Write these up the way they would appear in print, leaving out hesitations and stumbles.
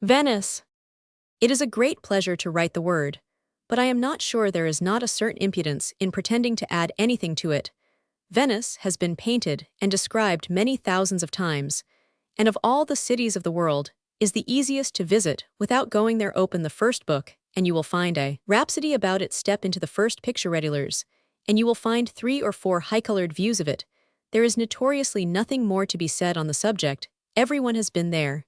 Venice. It is a great pleasure to write the word, but I am not sure there is not a certain impudence in pretending to add anything to it. Venice has been painted and described many thousands of times, and of all the cities of the world, is the easiest to visit without going there. Open the first book, and you will find a rhapsody about it. Step into the first picture readilers, and you will find 3 or 4 high-colored views of it. There is notoriously nothing more to be said on the subject. Everyone has been there,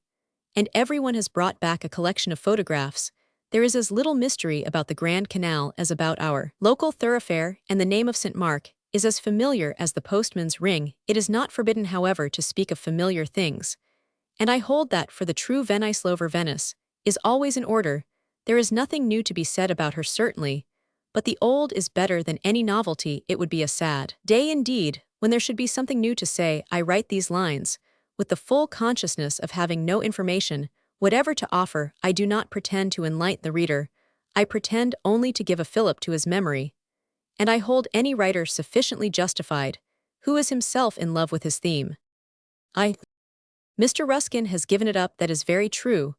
and everyone has brought back a collection of photographs. There is as little mystery about the Grand Canal as about our local thoroughfare, and the name of St. Mark is as familiar as the postman's ring. It is not forbidden, however, to speak of familiar things, and I hold that for the true Venice lover, Venice is always in order. There is nothing new to be said about her, certainly, but the old is better than any novelty. It would be a sad day indeed when there should be something new to say. I write these lines with the full consciousness of having no information whatever to offer. I do not pretend to enlighten the reader. I pretend only to give a fillip to his memory, and I hold any writer sufficiently justified who is himself in love with his theme. Mr. Ruskin has given it up. That is very true,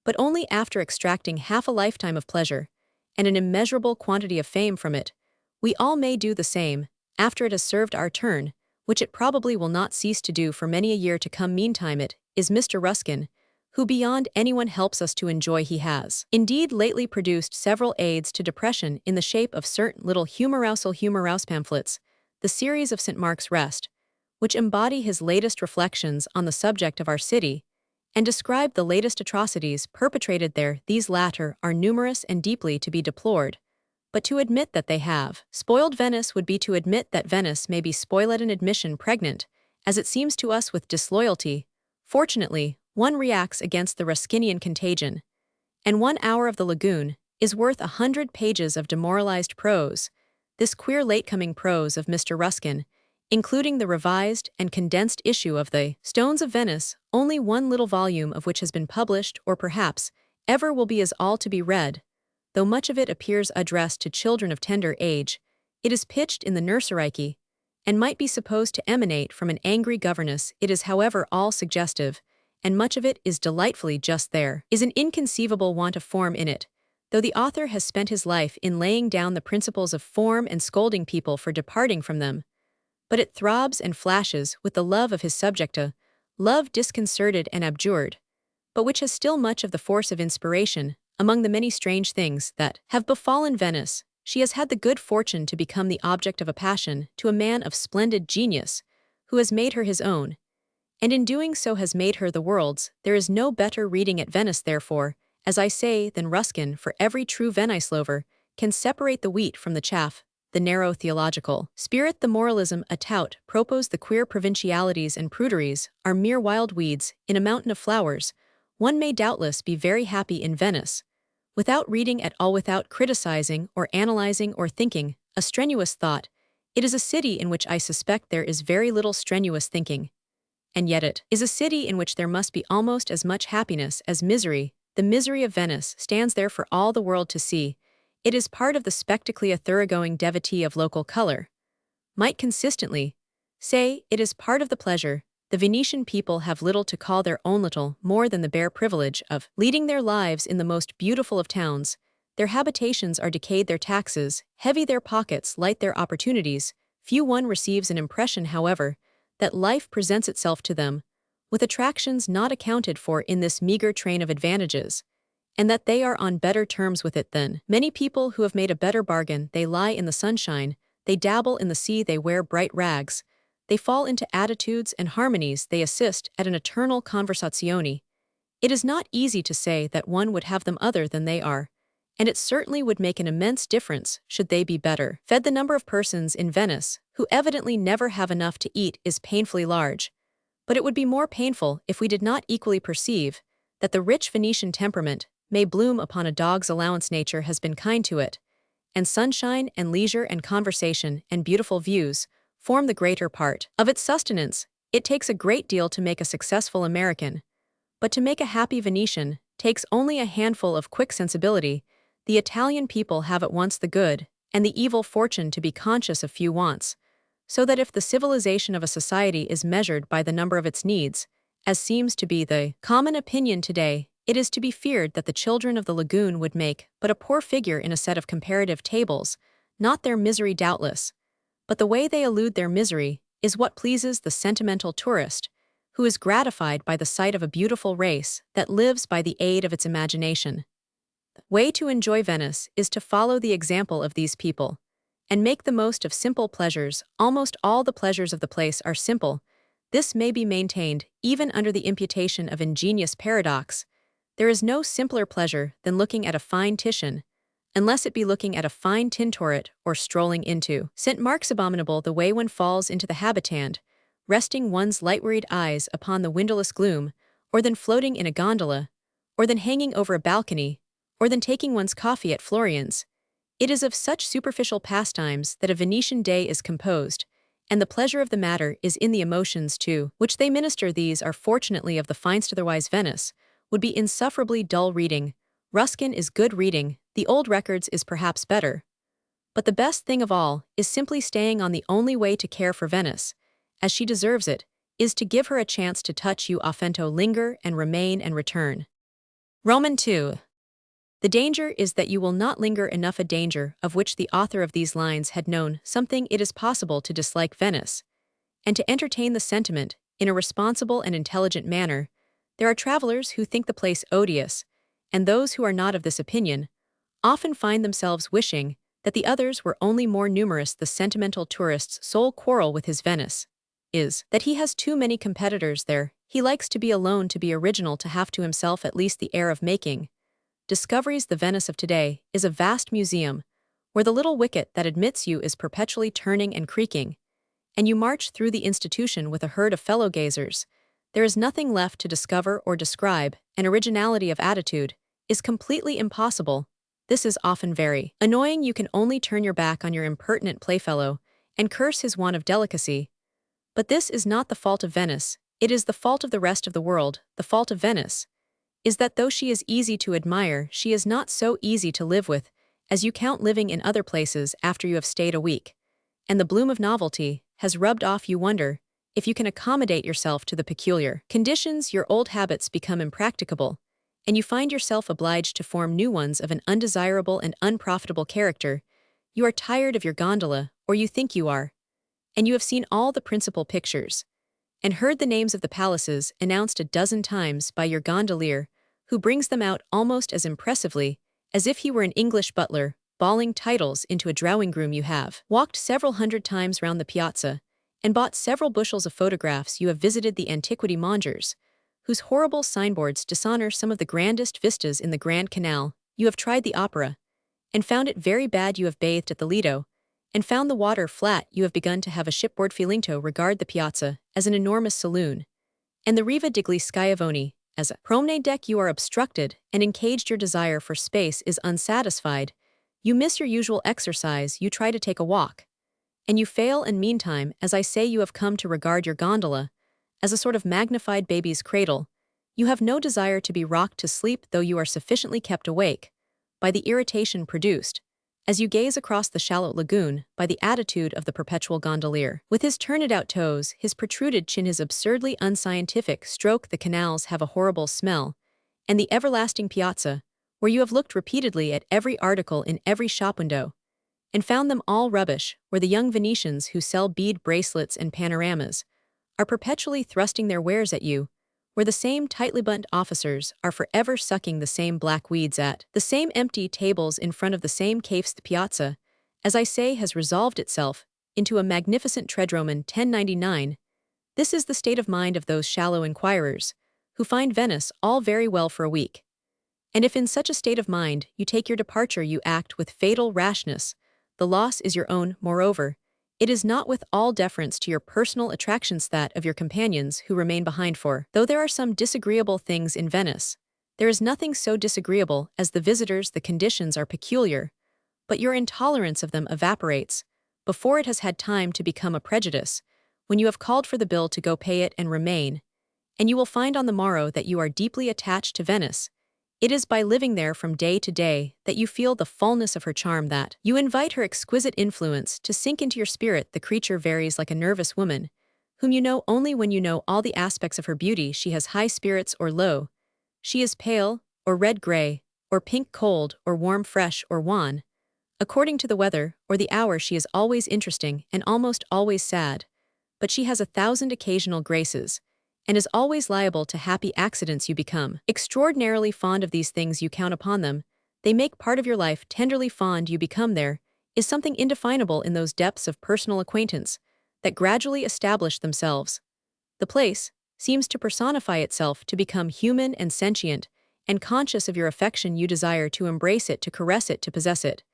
but only after extracting half a lifetime of pleasure and an immeasurable quantity of fame from it. We all may do the same after it has served our turn, which it probably will not cease to do for many a year to come. Meantime, it is Mr. Ruskin who beyond anyone helps us to enjoy. He has indeed lately produced several aids to depression in the shape of certain little humorous pamphlets, the series of St. Mark's Rest, which embody his latest reflections on the subject of our city, and describe the latest atrocities perpetrated there. These latter are numerous and deeply to be deplored, but to admit that they have spoiled Venice would be to admit that Venice may be spoiled. An admission pregnant, as it seems to us, with disloyalty. Fortunately, one reacts against the Ruskinian contagion, and 1 hour of the lagoon is worth 100 pages of demoralized prose. This queer late-coming prose of Mr. Ruskin, including the revised and condensed issue of the Stones of Venice, only one little volume of which has been published or perhaps ever will be, is all to be read. Though much of it appears addressed to children of tender age, it is pitched in the nurseryki, and might be supposed to emanate from an angry governess. It is, however, all suggestive, and much of it is delightfully just. There is an inconceivable want of form in it, though the author has spent his life in laying down the principles of form and scolding people for departing from them. But it throbs and flashes with the love of his subject, a love disconcerted and abjured, but which has still much of the force of inspiration. Among the many strange things that have befallen Venice, she has had the good fortune to become the object of a passion to a man of splendid genius, who has made her his own, and in doing so has made her the world's. There is no better reading at Venice, therefore, as I say, than Ruskin, for every true Venice lover can separate the wheat from the chaff, the narrow theological spirit, the moralism, a tout, propos, the queer provincialities and pruderies, are mere wild weeds in a mountain of flowers. One may doubtless be very happy in Venice, without reading at all, without criticizing or analyzing or thinking a strenuous thought. It is a city in which I suspect there is very little strenuous thinking, and yet it is a city in which there must be almost as much happiness as misery. The misery of Venice stands there for all the world to see. It is part of the spectacle. A thoroughgoing devotee of local color might consistently say it is part of the pleasure. The Venetian people have little to call their own, little more than the bare privilege of leading their lives in the most beautiful of towns. Their habitations are decayed, their taxes heavy, their pockets light, their opportunities few. One receives an impression, however, that life presents itself to them with attractions not accounted for in this meager train of advantages, and that they are on better terms with it than many people who have made a better bargain. They lie in the sunshine, they dabble in the sea, they wear bright rags, they fall into attitudes and harmonies, they assist at an eternal conversazione. It is not easy to say that one would have them other than they are, and it certainly would make an immense difference should they be better fed. The number of persons in Venice who evidently never have enough to eat is painfully large, but it would be more painful if we did not equally perceive that the rich Venetian temperament may bloom upon a dog's allowance. Nature has been kind to it, and sunshine and leisure and conversation and beautiful views form the greater part of its sustenance. It takes a great deal to make a successful American, but to make a happy Venetian takes only a handful of quick sensibility. The Italian people have at once the good and the evil fortune to be conscious of few wants, so that if the civilization of a society is measured by the number of its needs, as seems to be the common opinion today, It is to be feared that the children of the lagoon would make but a poor figure in a set of comparative tables, not their misery doubtless, but the way they elude their misery is what pleases the sentimental tourist, who is gratified by the sight of a beautiful race that lives by the aid of its imagination. The way to enjoy Venice is to follow the example of these people, and make the most of simple pleasures. Almost all the pleasures of the place are simple. This may be maintained even under the imputation of ingenious paradox. There is no simpler pleasure than looking at a fine Titian, unless it be looking at a fine Tintoret or strolling into St. Mark's. Abominable the way one falls into the habitant, resting one's light-wearied eyes upon the windowless gloom, or than floating in a gondola, or than hanging over a balcony, or than taking one's coffee at Florence. It is of such superficial pastimes that a Venetian day is composed, and the pleasure of the matter is in the emotions too, which they minister. These are fortunately of the finest. Otherwise Venice would be insufferably dull reading. Ruskin is good reading, the old records is perhaps better. But the best thing of all is simply staying on. The only way to care for Venice, as she deserves it, is to give her a chance to touch you offento, linger and remain and return. Roman 2. The danger is that you will not linger enough, a danger of which the author of these lines had known something. It is possible to dislike Venice, and to entertain the sentiment in a responsible and intelligent manner. There are travelers who think the place odious, and those who are not of this opinion often find themselves wishing that the others were only more numerous. The sentimental tourist's sole quarrel with his Venice is that he has too many competitors there. He likes to be alone, to be original, to have to himself at least the air of making discoveries. The Venice of today is a vast museum, where the little wicket that admits you is perpetually turning and creaking, and you march through the institution with a herd of fellow gazers. There is nothing left to discover or describe, and originality of attitude is completely impossible. This is often very annoying. You can only turn your back on your impertinent playfellow and curse his want of delicacy. But this is not the fault of Venice, it is the fault of the rest of the world. The fault of Venice is that though she is easy to admire, she is not so easy to live with as you count living in other places after you have stayed a week, and the bloom of novelty has rubbed off. You wonder if you can accommodate yourself to the peculiar conditions. Your old habits become impracticable, and you find yourself obliged to form new ones of an undesirable and unprofitable character. You are tired of your gondola, or you think you are, and you have seen all the principal pictures, and heard the names of the palaces announced a dozen times by your gondolier, who brings them out almost as impressively as if he were an English butler, bawling titles into a drawing-room. You have walked several hundred times round the piazza, and bought several bushels of photographs. You have visited the antiquity mongers, whose horrible signboards dishonor some of the grandest vistas in the Grand Canal. You have tried the opera, and found it very bad. You have bathed at the Lido, and found the water flat. You have begun to have a shipboard feeling, to regard the piazza as an enormous saloon, and the Riva degli Schiavoni as a promenade deck. You are obstructed and encaged. Your desire for space is unsatisfied. You miss your usual exercise. You try to take a walk, and you fail, and meantime, as I say, you have come to regard your gondola as a sort of magnified baby's cradle. You have no desire to be rocked to sleep, though you are sufficiently kept awake by the irritation produced, as you gaze across the shallow lagoon, by the attitude of the perpetual gondolier. With his turned-out toes, his protruded chin, his absurdly unscientific stroke. The canals have a horrible smell, and the everlasting piazza, where you have looked repeatedly at every article in every shop window, and found them all rubbish, where the young Venetians who sell bead bracelets and panoramas are perpetually thrusting their wares at you, where the same tightly buttoned officers are forever sucking the same black weeds at the same empty tables in front of the same cafes. The piazza, as I say, has resolved itself into a magnificent Tredroman 1099. This is the state of mind of those shallow inquirers, who find Venice all very well for a week. And if in such a state of mind you take your departure, you act with fatal rashness. The loss is your own. Moreover, it is not with all deference to your personal attractions that of your companions who remain behind. For, though there are some disagreeable things in Venice, there is nothing so disagreeable as the visitors. The conditions are peculiar, but your intolerance of them evaporates before it has had time to become a prejudice. When you have called for the bill to go pay it and remain, and you will find on the morrow that you are deeply attached to Venice, it is by living there from day to day that you feel the fullness of her charm, that you invite her exquisite influence to sink into your spirit. The creature varies like a nervous woman, whom you know only when you know all the aspects of her beauty. She has high spirits or low. She is pale, or red-gray, or pink-cold, or warm-fresh, or wan. According to the weather, or the hour, she is always interesting and almost always sad, but she has 1,000 occasional graces, and is always liable to happy accidents. You become extraordinarily fond of these things, you count upon them, they make part of your life. Tenderly fond you become. There is something indefinable in those depths of personal acquaintance that gradually establish themselves. The place seems to personify itself, to become human and sentient, and conscious of your affection. You desire to embrace it, to caress it, to possess it.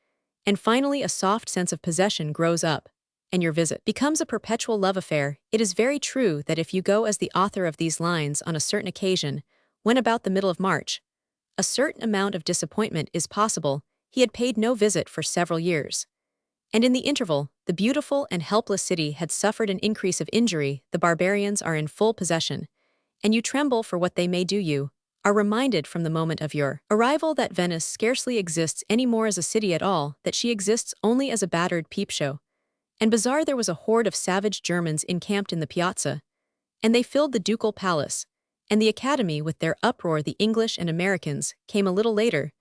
And finally a soft sense of possession grows up, and your visit becomes a perpetual love affair. It is very true that if you go as the author of these lines on a certain occasion, when about the middle of March, a certain amount of disappointment is possible. He had paid no visit for several years. And in the interval, the beautiful and helpless city had suffered an increase of injury. The barbarians are in full possession, and you tremble for what they may do. You are reminded from the moment of your arrival that Venice scarcely exists any more as a city at all, that she exists only as a battered peep-show. And bizarre, there was a horde of savage Germans encamped in the piazza, and they filled the ducal palace, and the Academy with their uproar. The English and Americans came a little later.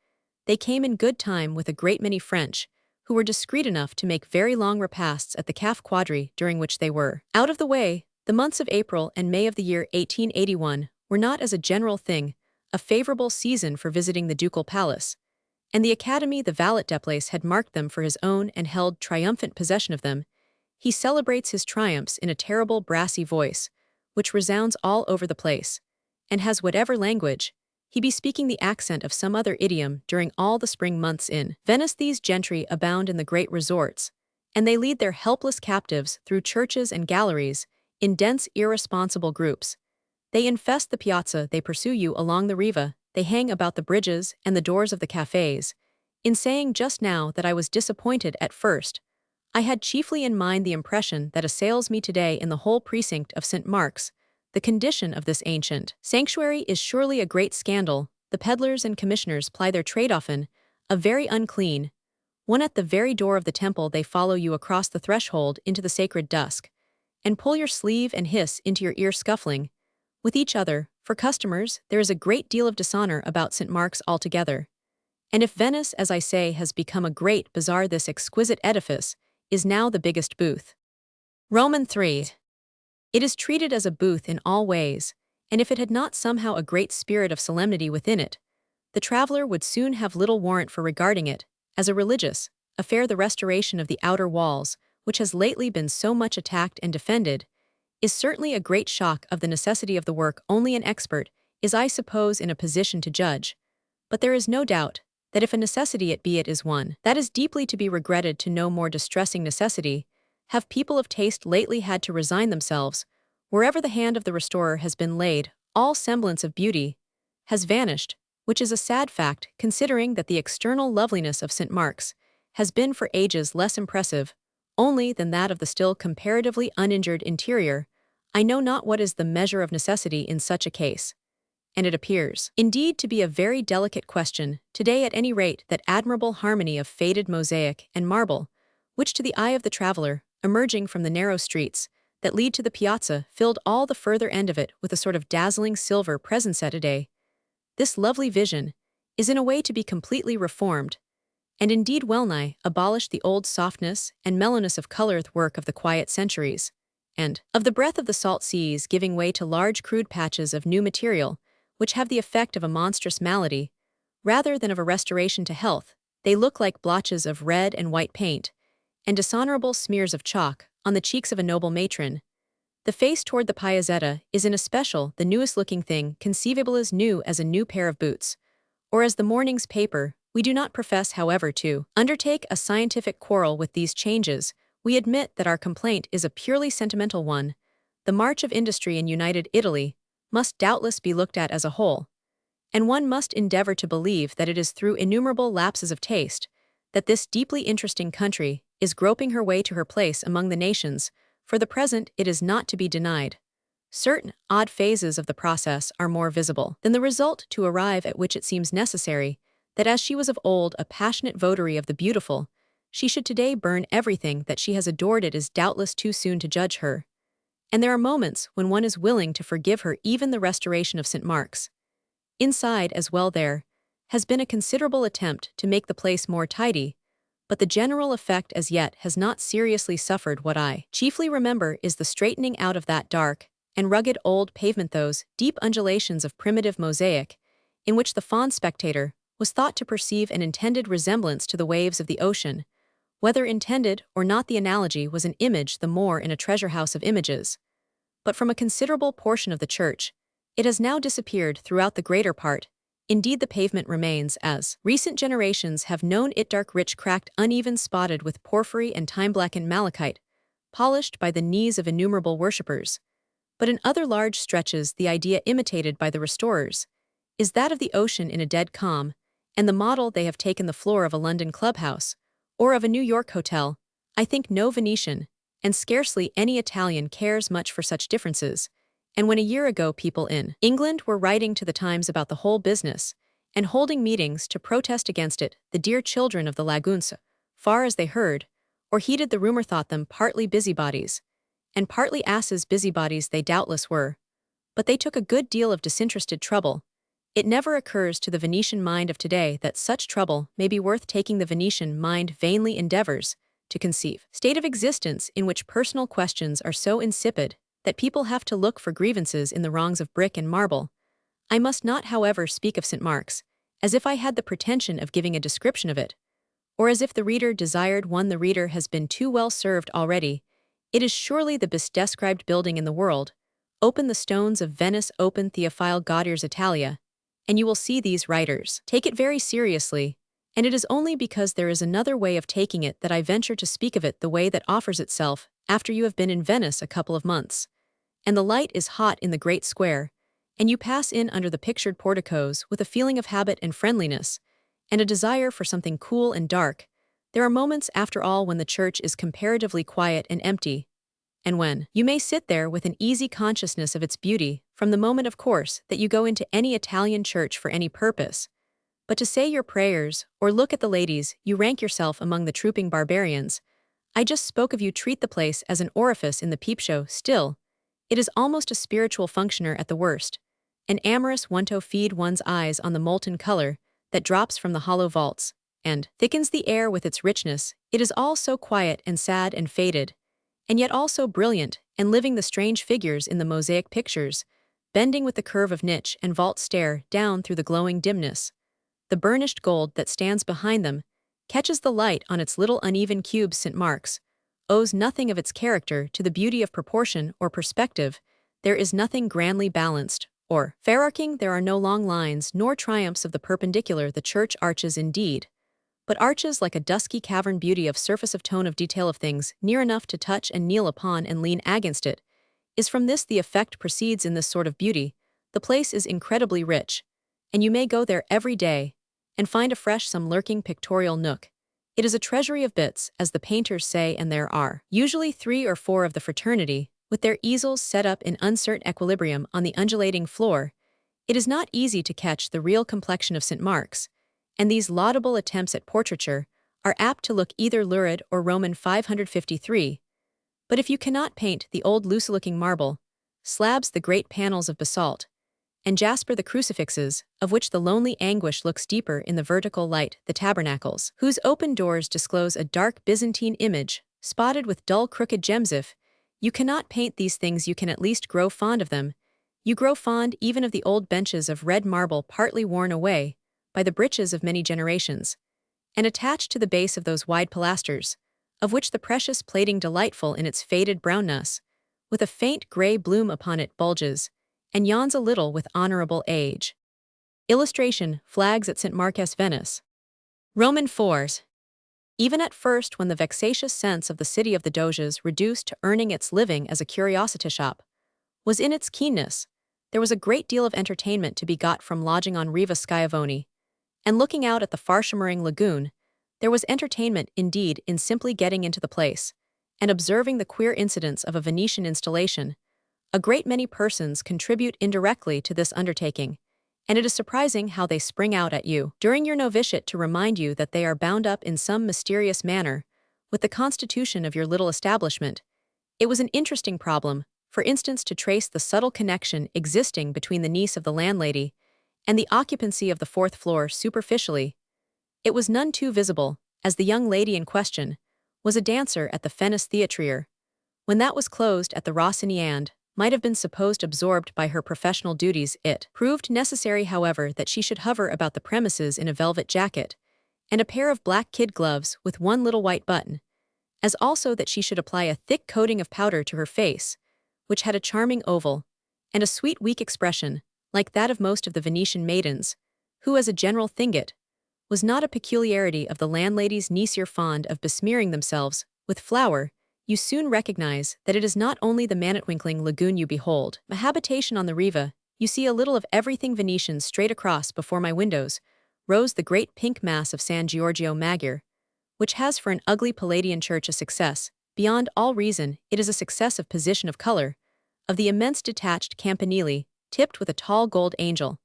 They came in good time with a great many French, who were discreet enough to make very long repasts at the Caf Quadri, during which they were out of the way. The months of April and May of the year 1881 were not, as a general thing, a favorable season for visiting the ducal palace, and the Academy, the valet de place, had marked them for his own and held triumphant possession of them. He celebrates his triumphs in a terrible brassy voice, which resounds all over the place, and has whatever language he be speaking the accent of some other idiom during all the spring months in Venice. These gentry abound in the great resorts, and they lead their helpless captives through churches and galleries in dense, irresponsible groups. They infest the piazza, they pursue you along the riva, they hang about the bridges and the doors of the cafes. In saying just now that I was disappointed at first, I had chiefly in mind the impression that assails me today in the whole precinct of St. Mark's. The condition of this ancient sanctuary is surely a great scandal. The peddlers and commissioners ply their trade often, a very unclean one. At the very door of the temple they follow you across the threshold into the sacred dusk, and pull your sleeve and hiss into your ear, scuffling with each other. For customers, there is a great deal of dishonor about St. Mark's altogether. And if Venice, as I say, has become a great bazaar, this exquisite edifice is now the biggest booth. Roman 3. It is treated as a booth in all ways, and if it had not somehow a great spirit of solemnity within it, the traveler would soon have little warrant for regarding it as a religious affair. The restoration of the outer walls, which has lately been so much attacked and defended, is certainly a great shock of the necessity of the work. Only an expert is, I suppose, in a position to judge, but there is no doubt that if a necessity it be, it is one that is deeply to be regretted. To no more distressing necessity have people of taste lately had to resign themselves. Wherever the hand of the restorer has been laid, all semblance of beauty has vanished, which is a sad fact, considering that the external loveliness of St. Mark's has been for ages less impressive only than that of the still comparatively uninjured interior. I know not what is the measure of necessity in such a case, and it appears indeed to be a very delicate question today. At any rate, that admirable harmony of faded mosaic and marble, which to the eye of the traveler, emerging from the narrow streets that lead to the piazza, filled all the further end of it with a sort of dazzling silver presence. Today, this lovely vision is in a way to be completely reformed, and indeed well-nigh abolished the old softness and mellowness of colored work of the quiet centuries, and of the breath of the salt seas, giving way to large crude patches of new material, which have the effect of a monstrous malady, rather than of a restoration to health. They look like blotches of red and white paint, and dishonorable smears of chalk on the cheeks of a noble matron. The face toward the Piazzetta is in especial the newest looking thing conceivable, as new as a new pair of boots, or as the morning's paper. We do not profess, however, to undertake a scientific quarrel with these changes. We admit that our complaint is a purely sentimental one. The march of industry in United Italy must doubtless be looked at as a whole, and one must endeavor to believe that it is through innumerable lapses of taste that this deeply interesting country is groping her way to her place among the nations. For the present, it is not to be denied, certain odd phases of the process are more visible than the result, to arrive at which it seems necessary that, as she was of old a passionate votary of the beautiful, she should today burn everything that she has adored. It is doubtless too soon to judge her, and there are moments when one is willing to forgive her even the restoration of St. Mark's. Inside as well there has been a considerable attempt to make the place more tidy, but the general effect as yet has not seriously suffered. What I chiefly remember is the straightening out of that dark and rugged old pavement, those deep undulations of primitive mosaic, in which the fond spectator was thought to perceive an intended resemblance to the waves of the ocean. Whether intended or not, the analogy was an image the more in a treasure house of images. But from a considerable portion of the church, it has now disappeared throughout the greater part. Indeed, the pavement remains, as recent generations have known it, dark, rich, cracked, uneven, spotted with porphyry and time-blackened malachite, polished by the knees of innumerable worshippers. But in other large stretches, the idea imitated by the restorers is that of the ocean in a dead calm, and the model they have taken the floor of a London clubhouse, or of a New York hotel. I think no Venetian, and scarcely any Italian, cares much for such differences. And when a year ago people in England were writing to the Times about the whole business, and holding meetings to protest against it, the dear children of the lagoons, far as they heard, or heeded the rumor, thought them partly busybodies, and partly asses. Busybodies they doubtless were, but they took a good deal of disinterested trouble. It never occurs to the Venetian mind of today that such trouble may be worth taking. The Venetian mind vainly endeavors to conceive a state of existence in which personal questions are so insipid that people have to look for grievances in the wrongs of brick and marble. I must not, however, speak of St. Mark's as if I had the pretension of giving a description of it, or as if the reader desired one. The reader has been too well served already. It is surely the best described building in the world. Open the stones of Venice, open Theophile Gaudier's Italia, and you will see these writers take it very seriously, and it is only because there is another way of taking it that I venture to speak of it, the way that offers itself after you have been in Venice a couple of months, and the light is hot in the great square, and you pass in under the pictured porticos with a feeling of habit and friendliness, and a desire for something cool and dark. There are moments, after all, when the church is comparatively quiet and empty, and when you may sit there with an easy consciousness of its beauty from the moment, of course, that you go into any Italian church for any purpose. But to say your prayers, or look at the ladies, you rank yourself among the trooping barbarians. I just spoke of, you treat the place as an orifice in the peep-show. Still, it is almost a spiritual functioner at the worst, an amorous one to feed one's eyes on the molten color that drops from the hollow vaults, and thickens the air with its richness. It is all so quiet and sad and faded, and yet also brilliant and living. The strange figures in the mosaic pictures, bending with the curve of niche and vault, stare down through the glowing dimness. The burnished gold that stands behind them catches the light on its little uneven cubes. St. Mark's owes nothing of its character to the beauty of proportion or perspective. There is nothing grandly balanced or fair-arcing. There are no long lines nor triumphs of the perpendicular. The church arches indeed, but arches like a dusky cavern, beauty of surface, of tone, of detail, of things near enough to touch and kneel upon and lean against it. Is from this the effect proceeds in this sort of beauty. The place is incredibly rich, and you may go there every day and find afresh some lurking pictorial nook. It is a treasury of bits, as the painters say, and there are usually 3 or 4 of the fraternity, with their easels set up in uncertain equilibrium on the undulating floor. It is not easy to catch the real complexion of St. Mark's, and these laudable attempts at portraiture are apt to look either lurid or Roman 553. But if you cannot paint the old loose-looking marble slabs, the great panels of basalt, and jasper, the crucifixes, of which the lonely anguish looks deeper in the vertical light, the tabernacles, whose open doors disclose a dark Byzantine image, spotted with dull crooked gems, if you cannot paint these things, you can at least grow fond of them. You grow fond even of the old benches of red marble, partly worn away by the breeches of many generations, and attached to the base of those wide pilasters, of which the precious plating, delightful in its faded brownness, with a faint gray bloom upon it, bulges and yawns a little with honorable age. Illustration: flags at St. Mark's, Venice. Roman 4s. Even at first, when the vexatious sense of the city of the Doges, reduced to earning its living as a curiosity shop, was in its keenness, there was a great deal of entertainment to be got from lodging on Riva Schiavoni, and looking out at the far shimmering lagoon. There was entertainment, indeed, in simply getting into the place, and observing the queer incidents of a Venetian installation. A great many persons contribute indirectly to this undertaking, and it is surprising how they spring out at you during your novitiate to remind you that they are bound up in some mysterious manner with the constitution of your little establishment. It was an interesting problem, for instance, to trace the subtle connection existing between the niece of the landlady and the occupancy of the fourth floor superficially. It was none too visible, as the young lady in question was a dancer at the Venice Theatre. When that was closed at the Rossiniand, might have been supposed absorbed by her professional duties. It proved necessary, however, that she should hover about the premises in a velvet jacket and a pair of black kid gloves with one little white button, as also that she should apply a thick coating of powder to her face, which had a charming oval and a sweet weak expression, like that of most of the Venetian maidens, who, as a general thinget, was not a peculiarity of the landlady's niece fond of besmearing themselves with flour. You soon recognize that it is not only the manetwinkling lagoon you behold. A habitation on the Riva, you see a little of everything Venetian. Straight across before my windows rose the great pink mass of San Giorgio Maggiore, which has for an ugly Palladian church a success. Beyond all reason, it is a success of position, of color, of the immense detached campanile, tipped with a tall gold angel.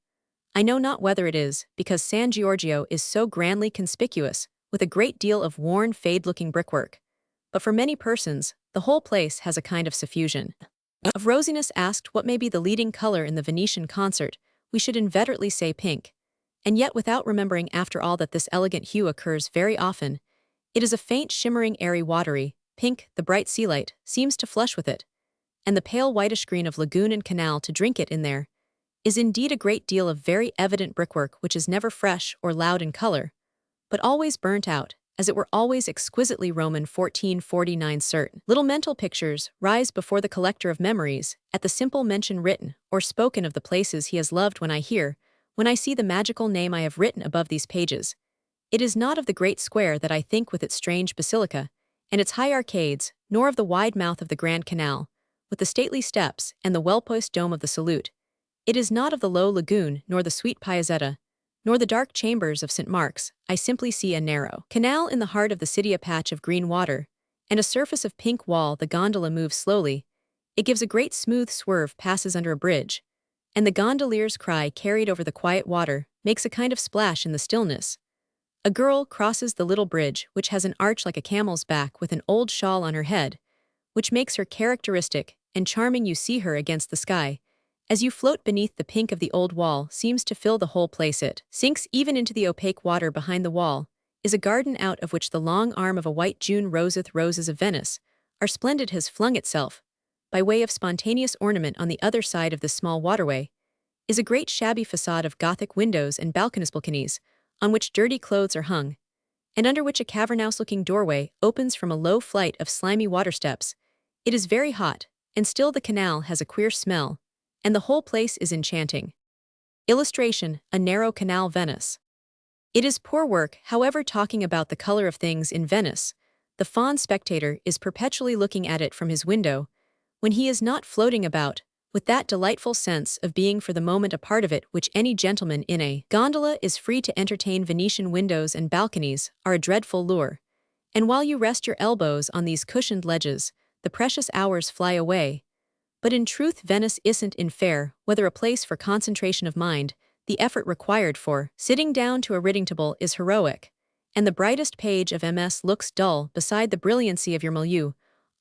I know not whether it is because San Giorgio is so grandly conspicuous, with a great deal of worn, fade-looking brickwork, but for many persons, the whole place has a kind of suffusion of rosiness. Asked what may be the leading color in the Venetian concert, we should inveterately say pink. And yet, without remembering after all that this elegant hue occurs very often, it is a faint, shimmering, airy, watery pink. The bright sea light seems to flush with it, and the pale whitish green of lagoon and canal to drink it in. There is indeed a great deal of very evident brickwork which is never fresh or loud in color, but always burnt out, as it were always exquisitely Roman. 1449. Certain little mental pictures rise before the collector of memories at the simple mention written or spoken of the places he has loved. When I see the magical name I have written above these pages, it is not of the great square that I think with its strange basilica and its high arcades, nor of the wide mouth of the Grand Canal, with the stately steps and the well-poised dome of the Salute. It is not of the low lagoon, nor the sweet Piazzetta, nor the dark chambers of St. Mark's. I simply see a narrow canal in the heart of the city, a patch of green water, and a surface of pink wall. The gondola moves slowly. It gives a great smooth swerve, passes under a bridge, and the gondolier's cry, carried over the quiet water, makes a kind of splash in the stillness. A girl crosses the little bridge, which has an arch like a camel's back, with an old shawl on her head, which makes her characteristic and charming. You see her against the sky, as you float beneath. The pink of the old wall seems to fill the whole place. It sinks even into the opaque water behind the wall, is a garden out of which the long arm of a white June roseth. Roses of Venice are splendid has flung itself, by way of spontaneous ornament. On the other side of this small waterway is a great shabby facade of Gothic windows and balconies, on which dirty clothes are hung, and under which a cavernous-looking doorway opens from a low flight of slimy water steps. It is very hot, and still the canal has a queer smell, and the whole place is enchanting. Illustration: a narrow canal. Venice. It is poor work, however. Talking about the color of things in Venice, the fond spectator is perpetually looking at it from his window, when he is not floating about, with that delightful sense of being for the moment a part of it which any gentleman in a gondola is free to entertain. Venetian windows and balconies are a dreadful lure, and while you rest your elbows on these cushioned ledges, the precious hours fly away. But in truth, Venice isn't in fair weather a place for concentration of mind. The effort required for sitting down to a reading table is heroic, and the brightest page of MS looks dull beside the brilliancy of your milieu.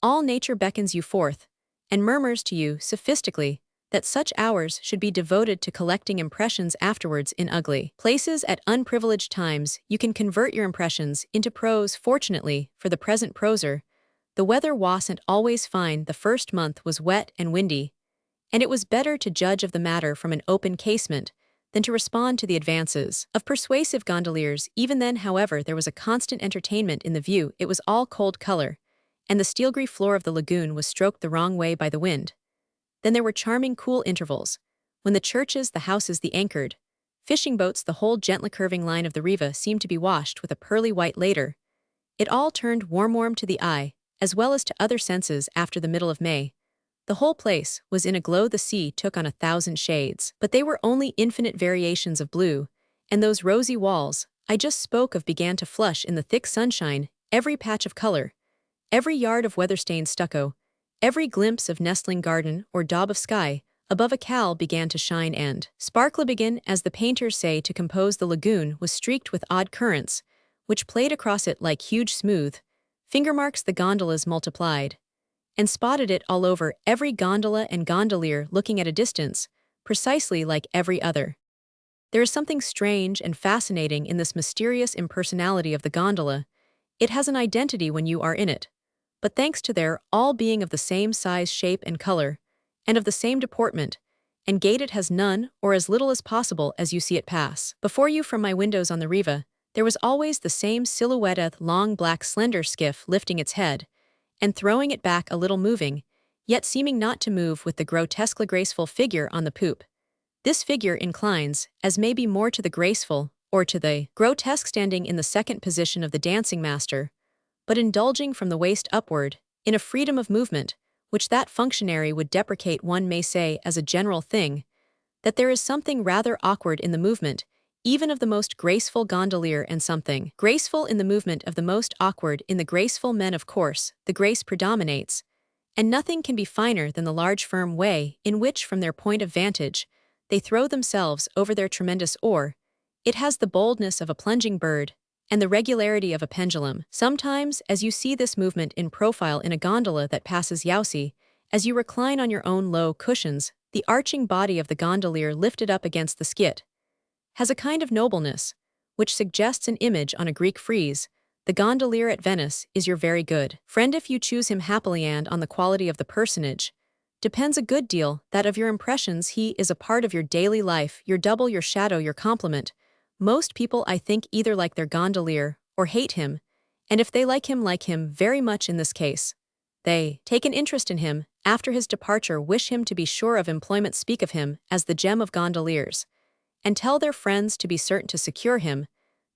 All nature beckons you forth, and murmurs to you sophistically that such hours should be devoted to collecting impressions afterwards in ugly places. At unprivileged times you can convert your impressions into prose. Fortunately for the present proser, the weather wasn't always fine. The first month was wet and windy, and it was better to judge of the matter from an open casement than to respond to the advances of persuasive gondoliers. Even then, however, there was a constant entertainment in the view. It was all cold color, and the steel-grey floor of the lagoon was stroked the wrong way by the wind. Then there were charming cool intervals, when the churches, the houses, the anchored fishing boats, the whole gently curving line of the Riva seemed to be washed with a pearly white later. It all turned warm to the eye, as well as to other senses. After the middle of May, the whole place was in a glow. The sea took on 1,000 shades, but they were only infinite variations of blue, and those rosy walls I just spoke of began to flush in the thick sunshine. Every patch of color, every yard of weather-stained stucco, every glimpse of nestling garden or daub of sky above a cal began to shine and sparkle. Began, as the painters say, to compose. The lagoon was streaked with odd currents, which played across it like huge smooth finger marks. The gondolas multiplied and spotted it all over, every gondola and gondolier looking at a distance, precisely like every other. There is something strange and fascinating in this mysterious impersonality of the gondola. It has an identity when you are in it. But thanks to their all being of the same size, shape, and color, and of the same deportment, and gait, it has none, or as little as possible as you see it pass. Before you from my windows on the Riva, there was always the same silhouette, long black slender skiff lifting its head, and throwing it back a little, moving, yet seeming not to move, with the grotesquely graceful figure on the poop. This figure inclines, as may be more to the graceful, or to the grotesque, standing in the second position of the dancing master, but indulging from the waist upward, in a freedom of movement, which that functionary would deprecate. One may say, as a general thing, that there is something rather awkward in the movement, even of the most graceful gondolier, and something graceful in the movement of the most awkward in the graceful men. Of course, the grace predominates, and nothing can be finer than the large firm way in which, from their point of vantage, they throw themselves over their tremendous oar. It has the boldness of a plunging bird, and the regularity of a pendulum. Sometimes, as you see this movement in profile in a gondola that passes Yausi, as you recline on your own low cushions, the arching body of the gondolier lifted up against the skit has a kind of nobleness, which suggests an image on a Greek frieze. The gondolier at Venice is your very good friend if you choose him happily, and on the quality of the personage depends a good deal that of your impressions. He is a part of your daily life, your double, your shadow, your complement. Most people, I think, either like their gondolier or hate him, and if they like him very much in this case, they take an interest in him. After his departure, wish him to be sure of employment, speak of him as the gem of gondoliers, and tell their friends to be certain to secure him.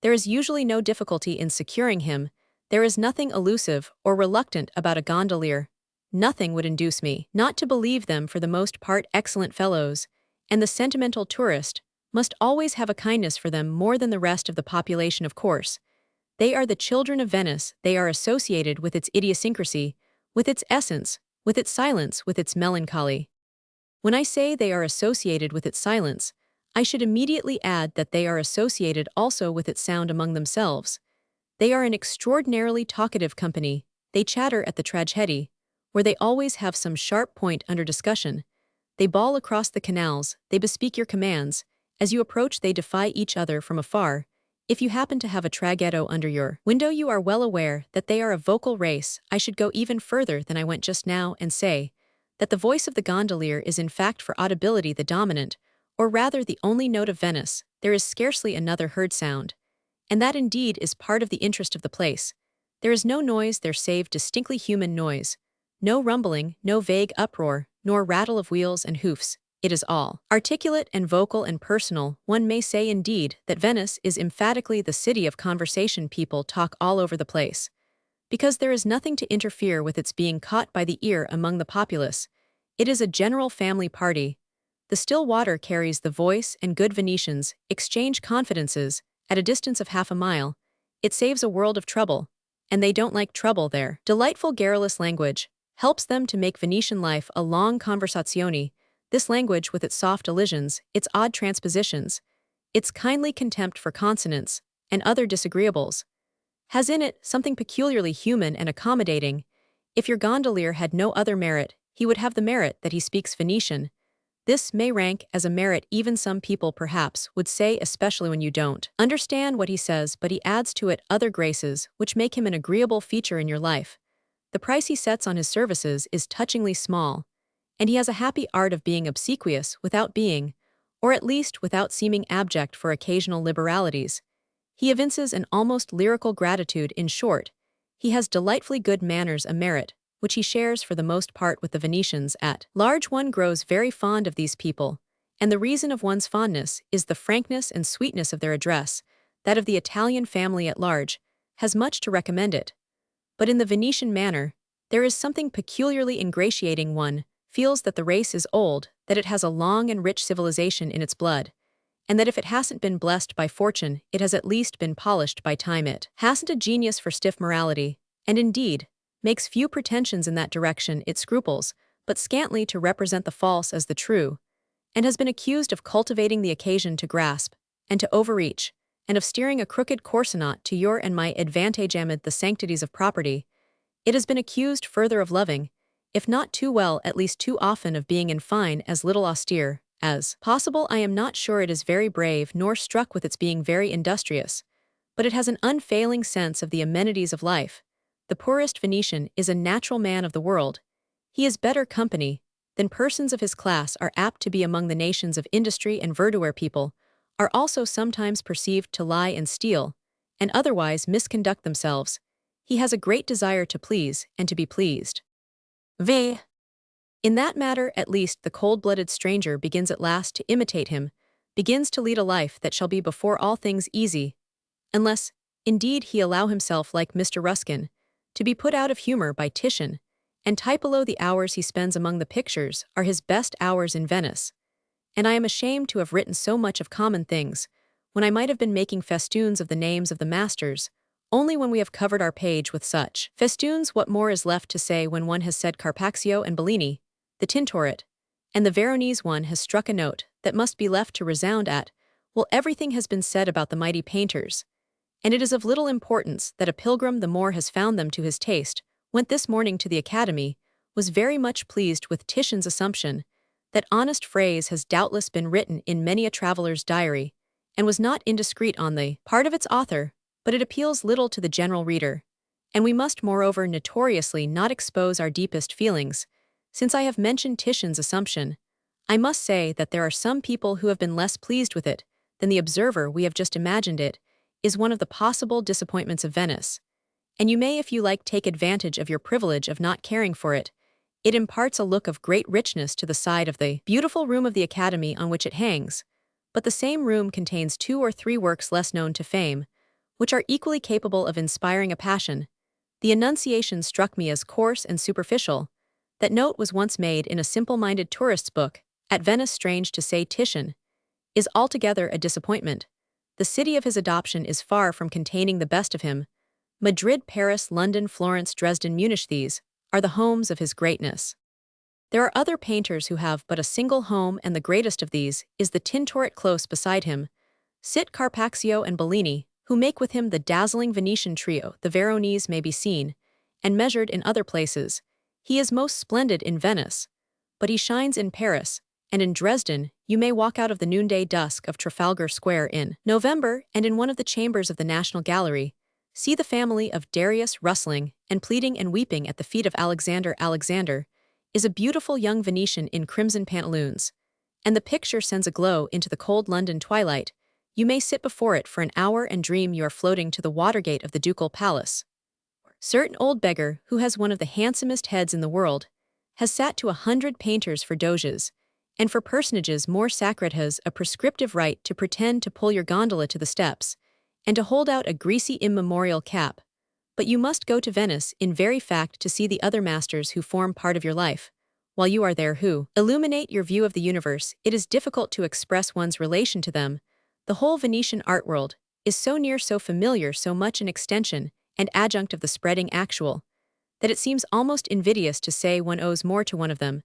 There is usually no difficulty in securing him. There is nothing elusive or reluctant about a gondolier. Nothing would induce me not to believe them for the most part excellent fellows, and the sentimental tourist must always have a kindness for them more than the rest of the population. Of course, they are the children of Venice. They are associated with its idiosyncrasy, with its essence, with its silence, with its melancholy. When I say they are associated with its silence, I should immediately add that they are associated also with its sound among themselves. They are an extraordinarily talkative company. They chatter at the tragedy, where they always have some sharp point under discussion. They bawl across the canals, they bespeak your commands. As you approach, they defy each other from afar. If you happen to have a traghetto under your window, you are well aware that they are a vocal race. I should go even further than I went just now, and say that the voice of the gondolier is in fact for audibility the dominant, or rather the only note of Venice. There is scarcely another heard sound, and that indeed is part of the interest of the place. There is no noise there save distinctly human noise, no rumbling, no vague uproar, nor rattle of wheels and hoofs. It is all articulate and vocal and personal. One may say indeed that Venice is emphatically the city of conversation. People talk all over the place, because there is nothing to interfere with its being caught by the ear among the populace. It is a general family party. The still water carries the voice, and good Venetians exchange confidences at a distance of half a mile. It saves a world of trouble, and they don't like trouble there. Delightful garrulous language helps them to make Venetian life a long conversazione. This language, with its soft elisions, its odd transpositions, its kindly contempt for consonants, and other disagreeables, has in it something peculiarly human and accommodating. If your gondolier had no other merit, he would have the merit that he speaks Venetian. This may rank as a merit, even some people perhaps would say, especially when you don't understand what he says, but he adds to it other graces which make him an agreeable feature in your life. The price he sets on his services is touchingly small, and he has a happy art of being obsequious without being, or at least without seeming abject for occasional liberalities. He evinces an almost lyrical gratitude. In short, he has delightfully good manners, a merit which he shares for the most part with the Venetians at large. One grows very fond of these people, and the reason of one's fondness is the frankness and sweetness of their address. That of the Italian family at large has much to recommend it, but in the Venetian manner there is something peculiarly ingratiating. One feels that the race is old, that it has a long and rich civilization in its blood, and that if it hasn't been blessed by fortune, it has at least been polished by time. It hasn't a genius for stiff morality, and indeed makes few pretensions in that direction. It scruples but scantly to represent the false as the true, and has been accused of cultivating the occasion to grasp and to overreach, and of steering a crooked coursonat to your and my advantage amid the sanctities of property. It has been accused further of loving, if not too well, at least too often, of being in fine as little austere, As possible, I am not sure it is very brave nor struck with its being very industrious, but it has an unfailing sense of the amenities of life. The poorest Venetian is a natural man of the world. He is better company than persons of his class are apt to be among the nations of industry, and verduer people are also sometimes perceived to lie and steal, and otherwise misconduct themselves. He has a great desire to please and to be pleased. V. In that matter, at least, the cold-blooded stranger begins at last to imitate him, begins to lead a life that shall be before all things easy, unless, indeed, he allow himself, like Mr. Ruskin, to be put out of humor by Titian, and Tiepolo. The hours he spends among the pictures are his best hours in Venice. And I am ashamed to have written so much of common things, when I might have been making festoons of the names of the masters. Only when we have covered our page with such festoons, what more is left to say when one has said Carpaccio and Bellini, the Tintoret, and the Veronese one has struck a note that must be left to resound at, well, everything has been said about the mighty painters, and it is of little importance that a pilgrim the more has found them to his taste, went this morning to the Academy, was very much pleased with Titian's assumption. That honest phrase has doubtless been written in many a traveller's diary, and was not indiscreet on the part of its author, but it appeals little to the general reader, and we must moreover notoriously not expose our deepest feelings. Since I have mentioned Titian's assumption, I must say that there are some people who have been less pleased with it than the observer. We have just imagined it is one of the possible disappointments of Venice, and you may, if you like, take advantage of your privilege of not caring for it. It imparts a look of great richness to the side of the beautiful room of the Academy on which it hangs, but the same room contains 2 or 3 works less known to fame, which are equally capable of inspiring a passion. The Annunciation struck me as coarse and superficial. That note was once made in a simple-minded tourist's book. At Venice, strange to say, Titian is altogether a disappointment. The city of his adoption is far from containing the best of him. Madrid, Paris, London, Florence, Dresden, Munich, these are the homes of his greatness. There are other painters who have but a single home, and the greatest of these is the Tintoret. Close beside him sit Carpaccio and Bellini, who make with him the dazzling Venetian trio. The Veronese may be seen and measured in other places. He is most splendid in Venice, but he shines in Paris, and in Dresden you may walk out of the noonday dusk of Trafalgar Square in November, and in one of the chambers of the National Gallery see the family of Darius rustling and pleading and weeping at the feet of Alexander. Alexander is a beautiful young Venetian in crimson pantaloons, and the picture sends a glow into the cold London twilight. You may sit before it for an hour and dream you are floating to the Watergate of the Ducal Palace. Certain old beggar, who has one of the handsomest heads in the world, has sat to 100 painters for doges, and for personages more sacred has a prescriptive right to pretend to pull your gondola to the steps, and to hold out a greasy immemorial cap. But you must go to Venice in very fact to see the other masters who form part of your life, while you are there, who illuminate your view of the universe. It is difficult to express one's relation to them. The whole Venetian art world is so near, so familiar, so much an extension and adjunct of the spreading actual, that it seems almost invidious to say one owes more to one of them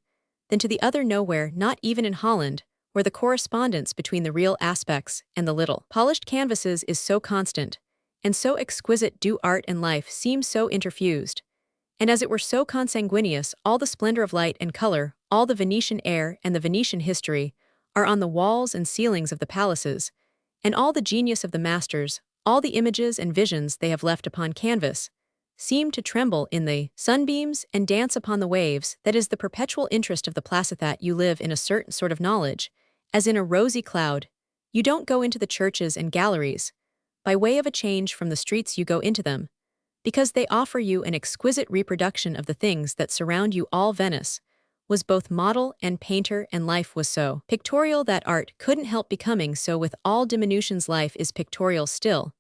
than to the other. Nowhere, not even in Holland, where the correspondence between the real aspects and the little polished canvases is so constant, and so exquisite, do art and life seem so interfused, and as it were so consanguineous. All the splendor of light and color, all the Venetian air and the Venetian history, are on the walls and ceilings of the palaces, and all the genius of the masters, all the images and visions they have left upon canvas, seem to tremble in the sunbeams and dance upon the waves. That is the perpetual interest of the placid, that you live in a certain sort of knowledge, as in a rosy cloud. You don't go into the churches and galleries. By way of a change from the streets you go into them, because they offer you an exquisite reproduction of the things that surround you. All Venice was both model and painter, and life was so pictorial that art couldn't help becoming so. With all diminutions, life is pictorial still,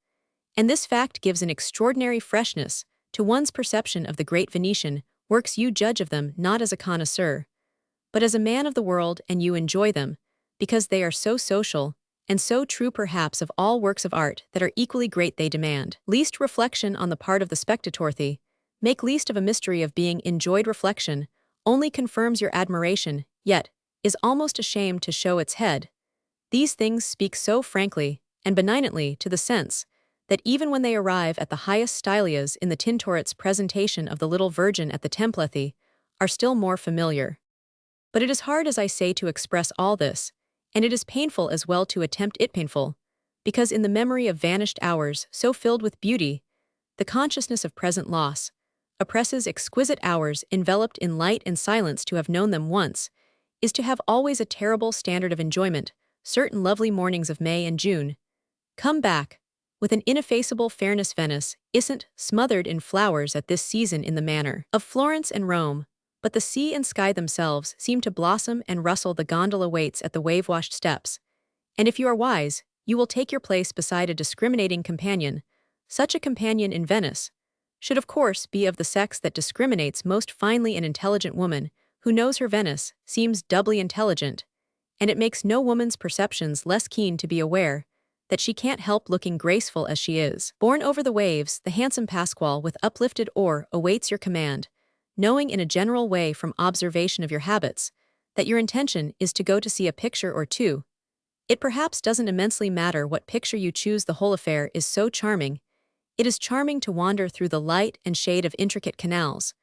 and this fact gives an extraordinary freshness to one's perception of the great Venetian works. You judge of them not as a connoisseur, but as a man of the world, and you enjoy them because they are so social, and so true. Perhaps of all works of art that are equally great, they demand least reflection on the part of the spectator. They make least of a mystery of being enjoyed. Reflection only confirms your admiration, yet is almost ashamed to show its head. These things speak so frankly and benignantly to the sense that even when they arrive at the highest stylias in the Tintoret's presentation of the little Virgin at the Temple, they are still more familiar. But it is hard, as I say, to express all this, And it is painful as well to attempt it painful, because in the memory of vanished hours so filled with beauty, the consciousness of present loss oppresses exquisite hours enveloped in light and silence. To have known them once is to have always a terrible standard of enjoyment. Certain lovely mornings of May and June come back with an ineffaceable fairness. Venice isn't smothered in flowers at this season in the manner of Florence and Rome, but the sea and sky themselves seem to blossom and rustle. The gondola waits at the wave-washed steps, and if you are wise, you will take your place beside a discriminating companion. Such a companion in Venice should of course be of the sex that discriminates most finely. An intelligent woman who knows her Venice seems doubly intelligent, and it makes no woman's perceptions less keen to be aware that she can't help looking graceful as she is. Borne over the waves, the handsome Pasquale with uplifted oar awaits your command, knowing in a general way from observation of your habits that your intention is to go to see a picture or two. It perhaps doesn't immensely matter what picture you choose. The whole affair is so charming. It is charming to wander through the light and shade of intricate canals,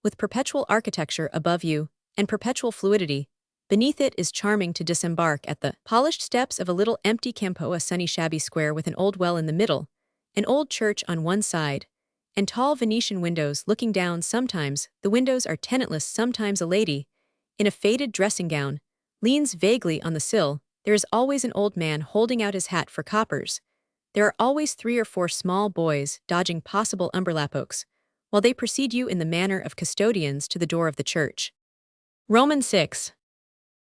with perpetual architecture above you and perpetual fluidity. Beneath it is charming to disembark at the polished steps of a little empty campo, a sunny shabby square with an old well in the middle, an old church on one side, and tall Venetian windows looking down. Sometimes the windows are tenantless. Sometimes a lady, in a faded dressing gown, leans vaguely on the sill. There is always an old man holding out his hat for coppers. There are always 3 or 4 small boys dodging possible umbrelapokes, while they precede you in the manner of custodians to the door of the church. Roman 6.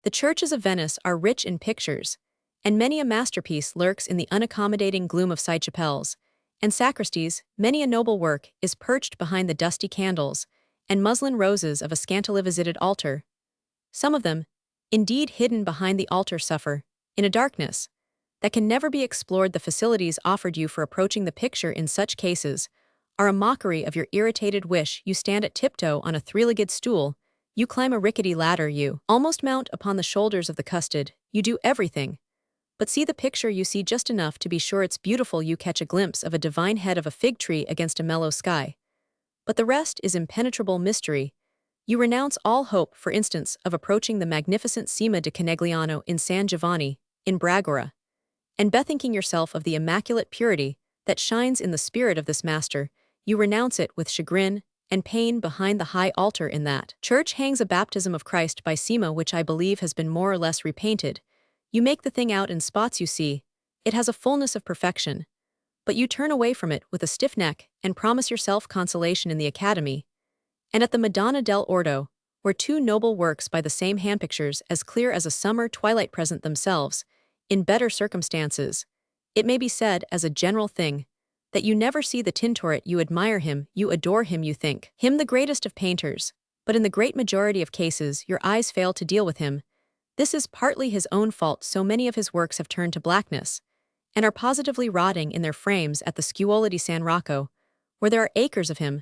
The churches of Venice are rich in pictures, and many a masterpiece lurks in the unaccommodating gloom of side chapels and sacristies. Many a noble work is perched behind the dusty candles and muslin roses of a scantily visited altar. Some of them, indeed hidden behind the altar, suffer in a darkness that can never be explored. The facilities offered you for approaching the picture in such cases are a mockery of your irritated wish. You stand at tiptoe on a 3-legged stool, you climb a rickety ladder, you almost mount upon the shoulders of the custod. You do everything but see the picture. You see just enough to be sure it's beautiful. You catch a glimpse of a divine head of a fig tree against a mellow sky, but the rest is impenetrable mystery. You renounce all hope, for instance, of approaching the magnificent Cima di Conegliano in San Giovanni, in Bragora, and bethinking yourself of the immaculate purity that shines in the spirit of this master. You renounce it with chagrin and pain. Behind the high altar in that church hangs a baptism of Christ by Cima, which I believe has been more or less repainted. You make the thing out in spots. You see, it has a fullness of perfection, but you turn away from it with a stiff neck and promise yourself consolation in the Academy. And at the Madonna del Orto, where 2 noble works by the same hand, pictures as clear as a summer twilight, present themselves in better circumstances, it may be said as a general thing that you never see the Tintoret. You admire him, you adore him, you think him the greatest of painters, but in the great majority of cases your eyes fail to deal with him. This is partly his own fault. So many of his works have turned to blackness and are positively rotting in their frames. At the Scuola di San Rocco, where there are acres of him,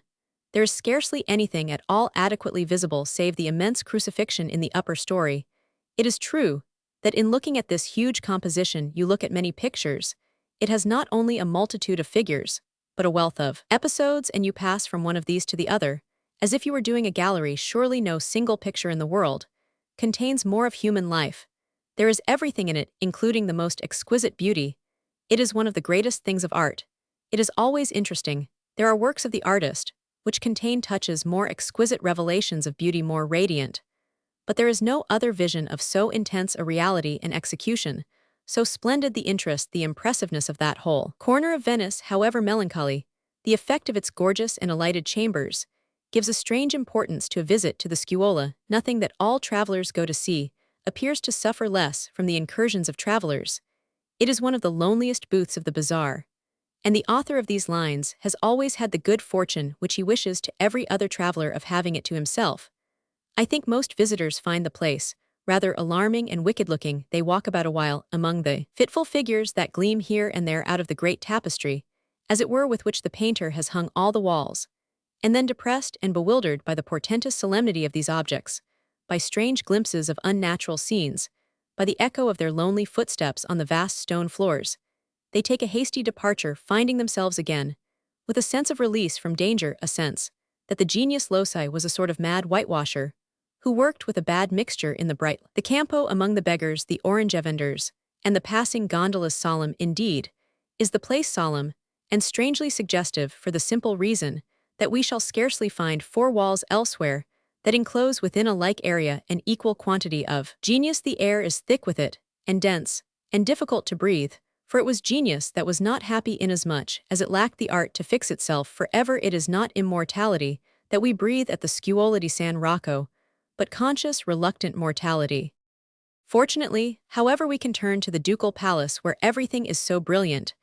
there is scarcely anything at all adequately visible save the immense crucifixion in the upper story. It is true that in looking at this huge composition you look at many pictures. It has not only a multitude of figures, but a wealth of episodes, and you pass from one of these to the other, as if you were doing a gallery. Surely no single picture in the world contains more of human life. There is everything in it, including the most exquisite beauty. It is one of the greatest things of art. It is always interesting. There are works of the artist which contain touches more exquisite, revelations of beauty more radiant. But there is no other vision of so intense a reality and execution, so splendid the interest, the impressiveness of that whole corner of Venice. However melancholy the effect of its gorgeous and lighted chambers, gives a strange importance to a visit to the Scuola. Nothing that all travelers go to see appears to suffer less from the incursions of travelers. It is one of the loneliest booths of the bazaar, and the author of these lines has always had the good fortune which he wishes to every other traveler of having it to himself. I think most visitors find the place rather alarming and wicked-looking. They walk about a while among the fitful figures that gleam here and there out of the great tapestry, as it were, with which the painter has hung all the walls, and then, depressed and bewildered by the portentous solemnity of these objects, by strange glimpses of unnatural scenes, by the echo of their lonely footsteps on the vast stone floors, they take a hasty departure, finding themselves again, with a sense of release from danger, a sense that the genius loci was a sort of mad whitewasher, who worked with a bad mixture in the bright, the campo among the beggars, the orange vendors, and the passing gondolas. Solemn, indeed, is the place, solemn, and strangely suggestive for the simple reason that we shall scarcely find four walls elsewhere that enclose within a like area an equal quantity of genius. The air is thick with it, and dense, and difficult to breathe, for it was genius that was not happy inasmuch as it lacked the art to fix itself forever. It is not immortality that we breathe at the Scuola di San Rocco, but conscious, reluctant mortality. Fortunately, however, we can turn to the ducal palace where everything is so brilliant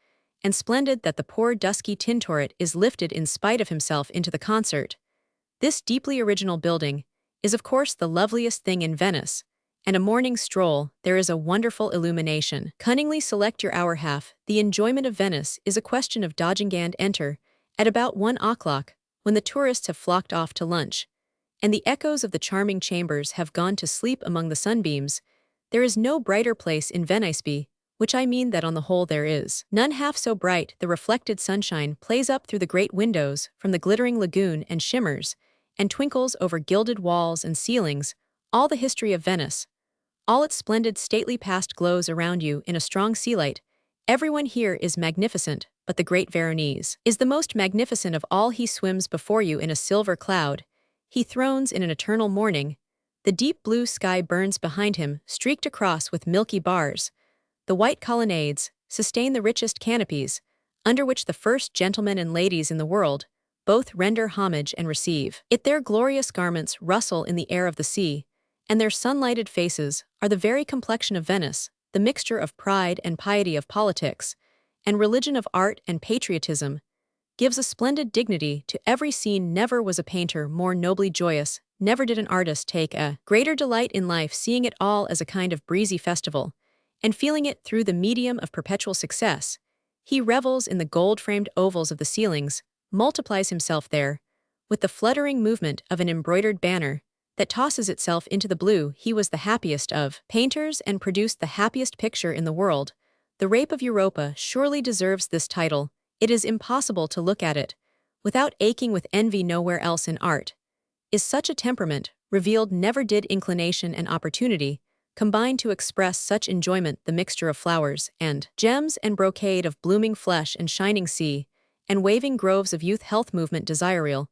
and splendid that the poor dusky Tintoret is lifted in spite of himself into the concert. This deeply original building is of course the loveliest thing in Venice, and a morning stroll, there is a wonderful illumination. Cunningly select your hour half. The enjoyment of Venice is a question of dodging and enter at about 1 o'clock, when the tourists have flocked off to lunch, and the echoes of the charming chambers have gone to sleep among the sunbeams. There is no brighter place in Venice, which I mean that on the whole there is none half so bright. The reflected sunshine plays up through the great windows from the glittering lagoon and shimmers and twinkles over gilded walls and ceilings. All the history of Venice, all its splendid stately past glows around you in a strong sea light. Everyone here is magnificent, but the great Veronese is the most magnificent of all. He swims before you in a silver cloud. He thrones in an eternal morning. The deep blue sky burns behind him, streaked across with milky bars. The white colonnades sustain the richest canopies, under which the first gentlemen and ladies in the world both render homage and receive it. Their glorious garments rustle in the air of the sea, and their sunlighted faces are the very complexion of Venice, the mixture of pride and piety, of politics and religion, of art and patriotism, gives a splendid dignity to every scene. Never was a painter more nobly joyous, never did an artist take a greater delight in life, seeing it all as a kind of breezy festival, and feeling it through the medium of perpetual success. He revels in the gold-framed ovals of the ceilings, multiplies himself there, with the fluttering movement of an embroidered banner that tosses itself into the blue. He was the happiest of painters and produced the happiest picture in the world. The Rape of Europa surely deserves this title. It is impossible to look at it without aching with envy. Nowhere else in art is such a temperament revealed. Never did inclination and opportunity combine to express such enjoyment. The mixture of flowers and gems and brocade, of blooming flesh and shining sea, and waving groves of youth, health, movement, desire.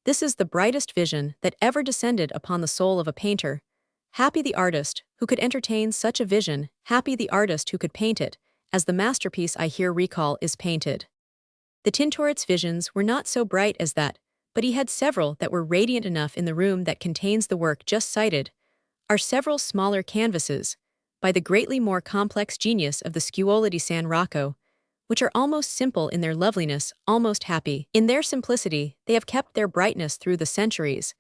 This is the brightest vision that ever descended upon the soul of a painter. Happy the artist who could entertain such a vision, happy the artist who could paint it, as the masterpiece I here recall is painted. The Tintoret's visions were not so bright as that, but he had several that were radiant enough. In the room that contains the work just cited are several smaller canvases, by the greatly more complex genius of the Scuola di San Rocco, which are almost simple in their loveliness, almost happy. In their simplicity, they have kept their brightness through the centuries,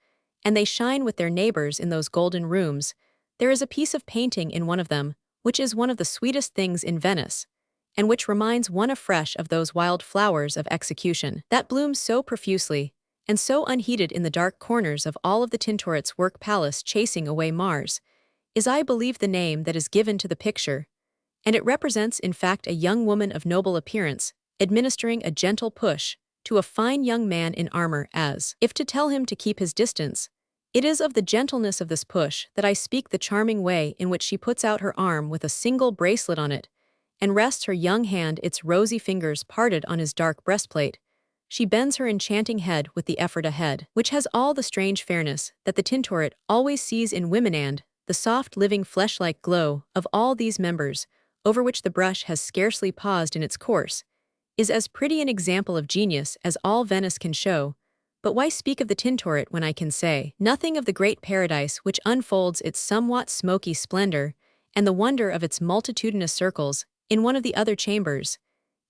and they shine with their neighbors in those golden rooms. There is a piece of painting in one of them, which is one of the sweetest things in Venice, and which reminds one afresh of those wild flowers of execution that bloom so profusely and so unheeded in the dark corners of all of the Tintoret's work. Palace Chasing Away Mars is, I believe, the name that is given to the picture, and it represents in fact a young woman of noble appearance administering a gentle push to a fine young man in armor, as if to tell him to keep his distance. It is of the gentleness of this push that I speak, the charming way in which she puts out her arm with a single bracelet on it, and rests her young hand, its rosy fingers parted on his dark breastplate. She bends her enchanting head with the effort ahead, which has all the strange fairness that the Tintoret always sees in women, and the soft, living, flesh-like glow of all these members, over which the brush has scarcely paused in its course, is as pretty an example of genius as all Venice can show. But why speak of the Tintoret when I can say nothing of the great paradise which unfolds its somewhat smoky splendor and the wonder of its multitudinous circles in one of the other chambers?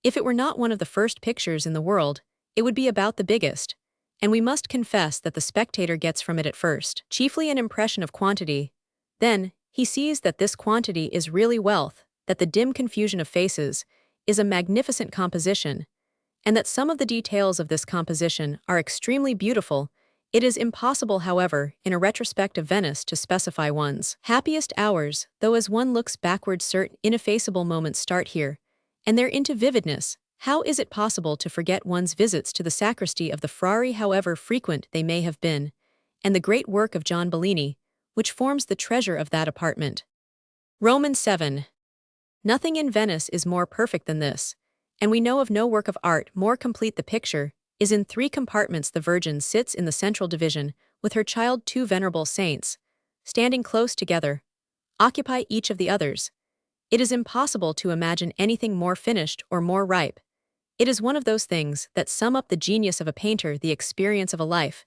If it were not one of the first pictures in the world, it would be about the biggest, and we must confess that the spectator gets from it at first chiefly an impression of quantity. Then he sees that this quantity is really wealth, that the dim confusion of faces is a magnificent composition, and that some of the details of this composition are extremely beautiful. It is impossible, however, in a retrospect of Venice to specify one's happiest hours, though as one looks backward certain ineffaceable moments start here and there into vividness. How is it possible to forget one's visits to the sacristy of the Frari, however frequent they may have been, and the great work of John Bellini, which forms the treasure of that apartment. Roman 7. Nothing in Venice is more perfect than this, and we know of no work of art more complete. The picture is in 3 compartments. The Virgin sits in the central division, with her child. 2 venerable saints, standing close together, occupy each of the others. It is impossible to imagine anything more finished or more ripe. It is one of those things that sum up the genius of a painter, the experience of a life,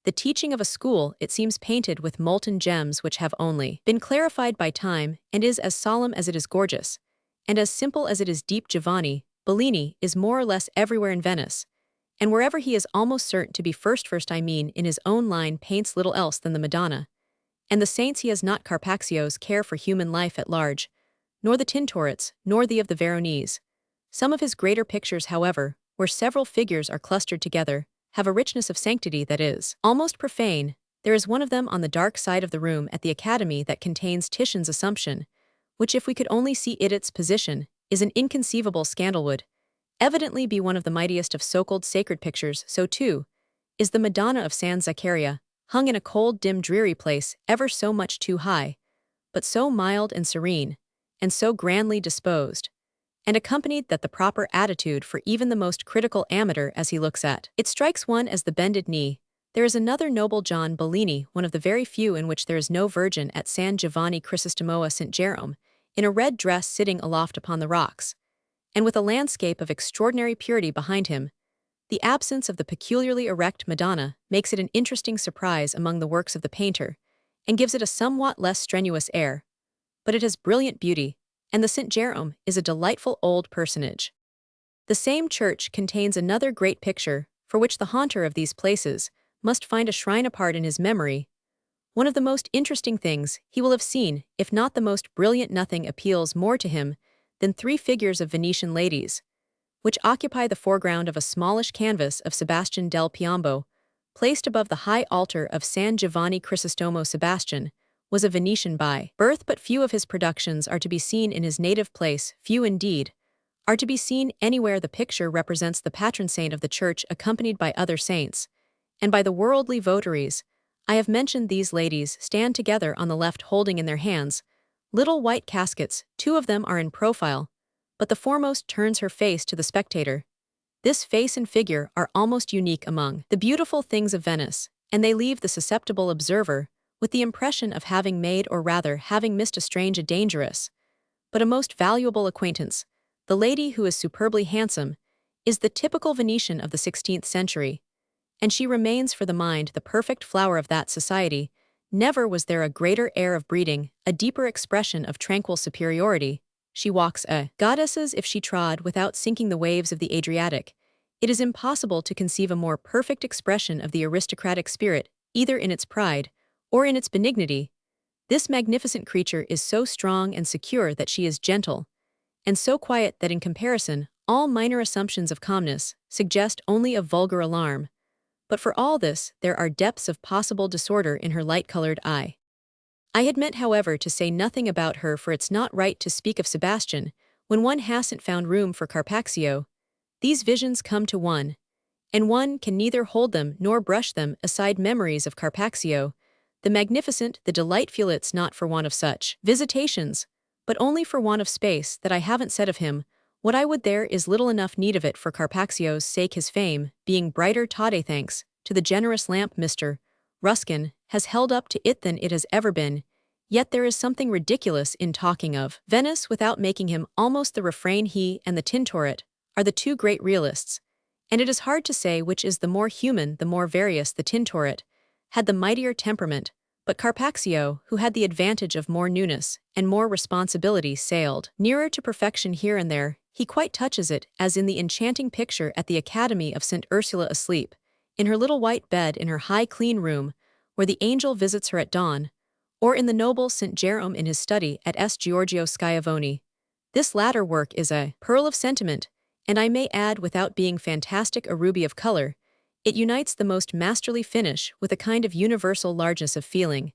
the teaching of a school. It seems painted with molten gems which have only been clarified by time, and is as solemn as it is gorgeous, and as simple as it is deep. Giovanni Bellini is more or less everywhere in Venice, and wherever he is almost certain to be first I mean in his own line paints little else than the Madonna and the saints. He has not Carpaccio's care for human life at large, nor the Tintorets, nor the of the Veronese. Some of his greater pictures, however, where several figures are clustered together, have a richness of sanctity that is almost profane. There is one of them on the dark side of the room at the Academy that contains Titian's Assumption, which, if we could only see its position, is an inconceivable scandal, would evidently be one of the mightiest of so-called sacred pictures. So too is the Madonna of San Zaccaria, hung in a cold, dim, dreary place, ever so much too high, but so mild and serene, and so grandly disposed, and accompanied that the proper attitude for even the most critical amateur as he looks at it strikes one as the bended knee. There is another noble John Bellini, one of the very few in which there is no Virgin, at San Giovanni Crisostomo a St. Jerome, in a red dress sitting aloft upon the rocks, and with a landscape of extraordinary purity behind him. The absence of the peculiarly erect Madonna makes it an interesting surprise among the works of the painter, and gives it a somewhat less strenuous air, but it has brilliant beauty, and the St. Jerome is a delightful old personage. The same church contains another great picture, for which the haunter of these places must find a shrine apart in his memory. One of the most interesting things he will have seen, if not the most brilliant. Nothing appeals more to him than 3 figures of Venetian ladies, which occupy the foreground of a smallish canvas of Sebastian del Piombo, placed above the high altar of San Giovanni Crisostomo. Sebastian was a Venetian by birth, but few of his productions are to be seen in his native place. Few, indeed, are to be seen anywhere. The picture represents the patron saint of the church, accompanied by other saints, and by the worldly votaries. I have mentioned these ladies stand together on the left, holding in their hands little white caskets. 2 of them are in profile, but the foremost turns her face to the spectator. This face and figure are almost unique among the beautiful things of Venice, and they leave the susceptible observer with the impression of having made, or rather having missed, a strange, a dangerous, but a most valuable acquaintance. The lady, who is superbly handsome, is the typical Venetian of the 16th century, and she remains for the mind the perfect flower of that society. Never was there a greater air of breeding, a deeper expression of tranquil superiority. She walks a goddess as if she trod without sinking the waves of the Adriatic. It is impossible to conceive a more perfect expression of the aristocratic spirit, either in its pride or in its benignity. This magnificent creature is so strong and secure that she is gentle, and so quiet that in comparison, all minor assumptions of calmness suggest only a vulgar alarm. But for all this, there are depths of possible disorder in her light-colored eye. I had meant, however, to say nothing about her, for it's not right to speak of Sebastian when one hasn't found room for Carpaccio. These visions come to one, and one can neither hold them nor brush them aside. Memories of Carpaccio, the magnificent, the delightful. It's not for want of such visitations, but only for want of space, that I haven't said of him what I would. There is little enough need of it for Carpaccio's sake, his fame being brighter, taude thanks to the generous lamp Mr. Ruskin has held up to it than it has ever been. Yet there is something ridiculous in talking of Venice without making him almost the refrain. He and the Tintoret are the 2 great realists, and it is hard to say which is the more human, the more various. The Tintoret had the mightier temperament, but Carpaccio, who had the advantage of more newness and more responsibility, sailed nearer to perfection. Here and there he quite touches it, as in the enchanting picture at the Academy of St. Ursula, asleep in her little white bed in her high, clean room, where the angel visits her at dawn, or in the noble St. Jerome in his study at S. Giorgio Schiavone. This latter work is a pearl of sentiment, and I may add, without being fantastic, a ruby of color. It unites the most masterly finish with a kind of universal largeness of feeling,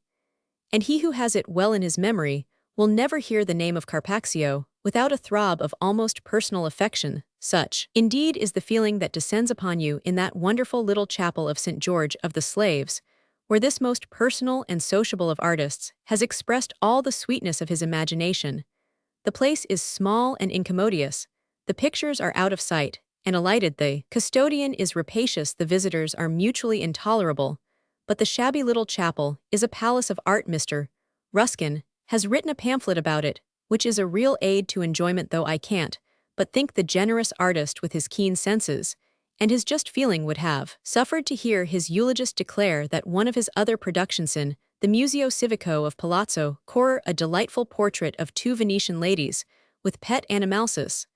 and he who has it well in his memory will never hear the name of Carpaccio without a throb of almost personal affection. Such, indeed, is the feeling that descends upon you in that wonderful little chapel of St. George of the Slaves, where this most personal and sociable of artists has expressed all the sweetness of his imagination. The place is small and incommodious, the pictures are out of sight, and alighted the custodian is rapacious, the visitors are mutually intolerable, but the shabby little chapel is a palace of art. Mr. Ruskin has written a pamphlet about it, which is a real aid to enjoyment, though I can't but think the generous artist with his keen senses and his just feeling would have suffered to hear his eulogist declare that one of his other productions in the Museo Civico of Palazzo Corre, a delightful portrait of two Venetian ladies with pet animalses,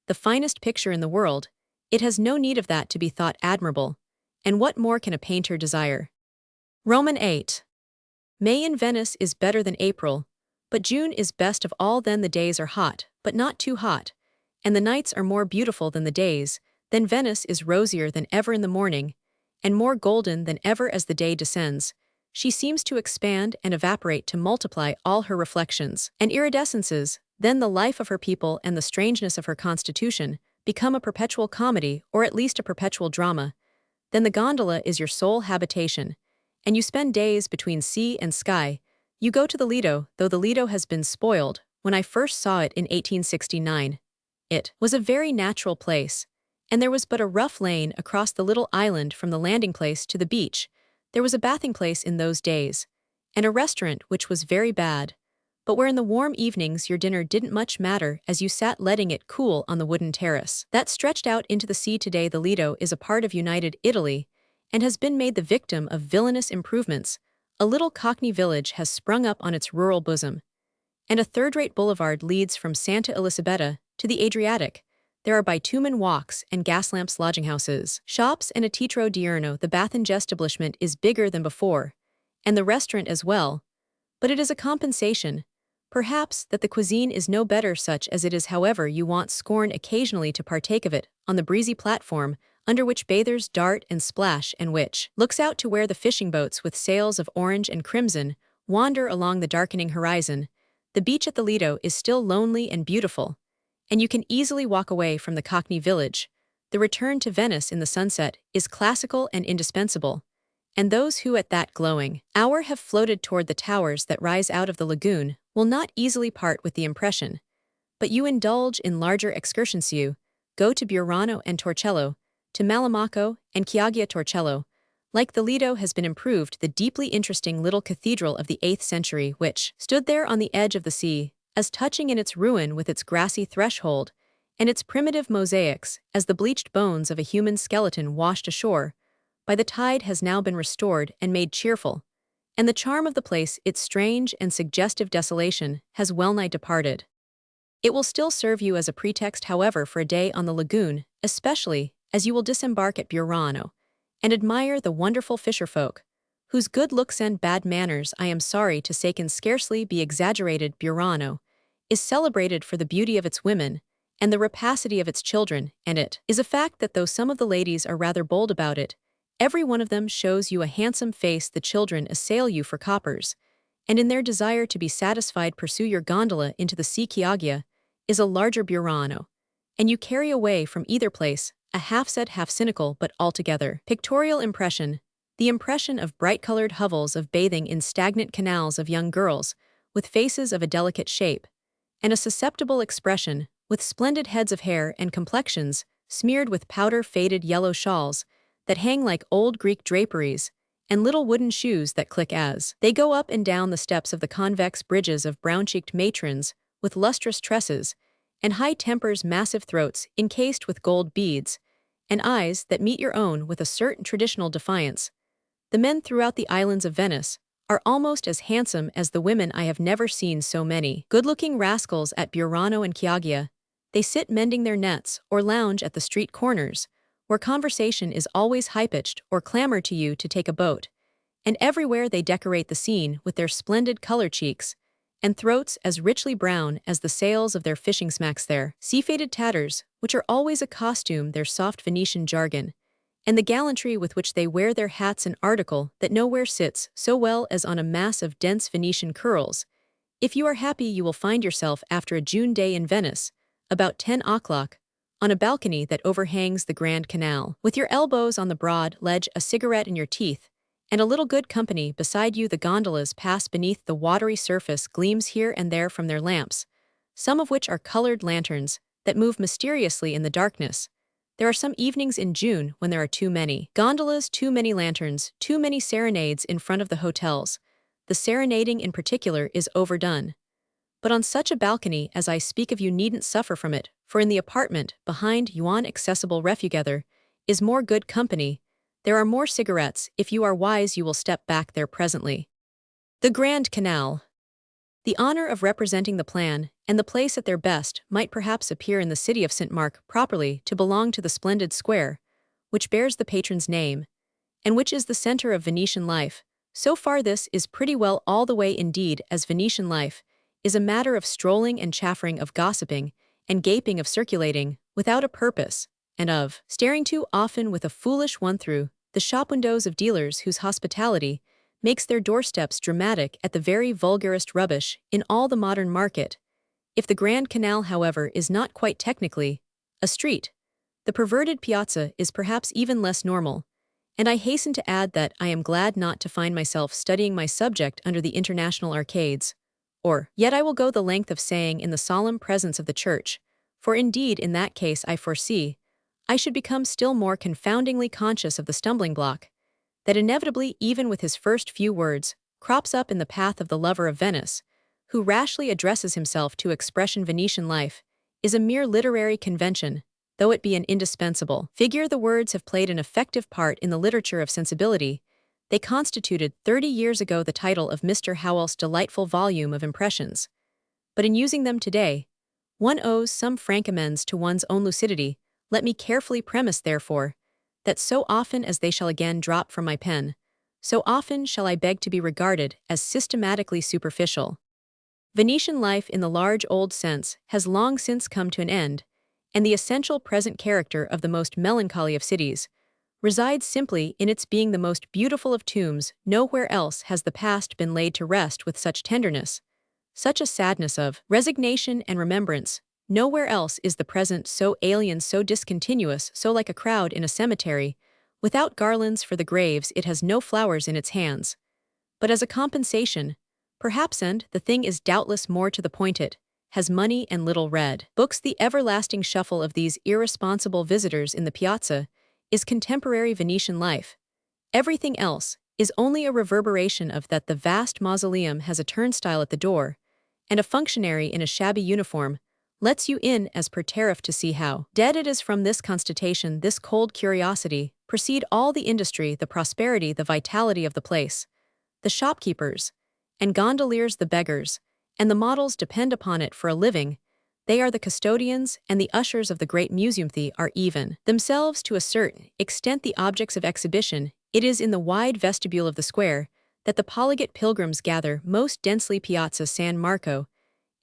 the finest picture in the world, it has no need of that to be thought admirable, and what more can a painter desire? Roman 8. May in Venice is better than April, but June is best of all. Then the days are hot, but not too hot, and the nights are more beautiful than the days. Then Venice is rosier than ever in the morning, and more golden than ever as the day descends. She seems to expand and evaporate, to multiply all her reflections and iridescences. Then the life of her people and the strangeness of her constitution become a perpetual comedy, or at least a perpetual drama. Then the gondola is your sole habitation, and you spend days between sea and sky. You go to the Lido, though the Lido has been spoiled. When I first saw it in 1869, it was a very natural place, and there was but a rough lane across the little island from the landing place to the beach. There was a bathing place in those days, and a restaurant which was very bad, but where in the warm evenings your dinner didn't much matter as you sat letting it cool on the wooden terrace that stretched out into the sea. Today the Lido is a part of United Italy and has been made the victim of villainous improvements. A little Cockney village has sprung up on its rural bosom, and a third-rate boulevard leads from Santa Elisabetta to the Adriatic. There are bitumen walks and gas lamps, lodging houses, shops, and a teatro diurno. The bath and establishment is bigger than before, and the restaurant as well, but it is a compensation, perhaps, that the cuisine is no better such as it is. However, you want scorn occasionally to partake of it on the breezy platform under which bathers dart and splash, and which looks out to where the fishing boats with sails of orange and crimson wander along the darkening horizon. The beach at the Lido is still lonely and beautiful, and you can easily walk away from the Cockney village. The return to Venice in the sunset is classical and indispensable, and those who at that glowing hour have floated toward the towers that rise out of the lagoon will not easily part with the impression. But you indulge in larger excursions. You go to Burano and Torcello, to Malamocco and Chioggia. Torcello, like the Lido, has been improved. The deeply interesting little cathedral of the 8th century, which stood there on the edge of the sea, as touching in its ruin with its grassy threshold and its primitive mosaics as the bleached bones of a human skeleton washed ashore by the tide, has now been restored and made cheerful, and the charm of the place, its strange and suggestive desolation, has well-nigh departed. It will still serve you as a pretext, however, for a day on the lagoon, especially as you will disembark at Burano and admire the wonderful fisherfolk, whose good looks and bad manners, I am sorry to say, can scarcely be exaggerated. Burano is celebrated for the beauty of its women and the rapacity of its children, and it is a fact that though some of the ladies are rather bold about it, every one of them shows you a handsome face. The children assail you for coppers, and in their desire to be satisfied pursue your gondola into the sea. Chioggia is a larger Burano, and you carry away from either place a half-sad, half-cynical, but altogether pictorial impression, the impression of bright-colored hovels of bathing in stagnant canals of young girls with faces of a delicate shape and a susceptible expression, with splendid heads of hair and complexions smeared with powder-faded yellow shawls that hang like old Greek draperies, and little wooden shoes that click as they go up and down the steps of the convex bridges of brown-cheeked matrons with lustrous tresses and high tempers, massive throats encased with gold beads, and eyes that meet your own with a certain traditional defiance. The men throughout the islands of Venice are almost as handsome as the women. I have never seen so many good-looking rascals at Burano and Chioggia. They sit mending their nets or lounge at the street corners, where conversation is always high-pitched, or clamor to you to take a boat, and everywhere they decorate the scene with their splendid color cheeks and throats as richly brown as the sails of their fishing smacks, their sea-faded tatters, which are always a costume, their soft Venetian jargon, and the gallantry with which they wear their hats, an article that nowhere sits so well as on a mass of dense Venetian curls. If you are happy, you will find yourself, after a June day in Venice, about 10 o'clock, on a balcony that overhangs the Grand Canal, with your elbows on the broad ledge, a cigarette in your teeth, And a little good company beside you. The gondolas pass beneath the watery surface, gleams here and there from their lamps, some of which are colored lanterns that move mysteriously in the darkness. There are some evenings in June when there are too many gondolas, too many lanterns, too many serenades in front of the hotels. The serenading in particular is overdone. But on such a balcony as I speak of you needn't suffer from it, for in the apartment, behind yon accessible refugether, is more good company. There are more cigarettes. If you are wise you will step back there presently. The Grand Canal. The honor of representing the plan, and the place at their best, might perhaps appear in the city of St. Mark properly to belong to the splendid square, which bears the patron's name, and which is the center of Venetian life. So far this is pretty well all the way indeed, as Venetian life is a matter of strolling and chaffering, of gossiping and gaping, of circulating without a purpose, and of staring too often with a foolish one through the shop windows of dealers whose hospitality makes their doorsteps dramatic at the very vulgarest rubbish in all the modern market. If the Grand Canal, however, is not quite technically a street, the perverted piazza is perhaps even less normal, and I hasten to add that I am glad not to find myself studying my subject under the international arcades, or yet I will go the length of saying in the solemn presence of the church, for indeed in that case I foresee I should become still more confoundingly conscious of the stumbling block that inevitably, even with his first few words, crops up in the path of the lover of Venice, who rashly addresses himself to expression. Venetian life is a mere literary convention, though it be an indispensable figure. The words have played an effective part in the literature of sensibility. They constituted 30 years ago the title of Mr. Howell's delightful volume of impressions. But in using them today, one owes some frank amends to one's own lucidity. Let me carefully premise, therefore, that so often as they shall again drop from my pen, so often shall I beg to be regarded as systematically superficial. Venetian life in the large old sense has long since come to an end, and the essential present character of the most melancholy of cities resides simply in its being the most beautiful of tombs. Nowhere else has the past been laid to rest with such tenderness, such a sadness of resignation and remembrance. Nowhere else is the present so alien, so discontinuous, so like a crowd in a cemetery. Without garlands for the graves, it has no flowers in its hands. But as a compensation, perhaps, and the thing is doubtless more to the point, it has money and little read books. The everlasting shuffle of these irresponsible visitors in the piazza is contemporary Venetian life. Everything else is only a reverberation of that. The vast mausoleum has a turnstile at the door, and a functionary in a shabby uniform lets you in as per tariff to see how dead it is. From this constatation, this cold curiosity, proceed all the industry, the prosperity, the vitality of the place. The shopkeepers and gondoliers, the beggars, and the models depend upon it for a living. They are the custodians and the ushers of the great museum. They are even themselves to a certain extent the objects of exhibition. It is in the wide vestibule of the square that the polyglot pilgrims gather most densely. Piazza San Marco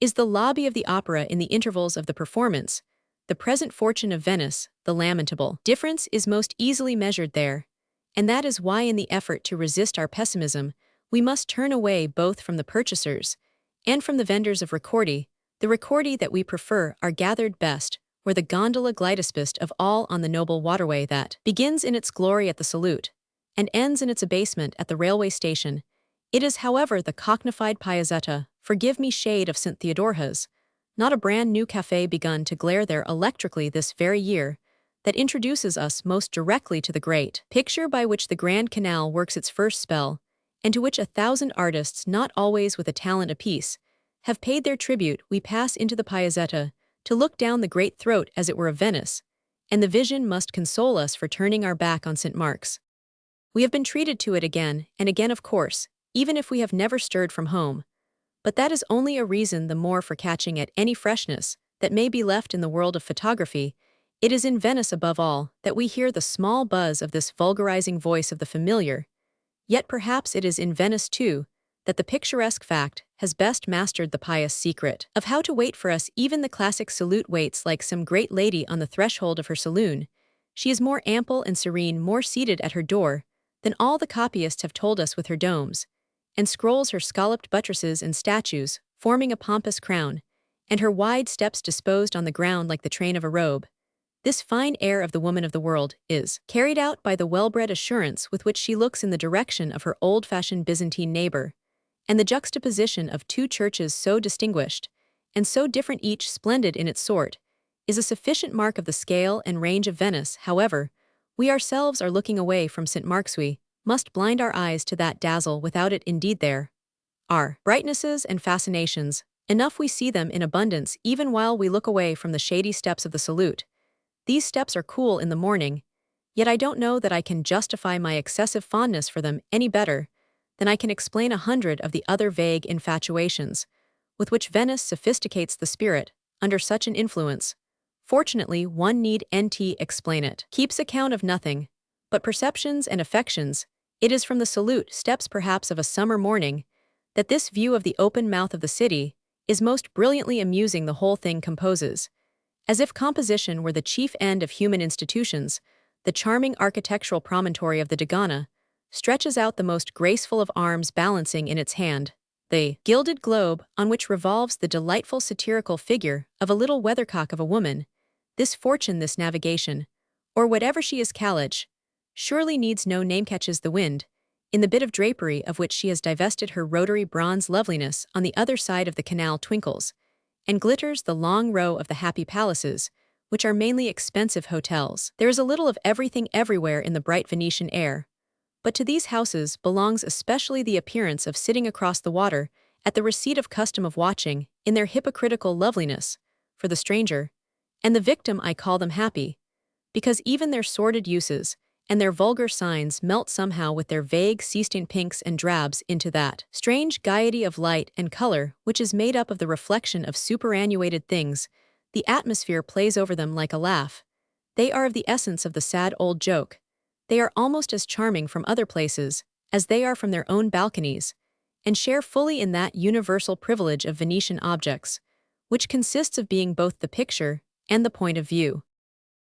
is the lobby of the opera. In the intervals of the performance, the present fortune of Venice, the lamentable difference, is most easily measured there, and that is why in the effort to resist our pessimism, we must turn away both from the purchasers and from the vendors of ricordi. The ricordi that we prefer are gathered best where the gondola glides best of all on the noble waterway that begins in its glory at the Salute and ends in its abasement at the railway station. It is, however, the cockneyfied Piazzetta, forgive me, shade of St. Theodorha's, not a brand new café begun to glare there electrically this very year, that introduces us most directly to the great picture by which the Grand Canal works its first spell, and to which 1,000 artists, not always with a talent apiece, have paid their tribute. We pass into the Piazzetta to look down the great throat, as it were, of Venice, and the vision must console us for turning our back on St. Mark's. We have been treated to it again and again, of course, even if we have never stirred from home. But that is only a reason the more for catching at any freshness that may be left in the world of photography. It is in Venice above all that we hear the small buzz of this vulgarizing voice of the familiar. Yet perhaps it is in Venice too that the picturesque fact has best mastered the pious secret of how to wait for us. Even the classic Salute waits like some great lady on the threshold of her saloon. She is more ample and serene, more seated at her door than all the copyists have told us, with her domes and scrolls, her scalloped buttresses and statues forming a pompous crown, and her wide steps disposed on the ground like the train of a robe. This fine air of the woman of the world is carried out by the well-bred assurance with which she looks in the direction of her old-fashioned Byzantine neighbor, and the juxtaposition of two churches so distinguished, and so different each splendid in its sort, is a sufficient mark of the scale and range of Venice. However, we ourselves are looking away from St. Mark's. We must blind our eyes to that dazzle without it. Indeed there are brightnesses and fascinations, enough we see them in abundance even while we look away from the shady steps of the Salute. These steps are cool in the morning, yet I don't know that I can justify my excessive fondness for them any better than I can explain 100 of the other vague infatuations with which Venice sophisticates the spirit under such an influence. Fortunately, one need not explain it. Keeps account of nothing but perceptions and affections. It is from the Salute steps perhaps of a summer morning that this view of the open mouth of the city is most brilliantly amusing. The whole thing composes, as if composition were the chief end of human institutions. The charming architectural promontory of the Dogana stretches out the most graceful of arms, balancing in its hand the gilded globe on which revolves the delightful satirical figure of a little weathercock of a woman. This fortune, this navigation, or whatever she is, Calage, surely needs no name. Catches the wind in the bit of drapery of which she has divested her rotary bronze loveliness. On the other side of the canal twinkles and glitters the long row of the happy palaces, which are mainly expensive hotels. There is a little of everything everywhere in the bright Venetian air, but to these houses belongs especially the appearance of sitting across the water at the receipt of custom, of watching, in their hypocritical loveliness, for the stranger and the victim. I call them happy, because even their sordid uses and their vulgar signs melt somehow with their vague Sistine pinks and drabs into that strange gaiety of light and color which is made up of the reflection of superannuated things. The atmosphere plays over them like a laugh. They are of the essence of the sad old joke. They are almost as charming from other places as they are from their own balconies, and share fully in that universal privilege of Venetian objects, which consists of being both the picture and the point of view.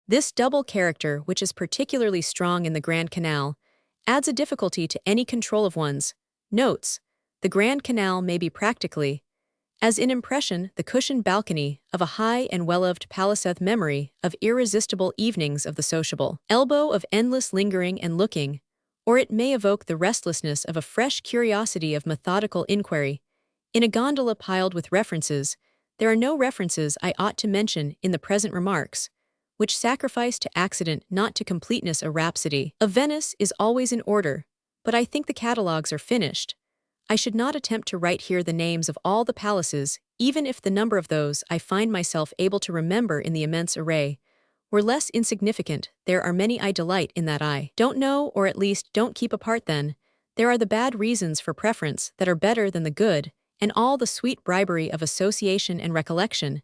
This double character, which is particularly strong in the Grand Canal, adds a difficulty to any control of one's notes. The Grand Canal may be practically, as in impression, the cushioned balcony of a high and well-loved palace, memory of irresistible evenings of the sociable elbow, of endless lingering and looking, or it may evoke the restlessness of a fresh curiosity of methodical inquiry. In a gondola piled with references, there are no references I ought to mention in the present remarks, which sacrifice to accident, not to completeness. A rhapsody of Venice is always in order, but I think the catalogues are finished. I should not attempt to write here the names of all the palaces, even if the number of those I find myself able to remember in the immense array were less insignificant. There are many I delight in that I don't know, or at least don't keep apart. Then there are the bad reasons for preference that are better than the good, and all the sweet bribery of association and recollection.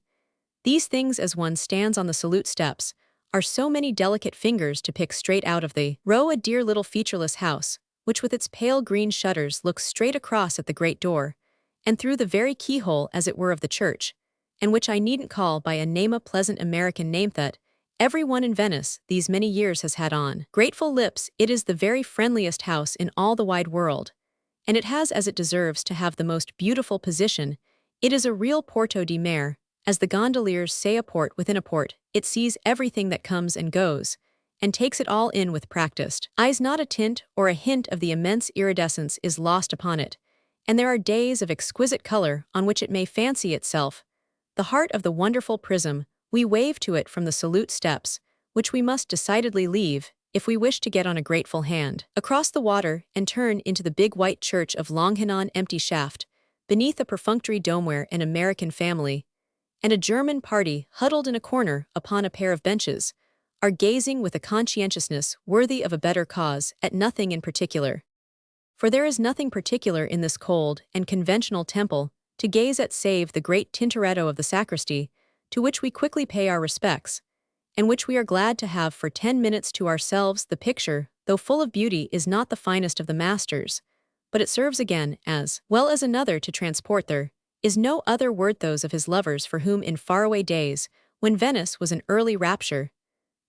These things, as one stands on the Salute steps, are so many delicate fingers to pick straight out of the row. A dear little featureless house, which with its pale green shutters looks straight across at the great door, and through the very keyhole as it were of the church, and which I needn't call by a name, a pleasant American name that every one in Venice these many years has had on grateful lips. It is the very friendliest house in all the wide world, and it has, as it deserves to have, the most beautiful position. It is a real Porto di Mare, as the gondoliers say, a port within a port. It sees everything that comes and goes, and takes it all in with practiced eyes. Not a tint or a hint of the immense iridescence is lost upon it, and there are days of exquisite color on which it may fancy itself the heart of the wonderful prism. We wave to it from the Salute steps, which we must decidedly leave if we wish to get on a grateful hand across the water and turn into the big white church of Longhanon. Empty shaft, beneath a perfunctory dome where an American family and a German party, huddled in a corner upon a pair of benches, are gazing with a conscientiousness worthy of a better cause at nothing in particular. For there is nothing particular in this cold and conventional temple to gaze at save the great Tintoretto of the sacristy, to which we quickly pay our respects, and which we are glad to have for 10 minutes to ourselves. The picture, though full of beauty, is not the finest of the masters, but it serves again, as well as another, to transport. There is no other word those of his lovers for whom in faraway days, when Venice was an early rapture,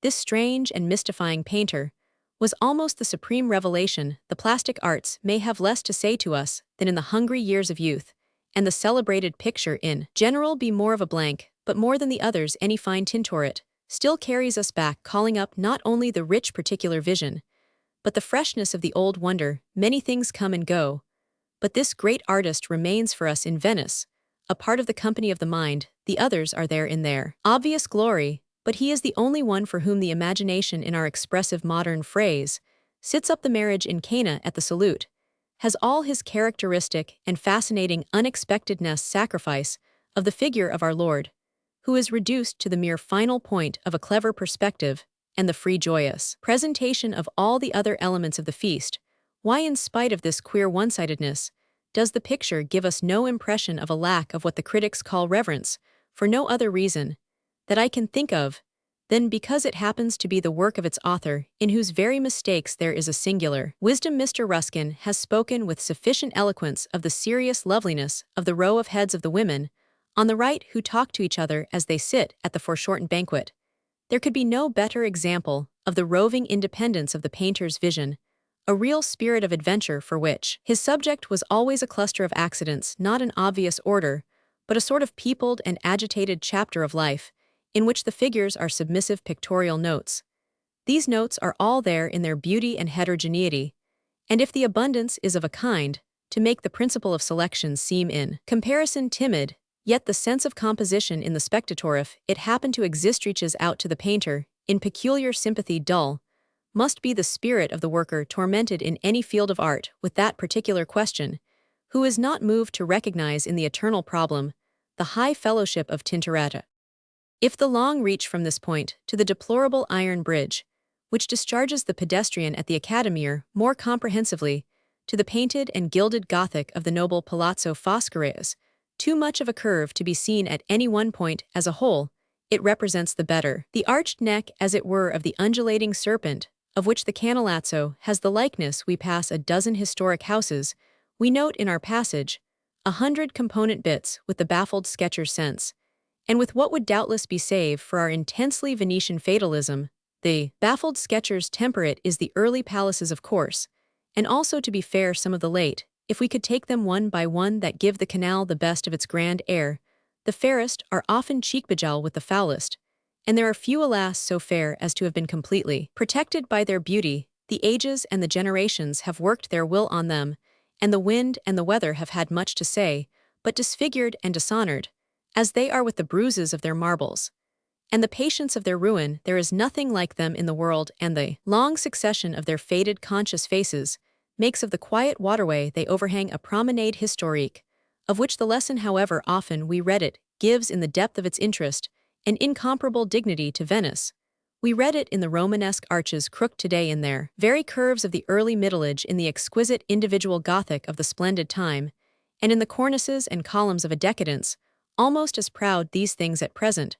this strange and mystifying painter was almost the supreme revelation. The plastic arts may have less to say to us than in the hungry years of youth, and the celebrated picture in general be more of a blank, but more than the others any fine Tintoret still carries us back, calling up not only the rich particular vision, but the freshness of the old wonder. Many things come and go, but this great artist remains for us in Venice, a part of the company of the mind. The others are there in their obvious glory, but he is the only one for whom the imagination, in our expressive modern phrase, sits up the marriage in Cana at the salute, has all his characteristic and fascinating unexpectedness sacrifice of the figure of our Lord, who is reduced to the mere final point of a clever perspective and the free joyous presentation of all the other elements of the feast. Why, in spite of this queer one-sidedness, does the picture give us no impression of a lack of what the critics call reverence, for no other reason that I can think of than because it happens to be the work of its author, in whose very mistakes there is a singular wisdom? Mr. Ruskin has spoken with sufficient eloquence of the serious loveliness of the row of heads of the women on the right who talk to each other as they sit at the foreshortened banquet. There could be no better example of the roving independence of the painter's vision, a real spirit of adventure for which his subject was always a cluster of accidents, not an obvious order, but a sort of peopled and agitated chapter of life, in which the figures are submissive pictorial notes. These notes are all there in their beauty and heterogeneity, and if the abundance is of a kind to make the principle of selection seem in comparison timid, yet the sense of composition in the spectator, if it happen to exist, reaches out to the painter, in peculiar sympathy dull, must be the spirit of the worker tormented in any field of art with that particular question, who is not moved to recognize in the eternal problem the high fellowship of Tintoretta. If the long reach from this point to the deplorable iron bridge, which discharges the pedestrian at the Academier, more comprehensively, to the painted and gilded Gothic of the noble Palazzo Foscari, too much of a curve to be seen at any one point as a whole, it represents the better. The arched neck, as it were, of the undulating serpent, of which the Canalazzo has the likeness. We pass a dozen historic houses, we note in our passage 100 component bits with the baffled sketcher's sense, and with what would doubtless be save for our intensely Venetian fatalism, the baffled sketcher's temperate is the early palaces, of course, and also, to be fair, some of the late, if we could take them one by one, that give the canal the best of its grand air. The fairest are often cheek-bejeweled with the foulest, and there are few, alas, so fair as to have been completely protected by their beauty. The ages and the generations have worked their will on them, and the wind and the weather have had much to say, but disfigured and dishonored, as they are with the bruises of their marbles, and the patience of their ruin, there is nothing like them in the world, and the long succession of their faded conscious faces makes of the quiet waterway they overhang a promenade historique, of which the lesson, however often we read it, gives in the depth of its interest an incomparable dignity to Venice. We read it in the Romanesque arches crooked today, in their very curves of the early Middle Age, in the exquisite individual Gothic of the splendid time, and in the cornices and columns of a decadence, almost as proud. These things at present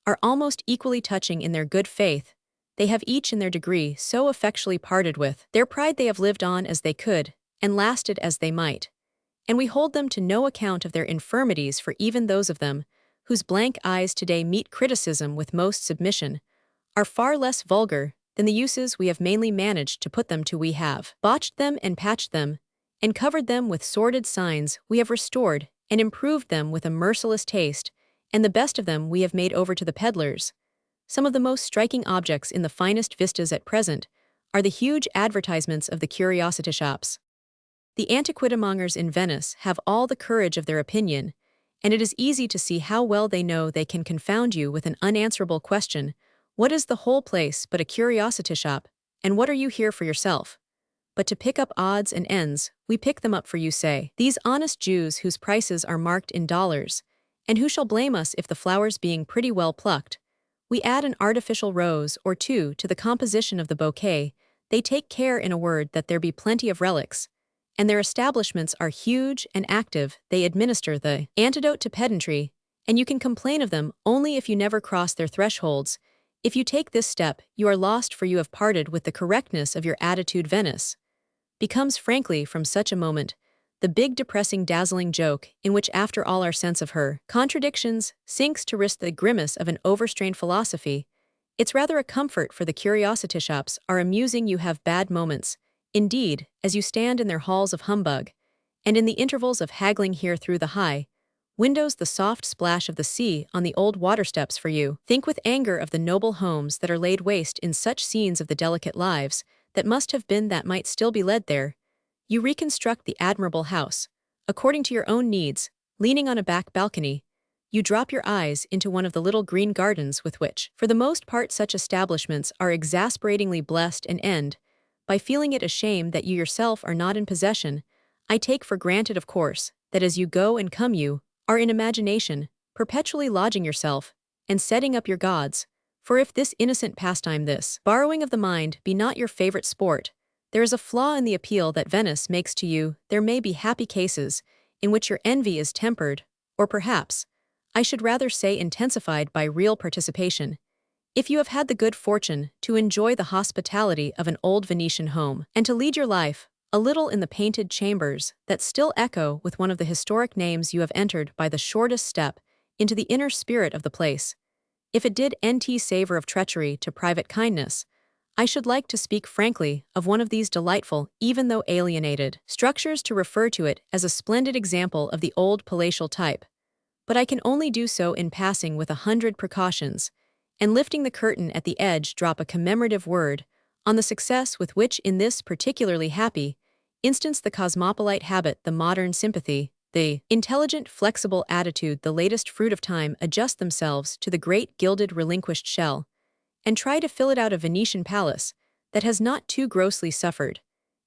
are almost equally touching in their good faith. They have each in their degree so effectually parted with their pride. They have lived on as they could, and lasted as they might, and we hold them to no account of their infirmities, for even those of them whose blank eyes today meet criticism with most submission are far less vulgar than the uses we have mainly managed to put them to. We have botched them and patched them, and covered them with sordid signs. We have restored and improved them with a merciless taste, and the best of them we have made over to the peddlers. Some of the most striking objects in the finest vistas at present are the huge advertisements of the curiosity shops. The antiquitomongers in Venice have all the courage of their opinion, and it is easy to see how well they know they can confound you with an unanswerable question: what is the whole place but a curiosity shop, and what are you here for yourself? But to pick up odds and ends, we pick them up for you, say these honest Jews whose prices are marked in dollars, and who shall blame us if the flowers, being pretty well plucked, we add an artificial rose or two to the composition of the bouquet. They take care, in a word, that there be plenty of relics, and their establishments are huge and active. They administer the antidote to pedantry, and you can complain of them only if you never cross their thresholds. If you take this step, you are lost, for you have parted with the correctness of your attitude. Venice becomes, frankly, from such a moment, the big, depressing, dazzling joke, in which, after all our sense of her contradictions sinks to risk the grimace of an overstrained philosophy. It's rather a comfort, for the curiosity shops are amusing. You have bad moments, indeed, as you stand in their halls of humbug, and in the intervals of haggling here through the high, Windows the soft splash of the sea on the old water steps for you. Think with anger of the noble homes that are laid waste in such scenes of the delicate lives that must have been that might still be led there. You reconstruct the admirable house, according to your own needs, leaning on a back balcony. You drop your eyes into one of the little green gardens with which, for the most part, such establishments are exasperatingly blessed and end, by feeling it a shame that you yourself are not in possession. I take for granted, of course, that as you go and come you are in imagination, perpetually lodging yourself, and setting up your gods. For if this innocent pastime, this borrowing of the mind, be not your favorite sport, there is a flaw in the appeal that Venice makes to you. There may be happy cases in which your envy is tempered, or perhaps, I should rather say intensified by real participation. If you have had the good fortune to enjoy the hospitality of an old Venetian home, and to lead your life a little in the painted chambers that still echo with one of the historic names, you have entered by the shortest step into the inner spirit of the place. If it did savor of treachery to private kindness, I should like to speak frankly of one of these delightful, even though alienated, structures, to refer to it as a splendid example of the old palatial type. But I can only do so in passing with 100 precautions, and lifting the curtain at the edge drop a commemorative word on the success with which in this particularly happy instance the cosmopolite habit, the modern sympathy, the intelligent flexible attitude, the latest fruit of time adjust themselves to the great gilded relinquished shell, and try to fill it out a Venetian palace that has not too grossly suffered,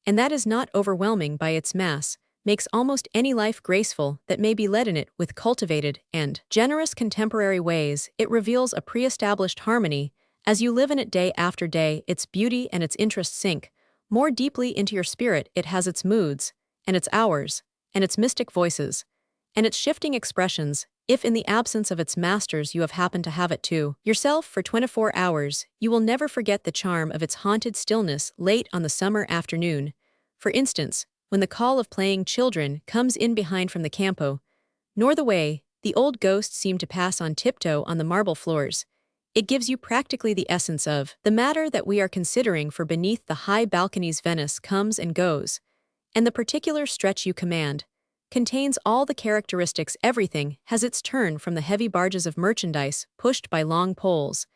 and that is not overwhelming by its mass, makes almost any life graceful that may be led in it with cultivated and generous contemporary ways. It reveals a pre-established harmony. As you live in it day after day, its beauty and its interest sink more deeply into your spirit. It has its moods, and its hours, and its mystic voices, and its shifting expressions. If in the absence of its masters you have happened to have it to yourself for 24 hours, you will never forget the charm of its haunted stillness late on the summer afternoon. For instance, when the call of playing children comes in behind from the campo, nor the way the old ghosts seem to pass on tiptoe on the marble floors. It gives you practically the essence of the matter that we are considering, for beneath the high balconies Venice comes and goes, and the particular stretch you command contains all the characteristics. Everything has its turn, from the heavy barges of merchandise pushed by long poles,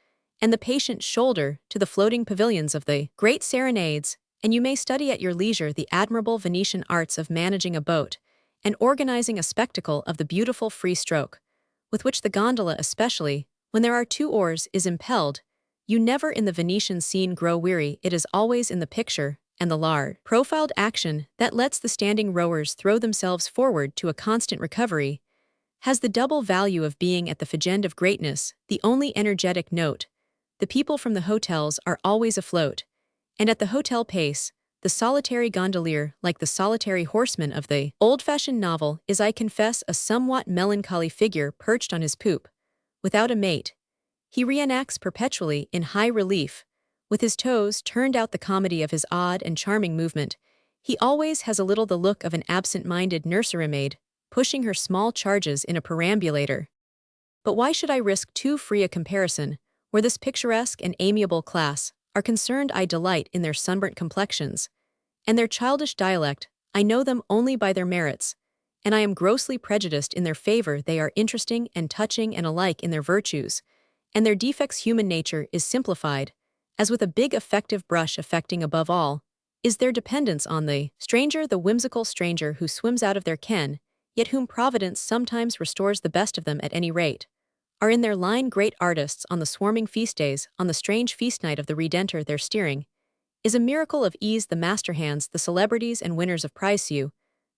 and the patient shoulder, to the floating pavilions of the great serenades, and you may study at your leisure the admirable Venetian arts of managing a boat and organizing a spectacle of the beautiful free stroke, with which the gondola, especially when there are 2 oars, is impelled. You never in the Venetian scene grow weary. It is always in the picture, and the large, profiled action that lets the standing rowers throw themselves forward to a constant recovery has the double value of being at the fagend of greatness, the only energetic note. The people from the hotels are always afloat, and at the hotel pace, the solitary gondolier, like the solitary horseman of the old-fashioned novel, is, I confess, a somewhat melancholy figure perched on his poop, without a mate. He reenacts perpetually in high relief, with his toes turned out, the comedy of his odd and charming movement. He always has a little the look of an absent-minded nursery-maid, pushing her small charges in a perambulator. But why should I risk too free a comparison, where this picturesque and amiable class are concerned? I delight in their sunburnt complexions, and their childish dialect. I know them only by their merits, and I am grossly prejudiced in their favor. They are interesting and touching and alike in their virtues, and their defects. Human nature is simplified, as with a big effective brush. Affecting above all is their dependence on the stranger, the whimsical stranger who swims out of their ken, yet whom Providence sometimes restores the best of them at any rate, are in their line great artists on the swarming feast days. On the strange feast night of the Redemptor their steering is a miracle of ease. The master hands, the celebrities and winners of prize, you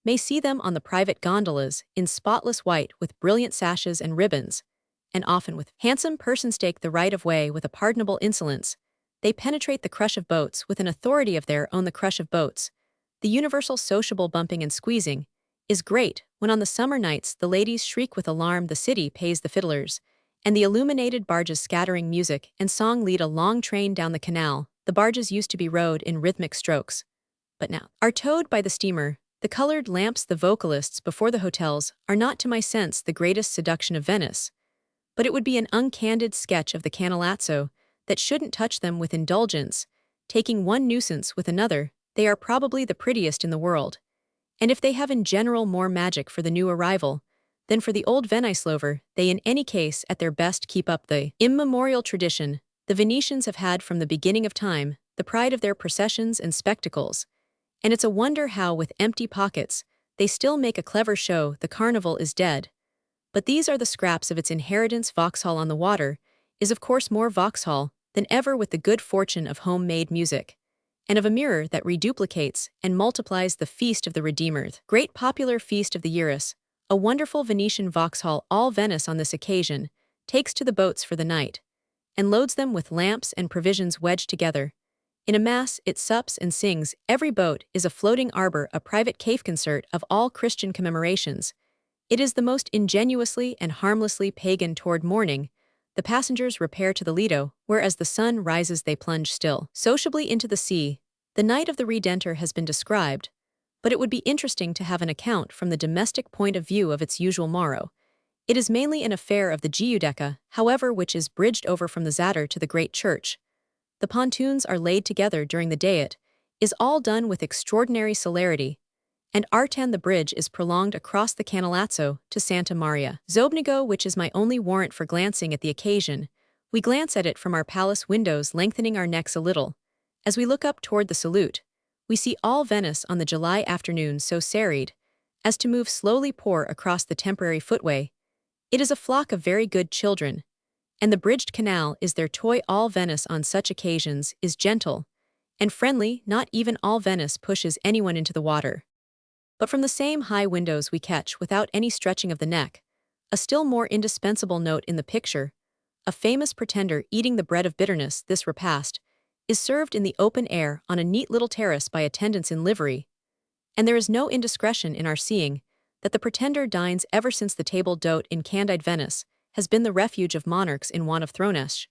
may see them on the private gondolas in spotless white with brilliant sashes and ribbons, and often with handsome persons take the right of way with a pardonable insolence. They penetrate the crush of boats with an authority of their own. The crush of boats, the universal sociable bumping and squeezing, is great when on the summer nights the ladies shriek with alarm. The city pays the fiddlers, and the illuminated barges scattering music and song lead a long train down the canal. The barges used to be rowed in rhythmic strokes, but now are towed by the steamer. The colored lamps, the vocalists before the hotels, are not to my sense the greatest seduction of Venice, but it would be an uncandid sketch of the Canalazzo that shouldn't touch them with indulgence. Taking one nuisance with another, they are probably the prettiest in the world, and if they have in general more magic for the new arrival, Then for the old Venice lover, they in any case at their best keep up the immemorial tradition the Venetians have had from the beginning of time, the pride of their processions and spectacles. And it's a wonder how, with empty pockets, they still make a clever show the carnival is dead. But these are the scraps of its inheritance. Vauxhall on the Water is of course more Vauxhall than ever, with the good fortune of homemade music, and of a mirror that reduplicates and multiplies the feast of the Redeemer. Great popular feast of the Eurus, a wonderful Venetian Vauxhall. All Venice on this occasion takes to the boats for the night, and loads them with lamps and provisions wedged together. In a mass it sups and sings. Every boat is a floating arbor, a private cave concert of all Christian commemorations. It is the most ingenuously and harmlessly pagan. Toward morning, the passengers repair to the Lido, where as the sun rises they plunge still sociably into the sea. The night of the Redemptor has been described, but it would be interesting to have an account from the domestic point of view of its usual morrow. It is mainly an affair of the Giudecca, however, which is bridged over from the Zatter to the great church. The pontoons are laid together during the day. It is all done with extraordinary celerity, and Artan the bridge is prolonged across the Canalazzo to Santa Maria Zobnigo, which is my only warrant for glancing at the occasion. We glance at it from our palace windows, lengthening our necks a little. As we look up toward the salute, we see all Venice on the July afternoon so serried as to move slowly pour across the temporary footway. It is a flock of very good children, and the bridged canal is their toy. All Venice on such occasions is gentle and friendly. Not even all Venice pushes anyone into the water. But from the same high windows we catch, without any stretching of the neck, a still more indispensable note in the picture: a famous pretender eating the bread of bitterness. This repast is served in the open air on a neat little terrace by attendants in livery, and there is no indiscretion in our seeing that the pretender dines. Ever since the table d'hote in Candide Venice has been the refuge of monarchs in want of thronesh.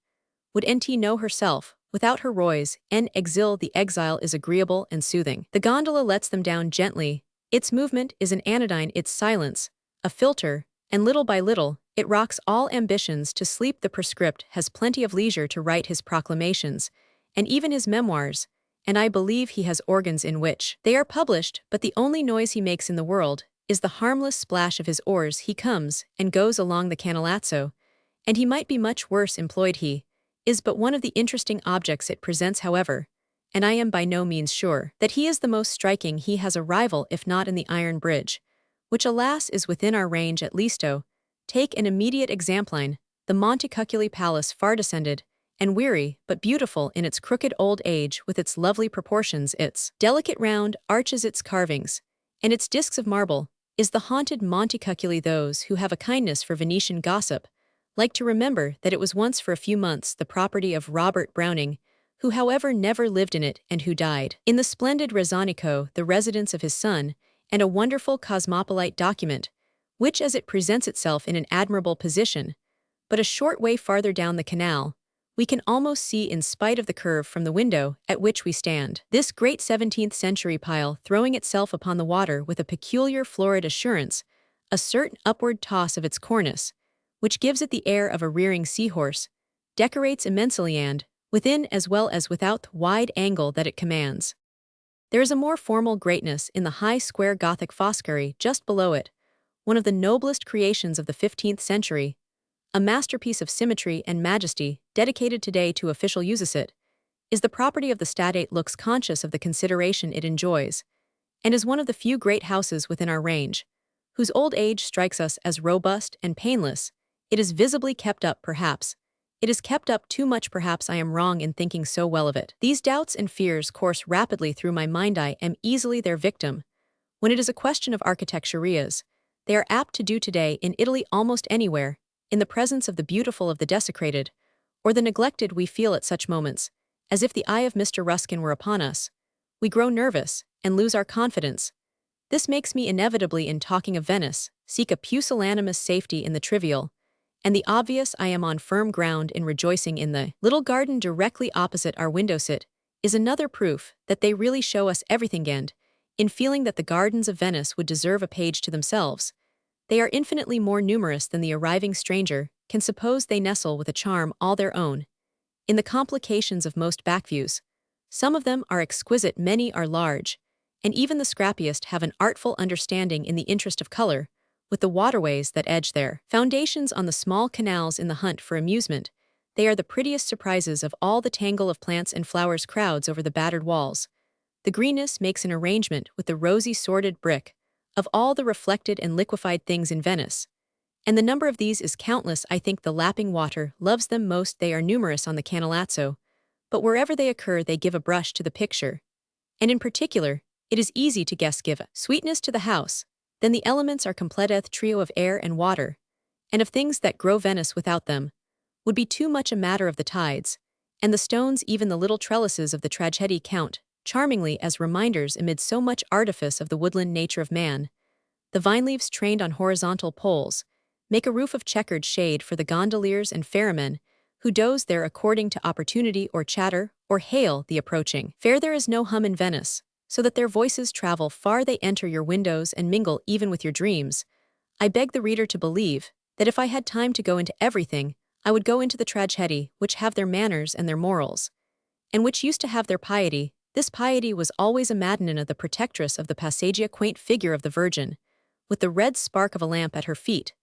Would NT know herself, without her roys, en exil the exile is agreeable and soothing. The gondola lets them down gently. Its movement is an anodyne, its silence a filter, and little by little, it rocks all ambitions to sleep. The prescript has plenty of leisure to write his proclamations, and even his memoirs, and I believe he has organs in which they are published, but the only noise he makes in the world is the harmless splash of his oars. He comes and goes along the Canalazzo, and he might be much worse employed. He is but one of the interesting objects it presents, however, and I am by no means sure that he is the most striking. He has a rival, if not in the Iron Bridge, which alas is within our range at leasto. Take an immediate exempline, the Montecuculi Palace, far descended and weary, but beautiful in its crooked old age, with its lovely proportions, its delicate round arches, its carvings, and its discs of marble, is the haunted Montecuculi. Those who have a kindness for Venetian gossip like to remember that it was once for a few months the property of Robert Browning, who however never lived in it and who died in the splendid Rezzonico, the residence of his son, and a wonderful cosmopolite document, which as it presents itself in an admirable position, but a short way farther down the canal, we can almost see in spite of the curve from the window at which we stand. This great 17th century pile, throwing itself upon the water with a peculiar florid assurance, a certain upward toss of its cornice, which gives it the air of a rearing seahorse, decorates immensely and, within as well as without, the wide angle that it commands. There is a more formal greatness in the high square Gothic Foscari just below it, one of the noblest creations of the 15th century, a masterpiece of symmetry and majesty, dedicated today to official uses. It is the property of the State. Looks conscious of the consideration it enjoys, and is one of the few great houses within our range, whose old age strikes us as robust and painless. It is visibly kept up, perhaps. It is kept up too much, perhaps. I am wrong in thinking so well of it. These doubts and fears course rapidly through my mind. I am easily their victim. When it is a question of architecturias, they are apt to do today in Italy almost anywhere, in the presence of the beautiful, of the desecrated, or the neglected. We feel at such moments, as if the eye of Mr. Ruskin were upon us. We grow nervous and lose our confidence. This makes me inevitably, in talking of Venice, seek a pusillanimous safety in the trivial and the obvious. I am on firm ground in rejoicing in the little garden directly opposite our window. It is another proof that they really show us everything, and, in feeling that the gardens of Venice would deserve a page to themselves, they are infinitely more numerous than the arriving stranger can suppose. They nestle with a charm all their own in the complications of most backviews. Some of them are exquisite, many are large, and even the scrappiest have an artful understanding in the interest of color, with the waterways that edge their foundations on the small canals in the hunt for amusement. They are the prettiest surprises of all the tangle of plants and flowers crowds over the battered walls. The greenness makes an arrangement with the rosy sordid brick of all the reflected and liquefied things in Venice. And the number of these is countless. I think the lapping water loves them most. They are numerous on the Canalazzo, but wherever they occur they give a brush to the picture. And in particular, it is easy to guess give a sweetness to the house. Then the elements are completeth trio of air and water, and of things that grow Venice without them would be too much a matter of the tides, and the stones, even the little trellises of the tragedie, count charmingly as reminders amid so much artifice of the woodland nature of man. The vine leaves trained on horizontal poles make a roof of checkered shade for the gondoliers and ferrymen who doze there according to opportunity or chatter or hail the approaching fair. There is no hum in Venice, so that their voices travel far. They enter your windows and mingle even with your dreams. I beg the reader to believe that if I had time to go into everything, I would go into the tragedie, which have their manners and their morals, and which used to have their piety. This piety was always a Madonna, the protectress of the Passagia, quaint figure of the Virgin, with the red spark of a lamp at her feet.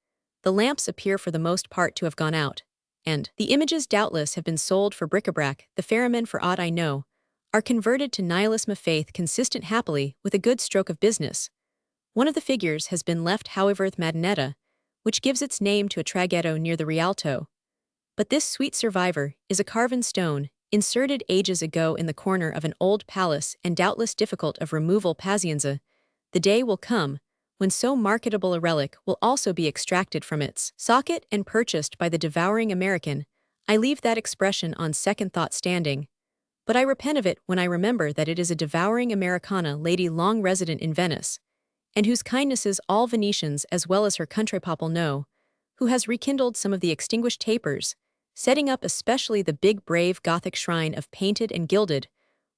The lamps appear for the most part to have gone out, and the images doubtless have been sold for bric-a-brac. The ferrymen, for aught I know, are converted to nihilism of faith, consistent happily with a good stroke of business. One of the figures has been left, however, the Madonnetta, which gives its name to a traghetto near the Rialto. But this sweet survivor is a carven stone, inserted ages ago in the corner of an old palace and doubtless difficult of removal. Pazienza, the day will come when so marketable a relic will also be extracted from its socket and purchased by the devouring American. I leave that expression on second thought standing, but I repent of it when I remember that it is a devouring Americana lady long resident in Venice, and whose kindnesses all Venetians as well as her countrypeople know, who has rekindled some of the extinguished tapers, setting up especially the big brave Gothic shrine of painted and gilded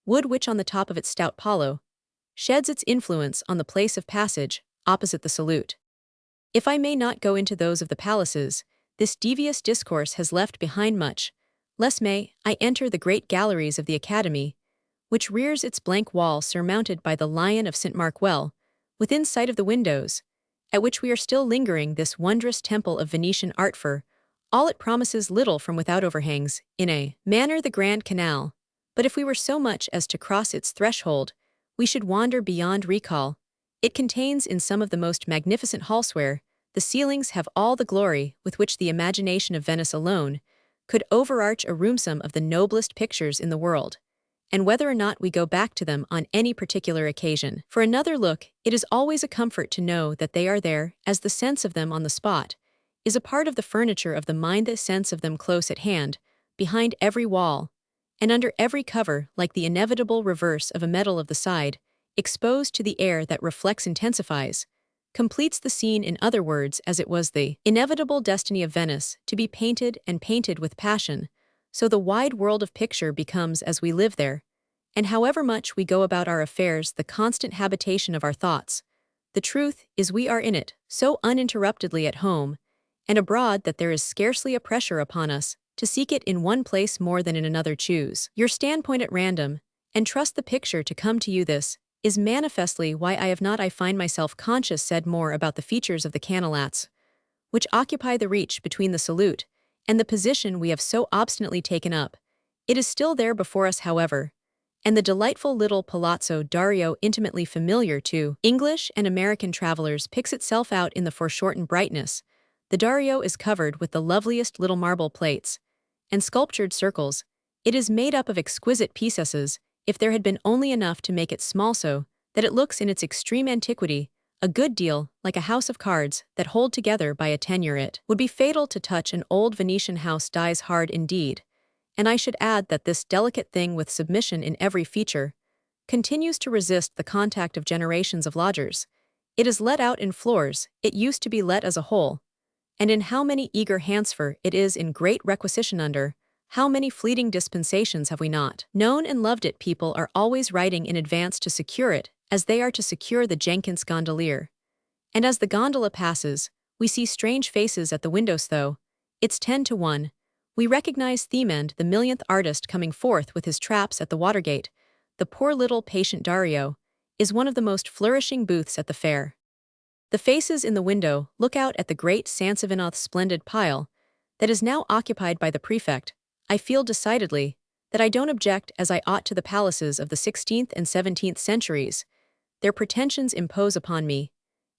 wood which on the top of its stout palo sheds its influence on the place of passage, opposite the salute. If I may not go into those of the palaces, this devious discourse has left behind much. Less may I enter the great galleries of the Academy, which rears its blank wall surmounted by the Lion of St. Mark well, within sight of the windows, at which we are still lingering, this wondrous temple of Venetian art. For all it promises little from without overhangs, in a manner, the Grand Canal, but if we were so much as to cross its threshold, we should wander beyond recall. It contains in some of the most magnificent halls where the ceilings have all the glory with which the imagination of Venice alone could overarch a roomsum of the noblest pictures in the world, and whether or not we go back to them on any particular occasion for another look, it is always a comfort to know that they are there, as the sense of them on the spot is a part of the furniture of the mind, the sense of them close at hand, behind every wall, and under every cover, like the inevitable reverse of a medal of the side, exposed to the air that reflects, intensifies, completes the scene. In other words, as it was the inevitable destiny of Venice to be painted and painted with passion, so the wide world of picture becomes, as we live there, and however much we go about our affairs, the constant habitation of our thoughts. The truth is we are in it, so uninterruptedly at home and abroad that there is scarcely a pressure upon us to seek it in one place more than in another. Choose your standpoint at random, and trust the picture to come to you. This is manifestly why I find myself conscious said more about the features of the canalats, which occupy the reach between the salute and the position we have so obstinately taken up. It is still there before us, however, and the delightful little Palazzo Dario, intimately familiar to English and American travelers, picks itself out in the foreshortened brightness. The Dario is covered with the loveliest little marble plates and sculptured circles. It is made up of exquisite pieces, if there had been only enough to make it small, so that it looks in its extreme antiquity a good deal like a house of cards that hold together by a tenure. It would be fatal to touch an old Venetian house, dies hard indeed, and I should add that this delicate thing, with submission in every feature, continues to resist the contact of generations of lodgers. It is let out in floors, it used to be let as a whole, and in how many eager hands, for it is in great requisition. Under how many fleeting dispensations have we not known and loved it? People are always writing in advance to secure it, as they are to secure the Jenkins gondolier. And as the gondola passes, we see strange faces at the windows. Though it's 10 to 1, we recognize Themend, the millionth artist, coming forth with his traps at the Watergate. The poor little patient Dario is one of the most flourishing booths at the fair. The faces in the window look out at the great Sansevinoth's splendid pile that is now occupied by the prefect. I feel decidedly that I don't object as I ought to the palaces of the 16th and 17th centuries. Their pretensions impose upon me,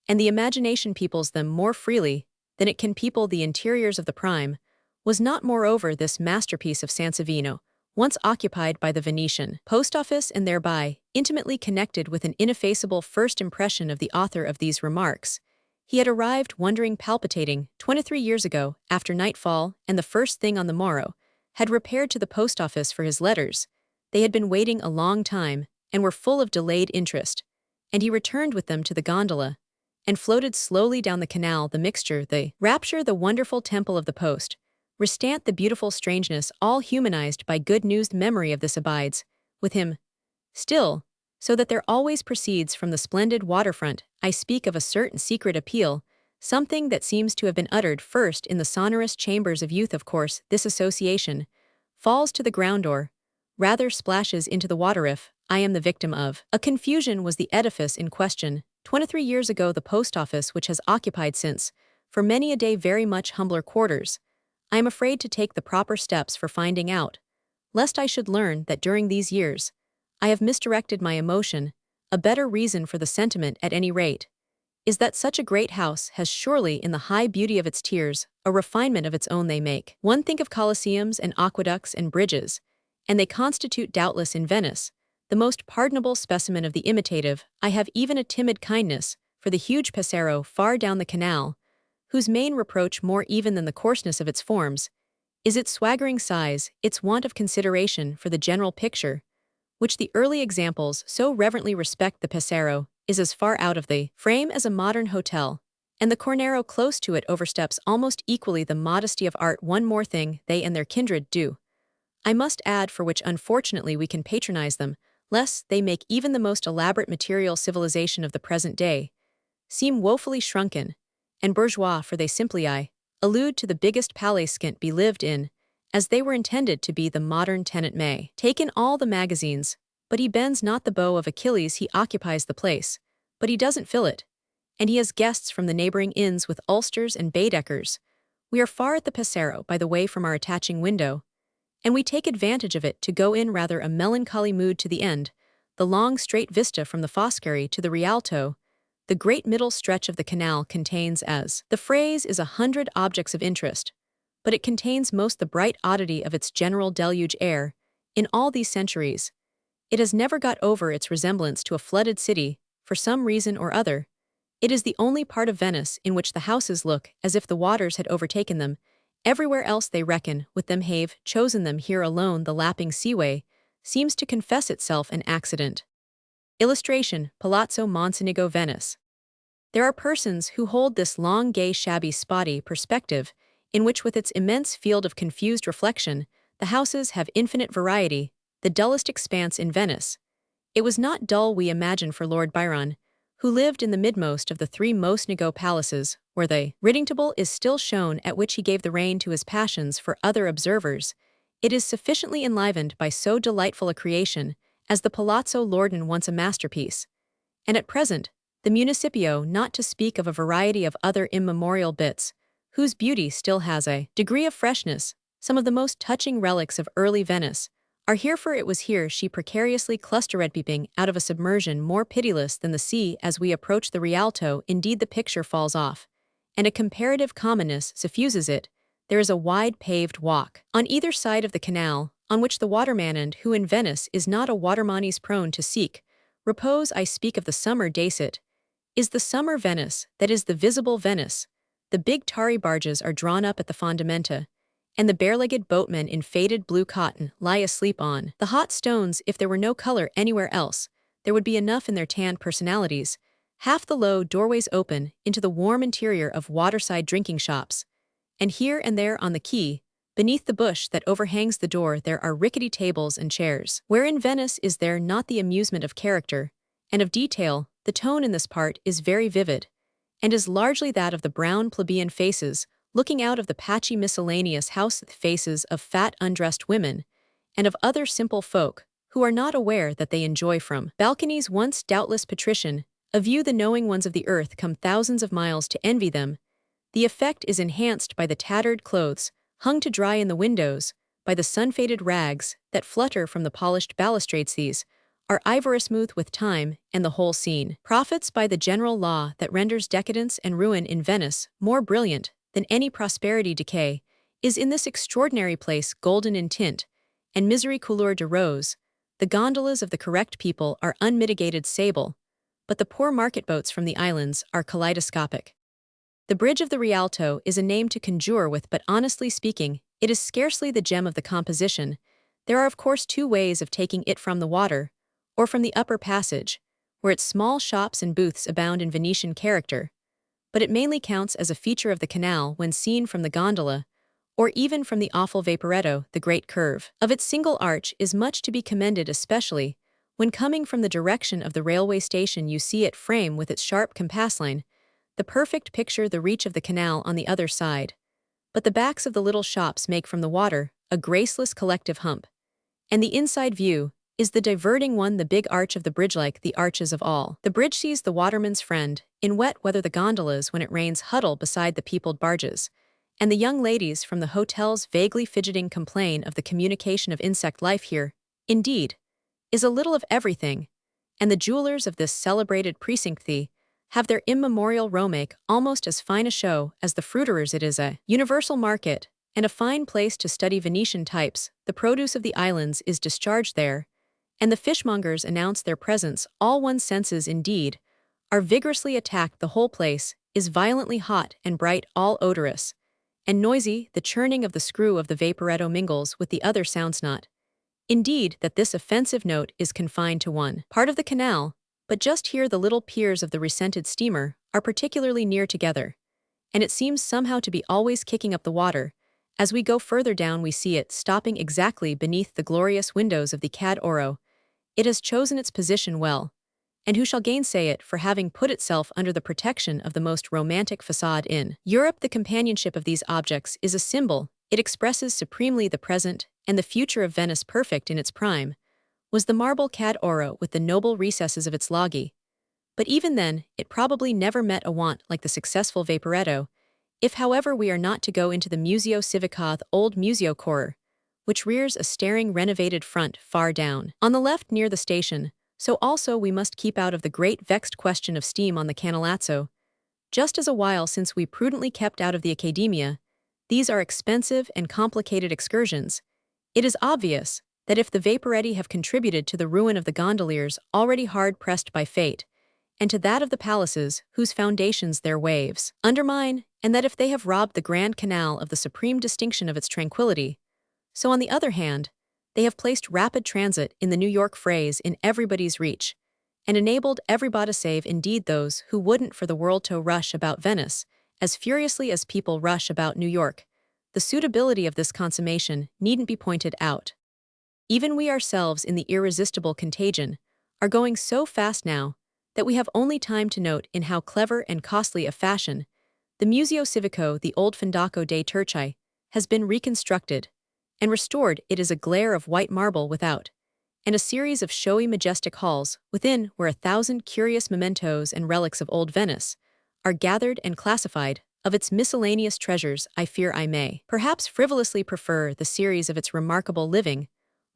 and the imagination peoples them more freely than it can people the interiors of the prime. Was not moreover this masterpiece of Sansevino, once occupied by the Venetian post office and thereby intimately connected with an ineffaceable first impression of the author of these remarks? He had arrived wondering palpitating 23 years ago after nightfall, and the first thing on the morrow had repaired to the post office for his letters. They had been waiting a long time and were full of delayed interest, and he returned with them to the gondola and floated slowly down the canal. The mixture, the rapture, the wonderful temple of the post, restant the beautiful strangeness, all humanized by good news. The memory of this abides with him still, so that there always proceeds from the splendid waterfront. I speak of a certain secret appeal, something that seems to have been uttered first in the sonorous chambers of youth. Of course, this association falls to the ground or rather splashes into the water if I am the victim of a confusion. Was the edifice in question 23 years ago the post office which has occupied since, for many a day, very much humbler quarters? I am afraid to take the proper steps for finding out, lest I should learn that during these years I have misdirected my emotion. A better reason for the sentiment, at any rate, is that such a great house has surely in the high beauty of its tiers a refinement of its own. They make one think of colosseums and aqueducts and bridges, and they constitute doubtless in Venice the most pardonable specimen of the imitative. I have even a timid kindness for the huge Pesaro far down the canal, whose main reproach, more even than the coarseness of its forms, is its swaggering size, its want of consideration for the general picture, which the early examples so reverently respect. The Pesaro is as far out of the frame as a modern hotel, and the Cornaro close to it oversteps almost equally the modesty of art. One more thing they and their kindred do, I must add, for which unfortunately we can patronize them, lest they make even the most elaborate material civilization of the present day seem woefully shrunken and bourgeois, for they simply allude to the biggest palais scant be lived in, as they were intended to be. The modern tenant may take in all the magazines, but he bends not the bow of Achilles. He occupies the place, but he doesn't fill it, and he has guests from the neighboring inns with ulsters and Baedekers. We are far at the Pesaro, by the way, from our attaching window, and we take advantage of it to go in rather a melancholy mood to the end. The long straight vista from the Foscari to the Rialto, the great middle stretch of the canal, contains, as the phrase is, 100 objects of interest, but it contains most the bright oddity of its general deluge air. In all these centuries, it has never got over its resemblance to a flooded city, for some reason or other. It is the only part of Venice in which the houses look as if the waters had overtaken them. Everywhere else they reckon with them have chosen them. Here alone the lapping seaway seems to confess itself an accident. Illustration: Palazzo Mocenigo, Venice. There are persons who hold this long, gay, shabby, spotty perspective, in which with its immense field of confused reflection, the houses have infinite variety, the dullest expanse in Venice. It was not dull, we imagine, for Lord Byron, who lived in the midmost of the three Mocenigo palaces, where the riding table is still shown at which he gave the rein to his passions. For other observers, it is sufficiently enlivened by so delightful a creation as the Palazzo Loredon, once a masterpiece, and at present the Municipio, not to speak of a variety of other immemorial bits, whose beauty still has a degree of freshness. Some of the most touching relics of early Venice are here, for it was here she precariously clustered, peeping out of a submersion more pitiless than the sea. As we approach the Rialto, indeed, the picture falls off, and a comparative commonness suffuses it. There is a wide paved walk on either side of the canal, on which the waterman, and who in Venice is not a waterman, is prone to seek repose. I speak of the summer days. It is the summer Venice that is the visible Venice. The big tarry barges are drawn up at the fondamenta, and the bare-legged boatmen in faded blue cotton lie asleep on the hot stones. If there were no color anywhere else, there would be enough in their tanned personalities. Half the low doorways open into the warm interior of waterside drinking shops, and here and there on the quay, beneath the bush that overhangs the door, there are rickety tables and chairs. Where in Venice is there not the amusement of character and of detail? The tone in this part is very vivid, and is largely that of the brown plebeian faces looking out of the patchy miscellaneous house, faces of fat undressed women, and of other simple folk who are not aware that they enjoy from balconies once doubtless patrician a view the knowing ones of the earth come thousands of miles to envy them. The effect is enhanced by the tattered clothes, hung to dry in the windows, by the sun-faded rags that flutter from the polished balustrades. These are ivory-smooth with time, and the whole scene profits by the general law that renders decadence and ruin in Venice more brilliant than any prosperity decay, is in this extraordinary place golden in tint, and misery couleur de rose. The gondolas of the correct people are unmitigated sable, but the poor market boats from the islands are kaleidoscopic. The Bridge of the Rialto is a name to conjure with, but honestly speaking, it is scarcely the gem of the composition. There are of course two ways of taking it: from the water, or from the upper passage, where its small shops and booths abound in Venetian character, but it mainly counts as a feature of the canal when seen from the gondola, or even from the awful vaporetto. The great curve of its single arch is much to be commended, especially when coming from the direction of the railway station. You see it frame with its sharp compass line, the perfect picture the reach of the canal on the other side. But the backs of the little shops make from the water a graceless collective hump, and the inside view is the diverting one: the big arch of the bridge, like the arches of all. The bridge sees the waterman's friend. In wet weather the gondolas, when it rains, huddle beside the peopled barges, and the young ladies from the hotels, vaguely fidgeting, complain of the communication of insect life here. Indeed, is a little of everything, and the jewelers of this celebrated precinct have their immemorial romake almost as fine a show as the fruiterers. It is a universal market, and a fine place to study Venetian types. The produce of the islands is discharged there, and the fishmongers announce their presence. All one's senses, indeed, are vigorously attacked. The whole place is violently hot and bright, all odorous and noisy. The churning of the screw of the vaporetto mingles with the other sounds. Not, indeed, that this offensive note is confined to one part of the canal, but just here the little piers of the resented steamer are particularly near together, and it seems somehow to be always kicking up the water. As we go further down we see it stopping exactly beneath the glorious windows of the Cad Oro. It has chosen its position well, and who shall gainsay it for having put itself under the protection of the most romantic facade in Europe? The companionship of these objects is a symbol. It expresses supremely the present and the future of Venice. Perfect in its prime was the marble Cad Oro with the noble recesses of its loggie, but even then it probably never met a want like the successful vaporetto. If however we are not to go into the Museo Civico, the old Museo Correr, which rears a staring renovated front far down on the left near the station, so also we must keep out of the great vexed question of steam on the Canalazzo, just as a while since we prudently kept out of the Accademia. These are expensive and complicated excursions. It is obvious that if the vaporetti have contributed to the ruin of the gondoliers already hard pressed by fate, and to that of the palaces whose foundations their waves undermine, and that if they have robbed the Grand Canal of the supreme distinction of its tranquility, so on the other hand, they have placed rapid transit in the New York phrase in everybody's reach, and enabled everybody, save indeed those who wouldn't for the world, to rush about Venice as furiously as people rush about New York. The suitability of this consummation needn't be pointed out. Even we ourselves, in the irresistible contagion, are going so fast now that we have only time to note in how clever and costly a fashion the Museo Civico, the old Fondaco dei Turchi, has been reconstructed and restored. It is a glare of white marble without, and a series of showy majestic halls within, where 1,000 curious mementos and relics of old Venice are gathered and classified. Of its miscellaneous treasures, I fear I may perhaps frivolously prefer the series of its remarkable living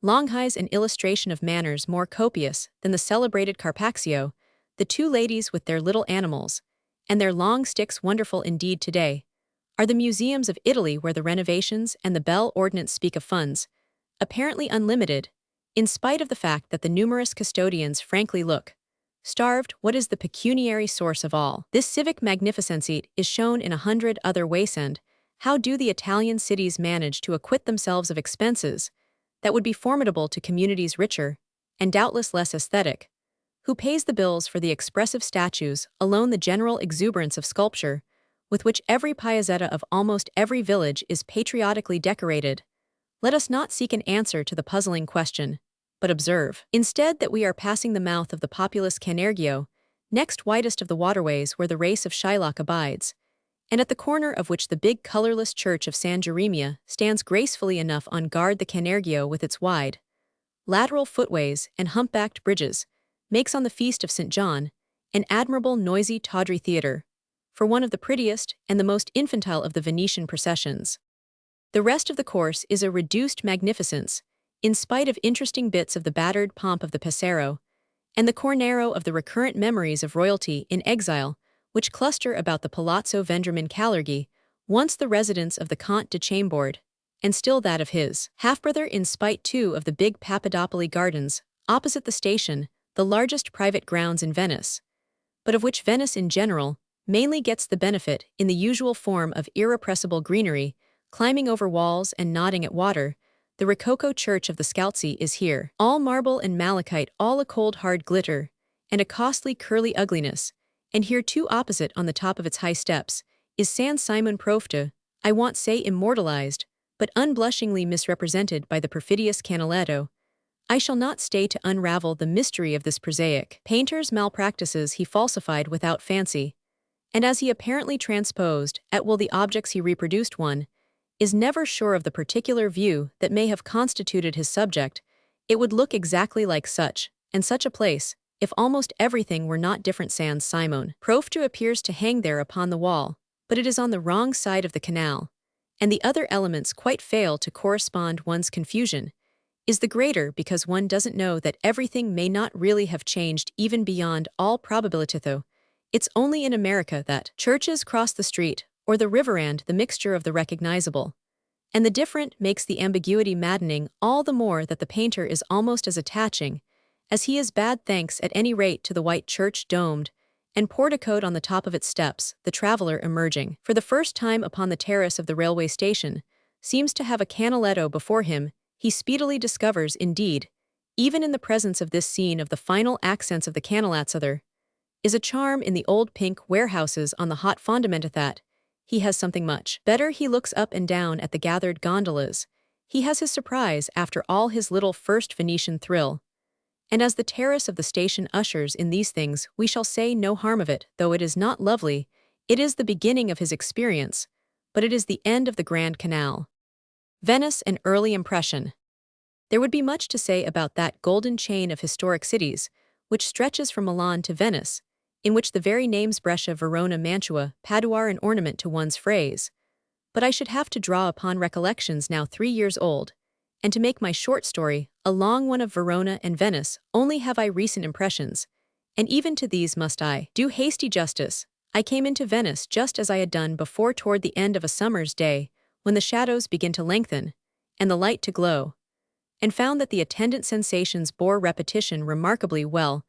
Longhis, an illustration of manners more copious than the celebrated Carpaccio, the two ladies with their little animals, and their long sticks. Wonderful indeed today are the museums of Italy, where the renovations and the bell ordnance speak of funds apparently unlimited, in spite of the fact that the numerous custodians frankly look starved. What is the pecuniary source of all this civic magnificency is shown in 100 other ways. And how do the Italian cities manage to acquit themselves of expenses that would be formidable to communities richer, and doubtless less aesthetic? Who pays the bills for the expressive statues? Alone the general exuberance of sculpture, with which every piazzetta of almost every village is patriotically decorated. Let us not seek an answer to the puzzling question, but observe instead that we are passing the mouth of the populous Canergio, next widest of the waterways where the race of Shylock abides, and at the corner of which the big colorless church of San Geremia stands gracefully enough on guard. The Canergio, with its wide, lateral footways and humpbacked bridges, makes on the feast of St. John an admirable noisy tawdry theatre, for one of the prettiest and the most infantile of the Venetian processions. The rest of the course is a reduced magnificence, in spite of interesting bits of the battered pomp of the Passero, and the cornero of the recurrent memories of royalty in exile, which cluster about the Palazzo Vendramin Calergi, once the residence of the Comte de Chambord, and still that of his half-brother, in spite too of the big Papadopoli Gardens, opposite the station, the largest private grounds in Venice, but of which Venice in general mainly gets the benefit in the usual form of irrepressible greenery, climbing over walls and nodding at water. The Rococo Church of the Scalzi is here, all marble and malachite, all a cold hard glitter, and a costly curly ugliness, and here too opposite on the top of its high steps, is San Simon Profta, I want say immortalized, but unblushingly misrepresented by the perfidious Canaletto. I shall not stay to unravel the mystery of this prosaic painter's malpractices. He falsified without fancy, and as he apparently transposed at will the objects he reproduced, one is never sure of the particular view that may have constituted his subject. It would look exactly like such, and such a place, if almost everything were not different. San Simon Profta appears to hang there upon the wall, but it is on the wrong side of the canal, and the other elements quite fail to correspond. One's confusion is the greater because one doesn't know that everything may not really have changed, even beyond all probability, though. It's only in America that churches cross the street, or the riverand, the mixture of the recognizable and the different makes the ambiguity maddening, all the more that the painter is almost as attaching as he is bad, thanks at any rate to the white church domed and porticoed on the top of its steps. The traveler, emerging for the first time upon the terrace of the railway station, seems to have a canaletto before him. He speedily discovers, indeed, even in the presence of this scene of the final accents of the canalazzo, there is a charm in the old pink warehouses on the hot fondament that he has something much better. He looks up and down at the gathered gondolas. He has his surprise after all his little first Venetian thrill. And as the terrace of the station ushers in these things, we shall say no harm of it, though it is not lovely. It is the beginning of his experience, but it is the end of the Grand Canal. Venice, an early impression. There would be much to say about that golden chain of historic cities, which stretches from Milan to Venice, in which the very names Brescia, Verona, Mantua, Padua are an ornament to one's phrase. But I should have to draw upon recollections now 3 years old, and to make my short story a long one of Verona and Venice, only have I recent impressions, and even to these must I do hasty justice. I came into Venice just as I had done before, toward the end of a summer's day, when the shadows begin to lengthen, and the light to glow, and found that the attendant sensations bore repetition remarkably well.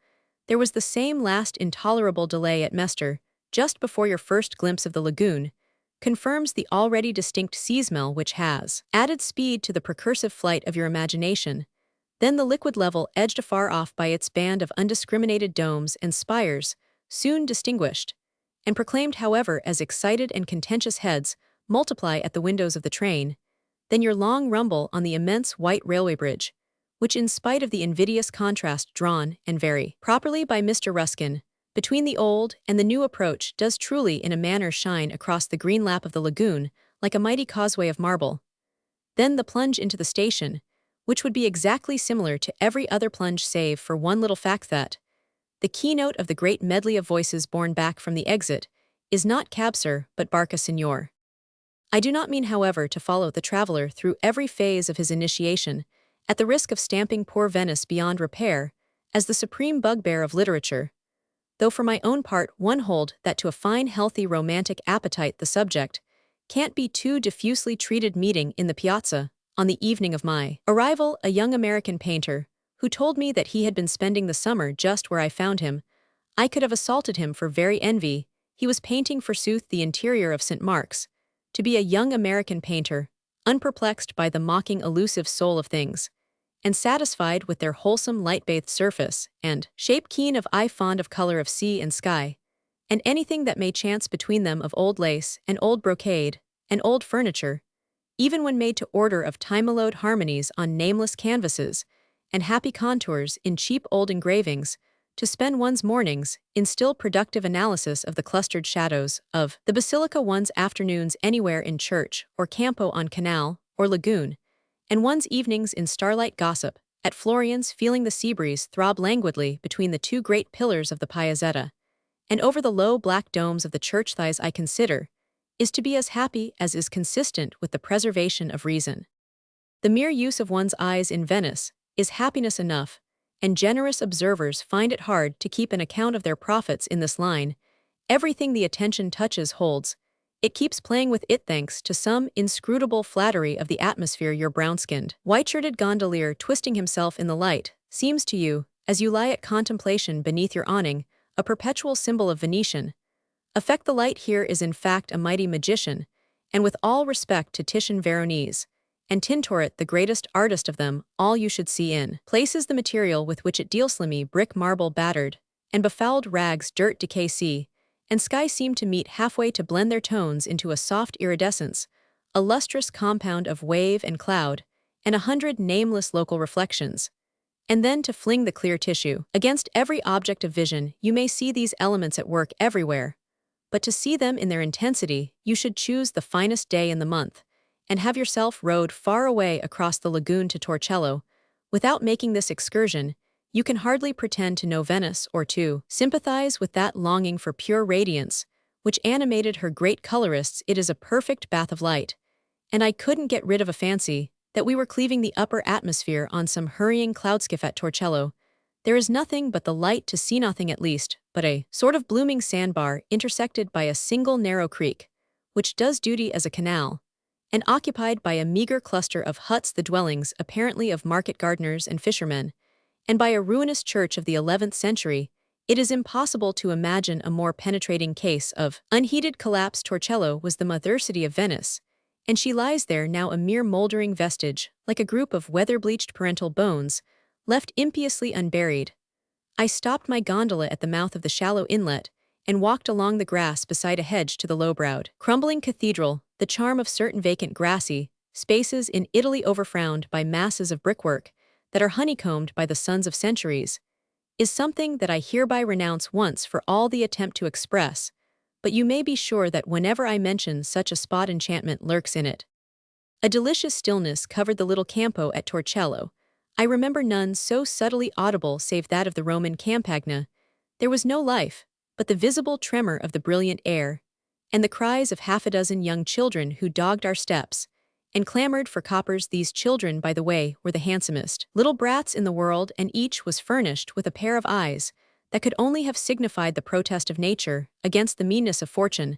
There was the same last intolerable delay at Mestre, just before your first glimpse of the lagoon, confirms the already distinct sea smell which has added speed to the precursive flight of your imagination. Then the liquid level, edged afar off by its band of undiscriminated domes and spires, soon distinguished, and proclaimed however as excited and contentious heads multiply at the windows of the train. Then your long rumble on the immense white railway bridge, which in spite of the invidious contrast drawn, and very properly by Mr. Ruskin, between the old and the new approach, does truly in a manner shine across the green lap of the lagoon, like a mighty causeway of marble. Then the plunge into the station, which would be exactly similar to every other plunge save for one little fact that the keynote of the great medley of voices borne back from the exit is not cab sir, but barca signor. I do not mean, however, to follow the traveler through every phase of his initiation, at the risk of stamping poor Venice beyond repair as the supreme bugbear of literature, though for my own part one hold that to a fine healthy romantic appetite the subject can't be too diffusely treated. Meeting in the piazza, on the evening of my arrival, a young American painter, who told me that he had been spending the summer just where I found him, I could have assaulted him for very envy. He was painting forsooth the interior of St. Mark's. To be a young American painter, unperplexed by the mocking elusive soul of things, and satisfied with their wholesome light-bathed surface, and shape keen of eye, fond of color of sea and sky, and anything that may chance between them of old lace and old brocade and old furniture, even when made to order, of time-mellowed harmonies on nameless canvases, and happy contours in cheap old engravings, to spend one's mornings in still productive analysis of the clustered shadows of the basilica, one's afternoons anywhere in church or campo on canal or lagoon, and one's evenings in starlight gossip at Florence, feeling the sea breeze throb languidly between the two great pillars of the Piazzetta, and over the low black domes of the church thighs I consider, is to be as happy as is consistent with the preservation of reason. The mere use of one's eyes in Venice is happiness enough, and generous observers find it hard to keep an account of their profits in this line. Everything the attention touches holds. It keeps playing with it thanks to some inscrutable flattery of the atmosphere your brown-skinned, white-shirted gondolier twisting himself in the light seems to you, as you lie at contemplation beneath your awning, a perpetual symbol of Venetian. Affect the light here is in fact a mighty magician, and with all respect to Titian Veronese, and Tintoret the greatest artist of them, all you should see in places the material with which it deals slimy brick marble battered, and befouled rags dirt decay see, and sky seem to meet halfway to blend their tones into a soft iridescence, a lustrous compound of wave and cloud, and 100 nameless local reflections. And then to fling the clear tissue. Against every object of vision, you may see these elements at work everywhere. But to see them in their intensity, you should choose the finest day in the month, and have yourself rowed far away across the lagoon to Torcello. Without making this excursion, you can hardly pretend to know Venice or to sympathize with that longing for pure radiance, which animated her great colorists. It is a perfect bath of light. And I couldn't get rid of a fancy that we were cleaving the upper atmosphere on some hurrying cloudskiff at Torcello. There is nothing but the light to see, nothing at least, but a sort of blooming sandbar intersected by a single narrow creek, which does duty as a canal, and occupied by a meager cluster of huts, the dwellings apparently of market gardeners and fishermen, and by a ruinous church of the 11th century. It is impossible to imagine a more penetrating case of unheeded collapse. Torcello was the mother city of Venice, and she lies there now a mere moldering vestige, like a group of weather-bleached parental bones, left impiously unburied. I stopped my gondola at the mouth of the shallow inlet, and walked along the grass beside a hedge to the low-browed, crumbling cathedral. The charm of certain vacant grassy spaces in Italy, overfrowned by masses of brickwork that are honeycombed by the suns of centuries, is something that I hereby renounce once for all the attempt to express, but you may be sure that whenever I mention such a spot, enchantment lurks in it. A delicious stillness covered the little campo at Torcello. I remember none so subtly audible save that of the Roman Campagna. There was no life, but the visible tremor of the brilliant air, and the cries of half a dozen young children who dogged our steps, and clamored for coppers. These children, by the way, were the handsomest little brats in the world, and each was furnished with a pair of eyes that could only have signified the protest of nature against the meanness of fortune.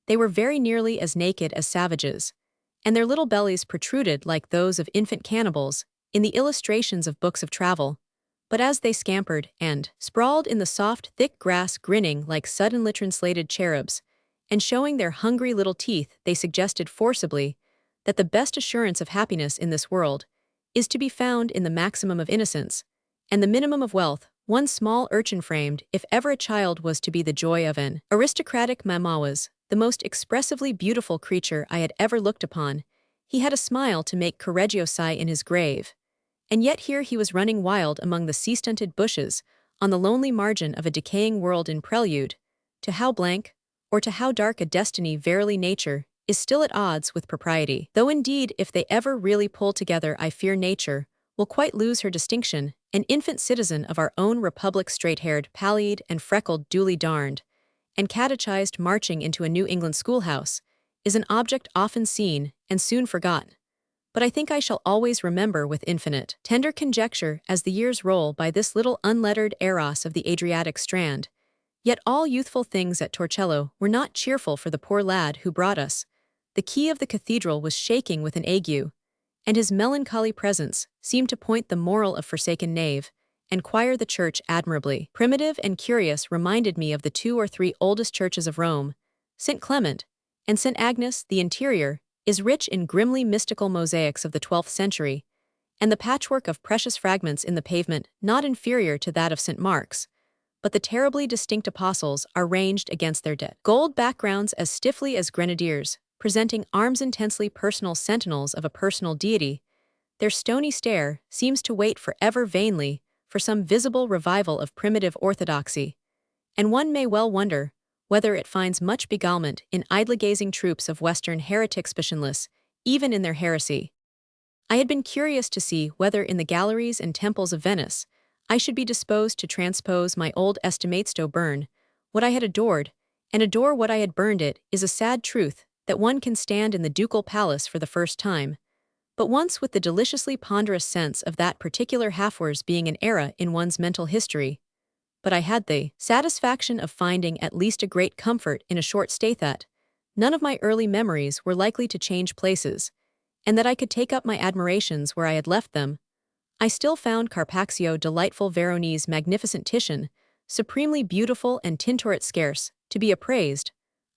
They were very nearly as naked as savages, and their little bellies protruded like those of infant cannibals in the illustrations of books of travel. But as they scampered and sprawled in the soft, thick grass, grinning like suddenly translated cherubs, and showing their hungry little teeth, they suggested forcibly that the best assurance of happiness in this world is to be found in the maximum of innocence and the minimum of wealth. One small urchin framed, if ever a child was to be the joy of an aristocratic mamma, was the most expressively beautiful creature I had ever looked upon. He had a smile to make Correggio sigh in his grave. And yet here he was running wild among the sea-stunted bushes, on the lonely margin of a decaying world, in prelude to how blank, or to how dark a destiny. Verily nature is still at odds with propriety. Though indeed, if they ever really pull together, I fear nature will quite lose her distinction. An infant citizen of our own republic, straight-haired, pallid and freckled, duly darned, and catechized, marching into a New England schoolhouse, is an object often seen and soon forgotten, but I think I shall always remember with infinite tender conjecture as the years roll by this little unlettered Eros of the Adriatic strand. Yet all youthful things at Torcello were not cheerful for the poor lad who brought us. The key of the cathedral was shaking with an ague, and his melancholy presence seemed to point the moral of forsaken knave, and choir the church admirably. Primitive and curious, reminded me of the 2 or 3 oldest churches of Rome, St. Clement and St. Agnes. The interior is rich in grimly mystical mosaics of the 12th century, and the patchwork of precious fragments in the pavement not inferior to that of St. Mark's, but the terribly distinct apostles are ranged against their dead gold backgrounds as stiffly as grenadiers, presenting arms, intensely personal sentinels of a personal deity. Their stony stare seems to wait forever vainly for some visible revival of primitive orthodoxy, and one may well wonder whether it finds much beguilement in idly gazing troops of Western heretics, passionless even in their heresy. I had been curious to see whether in the galleries and temples of Venice I should be disposed to transpose my old estimates to Bern, what I had adored, and adore what I had burned it is a sad truth that one can stand in the ducal palace for the first time, but once with the deliciously ponderous sense of that particular halfwars being an era in one's mental history. But I had the satisfaction of finding at least a great comfort in a short stay that none of my early memories were likely to change places, and that I could take up my admirations where I had left them. I still found Carpaccio delightful, Veronese magnificent, Titian supremely beautiful, and Tintoret scarce to be appraised.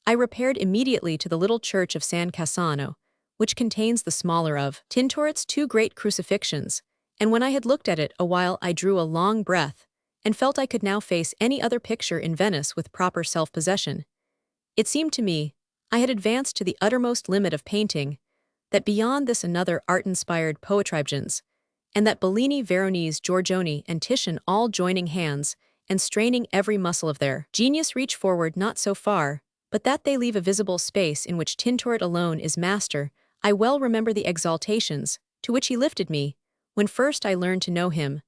I repaired immediately to the little church of San Cassano, which contains the smaller of Tintoret's two great crucifixions, and when I had looked at it a while I drew a long breath, and felt I could now face any other picture in Venice with proper self-possession. It seemed to me, I had advanced to the uttermost limit of painting, that beyond this another art-inspired poetrybgens, and that Bellini, Veronese, Giorgione, and Titian all joining hands, and straining every muscle of their genius reach forward not so far, but that they leave a visible space in which Tintoret alone is master. I well remember the exaltations, to which he lifted me, when first I learned to know him,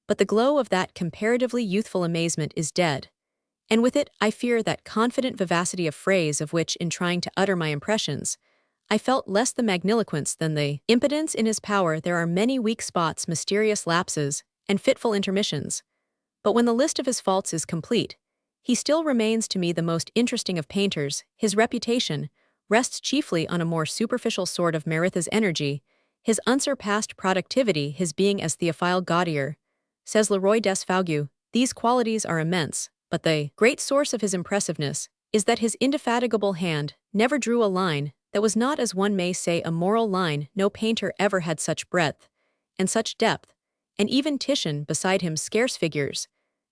but the glow of that comparatively youthful amazement is dead, and with it I fear that confident vivacity of phrase of which in trying to utter my impressions, I felt less the magniloquence than the impotence in his power. There are many weak spots, mysterious lapses, and fitful intermissions, but when the list of his faults is complete, he still remains to me the most interesting of painters. His reputation rests chiefly on a more superficial sort of Meritha's energy, his unsurpassed productivity, his being as Théophile Gautier, says Leroy Desfaugue. These qualities are immense, but the great source of his impressiveness is that his indefatigable hand never drew a line that was not, as one may say, a moral line. No painter ever had such breadth and such depth, and even Titian beside him scarce figures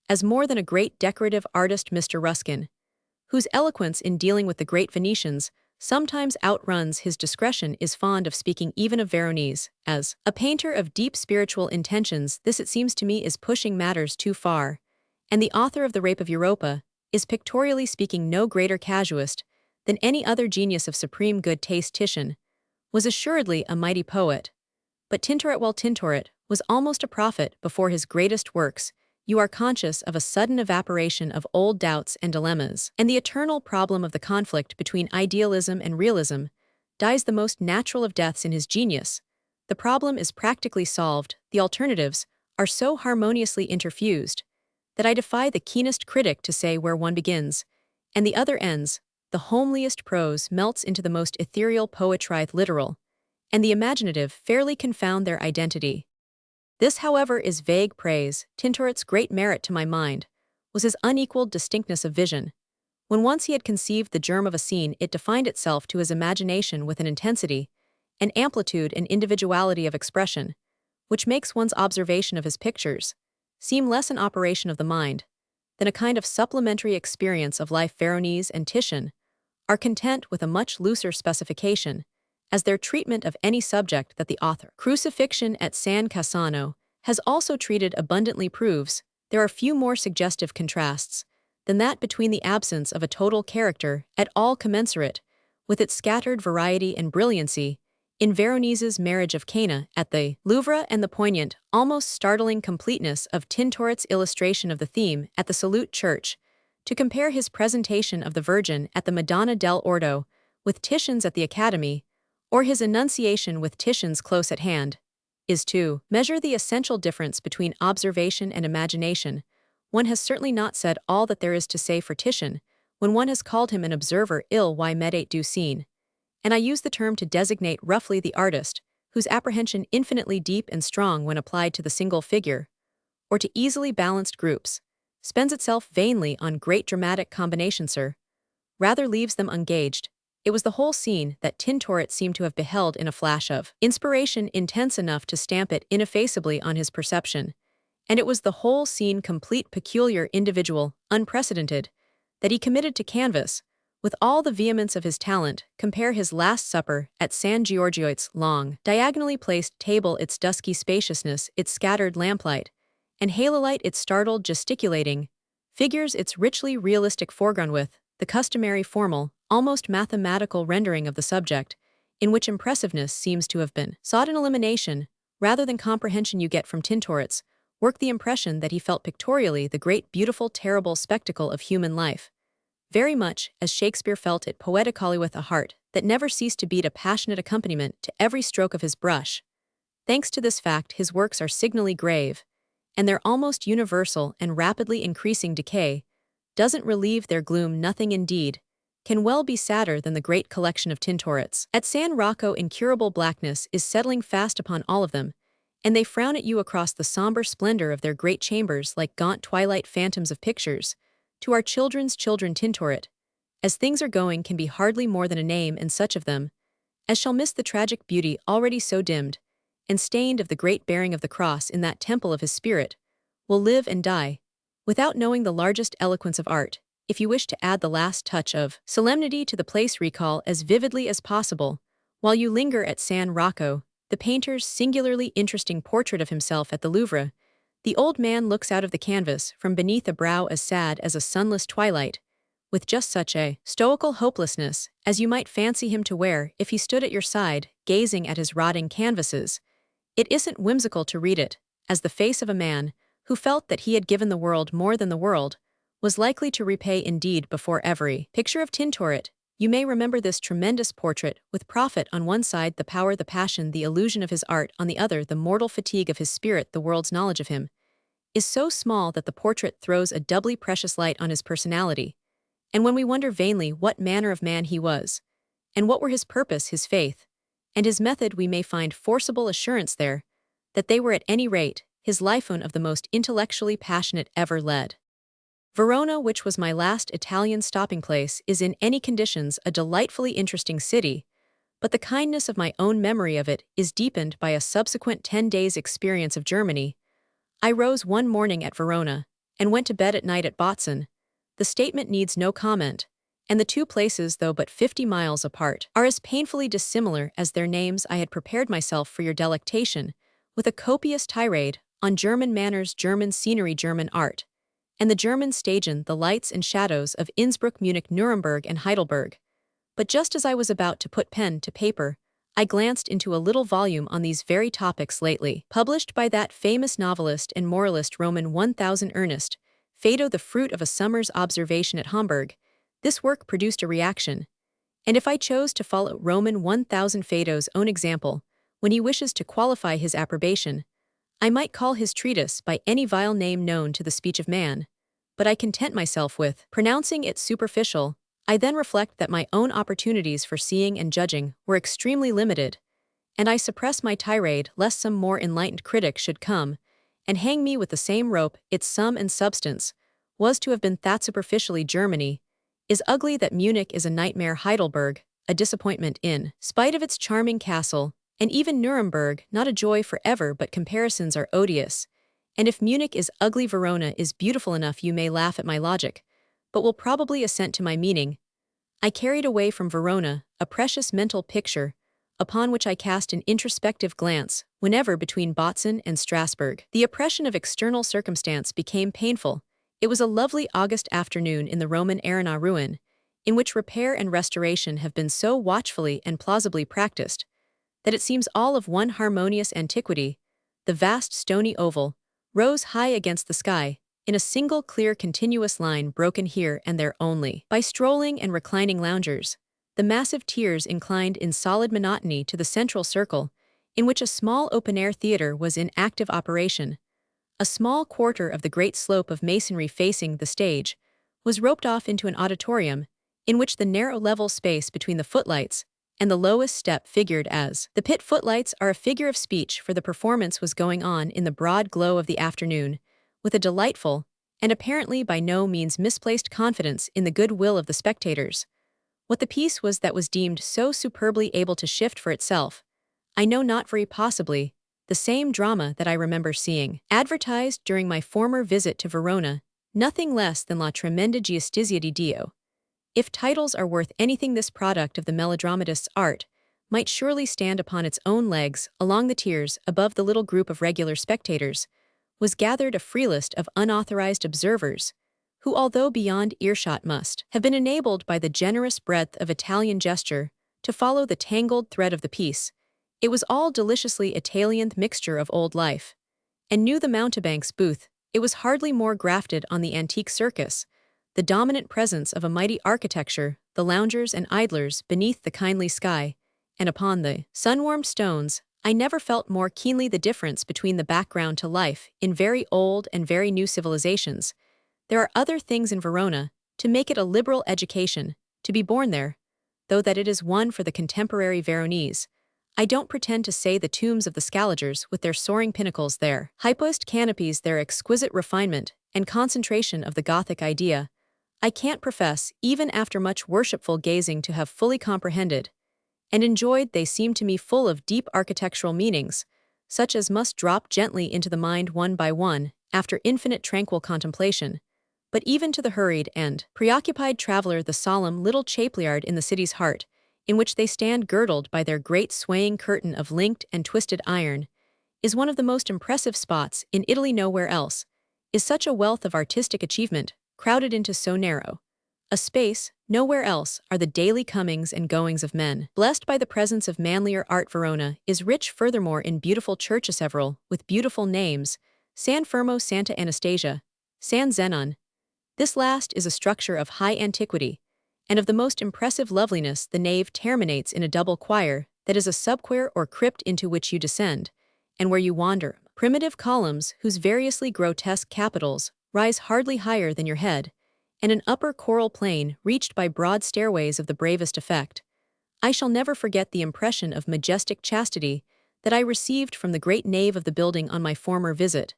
as more than a great decorative artist. Mr. Ruskin, whose eloquence in dealing with the great Venetians sometimes outruns his discretion, is fond of speaking even of Veronese as a painter of deep spiritual intentions. This, it seems to me, is pushing matters too far, and the author of The Rape of Europa is, pictorially speaking, no greater casuist than any other genius of supreme good taste. Titian was assuredly a mighty poet, but Tintoret, well, Tintoret was almost a prophet before his greatest works. You are conscious of a sudden evaporation of old doubts and dilemmas, and the eternal problem of the conflict between idealism and realism dies the most natural of deaths in his genius. The problem is practically solved, the alternatives are so harmoniously interfused that I defy the keenest critic to say where one begins and the other ends. The homeliest prose melts into the most ethereal poetry literal, and the imaginative fairly confound their identity. This, however, is vague praise. Tintoret's great merit, to my mind, was his unequaled distinctness of vision. When once he had conceived the germ of a scene, it defined itself to his imagination with an intensity, an amplitude, and individuality of expression, which makes one's observation of his pictures seem less an operation of the mind than a kind of supplementary experience of life. Veronese and Titian are content with a much looser specification as their treatment of any subject that the author. Crucifixion at San Cassano has also treated abundantly proves there are few more suggestive contrasts than that between the absence of a total character at all commensurate with its scattered variety and brilliancy in Veronese's Marriage of Cana at the Louvre and the poignant, almost startling completeness of Tintoret's illustration of the theme at the Salute Church. To compare his presentation of the Virgin at the Madonna del Orto with Titian's at the Academy, or his Annunciation with Titian's close at hand, is to measure the essential difference between observation and imagination. One has certainly not said all that there is to say for Titian when one has called him an observer. Il y medite du scene, and I use the term to designate roughly the artist whose apprehension, infinitely deep and strong when applied to the single figure, or to easily balanced groups, spends itself vainly on great dramatic combinations, rather leaves them ungauged. It was the whole scene that Tintoret seemed to have beheld in a flash of inspiration intense enough to stamp it ineffaceably on his perception, and it was the whole scene, complete, peculiar, individual, unprecedented, that he committed to canvas with all the vehemence of his talent. Compare his Last Supper at San Giorgio, its long, diagonally placed table, its dusky spaciousness, its scattered lamplight and halolight, its startled gesticulating figures, its richly realistic foreground, with the customary formal, almost mathematical rendering of the subject, in which impressiveness seems to have been sought in elimination rather than comprehension. You get from Tintoret's work the impression that he felt pictorially the great, beautiful, terrible spectacle of human life, very much as Shakespeare felt it poetically with a heart that never ceased to beat a passionate accompaniment to every stroke of his brush. Thanks to this fact, his works are signally grave, and their almost universal and rapidly increasing decay doesn't relieve their gloom. Nothing indeed can well be sadder than the great collection of Tintorets. At San Rocco, incurable blackness is settling fast upon all of them, and they frown at you across the somber splendor of their great chambers like gaunt twilight phantoms of pictures. To our children's children, Tintoret, as things are going, can be hardly more than a name, and such of them as shall miss the tragic beauty already so dimmed and stained of the great bearing of the cross in that temple of his spirit, will live and die without knowing the largest eloquence of art. If you wish to add the last touch of solemnity to the place, recall as vividly as possible, while you linger at San Rocco, the painter's singularly interesting portrait of himself at the Louvre. The old man looks out of the canvas from beneath a brow as sad as a sunless twilight, with just such a stoical hopelessness as you might fancy him to wear if he stood at your side, gazing at his rotting canvases. It isn't whimsical to read it as the face of a man who felt that he had given the world more than the world was likely to repay. Indeed, before every picture of Tintoret, you may remember this tremendous portrait, with profit on one side, the power, the passion, the illusion of his art on the other, the mortal fatigue of his spirit. The world's knowledge of him is so small that the portrait throws a doubly precious light on his personality. And when we wonder vainly what manner of man he was, and what were his purpose, his faith, and his method, we may find forcible assurance there that they were at any rate his life one of the most intellectually passionate ever led. Verona, which was my last Italian stopping place, is in any conditions a delightfully interesting city, but the kindness of my own memory of it is deepened by a subsequent 10 days' experience of Germany. I rose one morning at Verona and went to bed at night at Botzen. The statement needs no comment, and the two places, though but 50 miles apart, are as painfully dissimilar as their names. I had prepared myself for your delectation with a copious tirade on German manners, German scenery, German art, and the German Stagen, the lights and shadows of Innsbruck, Munich, Nuremberg, and Heidelberg. But just as I was about to put pen to paper, I glanced into a little volume on these very topics lately published by that famous novelist and moralist Roman 1000 Ernest Fado, the fruit of a summer's observation at Hamburg. This work produced a reaction, and if I chose to follow Roman 1000 Fado's own example, when he wishes to qualify his approbation, I might call his treatise by any vile name known to the speech of man, but I content myself with pronouncing it superficial. I then reflect that my own opportunities for seeing and judging were extremely limited, and I suppress my tirade lest some more enlightened critic should come and hang me with the same rope. Its sum and substance was to have been that superficially Germany is ugly, that Munich is a nightmare, Heidelberg a disappointment in spite of its charming castle, and even Nuremberg not a joy forever, but comparisons are odious. And if Munich is ugly, Verona is beautiful enough. You may laugh at my logic, but will probably assent to my meaning. I carried away from Verona a precious mental picture, upon which I cast an introspective glance whenever between Botzen and Strasbourg the oppression of external circumstance became painful. It was a lovely August afternoon in the Roman Arena ruin, in which repair and restoration have been so watchfully and plausibly practiced that it seems all of one harmonious antiquity. The vast stony oval rose high against the sky, in a single clear continuous line, broken here and there only by strolling and reclining loungers. The massive tiers inclined in solid monotony to the central circle, in which a small open-air theatre was in active operation. A small quarter of the great slope of masonry facing the stage was roped off into an auditorium, in which the narrow level space between the footlights and the lowest step figured as the pit. Footlights are a figure of speech, for the performance was going on in the broad glow of the afternoon, with a delightful, and apparently by no means misplaced confidence in the good will of the spectators. What the piece was that was deemed so superbly able to shift for itself, I know not, very possibly the same drama that I remember seeing advertised during my former visit to Verona, nothing less than La Tremenda Giustizia di Dio. If titles are worth anything, this product of the melodramatist's art might surely stand upon its own legs. Along the tiers, above the little group of regular spectators, was gathered a free list of unauthorized observers, who, although beyond earshot, must have been enabled by the generous breadth of Italian gesture to follow the tangled thread of the piece. It was all deliciously Italian mixture of old life and new. The mountebank's booth, it was hardly more grafted on the antique circus, the dominant presence of a mighty architecture, the loungers and idlers beneath the kindly sky, and upon the sun-warmed stones, I never felt more keenly the difference between the background to life in very old and very new civilizations. There are other things in Verona to make it a liberal education, to be born there, though that it is one for the contemporary Veronese. I don't pretend to say the tombs of the Scaligers with their soaring pinnacles there, hypoist canopies, their exquisite refinement and concentration of the Gothic idea, I can't profess, even after much worshipful gazing, to have fully comprehended and enjoyed. They seem to me full of deep architectural meanings, such as must drop gently into the mind one by one, after infinite tranquil contemplation. But even to the hurried and preoccupied traveler, the solemn little chapelyard in the city's heart, in which they stand girdled by their great swaying curtain of linked and twisted iron, is one of the most impressive spots in Italy. Nowhere else is such a wealth of artistic achievement crowded into so narrow a space. Nowhere else are the daily comings and goings of men blessed by the presence of manlier art. Verona is rich furthermore in beautiful churches, several with beautiful names: San Fermo, Santa Anastasia, San Zenon. This last is a structure of high antiquity, and of the most impressive loveliness. The nave terminates in a double choir that is a subchoir or crypt into which you descend, and where you wander. Primitive columns whose variously grotesque capitals rise hardly higher than your head, and an upper choral plane reached by broad stairways of the bravest effect. I shall never forget the impression of majestic chastity that I received from the great nave of the building on my former visit.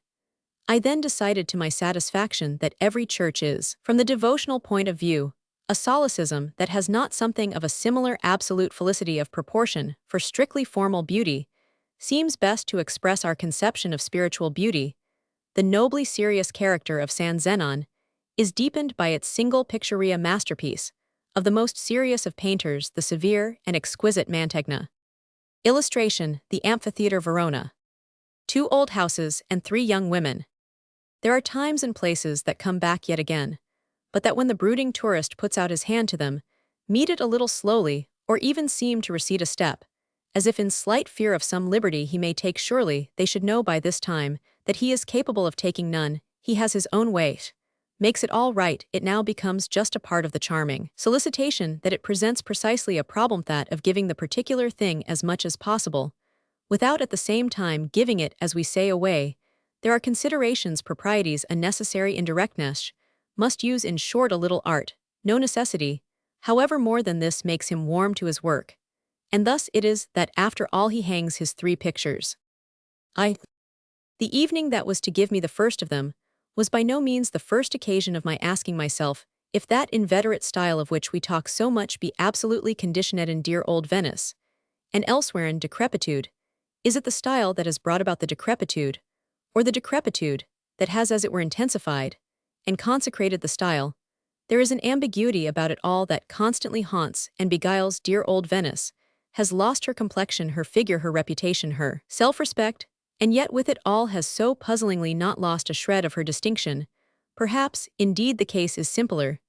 I then decided to my satisfaction that every church is, from the devotional point of view, a solecism that has not something of a similar absolute felicity of proportion, for strictly formal beauty seems best to express our conception of spiritual beauty. The nobly serious character of San Zenon is deepened by its single picturea masterpiece of the most serious of painters, the severe and exquisite Mantegna. Illustration: the Amphitheater, Verona. 2 old houses and 3 young women. There are times and places that come back yet again, but that when the brooding tourist puts out his hand to them, meet it a little slowly, or even seem to recede a step, as if in slight fear of some liberty he may take. Surely they should know by this time that he is capable of taking none. He has his own way, makes it all right. It now becomes just a part of the charming solicitation that it presents precisely a problem, that of giving the particular thing as much as possible, without at the same time giving it, as we say, away. There are considerations, proprieties, a necessary indirectness, must use in short a little art, no necessity, however, more than this makes him warm to his work. And thus it is that after all he hangs his 3 pictures. The evening that was to give me the first of them was by no means the first occasion of my asking myself if that inveterate style of which we talk so much be absolutely conditioned in dear old Venice, and elsewhere in decrepitude. Is it the style that has brought about the decrepitude, or the decrepitude that has, as it were, intensified and consecrated the style? There is an ambiguity about it all that constantly haunts and beguiles dear old Venice. Has lost her complexion, her figure, her reputation, her self-respect, and yet with it all has so puzzlingly not lost a shred of her distinction. Perhaps, indeed, the case is simpler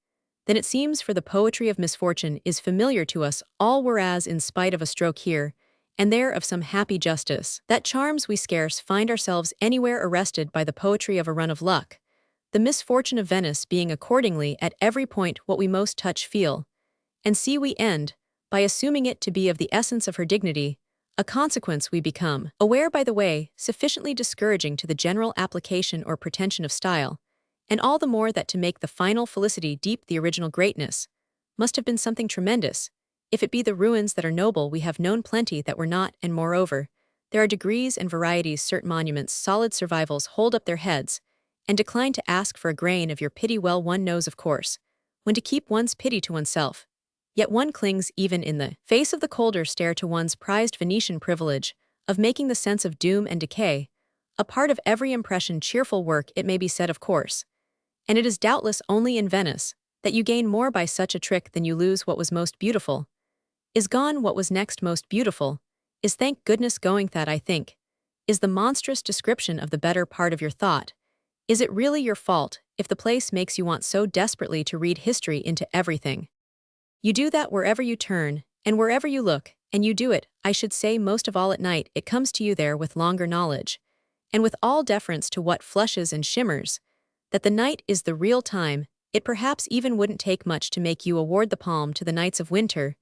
than it seems, for the poetry of misfortune is familiar to us all, whereas in spite of a stroke here and there of some happy justice that charms, we scarce find ourselves anywhere arrested by the poetry of a run of luck, the misfortune of Venice being accordingly at every point what we most touch, feel, and see. We end by assuming it to be of the essence of her dignity, a consequence we become aware, by the way, sufficiently discouraging to the general application or pretension of style, and all the more that to make the final felicity deep the original greatness must have been something tremendous. If it be the ruins that are noble, we have known plenty that were not, and moreover, there are degrees and varieties. Certain monuments, solid survivals, hold up their heads and decline to ask for a grain of your pity. Well, one knows, of course, when to keep one's pity to oneself. Yet one clings, even in the face of the colder stare, to one's prized Venetian privilege of making the sense of doom and decay a part of every impression. Cheerful work, it may be said, of course, and it is doubtless only in Venice that you gain more by such a trick than you lose. What was most beautiful is gone. What was next most beautiful is, thank goodness, going. That, I think, is the monstrous description of the better part of your thought. Is it really your fault if the place makes you want so desperately to read history into everything? You do that wherever you turn, and wherever you look, and you do it, I should say, most of all at night. It comes to you there with longer knowledge, and with all deference to what flushes and shimmers, that the night is the real time. It perhaps even wouldn't take much to make you award the palm to the Knights of Winter.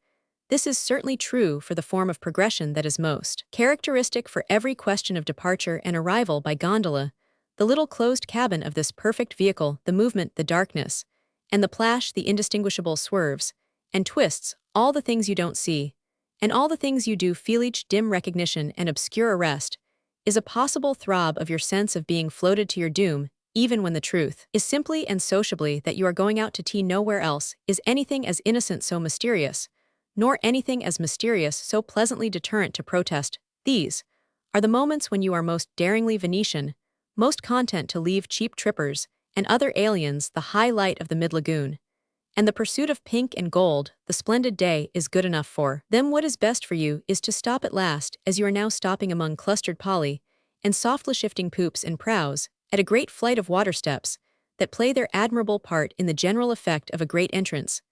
This is certainly true for the form of progression that is most characteristic for every question of departure and arrival by gondola, the little closed cabin of this perfect vehicle, the movement, the darkness, and the plash, the indistinguishable swerves, and twists, all the things you don't see, and all the things you do feel, each dim recognition and obscure arrest, is a possible throb of your sense of being floated to your doom, even when the truth is simply and sociably that you are going out to tea nowhere else. Is anything as innocent so mysterious, nor anything as mysterious so pleasantly deterrent to protest. These are the moments when you are most daringly Venetian, most content to leave cheap trippers and other aliens the high light of the mid-lagoon, and the pursuit of pink and gold, the splendid day, is good enough for them. What is best for you is to stop at last, as you are now stopping among clustered poly and softly shifting poops and prows, at a great flight of water steps that play their admirable part in the general effect of a great entrance.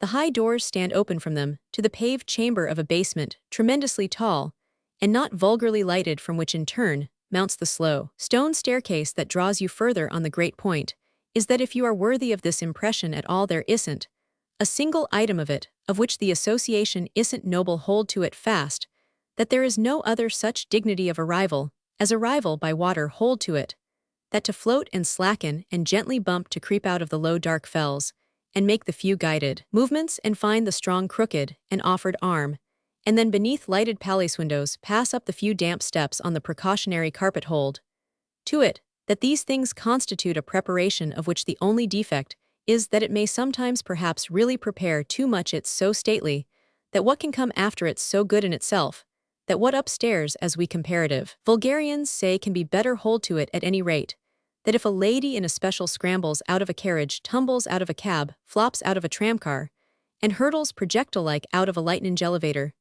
The high doors stand open from them to the paved chamber of a basement, tremendously tall, and not vulgarly lighted, from which in turn mounts the slow stone staircase that draws you further. On the great point is that if you are worthy of this impression at all, there isn't a single item of it of which the association isn't noble. Hold to it fast, that there is no other such dignity of arrival as arrival by water. Hold to it, that to float and slacken and gently bump, to creep out of the low dark fells and make the few guided movements and find the strong crooked and offered arm, and then beneath lighted palace windows pass up the few damp steps on the precautionary carpet. Hold to it, that these things constitute a preparation of which the only defect is that it may sometimes perhaps really prepare too much. It's so stately, that what can come after it's so good in itself, that what upstairs, as we comparative vulgarians say, can be better. Hold to it at any rate, that if a lady in a special scrambles out of a carriage, tumbles out of a cab, flops out of a tramcar, and hurtles projectile-like out of a lightning elevator,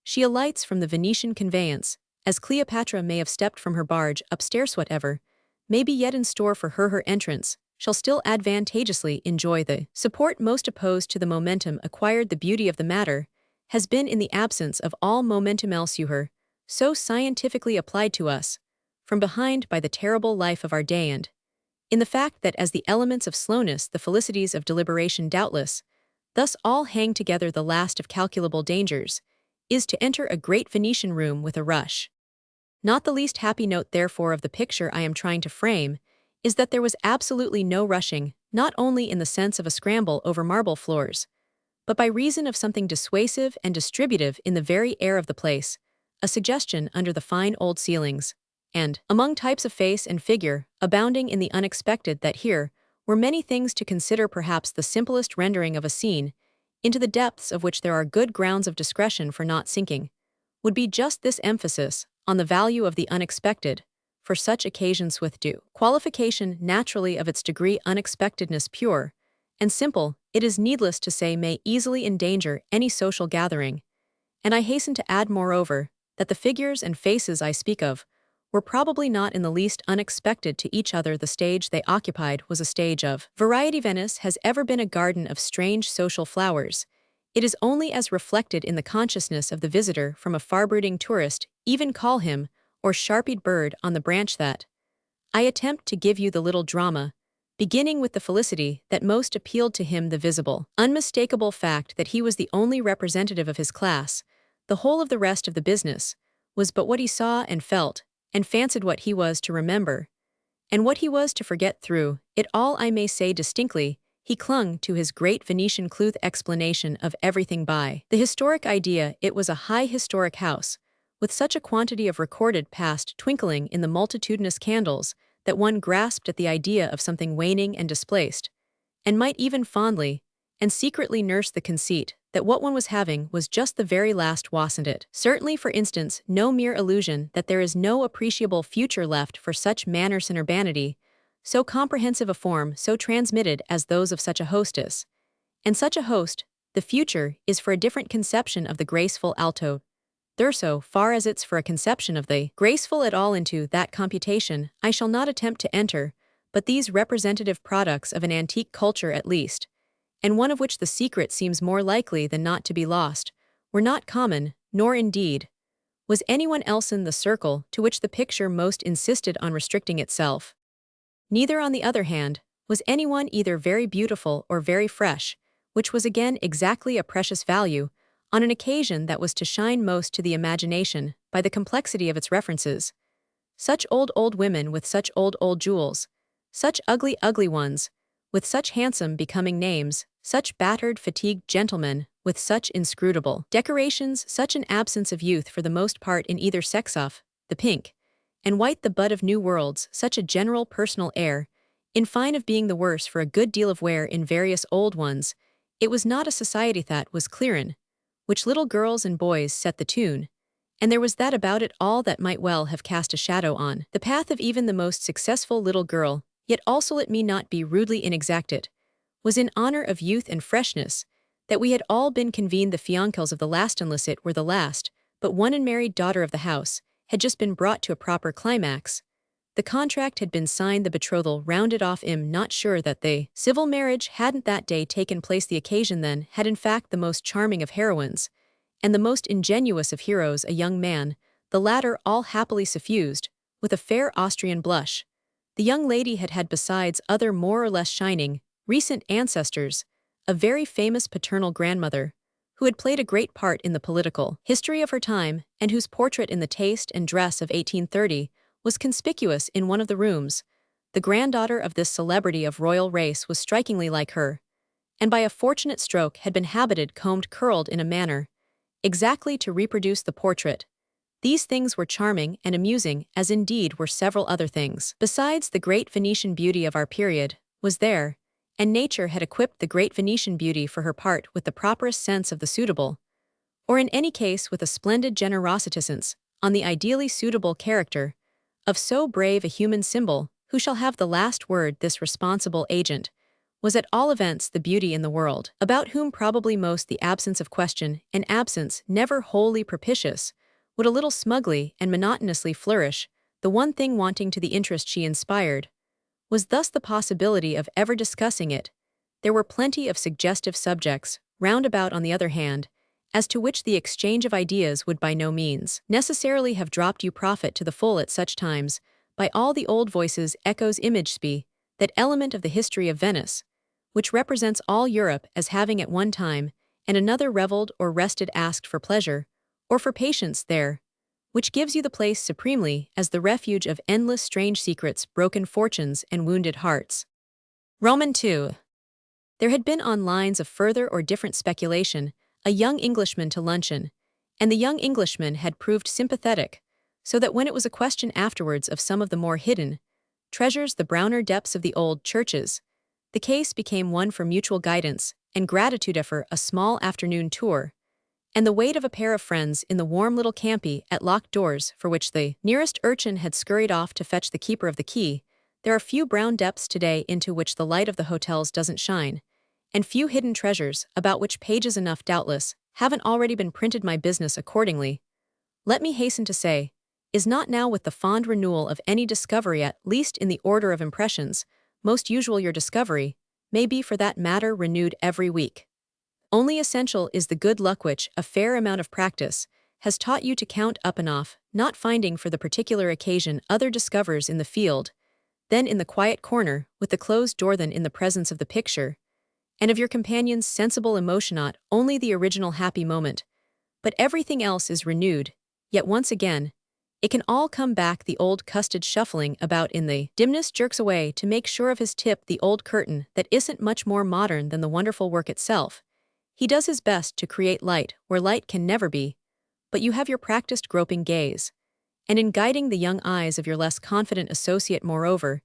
she alights from the Venetian conveyance, as Cleopatra may have stepped from her barge upstairs. Whatever may be yet in store for her, her entrance shall still advantageously enjoy the support most opposed to the momentum acquired. The beauty of the matter has been in the absence of all momentum elsewhere, so scientifically applied to us from behind by the terrible life of our day, and in the fact that as the elements of slowness, the felicities of deliberation, doubtless thus all hang together, the last of calculable dangers is to enter a great Venetian room with a rush. Not the least happy note, therefore, of the picture I am trying to frame is that there was absolutely no rushing, not only in the sense of a scramble over marble floors, but by reason of something dissuasive and distributive in the very air of the place, a suggestion under the fine old ceilings, and among types of face and figure, abounding in the unexpected, that here were many things to consider. Perhaps the simplest rendering of a scene, into the depths of which there are good grounds of discretion for not sinking, would be just this emphasis on the value of the unexpected, for such occasions with due qualification naturally of its degree. Unexpectedness, pure and simple, it is needless to say, may easily endanger any social gathering, and I hasten to add, moreover, that the figures and faces I speak of were probably not in the least unexpected to each other. The stage they occupied was a stage of variety. Venice has ever been a garden of strange social flowers. It is only as reflected in the consciousness of the visitor from a far-brooding tourist, even call him, or sharpied bird on the branch, that I attempt to give you the little drama, beginning with the felicity that most appealed to him, the visible, unmistakable fact that he was the only representative of his class. The whole of the rest of the business was but what he saw and felt, and fancied what he was to remember, and what he was to forget. Through it all, I may say distinctly, he clung to his great Venetian Cluth explanation of everything by the historic idea. It was a high historic house, with such a quantity of recorded past twinkling in the multitudinous candles that one grasped at the idea of something waning and displaced, and might even fondly and secretly nurse the conceit that what one was having was just the very last, wasn't it? Certainly, for instance, no mere illusion that there is no appreciable future left for such manners and urbanity, so comprehensive a form, so transmitted as those of such a hostess. And such a host, the future is for a different conception of the graceful alto, there so far as it's for a conception of the graceful at all. Into that computation I shall not attempt to enter, but these representative products of an antique culture at least, and one of which the secret seems more likely than not to be lost, were not common, nor indeed was anyone else in the circle to which the picture most insisted on restricting itself. Neither, on the other hand, Was anyone either very beautiful or very fresh, which was again exactly a precious value, on an occasion that was to shine most to the imagination by the complexity of its references. Such old women with such old jewels, such ugly ones, with such handsome becoming names, such battered fatigued gentlemen, with such inscrutable decorations, such an absence of youth for the most part in either sex of, the pink, and white the bud of new worlds, such a general personal air, in fine of being the worse for a good deal of wear in various old ones, it was not a society that was clearin', which little girls and boys set the tune, and there was that about it all that might well have cast a shadow on the path of even the most successful little girl, yet also let me not be rudely inexacted, was in honor of youth and freshness, that we had all been convened the fiancals of the last illicit were the last, but one unmarried daughter of the house, had just been brought to a proper climax. The contract had been signed, the betrothal rounded off. Not sure that the civil marriage hadn't that day taken place. The occasion then had in fact the most charming of heroines, and the most ingenuous of heroes, a young man, the latter all happily suffused, with a fair Austrian blush. The young lady had had besides other more or less shining, recent ancestors, a very famous paternal grandmother, who had played a great part in the political history of her time, and whose portrait in the taste and dress of 1830 was conspicuous in one of the rooms. The granddaughter of this celebrity of royal race was strikingly like her, and by a fortunate stroke had been habited combed curled in a manner exactly to reproduce the portrait. These things were charming and amusing, as indeed were several other things. Besides, the great Venetian beauty of our period was there, and nature had equipped the great Venetian beauty for her part with the properest sense of the suitable, or in any case with a splendid generositas on the ideally suitable character of so brave a human symbol. Who shall have the last word? This responsible agent was at all events the beauty in the world, about whom probably most the absence of question, and absence never wholly propitious, would a little smugly and monotonously flourish. The one thing wanting to the interest she inspired was thus the possibility of ever discussing it. There were plenty of suggestive subjects, roundabout on the other hand, as to which the exchange of ideas would by no means necessarily have dropped you profit to the full at such times. By all the old voices echoes imagespy, that element of the history of Venice, which represents all Europe as having at one time and another reveled or rested, asked for pleasure, or for patience there, which gives you the place supremely as the refuge of endless strange secrets, broken fortunes, and wounded hearts. Roman 2. There had been on lines of further or different speculation a young Englishman to luncheon, and the young Englishman had proved sympathetic, so that when it was a question afterwards of some of the more hidden treasures, the browner depths of the old churches, the case became one for mutual guidance and gratitude for a small afternoon tour, and the wait of a pair of friends in the warm little campi at locked doors for which the nearest urchin had scurried off to fetch the keeper of the key. There are few brown depths today into which the light of the hotels doesn't shine, and few hidden treasures about which pages enough doubtless haven't already been printed. My business accordingly, let me hasten to say, is not now with the fond renewal of any discovery, at least in the order of impressions most usual. Your discovery may be for that matter renewed every week. Only essential is the good luck which a fair amount of practice has taught you to count up and off, not finding for the particular occasion other discoverers in the field, then in the quiet corner, with the closed door, than in the presence of the picture, and of your companion's sensible emotion, not only the original happy moment, but everything else is renewed. Yet once again, it can all come back. The old custard shuffling about in the dimness jerks away to make sure of his tip the old curtain that isn't much more modern than the wonderful work itself. He does his best to create light where light can never be, but you have your practiced groping gaze, and in guiding the young eyes of your less confident associate, moreover,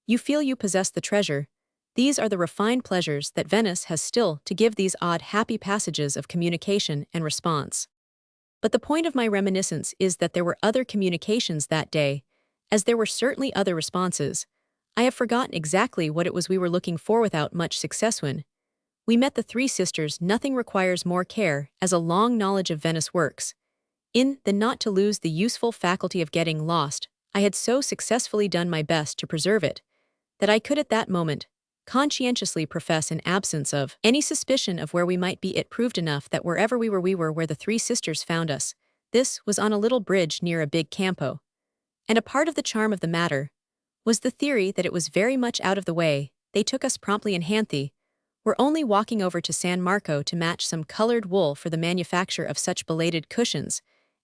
you feel you possess the treasure. These are the refined pleasures that Venice has still to give, these odd happy passages of communication and response. But the point of my reminiscence is that there were other communications that day, as there were certainly other responses. I have forgotten exactly what it was we were looking for without much success. When we met the three sisters, nothing requires more care, as a long knowledge of Venice works, in than not to lose the useful faculty of getting lost. I had so successfully done my best to preserve it, that I could at that moment conscientiously profess in absence of any suspicion of where we might be. It proved enough that wherever we were where the three sisters found us. This was on a little bridge near a big campo, and a part of the charm of the matter was the theory that it was very much out of the way, they took us promptly in hand. We're only walking over to San Marco to match some colored wool for the manufacture of such belated cushions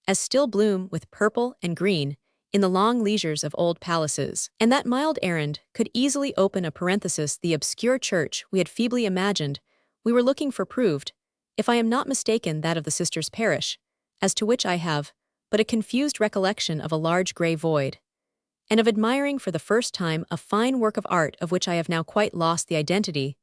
as still bloom with purple and green in the long leisures of old palaces. And that mild errand could easily open a parenthesis. The obscure church we had feebly imagined we were looking for proved, if I am not mistaken, that of the Sisters' Parish, as to which I have but a confused recollection of a large gray void, and of admiring for the first time a fine work of art of which I have now quite lost the identity.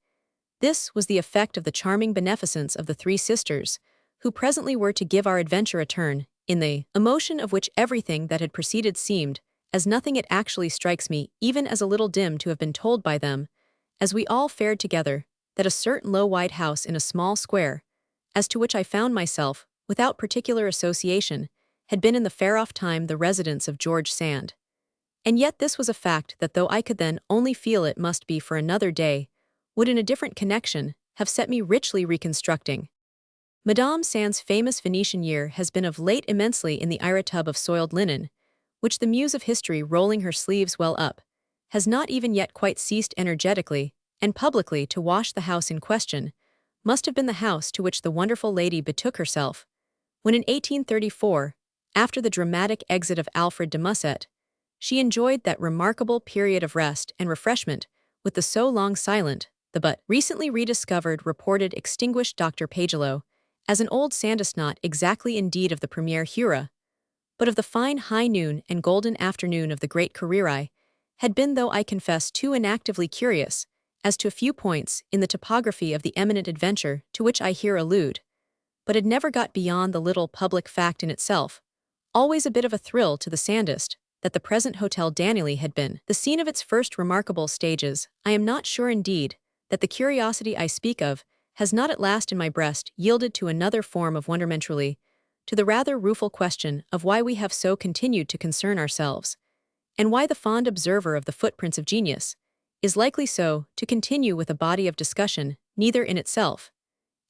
This was the effect of the charming beneficence of the three sisters, who presently were to give our adventure a turn, in the emotion of which everything that had preceded seemed, as nothing it actually strikes me, even as a little dim to have been told by them, as we all fared together, that a certain low white house in a small square, as to which I found myself, without particular association, had been in the far-off time the residence of George Sand. And yet this was a fact that though I could then only feel it must be for another day, would in a different connection have set me richly reconstructing. Madame Sand's famous Venetian year has been of late immensely in the Ira tub of soiled linen, which the muse of history, rolling her sleeves well up, has not even yet quite ceased energetically and publicly to wash the house in question, must have been the house to which the wonderful lady betook herself, when in 1834, after the dramatic exit of Alfred de Musset, she enjoyed that remarkable period of rest and refreshment with the so long silent, the but recently rediscovered reported extinguished Dr. Pagello, as an old sandist, not exactly indeed of the premier Hura, but of the fine high noon and golden afternoon of the great Carreri, had been, though I confess too inactively curious, as to a few points in the topography of the eminent adventure to which I here allude, but had never got beyond the little public fact in itself, always a bit of a thrill to the sandist, that the present Hotel Danieli had been the scene of its first remarkable stages. I am not sure indeed that the curiosity I speak of has not at last in my breast yielded to another form of wonderment, truly, to the rather rueful question of why we have so continued to concern ourselves, and why the fond observer of the footprints of genius is likely so to continue with a body of discussion neither in itself,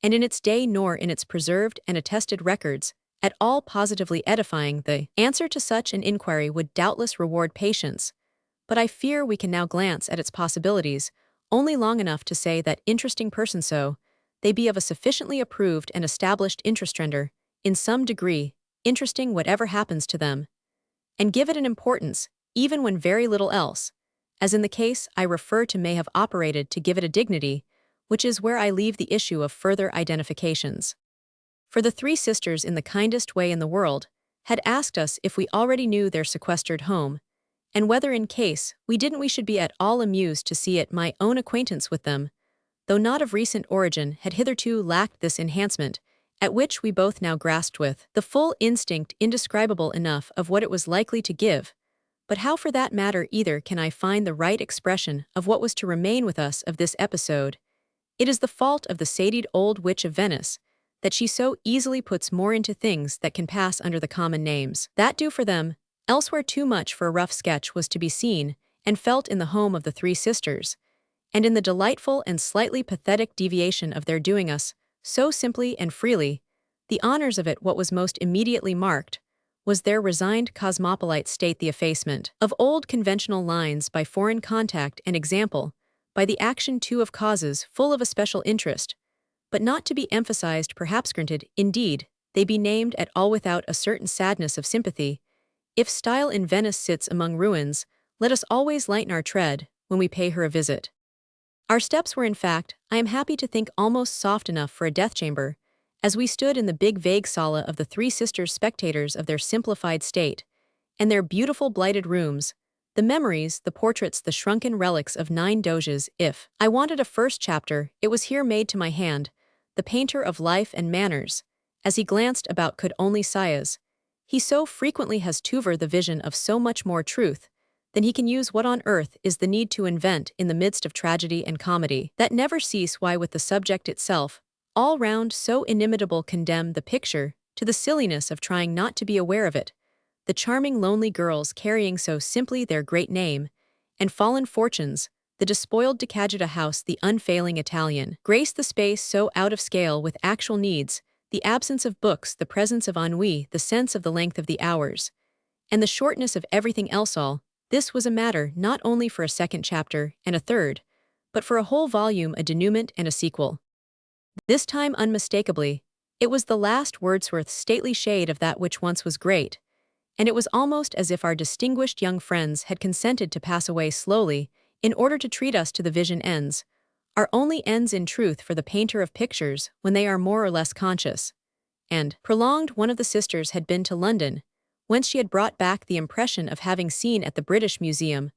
and in its day nor in its preserved and attested records, at all positively edifying. The answer to such an inquiry would doubtless reward patience, but I fear we can now glance at its possibilities only long enough to say that interesting persons, so they be of a sufficiently approved and established interest, render, in some degree, interesting whatever happens to them, and give it an importance, even when very little else, as in the case I refer to may have operated to give it a dignity, which is where I leave the issue of further identifications. For the three sisters, in the kindest way in the world, had asked us if we already knew their sequestered home, and whether in case we didn't we should be at all amused to see it. My own acquaintance with them, though not of recent origin, had hitherto lacked this enhancement, at which we both now grasped with the full instinct indescribable enough of what it was likely to give, but how for that matter either can I find the right expression of what was to remain with us of this episode. It is the fault of the sated old witch of Venice, that she so easily puts more into things that can pass under the common names that do for them. Elsewhere too much for a rough sketch was to be seen and felt in the home of the three sisters, and in the delightful and slightly pathetic deviation of their doing us, so simply and freely, the honors of it. What was most immediately marked was their resigned cosmopolite state, the effacement of old conventional lines by foreign contact and example, by the action too of causes full of a special interest, but not to be emphasized. Perhaps granted, indeed, they be named at all without a certain sadness of sympathy. If style in Venice sits among ruins, let us always lighten our tread when we pay her a visit. Our steps were, in fact, I am happy to think, almost soft enough for a death chamber, as we stood in the big vague sala of the three sisters, spectators of their simplified state, and their beautiful blighted rooms, the memories, the portraits, the shrunken relics of 9 doges. If I wanted a first chapter, it was here made to my hand. The painter of life and manners, as he glanced about, could only sighs. He so frequently has Tuver the vision of so much more truth than he can use. What on earth is the need to invent in the midst of tragedy and comedy that never cease? Why, with the subject itself, all round so inimitable, condemn the picture to the silliness of trying not to be aware of it. The charming lonely girls carrying so simply their great name and fallen fortunes, the despoiled Decagita house, the unfailing Italian grace, the space so out of scale with actual needs, the absence of books, the presence of ennui, the sense of the length of the hours, and the shortness of everything else. All this was a matter not only for a second chapter and a third, but for a whole volume a denouement and a sequel. This time unmistakably, it was the last Wordsworth's stately shade of that which once was great, and it was almost as if our distinguished young friends had consented to pass away slowly in order to treat us to the vision ends, our only ends in truth for the painter of pictures when they are more or less conscious. And, prolonged, one of the sisters had been to London, whence she had brought back the impression of having seen at the British Museum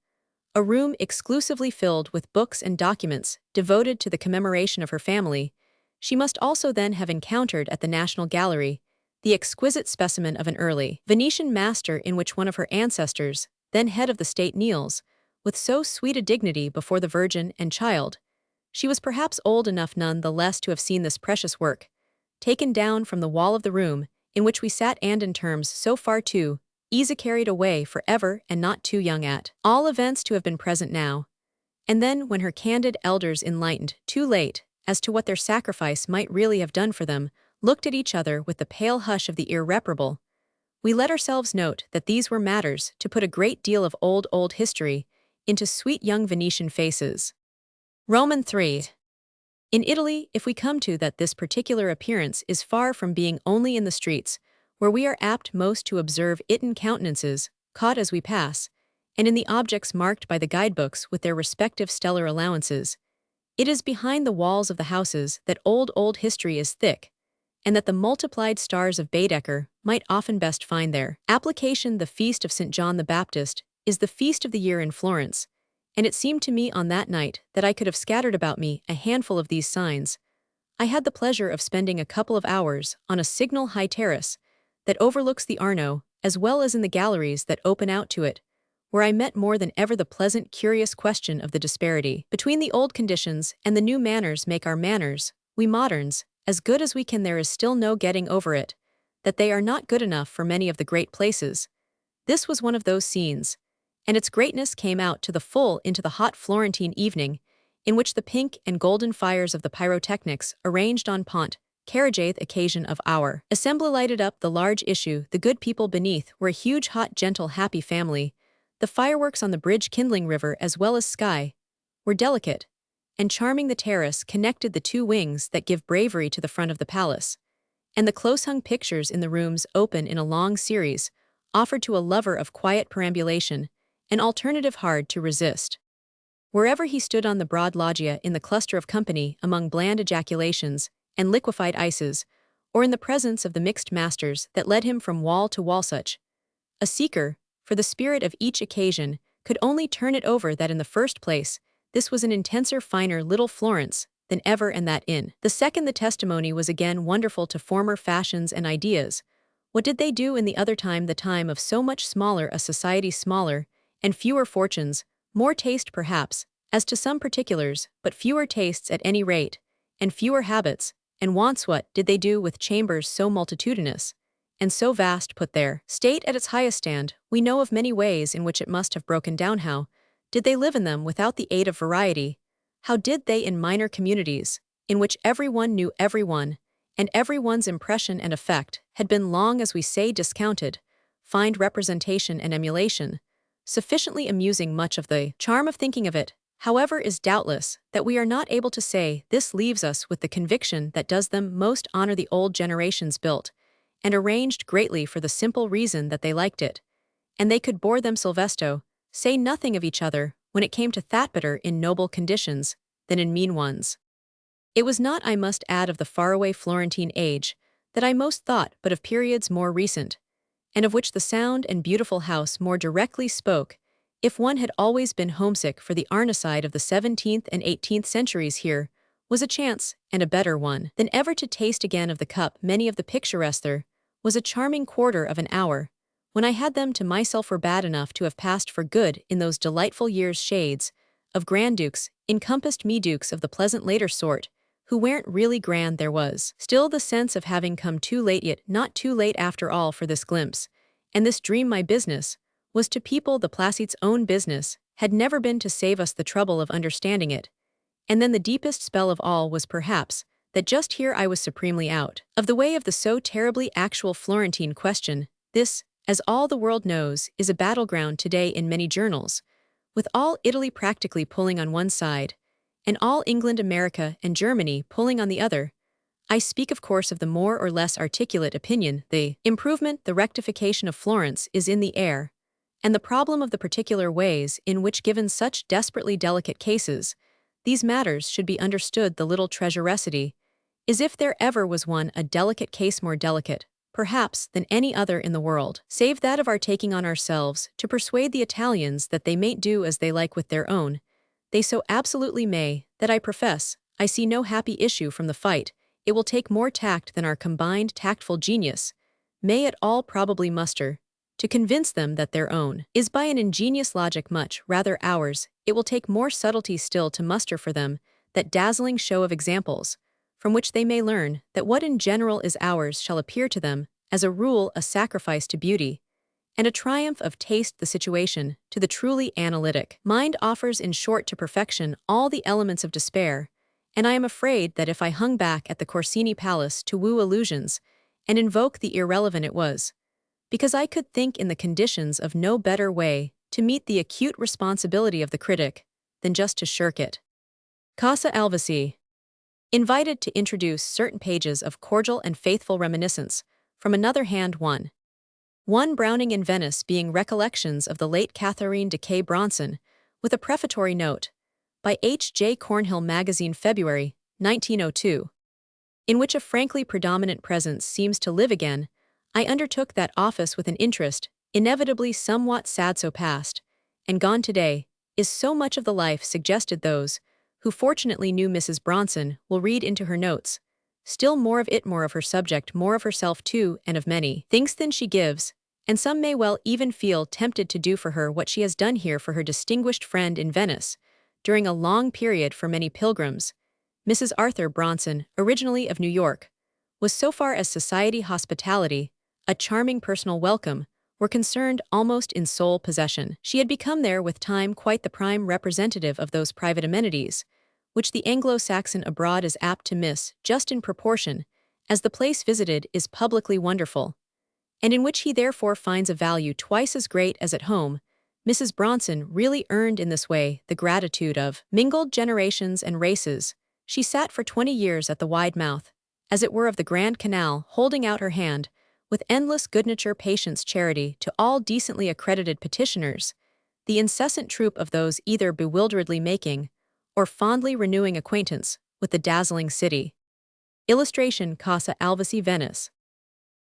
a room exclusively filled with books and documents devoted to the commemoration of her family. She must also then have encountered at the National Gallery the exquisite specimen of an early Venetian master in which one of her ancestors, then head of the state, kneels, with so sweet a dignity before the Virgin and Child. She was perhaps old enough none the less to have seen this precious work, taken down from the wall of the room in which we sat, and in terms so far too easy carried away for ever and not too young at all events to have been present now. And then when her candid elders, enlightened too late as to what their sacrifice might really have done for them, looked at each other with the pale hush of the irreparable, we let ourselves note that these were matters to put a great deal of old history into sweet young Venetian faces. Roman 3. In Italy, if we come to that, this particular appearance is far from being only in the streets, where we are apt most to observe it, in countenances, caught as we pass, and in the objects marked by the guidebooks with their respective stellar allowances. It is behind the walls of the houses that old history is thick, and that the multiplied stars of Baedeker might often best find their application. The feast of St. John the Baptist is the feast of the year in Florence, and it seemed to me on that night that I could have scattered about me a handful of these signs. I had the pleasure of spending a couple of hours on a signal high terrace that overlooks the Arno, as well as in the galleries that open out to it, where I met more than ever the pleasant, curious question of the disparity between the old conditions and the new manners. Make our manners, we moderns, as good as we can, there is still no getting over it, that they are not good enough for many of the great places. This was one of those scenes, and its greatness came out to the full into the hot Florentine evening, in which the pink and golden fires of the pyrotechnics arranged on Pont Carrigaith occasion of our assembly lighted up the large issue. The good people beneath were a huge, hot, gentle, happy family. The fireworks on the bridge, kindling river as well as sky, were delicate and charming. The terrace connected the two wings that give bravery to the front of the palace, and the close-hung pictures in the rooms, open in a long series, offered to a lover of quiet perambulation an alternative hard to resist. Wherever he stood on the broad loggia, in the cluster of company, among bland ejaculations and liquefied ices, or in the presence of the mixed masters that led him from wall to wall, such a seeker for the spirit of each occasion could only turn it over that in the first place this was an intenser, finer little Florence than ever, and that in the second the testimony was again wonderful to former fashions and ideas. What did they do in the other time, the time of so much smaller a society, smaller and fewer fortunes, more taste perhaps, as to some particulars, but fewer tastes at any rate, and fewer habits and wants? What did they do with chambers so multitudinous and so vast, put their state at its highest stand? We know of many ways in which it must have broken down. How did they live in them without the aid of variety? How did they, in minor communities, in which everyone knew everyone, and everyone's impression and effect had been long, as we say, discounted, find representation and emulation sufficiently amusing? Much of the charm of thinking of it, however, is doubtless that we are not able to say. This leaves us with the conviction that does them most honor. The old generations built and arranged greatly for the simple reason that they liked it, and they could bore them Silvesto, say nothing of each other when it came to that, better in noble conditions than in mean ones. It was not, I must add, of the faraway Florentine age that I most thought, but of periods more recent, and of which the sound and beautiful house more directly spoke. If one had always been homesick for the Arnocide of the 17th and 18th centuries, here was a chance, and a better one than ever, to taste again of the cup. Many of the picturesque there was a charming quarter of an hour, when I had them to myself, were bad enough to have passed for good in those delightful years. Shades of grand dukes encompassed me, dukes of the pleasant later sort, who weren't really grand. There was still the sense of having come too late, yet not too late after all for this glimpse and this dream. My business was to people the Placide's own business had never been to save us the trouble of understanding it. And then the deepest spell of all was perhaps that just here I was supremely out of the way of the so terribly actual Florentine question. This, as all the world knows, is a battleground today in many journals, with all Italy practically pulling on one side, and all England, America, and Germany pulling on the other. I speak of course of the more or less articulate opinion, the improvement, the rectification of Florence is in the air, and the problem of the particular ways in which given such desperately delicate cases, these matters should be understood the little treasuresity, is if there ever was one a delicate case more delicate, perhaps, than any other in the world, save that of our taking on ourselves to persuade the Italians that they may do as they like with their own, they so absolutely may, that I profess, I see no happy issue from the fight. It will take more tact than our combined tactful genius may at all probably muster, to convince them that their own is by an ingenious logic much rather ours. It will take more subtlety still to muster for them that dazzling show of examples, from which they may learn that what in general is ours shall appear to them, as a rule, a sacrifice to beauty, and a triumph of taste the situation, to the truly analytic mind offers in short to perfection all the elements of despair, and I am afraid that if I hung back at the Corsini Palace to woo illusions, and invoke the irrelevant it was, because I could think in the conditions of no better way to meet the acute responsibility of the critic, than just to shirk it. Casa Alvasi. Invited to introduce certain pages of cordial and faithful reminiscence, from another hand one Browning in Venice being recollections of the late Catherine de K. Bronson, with a prefatory note, by H. J. Cornhill Magazine February, 1902. In which a frankly predominant presence seems to live again, I undertook that office with an interest, inevitably somewhat sad so past, and gone today, is so much of the life suggested those, who fortunately knew Mrs. Bronson, will read into her notes, still more of it, more of her subject, more of herself too, and of many things than she gives, and some may well even feel tempted to do for her what she has done here for her distinguished friend in Venice, during a long period for many pilgrims. Mrs. Arthur Bronson, originally of New York, was so far as society hospitality, a charming personal welcome, were concerned almost in sole possession. She had become there with time quite the prime representative of those private amenities, which the Anglo-Saxon abroad is apt to miss just in proportion as the place visited is publicly wonderful, and in which he therefore finds a value twice as great as at home. Mrs. Bronson really earned in this way the gratitude of mingled generations and races. She sat for 20 years at the wide mouth, as it were, of the Grand Canal, holding out her hand, with endless good-nature, patience, charity, to all decently accredited petitioners, the incessant troop of those either bewilderedly making, or fondly renewing acquaintance with the dazzling city. Illustration: Casa Alvasi, Venice.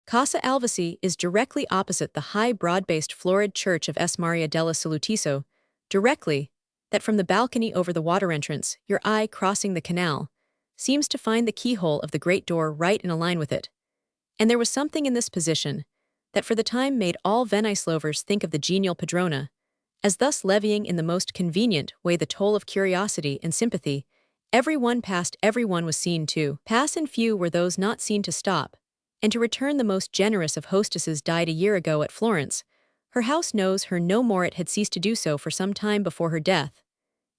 Casa Alvasi is directly opposite the high broad-based florid church of S. Maria della Salutiso, directly, that from the balcony over the water entrance, your eye crossing the canal, seems to find the keyhole of the great door right in a line with it. And there was something in this position that for the time made all Venice lovers think of the genial Padrona, as thus levying in the most convenient way the toll of curiosity and sympathy. Every one passed, every one was seen to pass, and few were those not seen to stop, and to return. The most generous of hostesses died a year ago at Florence. Her house knows her no more. It had ceased to do so for some time before her death,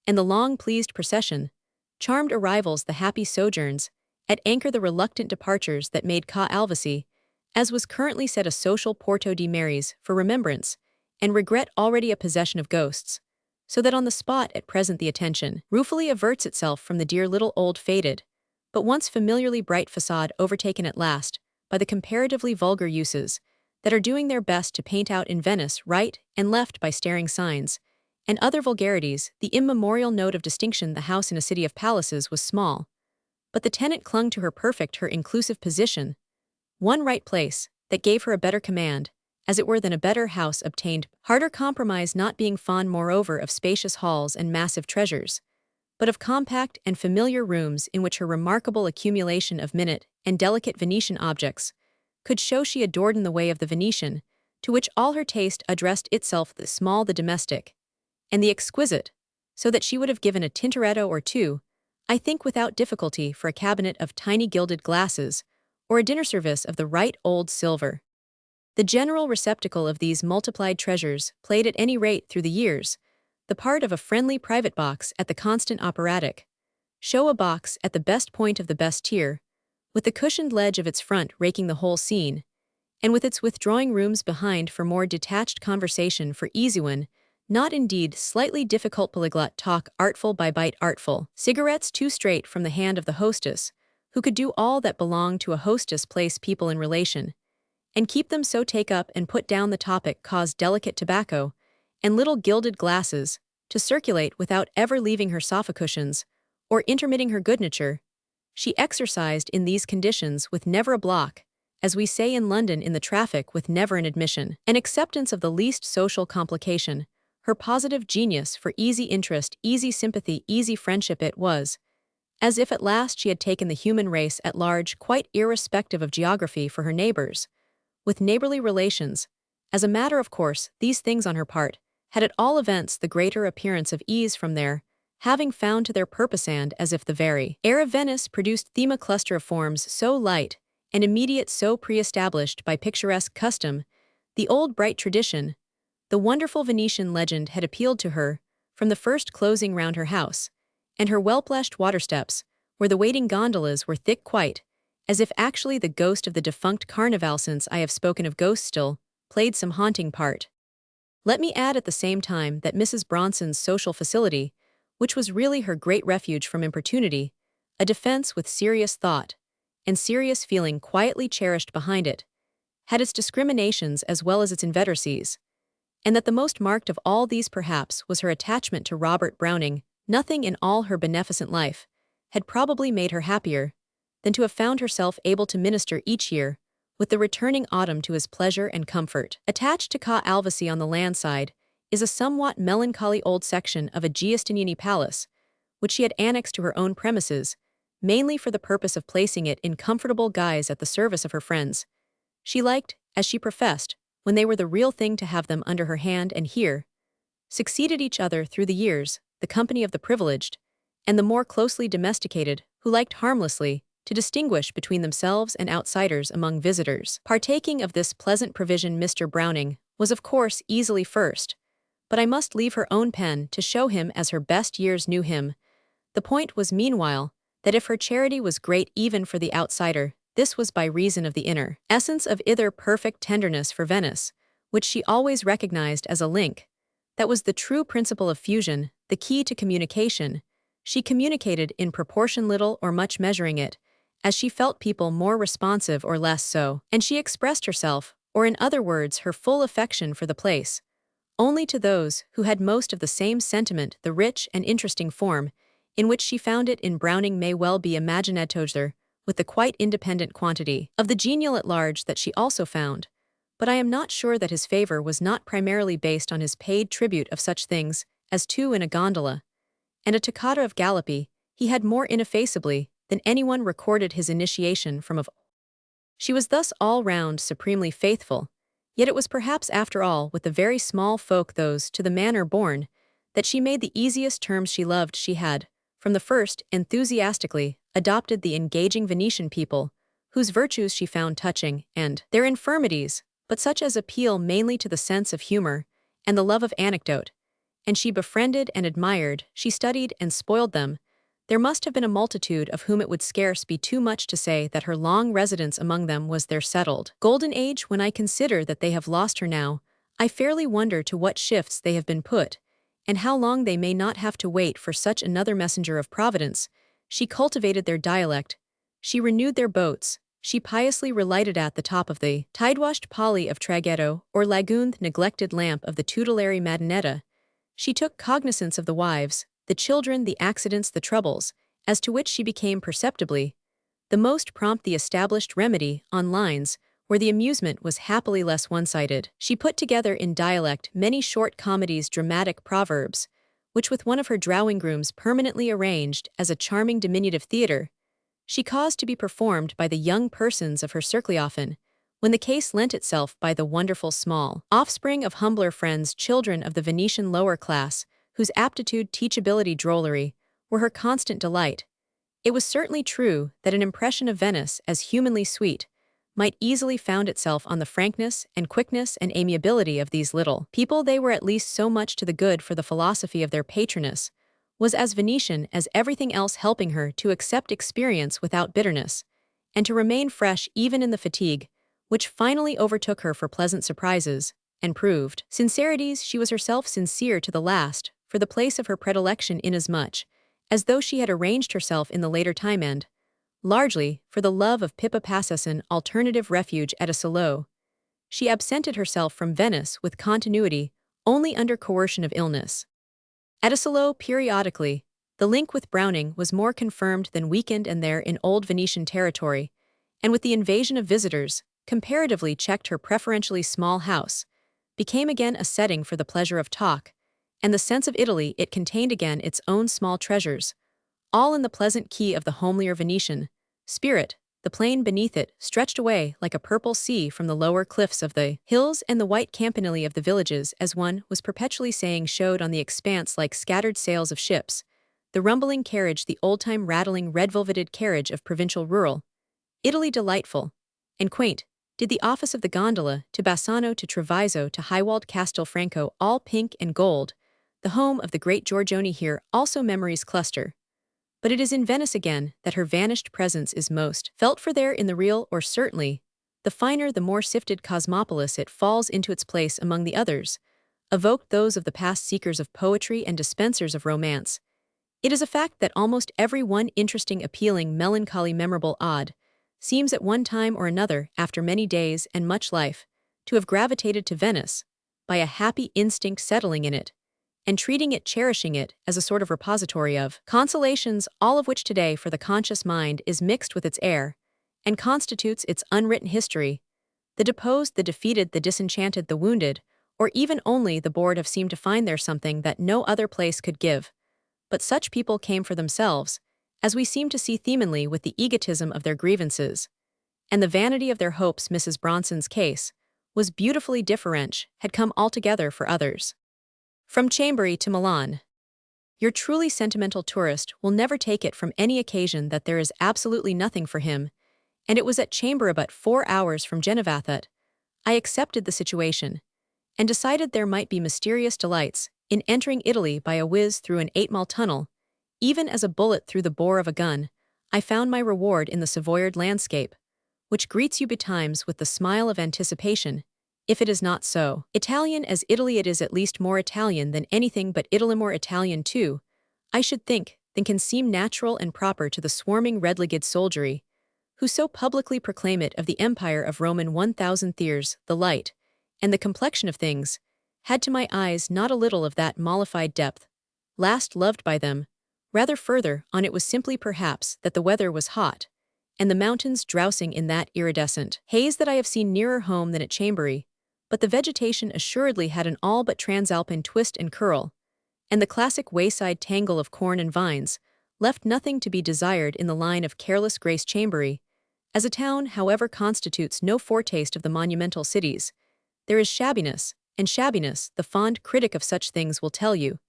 and the long pleased procession, charmed arrivals, the happy sojourns, at anchor the reluctant departures that made Ca Alvasi, as was currently said, a social Porto di Maris for remembrance and regret, already a possession of ghosts, so that on the spot at present the attention ruefully averts itself from the dear little old faded, but once familiarly bright facade, overtaken at last by the comparatively vulgar uses that are doing their best to paint out in Venice right and left by staring signs and other vulgarities the immemorial note of distinction. The house in a city of palaces was small, but the tenant clung to her perfect, her inclusive position, one right place that gave her a better command, as it were, than a better house obtained. Harder compromise, not being fond moreover of spacious halls and massive treasures, but of compact and familiar rooms in which her remarkable accumulation of minute and delicate Venetian objects could show she adored in the way of the Venetian, to which all her taste addressed itself, the small, the domestic, and the exquisite, so that she would have given a Tintoretto or two, I think, without difficulty, for a cabinet of tiny gilded glasses, or a dinner service of the right old silver. The general receptacle of these multiplied treasures played at any rate through the years the part of a friendly private box at the constant operatic show, a box at the best point of the best tier, with the cushioned ledge of its front raking the whole scene, and with its withdrawing rooms behind for more detached conversation, for easy one, Not indeed slightly difficult polyglot talk artful by bite artful. Cigarettes too straight from the hand of the hostess, who could do all that belonged to a hostess place people in relation, and keep them so take up and put down the topic cause delicate tobacco, and little gilded glasses, to circulate without ever leaving her sofa cushions, or intermitting her good nature. She exercised in these conditions with never a block, as we say in London in the traffic with never an admission. An acceptance of the least social complication, her positive genius for easy interest, easy sympathy, easy friendship it was, as if at last she had taken the human race at large quite irrespective of geography for her neighbors, with neighborly relations. As a matter of course, these things on her part had at all events the greater appearance of ease from their having found to their purpose, and as if the very air of Venice produced thema cluster of forms so light and immediate, so pre-established by picturesque custom, the old bright tradition, the wonderful Venetian legend had appealed to her from the first closing round her house, and her well-plashed water steps, where the waiting gondolas were thick quite, as if actually the ghost of the defunct Carnival, since I have spoken of ghosts, still played some haunting part. Let me add at the same time that Mrs. Bronson's social facility, which was really her great refuge from importunity, a defense with serious thought, and serious feeling quietly cherished behind it, had its discriminations as well as its inveteracies, and that the most marked of all these perhaps was her attachment to Robert Browning. Nothing in all her beneficent life had probably made her happier than to have found herself able to minister each year with the returning autumn to his pleasure and comfort. Attached to Ca Alvasi on the land side is a somewhat melancholy old section of a Giustiniani palace, which she had annexed to her own premises, mainly for the purpose of placing it in comfortable guise at the service of her friends. She liked, as she professed, when they were the real thing to have them under her hand, and here succeeded each other through the years, the company of the privileged, and the more closely domesticated, who liked harmlessly to distinguish between themselves and outsiders among visitors. Partaking of this pleasant provision, Mr. Browning was of course easily first, but I must leave her own pen to show him as her best years knew him. The point was meanwhile that if her charity was great even for the outsider, this was by reason of the inner essence of either perfect tenderness for Venice, which she always recognized as a link. That was the true principle of fusion, the key to communication. She communicated in proportion, little or much measuring it, as she felt people more responsive or less so, and she expressed herself, or in other words her full affection for the place, only to those who had most of the same sentiment. The rich and interesting form in which she found it in Browning may well be imagined together with the quite independent quantity of the genial at large that she also found, but I am not sure that his favor was not primarily based on his paid tribute of such things as two in a gondola and a toccata of Galoppi. He had more ineffaceably than anyone recorded his initiation from of. She was thus all round supremely faithful, yet it was perhaps after all with the very small folk, those to the manner born, that she made the easiest terms. She loved, she had, from the first, enthusiastically adopted the engaging Venetian people, whose virtues she found touching, and their infirmities, but such as appeal mainly to the sense of humor and the love of anecdote, and she befriended and admired, she studied and spoiled them. There must have been a multitude of whom it would scarce be too much to say that her long residence among them was their settled golden age. When I consider that they have lost her now, I fairly wonder to what shifts they have been put, and how long they may not have to wait for such another messenger of Providence. She cultivated their dialect, she renewed their boats, she piously relighted at the top of the tide-washed Polly of Traghetto, or lagooned neglected lamp of the tutelary Madinetta. She took cognizance of the wives, the children, the accidents, the troubles, as to which she became perceptibly the most prompt, the established remedy, on lines where the amusement was happily less one-sided. She put together in dialect many short comedies, dramatic proverbs, which with one of her drawing rooms permanently arranged as a charming diminutive theatre, she caused to be performed by the young persons of her circle often, when the case lent itself, by the wonderful small offspring of humbler friends, children of the Venetian lower class, whose aptitude, teachability, drollery were her constant delight. It was certainly true that an impression of Venice as humanly sweet might easily found itself on the frankness and quickness and amiability of these little people. They were at least so much to the good, for the philosophy of their patroness was as Venetian as everything else, helping her to accept experience without bitterness, and to remain fresh even in the fatigue which finally overtook her for pleasant surprises. and proved. Sincerities, she was herself sincere to the last, for the place of her predilection inasmuch as though she had arranged herself in the later time and, largely, for the love of Pippa Passesson alternative refuge at a salo. She absented herself from Venice with continuity, only under coercion of illness. At a salo periodically, the link with Browning was more confirmed than weakened, and there in old Venetian territory, and with the invasion of visitors, comparatively checked her preferentially small house, became again a setting for the pleasure of talk, and the sense of Italy it contained again its own small treasures, all in the pleasant key of the homelier Venetian spirit. The plain beneath it stretched away like a purple sea from the lower cliffs of the hills, and the white campanile of the villages, as one was perpetually saying, showed on the expanse like scattered sails of ships. The rumbling carriage, the old-time rattling red-velveted carriage of provincial rural Italy, delightful and quaint, did the office of the gondola, to Bassano, to Treviso, to high-walled Castelfranco, all pink and gold, the home of the great Giorgione. Here also memories cluster. But it is in Venice again that her vanished presence is most felt, for there in the real, or certainly, the finer, the more sifted cosmopolis, it falls into its place among the others, evoked those of the past, seekers of poetry and dispensers of romance. It is a fact that almost every one interesting, appealing, melancholy, memorable, odd, seems at one time or another, after many days and much life, to have gravitated to Venice, by a happy instinct settling in it, and treating it, cherishing it, as a sort of repository of consolations, all of which today for the conscious mind is mixed with its air, and constitutes its unwritten history. The deposed, the defeated, the disenchanted, the wounded, or even only the bored have seemed to find there something that no other place could give. But such people came for themselves, as we seem to see themanly with the egotism of their grievances, and the vanity of their hopes. Mrs. Bronson's case was beautifully different, had come altogether for others. From Chambéry to Milan. Your truly sentimental tourist will never take it from any occasion that there is absolutely nothing for him, and it was at Chambéry, but 4 hours from Geneva, that I accepted the situation, and decided there might be mysterious delights in entering Italy by a whiz through an 8-mile tunnel. Even as a bullet through the bore of a gun, I found my reward in the Savoyard landscape, which greets you betimes with the smile of anticipation. If it is not so Italian as Italy, it is at least more Italian than anything but Italy, more Italian too, I should think, than can seem natural and proper to the swarming red-legged soldiery, who so publicly proclaim it of the empire of Roman 1000 years. The light, and the complexion of things, had to my eyes not a little of that mollified depth, last loved by them. Rather further on, it was simply perhaps that the weather was hot, and the mountains drowsing in that iridescent haze that I have seen nearer home than at Chambéry, but the vegetation assuredly had an all but transalpine twist and curl, and the classic wayside tangle of corn and vines left nothing to be desired in the line of careless grace. Chambéry, as a town, however, constitutes no foretaste of the monumental cities. There is shabbiness, and shabbiness, the fond critic of such things will tell you,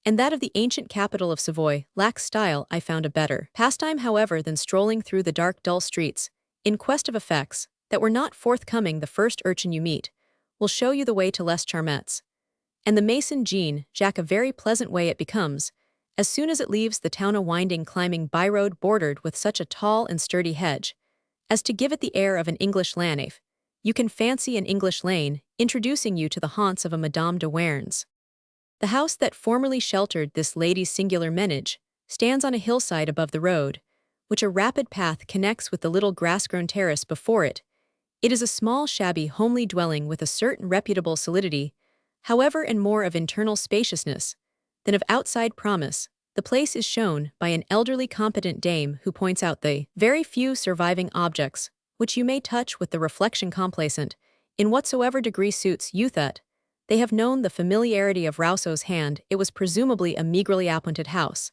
and that of the ancient capital of Savoy lacks style. I found a better pastime, however, than strolling through the dark, dull streets, in quest of effects that were not forthcoming. The first urchin you meet will show you the way to Les Charmettes, and the mason Jean Jacques a very pleasant way it becomes, as soon as it leaves the town, a winding, climbing by-road bordered with such a tall and sturdy hedge, as to give it the air of an English lane. You can fancy an English lane introducing you to the haunts of a Madame de Warens. The house that formerly sheltered this lady's singular menage stands on a hillside above the road, which a rapid path connects with the little grass-grown terrace before it. It is a small, shabby, homely dwelling with a certain reputable solidity, however, and more of internal spaciousness than of outside promise. The place is shown by an elderly, competent dame who points out the very few surviving objects which you may touch with the reflection complacent, in whatsoever degree suits you, that they have known the familiarity of Rousseau's hand. It was presumably a meagrely appointed house,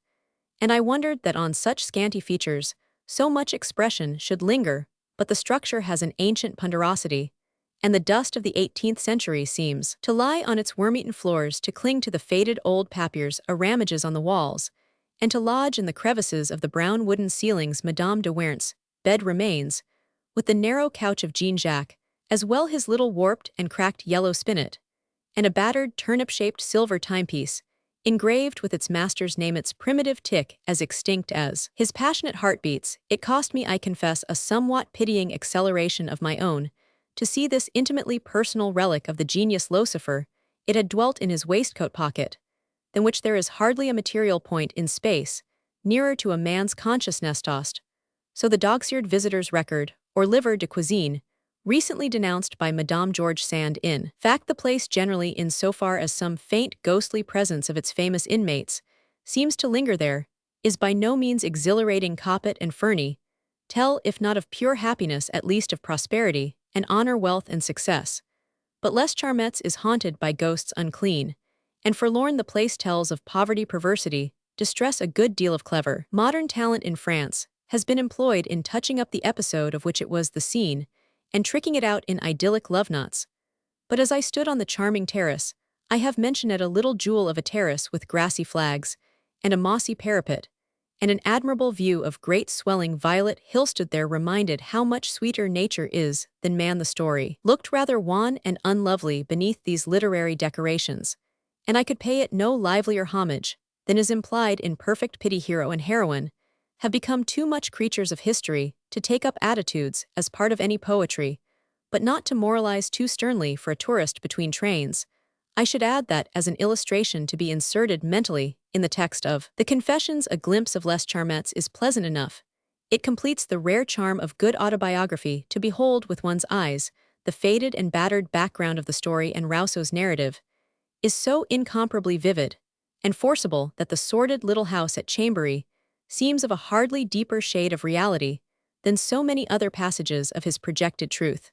and I wondered that on such scanty features so much expression should linger, but the structure has an ancient ponderosity, and the dust of the 18th century seems to lie on its worm-eaten floors, to cling to the faded old papiers, ramages on the walls, and to lodge in the crevices of the brown wooden ceilings. Madame de Warens' bed remains, with the narrow couch of Jean Jacques, as well his little warped and cracked yellow spinet, and a battered turnip-shaped silver timepiece, engraved with its master's name, its primitive tick as extinct as his passionate heartbeats. It cost me, I confess, a somewhat pitying acceleration of my own, to see this intimately personal relic of the genius Lucifer, it had dwelt in his waistcoat pocket, than which there is hardly a material point in space, nearer to a man's consciousness tossed. So the dog-eared visitor's record, or liver de cuisine, recently denounced by Madame George Sand in fact the place generally in so far as some faint ghostly presence of its famous inmates seems to linger there, is by no means exhilarating Coppet and Fernie, tell if not of pure happiness at least of prosperity, and honor, wealth and success. But Les Charmettes is haunted by ghosts unclean, and forlorn the place tells of poverty, perversity, distress. A good deal of clever modern talent in France has been employed in touching up the episode of which it was the scene, and tricking it out in idyllic love knots. But as I stood on the charming terrace, I have mentioned it, a little jewel of a terrace with grassy flags, and a mossy parapet, and an admirable view of great swelling violet hill stood there, reminded how much sweeter nature is than man. The story looked rather wan and unlovely beneath these literary decorations, and I could pay it no livelier homage than is implied in perfect pity. Hero and heroine have become too much creatures of history to take up attitudes as part of any poetry, but not to moralize too sternly for a tourist between trains. I should add that as an illustration to be inserted mentally in the text of the Confessions, a glimpse of Les Charmettes is pleasant enough. It completes the rare charm of good autobiography to behold with one's eyes. The faded and battered background of the story and Rousseau's narrative is so incomparably vivid and forcible that the sordid little house at Chambéry seems of a hardly deeper shade of reality than so many other passages of his projected truth.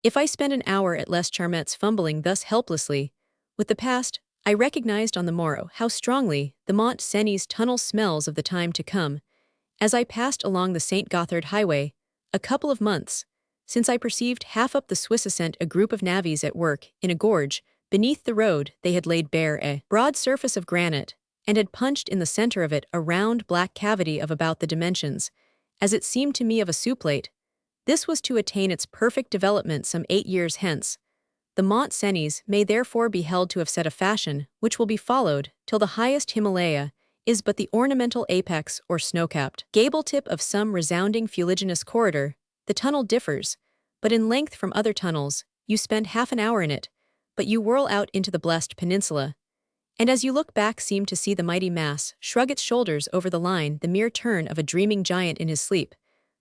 If I spend an hour at Les Charmettes fumbling thus helplessly with the past, I recognized on the morrow how strongly the Mont Cenis tunnel smells of the time to come, as I passed along the St. Gothard highway, a couple of months since I perceived half up the Swiss ascent a group of navvies at work in a gorge beneath the road. They had laid bare a broad surface of granite, and had punched in the center of it a round black cavity of about the dimensions, as it seemed to me, of a soup plate. This was to attain its perfect development some 8 years hence. The Mont Cenis may therefore be held to have set a fashion which will be followed till the highest Himalaya is but the ornamental apex or snow-capped gable tip of some resounding fuliginous corridor. The tunnel differs, but in length from other tunnels. You spend half an hour in it, but you whirl out into the blessed peninsula, and as you look back seem to see the mighty mass shrug its shoulders over the line, the mere turn of a dreaming giant in his sleep.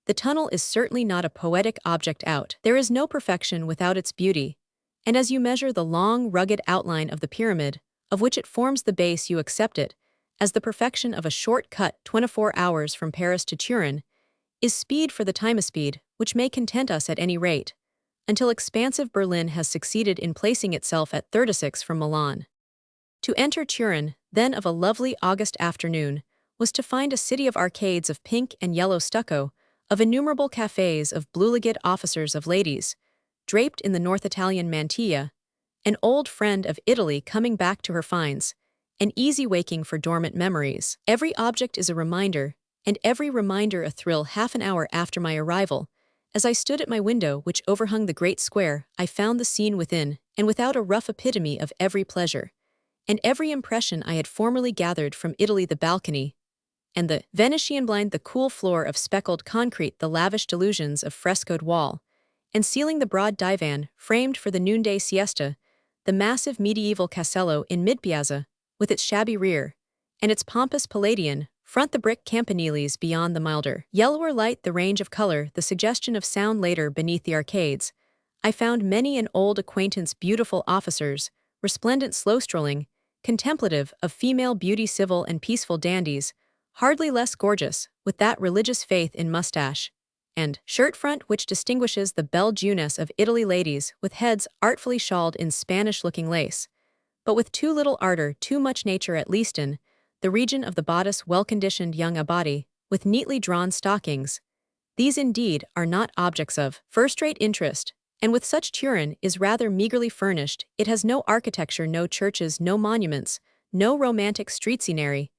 The tunnel is certainly not a poetic object out. There is no perfection without its beauty, and as you measure the long, rugged outline of the pyramid, of which it forms the base, you accept it as the perfection of a short cut. 24 hours from Paris to Turin is speed for the time, a speed which may content us at any rate, until expansive Berlin has succeeded in placing itself at 36 from Milan. To enter Turin, then, of a lovely August afternoon, was to find a city of arcades of pink and yellow stucco, of innumerable cafes of blue-legged officers, of ladies draped in the North Italian mantilla, an old friend of Italy coming back to her finds, an easy waking for dormant memories. Every object is a reminder, and every reminder a thrill. Half an hour after my arrival, as I stood at my window which overhung the great square, I found the scene within and without a rough epitome of every pleasure and every impression I had formerly gathered from Italy. The balcony and the Venetian blind, the cool floor of speckled concrete, the lavish delusions of frescoed wall and ceiling, the broad divan framed for the noonday siesta, the massive medieval casello in mid-piazza with its shabby rear and its pompous Palladian front, the brick campaniles beyond, the milder yellower light, the range of color, the suggestion of sound later beneath the arcades. I found many an old acquaintance, beautiful officers, resplendent, slow-strolling, contemplative of female beauty, civil and peaceful dandies, hardly less gorgeous, with that religious faith in mustache and shirt front which distinguishes the belle jeunesse of Italy, ladies with heads artfully shawled in Spanish-looking lace, but with too little ardor, too much nature, at least in the region of the bodice, well-conditioned young abati, with neatly drawn stockings. These indeed are not objects of first-rate interest, and with such Turin is rather meagerly furnished. It has no architecture, no churches, no monuments, no romantic street scenery.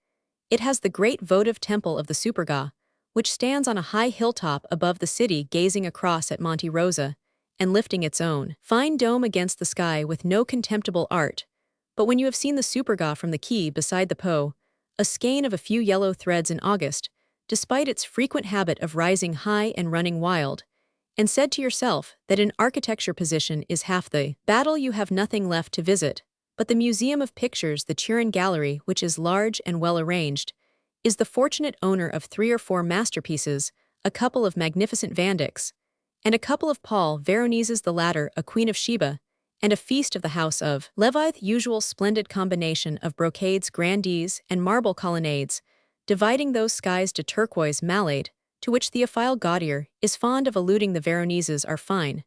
It has the great votive temple of the Superga, which stands on a high hilltop above the city, gazing across at Monte Rosa, and lifting its own fine dome against the sky with no contemptible art. But when you have seen the Superga from the quay beside the Po, a skein of a few yellow threads in August, despite its frequent habit of rising high and running wild, and said to yourself that an architecture position is half the battle, you have nothing left to visit. But the Museum of Pictures, the Turin Gallery, which is large and well arranged, is the fortunate owner of 3 or 4 masterpieces, a couple of magnificent Van Dycks, and a couple of Paul Veroneses, the latter a Queen of Sheba, and a feast of the House of Levi, usual splendid combination of brocades grandies and marble colonnades, dividing those skies to turquoise malade, to which Theophile Gautier is fond of alluding. The Veroneses are fine.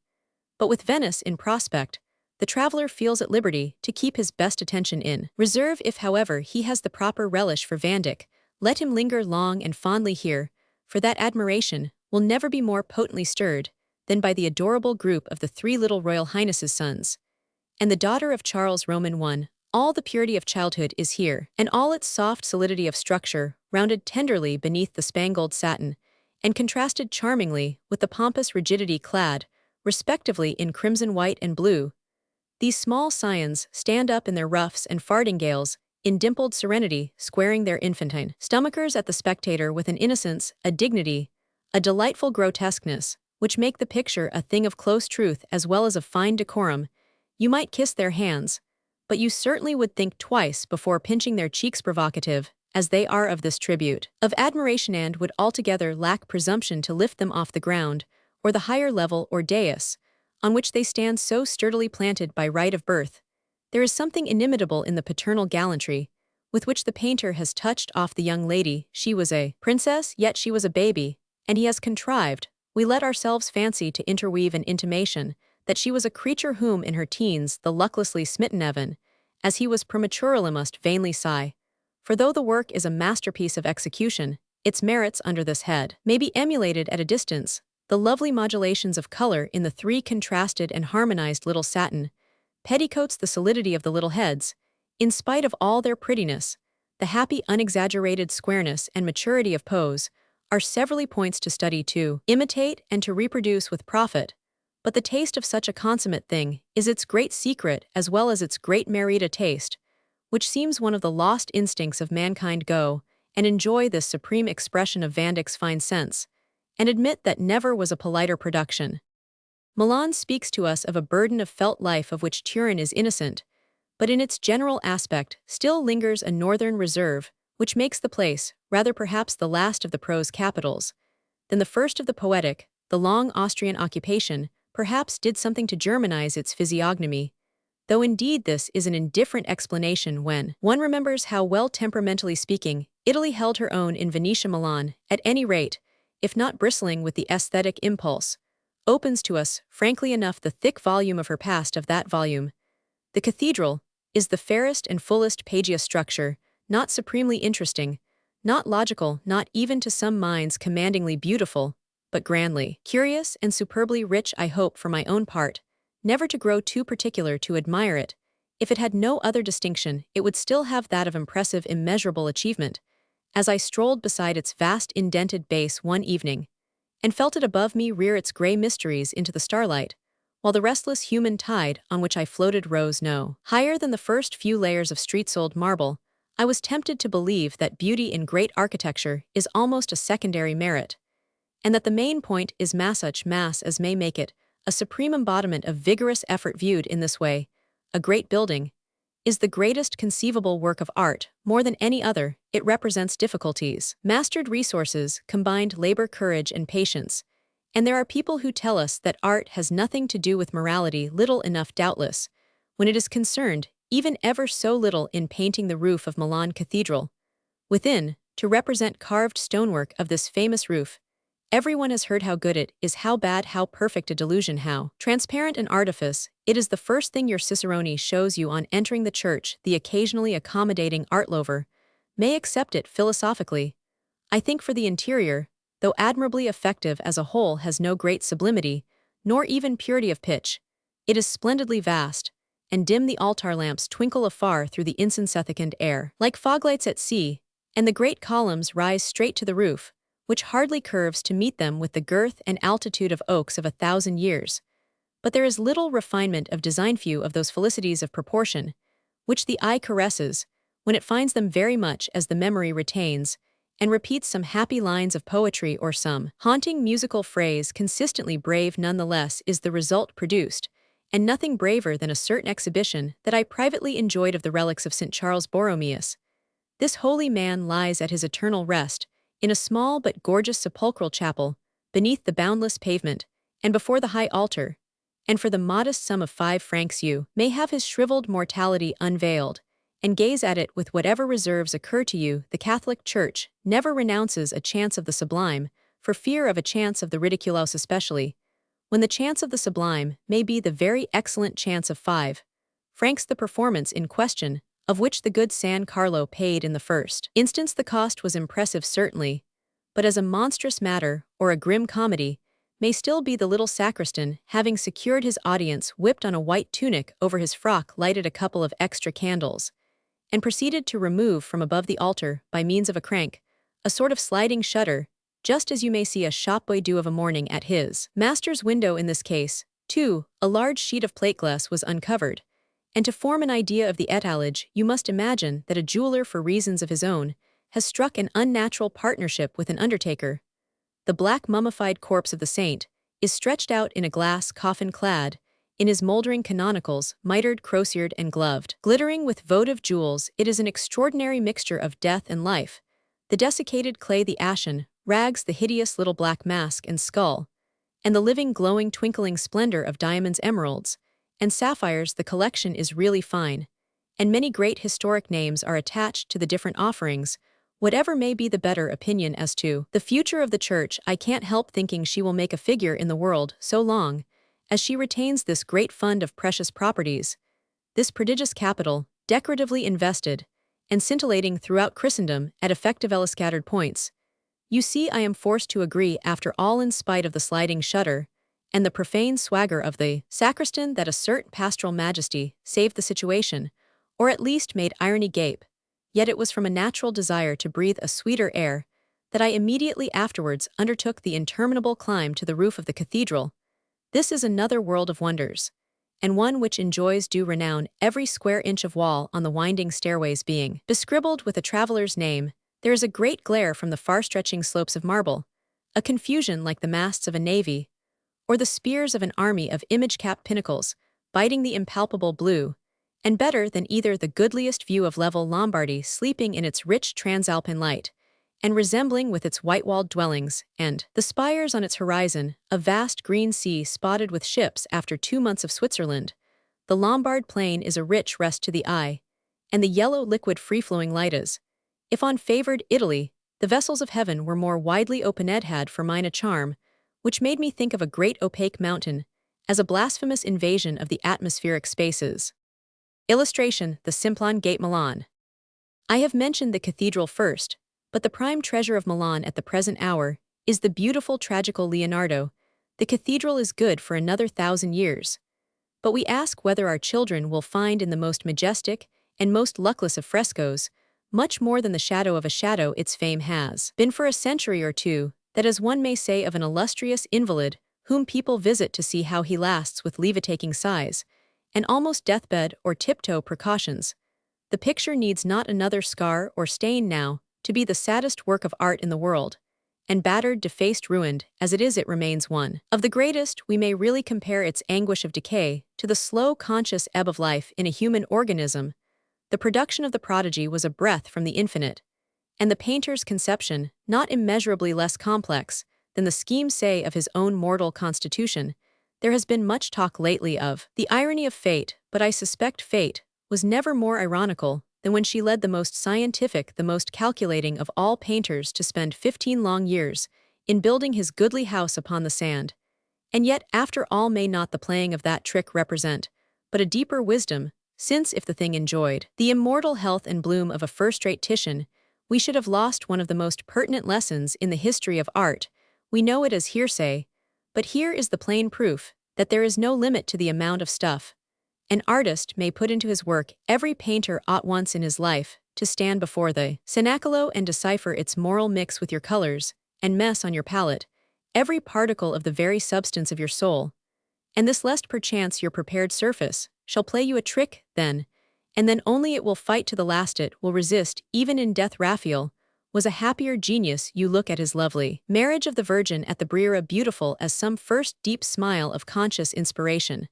But with Venice in prospect, the traveler feels at liberty to keep his best attention in reserve. If, however, he has the proper relish for Van Dyck, let him linger long and fondly here, for that admiration will never be more potently stirred than by the adorable group of the 3 little Royal Highness's sons. And the daughter of Charles Roman I, all the purity of childhood is here, and all its soft solidity of structure, rounded tenderly beneath the spangled satin, and contrasted charmingly with the pompous rigidity clad, respectively in crimson, white, and blue. These small scions stand up in their ruffs and fardingales, in dimpled serenity, squaring their infantine stomachers at the spectator with an innocence, a dignity, a delightful grotesqueness, which make the picture a thing of close truth as well as of fine decorum. You might kiss their hands, but you certainly would think twice before pinching their cheeks, provocative as they are of this tribute of admiration, and would altogether lack presumption to lift them off the ground, or the higher level or dais, on which they stand so sturdily planted by right of birth. There is something inimitable in the paternal gallantry with which the painter has touched off the young lady. She was a princess, yet she was a baby, and he has contrived, we let ourselves fancy, to interweave an intimation that she was a creature whom in her teens the lucklessly smitten Evan, as he was prematurely, must vainly sigh. For though the work is a masterpiece of execution, its merits under this head may be emulated at a distance. The lovely modulations of color in the 3 contrasted and harmonized little satin petticoats, the solidity of the little heads, in spite of all their prettiness, the happy unexaggerated squareness and maturity of pose, are severally points to study, to imitate, and to reproduce with profit. But the taste of such a consummate thing is its great secret as well as its great merita taste, which seems one of the lost instincts of mankind. Go and enjoy this supreme expression of Van Dyck's fine sense, and admit that never was a politer production. Milan speaks to us of a burden of felt life of which Turin is innocent, but in its general aspect still lingers a northern reserve, which makes the place, rather perhaps the last of the prose capitals, than the first of the poetic. The long Austrian occupation perhaps did something to Germanize its physiognomy, though indeed this is an indifferent explanation when one remembers how well, temperamentally speaking, Italy held her own in Venetia. Milan, at any rate, if not bristling with the aesthetic impulse, opens to us, frankly enough, the thick volume of her past. Of that volume, the cathedral is the fairest and fullest Pagea structure, not supremely interesting, not logical, not even to some minds commandingly beautiful, but grandly curious and superbly rich. I hope, for my own part, never to grow too particular to admire it. If it had no other distinction, it would still have that of impressive, immeasurable achievement. As I strolled beside its vast indented base one evening, and felt it above me rear its gray mysteries into the starlight, while the restless human tide on which I floated rose no higher than the first few layers of street-sold marble, I was tempted to believe that beauty in great architecture is almost a secondary merit, and that the main point is such mass as may make it a supreme embodiment of vigorous effort. Viewed in this way, a great building is the greatest conceivable work of art. More than any other, it represents difficulties, mastered resources, combined labor, courage, and patience. And there are people who tell us that art has nothing to do with morality. Little enough, doubtless, when it is concerned, even ever so little, in painting the roof of Milan Cathedral. Within, to represent carved stonework of this famous roof, everyone has heard how good it is, how bad, how perfect a delusion, how transparent an artifice. It is the first thing your cicerone shows you on entering the church. The occasionally accommodating art lover may accept it philosophically. I think for the interior, though admirably effective as a whole, has no great sublimity, nor even purity of pitch. It is splendidly vast, and dim. The altar lamps twinkle afar through the insignificant air, like foglights at sea, and the great columns rise straight to the roof, which hardly curves to meet them with the girth and altitude of oaks of 1,000 years. But there is little refinement of design, few of those felicities of proportion, which the eye caresses, when it finds them, very much as the memory retains, and repeats some happy lines of poetry or some haunting musical phrase consistently brave nonetheless is the result produced, and nothing braver than a certain exhibition that I privately enjoyed of the relics of St. Charles Borromeus. This holy man lies at his eternal rest, in a small but gorgeous sepulchral chapel, beneath the boundless pavement, and before the high altar, and for the modest sum of 5 francs you may have his shriveled mortality unveiled, and gaze at it with whatever reserves occur to you. The Catholic Church never renounces a chance of the sublime, for fear of a chance of the ridiculous, especially when the chance of the sublime may be the very excellent chance of 5 francs. The performance in question, of which the good San Carlo paid in the first instance the cost, was impressive certainly, but as a monstrous matter, or a grim comedy, may still be the little sacristan, having secured his audience, whipped on a white tunic over his frock, lighted a couple of extra candles, and proceeded to remove from above the altar, by means of a crank, a sort of sliding shutter, just as you may see a shopboy do of a morning at his master's window. In this case, too, a large sheet of plate glass was uncovered, and to form an idea of the etalage, you must imagine that a jeweler, for reasons of his own, has struck an unnatural partnership with an undertaker. The black mummified corpse of the saint is stretched out in a glass coffin, clad in his moldering canonicals, mitred, crociered, and gloved, glittering with votive jewels. It is an extraordinary mixture of death and life. The desiccated clay, the ashen rags, the hideous little black mask and skull, and the living, glowing, twinkling splendor of diamonds, emeralds, and sapphires. The collection is really fine, and many great historic names are attached to the different offerings. Whatever may be the better opinion as to the future of the Church, I can't help thinking she will make a figure in the world so long as she retains this great fund of precious properties, this prodigious capital, decoratively invested, and scintillating throughout Christendom at effective scattered points. You see, I am forced to agree after all, in spite of the sliding shutter and the profane swagger of the sacristan, that a certain pastoral majesty saved the situation, or at least made irony gape. Yet it was from a natural desire to breathe a sweeter air that I immediately afterwards undertook the interminable climb to the roof of the cathedral. This is another world of wonders, and one which enjoys due renown, every square inch of wall on the winding stairways being bescribbled with a traveler's name. There is a great glare from the far-stretching slopes of marble, a confusion like the masts of a navy, or the spears of an army of image-capped pinnacles, biting the impalpable blue, and better than either the goodliest view of level Lombardy, sleeping in its rich transalpine light, and resembling with its white-walled dwellings, and the spires on its horizon, a vast green sea spotted with ships after 2 months of Switzerland. The Lombard plain is a rich rest to the eye, and the yellow liquid free-flowing light is, if on favored Italy, the vessels of heaven were more widely opened, had for mine a charm, which made me think of a great opaque mountain, as a blasphemous invasion of the atmospheric spaces. Illustration: the Simplon Gate, Milan. I have mentioned the cathedral first, but the prime treasure of Milan at the present hour is the beautiful tragical Leonardo. The cathedral is good for another 1,000 years. But we ask whether our children will find in the most majestic and most luckless of frescoes much more than the shadow of a shadow its fame has been for a century or two, that, as one may say of an illustrious invalid whom people visit to see how he lasts with leave-taking sighs and almost deathbed or tiptoe precautions, the picture needs not another scar or stain now to be the saddest work of art in the world, and battered, defaced, ruined as it is, it remains one of the greatest. We may really compare its anguish of decay to the slow, conscious ebb of life in a human organism. The production of the prodigy was a breath from the infinite, and the painter's conception not immeasurably less complex than the scheme, say, of his own mortal constitution. There has been much talk lately of the irony of fate, but I suspect fate was never more ironical than when she led the most scientific, the most calculating of all painters to spend 15 long years in building his goodly house upon the sand. And yet, after all, may not the playing of that trick represent but a deeper wisdom, since if the thing enjoyed the immortal health and bloom of a first-rate Titian, we should have lost one of the most pertinent lessons in the history of art. We know it as hearsay, but here is the plain proof that there is no limit to the amount of stuff an artist may put into his work. Every painter ought once in his life to stand before the cenacolo and decipher its moral mix with your colors and mess on your palette, every particle of the very substance of your soul. And this, lest perchance your prepared surface shall play you a trick then, and then only it will fight to the last, it will resist even in death. Raphael was a happier genius you look at his lovely marriage of the Virgin at the Brera beautiful as some first deep smile of conscious inspiration,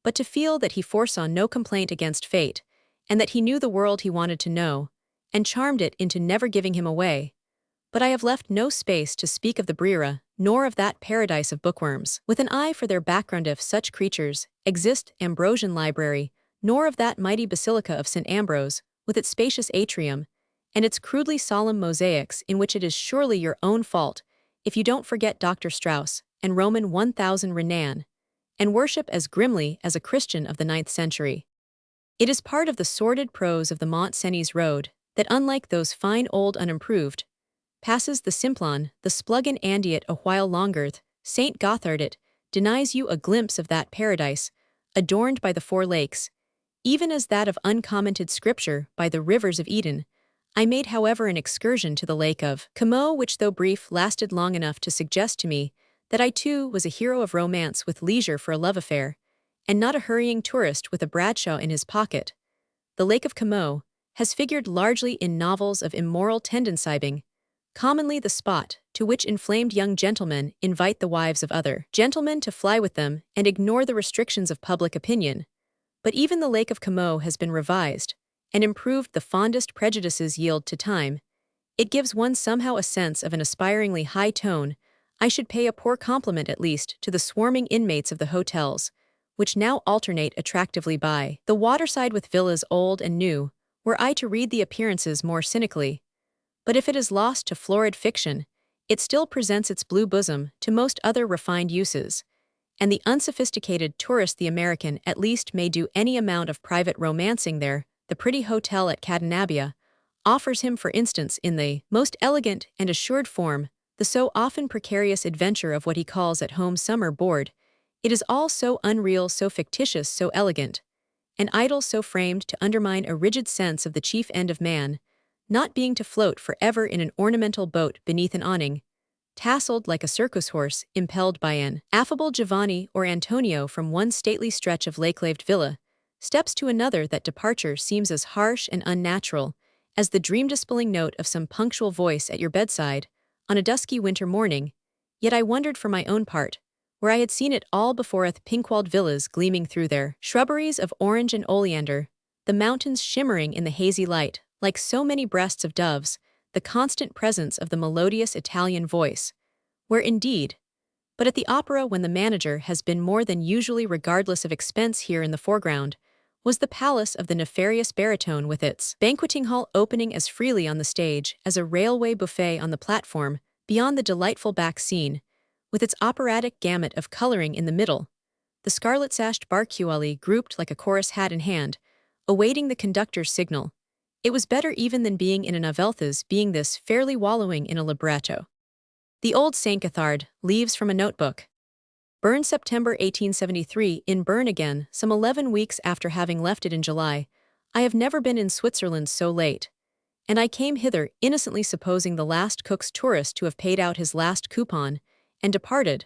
but to feel that he foresaw no complaint against fate, and that he knew the world he wanted to know, and charmed it into never giving him away. But I have left no space to speak of the Brera, nor of that paradise of bookworms, with an eye for their background if such creatures exist Ambrosian library, nor of that mighty basilica of St. Ambrose, with its spacious atrium, and its crudely solemn mosaics in which it is surely your own fault if you don't forget Dr. Strauss and Roman 1000 Renan, and worship as grimly as a Christian of the 9th century. It is part of the sordid prose of the Mont Cenis road that, unlike those fine old unimproved, passes the Simplon, the Spluggen Andiat a while longer, St. Gothard it, denies you a glimpse of that paradise, adorned by the four lakes, even as that of uncommented scripture by the rivers of Eden. I made however an excursion to the lake of Como, which though brief lasted long enough to suggest to me that I too was a hero of romance with leisure for a love affair, and not a hurrying tourist with a Bradshaw in his pocket. The Lake of Como has figured largely in novels of immoral tendencying, commonly the spot to which inflamed young gentlemen invite the wives of other gentlemen to fly with them and ignore the restrictions of public opinion. But even the Lake of Como has been revised and improved. The fondest prejudices yield to time. It gives one somehow a sense of an aspiringly high tone. I should pay a poor compliment at least to the swarming inmates of the hotels, which now alternate attractively by the waterside with villas old and new, were I to read the appearances more cynically. But if it is lost to florid fiction, it still presents its blue bosom to most other refined uses, and the unsophisticated tourist, the American, at least may do any amount of private romancing there. The pretty hotel at Cadenabia offers him, for instance, in the most elegant and assured form, the so often precarious adventure of what he calls at home summer board. It is all so unreal, so fictitious, so elegant, an idyll so framed to undermine a rigid sense of the chief end of man, not being to float forever in an ornamental boat beneath an awning, tasseled like a circus horse impelled by an affable Giovanni or Antonio from one stately stretch of lake-laved villa, steps to another. That departure seems as harsh and unnatural as the dream-dispelling note of some punctual voice at your bedside on a dusky winter morning. Yet I wondered for my own part, where I had seen it all before, at the pink-walled villas gleaming through their shrubberies of orange and oleander, the mountains shimmering in the hazy light, like so many breasts of doves, the constant presence of the melodious Italian voice, where indeed, but at the opera, when the manager has been more than usually regardless of expense, here in the foreground was the palace of the nefarious baritone, with its banqueting hall opening as freely on the stage as a railway buffet on the platform, beyond the delightful back scene, with its operatic gamut of coloring in the middle, the scarlet-sashed barcuali grouped like a chorus hat in hand, awaiting the conductor's signal. It was better even than being in a novellas, being this fairly wallowing in a libretto. The old Saint Gothard, Leaves from a Notebook. Bern, September 1873. In Bern again, some 11 weeks after having left it in July. I have never been in Switzerland so late, and I came hither innocently supposing the last Cook's tourist to have paid out his last coupon and departed.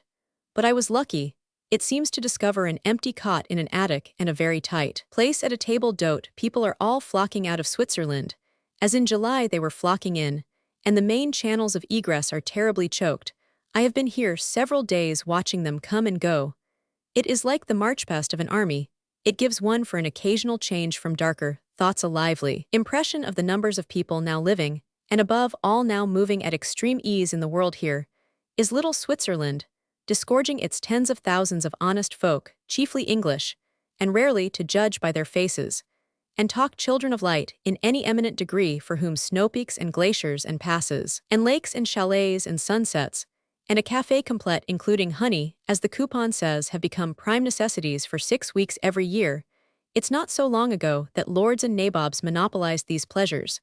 But I was lucky. It seems to discover an empty cot in an attic and a very tight place at a table d'hôte. People are all flocking out of Switzerland, as in July they were flocking in, and the main channels of egress are terribly choked. I have been here several days watching them come and go. It is like the march past of an army. It gives one, for an occasional change from darker thoughts, a lively impression of the numbers of people now living, and above all now moving at extreme ease in the world. Here is little Switzerland, disgorging its tens of thousands of honest folk, chiefly English, and rarely, to judge by their faces, and talk children of light in any eminent degree, for whom snowpeaks and glaciers and passes, and lakes and chalets and sunsets, and a café complete including honey, as the coupon says, have become prime necessities for 6 weeks every year. It's not so long ago that lords and nabobs monopolized these pleasures,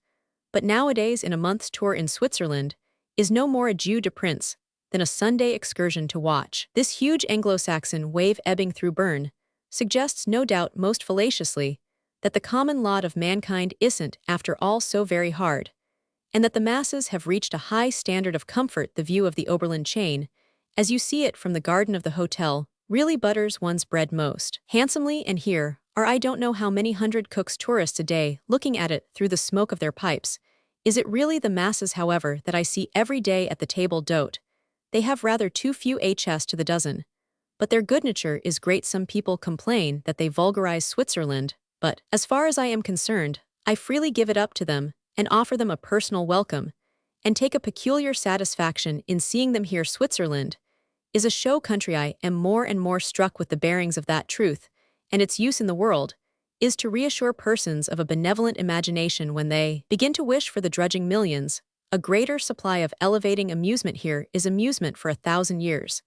but nowadays in a month's tour in Switzerland is no more a jeu de prince than a Sunday excursion to watch this huge Anglo-Saxon wave ebbing through Bern suggests, no doubt most fallaciously, that the common lot of mankind isn't, after all, so very hard, and that the masses have reached a high standard of comfort. The view of the Oberlin chain, as you see it from the garden of the hotel, really butters one's bread most handsomely, and here are I don't know how many hundred Cook's tourists a day looking at it through the smoke of their pipes. Is it really the masses, however, that I see every day at the table d'hôte? They have rather too few HS to the dozen. But their good nature is great. Some people complain that they vulgarize Switzerland, but, as far as I am concerned, I freely give it up to them and offer them a personal welcome, and take a peculiar satisfaction in seeing them here. Switzerland is a show country. I am more and more struck with the bearings of that truth, and its use in the world is to reassure persons of a benevolent imagination when they begin to wish for the drudging millions. A greater supply of elevating amusement here is amusement for 1,000 years.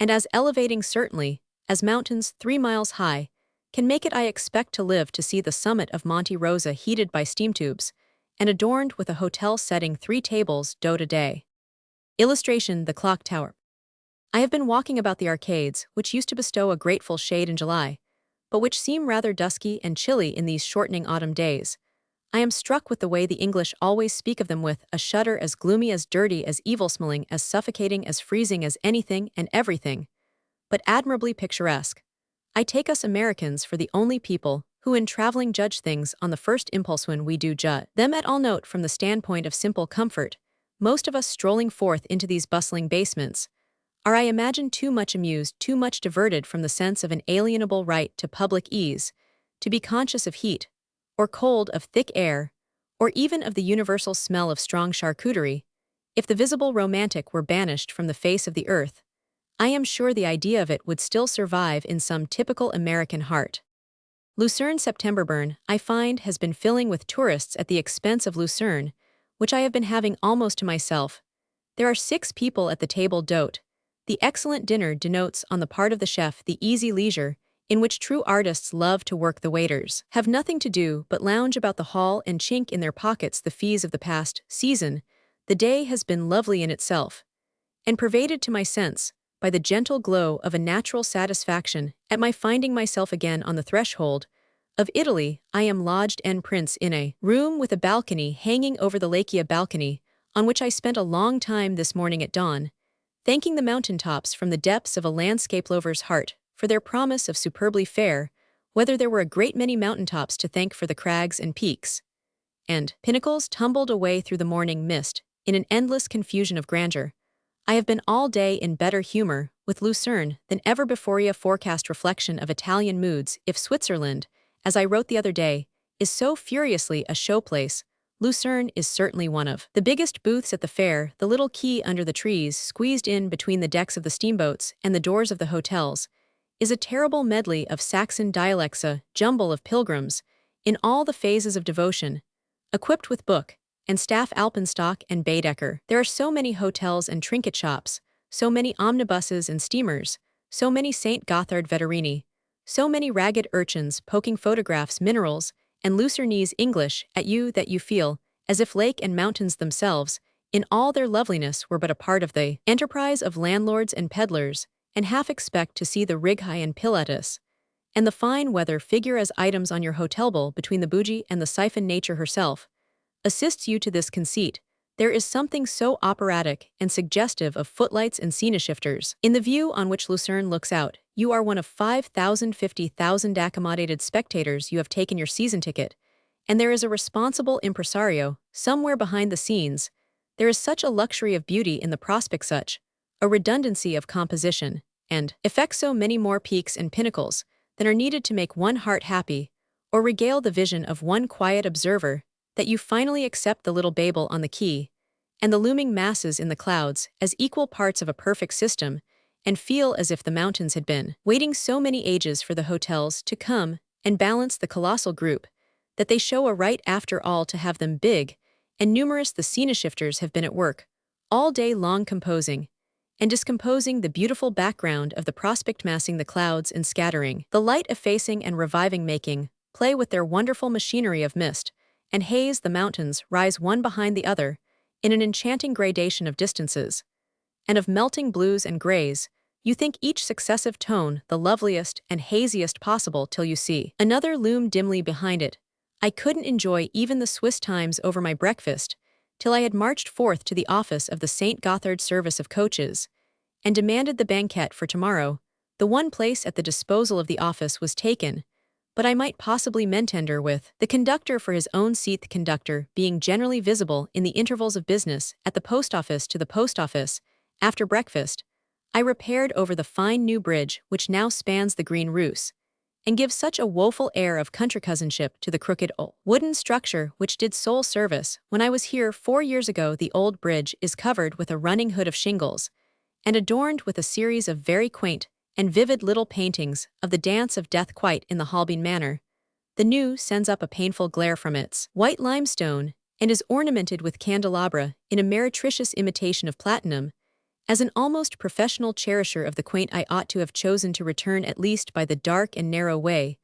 And as elevating certainly, as mountains 3 miles high, can make it. I expect to live to see the summit of Monte Rosa heated by steam tubes, and adorned with a hotel setting 3 tables d'hôte a day. Illustration: the clock tower. I have been walking about the arcades, which used to bestow a grateful shade in July, but which seem rather dusky and chilly in these shortening autumn days. I am struck with the way the English always speak of them with a shudder, as gloomy, as dirty, as evil-smelling, as suffocating, as freezing as anything and everything, but admirably picturesque. I take us Americans for the only people who in traveling judge things on the first impulse when we do judge them at all. Note from the standpoint of simple comfort, most of us strolling forth into these bustling basements are, I imagine, too much amused, too much diverted from the sense of an alienable right to public ease, to be conscious of heat, or cold, of thick air, or even of the universal smell of strong charcuterie. If the visible romantic were banished from the face of the earth, I am sure the idea of it would still survive in some typical American heart. Lucerne. September. Bern, I find, has been filling with tourists at the expense of Lucerne, which I have been having almost to myself. There are 6 people at the table d'hôte. The excellent dinner denotes on the part of the chef the easy leisure in which true artists love to work. The waiters have nothing to do but lounge about the hall and chink in their pockets the fees of the past season. The day has been lovely in itself, and pervaded to my sense by the gentle glow of a natural satisfaction at my finding myself again on the threshold of Italy. I am lodged en prince in a room with a balcony hanging over the lake, a balcony on which I spent a long time this morning at dawn, thanking the mountaintops from the depths of a landscape lover's heart for their promise of superbly fair, whether there were a great many mountaintops to thank for the crags and peaks and pinnacles tumbled away through the morning mist in an endless confusion of grandeur. I have been all day in better humor with Lucerne than ever before. A forecast reflection of Italian moods. If Switzerland, as I wrote the other day, is so furiously a showplace, Lucerne is certainly one of the biggest booths at the fair. The little quay under the trees, squeezed in between the decks of the steamboats and the doors of the hotels, is a terrible medley of Saxon dialects, a jumble of pilgrims, in all the phases of devotion, equipped with book and staff, alpenstock and Baedeker. There are so many hotels and trinket shops, so many omnibuses and steamers, so many St. Gothard vetturini, so many ragged urchins poking photographs, minerals, and Lucernese English at you that you feel as if lake and mountains themselves, in all their loveliness, were but a part of the enterprise of landlords and peddlers, and half expect to see the Righai and Pilatus and the fine weather figure as items on your hotel bill between the bougie and the siphon. Nature herself assists you to this conceit. There is something so operatic and suggestive of footlights and scene-shifters in the view on which Lucerne looks out. You are one of 5,000, 50,000 accommodated spectators. You have taken your season ticket, and there is a responsible impresario somewhere behind the scenes. There is such a luxury of beauty in the prospect, such a redundancy of composition and effect, so many more peaks and pinnacles than are needed to make one heart happy or regale the vision of one quiet observer, that you finally accept the little Babel on the quay and the looming masses in the clouds as equal parts of a perfect system, and feel as if the mountains had been waiting so many ages for the hotels to come and balance the colossal group, that they show a right after all to have them big and numerous. The scene-shifters have been at work all day long composing and discomposing the beautiful background of the prospect, massing the clouds and scattering the light, effacing and reviving, making play with their wonderful machinery of mist and haze. The mountains rise one behind the other in an enchanting gradation of distances and of melting blues and grays. You think each successive tone the loveliest and haziest possible till you see another loom dimly behind it. I couldn't enjoy even the Swiss times over my breakfast till I had marched forth to the office of the St. Gothard service of coaches and demanded the banquette for tomorrow. The one place at the disposal of the office was taken, but I might possibly mentender with the conductor for his own seat, the conductor being generally visible in the intervals of business at the post office to the post office. After breakfast, I repaired over the fine new bridge which now spans the Green Ruse, and gives such a woeful air of country cousinship to the crooked old wooden structure which did sole service when I was here 4 years ago. The old bridge is covered with a running hood of shingles, and adorned with a series of very quaint and vivid little paintings of the dance of death quite in the Holbein manner. The new sends up a painful glare from its white limestone, and is ornamented with candelabra in a meretricious imitation of platinum. As an almost professional cherisher of the quaint, I ought to have chosen to return at least by the dark and narrow way.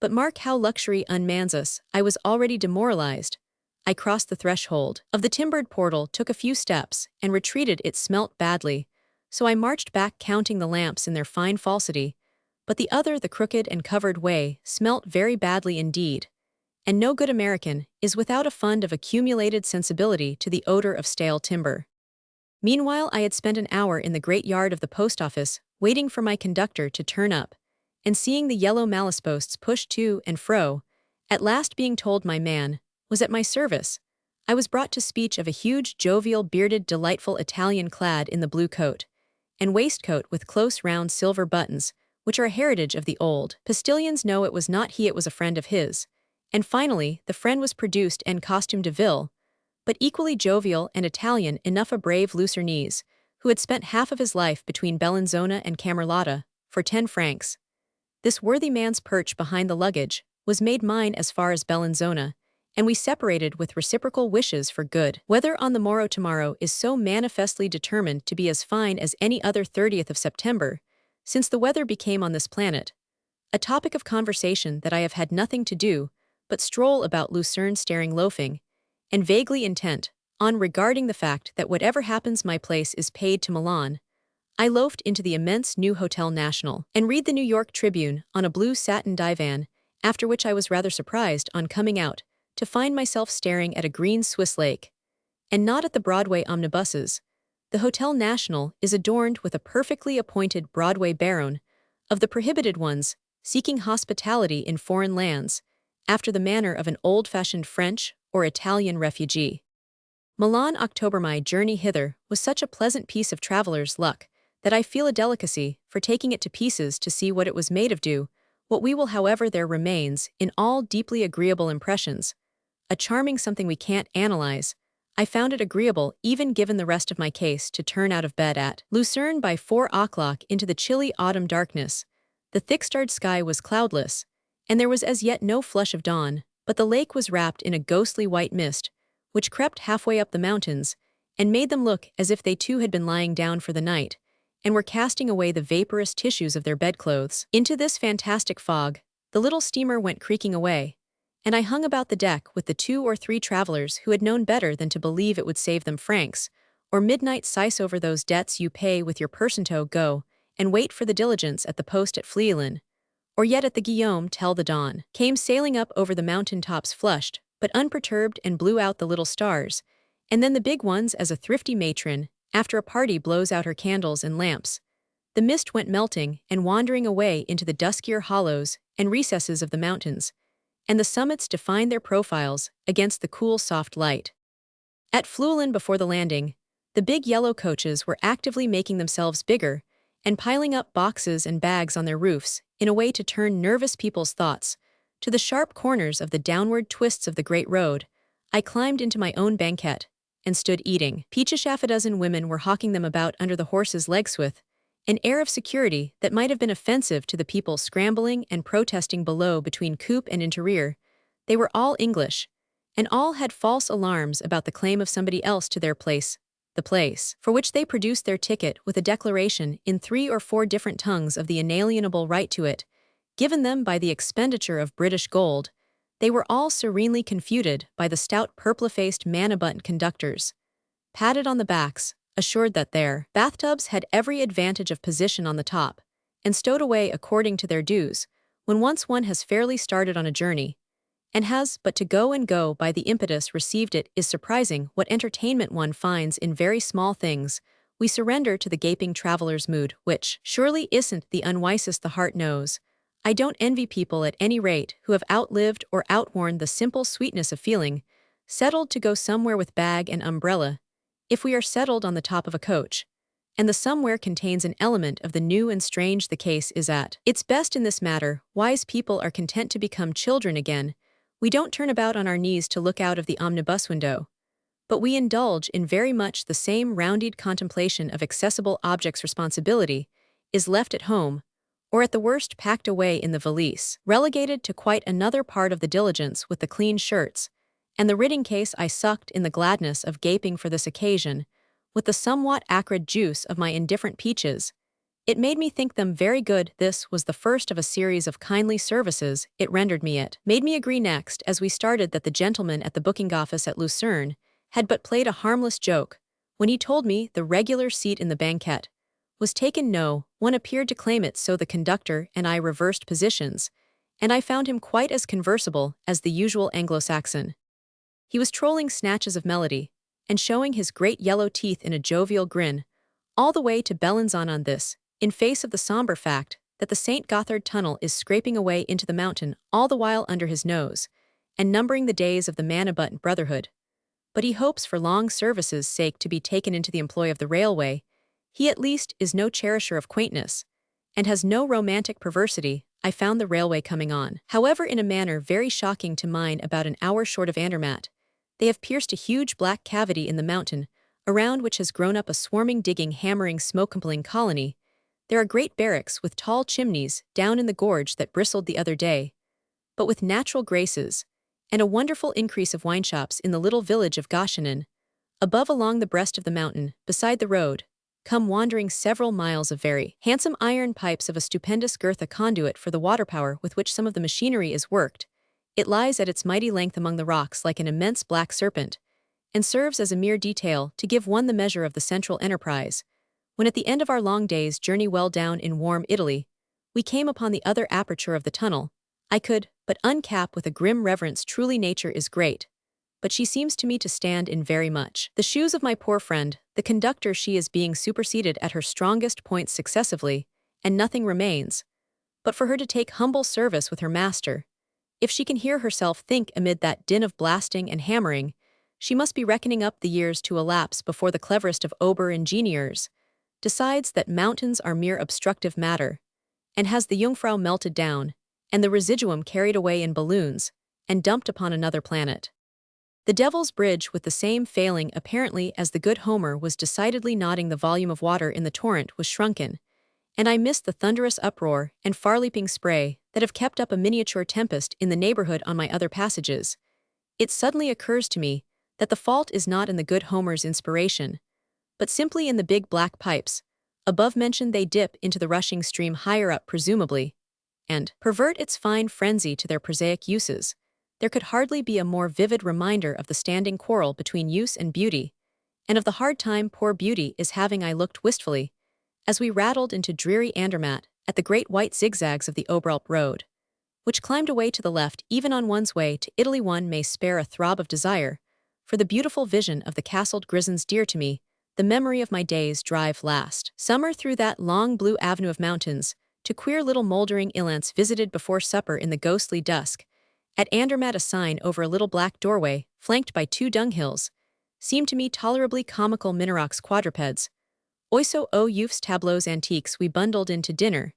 But mark how luxury unmans us. I was already demoralized. I crossed the threshold of the timbered portal, took a few steps, and retreated. It smelt badly, so I marched back counting the lamps in their fine falsity. But the other, the crooked and covered way, smelt very badly indeed. And no good American is without a fund of accumulated sensibility to the odor of stale timber. Meanwhile, I had spent an hour in the great yard of the post office, waiting for my conductor to turn up, and seeing the yellow malice posts push to and fro. At last, being told my man was at my service, I was brought to speech of a huge, jovial, bearded, delightful Italian clad in the blue coat and waistcoat with close round silver buttons, which are a heritage of the old postilions. No, it was not he, it was a friend of his. And finally, the friend was produced en costume de ville, but equally jovial and Italian enough, a brave Lucernese, who had spent half of his life between Bellinzona and Camerlotta, for 10 francs. This worthy man's perch behind the luggage was made mine as far as Bellinzona, and we separated with reciprocal wishes for good weather on the morrow. Tomorrow is so manifestly determined to be as fine as any other 30th of September, since the weather became on this planet a topic of conversation, that I have had nothing to do but stroll about Lucerne, staring, loafing, and vaguely intent on regarding the fact that whatever happens, my place is paid to Milan. I loafed into the immense new Hotel National and read the New York Tribune on a blue satin divan, after which I was rather surprised, on coming out, to find myself staring at a green Swiss lake, and not at the Broadway omnibuses. The Hotel National is adorned with a perfectly appointed Broadway baron, of the prohibited ones, seeking hospitality in foreign lands, after the manner of an old-fashioned French or Italian refugee. Milan, October. My journey hither was such a pleasant piece of traveler's luck that I feel a delicacy for taking it to pieces to see what it was made of. Do what we will, however, there remains, in all deeply agreeable impressions, a charming something we can't analyze. I found it agreeable, even given the rest of my case, to turn out of bed at Lucerne by 4 o'clock into the chilly autumn darkness. The thick-starred sky was cloudless, and there was as yet no flush of dawn, but the lake was wrapped in a ghostly white mist, which crept halfway up the mountains, and made them look as if they too had been lying down for the night, and were casting away the vaporous tissues of their bedclothes. Into this fantastic fog, the little steamer went creaking away, and I hung about the deck with the 2 or 3 travelers who had known better than to believe it would save them francs, or midnight sice over those debts you pay with your percento. Go and wait for the diligence at the post at Flielan, or yet at the Guillaume, till the dawn came sailing up over the mountain tops, flushed but unperturbed, and blew out the little stars, and then the big ones, as a thrifty matron, after a party, blows out her candles and lamps. The mist went melting and wandering away into the duskier hollows and recesses of the mountains, and the summits defined their profiles against the cool, soft light. At Fleulen, before the landing, the big yellow coaches were actively making themselves bigger and piling up boxes and bags on their roofs in a way to turn nervous people's thoughts to the sharp corners of the downward twists of the great road. I climbed into my own banquette and stood eating peaches. Half a dozen women were hawking them about under the horses' legs with an air of security that might have been offensive to the people scrambling and protesting below between coupe and interior. They were all English, and all had false alarms about the claim of somebody else to their place, the place for which they produced their ticket with a declaration in 3 or 4 different tongues of the inalienable right to it, given them by the expenditure of British gold. They were all serenely confuted by the stout purple-faced manna-button conductors, patted on the backs, assured that their bathtubs had every advantage of position on the top, and stowed away according to their dues. When once one has fairly started on a journey, and has but to go and go by the impetus received, it is surprising what entertainment one finds in very small things. We surrender to the gaping traveler's mood, which surely isn't the unwisest the heart knows. I don't envy people at any rate who have outlived or outworn the simple sweetness of feeling settled to go somewhere with bag and umbrella, if we are settled on the top of a coach, and the somewhere contains an element of the new and strange the case is at its best in this matter, wise people are content to become children again. We don't turn about on our knees to look out of the omnibus window, but we indulge in very much the same rounded contemplation of accessible objects. Responsibility is left at home, or at the worst packed away in the valise, relegated to quite another part of the diligence with the clean shirts, and the ridding case I sucked in the gladness of gaping for this occasion, with the somewhat acrid juice of my indifferent peaches. It made me think them very good. This was the first of a series of kindly services it rendered me. It made me agree next, as we started, that the gentleman at the booking office at Lucerne had but played a harmless joke when he told me the regular seat in the banquette was taken. No one appeared to claim it, so the conductor and I reversed positions, and I found him quite as conversable as the usual Anglo-Saxon. He was trolling snatches of melody, and showing his great yellow teeth in a jovial grin, all the way to Belençon on this, in face of the somber fact that the St. Gothard tunnel is scraping away into the mountain all the while under his nose, and numbering the days of the Manabut brotherhood. But he hopes for long services' sake to be taken into the employ of the railway. He at least is no cherisher of quaintness, and has no romantic perversity. I found the railway coming on, however, in a manner very shocking to mine. About an hour short of Andermatt, they have pierced a huge black cavity in the mountain, around which has grown up a swarming, digging, hammering, smoke-compelling colony. There are great barracks with tall chimneys down in the gorge that bristled the other day, but with natural graces, and a wonderful increase of wineshops in the little village of Goschenen. Above, along the breast of the mountain, beside the road, come wandering several miles of very handsome iron pipes of a stupendous girth, a conduit for the water power with which some of the machinery is worked. It lies at its mighty length among the rocks like an immense black serpent, and serves as a mere detail to give one the measure of the central enterprise. When at the end of our long day's journey well down in warm Italy, we came upon the other aperture of the tunnel, I could but uncap with a grim reverence. Truly nature is great, but she seems to me to stand in very much the shoes of my poor friend, the conductor. She is being superseded at her strongest points successively, and nothing remains but for her to take humble service with her master. If she can hear herself think amid that din of blasting and hammering, she must be reckoning up the years to elapse before the cleverest of Ober-Ingenieurs decides that mountains are mere obstructive matter, and has the Jungfrau melted down, and the residuum carried away in balloons, and dumped upon another planet. The Devil's Bridge, with the same failing apparently as the good Homer was decidedly nodding, the volume of water in the torrent was shrunken, and I missed the thunderous uproar and far-leaping spray that have kept up a miniature tempest in the neighborhood on my other passages. It suddenly occurs to me that the fault is not in the good Homer's inspiration, but simply in the big black pipes. Above mentioned, they dip into the rushing stream higher up presumably, and pervert its fine frenzy to their prosaic uses. There could hardly be a more vivid reminder of the standing quarrel between use and beauty, and of the hard time poor beauty is having. I looked wistfully, as we rattled into dreary Andermatt, at the great white zigzags of the Oberalp road, which climbed away to the left. Even on one's way to Italy one may spare a throb of desire for the beautiful vision of the castled Grisons, dear to me, the memory of my day's drive last summer through that long blue avenue of mountains, to queer little mouldering Ilants visited before supper in the ghostly dusk. At Andermatt, a sign over a little black doorway, flanked by two dunghills, seemed to me tolerably comical. Minarock's quadrupeds, oiseaux aux youths tableaux antiques. We bundled in to dinner,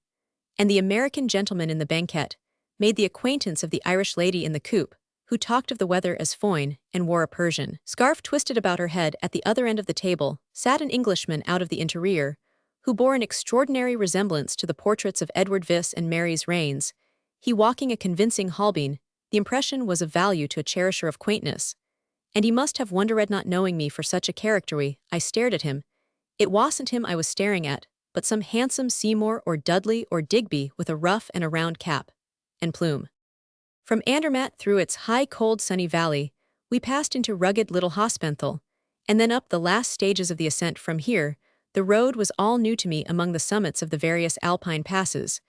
and the American gentleman in the banquette made the acquaintance of the Irish lady in the coupe, who talked of the weather as foin, and wore a Persian scarf twisted about her head. At the other end of the table sat an Englishman out of the interior, who bore an extraordinary resemblance to the portraits of Edward Vis and Mary's Reigns, he walking a convincing Holbein. The impression was of value to a cherisher of quaintness, and he must have wondered not knowing me for such a character. I stared at him. It wasn't him I was staring at, but some handsome Seymour or Dudley or Digby with a ruff and a round cap and plume. From Andermatt, through its high, cold, sunny valley, we passed into rugged little Hospenthal, and then up the last stages of the ascent. From here, the road was all new to me among the summits of the various alpine passes.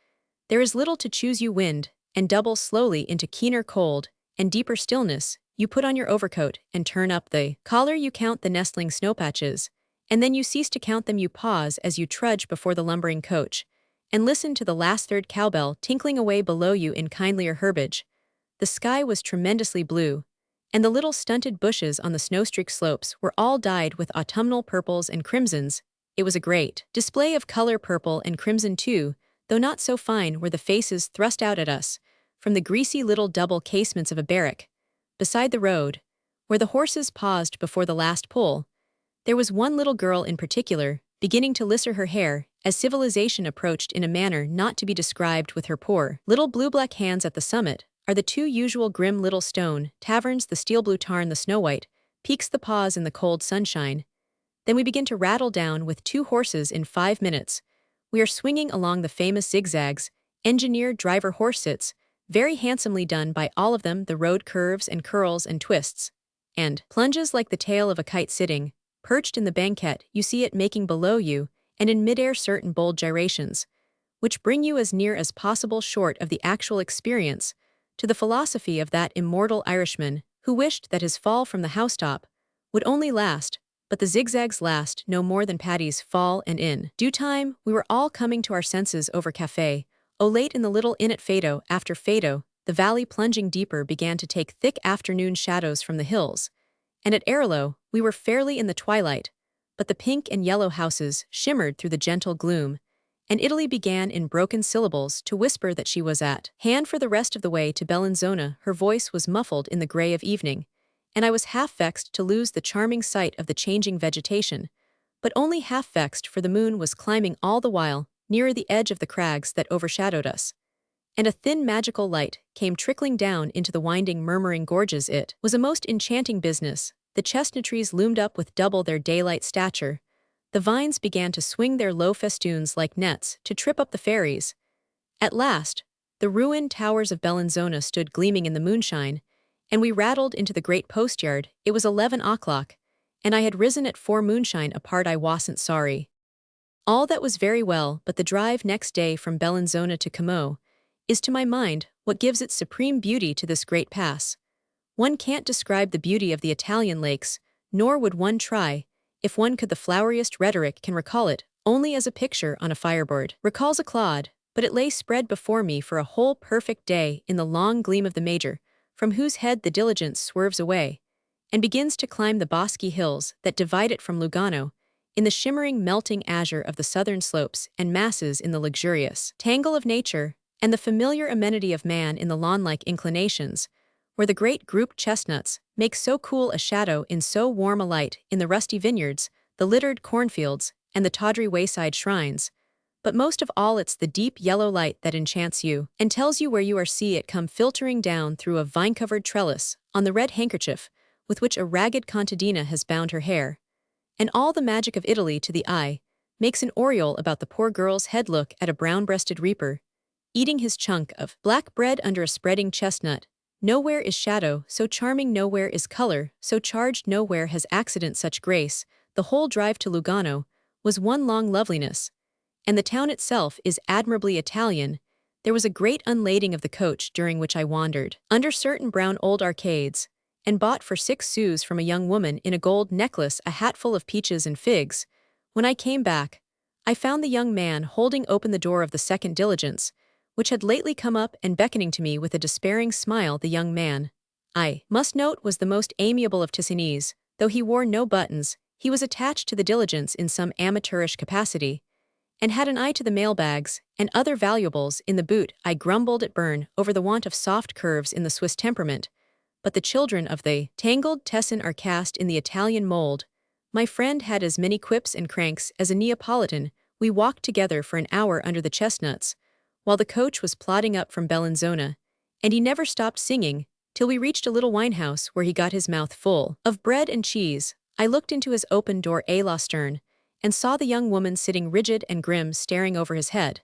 There is little to choose. You wind and double slowly into keener cold and deeper stillness. You put on your overcoat and turn up the collar. You count the nestling snowpatches, and then you cease to count them. You pause as you trudge before the lumbering coach, and listen to the last third cowbell tinkling away below you in kindlier herbage. The sky was tremendously blue, and the little stunted bushes on the snow-streaked slopes were all dyed with autumnal purples and crimsons. It was a great display of color, purple and crimson too, though not so fine were the faces thrust out at us from the greasy little double casements of a barrack. Beside the road, where the horses paused before the last pull, there was one little girl in particular, beginning to lisser her hair as civilization approached in a manner not to be described. With her poor little blue-black hands at the summit are the two usual grim little stone taverns, the steel blue tarn, the snow white peaks, the pause in the cold sunshine. Then we begin to rattle down with 2 horses in 5 minutes. We are swinging along the famous zigzags, engineered driver horse sits, very handsomely done by all of them. The road curves and curls and twists, and plunges like the tail of a kite sitting perched in the banquette. You see it making below you, and in midair certain bold gyrations, which bring you as near as possible short of the actual experience to the philosophy of that immortal Irishman who wished that his fall from the housetop would only last, but the zigzags last no more than Paddy's fall, and in due time we were all coming to our senses over café. Oh, late in the little inn at Fado, after Fado, the valley plunging deeper began to take thick afternoon shadows from the hills, and at Airolo we were fairly in the twilight, but the pink and yellow houses shimmered through the gentle gloom, and Italy began in broken syllables to whisper that she was at hand for the rest of the way to Bellinzona. Her voice was muffled in the gray of evening, and I was half vexed to lose the charming sight of the changing vegetation, but only half vexed, for the moon was climbing all the while nearer the edge of the crags that overshadowed us, and a thin magical light came trickling down into the winding murmuring gorges. It was a most enchanting business. The chestnut trees loomed up with double their daylight stature. The vines began to swing their low festoons like nets to trip up the fairies. At last, the ruined towers of Bellinzona stood gleaming in the moonshine, and we rattled into the great post-yard. It was 11 o'clock, and I had risen at 4 moonshine apart. I wasn't sorry. All that was very well, but the drive next day from Bellinzona to Como is, to my mind, what gives its supreme beauty to this great pass. One can't describe the beauty of the Italian lakes, nor would one try, if one could. The floweriest rhetoric can recall it only as a picture on a fireboard recalls a clod, but it lay spread before me for a whole perfect day in the long gleam of the Major, from whose head the diligence swerves away and begins to climb the bosky hills that divide it from Lugano, in the shimmering melting azure of the southern slopes and masses in the luxurious tangle of nature, and the familiar amenity of man in the lawn-like inclinations, where the great grouped chestnuts make so cool a shadow in so warm a light, in the rusty vineyards, the littered cornfields, and the tawdry wayside shrines. But most of all, it's the deep yellow light that enchants you and tells you where you are. See it come filtering down through a vine-covered trellis on the red handkerchief with which a ragged contadina has bound her hair. And all the magic of Italy to the eye makes an aureole about the poor girl's head. Look at a brown-breasted reaper eating his chunk of black bread under a spreading chestnut. Nowhere is shadow so charming, nowhere is color so charged, nowhere has accident such grace. The whole drive to Lugano was one long loveliness, and the town itself is admirably Italian. There was a great unlading of the coach, during which I wandered under certain brown old arcades, and bought for 6 sous from a young woman in a gold necklace a hatful of peaches and figs. When I came back, I found the young man holding open the door of the second diligence, which had lately come up, and beckoning to me with a despairing smile. The young man, I must note, was the most amiable of Ticcinese. Though he wore no buttons, he was attached to the diligence in some amateurish capacity, and had an eye to the mailbags and other valuables in the boot. I grumbled at Bern over the want of soft curves in the Swiss temperament, but the children of the tangled Tessin are cast in the Italian mold. My friend had as many quips and cranks as a Neapolitan. We walked together for an hour under the chestnuts, while the coach was plodding up from Bellinzona, and he never stopped singing, till we reached a little winehouse where he got his mouth full of bread and cheese. I looked into his open door à la stern, and saw the young woman sitting rigid and grim, staring over his head,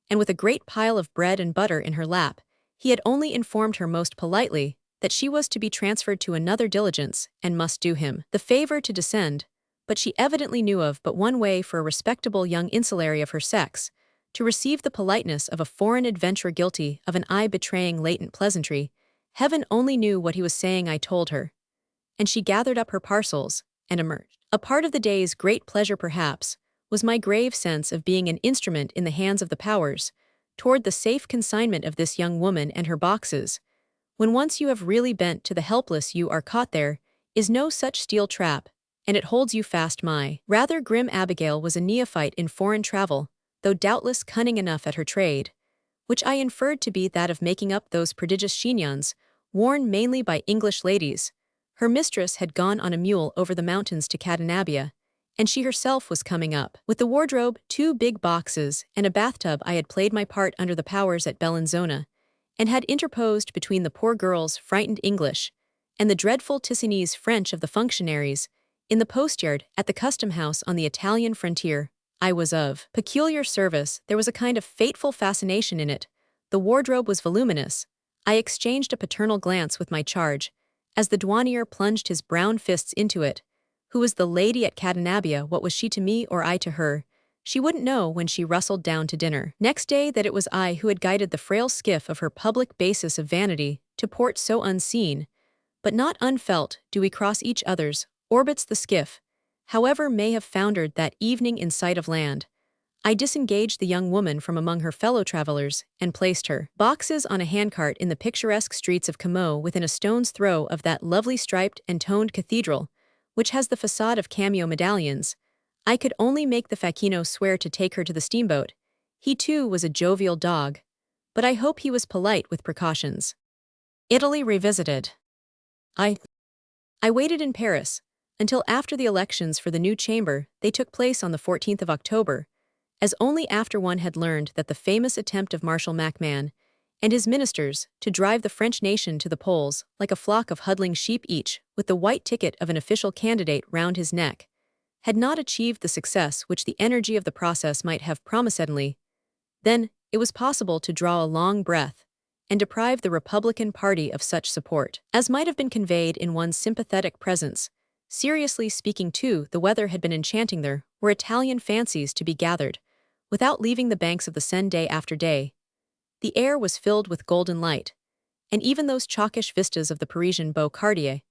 and with a great pile of bread and butter in her lap. He had only informed her most politely that she was to be transferred to another diligence, and must do him the favor to descend, but she evidently knew of but one way for a respectable young insulary of her sex to receive the politeness of a foreign adventurer guilty of an eye betraying latent pleasantry. Heaven only knew what he was saying, I told her, and she gathered up her parcels and emerged. A part of the day's great pleasure perhaps was my grave sense of being an instrument in the hands of the powers, toward the safe consignment of this young woman and her boxes. When once you have really bent to the helpless, you are caught there is no such steel trap, and it holds you fast. My rather grim Abigail was a neophyte in foreign travel, though doubtless cunning enough at her trade, which I inferred to be that of making up those prodigious chignons, worn mainly by English ladies. Her mistress had gone on a mule over the mountains to Cadenabia, and she herself was coming up. With the wardrobe, 2 big boxes, and a bathtub, I had played my part under the powers at Bellinzona, and had interposed between the poor girl's frightened English and the dreadful Ticcinese French of the functionaries. In the postyard, at the custom house on the Italian frontier, I was of peculiar service. There was a kind of fateful fascination in it. The wardrobe was voluminous. I exchanged a paternal glance with my charge, as the douanier plunged his brown fists into it. Who was the lady at Cadenabia? What was she to me or I to her? She wouldn't know when she rustled down to dinner next day that it was I who had guided the frail skiff of her public basis of vanity to port so unseen, but not unfelt. Do we cross each other's orbits? The skiff, however, may have foundered that evening in sight of land. I disengaged the young woman from among her fellow travelers and placed her boxes on a handcart in the picturesque streets of Como, within a stone's throw of that lovely striped and toned cathedral, which has the facade of cameo medallions. I could only make the facchino swear to take her to the steamboat. He too was a jovial dog, but I hope he was polite with precautions. Italy revisited. I waited in Paris until after the elections for the new chamber. They took place on the 14th of October, as only after one had learned that the famous attempt of Marshal MacMahon and his ministers to drive the French nation to the polls like a flock of huddling sheep, each with the white ticket of an official candidate round his neck, had not achieved the success which the energy of the process might have promised. Then it was possible to draw a long breath and deprive the Republican Party of such support as might have been conveyed in one's sympathetic presence. Seriously speaking, too, the weather had been enchanting. There were Italian fancies to be gathered, without leaving the banks of the Seine day after day. The air was filled with golden light, and even those chalkish vistas of the Parisian beau quartier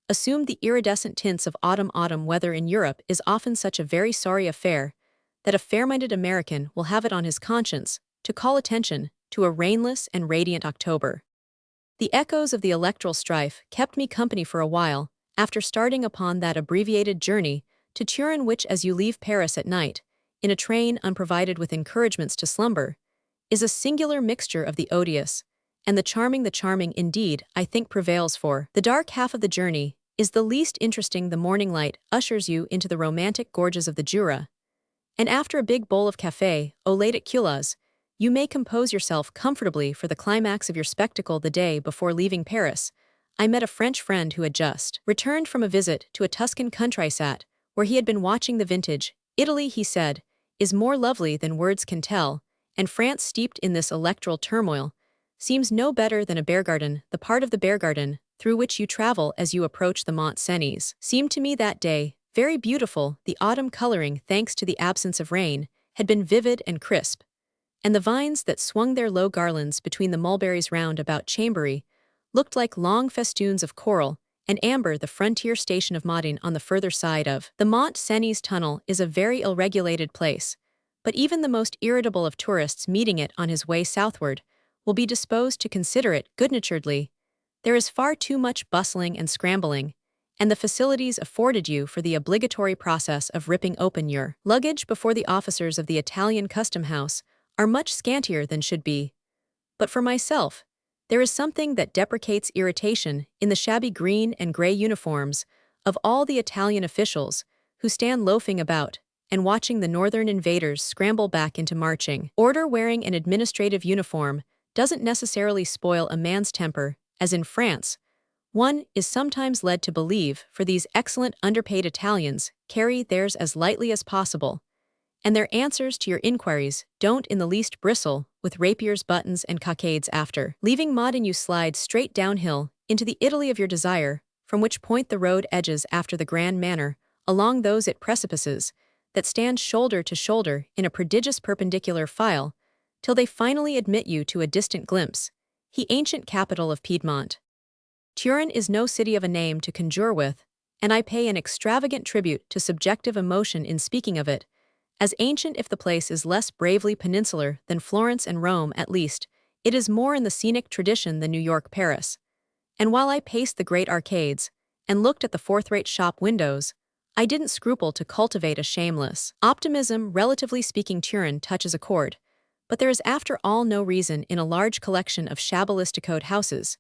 assumed the iridescent tints of autumn. Autumn weather in Europe is often such a very sorry affair that a fair-minded American will have it on his conscience to call attention to a rainless and radiant October. The echoes of the electoral strife kept me company for a while after starting upon that abbreviated journey to Turin, which, as you leave Paris at night, in a train unprovided with encouragements to slumber, is a singular mixture of the odious and the charming. The charming, indeed, I think prevails, for the dark half of the journey is the least interesting. The morning light ushers you into the romantic gorges of the Jura, and after a big bowl of café au lait at Cula's, you may compose yourself comfortably for the climax of your spectacle. The day before leaving Paris, I met a French friend who had just returned from a visit to a Tuscan countryside where he had been watching the vintage. Italy, he said, is more lovely than words can tell, and France, steeped in this electoral turmoil, seems no better than a bear garden. The part of the bear garden through which you travel as you approach the Mont Cenis seemed to me that day very beautiful. The autumn coloring, thanks to the absence of rain, had been vivid and crisp, and the vines that swung their low garlands between the mulberries round about Chambéry looked like long festoons of coral and amber. The frontier station of Modane, on the further side of the Mont Cenis tunnel, is a very ill-regulated place, but even the most irritable of tourists meeting it on his way southward will be disposed to consider it good-naturedly. There is far too much bustling and scrambling, and the facilities afforded you for the obligatory process of ripping open your luggage before the officers of the Italian custom house are much scantier than should be. But for myself, there is something that deprecates irritation in the shabby green and gray uniforms of all the Italian officials who stand loafing about and watching the northern invaders scramble back into marching order. Wearing an administrative uniform doesn't necessarily spoil a man's temper, as in France, one is sometimes led to believe, for these excellent underpaid Italians carry theirs as lightly as possible, and their answers to your inquiries don't in the least bristle with rapiers, buttons, and cockades. After leaving Modane, you slide straight downhill into the Italy of your desire, from which point the road edges after the grand manner along those precipices that stand shoulder to shoulder in a prodigious perpendicular file, till they finally admit you to a distant glimpse, the ancient capital of Piedmont. Turin is no city of a name to conjure with, and I pay an extravagant tribute to subjective emotion in speaking of it, As ancient if the place is less bravely peninsular than Florence and Rome at least, it is more in the scenic tradition than New York, Paris. And while I paced the great arcades and looked at the fourth-rate shop windows, I didn't scruple to cultivate a shameless optimism. Relatively speaking, Turin touches a chord, but there is after all no reason in a large collection of shabalistic houses,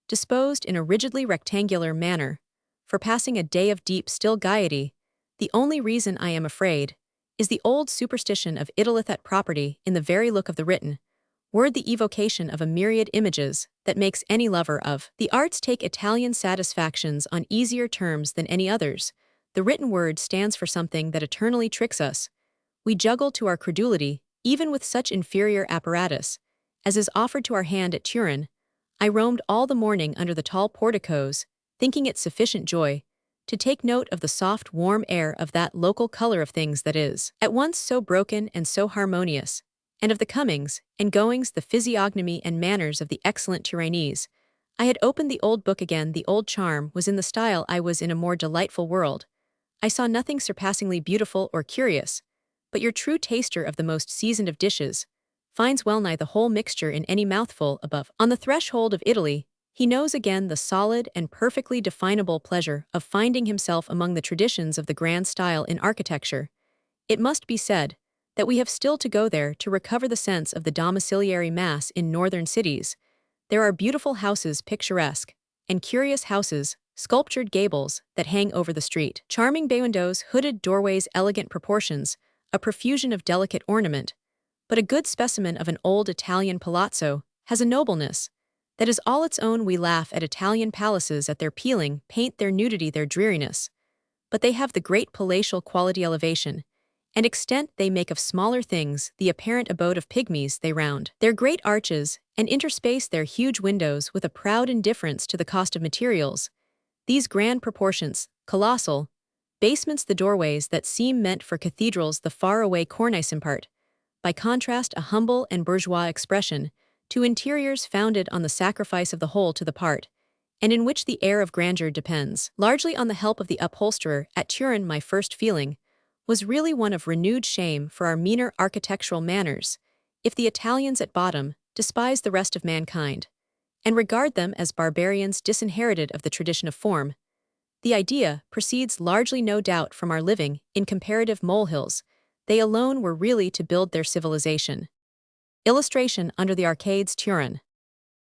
disposed in a rigidly rectangular manner, for passing a day of deep still gaiety. The only reason I am afraid is the old superstition of italithet property in the very look of the written word, the evocation of a myriad images that makes any lover of the arts take Italian satisfactions on easier terms than any others. The written word stands for something that eternally tricks us. We juggle to our credulity, even with such inferior apparatus as is offered to our hand at Turin. I roamed all the morning under the tall porticos, thinking it sufficient joy to take note of the soft, warm air of that local color of things that is at once so broken and so harmonious, and of the comings and goings, the physiognomy and manners of the excellent Turinese. I had opened the old book again. The old charm was in the style. I was in a more delightful world. I saw nothing surpassingly beautiful or curious, but your true taster of the most seasoned of dishes finds well-nigh the whole mixture in any mouthful above. On the threshold of Italy, he knows again the solid and perfectly definable pleasure of finding himself among the traditions of the grand style in architecture. It must be said that we have still to go there to recover the sense of the domiciliary mass in northern cities. There are beautiful houses, picturesque and curious houses, sculptured gables that hang over the street, charming bay windows, hooded doorways, elegant proportions, a profusion of delicate ornament. But a good specimen of an old Italian palazzo has a nobleness that is all its own. We laugh at Italian palaces, at their peeling paint, their nudity, their dreariness. But they have the great palatial quality, elevation and extent they make of smaller things, the apparent abode of pygmies. They round their great arches and interspace their huge windows with a proud indifference to the cost of materials. These grand proportions, colossal basements, the doorways that seem meant for cathedrals, the far-away cornice impart, by contrast, a humble and bourgeois expression to interiors founded on the sacrifice of the whole to the part, and in which the air of grandeur depends largely on the help of the upholsterer. At Turin, my first feeling was really one of renewed shame for our meaner architectural manners. If the Italians at bottom despise the rest of mankind and regard them as barbarians disinherited of the tradition of form, the idea proceeds largely, no doubt, from our living in comparative molehills. They alone were really to build their civilization. Illustration: under the arcades, Turin.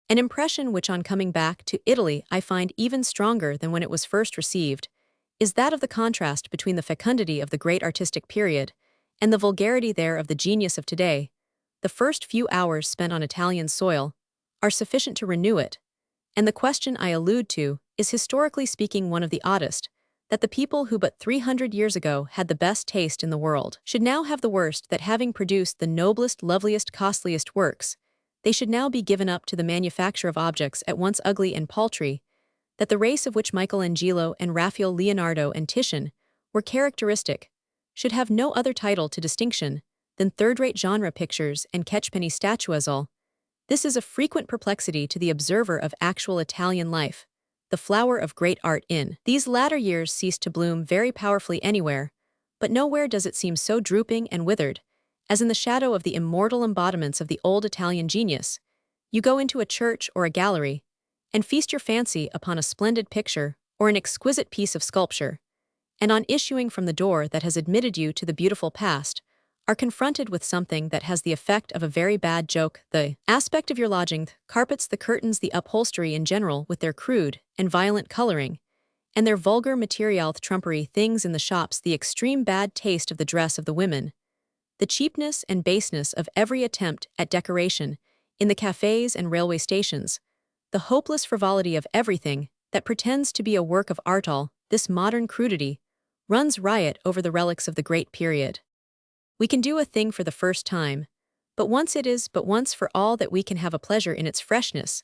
An impression which on coming back to Italy I find even stronger than when it was first received is that of the contrast between the fecundity of the great artistic period and the vulgarity there of the genius of today. The first few hours spent on Italian soil are sufficient to renew it, and the question I allude to is, historically speaking, one of the oddest, that the people who but 300 years ago had the best taste in the world should now have the worst, that having produced the noblest, loveliest, costliest works, they should now be given up to the manufacture of objects at once ugly and paltry, that the race of which Michelangelo and Raphael, Leonardo and Titian were characteristic should have no other title to distinction than third-rate genre pictures and catchpenny statuettes. This is a frequent perplexity to the observer of actual Italian life. The flower of great art in these latter years ceased to bloom very powerfully anywhere, but nowhere does it seem so drooping and withered as in the shadow of the immortal embodiments of the old Italian genius. You go into a church or a gallery and feast your fancy upon a splendid picture or an exquisite piece of sculpture, and on issuing from the door that has admitted you to the beautiful past, are confronted with something that has the effect of a very bad joke. The aspect of your lodging, carpets, the curtains, the upholstery in general, with their crude and violent coloring, and their vulgar material trumpery things in the shops, the extreme bad taste of the dress of the women, the cheapness and baseness of every attempt at decoration in the cafes and railway stations, the hopeless frivolity of everything that pretends to be a work of art. All this modern crudity runs riot over the relics of the great period. We can do a thing for the first time, but once for all that we can have a pleasure in its freshness.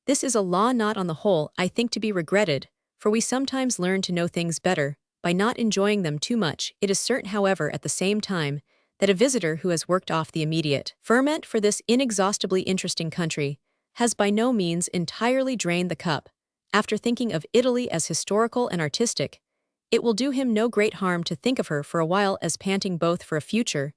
This is a law not on the whole, I think, to be regretted, for we sometimes learn to know things better by not enjoying them too much. It is certain, however, at the same time, that a visitor who has worked off the immediate ferment for this inexhaustibly interesting country has by no means entirely drained the cup. After thinking of Italy as historical and artistic, It will do him no great harm to think of her for a while as panting both for a future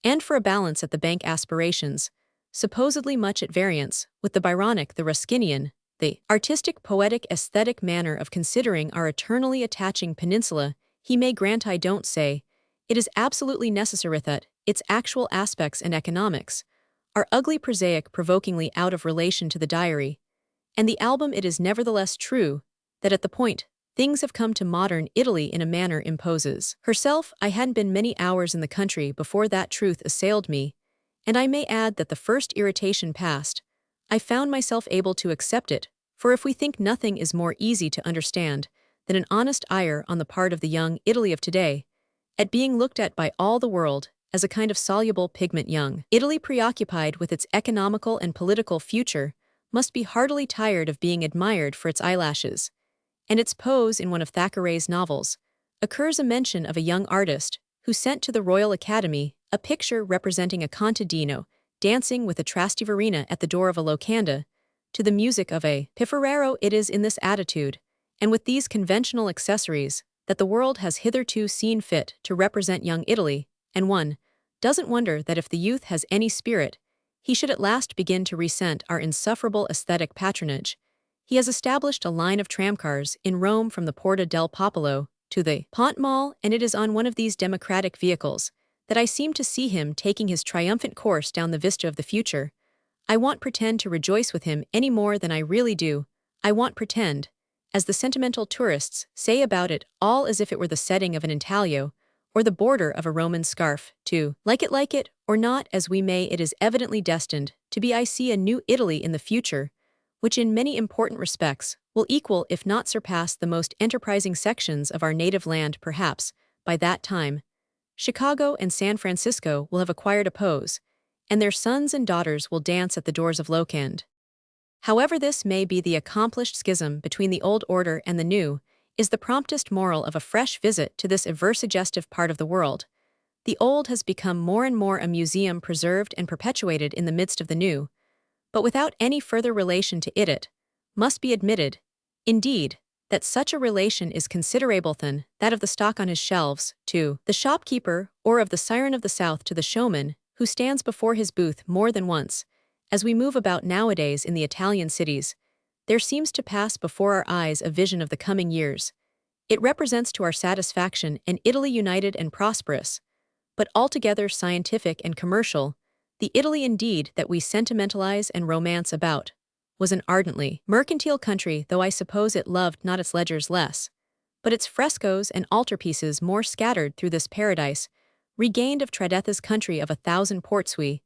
and for a balance at the bank aspirations, supposedly much at variance with the Byronic, the Ruskinian, the artistic, poetic, aesthetic manner of considering our eternally attaching peninsula. He may grant, I don't say, it is absolutely necessary that its actual aspects and economics are ugly, prosaic, provokingly out of relation to the diary, and the album. It is nevertheless true that at the point things have come to modern Italy in a manner imposes herself. I hadn't been many hours in the country before that truth assailed me, and I may add that the first irritation past, I found myself able to accept it, for if we think nothing is more easy to understand than an honest ire on the part of the young Italy of today, at being looked at by all the world as a kind of soluble pigment. Young Italy, preoccupied with its economical and political future, must be heartily tired of being admired for its eyelashes. And its pose. In one of Thackeray's novels occurs a mention of a young artist who sent to the Royal Academy a picture representing a contadino dancing with a Trastivarina at the door of a locanda, to the music of a pifferero. It is in this attitude, and with these conventional accessories, that the world has hitherto seen fit to represent young Italy, and one doesn't wonder that if the youth has any spirit, he should at last begin to resent our insufferable aesthetic patronage. He has established a line of tramcars in Rome from the Porta del Popolo to the Pont Mall, and it is on one of these democratic vehicles that I seem to see him taking his triumphant course down the vista of the future. I won't pretend to rejoice with him any more than I really do. I won't pretend, as the sentimental tourists say about it, all as if it were the setting of an intaglio, or the border of a Roman scarf, to like it or not as we may. It is evidently destined to be. I see a new Italy in the future, which in many important respects will equal if not surpass the most enterprising sections of our native land. Perhaps, by that time, Chicago and San Francisco will have acquired a pose, and their sons and daughters will dance at the doors of locand. However this may be, the accomplished schism between the old order and the new is the promptest moral of a fresh visit to this ever-suggestive part of the world. The old has become more and more a museum preserved and perpetuated in the midst of the new, but without any further relation to it must be admitted, indeed, that such a relation is considerable than that of the stock on his shelves to the shopkeeper, or of the siren of the South to the showman who stands before his booth more than once. As we move about nowadays in the Italian cities, there seems to pass before our eyes a vision of the coming years. It represents to our satisfaction an Italy united and prosperous, but altogether scientific and commercial. The Italy indeed that we sentimentalize and romance about was an ardently mercantile country, though I suppose it loved not its ledgers less, but its frescoes and altarpieces more scattered through this paradise, regained of Tradetha's country of 1,000 ports. We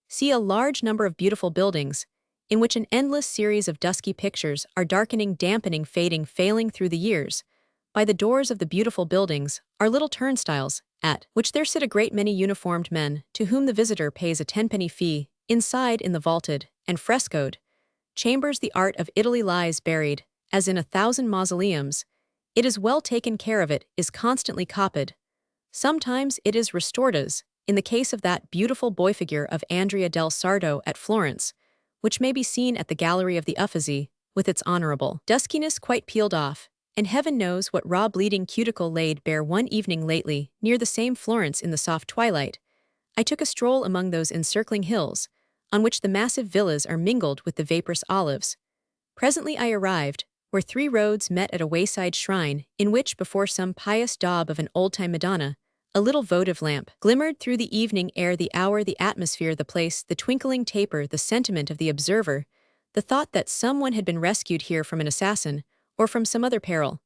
see a large number of beautiful buildings, in which an endless series of dusky pictures are darkening, dampening, fading, failing through the years. By the doors of the beautiful buildings are little turnstiles, at which there sit a great many uniformed men, to whom the visitor pays a tenpenny fee. Inside, in the vaulted and frescoed chambers, the art of Italy lies buried, as in 1,000 mausoleums. It is well taken care of, it is constantly copied. Sometimes it is restored, as in the case of that beautiful boy figure of Andrea del Sarto at Florence, which may be seen at the Gallery of the Uffizi, with its honorable duskiness quite peeled off, and heaven knows what raw bleeding cuticle laid bare. One evening lately, near the same Florence in the soft twilight, I took a stroll among those encircling hills, on which the massive villas are mingled with the vaporous olives. Presently I arrived where 3 roads met at a wayside shrine, in which, before some pious daub of an old-time Madonna, a little votive lamp glimmered through the evening air. The hour, the atmosphere, the place, the twinkling taper, the sentiment of the observer, the thought that someone had been rescued here from an assassin, or from some other peril,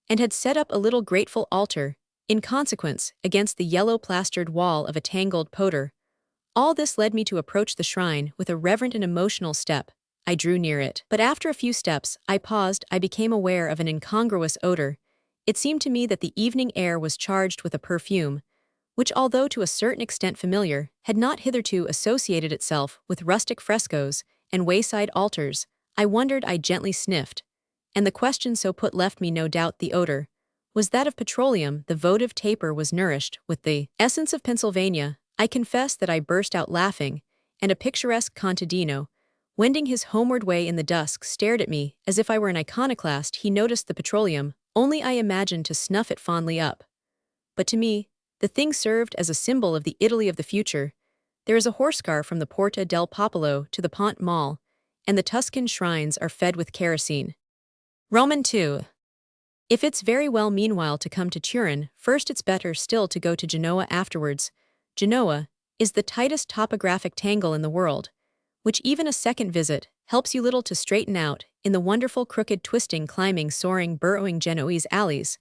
and had set up a little grateful altar, in consequence, against the yellow-plastered wall of a tangled poter. All this led me to approach the shrine with a reverent and emotional step. I drew near it, but after a few steps, I paused. I became aware of an incongruous odor. It seemed to me that the evening air was charged with a perfume, which, although to a certain extent familiar, had not hitherto associated itself with rustic frescoes and wayside altars. I wondered, I gently sniffed, and the question so put left me no doubt. The odor was that of petroleum. The votive taper was nourished with the essence of Pennsylvania. I confess that I burst out laughing, and a picturesque contadino, wending his homeward way in the dusk, stared at me as if I were an iconoclast. He noticed the petroleum only I imagined to snuff it fondly up. But to me, the thing served as a symbol of the Italy of the future. There is a horse-car from the Porta del Popolo to the Pont Mall, and the Tuscan shrines are fed with kerosene. Roman 2. If it's very well meanwhile to come to Turin, first it's better still to go to Genoa afterwards. Genoa is the tightest topographic tangle in the world, which even a second visit helps you little to straighten out in the wonderful crooked twisting climbing soaring burrowing Genoese alleys.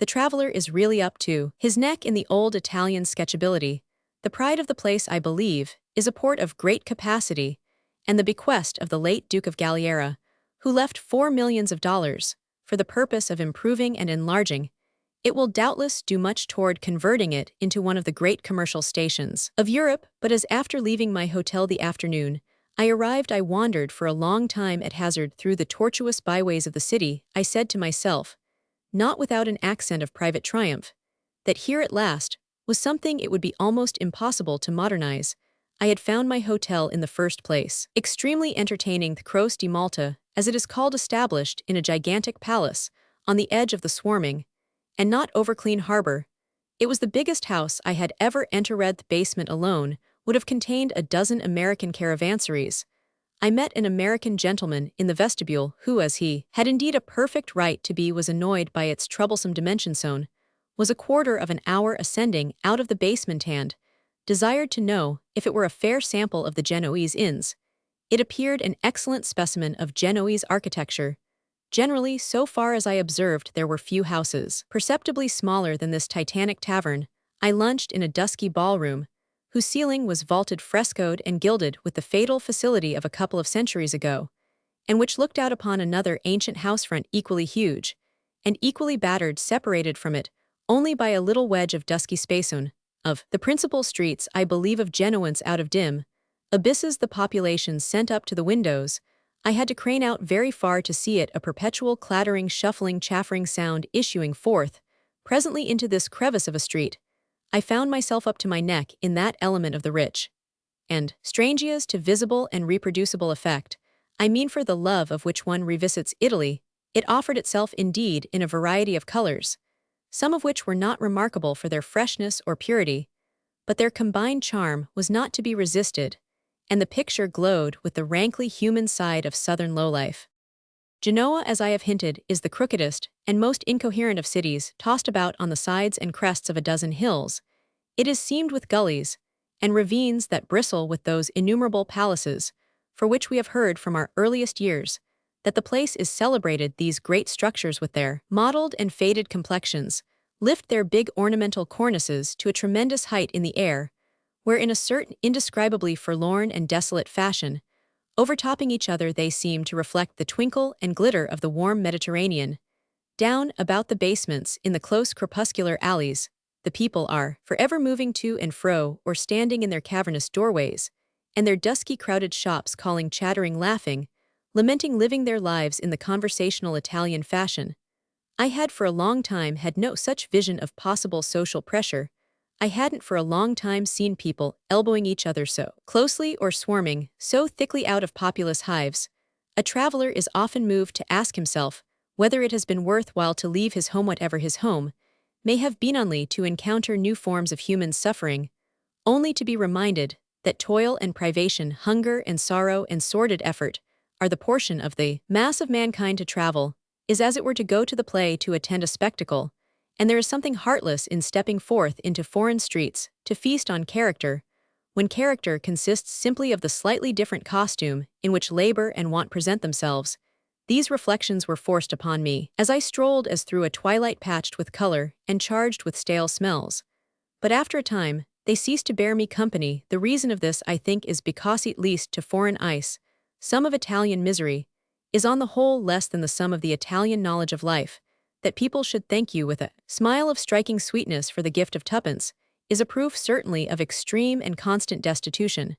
The traveler is really up to his neck in the old Italian sketchability. The pride of the place, I believe, is a port of great capacity, and the bequest of the late Duke of Galliera, who left $4 million for the purpose of improving and enlarging. It will doubtless do much toward converting it into one of the great commercial stations of Europe, but as after leaving my hotel the afternoon I arrived, I wandered for a long time at hazard through the tortuous byways of the city. I said to myself, not without an accent of private triumph, that here at last was something it would be almost impossible to modernize. I had found my hotel in the first place, extremely entertaining, the Croce di Malta, as it is called, established in a gigantic palace on the edge of the swarming and not overclean harbor. It was the biggest house I had ever entered. The basement alone would have contained a dozen American caravanserais. I met an American gentleman in the vestibule who, as he had indeed a perfect right to be, was annoyed by its troublesome dimension zone, was a quarter of an hour ascending out of the basement and desired to know if it were a fair sample of the Genoese inns. It appeared an excellent specimen of Genoese architecture. Generally, so far as I observed, there were few houses perceptibly smaller than this titanic tavern. I lunched in a dusky ballroom, whose ceiling was vaulted, frescoed, and gilded with the fatal facility of a couple of centuries ago, and which looked out upon another ancient housefront equally huge and equally battered, separated from it only by a little wedge of dusky spaceon. Of the principal streets, I believe, of Genoans out of dim abysses the population sent up to the windows, I had to crane out very far to see it, a perpetual clattering, shuffling, chaffering sound issuing forth. Presently into this crevice of a street, I found myself up to my neck in that element of the rich and strangeous to visible and reproducible effect. I mean, for the love of which one revisits Italy, it offered itself indeed in a variety of colors, some of which were not remarkable for their freshness or purity, but their combined charm was not to be resisted, and the picture glowed with the rankly human side of southern lowlife. Genoa, as I have hinted, is the crookedest and most incoherent of cities, tossed about on the sides and crests of a dozen hills. It is seamed with gullies and ravines that bristle with those innumerable palaces, for which we have heard from our earliest years that the place is celebrated. These great structures, with their mottled and faded complexions, lift their big ornamental cornices to a tremendous height in the air, where in a certain indescribably forlorn and desolate fashion, overtopping each other, they seem to reflect the twinkle and glitter of the warm Mediterranean. Down about the basements, in the close crepuscular alleys, the people are forever moving to and fro or standing in their cavernous doorways, and their dusky crowded shops calling, chattering, laughing, lamenting, living their lives in the conversational Italian fashion. I had for a long time had no such vision of possible social pressure. I hadn't for a long time seen people elbowing each other so closely or swarming so thickly out of populous hives. A traveler is often moved to ask himself whether it has been worth while to leave his home, whatever his home may have been, only to encounter new forms of human suffering, only to be reminded that toil and privation, hunger and sorrow and sordid effort are the portion of the mass of mankind. To travel is as it were to go to the play, to attend a spectacle, and there is something heartless in stepping forth into foreign streets to feast on character, when character consists simply of the slightly different costume in which labor and want present themselves. These reflections were forced upon me as I strolled as through a twilight patched with color and charged with stale smells. But after a time, they ceased to bear me company. The reason of this, I think, is because, at least to foreign eyes, sum of Italian misery is on the whole less than the sum of the Italian knowledge of life. That people should thank you with a smile of striking sweetness for the gift of tuppence is a proof certainly of extreme and constant destitution.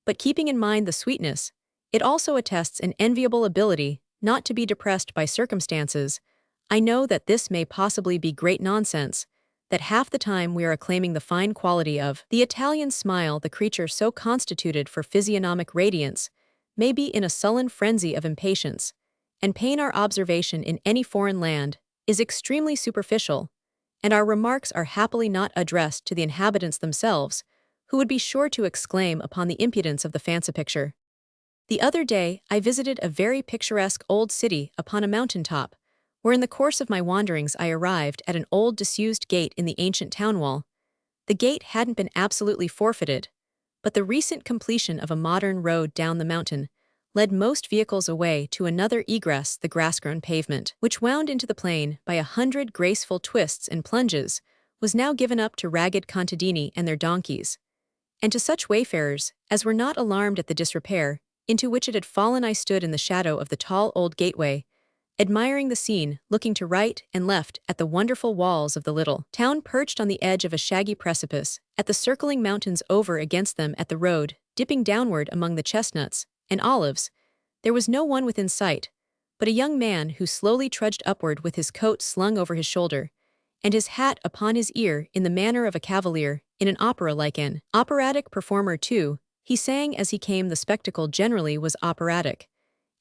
But keeping in mind the sweetness, it also attests an enviable ability not to be depressed by circumstances. I know that this may possibly be great nonsense, that half the time we are acclaiming the fine quality of the Italian smile, the creature so constituted for physiognomic radiance may be in a sullen frenzy of impatience, and pain our observation in any foreign land, is extremely superficial, and our remarks are happily not addressed to the inhabitants themselves, who would be sure to exclaim upon the impudence of the fancy picture. The other day, I visited a very picturesque old city upon a mountain top, where in the course of my wanderings I arrived at an old disused gate in the ancient town wall. The gate hadn't been absolutely forfeited, but the recent completion of a modern road down the mountain led most vehicles away to another egress, the grass-grown pavement, which wound into the plain by 100 graceful twists and plunges, was now given up to ragged contadini and their donkeys, and to such wayfarers as were not alarmed at the disrepair into which it had fallen. I stood in the shadow of the tall old gateway, admiring the scene, looking to right and left at the wonderful walls of the little town perched on the edge of a shaggy precipice, at the circling mountains over against them, at the road, dipping downward among the chestnuts and olives. There was no one within sight, but a young man who slowly trudged upward with his coat slung over his shoulder, and his hat upon his ear in the manner of a cavalier in an opera, like an operatic performer too. He sang as he came. The spectacle generally was operatic,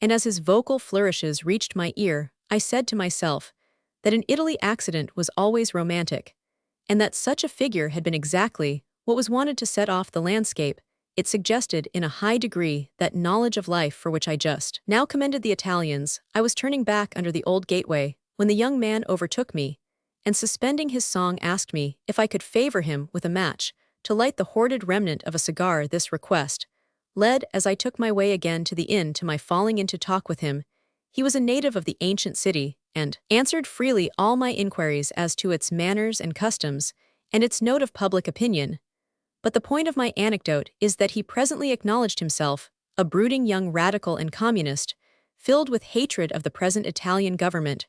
and as his vocal flourishes reached my ear, I said to myself that in Italy accident was always romantic, and that such a figure had been exactly what was wanted to set off the landscape. It suggested in a high degree that knowledge of life for which I just now commended the Italians. I was turning back under the old gateway when the young man overtook me, and suspending his song asked me if I could favor him with a match to light the hoarded remnant of a cigar. This request led, as I took my way again to the inn, to my falling into talk with him. He was a native of the ancient city, and answered freely all my inquiries as to its manners and customs, and its note of public opinion. But the point of my anecdote is that he presently acknowledged himself a brooding young radical and communist, filled with hatred of the present Italian government,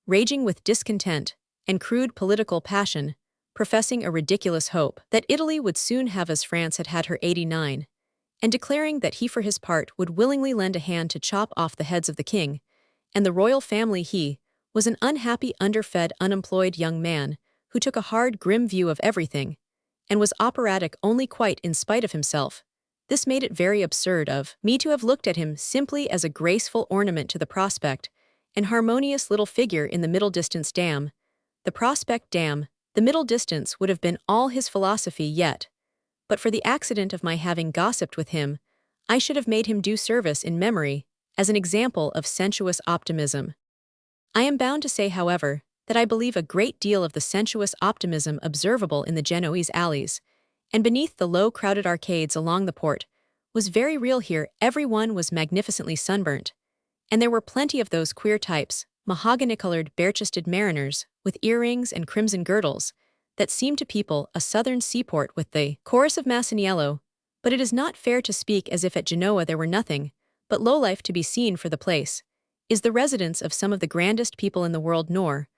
raging with discontent and crude political passion, professing a ridiculous hope that Italy would soon have as France had had her '89, and declaring that he for his part would willingly lend a hand to chop off the heads of the king and the royal family. He was an unhappy, underfed, unemployed young man who took a hard, grim view of everything, and was operatic only quite in spite of himself. This made it very absurd of me to have looked at him simply as a graceful ornament to the prospect and harmonious little figure in the middle distance. Damn the prospect, damn the middle distance would have been all his philosophy yet. But for the accident of my having gossiped with him, I should have made him due service in memory as an example of sensuous optimism. I am bound to say, however, that I believe a great deal of the sensuous optimism observable in the Genoese alleys, and beneath the low crowded arcades along the port, was very real here. Every one was magnificently sunburnt, and there were plenty of those queer types, mahogany-colored, bare-chested mariners, with earrings and crimson girdles, that seemed to people a southern seaport with the chorus of Masaniello. But it is not fair to speak as if at Genoa there were nothing but lowlife to be seen, for the place is the residence of some of the grandest people in the world, nor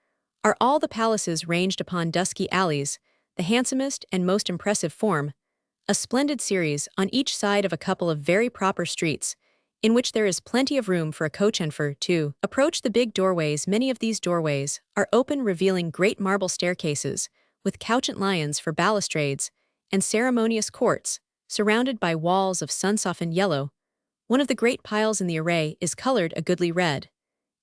are all the palaces ranged upon dusky alleys, the handsomest and most impressive form a splendid series on each side of a couple of very proper streets, in which there is plenty of room for a coach-chauffeur to approach the big doorways. Many of these doorways are open, revealing great marble staircases, with couchant lions for balustrades, and ceremonious courts, surrounded by walls of sun-softened yellow. One of the great piles in the array is colored a goodly red,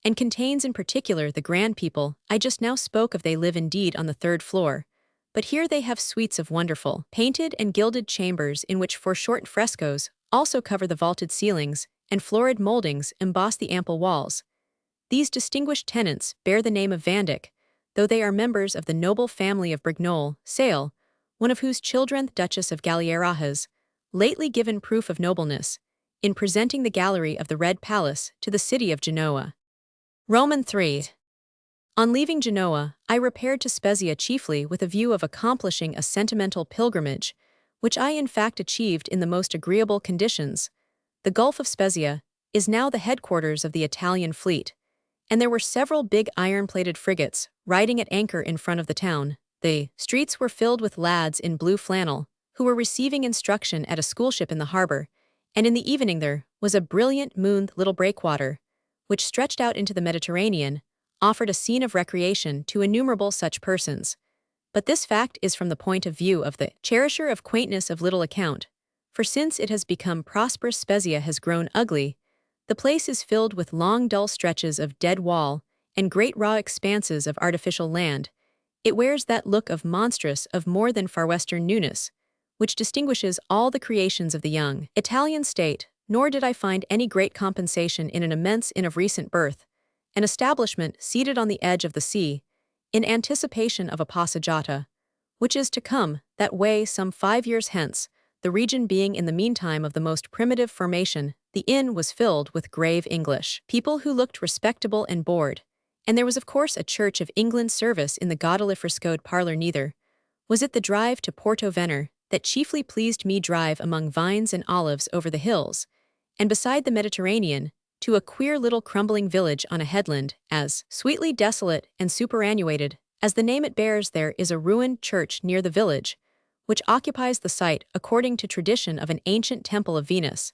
and contains in particular the grand people I just now spoke of. They live indeed on the third floor, but here they have suites of wonderful painted and gilded chambers, in which foreshortened frescoes also cover the vaulted ceilings, and florid moldings emboss the ample walls. These distinguished tenants bear the name of Vandyck, though they are members of the noble family of Brignole, Sale, one of whose children, the Duchess of Galliera, has lately given proof of nobleness in presenting the gallery of the Red Palace to the city of Genoa. Roman 3. On leaving Genoa, I repaired to Spezia chiefly with a view of accomplishing a sentimental pilgrimage, which I in fact achieved in the most agreeable conditions. The Gulf of Spezia is now the headquarters of the Italian fleet, and there were several big iron-plated frigates riding at anchor in front of the town. The streets were filled with lads in blue flannel, who were receiving instruction at a schoolship in the harbor, and in the evening there was a brilliant mooned little breakwater, which stretched out into the Mediterranean, offered a scene of recreation to innumerable such persons. But this fact is from the point of view of the cherisher of quaintness of little account, for since it has become prosperous, Spezia has grown ugly. The place is filled with long dull stretches of dead wall and great raw expanses of artificial land, it wears that look of monstrous of more than far western newness, which distinguishes all the creations of the young Italian state, nor did I find any great compensation in an immense inn of recent birth, an establishment seated on the edge of the sea, in anticipation of a passeggiata, which is to come that way some 5 years hence, the region being in the meantime of the most primitive formation. The inn was filled with grave English people who looked respectable and bored, and there was of course a Church of England service in the gaudily frescoed parlor. Neither was it the drive to Porto Venere that chiefly pleased me, drive among vines and olives over the hills, and beside the Mediterranean, to a queer little crumbling village on a headland, as sweetly desolate and superannuated as the name it bears. There is a ruined church near the village, which occupies the site, according to tradition, of an ancient temple of Venus.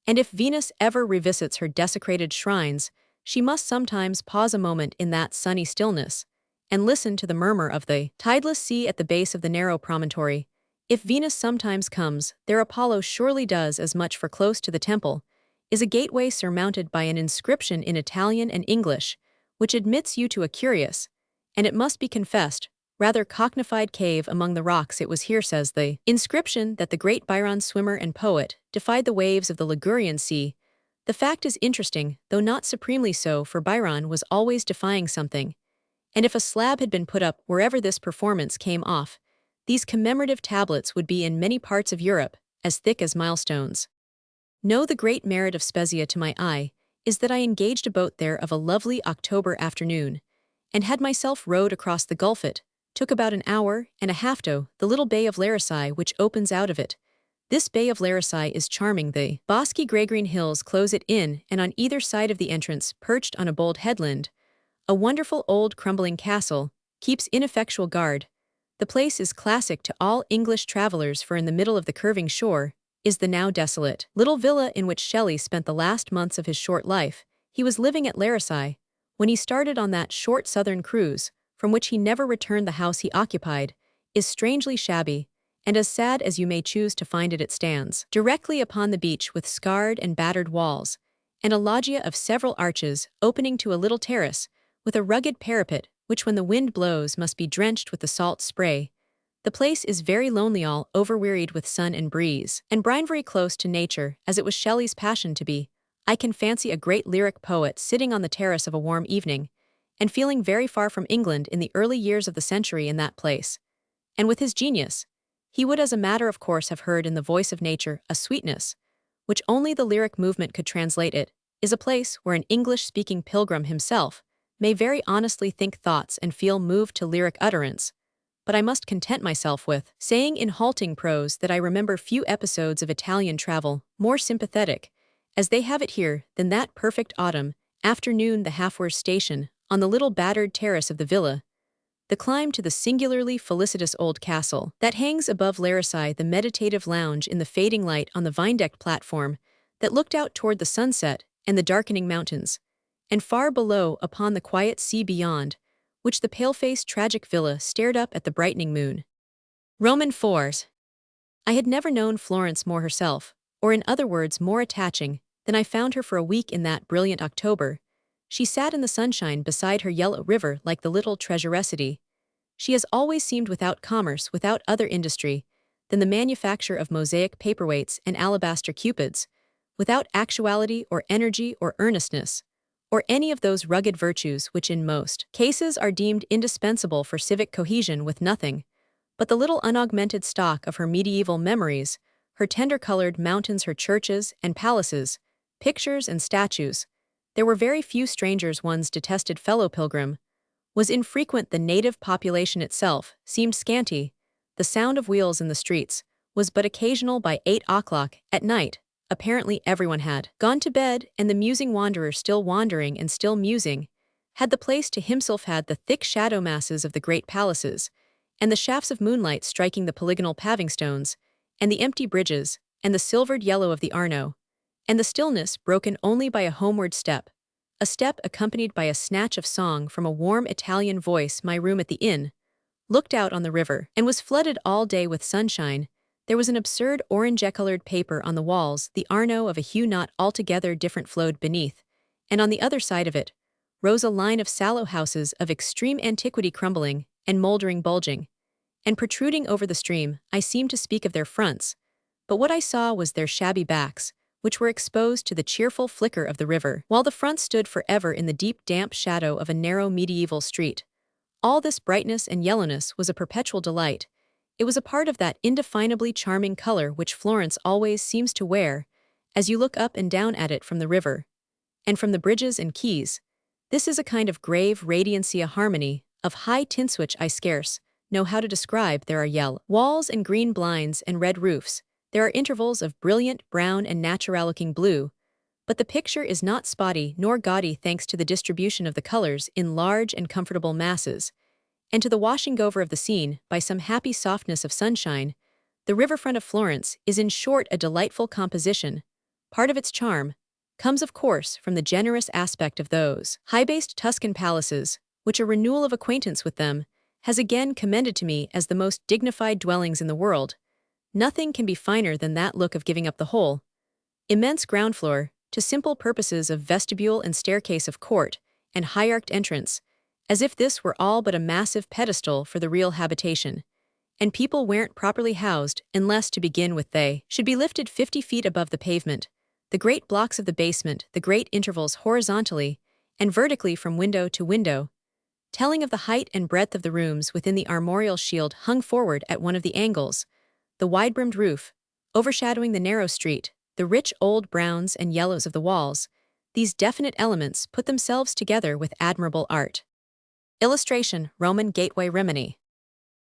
And if Venus ever revisits her desecrated shrines, she must sometimes pause a moment in that sunny stillness, and listen to the murmur of the tideless sea at the base of the narrow promontory. If Venus sometimes comes, there Apollo surely does as much, for close to the temple is a gateway surmounted by an inscription in Italian and English, which admits you to a curious, and it must be confessed, rather cocknified cave among the rocks. It was here, says the inscription, that the great Byron, swimmer and poet, defied the waves of the Ligurian Sea. The fact is interesting, though not supremely so, for Byron was always defying something, and if a slab had been put up wherever this performance came off, these commemorative tablets would be in many parts of Europe as thick as milestones. No, the great merit of Spezia to my eye is that I engaged a boat there of a lovely October afternoon, and had myself rowed across the gulf. It took about an hour and a half to the little bay of Larissae which opens out of it. This bay of Larissae is charming. The bosky grey-green hills close it in, and on either side of the entrance, perched on a bold headland, a wonderful old crumbling castle keeps ineffectual guard. The place is classic to all English travelers, for in the middle of the curving shore is the now desolate little villa in which Shelley spent the last months of his short life. He was living at Larissae when he started on that short southern cruise, from which he never returned. The house he occupied is strangely shabby, and as sad as you may choose to find it. It stands directly upon the beach, with scarred and battered walls, and a loggia of several arches opening to a little terrace, with a rugged parapet, which when the wind blows must be drenched with the salt spray. The place is very lonely, all overwearied with sun and breeze, and brine, very close to nature, as it was Shelley's passion to be. I can fancy a great lyric poet sitting on the terrace of a warm evening, and feeling very far from England in the early years of the century in that place. And with his genius, he would as a matter of course have heard in the voice of nature a sweetness, which only the lyric movement could translate. It is a place where an English-speaking pilgrim himself may very honestly think thoughts and feel moved to lyric utterance. But I must content myself with saying in halting prose that I remember few episodes of Italian travel more sympathetic, as they have it here, than that perfect autumn afternoon, the Halfway station, on the little battered terrace of the villa, the climb to the singularly felicitous old castle that hangs above Larissae, the meditative lounge in the fading light on the vine-decked platform that looked out toward the sunset and the darkening mountains, and far below upon the quiet sea beyond, which the pale-faced tragic villa stared up at the brightening moon. Roman 4s. I had never known Florence more herself, or in other words more attaching, than I found her for a week in that brilliant October. She sat in the sunshine beside her yellow river like the little treasuresity. She has always seemed without commerce, without other industry than the manufacture of mosaic paperweights and alabaster cupids, without actuality or energy or earnestness, or any of those rugged virtues which in most cases are deemed indispensable for civic cohesion, with nothing but the little unaugmented stock of her medieval memories, her tender-colored mountains, her churches and palaces, pictures and statues. There were very few strangers. One's detested fellow-pilgrim was infrequent. The native population itself seemed scanty. The sound of wheels in the streets was but occasional. By 8 o'clock at night, apparently everyone had gone to bed, and the musing wanderer, still wandering and still musing, had the place to himself. Had the thick shadow masses of the great palaces, and the shafts of moonlight striking the polygonal paving stones, and the empty bridges, and the silvered yellow of the Arno, and the stillness broken only by a homeward step, a step accompanied by a snatch of song from a warm Italian voice. My room at the inn looked out on the river, and was flooded all day with sunshine. There was an absurd orange-colored paper on the walls, the Arno of a hue not altogether different flowed beneath, and on the other side of it, rose a line of sallow houses of extreme antiquity crumbling and moldering bulging, and protruding over the stream, I seemed to speak of their fronts, but what I saw was their shabby backs, which were exposed to the cheerful flicker of the river, while the front stood forever in the deep damp shadow of a narrow medieval street. All this brightness and yellowness was a perpetual delight. It was a part of that indefinably charming color which Florence always seems to wear, as you look up and down at it from the river, and from the bridges and quays. This is a kind of grave radiancy, a harmony of high tints which I scarce know how to describe. There are yellow walls and green blinds and red roofs. There are intervals of brilliant brown and natural-looking blue, but the picture is not spotty nor gaudy thanks to the distribution of the colors in large and comfortable masses, and to the washing over of the scene by some happy softness of sunshine. The riverfront of Florence is in short a delightful composition. Part of its charm comes of course from the generous aspect of those high-based Tuscan palaces, which a renewal of acquaintance with them has again commended to me as the most dignified dwellings in the world. Nothing can be finer than that look of giving up the whole immense ground floor to simple purposes of vestibule and staircase of court and high-arched entrance, as if this were all but a massive pedestal for the real habitation, and people weren't properly housed unless, to begin with, they should be lifted 50 feet above the pavement. The great blocks of the basement, the great intervals horizontally and vertically from window to window, telling of the height and breadth of the rooms within the armorial shield hung forward at one of the angles, the wide-brimmed roof, overshadowing the narrow street, the rich old browns and yellows of the walls. These definite elements put themselves together with admirable art. Illustration: Roman gateway Rimini.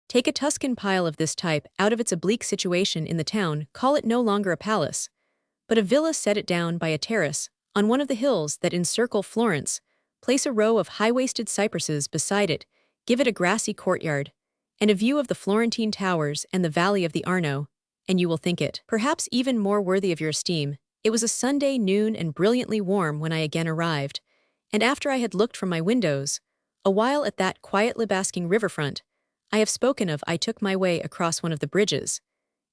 Take a Tuscan pile of this type out of its oblique situation in the town, call it no longer a palace, but a villa, set it down by a terrace on one of the hills that encircle Florence, place a row of high-waisted cypresses beside it, give it a grassy courtyard, and a view of the Florentine towers and the valley of the Arno, and you will think it perhaps even more worthy of your esteem. It was a Sunday noon and brilliantly warm when I again arrived, and after I had looked from my windows a while at that quietly basking riverfront I have spoken of, I took my way across one of the bridges,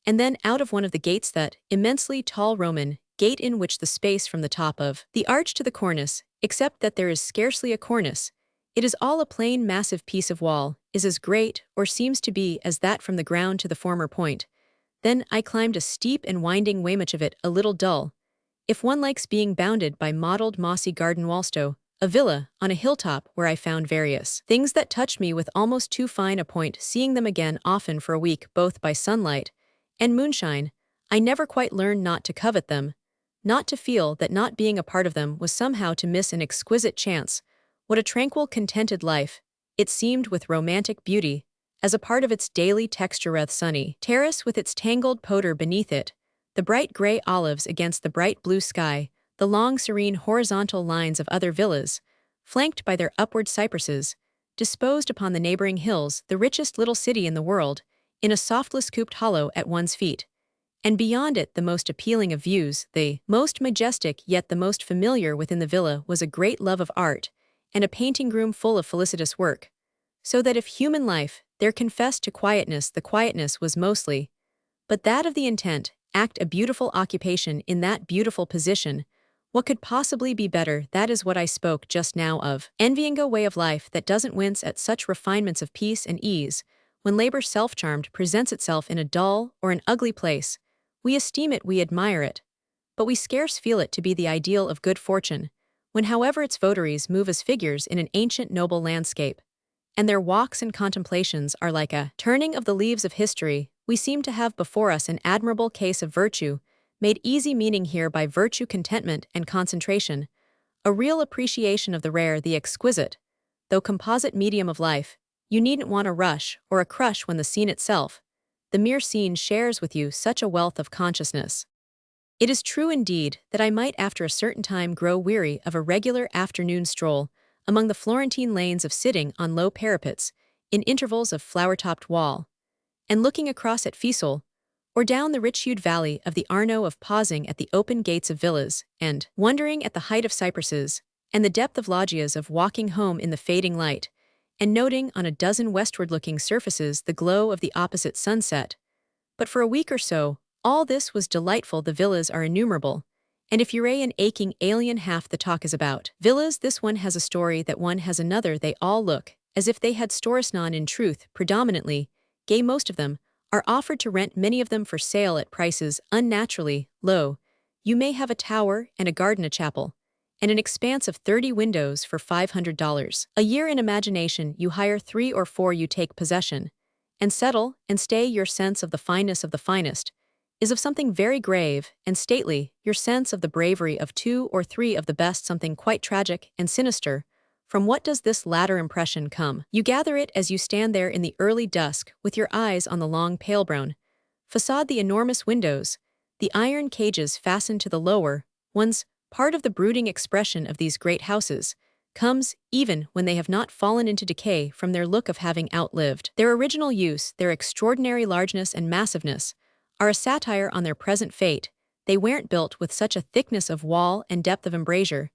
and then out of one of the gates, that immensely tall Roman gate in which the space from the top of the arch to the cornice, except that there is scarcely a cornice, it is all a plain massive piece of wall, is as great, or seems to be, as that from the ground to the former point. Then I climbed a steep and winding way, much of it a little dull, if one likes being bounded by mottled mossy garden wallstow, a villa on a hilltop where I found various things that touched me with almost too fine a point. Seeing them again often for a week, both by sunlight and moonshine, I never quite learned not to covet them, not to feel that not being a part of them was somehow to miss an exquisite chance. What a tranquil, contented life it seemed, with romantic beauty as a part of its daily texture. The sunny terrace with its tangled podder beneath it, the bright gray olives against the bright blue sky, the long serene horizontal lines of other villas, flanked by their upward cypresses, disposed upon the neighboring hills, the richest little city in the world, in a softly scooped hollow at one's feet. And beyond it, the most appealing of views, the most majestic yet the most familiar within the villa, was a great love of art, and a painting room full of felicitous work. So that if human life there confessed to quietness, the quietness was mostly but that of the intent, act, a beautiful occupation in that beautiful position. What could possibly be better? That is what I spoke just now of. Envying a way of life that doesn't wince at such refinements of peace and ease. When labor self-charmed presents itself in a dull or an ugly place, we esteem it, we admire it, but we scarce feel it to be the ideal of good fortune, when however its votaries move as figures in an ancient noble landscape, and their walks and contemplations are like a turning of the leaves of history, we seem to have before us an admirable case of virtue, made easy meaning here by virtue, contentment and concentration, a real appreciation of the rare, the exquisite, though composite medium of life. You needn't want a rush or a crush when the scene itself, the mere scene, shares with you such a wealth of consciousness. It is true indeed that I might after a certain time grow weary of a regular afternoon stroll among the Florentine lanes, of sitting on low parapets in intervals of flower-topped wall, and looking across at Fiesole, or down the rich-hued valley of the Arno, of pausing at the open gates of villas, and wondering at the height of cypresses and the depth of loggias, of walking home in the fading light, and noting on a dozen westward-looking surfaces the glow of the opposite sunset. But for a week or so, all this was delightful. The villas are innumerable, And if you're an aching alien, half the talk is about villas. This one has a story, that one has another. They all look as if they had Storisnon. In truth, predominantly gay, most of them are offered to rent, many of them for sale at prices unnaturally low. You may have a tower and a garden, a chapel, and an expanse of 30 windows for $500 a year. In imagination, you hire 3 or 4, you take possession and settle and stay. Your sense of the fineness of the finest is of something very grave and stately, your sense of the bravery of 2 or 3 of the best, something quite tragic and sinister. From what does this latter impression come? You gather it as you stand there in the early dusk, with your eyes on the long pale brown facade, the enormous windows, the iron cages fastened to the lower ones. Part of the brooding expression of these great houses comes, even when they have not fallen into decay, from their look of having outlived their original use. Their extraordinary largeness and massiveness are a satire on their present fate. They weren't built with such a thickness of wall and depth of embrasure,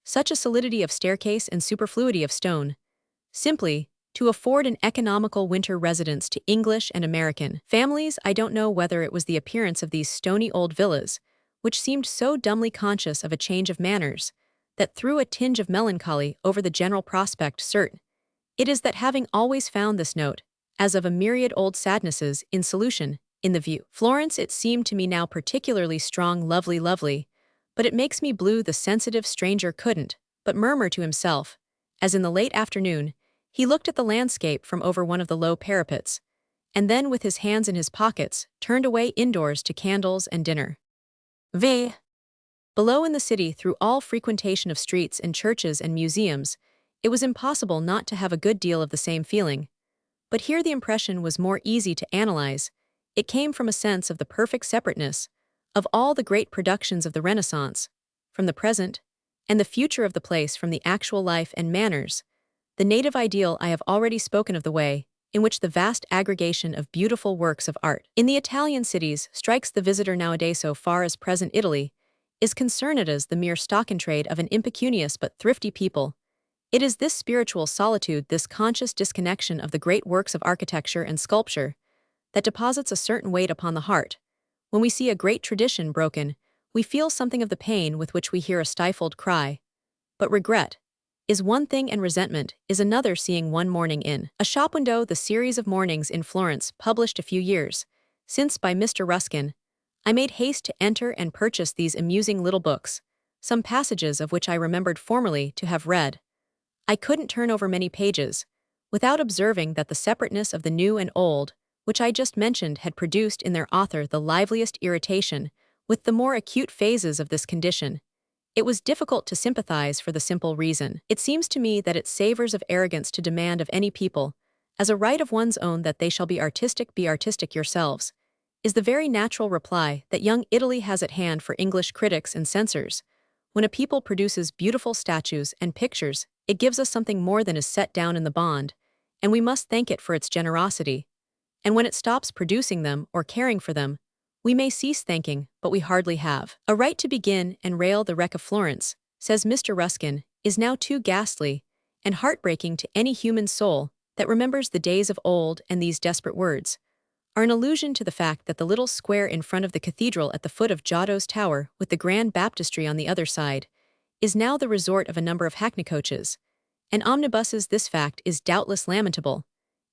such a solidity of staircase and superfluity of stone, simply to afford an economical winter residence to English and American families. I don't know whether it was the appearance of these stony old villas, which seemed so dumbly conscious of a change of manners, that threw a tinge of melancholy over the general prospect. Certain it is that, having always found this note, as of a myriad old sadnesses, in solution in the view Florence, it seemed to me now particularly strong. Lovely, but it makes me blue. The sensitive stranger couldn't but murmur to himself, as in the late afternoon he looked at the landscape from over one of the low parapets, and then, with his hands in his pockets, turned away indoors to candles and dinner. Below in the city, through all frequentation of streets and churches and museums, it was impossible not to have a good deal of the same feeling. But here the impression was more easy to analyze. It came from a sense of the perfect separateness of all the great productions of the Renaissance, from the present and the future of the place, from the actual life and manners. The native ideal. I have already spoken of the way in which the vast aggregation of beautiful works of art in the Italian cities strikes the visitor nowadays. So far as present Italy is concerned, it is the mere stock in trade of an impecunious but thrifty people. It is this spiritual solitude, this conscious disconnection of the great works of architecture and sculpture, that deposits a certain weight upon the heart. When we see a great tradition broken, we feel something of the pain with which we hear a stifled cry. But regret is one thing and resentment is another. Seeing one morning in a shop window the series of mornings in Florence, published a few years since by Mr. Ruskin, I made haste to enter and purchase these amusing little books, some passages of which I remembered formerly to have read. I couldn't turn over many pages without observing that the separateness of the new and old, which I just mentioned, had produced in their author the liveliest irritation with the more acute phases of this condition. It was difficult to sympathize, for the simple reason, it seems to me, that it savors of arrogance to demand of any people, as a right of one's own, that they shall be artistic. Be artistic yourselves, is the very natural reply that young Italy has at hand for English critics and censors. When a people produces beautiful statues and pictures, it gives us something more than is set down in the bond, and we must thank it for its generosity. And when it stops producing them or caring for them, we may cease thanking, but we hardly have a right to begin and rail. The wreck of Florence, says Mr. Ruskin, is now too ghastly and heartbreaking to any human soul that remembers the days of old, and these desperate words are an allusion to the fact that the little square in front of the cathedral at the foot of Giotto's tower, with the grand baptistry on the other side, is now the resort of a number of hackney coaches and omnibuses. This fact is doubtless lamentable,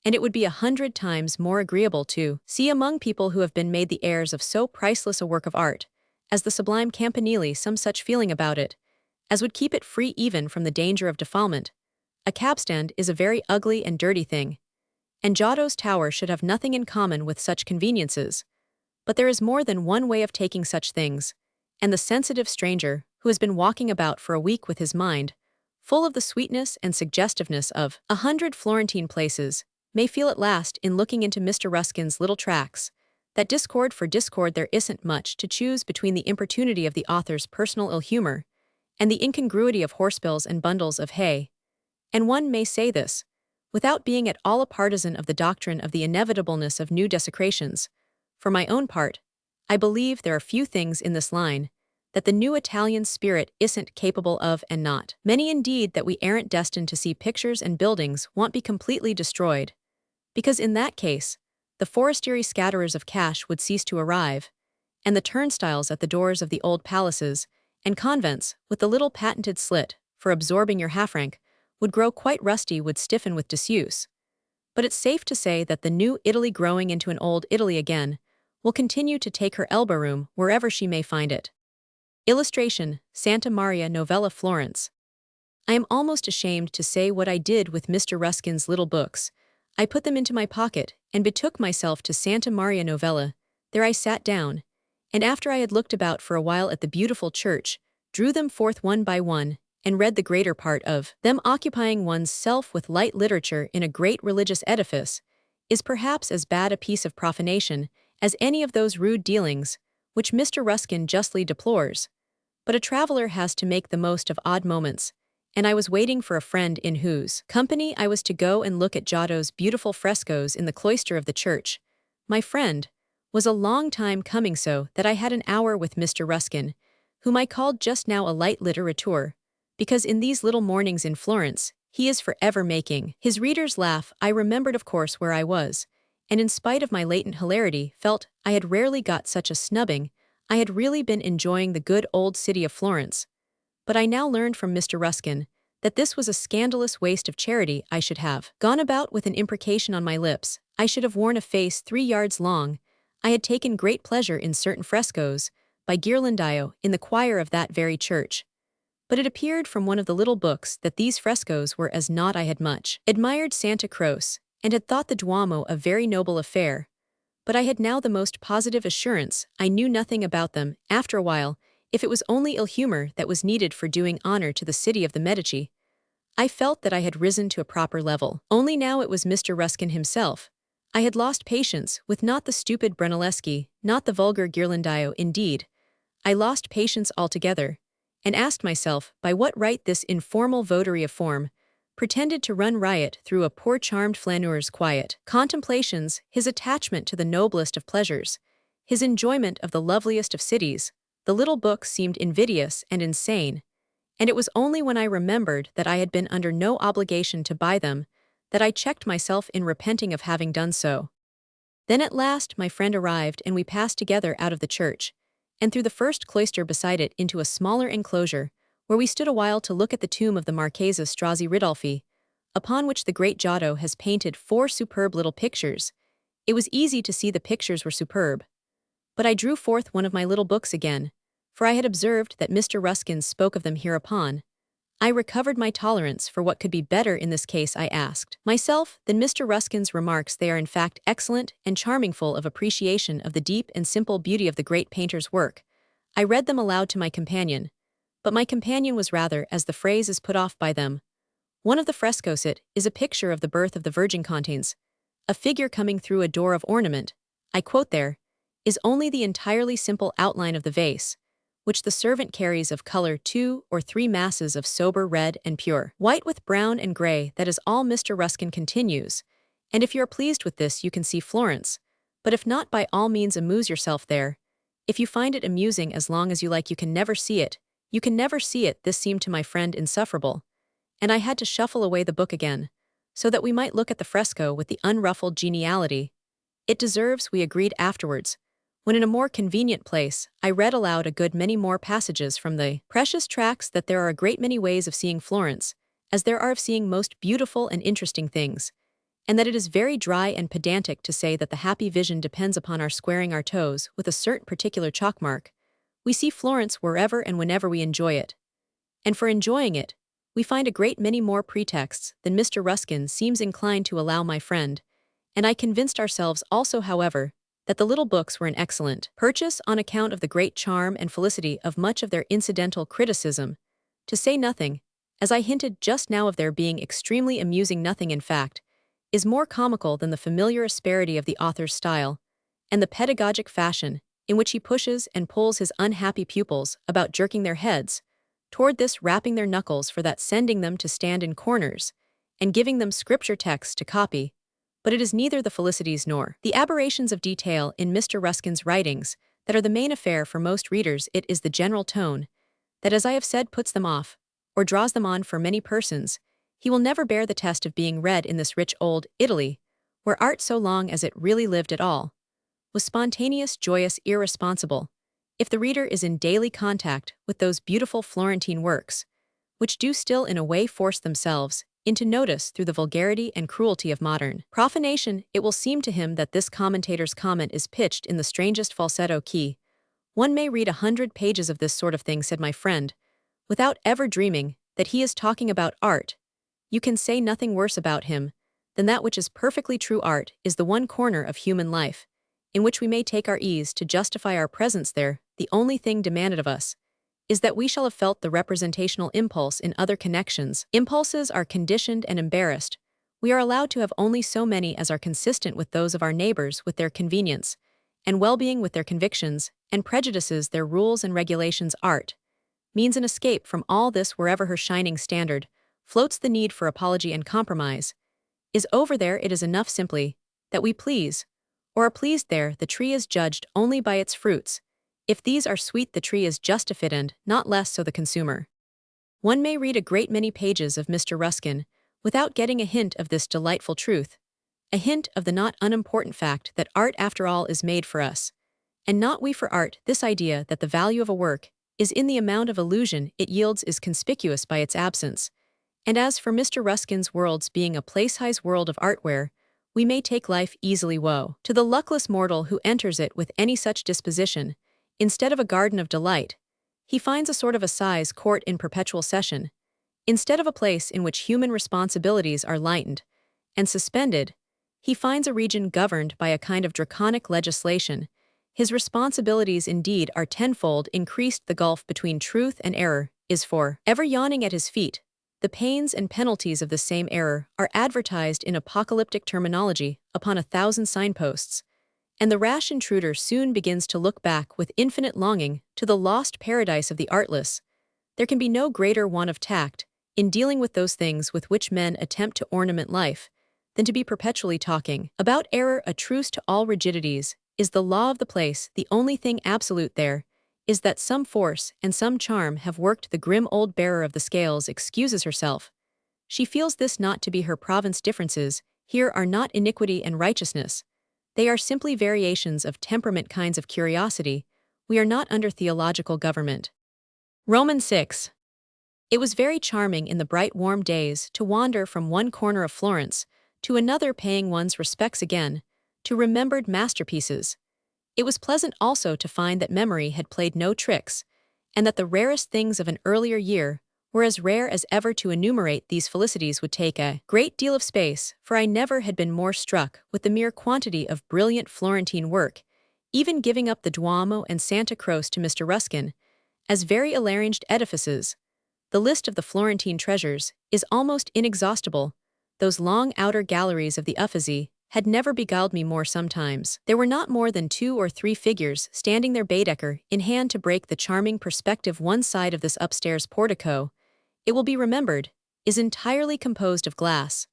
and it would be 100 times more agreeable to see among people who have been made the heirs of so priceless a work of art as the sublime Campanile some such feeling about it as would keep it free even from the danger of defilement. A cabstand is a very ugly and dirty thing, and Giotto's tower should have nothing in common with such conveniences. But there is more than one way of taking such things, and the sensitive stranger, who has been walking about for a week with his mind full of the sweetness and suggestiveness of 100 Florentine places, may feel at last, in looking into Mr. Ruskin's little tracts, that discord for discord there isn't much to choose between the importunity of the author's personal ill humor and the incongruity of horsebills and bundles of hay. And one may say this without being at all a partisan of the doctrine of the inevitableness of new desecrations. For my own part, I believe there are few things in this line that the new Italian spirit isn't capable of, and not many indeed that we aren't destined to see pictures and buildings won't be completely destroyed, because in that case, the forestieri scatterers of cash would cease to arrive, and the turnstiles at the doors of the old palaces and convents, with the little patented slit, for absorbing your half-rank, would grow quite rusty, would stiffen with disuse. But it's safe to say that the new Italy growing into an old Italy again will continue to take her elbow room wherever she may find it. Illustration, Santa Maria Novella, Florence. I am almost ashamed to say what I did with Mr. Ruskin's little books. I put them into my pocket and betook myself to Santa Maria Novella. There I sat down, and after I had looked about for a while at the beautiful church, drew them forth one by one, and read the greater part of them. Occupying one's self with light literature in a great religious edifice is perhaps as bad a piece of profanation as any of those rude dealings which Mr. Ruskin justly deplores. But a traveler has to make the most of odd moments, and I was waiting for a friend in whose company I was to go and look at Giotto's beautiful frescoes in the cloister of the church. My friend was a long time coming, so that I had an hour with Mr. Ruskin, whom I called just now a light litterateur, because in these little mornings in Florence, he is forever making his readers laugh. I remembered, of course, where I was, and in spite of my latent hilarity, felt I had rarely got such a snubbing. I had really been enjoying the good old city of Florence. But I now learned from Mr. Ruskin that this was a scandalous waste of charity. I should have gone about with an imprecation on my lips. I should have worn a face 3 yards long. I had taken great pleasure in certain frescoes by Ghirlandaio in the choir of that very church. But it appeared from one of the little books that these frescoes were as naught. I had much admired Santa Croce, and had thought the Duomo a very noble affair. But I had now the most positive assurance I knew nothing about them. After a while, if it was only ill humor that was needed for doing honor to the city of the Medici, I felt that I had risen to a proper level. Only now it was Mr. Ruskin himself. I had lost patience with not the stupid Brunelleschi, not the vulgar Ghirlandaio. Indeed, I lost patience altogether, and asked myself by what right this informal votary of form pretended to run riot through a poor charmed flaneur's quiet contemplations, his attachment to the noblest of pleasures, his enjoyment of the loveliest of cities. The little book seemed invidious and insane, and it was only when I remembered that I had been under no obligation to buy them that I checked myself in repenting of having done so. Then at last my friend arrived, and we passed together out of the church, and through the first cloister beside it into a smaller enclosure, where we stood a while to look at the tomb of the Marchesa Strozzi Ridolfi, upon which the great Giotto has painted 4 superb little pictures. It was easy to see the pictures were superb. But I drew forth one of my little books again, for I had observed that Mr. Ruskin spoke of them hereupon. I recovered my tolerance for what could be better in this case. I asked myself than Mr. Ruskin's remarks. They are in fact excellent and charming, full of appreciation of the deep and simple beauty of the great painter's work. I read them aloud to my companion, but my companion was rather, as the phrase is, put off by them. One of the frescoes it is a picture of the birth of the Virgin, contains a figure coming through a door of ornament. I quote, there is only the entirely simple outline of the vase, which the servant carries, of color 2 or 3 masses of sober red and pure white with brown and gray. That is all. Mr. Ruskin continues, and if you are pleased with this you can see Florence, but if not, by all means amuse yourself there. If you find it amusing as long as you like, you can never see it. You can never see it. This seemed to my friend insufferable, and I had to shuffle away the book again, so that we might look at the fresco with the unruffled geniality it deserves. We agreed afterwards, when in a more convenient place, I read aloud a good many more passages from the precious tracts, that there are a great many ways of seeing Florence, as there are of seeing most beautiful and interesting things, and that it is very dry and pedantic to say that the happy vision depends upon our squaring our toes with a certain particular chalk mark. We see Florence wherever and whenever we enjoy it, and for enjoying it, we find a great many more pretexts than Mr. Ruskin seems inclined to allow my friend, and I convinced ourselves also, however, that the little books were an excellent purchase on account of the great charm and felicity of much of their incidental criticism, to say nothing, as I hinted just now, of their being extremely amusing. Nothing, in fact, is more comical than the familiar asperity of the author's style, and the pedagogic fashion in which he pushes and pulls his unhappy pupils about, jerking their heads toward this, rapping their knuckles for that, sending them to stand in corners, and giving them scripture texts to copy. But it is neither the felicities nor the aberrations of detail in Mr. Ruskin's writings that are the main affair for most readers. It is the general tone that, as I have said, puts them off, or draws them on. For many persons, he will never bear the test of being read in this rich old Italy, where art, so long as it really lived at all, was spontaneous, joyous, irresponsible, if the reader is in daily contact with those beautiful Florentine works, which do still in a way force themselves into notice through the vulgarity and cruelty of modern profanation, it will seem to him that this commentator's comment is pitched in the strangest falsetto key. One may read 100 pages of this sort of thing, said my friend, without ever dreaming that he is talking about art. You can say nothing worse about him than that which is perfectly true. Art is the one corner of human life in which we may take our ease to justify our presence there. The only thing demanded of us is that we shall have felt the representational impulse in other connections. Impulses are conditioned and embarrassed. We are allowed to have only so many as are consistent with those of our neighbors, with their convenience and well-being, with their convictions and prejudices, their rules and regulations. Art means an escape from all this. Wherever her shining standard floats, the need for apology and compromise is over. There it is enough simply that we please or are pleased. There the tree is judged only by its fruits. If these are sweet, the tree is justified, and not less so the consumer. One may read a great many pages of Mr. Ruskin without getting a hint of this delightful truth, a hint of the not unimportant fact that art after all is made for us, and not we for art. This idea that the value of a work is in the amount of illusion it yields is conspicuous by its absence. And as for Mr. Ruskin's worlds being a place-size world of artware, we may take life easily. Woe to the luckless mortal who enters it with any such disposition. Instead of a garden of delight, he finds a sort of assize court in perpetual session. Instead of a place in which human responsibilities are lightened and suspended, he finds a region governed by a kind of draconic legislation. His responsibilities indeed are tenfold increased. The gulf between truth and error is for ever yawning at his feet. The pains and penalties of the same error are advertised in apocalyptic terminology upon 1,000 signposts, and the rash intruder soon begins to look back with infinite longing to the lost paradise of the artless. There can be no greater want of tact in dealing with those things with which men attempt to ornament life than to be perpetually talking about error. A truce to all rigidities is the law of the place. The only thing absolute there is that some force and some charm have worked. The grim old bearer of the scales excuses herself. She feels this not to be her province. Differences here are not iniquity and righteousness. They are simply variations of temperament, kinds of curiosity. We are not under theological government. Romans 6. It was very charming in the bright warm days to wander from one corner of Florence to another, paying one's respects again to remembered masterpieces. It was pleasant also to find that memory had played no tricks, and that the rarest things of an earlier year were as rare as ever. To enumerate these felicities would take a great deal of space, for I never had been more struck with the mere quantity of brilliant Florentine work, even giving up the Duomo and Santa Croce to Mr. Ruskin, as very ill-arranged edifices. The list of the Florentine treasures is almost inexhaustible. Those long outer galleries of the Uffizi had never beguiled me more. Sometimes there were not more than 2 or 3 figures standing there, Baedeker in hand, to break the charming perspective. One side of this upstairs portico, it will be remembered, is entirely composed of glass,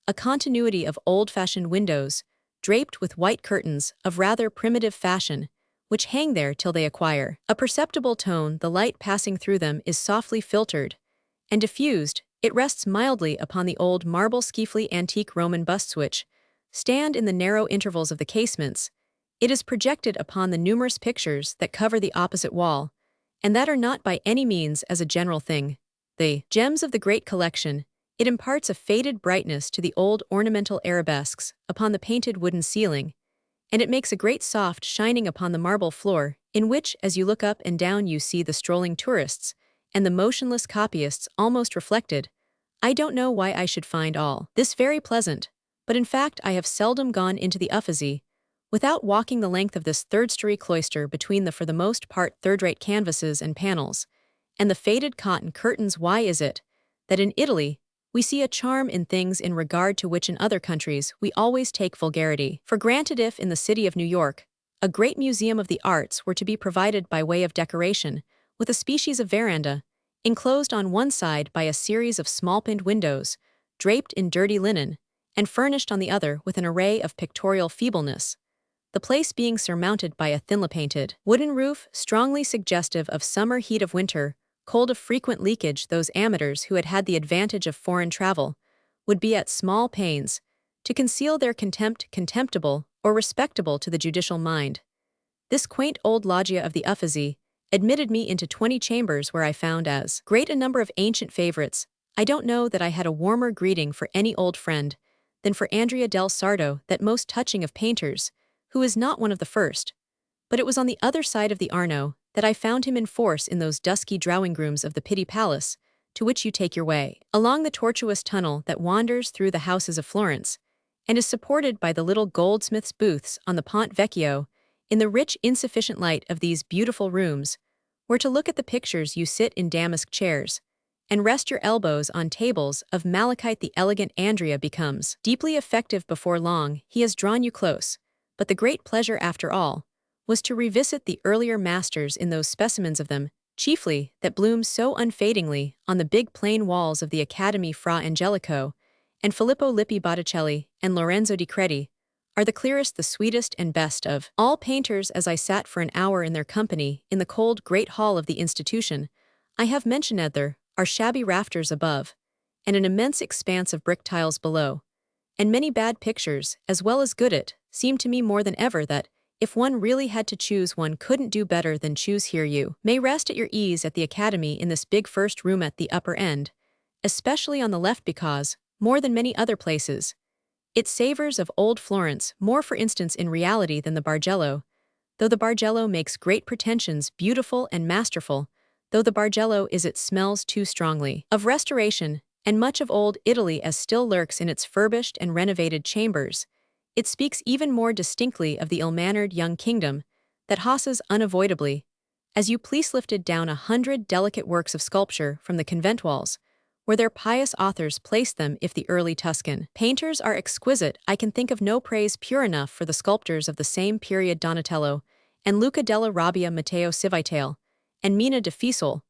a continuity of old-fashioned windows, draped with white curtains of rather primitive fashion, which hang there till they acquire a perceptible tone. The light passing through them is softly filtered and diffused. It rests mildly upon the old marble schiefly antique Roman busts which stand in the narrow intervals of the casements. It is projected upon the numerous pictures that cover the opposite wall, and that are not by any means, as a general thing, the gems of the great collection. It imparts a faded brightness to the old ornamental arabesques upon the painted wooden ceiling, and it makes a great soft shining upon the marble floor, in which, as you look up and down, you see the strolling tourists and the motionless copyists almost reflected. I don't know why I should find all this very pleasant, but in fact I have seldom gone into the Uffizi without walking the length of this third-story cloister between the for the most part third-rate canvases and panels, and the faded cotton curtains. Why is it that in Italy we see a charm in things in regard to which in other countries we always take vulgarity for granted? If in the city of New York a great museum of the arts were to be provided by way of decoration with a species of veranda, enclosed on one side by a series of small-paned windows, draped in dirty linen, and furnished on the other with an array of pictorial feebleness, the place being surmounted by a thinly painted wooden roof strongly suggestive of summer heat, of winter cold, of frequent leakage, those amateurs who had had the advantage of foreign travel would be at small pains to conceal their contempt, contemptible or respectable to the judicial mind. This quaint old loggia of the Uffizi admitted me into 20 chambers where I found as great a number of ancient favorites. I don't know that I had a warmer greeting for any old friend than for Andrea del Sarto, that most touching of painters, who is not one of the first. But it was on the other side of the Arno that I found him in force in those dusky drawing rooms of the Pitti Palace, to which you take your way, along the tortuous tunnel that wanders through the houses of Florence, and is supported by the little goldsmiths' booths on the Ponte Vecchio. In the rich, insufficient light of these beautiful rooms, where to look at the pictures you sit in damask chairs, and rest your elbows on tables of malachite, the elegant Andrea becomes deeply effective. Before long, he has drawn you close, but the great pleasure, after all, was to revisit the earlier masters in those specimens of them, chiefly, that bloom so unfadingly on the big plain walls of the Academy. Fra Angelico, and Filippo Lippi Botticelli, and Lorenzo di Credi, are the clearest, the sweetest, and best of all painters. As I sat for an hour in their company in the cold great hall of the institution I have mentioned, there are shabby rafters above, and an immense expanse of brick tiles below, and many bad pictures, as well as good. It seemed to me more than ever that, if one really had to choose, one couldn't do better than choose here. You may rest at your ease at the Academy in this big first room at the upper end, especially on the left, because, more than many other places, it savors of old Florence, more for instance in reality than the Bargello, though the Bargello makes great pretensions, beautiful and masterful, though the Bargello is, it smells too strongly of restoration, and much of old Italy as still lurks in its furbished and renovated chambers. It speaks even more distinctly of the ill-mannered young kingdom that hosses unavoidably, as you please lifted down 100 delicate works of sculpture from the convent walls, where their pious authors placed them. If the early Tuscan painters are exquisite, I can think of no praise pure enough for the sculptors of the same period, Donatello, and Luca della Robbia, Matteo Civitale, and Mina de Fiesole,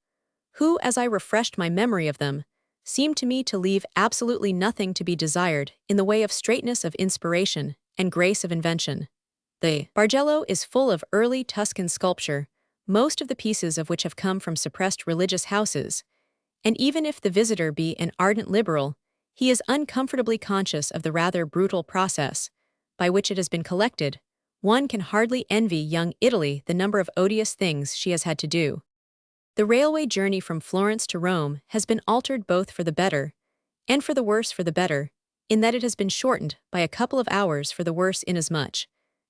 who, as I refreshed my memory of them, seemed to me to leave absolutely nothing to be desired in the way of straightness of inspiration and grace of invention. The Bargello is full of early Tuscan sculpture, most of the pieces of which have come from suppressed religious houses, and even if the visitor be an ardent liberal, he is uncomfortably conscious of the rather brutal process by which it has been collected. One can hardly envy young Italy the number of odious things she has had to do. The railway journey from Florence to Rome has been altered both for the better and for the worse. For the better, in that it has been shortened by a couple of hours; for the worse, inasmuch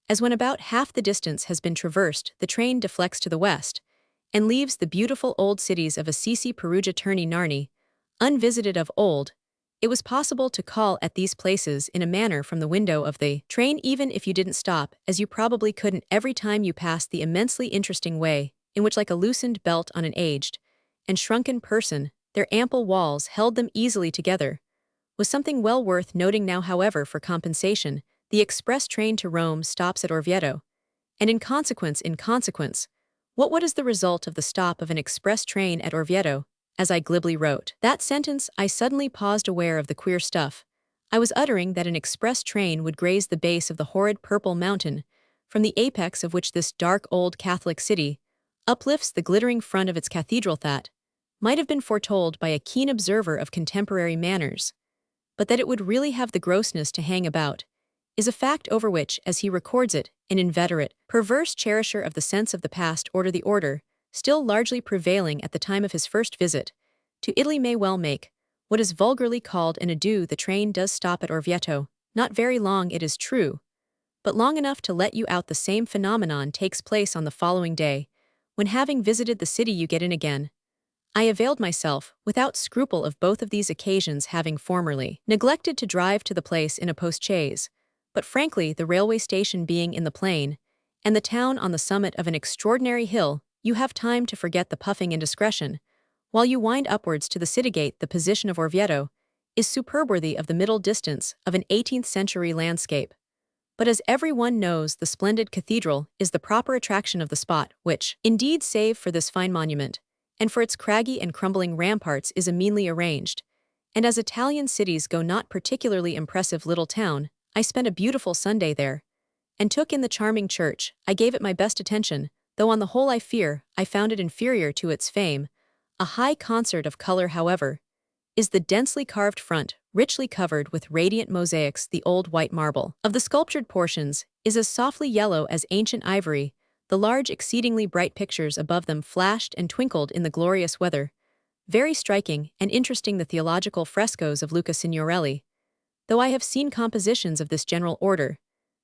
as when about half the distance has been traversed, the train deflects to the west, and leaves the beautiful old cities of Assisi, Perugia, Terni, Narni, unvisited of old. It was possible to call at these places in a manner from the window of the train, even if you didn't stop, as you probably couldn't every time you passed the immensely interesting way in which, like a loosened belt on an aged and shrunken person, their ample walls held them easily together, was something well worth noting. Now, however, for compensation, the express train to Rome stops at Orvieto, and in consequence, what is the result of the stop of an express train at Orvieto? As I glibly wrote that sentence, I suddenly paused, aware of the queer stuff I was uttering, that an express train would graze the base of the horrid purple mountain, from the apex of which this dark old Catholic city uplifts the glittering front of its cathedral. That might have been foretold by a keen observer of contemporary manners, but that it would really have the grossness to hang about is a fact over which, as he records it, an inveterate, perverse cherisher of the sense of the past order, still largely prevailing at the time of his first visit to Italy, may well make what is vulgarly called an adieu. The train does stop at Orvieto, not very long, it is true, but long enough to let you out. The same phenomenon takes place on the following day, when, having visited the city, you get in again. I availed myself, without scruple, of both of these occasions, having formerly neglected to drive to the place in a post-chaise, but frankly, the railway station being in the plain, and the town on the summit of an extraordinary hill, you have time to forget the puffing indiscretion, while you wind upwards to the city gate. The position of Orvieto is superb, worthy of the middle distance of an 18th-century landscape. But as everyone knows, the splendid cathedral is the proper attraction of the spot, which, indeed, save for this fine monument, and for its craggy and crumbling ramparts, is a meanly arranged, and as Italian cities go, not particularly impressive little town. I spent a beautiful Sunday there, and took in the charming church. I gave it my best attention, though on the whole I fear I found it inferior to its fame. A high concert of color, however, is the densely carved front, richly covered with radiant mosaics. The old white marble of the sculptured portions is as softly yellow as ancient ivory, The large, exceedingly bright pictures above them flashed and twinkled in the glorious weather. Very striking and interesting the theological frescoes of Luca Signorelli, though I have seen compositions of this general order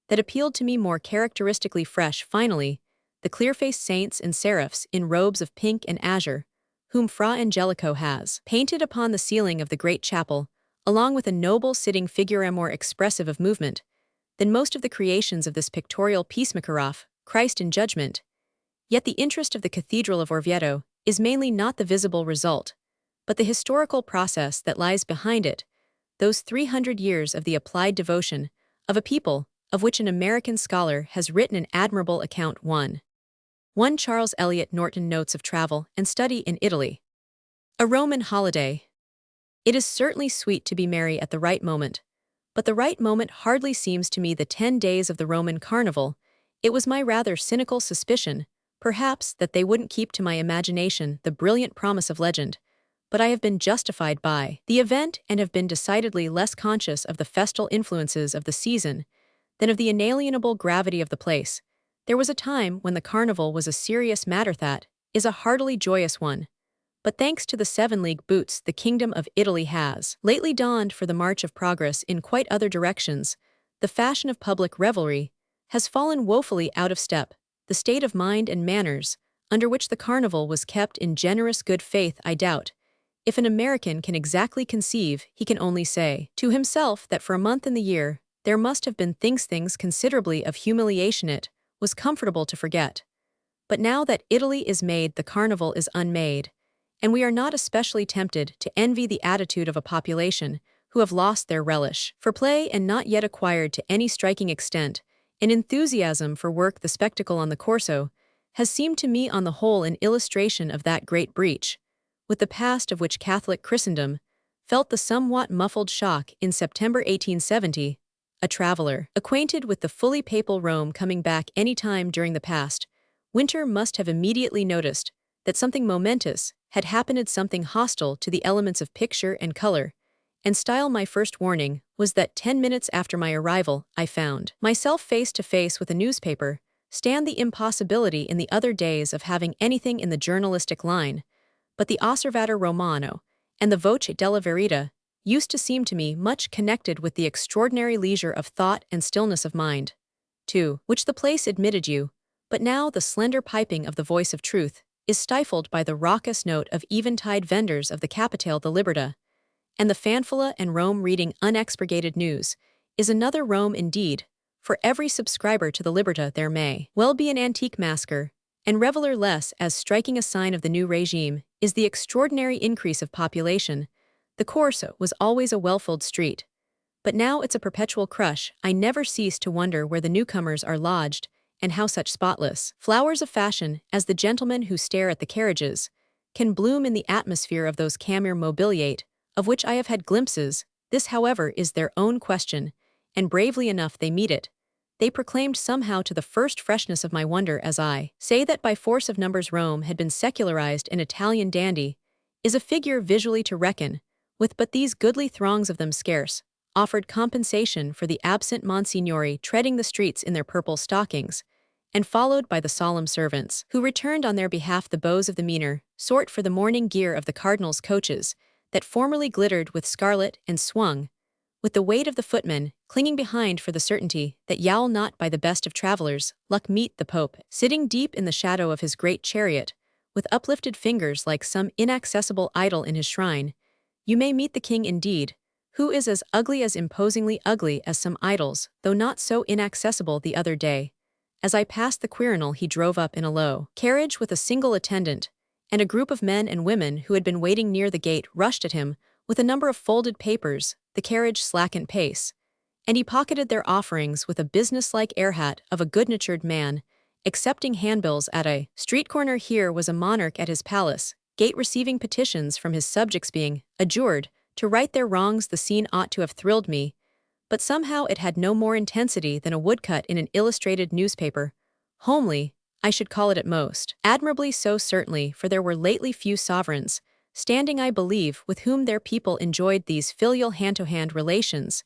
that appealed to me more characteristically fresh. Finally, the clear-faced saints and seraphs in robes of pink and azure, whom Fra Angelico has painted upon the ceiling of the great chapel, along with a noble sitting figure more expressive of movement than most of the creations of this pictorial peacemaker, Christ in Judgment. Yet the interest of the Cathedral of Orvieto is mainly not the visible result, but the historical process that lies behind it, those 300 years of the applied devotion of a people of which an American scholar has written an admirable account. 1 Charles Eliot Norton Notes of Travel and Study in Italy. A Roman holiday. It is certainly sweet to be merry at the right moment, but the right moment hardly seems to me the 10 days of the Roman Carnival. It was my rather cynical suspicion, perhaps, that they wouldn't keep to my imagination the brilliant promise of legend, but I have been justified by the event and have been decidedly less conscious of the festal influences of the season than of the inalienable gravity of the place. There was a time when the carnival was a serious matter that is a heartily joyous one. But thanks to the 7-league boots, the Kingdom of Italy has lately donned for the march of progress in quite other directions. The fashion of public revelry has fallen woefully out of step. The state of mind and manners under which the carnival was kept in generous good faith, I doubt if an American can exactly conceive. He can only say to himself that for a month in the year there must have been things considerably of humiliation it was comfortable to forget. But now that Italy is made, the carnival is unmade, and we are not especially tempted to envy the attitude of a population who have lost their relish for play and not yet acquired to any striking extent an enthusiasm for work. The spectacle on the Corso has seemed to me on the whole an illustration of that great breach with the past of which Catholic Christendom felt the somewhat muffled shock in September 1870. A traveler acquainted with the fully papal Rome coming back any time during the past winter must have immediately noticed that something momentous had happened, something hostile to the elements of picture and color and style. My first warning was that 10 minutes after my arrival, I found myself face to face with a newspaper stand. The impossibility in the other days of having anything in the journalistic line but the Osservatore Romano and the Voce della Verità used to seem to me much connected with the extraordinary leisure of thought and stillness of mind, to which the place admitted you. But now the slender piping of the voice of truth is stifled by the raucous note of eventide vendors of the Capitale the Libertà, and the fanfula and Rome reading unexpurgated news is another Rome indeed. For every subscriber to the Libertà there may well be an antique masker and reveler. Less as striking a sign of the new regime is the extraordinary increase of population. The Corso was always a well-filled street, but now it's a perpetual crush. I never cease to wonder where the newcomers are lodged, and how such spotless flowers of fashion as the gentlemen who stare at the carriages can bloom in the atmosphere of those camere mobiliate, of which I have had glimpses. This, however, is their own question, and bravely enough they meet it. They proclaimed somehow to the first freshness of my wonder as I say that by force of numbers Rome had been secularized. An Italian dandy is a figure visually to reckon with, but these goodly throngs of them scarce offered compensation for the absent monsignori treading the streets in their purple stockings, and followed by the solemn servants who returned on their behalf the bows of the meaner sort for the morning gear of the cardinal's coaches that formerly glittered with scarlet and swung with the weight of the footmen clinging behind for the certainty that you'll not by the best of travelers luck meet the Pope sitting deep in the shadow of his great chariot with uplifted fingers like some inaccessible idol in his shrine. You may meet the king indeed, who is as imposingly ugly as some idols, though not so inaccessible. The other day, as I passed the Quirinal, he drove up in a low carriage with a single attendant, and a group of men and women who had been waiting near the gate rushed at him with a number of folded papers. The carriage slackened pace, and he pocketed their offerings with a businesslike air-hat of a good-natured man, accepting handbills at a street corner. Here was a monarch at his palace gate receiving petitions from his subjects being adjured to right their wrongs. The scene ought to have thrilled me, but somehow it had no more intensity than a woodcut in an illustrated newspaper. Homely, I should call it at most. Admirably so, certainly, for there were lately few sovereigns standing, I believe, with whom their people enjoyed these filial hand-to-hand relations.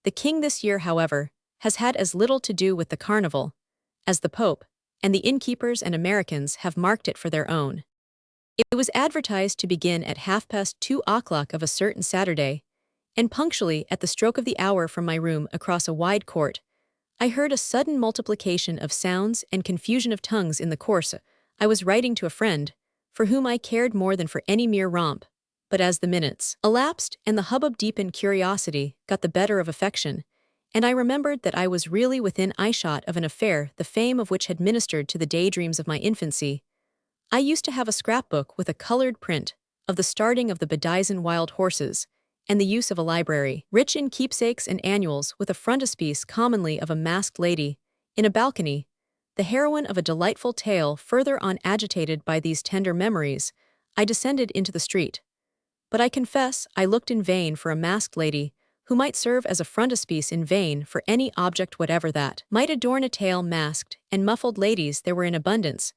The king this year, however, has had as little to do with the carnival as the Pope, and the innkeepers and Americans have marked it for their own. It was advertised to begin at 2:30 of a certain Saturday, and punctually at the stroke of the hour from my room across a wide court, I heard a sudden multiplication of sounds and confusion of tongues in the course. I was writing to a friend, for whom I cared more than for any mere romp, but as the minutes elapsed and the hubbub deepened, curiosity got the better of affection, and I remembered that I was really within eyeshot of an affair the fame of which had ministered to the daydreams of my infancy. I used to have a scrapbook with a colored print of the starting of the bedizened wild horses, and the use of a library, rich in keepsakes and annuals, with a frontispiece commonly of a masked lady, in a balcony, the heroine of a delightful tale. Further on, agitated by these tender memories, I descended into the street. But I confess I looked in vain for a masked lady, who might serve as a frontispiece, in vain for any object whatever that might adorn a tale. Masked and muffled ladies there were in abundance,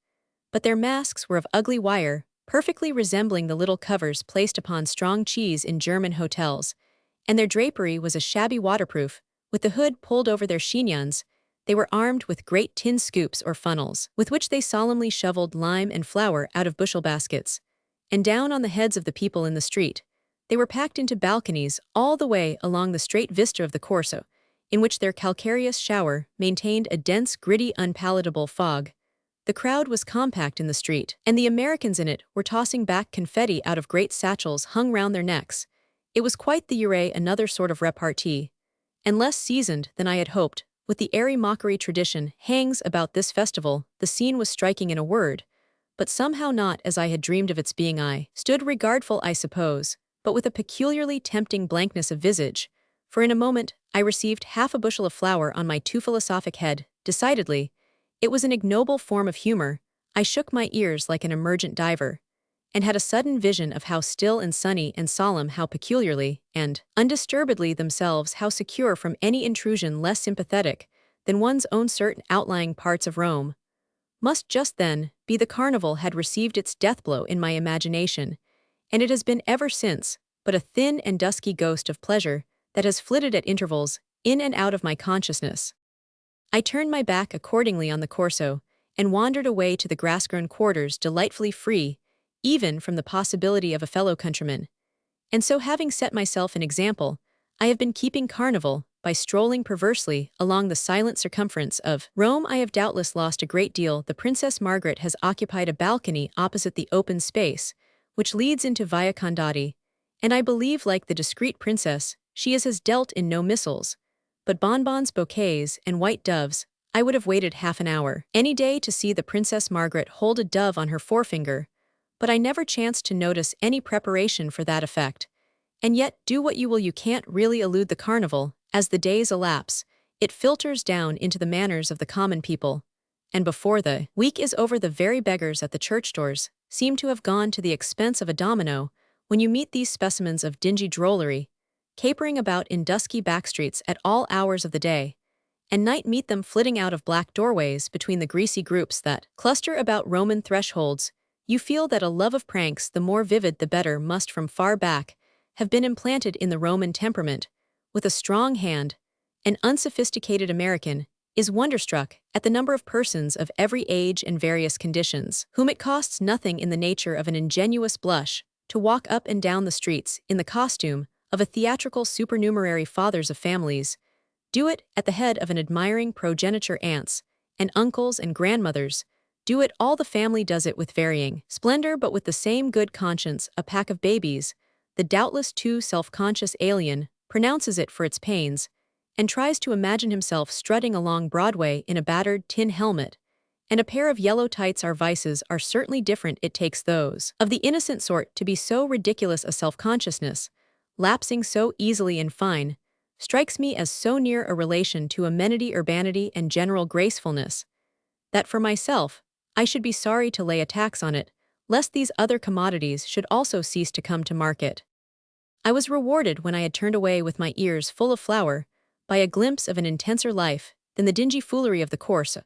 but their masks were of ugly wire, perfectly resembling the little covers placed upon strong cheese in German hotels, and their drapery was a shabby waterproof, with the hood pulled over their chignons. They were armed with great tin scoops or funnels, with which they solemnly shoveled lime and flour out of bushel baskets, and down on the heads of the people in the street. They were packed into balconies all the way along the straight vista of the Corso, in which their calcareous shower maintained a dense, gritty, unpalatable fog. The crowd was compact in the street, and the Americans in it were tossing back confetti out of great satchels hung round their necks. It was quite the Ure, another sort of repartee, and less seasoned than I had hoped, with the airy mockery tradition hangs about this festival. The scene was striking in a word, but somehow not as I had dreamed of its being. I stood regardful, I suppose, but with a peculiarly tempting blankness of visage, for in a moment I received half a bushel of flour on my too philosophic head. Decidedly, it was an ignoble form of humor. I shook my ears like an emergent diver, and had a sudden vision of how still and sunny and solemn, how peculiarly and undisturbedly themselves, how secure from any intrusion less sympathetic than one's own certain outlying parts of Rome, must just then be. The carnival had received its death blow in my imagination, and it has been ever since but a thin and dusky ghost of pleasure that has flitted at intervals in and out of my consciousness. I turned my back accordingly on the Corso, and wandered away to the grass-grown quarters, delightfully free, even from the possibility of a fellow-countryman. And so, having set myself an example, I have been keeping carnival by strolling perversely along the silent circumference of Rome. I have doubtless lost a great deal. The Princess Margaret has occupied a balcony opposite the open space, which leads into Via Condotti, and I believe, like the discreet princess, she has dealt in no missiles, but bonbons, bouquets, and white doves. I would have waited half an hour any day to see the Princess Margaret hold a dove on her forefinger, but I never chanced to notice any preparation for that effect. And yet, do what you will, you can't really elude the carnival. As the days elapse, it filters down into the manners of the common people, and before the week is over, the very beggars at the church doors seem to have gone to the expense of a domino. When you meet these specimens of dingy drollery, capering about in dusky backstreets at all hours of the day and night, meet them flitting out of black doorways between the greasy groups that cluster about Roman thresholds, you feel that a love of pranks, the more vivid the better, must from far back have been implanted in the Roman temperament with a strong hand. An unsophisticated American is wonderstruck at the number of persons of every age and various conditions, whom it costs nothing in the nature of an ingenuous blush to walk up and down the streets in the costume of a theatrical supernumerary. Fathers of families do it at the head of an admiring progeniture. Aunts and uncles and grandmothers do it. All the family does it with varying splendor, but with the same good conscience. A pack of babies, the doubtless too self-conscious alien, pronounces it for its pains, and tries to imagine himself strutting along Broadway in a battered tin helmet and a pair of yellow tights. Our vices are certainly different. It takes those of the innocent sort to be so ridiculous. A self-consciousness, lapsing so easily in fine, strikes me as so near a relation to amenity, urbanity, and general gracefulness, that for myself, I should be sorry to lay a tax on it, lest these other commodities should also cease to come to market. I was rewarded, when I had turned away with my ears full of flour, by a glimpse of an intenser life than the dingy foolery of the course.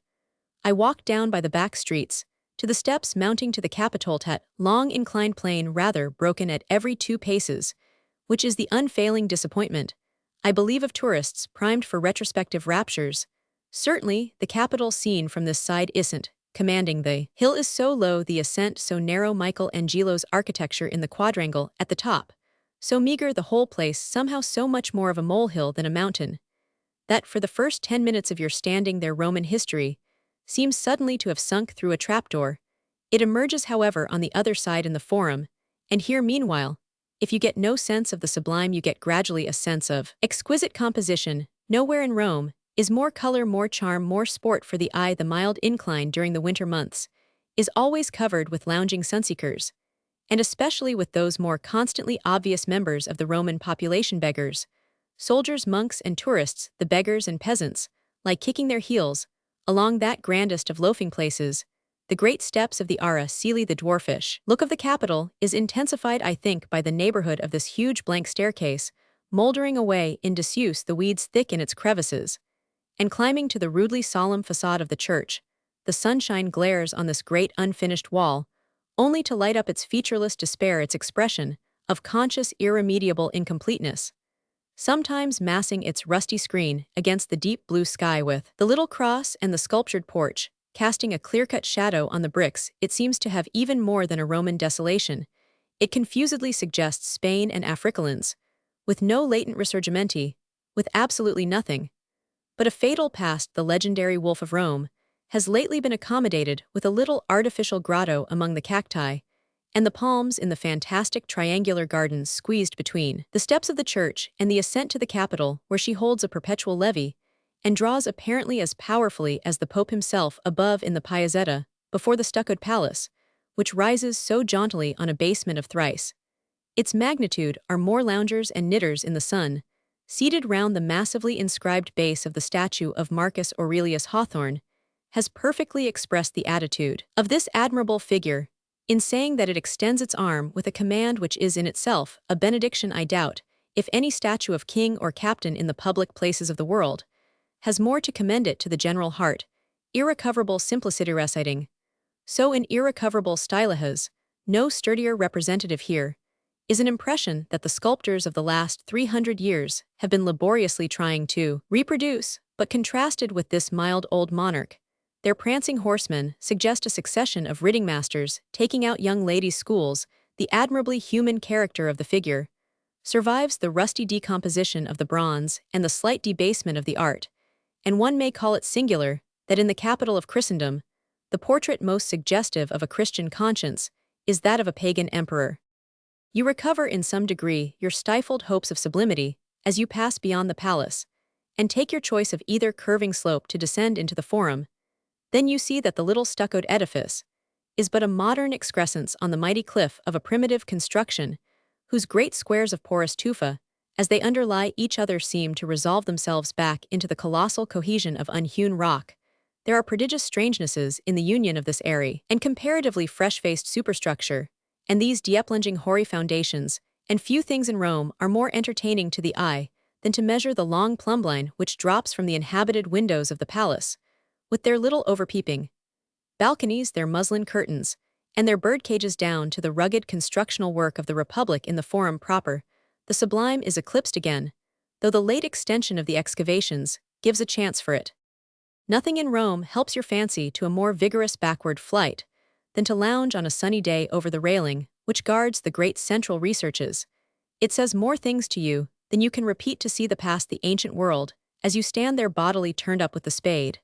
I walked down by the back streets, to the steps mounting to the Capitol, that long inclined plane, rather broken at every 2 paces, which is the unfailing disappointment, I believe, of tourists primed for retrospective raptures. Certainly, the Capitol seen from this side isn't commanding the hill is so low, the ascent so narrow. Michelangelo's architecture in the quadrangle at the top, so meager, the whole place somehow so much more of a molehill than a mountain, that for the first 10 minutes of your standing there Roman history seems suddenly to have sunk through a trapdoor. It emerges, however, on the other side in the Forum, and here meanwhile, if you get no sense of the sublime, you get gradually a sense of exquisite composition. Nowhere in Rome is more color, more charm, more sport for the eye. The mild incline during the winter months is always covered with lounging sunseekers, and especially with those more constantly obvious members of the Roman population, beggars, soldiers, monks, and tourists. The beggars and peasants lie kicking their heels along that grandest of loafing places, the great steps of the Ara Coeli. The dwarfish look of the capital is intensified, I think, by the neighborhood of this huge blank staircase, moldering away in disuse, the weeds thick in its crevices, and climbing to the rudely solemn facade of the church. The sunshine glares on this great unfinished wall, only to light up its featureless despair, its expression of conscious irremediable incompleteness, sometimes massing its rusty screen against the deep blue sky, with the little cross and the sculptured porch casting a clear-cut shadow on the bricks. It seems to have even more than a Roman desolation. It confusedly suggests Spain and Afrikaans, with no latent risorgimenti, with absolutely nothing. But a fatal past. The legendary Wolf of Rome has lately been accommodated with a little artificial grotto among the cacti, and the palms in the fantastic triangular gardens squeezed between the steps of the church and the ascent to the Capitol, where she holds a perpetual levee, and draws apparently as powerfully as the Pope himself above in the Piazzetta, before the stuccoed palace, which rises so jauntily on a basement of thrice its magnitude. Are more loungers and knitters in the sun, seated round the massively inscribed base of the statue of Marcus Aurelius. Hawthorne has perfectly expressed the attitude of this admirable figure in saying that it extends its arm with a command which is in itself a benediction. I doubt if any statue of king or captain in the public places of the world has more to commend it to the general heart. Irrecoverable simplicity. Reciting so in irrecoverable style has no sturdier representative here is an impression that the sculptors of the last 300 years have been laboriously trying to reproduce, but contrasted with this mild old monarch, their prancing horsemen suggest a succession of ridding masters taking out young ladies' schools. The admirably human character of the figure survives the rusty decomposition of the bronze and the slight debasement of the art, and one may call it singular that in the capital of Christendom, the portrait most suggestive of a Christian conscience is that of a pagan emperor. You recover in some degree your stifled hopes of sublimity as you pass beyond the palace, and take your choice of either curving slope to descend into the Forum. Then you see that the little stuccoed edifice is but a modern excrescence on the mighty cliff of a primitive construction, whose great squares of porous tufa, as they underlie each other, seem to resolve themselves back into the colossal cohesion of unhewn rock. There are prodigious strangenesses in the union of this airy and comparatively fresh-faced superstructure, and these deep-plunging hoary foundations, and few things in Rome are more entertaining to the eye than to measure the long plumbline which drops from the inhabited windows of the palace, with their little overpeeping balconies, their muslin curtains, and their birdcages, down to the rugged constructional work of the Republic in the Forum proper. The sublime is eclipsed again, though the late extension of the excavations gives a chance for it. Nothing in Rome helps your fancy to a more vigorous backward flight than to lounge on a sunny day over the railing which guards the great central researches. It says more things to you than you can repeat to see the past the ancient world as you stand there bodily turned up with the spade,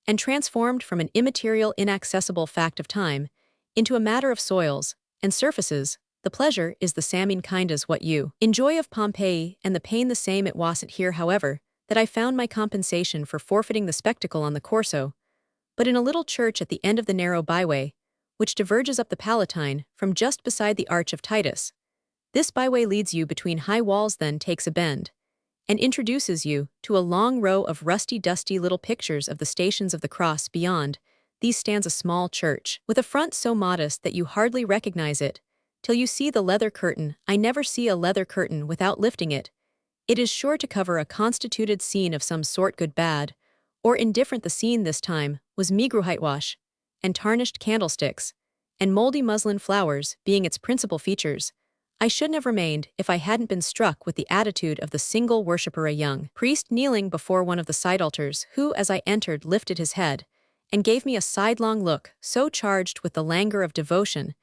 and transformed from an immaterial, inaccessible fact of time into a matter of soils and surfaces. The pleasure is the same kind as what you enjoy of Pompeii, and the pain the same. It wasn't here, however, that I found my compensation for forfeiting the spectacle on the Corso, but in a little church at the end of the narrow byway, which diverges up the Palatine from just beside the Arch of Titus. This byway leads you between high walls, then takes a bend, and introduces you to a long row of rusty, dusty little pictures of the Stations of the Cross. Beyond these stands a small church, with a front so modest that you hardly recognize it till you see the leather curtain. I never see a leather curtain without lifting it. It is sure to cover a constituted scene of some sort, good, bad, or indifferent. The scene this time was meagre whitewash, and tarnished candlesticks, and moldy muslin flowers being its principal features. I shouldn't have remained if I hadn't been struck with the attitude of the single worshipper, a young priest kneeling before one of the side altars, who, as I entered, lifted his head, and gave me a sidelong look so charged with the languor of devotion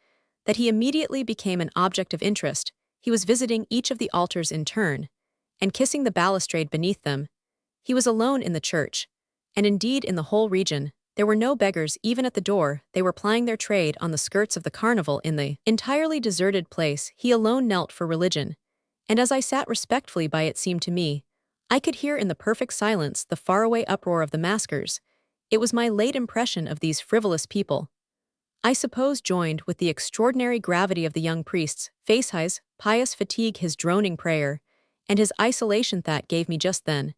that he immediately became an object of interest. He was visiting each of the altars in turn, and kissing the balustrade beneath them. He was alone in the church, and indeed in the whole region. There were no beggars even at the door. They were plying their trade on the skirts of the carnival in the entirely deserted place. He alone knelt for religion, and as I sat respectfully by, it seemed to me, I could hear in the perfect silence the faraway uproar of the maskers. It was my late impression of these frivolous people, I suppose, joined with the extraordinary gravity of the young priest's face, pious fatigue, his droning prayer, and his isolation, that gave me just then,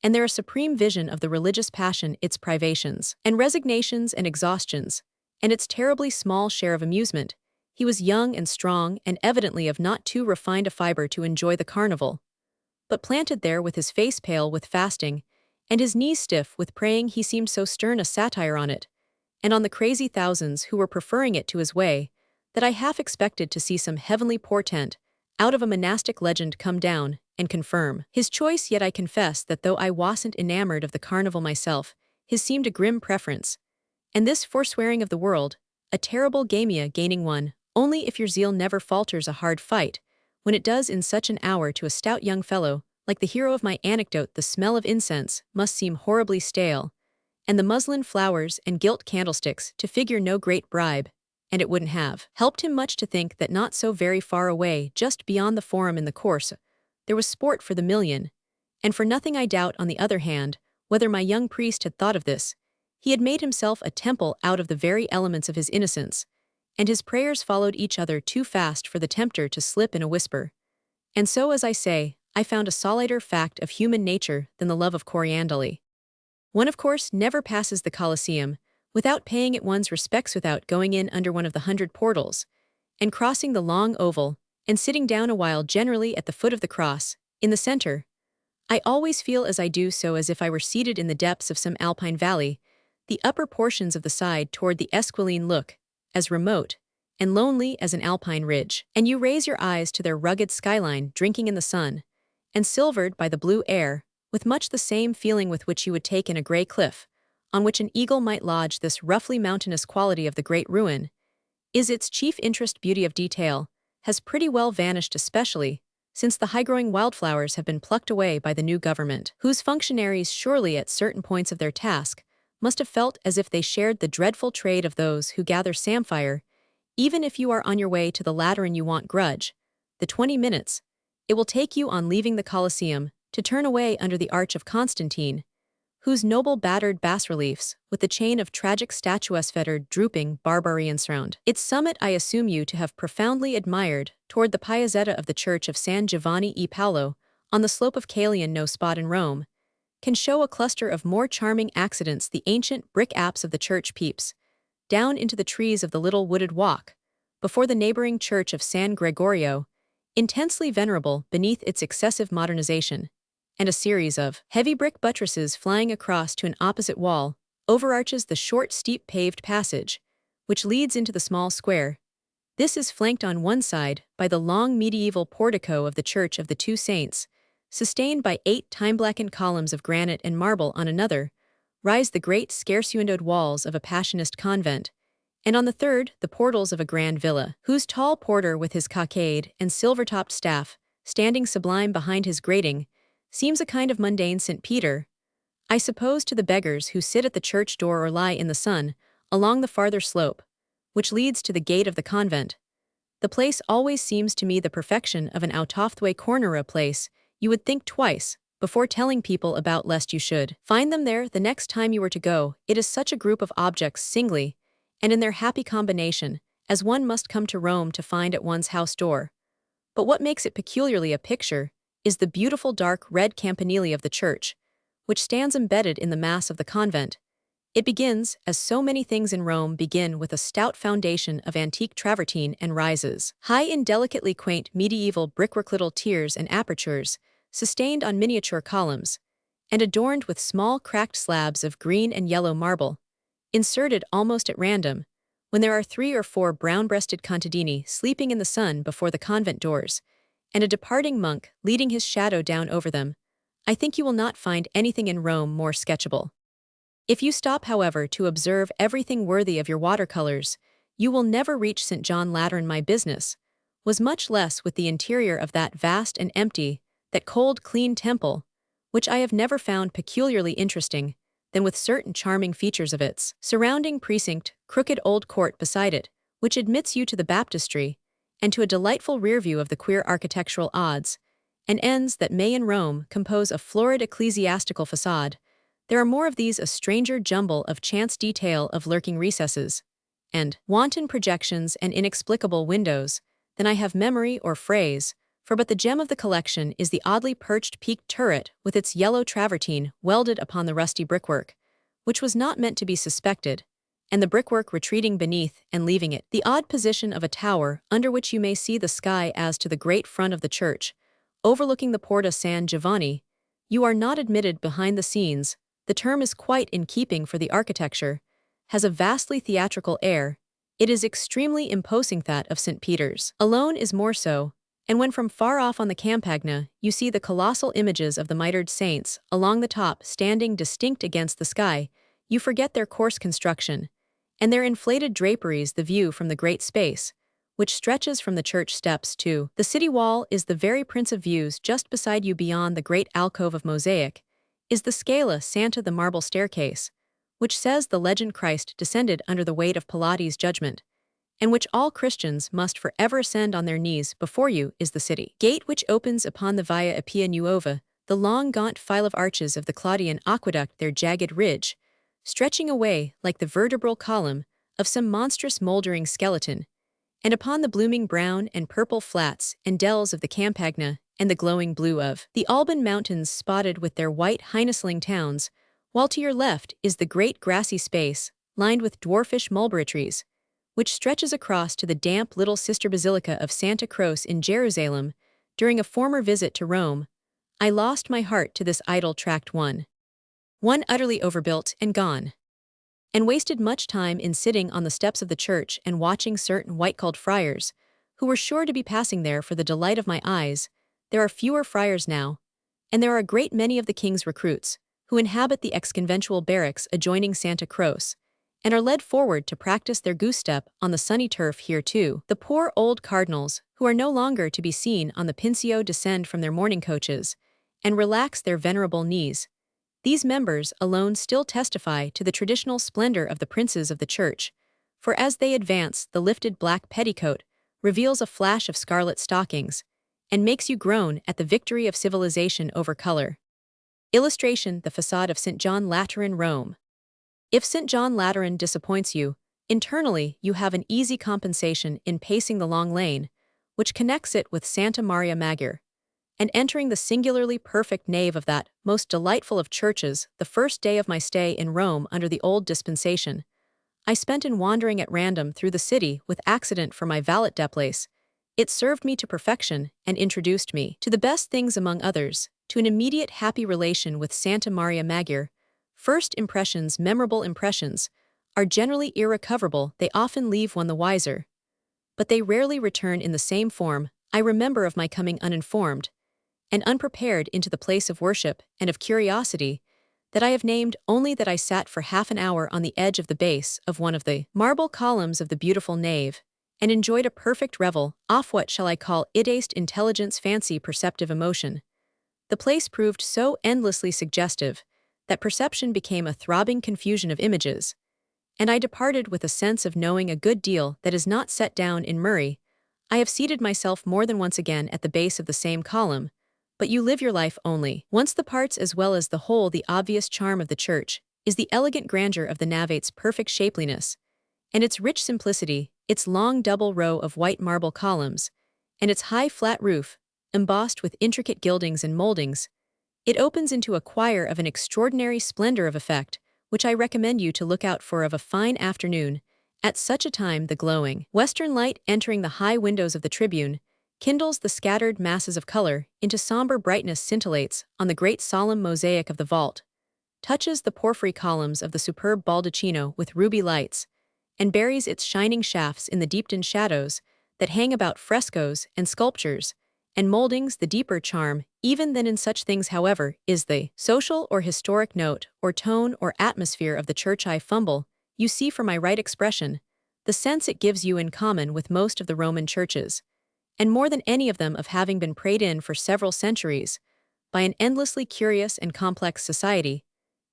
and there a supreme vision of the religious passion, its privations and resignations and exhaustions, and its terribly small share of amusement. He was young and strong, and evidently of not too refined a fiber to enjoy the carnival. But planted there with his face pale with fasting, and his knees stiff with praying, he seemed so stern a satire on it, and on the crazy thousands who were preferring it to his way, that I half expected to see some heavenly portent out of a monastic legend come down and confirm his choice. Yet I confess that though I wasn't enamored of the carnival myself, his seemed a grim preference, and this forswearing of the world, a terrible gamia gaining one, only if your zeal never falters a hard fight, when it does in such an hour to a stout young fellow, like the hero of my anecdote. The smell of incense must seem horribly stale, and the muslin flowers and gilt candlesticks to figure no great bribe, and it wouldn't have helped him much to think that not so very far away, just beyond the forum in the course, there was sport for the million, and for nothing. I doubt, on the other hand, whether my young priest had thought of this. He had made himself a temple out of the very elements of his innocence, and his prayers followed each other too fast for the tempter to slip in a whisper. And so, as I say, I found a solider fact of human nature than the love of coriandoli. One, of course, never passes the Colosseum without paying it one's respects, without going in under one of the 100 portals, and crossing the long oval, and sitting down a while, generally at the foot of the cross, in the center. I always feel as I do so as if I were seated in the depths of some alpine valley. The upper portions of the side toward the Esquiline look as remote and lonely as an alpine ridge, and you raise your eyes to their rugged skyline, drinking in the sun, and silvered by the blue air, with much the same feeling with which you would take in a gray cliff, on which an eagle might lodge. This roughly mountainous quality of the great ruin is its chief interest. Beauty of detail has pretty well vanished, especially since the high-growing wildflowers have been plucked away by the new government, whose functionaries surely at certain points of their task must have felt as if they shared the dreadful trade of those who gather samphire. Even if you are on your way to the Lateran, you won't grudge the 20 minutes it will take you on leaving the Colosseum to turn away under the Arch of Constantine, whose noble battered bas-reliefs, with the chain of tragic statues fettered drooping barbarian surround its summit, I assume you to have profoundly admired. Toward the Piazzetta of the Church of San Giovanni e Paolo, on the slope of Caelian, no spot in Rome can show a cluster of more charming accidents. The ancient brick apse of the church peeps down into the trees of the little wooded walk before the neighboring church of San Gregorio, intensely venerable beneath its excessive modernization, and a series of heavy brick buttresses flying across to an opposite wall overarches the short, steep paved passage which leads into the small square. This is flanked on one side by the long medieval portico of the Church of the Two Saints, sustained by 8 time-blackened columns of granite and marble. On another rise the great scarce-windowed walls of a Passionist convent, and on the third the portals of a grand villa, whose tall porter with his cockade and silver-topped staff, standing sublime behind his grating, seems a kind of mundane St. Peter, I suppose, to the beggars who sit at the church door or lie in the sun along the farther slope, which leads to the gate of the convent. The place always seems to me the perfection of an out-of-the-way corner, a place you would think twice before telling people about, lest you should find them there the next time you were to go. It is such a group of objects, singly and in their happy combination, as one must come to Rome to find at one's house door. But what makes it peculiarly a picture is the beautiful dark red campanile of the church, which stands embedded in the mass of the convent. It begins, as so many things in Rome begin, with a stout foundation of antique travertine, and rises high in delicately quaint medieval brickwork, little tiers and apertures, sustained on miniature columns, and adorned with small cracked slabs of green and yellow marble, inserted almost at random, when there are 3 or 4 brown-breasted contadini sleeping in the sun before the convent doors, and a departing monk leading his shadow down over them. I think you will not find anything in Rome more sketchable. If you stop, however, to observe everything worthy of your watercolors, you will never reach St. John Lateran. My business was much less with the interior of that vast and empty, that cold, clean temple, which I have never found peculiarly interesting, than with certain charming features of its surrounding precinct, crooked old court beside it, which admits you to the baptistry, and to a delightful rear view of the queer architectural odds and ends that may in Rome compose a florid ecclesiastical facade. There are more of these, a stranger jumble of chance detail of lurking recesses, and wanton projections and inexplicable windows, than I have memory or phrase, for but the gem of the collection is the oddly perched peaked turret with its yellow travertine welded upon the rusty brickwork, which was not meant to be suspected, and the brickwork retreating beneath and leaving it the odd position of a tower under which you may see the sky as to the great front of the church, overlooking the Porta San Giovanni. You are not admitted behind the scenes. The term is quite in keeping, for the architecture has a vastly theatrical air. It is extremely imposing. That of St. Peter's alone is more so, and when from far off on the Campagna you see the colossal images of the mitred saints along the top standing distinct against the sky, you forget their coarse construction, and their inflated draperies. The view from the great space, which stretches from the church steps to the city wall, is the very prince of views. Just beside you, beyond the great alcove of mosaic, is the Scala Santa, the marble staircase, which says the legend Christ descended under the weight of Pilates' judgment, and which all Christians must forever ascend on their knees. Before you is the city gate, which opens upon the Via Appia Nuova, the long gaunt file of arches of the Claudian aqueduct, their jagged ridge, stretching away like the vertebral column of some monstrous mouldering skeleton, and upon the blooming brown and purple flats and dells of the Campagna, and the glowing blue of the Alban Mountains spotted with their white Highnessling towns, while to your left is the great grassy space, lined with dwarfish mulberry trees, which stretches across to the damp little sister basilica of Santa Croce in Jerusalem. During a former visit to Rome, I lost my heart to this idle tract, one utterly overbuilt and gone, and wasted much time in sitting on the steps of the church and watching certain white-clad friars, who were sure to be passing there for the delight of my eyes. There are fewer friars now, and there are a great many of the king's recruits, who inhabit the ex-conventual barracks adjoining Santa Croce, and are led forward to practice their goose-step on the sunny turf here too. The poor old cardinals, who are no longer to be seen on the Pincio, descend from their mourning coaches, and relax their venerable knees. These members alone still testify to the traditional splendor of the princes of the church, for as they advance, the lifted black petticoat reveals a flash of scarlet stockings, and makes you groan at the victory of civilization over color. Illustration: the facade of St. John Lateran, Rome. If St. John Lateran disappoints you, internally you have an easy compensation in pacing the long lane, which connects it with Santa Maria Maggiore, and entering the singularly perfect nave of that most delightful of churches. The first day of my stay in Rome under the old dispensation, I spent in wandering at random through the city with accident for my valet de place. It served me to perfection and introduced me to the best things, among others, to an immediate happy relation with Santa Maria Maggiore. First impressions, memorable impressions, are generally irrecoverable. They often leave one the wiser, but they rarely return in the same form. I remember of my coming uninformed and unprepared into the place of worship and of curiosity that I have named, only that I sat for half an hour on the edge of the base of one of the marble columns of the beautiful nave, and enjoyed a perfect revel off what shall I call idast intelligence, fancy, perceptive emotion. The place proved so endlessly suggestive that perception became a throbbing confusion of images, and I departed with a sense of knowing a good deal that is not set down in Murray. I have seated myself more than once again at the base of the same column, but you live your life only once. The parts as well as the whole. The obvious charm of the church is the elegant grandeur of the nave's perfect shapeliness, and its rich simplicity, its long double row of white marble columns, and its high flat roof, embossed with intricate gildings and moldings. It opens into a choir of an extraordinary splendor of effect, which I recommend you to look out for of a fine afternoon. At such a time the glowing western light entering the high windows of the tribune kindles the scattered masses of color into somber brightness, scintillates on the great solemn mosaic of the vault, touches the porphyry columns of the superb baldacchino with ruby lights, and buries its shining shafts in the deepened shadows that hang about frescoes and sculptures, and moldings the deeper charm, even than in such things, however, is the social or historic note, or tone or atmosphere of the church. I fumble, you see for my right expression, the sense it gives you in common with most of the Roman churches, and more than any of them of having been prayed in for several centuries, by an endlessly curious and complex society.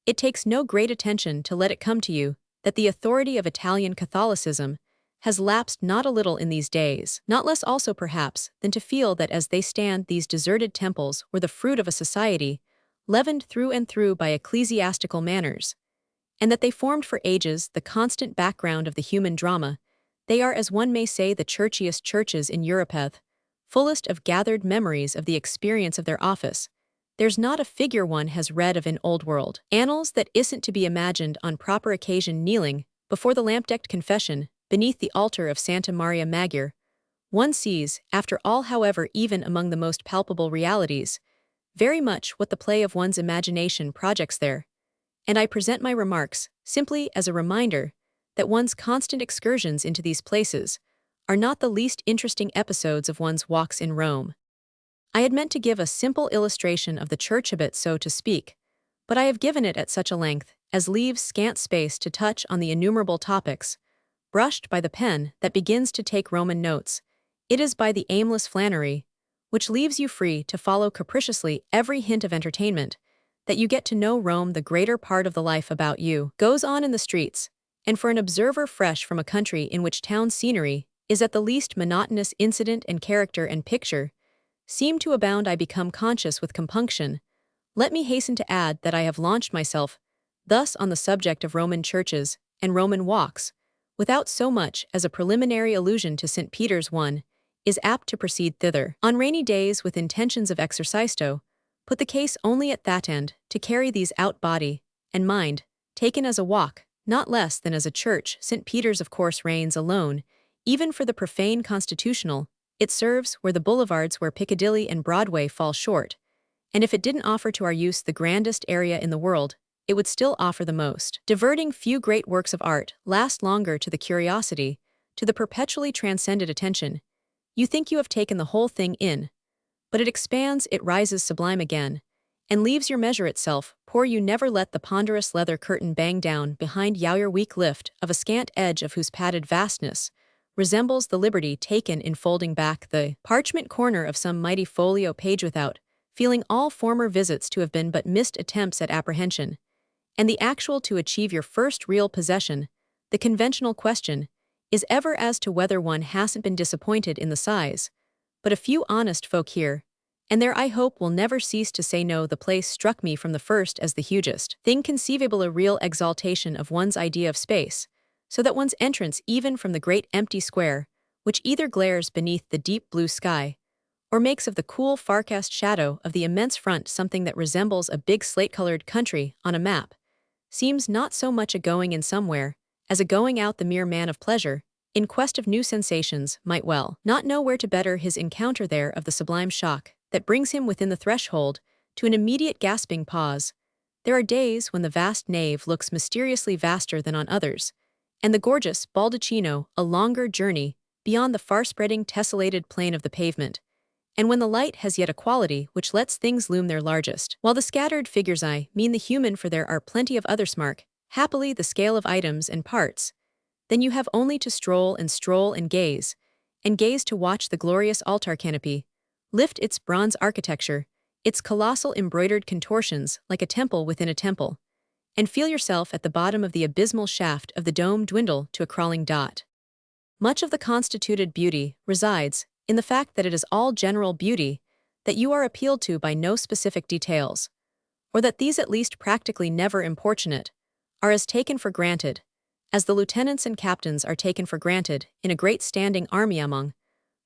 It takes no great attention to let it come to you that the authority of Italian Catholicism has lapsed not a little in these days, not less also perhaps than to feel that as they stand these deserted temples were the fruit of a society leavened through and through by ecclesiastical manners, and that they formed for ages the constant background of the human drama. They are, as one may say, the churchiest churches in Europe, fullest of gathered memories of the experience of their office. There's not a figure one has read of in old world annals that isn't to be imagined on proper occasion kneeling before the lamp-decked confession beneath the altar of Santa Maria Maggiore. One sees, after all, however, even among the most palpable realities, very much what the play of one's imagination projects there. And I present my remarks simply as a reminder that one's constant excursions into these places are not the least interesting episodes of one's walks in Rome. I had meant to give a simple illustration of the church habit, so to speak, but I have given it at such a length as leaves scant space to touch on the innumerable topics brushed by the pen that begins to take Roman notes. It is by the aimless flânery, which leaves you free to follow capriciously every hint of entertainment, that you get to know Rome. The greater part of the life about you goes on in the streets, and for an observer fresh from a country in which town scenery is at the least monotonous, incident and character and picture seem to abound, I become conscious with compunction. Let me hasten to add that I have launched myself thus on the subject of Roman churches and Roman walks, without so much as a preliminary allusion to St. Peter's. One is apt to proceed thither on rainy days with intentions of exercise to put the case only at that end, to carry these out body and mind, taken as a walk, not less than as a church. St. Peter's of course reigns alone, even for the profane constitutional. It serves where the boulevards where Piccadilly and Broadway fall short, and if it didn't offer to our use the grandest area in the world, it would still offer the most diverting. Few great works of art last longer to the curiosity, to the perpetually transcended attention. You think you have taken the whole thing in, but it expands, it rises sublime again, and leaves your measure itself poor. You never let the ponderous leather curtain bang down behind your weak lift of a scant edge of whose padded vastness resembles the liberty taken in folding back the parchment corner of some mighty folio page without feeling all former visits to have been but missed attempts at apprehension, and the actual to achieve your first real possession. The conventional question is ever as to whether one hasn't been disappointed in the size, but a few honest folk here and there, I hope, will never cease to say no. The place struck me from the first as the hugest thing conceivable, a real exaltation of one's idea of space, so that one's entrance even from the great empty square, which either glares beneath the deep blue sky, or makes of the cool far-cast shadow of the immense front something that resembles a big slate-colored country on a map, seems not so much a going in somewhere as a going out. The mere man of pleasure, in quest of new sensations, might well not know where to better his encounter there of the sublime shock that brings him within the threshold to an immediate gasping pause. There are days when the vast nave looks mysteriously vaster than on others, and the gorgeous baldacchino a longer journey beyond the far-spreading tessellated plain of the pavement, and when the light has yet a quality which lets things loom their largest, while the scattered figures I mean the human, for there are plenty of others mark happily the scale of items and parts. Then you have only to stroll and gaze to watch the glorious altar canopy lift its bronze architecture, its colossal embroidered contortions like a temple within a temple, and feel yourself at the bottom of the abysmal shaft of the dome dwindle to a crawling dot. Much of the constituted beauty resides in the fact that it is all general beauty, that you are appealed to by no specific details, or that these, at least practically never importunate, are as taken for granted, as the lieutenants and captains are taken for granted in a great standing army, among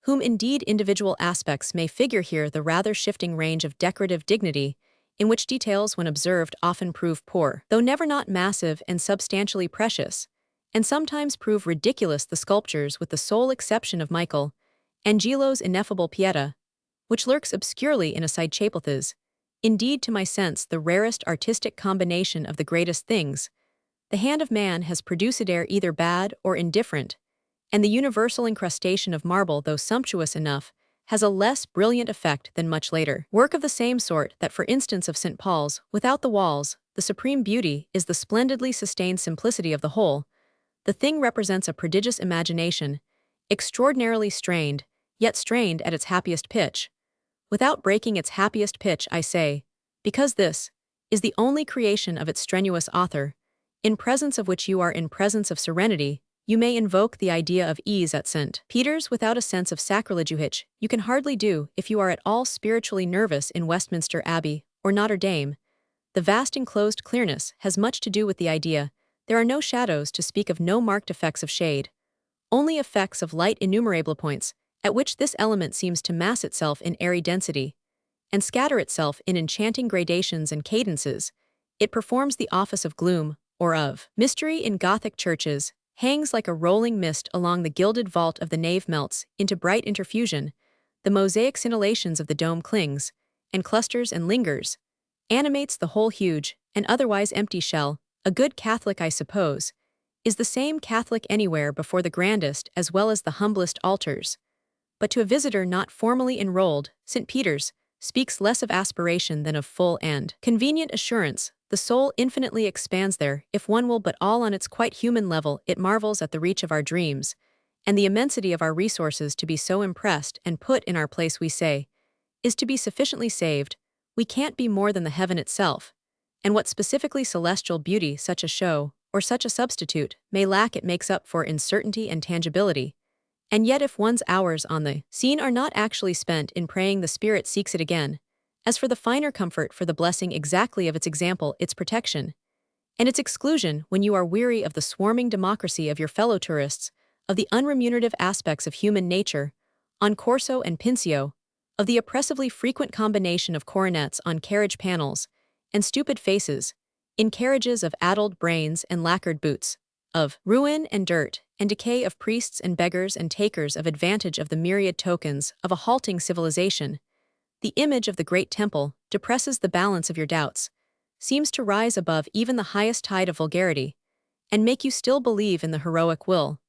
whom indeed individual aspects may figure here the rather shifting range of decorative dignity, in which details when observed often prove poor, though never not massive and substantially precious, and sometimes prove ridiculous. The sculptures, with the sole exception of Michael Angelo's ineffable Pieta, which lurks obscurely in a side chapel, is, indeed to my sense, the rarest artistic combination of the greatest things the hand of man has produced, either bad or indifferent, and the universal incrustation of marble, though sumptuous enough, has a less brilliant effect than much later. Work of the same sort that, for instance, of St. Paul's, without the walls, the supreme beauty is the splendidly sustained simplicity of the whole. The thing represents a prodigious imagination, extraordinarily strained, yet strained at its happiest pitch. Without breaking its happiest pitch, I say, because this is the only creation of its strenuous author, in presence of which you are in presence of serenity, you may invoke the idea of ease at St. Peter's without a sense of sacrilege, which you can hardly do if you are at all spiritually nervous in Westminster Abbey or Notre Dame. The vast enclosed clearness has much to do with the idea. There are no shadows to speak of, no marked effects of shade, only effects of light, innumerable points, at which this element seems to mass itself in airy density, and scatter itself in enchanting gradations and cadences. It performs the office of gloom, or of mystery in Gothic churches, hangs like a rolling mist along the gilded vault of the nave, melts into bright interfusion, the mosaic scintillations of the dome clings, and clusters and lingers, animates the whole huge, and otherwise empty shell. A good Catholic, I suppose, is the same Catholic anywhere before the grandest as well as the humblest altars. But to a visitor not formally enrolled, St. Peter's speaks less of aspiration than of full and convenient assurance. The soul infinitely expands there, if one will, but all on its quite human level. It marvels at the reach of our dreams, and the immensity of our resources. To be so impressed and put in our place, we say, is to be sufficiently saved. We can't be more than the heaven itself. And what specifically celestial beauty such a show, or such a substitute, may lack, it makes up for in certainty and tangibility. And yet if one's hours on the scene are not actually spent in praying, the spirit seeks it again. As for the finer comfort, for the blessing exactly of its example, its protection, and its exclusion, when you are weary of the swarming democracy of your fellow tourists, of the unremunerative aspects of human nature, on Corso and Pincio, of the oppressively frequent combination of coronets on carriage panels, and stupid faces, in carriages of addled brains and lacquered boots, of ruin and dirt and decay, of priests and beggars and takers of advantage of the myriad tokens of a halting civilization, the image of the great temple depresses the balance of your doubts, seems to rise above even the highest tide of vulgarity, and make you still believe in the heroic will.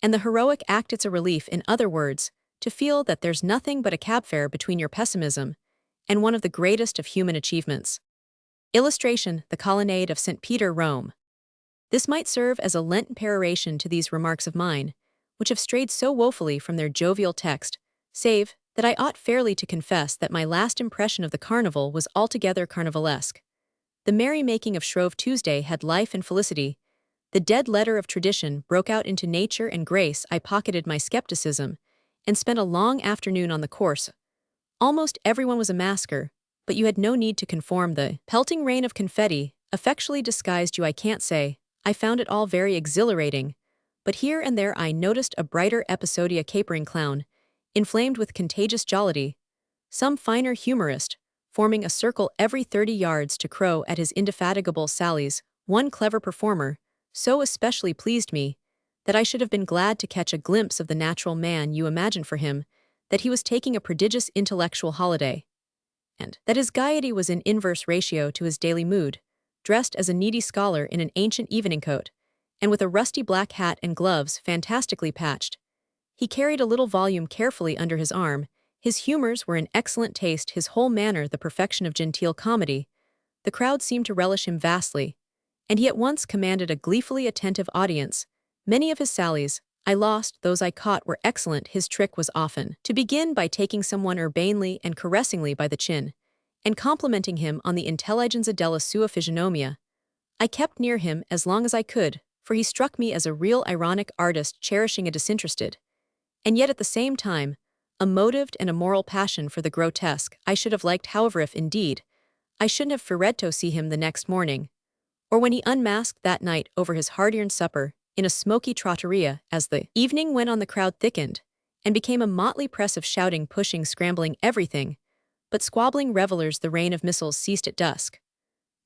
And the heroic act, it's a relief, in other words, to feel that there's nothing but a cab fare between your pessimism and one of the greatest of human achievements. Illustration: the colonnade of St. Peter, Rome. This might serve as a Lenten peroration to these remarks of mine, which have strayed so woefully from their jovial text, save that I ought fairly to confess that my last impression of the carnival was altogether carnivalesque. The merry-making of Shrove Tuesday had life and felicity. The dead letter of tradition broke out into nature and grace. I pocketed my skepticism and spent a long afternoon on the course. Almost everyone was a masker, but you had no need to conform. The pelting rain of confetti effectually disguised you. I can't say I found it all very exhilarating, but here and there I noticed a brighter episodia, capering clown, inflamed with contagious jollity, some finer humorist, forming a circle every 30 yards to crow at his indefatigable sallies. One clever performer so especially pleased me that I should have been glad to catch a glimpse of the natural man. You imagine for him that he was taking a prodigious intellectual holiday, and that his gaiety was in inverse ratio to his daily mood, dressed as a needy scholar in an ancient evening coat, and with a rusty black hat and gloves fantastically patched. He carried a little volume carefully under his arm. His humors were in excellent taste, his whole manner the perfection of genteel comedy. The crowd seemed to relish him vastly, and he at once commanded a gleefully attentive audience. Many of his sallies I lost, those I caught were excellent. His trick was often to begin by taking someone urbanely and caressingly by the chin, and complimenting him on the intelligenza della sua physiognomia. I kept near him as long as I could, for he struck me as a real ironic artist, cherishing a disinterested, and yet at the same time, a motived and a moral passion for the grotesque. I should have liked, however, if indeed I shouldn't have feared to see him the next morning, or when he unmasked that night over his hard-earned supper in a smoky trattoria. As the evening went on, the crowd thickened and became a motley press of shouting, pushing, scrambling, everything but squabbling revelers. The rain of missiles ceased at dusk,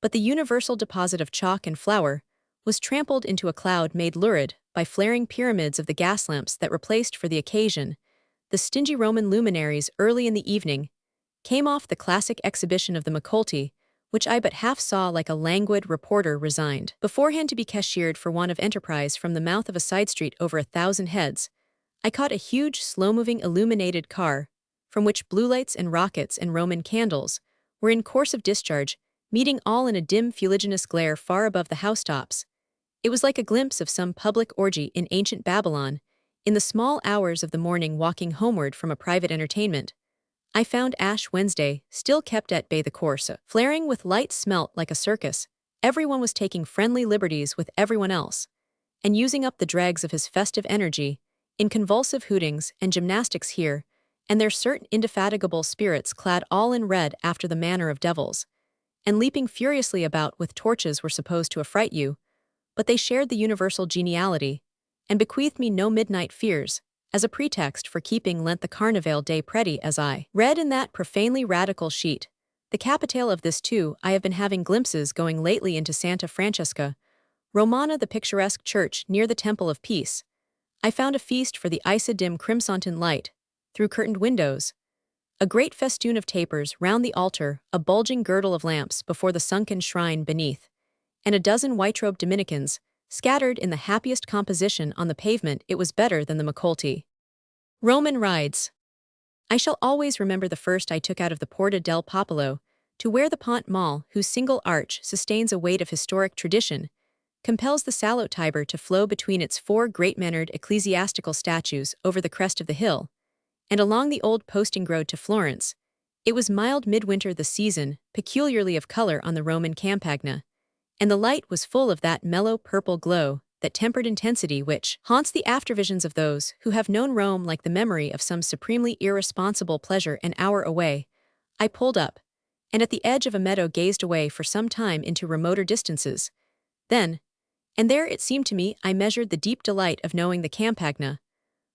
but the universal deposit of chalk and flour was trampled into a cloud made lurid by flaring pyramids of the gas lamps that replaced for the occasion the stingy Roman luminaries. Early in the evening came off the classic exhibition of the Macolti, which I but half saw, like a languid reporter resigned beforehand to be cashiered for want of enterprise. From the mouth of a side street over 1,000 heads, I caught a huge, slow-moving illuminated car from which blue lights and rockets and Roman candles were in course of discharge, meeting all in a dim fuliginous glare far above the housetops. It was like a glimpse of some public orgy in ancient Babylon. In the small hours of the morning walking homeward from a private entertainment, I found Ash Wednesday still kept at bay, the Corsa, flaring with lights smelt like a circus. Everyone was taking friendly liberties with everyone else, and using up the dregs of his festive energy in convulsive hootings and gymnastics here, and there certain indefatigable spirits clad all in red after the manner of devils, and leaping furiously about with torches were supposed to affright you, but they shared the universal geniality, and bequeathed me no midnight fears, as a pretext for keeping Lent the Carnival day pretty as I read in that profanely radical sheet. The capitale of this too I have been having glimpses going lately into Santa Francesca Romana, the picturesque church near the Temple of Peace. I found a feast for the dim crimsontin light, through curtained windows, a great festoon of tapers round the altar, a bulging girdle of lamps before the sunken shrine beneath, and a dozen white-robed Dominicans, scattered in the happiest composition on the pavement. It was better than the Macolti. Roman rides. I shall always remember the first I took out of the Porta del Popolo, to where the Pont Mall, whose single arch sustains a weight of historic tradition, compels the sallow Tiber to flow between its four great-mannered ecclesiastical statues over the crest of the hill, and along the old posting road to Florence. It was mild midwinter, the season, peculiarly of color on the Roman Campagna, and the light was full of that mellow purple glow, that tempered intensity which haunts the aftervisions of those who have known Rome like the memory of some supremely irresponsible pleasure. An hour away, I pulled up, and at the edge of a meadow gazed away for some time into remoter distances. Then, and there it seemed to me, I measured the deep delight of knowing the Campagna,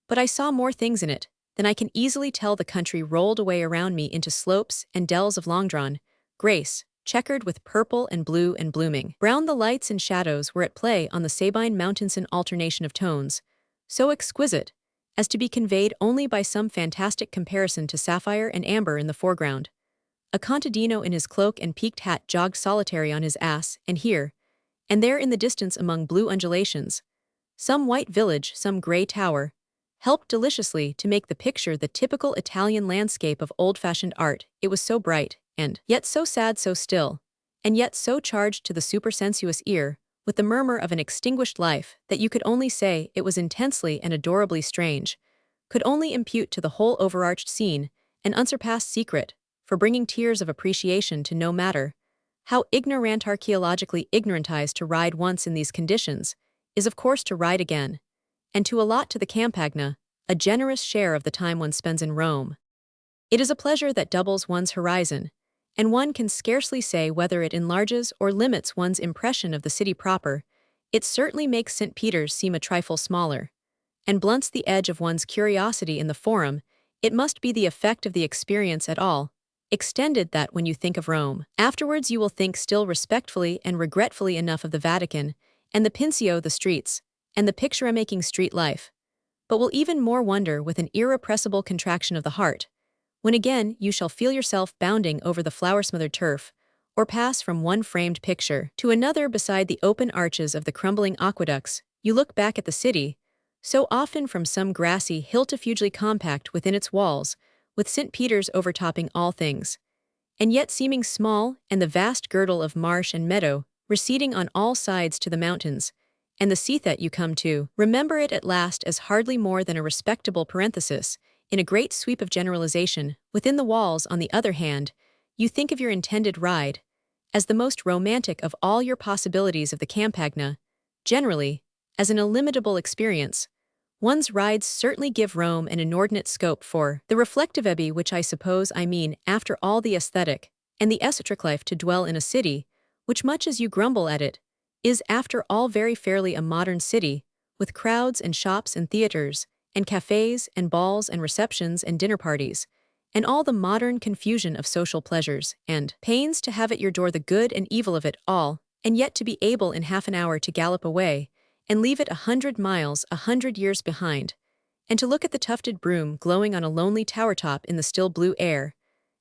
but I saw more things in it than I can easily tell. The country rolled away around me into slopes and dells of long-drawn grace, checkered with purple and blue and blooming brown. The lights and shadows were at play on the Sabine mountains, an alternation of tones, so exquisite as to be conveyed only by some fantastic comparison to sapphire and amber in the foreground. A contadino in his cloak and peaked hat jogged solitary on his ass, and here and there in the distance among blue undulations, some white village, some gray tower, helped deliciously to make the picture the typical Italian landscape of old-fashioned art. It was so bright, and yet so sad, so still, and yet so charged to the supersensuous ear with the murmur of an extinguished life, that you could only say it was intensely and adorably strange, could only impute to the whole overarched scene an unsurpassed secret for bringing tears of appreciation to no matter. How ignorant, archaeologically ignorantized. To ride once in these conditions is of course to ride again, and to allot to the Campagna a generous share of the time one spends in Rome. It is a pleasure that doubles one's horizon, and one can scarcely say whether it enlarges or limits one's impression of the city proper. It certainly makes St. Peter's seem a trifle smaller, and blunts the edge of one's curiosity in the Forum. It must be the effect of the experience at all extended that when you think of Rome, afterwards you will think still respectfully and regretfully enough of the Vatican, and the Pincio, the streets, and the picture-making street life, but will even more wonder with an irrepressible contraction of the heart, when again you shall feel yourself bounding over the flower-smothered turf, or pass from one framed picture to another beside the open arches of the crumbling aqueducts. You look back at the city, so often from some grassy hill to hugely compact within its walls, with St. Peter's overtopping all things, and yet seeming small, and the vast girdle of marsh and meadow receding on all sides to the mountains, and the sea that you come to remember it at last as hardly more than a respectable parenthesis in a great sweep of generalization. Within the walls, on the other hand, you think of your intended ride as the most romantic of all your possibilities of the Campagna, generally, as an illimitable experience. One's rides certainly give Rome an inordinate scope for the reflective ebb, which I suppose I mean, after all, the aesthetic and the esoteric life. To dwell in a city, which, much as you grumble at it, is after all very fairly a modern city, with crowds and shops and theaters, and cafes and balls and receptions and dinner parties, and all the modern confusion of social pleasures, and pains to have at your door the good and evil of it all, and yet to be able in half an hour to gallop away, and leave it 100 miles, 100 years behind, and to look at the tufted broom glowing on a lonely tower top in the still blue air,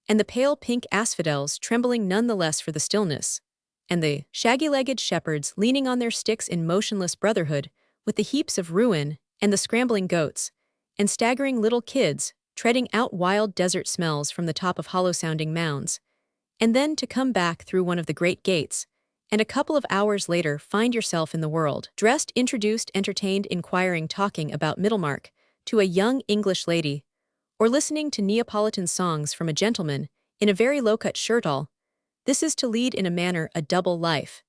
and the pale pink asphodels trembling none the less for the stillness, and the shaggy-legged shepherds leaning on their sticks in motionless brotherhood with the heaps of ruin, and the scrambling goats, and staggering little kids treading out wild desert smells from the top of hollow-sounding mounds, and then to come back through one of the great gates, and a couple of hours later find yourself in the world, dressed, introduced, entertained, inquiring, talking about Middlemark to a young English lady, or listening to Neapolitan songs from a gentleman in a very low-cut shirtall. This is to lead in a manner a double life,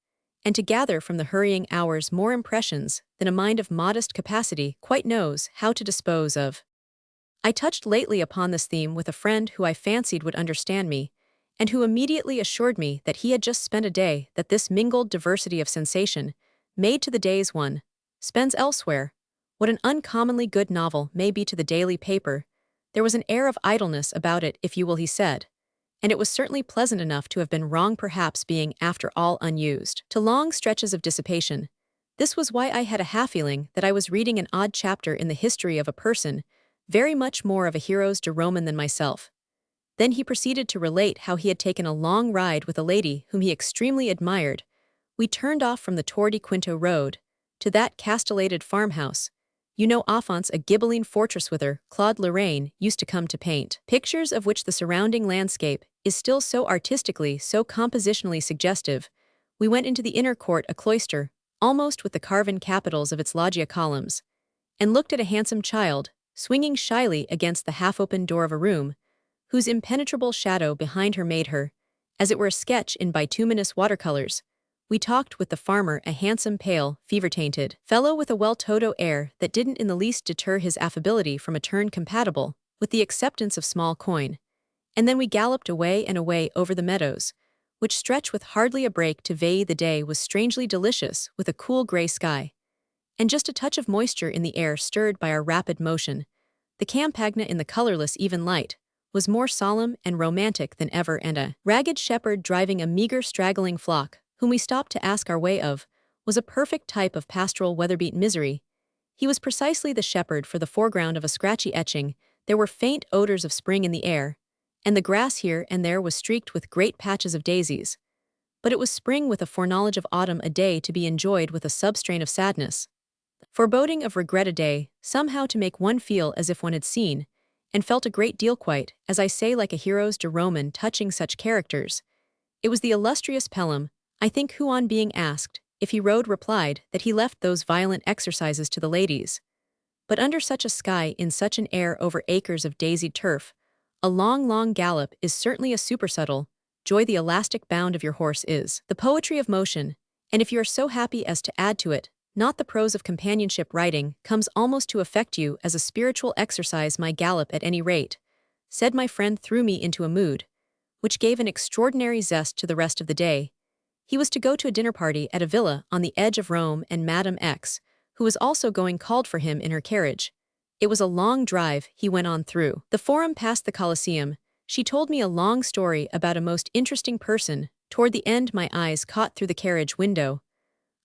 and to gather from the hurrying hours more impressions than a mind of modest capacity quite knows how to dispose of. I touched lately upon this theme with a friend who I fancied would understand me, and who immediately assured me that he had just spent a day that this mingled diversity of sensation, made to the days one spends elsewhere. What an uncommonly good novel may be to the daily paper, there was an air of idleness about it, if you will, he said, and it was certainly pleasant enough to have been wrong, perhaps being, after all, unused to long stretches of dissipation. This was why I had a half-feeling that I was reading an odd chapter in the history of a person, very much more of a hero's de Roman than myself. Then he proceeded to relate how he had taken a long ride with a lady whom he extremely admired. We turned off from the Tor di Quinto road to that castellated farmhouse. You know, offense, a Ghibelline fortress whither Claude Lorraine used to come to paint pictures, of which the surrounding landscape is still so artistically, so compositionally suggestive. We went into the inner court, a cloister, almost with the carven capitals of its loggia columns, and looked at a handsome child, swinging shyly against the half-open door of a room, whose impenetrable shadow behind her made her, as it were, a sketch in bituminous watercolors. We talked with the farmer, a handsome, pale, fever-tainted fellow with a well-todo air that didn't in the least deter his affability from a turn compatible with the acceptance of small coin. And then we galloped away and away over the meadows, which stretch with hardly a break to Veii. The day was strangely delicious, with a cool gray sky, and just a touch of moisture in the air stirred by our rapid motion. The Campagna, in the colorless even light, was more solemn and romantic than ever, and a ragged shepherd driving a meager straggling flock, whom we stopped to ask our way of, was a perfect type of pastoral weather-beaten misery. He was precisely the shepherd for the foreground of a scratchy etching. There were faint odors of spring in the air, and the grass here and there was streaked with great patches of daisies. But it was spring with a foreknowledge of autumn, a day to be enjoyed with a substrain of sadness, foreboding of regret, a day somehow to make one feel as if one had seen and felt a great deal, quite, as I say, like a hero's de Roman touching such characters. It was the illustrious Pelham, I think, who, on being asked if he rode, replied that he left those violent exercises to the ladies. But under such a sky, in such an air, over acres of daisied turf, a long gallop is certainly a supersubtle joy. The elastic bound of your horse is the poetry of motion, and if you are so happy as to add to it not the prose of companionship, riding comes almost to affect you as a spiritual exercise. My gallop, at any rate, said my friend, threw me into a mood which gave an extraordinary zest to the rest of the day. He was to go to a dinner party at a villa on the edge of Rome, and Madame X, who was also going, called for him in her carriage. It was a long drive. He went on through the Forum, past the Colosseum. She told me a long story about a most interesting person. Toward the end my eyes caught through the carriage window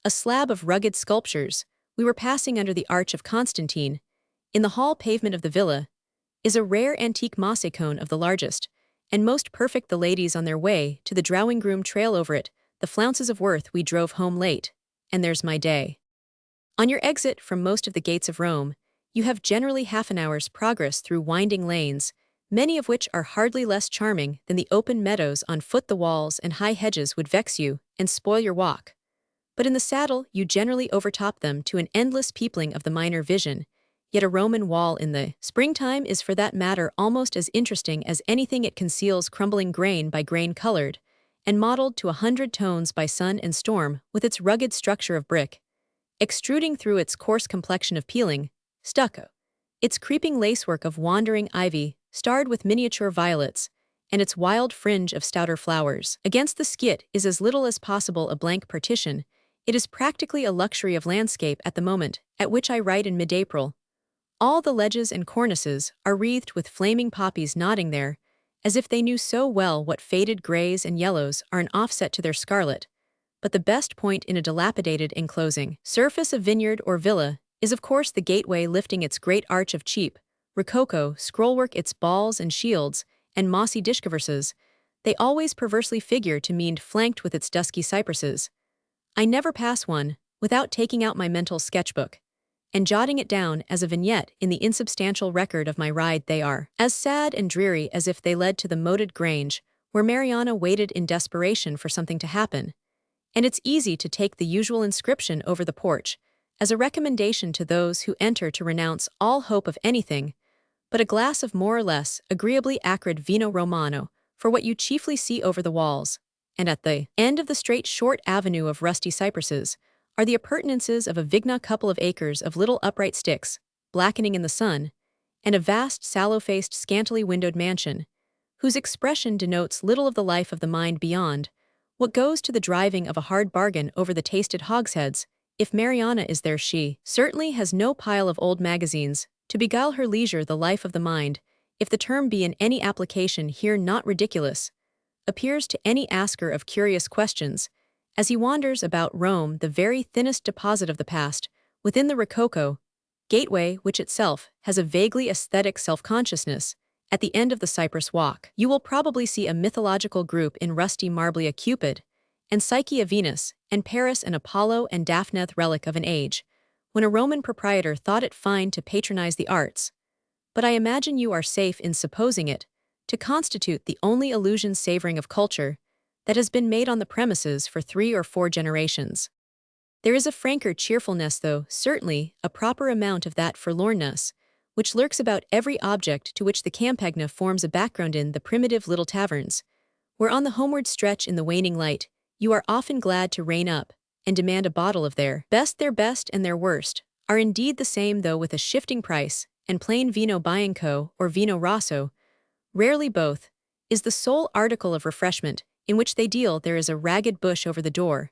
a slab of rugged sculptures. We were passing under the Arch of Constantine. In the hall pavement of the villa is a rare antique mossy cone of the largest and most perfect. The ladies on their way to the drawing-room trail over it, the flounces of Worth. We drove home late, and there's my day. On your exit from most of the gates of Rome, you have generally half an hour's progress through winding lanes, many of which are hardly less charming than the open meadows on foot. The walls and high hedges would vex you and spoil your walk, but in the saddle you generally overtop them to an endless peopling of the minor vision. Yet a Roman wall in the springtime is, for that matter, almost as interesting as anything it conceals, crumbling grain by grain, colored and mottled to 100 tones by sun and storm, with its rugged structure of brick extruding through its coarse complexion of peeling stucco, its creeping lacework of wandering ivy starred with miniature violets, and its wild fringe of stouter flowers. Against the skit is as little as possible a blank partition. It is practically a luxury of landscape at the moment at which I write, in mid-April. All the ledges and cornices are wreathed with flaming poppies nodding there, as if they knew so well what faded grays and yellows are an offset to their scarlet. But the best point in a dilapidated enclosing surface of vineyard or villa is of course the gateway, lifting its great arch of cheap rococo scrollwork, its balls and shields and mossy discoverses. They always perversely figure to mean flanked with its dusky cypresses. I never pass one without taking out my mental sketchbook and jotting it down as a vignette in the insubstantial record of my ride. They are as sad and dreary as if they led to the moated grange, where Mariana waited in desperation for something to happen. And it's easy to take the usual inscription over the porch, as a recommendation to those who enter to renounce all hope of anything but a glass of more or less agreeably acrid vino romano for what you chiefly see over the walls. And at the end of the straight short avenue of rusty cypresses are the appurtenances of a vigna couple of acres of little upright sticks, blackening in the sun, and a vast sallow-faced scantily windowed mansion, whose expression denotes little of the life of the mind beyond what goes to the driving of a hard bargain over the tasted hogsheads. If Mariana is there, she certainly has no pile of old magazines to beguile her leisure. The life of the mind, if the term be in any application here not ridiculous, appears to any asker of curious questions, as he wanders about Rome, the very thinnest deposit of the past, within the Rococo gateway, which itself has a vaguely aesthetic self-consciousness. At the end of the cypress walk, you will probably see a mythological group in rusty marbly, a Cupid, and Psyche, a Venus, and Paris, an Apollo, and Daphne, relic of an age when a Roman proprietor thought it fine to patronize the arts. But I imagine you are safe in supposing it to constitute the only illusion savoring of culture that has been made on the premises for 3 or 4 generations. There is a franker cheerfulness, though, certainly, a proper amount of that forlornness, which lurks about every object to which the Campagna forms a background in the primitive little taverns, where on the homeward stretch in the waning light, you are often glad to rein up and demand a bottle of their best and their worst are indeed the same, though with a shifting price, and plain vino bianco or vino rosso, rarely both, is the sole article of refreshment in which they deal. There is a ragged bush over the door,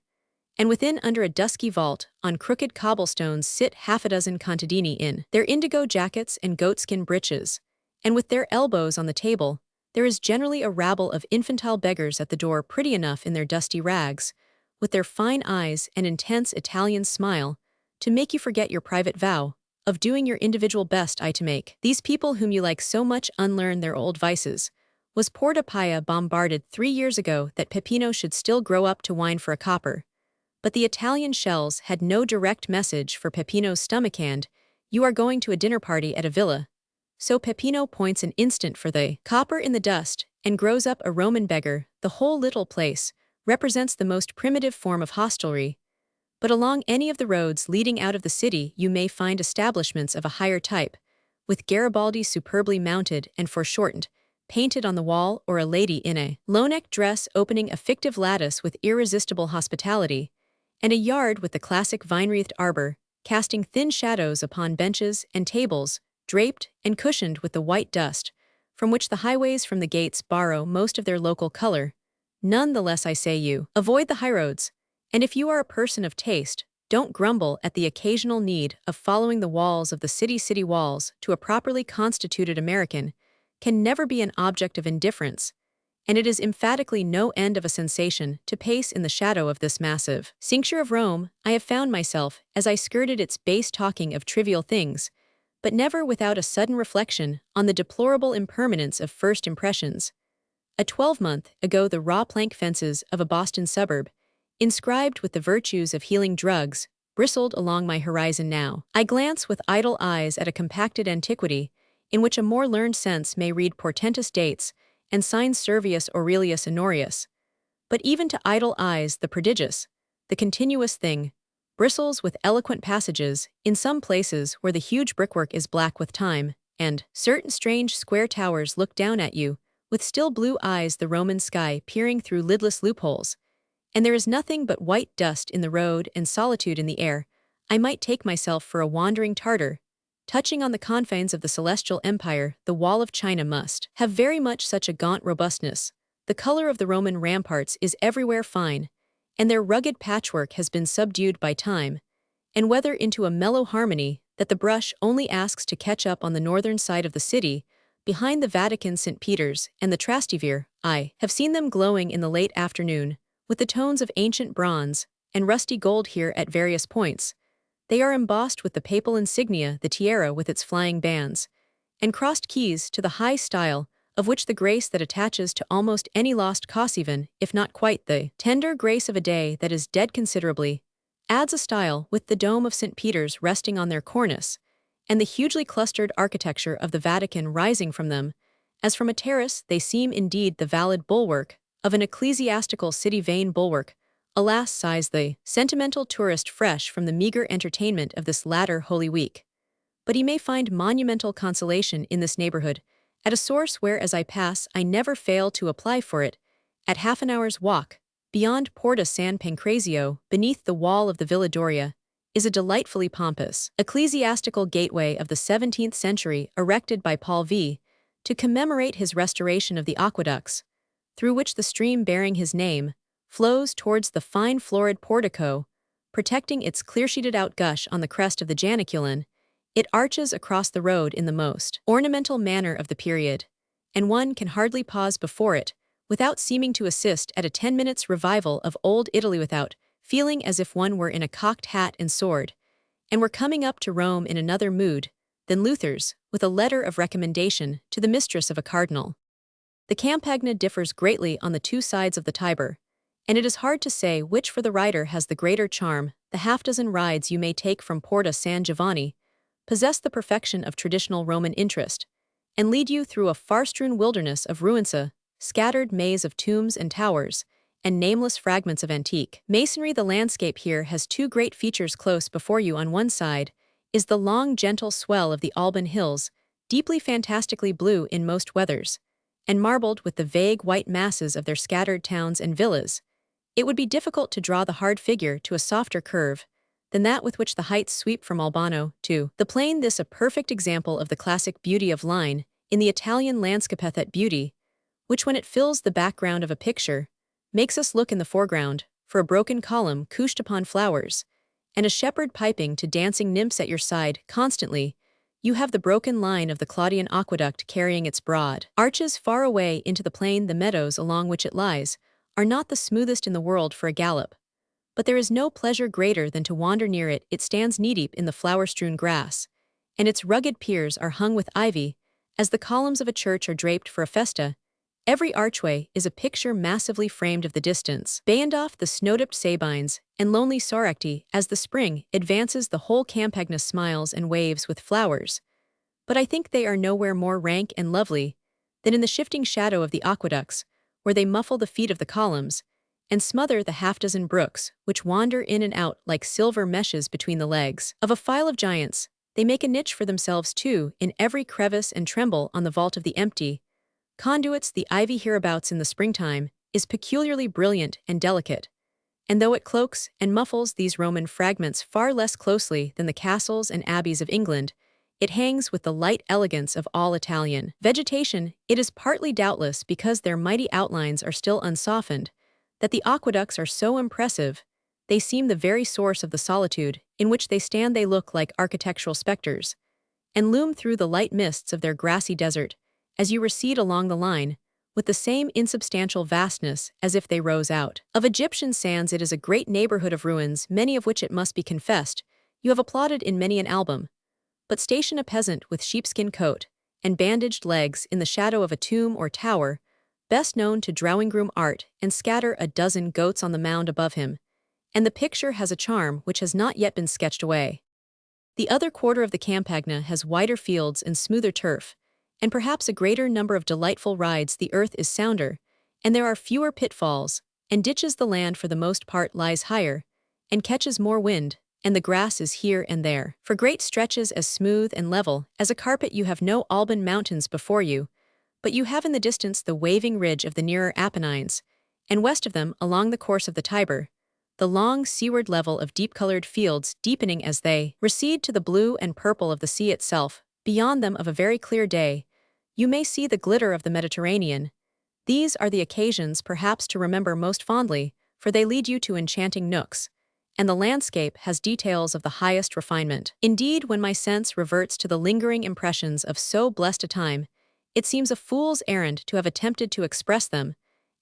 and within, under a dusky vault, on crooked cobblestones sit half a dozen contadini in their indigo jackets and goatskin breeches, and with their elbows on the table, there is generally a rabble of infantile beggars at the door, pretty enough in their dusty rags, with their fine eyes and intense Italian smile, to make you forget your private vow of doing your individual best. To make these people whom you like so much unlearn their old vices. Was Porta Pia bombarded 3 years ago that Peppino should still grow up to whine for a copper? But the Italian shells had no direct message for Peppino's stomach, and you are going to a dinner party at a villa. So Peppino points an instant for the copper in the dust and grows up a Roman beggar. The whole little place represents the most primitive form of hostelry. But along any of the roads leading out of the city you may find establishments of a higher type, with Garibaldi superbly mounted and foreshortened, painted on the wall, or a lady in a low-neck dress opening a fictive lattice with irresistible hospitality, and a yard with the classic vine-wreathed arbor, casting thin shadows upon benches and tables, draped and cushioned with the white dust, from which the highways from the gates borrow most of their local color. None the less, I say, you avoid the highroads, and if you are a person of taste, don't grumble at the occasional need of following the walls of the city walls. To a properly constituted American, can never be an object of indifference, and it is emphatically no end of a sensation to pace in the shadow of this massive cincture of Rome. I have found myself, as I skirted its base, talking of trivial things, but never without a sudden reflection on the deplorable impermanence of first impressions. A 12-month ago the raw plank fences of a Boston suburb, inscribed with the virtues of healing drugs, bristled along my horizon. Now I glance with idle eyes at a compacted antiquity, in which a more learned sense may read portentous dates and signs Servius Aurelius Honorius. But even to idle eyes the prodigious, the continuous thing, bristles with eloquent passages in some places where the huge brickwork is black with time, and certain strange square towers look down at you, with still blue eyes, the Roman sky peering through lidless loopholes, and there is nothing but white dust in the road and solitude in the air. I might take myself for a wandering Tartar, touching on the confines of the celestial empire. The wall of China must have very much such a gaunt robustness. The color of the Roman ramparts is everywhere fine, and their rugged patchwork has been subdued by time, and whether into a mellow harmony that the brush only asks to catch up. On the northern side of the city, behind the Vatican, St. Peter's, and the Trastevere, I have seen them glowing in the late afternoon, with the tones of ancient bronze and rusty gold. Here at various points, they are embossed with the papal insignia, the tiara with its flying bands, and crossed keys to the high style, of which the grace that attaches to almost any lost cause, even if not quite the tender grace of a day that is dead considerably, adds a style with the dome of St. Peter's resting on their cornice, and the hugely clustered architecture of the Vatican rising from them. As from a terrace, they seem indeed the valid bulwark of an ecclesiastical city. Vain bulwark, alas, sighs the sentimental tourist fresh from the meager entertainment of this latter Holy Week. But he may find monumental consolation in this neighborhood, at a source where as I pass I never fail to apply for it, at half an hour's walk, beyond Porta San Pancrazio, beneath the wall of the Villa Doria, is a delightfully pompous ecclesiastical gateway of the 17th century erected by Paul V. to commemorate his restoration of the aqueducts, through which the stream bearing his name flows towards the fine florid portico, protecting its clear-sheeted-out gush on the crest of the Janiculum. It arches across the road in the most ornamental manner of the period, and one can hardly pause before it without seeming to assist at a 10 minutes revival of old Italy, without feeling as if one were in a cocked hat and sword, and were coming up to Rome in another mood than Luther's, with a letter of recommendation to the mistress of a cardinal. The Campagna differs greatly on the two sides of the Tiber, and it is hard to say which for the rider has the greater charm. The half-dozen rides you may take from Porta San Giovanni possess the perfection of traditional Roman interest, and lead you through a far-strewn wilderness of ruins, a scattered maze of tombs and towers, and nameless fragments of antique masonry. The landscape here has two great features. Close before you on one side is the long, gentle swell of the Alban Hills, deeply fantastically blue in most weathers, and marbled with the vague white masses of their scattered towns and villas. It would be difficult to draw the hard figure to a softer curve than that with which the heights sweep from Albano to the plain. This a perfect example of the classic beauty of line in the Italian landscape, that beauty which, when it fills the background of a picture, makes us look in the foreground for a broken column couched upon flowers, and a shepherd piping to dancing nymphs at your side. Constantly, you have the broken line of the Claudian aqueduct carrying its broad arches far away into the plain. The meadows along which it lies are not the smoothest in the world for a gallop, but there is no pleasure greater than to wander near it. It stands knee-deep in the flower-strewn grass, and its rugged piers are hung with ivy, as the columns of a church are draped for a festa. Every archway is a picture massively framed of the distance. Beyond off the snow-dipped Sabines and lonely Soracte, as the spring advances the whole Campagna smiles and waves with flowers, but I think they are nowhere more rank and lovely than in the shifting shadow of the aqueducts, where they muffle the feet of the columns and smother the half-dozen brooks which wander in and out like silver meshes between the legs of a file of giants. They make a niche for themselves too in every crevice and tremble on the vault of the empty conduits. The ivy hereabouts in the springtime is peculiarly brilliant and delicate, and though it cloaks and muffles these Roman fragments far less closely than the castles and abbeys of England, it hangs with the light elegance of all Italian vegetation. It is partly doubtless because their mighty outlines are still unsoftened that the aqueducts are so impressive. They seem the very source of the solitude in which they stand. They look like architectural specters, and loom through the light mists of their grassy desert as you recede along the line, with the same insubstantial vastness as if they rose out of Egyptian sands. It is a great neighborhood of ruins, many of which, it must be confessed, you have applauded in many an album. But station a peasant with sheepskin coat and bandaged legs in the shadow of a tomb or tower, best known to drawing-room art, and scatter a dozen goats on the mound above him, and the picture has a charm which has not yet been sketched away. The other quarter of the Campagna has wider fields and smoother turf, and perhaps a greater number of delightful rides. The earth is sounder, and there are fewer pitfalls and ditches. The land for the most part lies higher and catches more wind, and the grass is here and there for great stretches as smooth and level as a carpet. You have no Alban mountains before you, but you have in the distance the waving ridge of the nearer Apennines, and west of them, along the course of the Tiber, the long seaward level of deep-colored fields deepening as they recede to the blue and purple of the sea itself. Beyond them, of a very clear day, you may see the glitter of the Mediterranean. These are the occasions perhaps to remember most fondly, for they lead you to enchanting nooks, and the landscape has details of the highest refinement. Indeed, when my sense reverts to the lingering impressions of so blessed a time, it seems a fool's errand to have attempted to express them,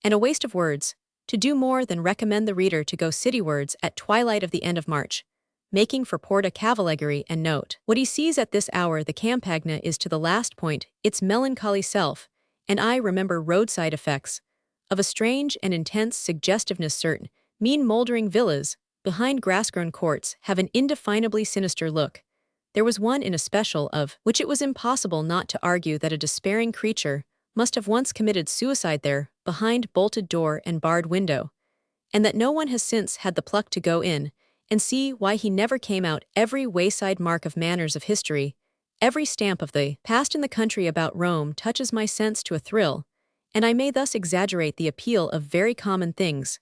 and a waste of words, to do more than recommend the reader to go citywards at twilight of the end of March, making for Porta Cavallegari, and note what he sees at this hour. The Campagna is to the last point its melancholy self, and I remember roadside effects of a strange and intense suggestiveness. Certain mean mouldering villas, behind grass-grown courts have an indefinably sinister look. There was one in especial of which it was impossible not to argue that a despairing creature must have once committed suicide there, behind bolted door and barred window, and that no one has since had the pluck to go in and see why he never came out. Every wayside mark of manners of history, every stamp of the past in the country about Rome touches my sense to a thrill, and I may thus exaggerate the appeal of very common things.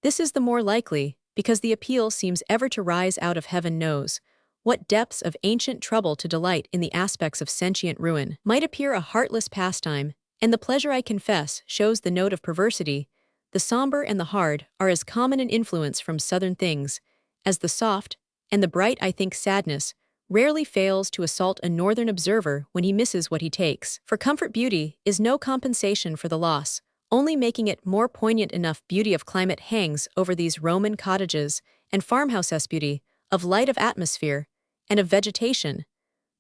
This is the more likely, because the appeal seems ever to rise out of heaven knows what depths of ancient trouble to delight in the aspects of sentient ruin. Might appear a heartless pastime, and the pleasure I confess shows the note of perversity. The somber and the hard are as common an influence from southern things as the soft, and the bright. I think sadness rarely fails to assault a northern observer when he misses what he takes. For comfort beauty is no compensation for the loss, only making it more poignant. Enough beauty of climate hangs over these Roman cottages and farmhouses, beauty of light, of atmosphere, and of vegetation.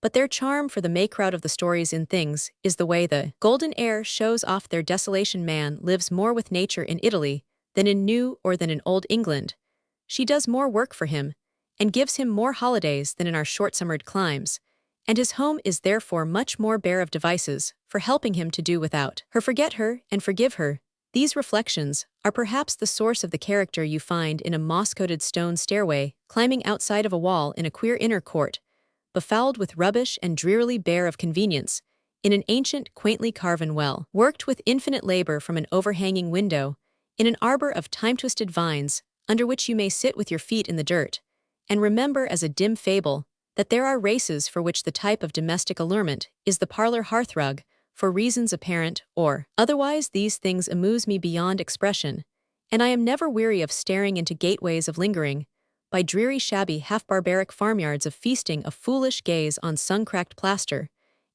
But their charm for the maycrowd of the stories in things is the way the golden air shows off their desolation. Man lives more with nature in Italy than in New or than in Old England. She does more work for him and gives him more holidays than in our short-summered climes, and his home is therefore much more bare of devices for helping him to do without her. Forget her and forgive her. These reflections are perhaps the source of the character you find in a moss-coated stone stairway, climbing outside of a wall in a queer inner court, befouled with rubbish and drearily bare of convenience, in an ancient, quaintly carven well, worked with infinite labor from an overhanging window, in an arbor of time-twisted vines, under which you may sit with your feet in the dirt, and remember as a dim fable that there are races for which the type of domestic allurement is the parlor hearthrug, for reasons apparent or otherwise. These things amuse me beyond expression, and I am never weary of staring into gateways of lingering, by dreary shabby half-barbaric farmyards of feasting a foolish gaze on sun-cracked plaster,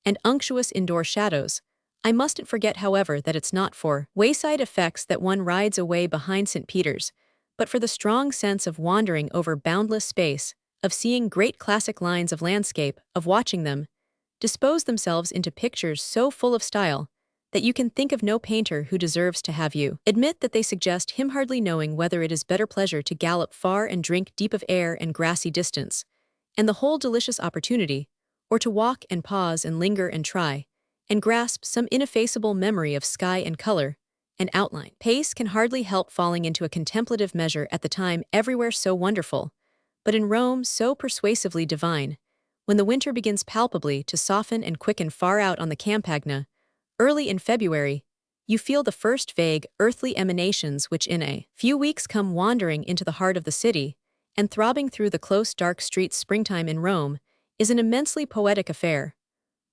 and unctuous indoor shadows. I mustn't forget, however, that it's not for wayside effects that one rides away behind St. Peter's, but for the strong sense of wandering over boundless space, of seeing great classic lines of landscape, of watching them dispose themselves into pictures so full of style that you can think of no painter who deserves to have you admit that they suggest him, hardly knowing whether it is better pleasure to gallop far and drink deep of air and grassy distance, and the whole delicious opportunity, or to walk and pause and linger and try, and grasp some ineffaceable memory of sky and color and outline. Pace can hardly help falling into a contemplative measure at the time everywhere so wonderful, but in Rome so persuasively divine. When the winter begins palpably to soften and quicken far out on the Campagna, early in February, you feel the first vague, earthly emanations which in a few weeks come wandering into the heart of the city, and throbbing through the close dark streets. Springtime in Rome is an immensely poetic affair,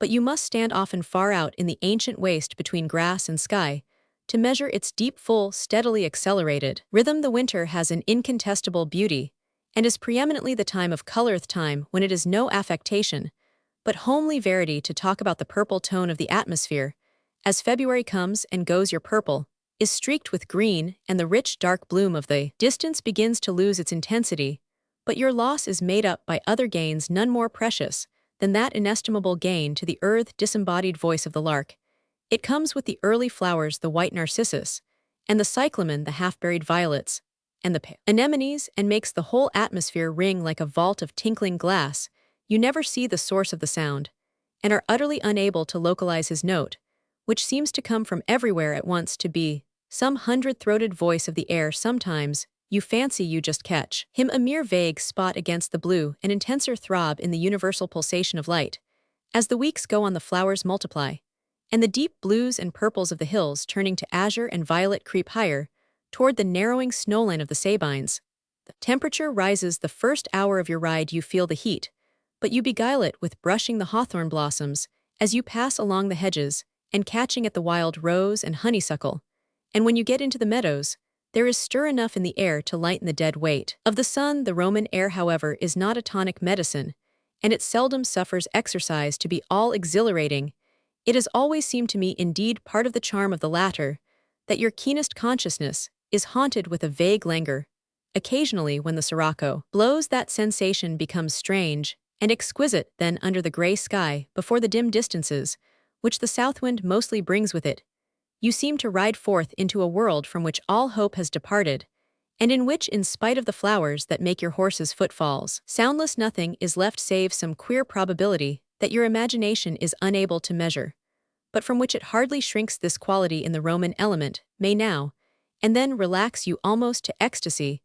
but you must stand often far out in the ancient waste between grass and sky to measure its deep, full, steadily accelerated rhythm. The winter has an incontestable beauty, and is preeminently the time of color, time when it is no affectation, but homely verity to talk about the purple tone of the atmosphere. As February comes and goes, your purple is streaked with green, and the rich dark bloom of the distance begins to lose its intensity, but your loss is made up by other gains none more precious than that inestimable gain to the earth disembodied voice of the lark. It comes with the early flowers, the white narcissus, and the cyclamen, the half-buried violets, and the pale anemones, and makes the whole atmosphere ring like a vault of tinkling glass. You never see the source of the sound, and are utterly unable to localize his note, which seems to come from everywhere at once, to be some hundred-throated voice of the air. Sometimes you fancy you just catch him, a mere vague spot against the blue, an intenser throb in the universal pulsation of light. As the weeks go on, the flowers multiply, and the deep blues and purples of the hills, turning to azure and violet, creep higher toward the narrowing snowline of the Sabines. The temperature rises. The first hour of your ride you feel the heat, but you beguile it with brushing the hawthorn blossoms as you pass along the hedges, and catching at the wild rose and honeysuckle. And when you get into the meadows, there is stir enough in the air to lighten the dead weight of the sun. The Roman air, however, is not a tonic medicine, and it seldom suffers exercise to be all exhilarating. It has always seemed to me, indeed, part of the charm of the latter, that your keenest consciousness is haunted with a vague languor. Occasionally, when the sirocco blows, that sensation becomes strange and exquisite. Then, under the gray sky, before the dim distances, which the south wind mostly brings with it, you seem to ride forth into a world from which all hope has departed, and in which, in spite of the flowers that make your horse's footfalls, soundless nothing is left save some queer probability that your imagination is unable to measure, but from which it hardly shrinks this quality in the Roman element, may now and then relax you almost to ecstasy,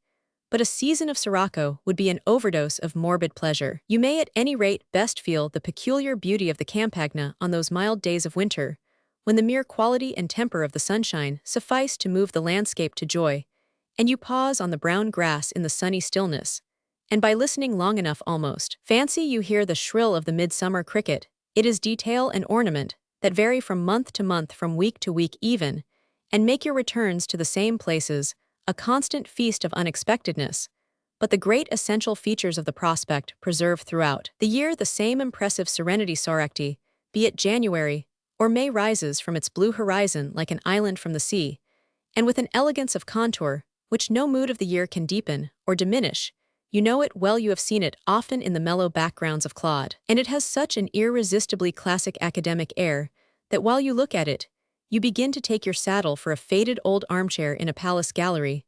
but a season of sirocco would be an overdose of morbid pleasure. You may at any rate best feel the peculiar beauty of the Campagna on those mild days of winter, when the mere quality and temper of the sunshine suffice to move the landscape to joy, and you pause on the brown grass in the sunny stillness, and by listening long enough almost, fancy you hear the shrill of the midsummer cricket. It is detail and ornament that vary from month to month, from week to week even, and make your returns to the same places a constant feast of unexpectedness, but the great essential features of the prospect preserve throughout the year the same impressive serenity sorecti, be it January or May, rises from its blue horizon like an island from the sea, and with an elegance of contour which no mood of the year can deepen or diminish. You know it well, you have seen it often in the mellow backgrounds of Claude, and it has such an irresistibly classic academic air that while you look at it, you begin to take your saddle for a faded old armchair in a palace gallery.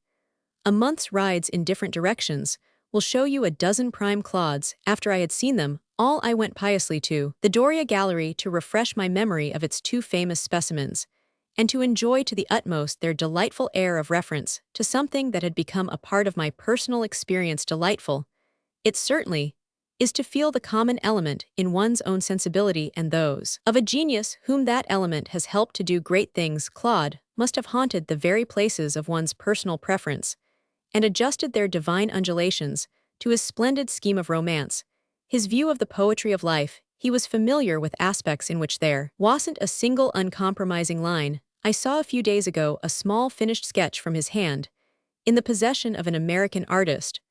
A month's rides in different directions will show you a dozen prime Claudes. After I had seen them all, I went piously to the Doria Gallery to refresh my memory of its two famous specimens, and to enjoy to the utmost their delightful air of reference to something that had become a part of my personal experience. Delightful, it certainly is to feel the common element in one's own sensibility and those of a genius whom that element has helped to do great things. Claude must have haunted the very places of one's personal preference, and adjusted their divine undulations to his splendid scheme of romance, his view of the poetry of life. He was familiar with aspects in which there wasn't a single uncompromising line. I saw a few days ago a small finished sketch from his hand, in the possession of an American artist,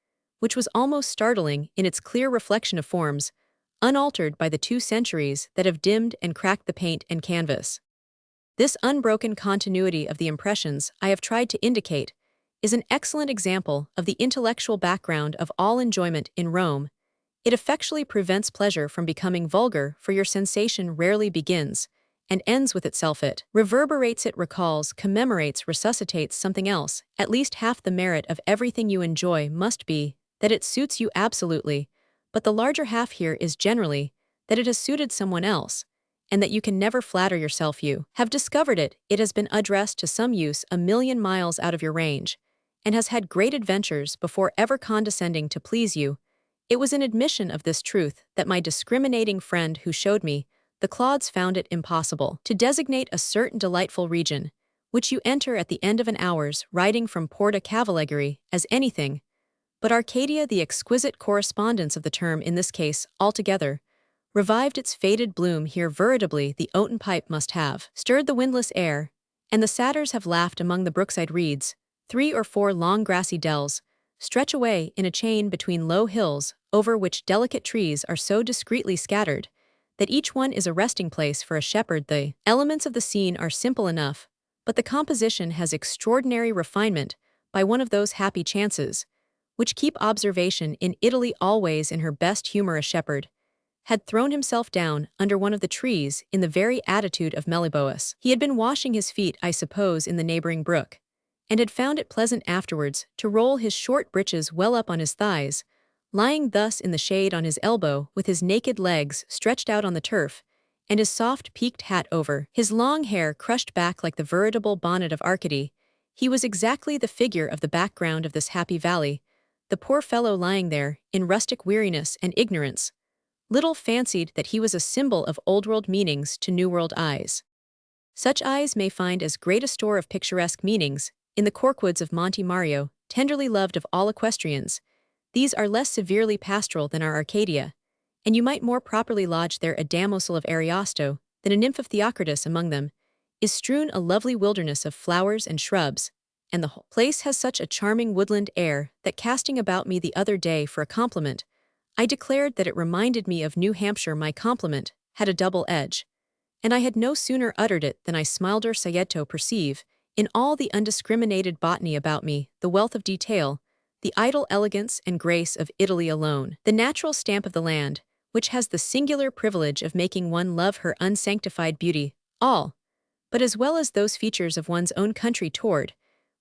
which was almost startling in its clear reflection of forms, unaltered by the 2 centuries that have dimmed and cracked the paint and canvas. This unbroken continuity of the impressions I have tried to indicate is an excellent example of the intellectual background of all enjoyment in Rome. It effectually prevents pleasure from becoming vulgar, for your sensation rarely begins and ends with itself. It reverberates, it recalls, commemorates, resuscitates something else. At least half the merit of everything you enjoy must be that it suits you absolutely, but the larger half here is generally that it has suited someone else, and that you can never flatter yourself you have discovered it. It has been addressed to some use a million miles out of your range, and has had great adventures before ever condescending to please you. It was in admission of this truth that my discriminating friend who showed me the Claudes found it impossible to designate a certain delightful region, which you enter at the end of an hour's riding from Porta Cavalleggeri, as anything but Arcadia. The exquisite correspondence of the term in this case altogether revived its faded bloom here. Veritably, the oaten pipe must have stirred the windless air, and the satyrs have laughed among the brookside reeds. 3 or 4 long grassy dells stretch away in a chain between low hills, over which delicate trees are so discreetly scattered that each one is a resting place for a shepherd. The elements of the scene are simple enough, but the composition has extraordinary refinement by one of those happy chances which keep observation in Italy always in her best humor. A shepherd had thrown himself down under one of the trees in the very attitude of Meliboeus. He had been washing his feet, I suppose, in the neighboring brook, and had found it pleasant afterwards to roll his short breeches well up on his thighs, lying thus in the shade on his elbow with his naked legs stretched out on the turf, and his soft peaked hat over his long hair crushed back like the veritable bonnet of Arcady. He was exactly the figure of the background of this happy valley, the poor fellow lying there in rustic weariness and ignorance, little fancied that he was a symbol of old-world meanings to new-world eyes. Such eyes may find as great a store of picturesque meanings in the corkwoods of Monte Mario, tenderly loved of all equestrians. These are less severely pastoral than our Arcadia, and you might more properly lodge there a damozel of Ariosto than a nymph of Theocritus. Among them is strewn a lovely wilderness of flowers and shrubs, and the whole place has such a charming woodland air that, casting about me the other day for a compliment, I declared that it reminded me of New Hampshire. My compliment had a double edge, and I had no sooner uttered it than I smiled. Sayeto perceive, in all the undiscriminated botany about me, the wealth of detail, the idle elegance and grace of Italy alone, the natural stamp of the land, which has the singular privilege of making one love her unsanctified beauty, all, but as well as those features of one's own country toward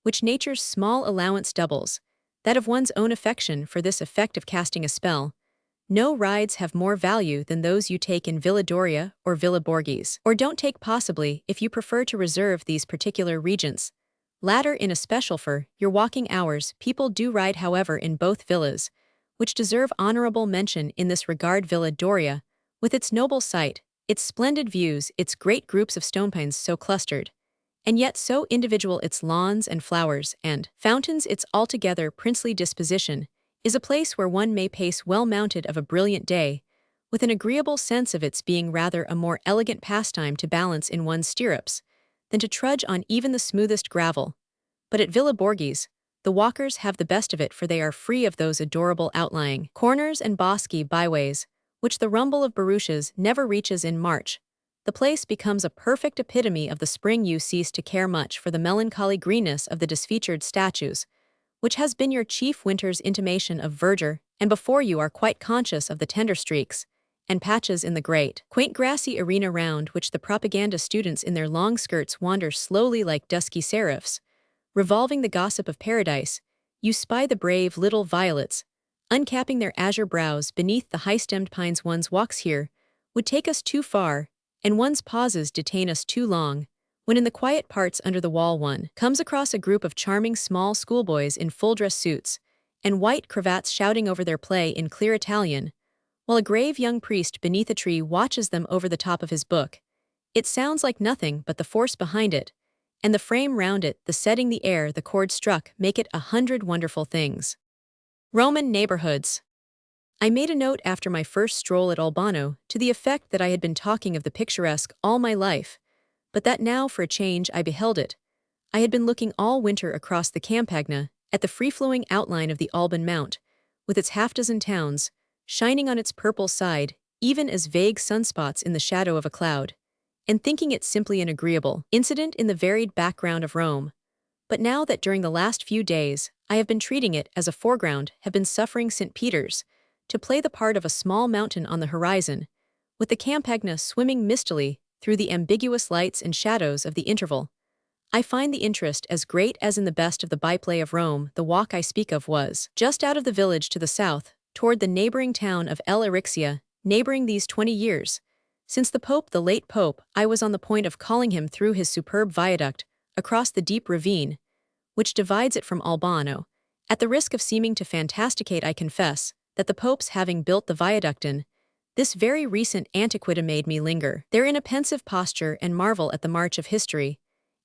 which nature's small allowance doubles, that of one's own affection for this effect of casting a spell. No rides have more value than those you take in Villa Doria or Villa Borghese, or don't take possibly if you prefer to reserve these particular regents. Latter in especial for your walking hours. People do ride however in both villas, which deserve honorable mention in this regard. Villa Doria, with its noble site, its splendid views, its great groups of stone pines so clustered, and yet so individual, its lawns and flowers and fountains, its altogether princely disposition, is a place where one may pace well mounted of a brilliant day, with an agreeable sense of its being rather a more elegant pastime to balance in one's stirrups than to trudge on even the smoothest gravel. But at Villa Borghese, the walkers have the best of it, for they are free of those adorable outlying corners and bosky byways, which the rumble of barouches never reaches in March. The place becomes a perfect epitome of the spring. You cease to care much for the melancholy greenness of the disfeatured statues, which has been your chief winter's intimation of verdure, and before you are quite conscious of the tender streaks and patches in the great, quaint grassy arena round which the propaganda students in their long skirts wander slowly like dusky seraphs, revolving the gossip of paradise. You spy the brave little violets, uncapping their azure brows beneath the high-stemmed pines. One's walks here would take us too far, and one's pauses detain us too long, when in the quiet parts under the wall one comes across a group of charming small schoolboys in full-dress suits and white cravats shouting over their play in clear Italian, while a grave young priest beneath a tree watches them over the top of his book. It sounds like nothing, but the force behind it, and the frame round it, the setting, the air, the chord struck, make it 100 wonderful things. Roman neighborhoods. I made a note after my first stroll at Albano to the effect that I had been talking of the picturesque all my life, but that now for a change I beheld it. I had been looking all winter across the Campagna at the free-flowing outline of the Alban Mount, with its half-dozen towns, shining on its purple side, even as vague sunspots in the shadow of a cloud, and thinking it simply an agreeable incident in the varied background of Rome. But now that during the last few days I have been treating it as a foreground, have been suffering St. Peter's to play the part of a small mountain on the horizon, with the Campagna swimming mistily through the ambiguous lights and shadows of the interval, I find the interest as great as in the best of the byplay of Rome. The walk I speak of was just out of the village to the south, toward the neighboring town of El Erixia, neighboring these 20 years. Since the Pope, the late Pope, I was on the point of calling him through his superb viaduct, across the deep ravine, which divides it from Albano. At the risk of seeming to fantasticate, I confess that the Pope's having built the viaduct in this very recent antiquity made me linger there in a pensive posture and marvel at the march of history,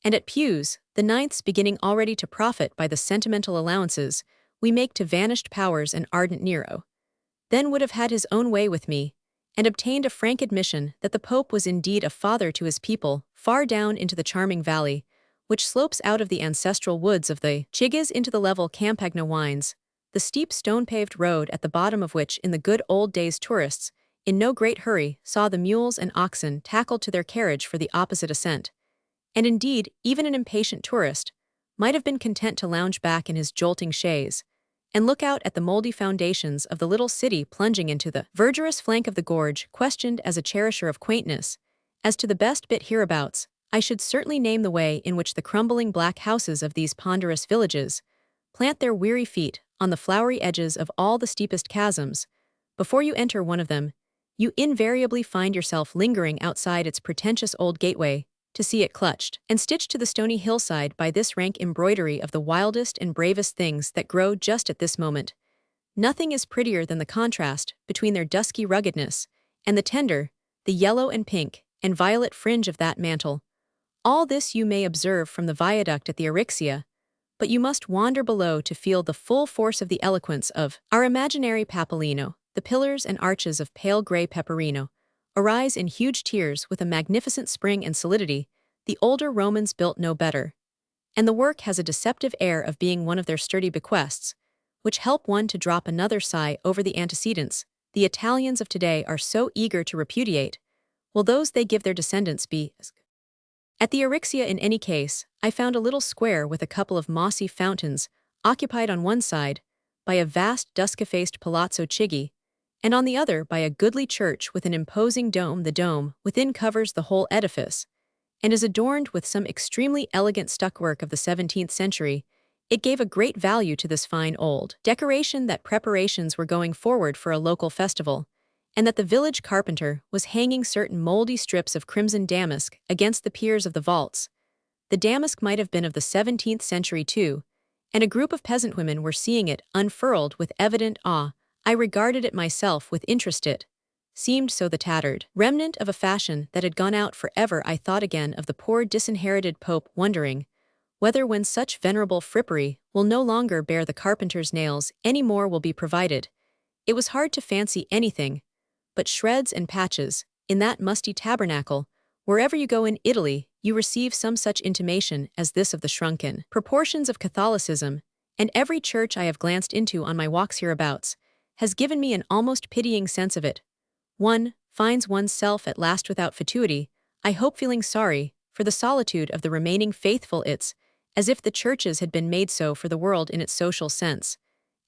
and at Pius the Ninth's beginning already to profit by the sentimental allowances we make to vanished powers and ardent Nero. Then would have had his own way with me, and obtained a frank admission that the Pope was indeed a father to his people, far down into the charming valley, which slopes out of the ancestral woods of the Chigas into the level Campagna winds, the steep stone-paved road at the bottom of which in the good old days tourists, in no great hurry, saw the mules and oxen tackled to their carriage for the opposite ascent. And indeed, even an impatient tourist might have been content to lounge back in his jolting chaise, and look out at the moldy foundations of the little city plunging into the verdurous flank of the gorge. Questioned as a cherisher of quaintness as to the best bit hereabouts, I should certainly name the way in which the crumbling black houses of these ponderous villages plant their weary feet on the flowery edges of all the steepest chasms. Before you enter one of them, you invariably find yourself lingering outside its pretentious old gateway, to see it clutched and stitched to the stony hillside by this rank embroidery of the wildest and bravest things that grow just at this moment. Nothing is prettier than the contrast between their dusky ruggedness and the tender, the yellow and pink and violet fringe of that mantle. All this you may observe from the viaduct at the Erixia, but you must wander below to feel the full force of the eloquence of our imaginary Papalino. The pillars and arches of pale gray Peperino arise in huge tiers with a magnificent spring and solidity the older Romans built no better, and the work has a deceptive air of being one of their sturdy bequests, which help one to drop another sigh over the antecedents the Italians of today are so eager to repudiate, will those they give their descendants be. At the Erixia, in any case, I found a little square with a couple of mossy fountains, occupied on one side by a vast dusk-effaced Palazzo Chigi, and on the other by a goodly church with an imposing dome. The dome within covers the whole edifice, and is adorned with some extremely elegant stucwork of the 17th century, it gave a great value to this fine old decoration that preparations were going forward for a local festival, and that the village carpenter was hanging certain moldy strips of crimson damask against the piers of the vaults. The damask might have been of the 17th century too, and a group of peasant women were seeing it unfurled with evident awe. I regarded it myself with interest. It seemed so the tattered remnant of a fashion that had gone out forever. I thought again of the poor disinherited Pope, wondering whether when such venerable frippery will no longer bear the carpenter's nails any more will be provided. It was hard to fancy anything but shreds and patches in that musty tabernacle. Wherever you go in Italy, you receive some such intimation as this of the shrunken proportions of Catholicism, and every church I have glanced into on my walks hereabouts has given me an almost pitying sense of it. One finds one's self at last without fatuity, I hope, feeling sorry for the solitude of the remaining faithful. It's as if the churches had been made so for the world in its social sense,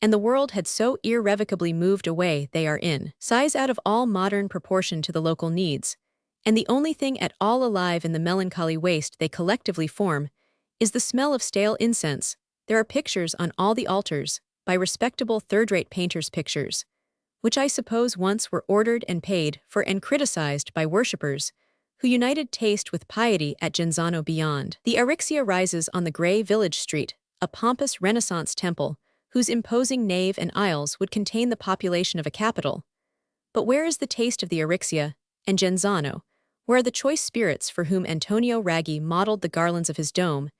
and the world had so irrevocably moved away they are in size out of all modern proportion to the local needs, and the only thing at all alive in the melancholy waste they collectively form is the smell of stale incense. There are pictures on all the altars, by respectable third-rate painters' pictures, which I suppose once were ordered and paid for and criticized by worshippers who united taste with piety at Genzano. Beyond the Arixia rises on the gray village street a pompous Renaissance temple whose imposing nave and aisles would contain the population of a capital. But where is the taste of the Arixia and Genzano? Where are the choice spirits for whom Antonio Raggi modeled the garlands of his dome,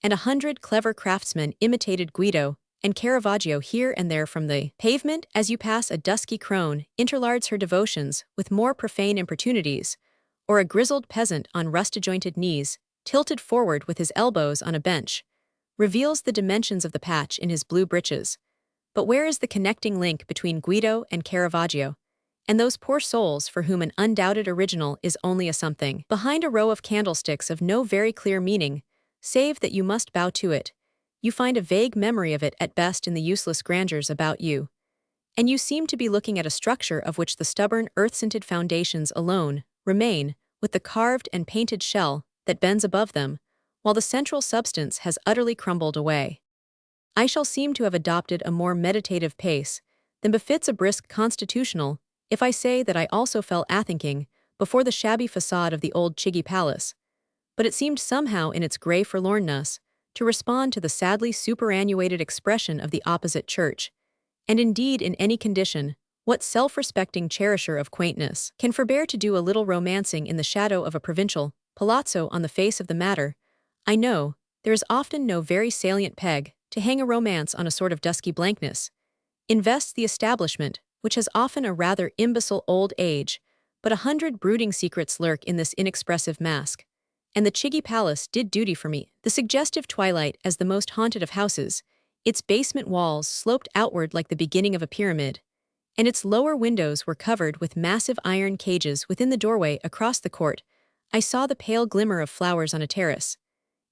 and 100 clever craftsmen imitated Guido and Caravaggio? Here and there from the pavement, as you pass, a dusky crone interlards her devotions with more profane importunities, or a grizzled peasant on rusty-jointed knees, tilted forward with his elbows on a bench, reveals the dimensions of the patch in his blue breeches. But where is the connecting link between Guido and Caravaggio, and those poor souls for whom an undoubted original is only a something behind a row of candlesticks of no very clear meaning, save that you must bow to it? You find a vague memory of it at best in the useless grandeurs about you, and you seem to be looking at a structure of which the stubborn earth-scented foundations alone remain, with the carved and painted shell that bends above them, while the central substance has utterly crumbled away. I shall seem to have adopted a more meditative pace than befits a brisk constitutional if I say that I also fell a-thinking before the shabby facade of the old Chigi Palace, but it seemed somehow in its grey forlornness to respond to the sadly superannuated expression of the opposite church, and indeed in any condition, what self-respecting cherisher of quaintness can forbear to do a little romancing in the shadow of a provincial palazzo? On the face of the matter, I know, there is often no very salient peg to hang a romance on. A sort of dusky blankness invests the establishment, which has often a rather imbecile old age, but 100 brooding secrets lurk in this inexpressive mask. And the Chigi Palace did duty for me. The suggestive twilight as the most haunted of houses, its basement walls sloped outward like the beginning of a pyramid, and its lower windows were covered with massive iron cages. Within the doorway across the court, I saw the pale glimmer of flowers on a terrace,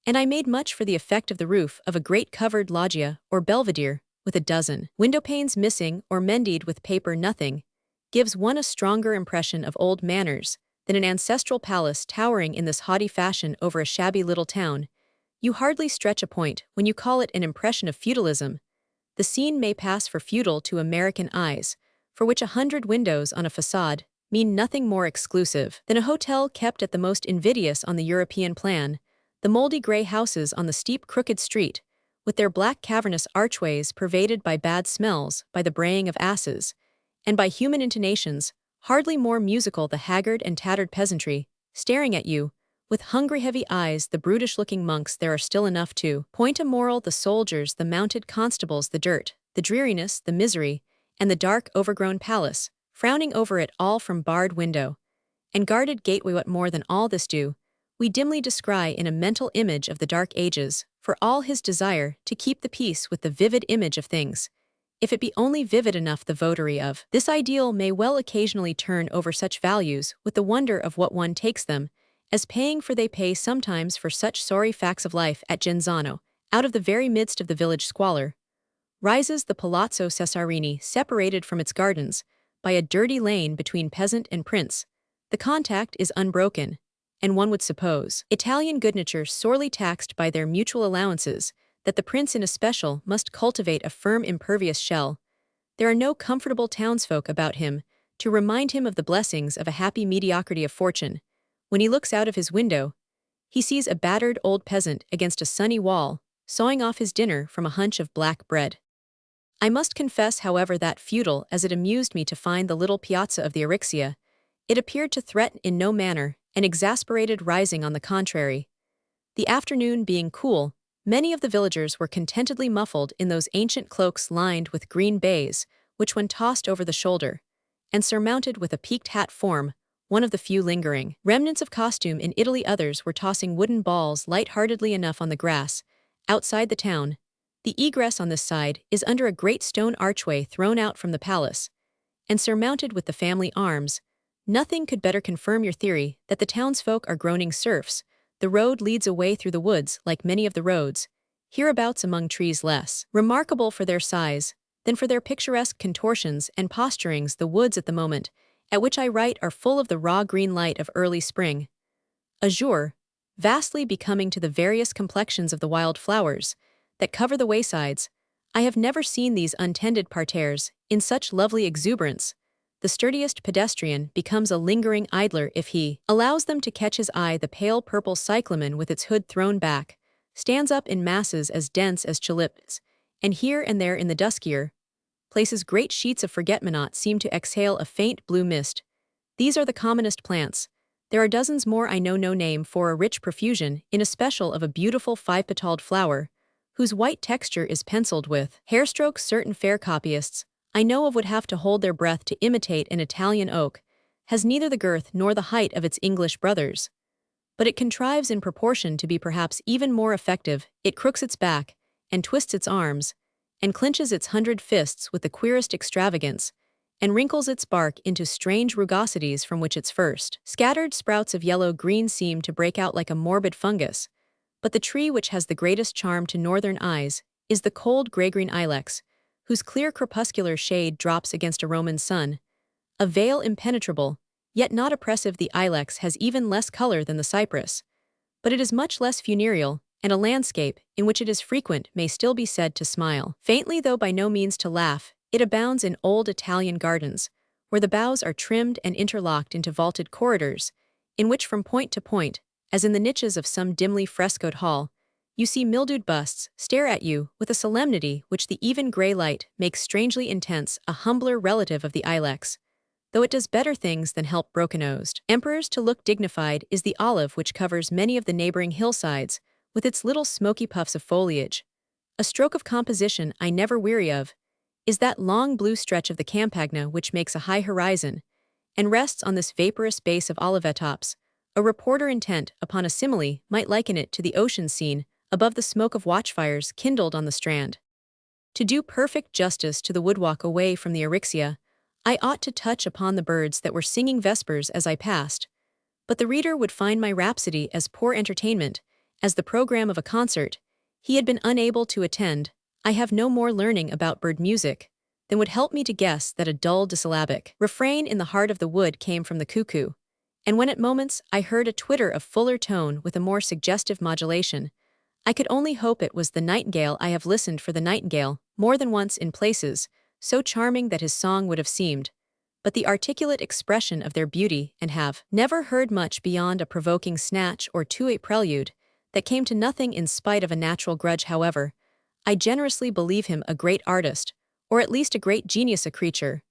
and I made much for the effect of the roof of a great covered loggia or belvedere, with a dozen windowpanes missing or mended with paper. Nothing gives one a stronger impression of old manners than an ancestral palace towering in this haughty fashion over a shabby little town. You hardly stretch a point when you call it an impression of feudalism. The scene may pass for feudal to American eyes, for which 100 windows on a facade mean nothing more exclusive than a hotel kept at the most invidious on the European plan. The moldy gray houses on the steep crooked street, with their black cavernous archways pervaded by bad smells, by the braying of asses, and by human intonations, hardly more musical. The haggard and tattered peasantry, staring at you, with hungry heavy eyes. The brutish-looking monks. There are still enough to point a moral. The soldiers, the mounted constables, the dirt, the dreariness, the misery, and the dark overgrown palace, frowning over it all from barred window and guarded gateway. What more than all this do we dimly descry in a mental image of the Dark Ages, for all his desire to keep the peace with the vivid image of things, if it be only vivid enough? The votary of this ideal may well occasionally turn over such values with the wonder of what one takes them as paying, for they pay sometimes for such sorry facts of life. At Genzano, out of the very midst of the village squalor, rises the Palazzo Cesarini, separated from its gardens by a dirty lane between peasant and prince. The contact is unbroken, and one would suppose Italian good nature sorely taxed by their mutual allowances, that the prince in especial must cultivate a firm impervious shell. There are no comfortable townsfolk about him to remind him of the blessings of a happy mediocrity of fortune. When he looks out of his window, he sees a battered old peasant against a sunny wall, sawing off his dinner from a hunch of black bread. I must confess, however, that futile as it amused me to find the little piazza of the Erixia, it appeared to threaten in no manner an exasperated rising. On the contrary. The afternoon being cool, many of the villagers were contentedly muffled in those ancient cloaks lined with green baize, which when tossed over the shoulder, and surmounted with a peaked hat form one of the few lingering remnants of costume in Italy. Others were tossing wooden balls light-heartedly enough on the grass. Outside the town, the egress on this side is under a great stone archway thrown out from the palace, and surmounted with the family arms. Nothing could better confirm your theory that the townsfolk are groaning serfs. The road leads away through the woods like many of the roads, hereabouts among trees less remarkable for their size than for their picturesque contortions and posturings. The woods at the moment at which I write are full of the raw green light of early spring, azure, vastly becoming to the various complexions of the wild flowers that cover the waysides. I have never seen these untended parterres in such lovely exuberance. The sturdiest pedestrian becomes a lingering idler if he allows them to catch his eye. The pale purple cyclamen with its hood thrown back stands up in masses as dense as tulips, and here and there in the duskier places great sheets of forget-me-not seem to exhale a faint blue mist. These are the commonest plants. There are dozens more I know no name for, a rich profusion, in especial of a beautiful five-petaled flower, whose white texture is penciled with hairstrokes. Certain fair copyists I know of would have to hold their breath to imitate an Italian oak, has neither the girth nor the height of its English brothers, but it contrives in proportion to be perhaps even more effective. It crooks its back, and twists its arms, and clinches its 100 fists with the queerest extravagance, and wrinkles its bark into strange rugosities from which its first scattered sprouts of yellow-green seem to break out like a morbid fungus. But the tree which has the greatest charm to northern eyes is the cold gray-green ilex, whose clear crepuscular shade drops against a Roman sun, a veil impenetrable, yet not oppressive. The ilex has even less color than the cypress, but it is much less funereal, and a landscape in which it is frequent may still be said to smile faintly, though by no means to laugh. It abounds in old Italian gardens, where the boughs are trimmed and interlocked into vaulted corridors, in which from point to point, as in the niches of some dimly frescoed hall, you see mildewed busts stare at you with a solemnity which the even gray light makes strangely intense. A humbler relative of the ilex, though it does better things than help broken-nosed emperors to look dignified, is the olive, which covers many of the neighboring hillsides with its little smoky puffs of foliage. A stroke of composition I never weary of is that long blue stretch of the Campagna which makes a high horizon, and rests on this vaporous base of olivetops. A reporter intent upon a simile might liken it to the ocean scene above the smoke of watchfires kindled on the strand. To do perfect justice to the woodwalk away from the Erixia, I ought to touch upon the birds that were singing vespers as I passed, but the reader would find my rhapsody as poor entertainment as the program of a concert he had been unable to attend. I have no more learning about bird music than would help me to guess that a dull dissyllabic refrain in the heart of the wood came from the cuckoo, and when at moments I heard a twitter of fuller tone with a more suggestive modulation, I could only hope it was the nightingale. I have listened for the nightingale more than once in places so charming that his song would have seemed but the articulate expression of their beauty, and have never heard much beyond a provoking snatch or two, a prelude that came to nothing. In spite of a natural grudge, however, I generously believe him a great artist, or at least a great genius, a creature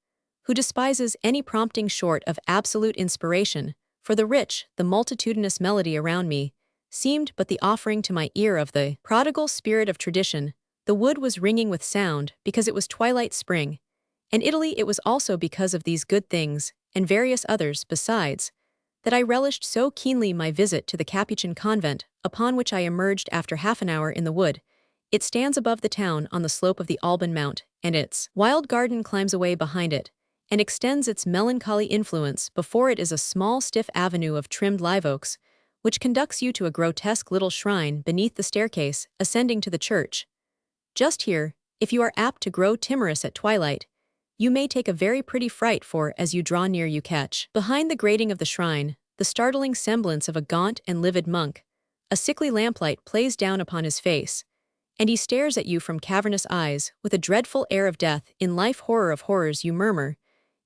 who despises any prompting short of absolute inspiration. For the rich, the multitudinous melody around me seemed but the offering to my ear of the prodigal spirit of tradition. The wood was ringing with sound because it was twilight spring, and Italy it was also because of these good things, and various others besides, that I relished so keenly my visit to the Capuchin convent, upon which I emerged after half an hour in the wood. It stands above the town on the slope of the Alban Mount, and its wild garden climbs away behind it, and extends its melancholy influence. Before it is a small stiff avenue of trimmed live oaks, which conducts you to a grotesque little shrine beneath the staircase, ascending to the church. Just here, if you are apt to grow timorous at twilight, you may take a very pretty fright, for as you draw near you catch, behind the grating of the shrine, the startling semblance of a gaunt and livid monk. A sickly lamplight plays down upon his face, and he stares at you from cavernous eyes with a dreadful air of death. In life, horror of horrors, you murmur.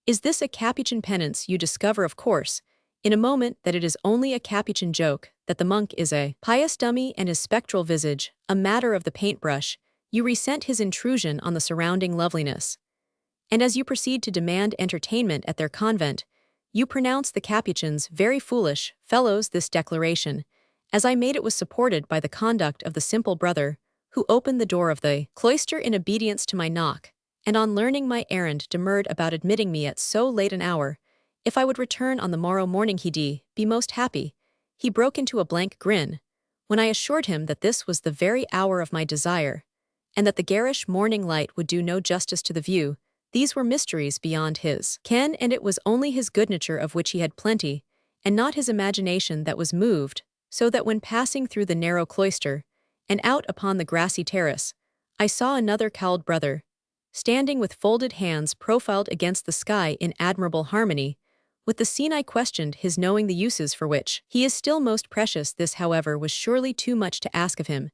Is this a Capuchin penance? You discover, of course, in a moment, that it is only a Capuchin joke, that the monk is a pious dummy and his spectral visage a matter of the paintbrush. You resent his intrusion on the surrounding loveliness. And as you proceed to demand entertainment at their convent, you pronounce the Capuchins very foolish fellows. This declaration, as I made it, was supported by the conduct of the simple brother, who opened the door of the cloister in obedience to my knock, and on learning my errand demurred about admitting me at so late an hour. If I would return on the morrow morning, he'd be most happy. He broke into a blank grin, when I assured him that this was the very hour of my desire, and that the garish morning light would do no justice to the view. These were mysteries beyond his ken, and it was only his good nature, of which he had plenty, and not his imagination, that was moved, so that when passing through the narrow cloister, and out upon the grassy terrace, I saw another cowled brother, standing with folded hands profiled against the sky in admirable harmony with the scene. I questioned his knowing the uses for which he is still most precious. This, however, was surely too much to ask of him,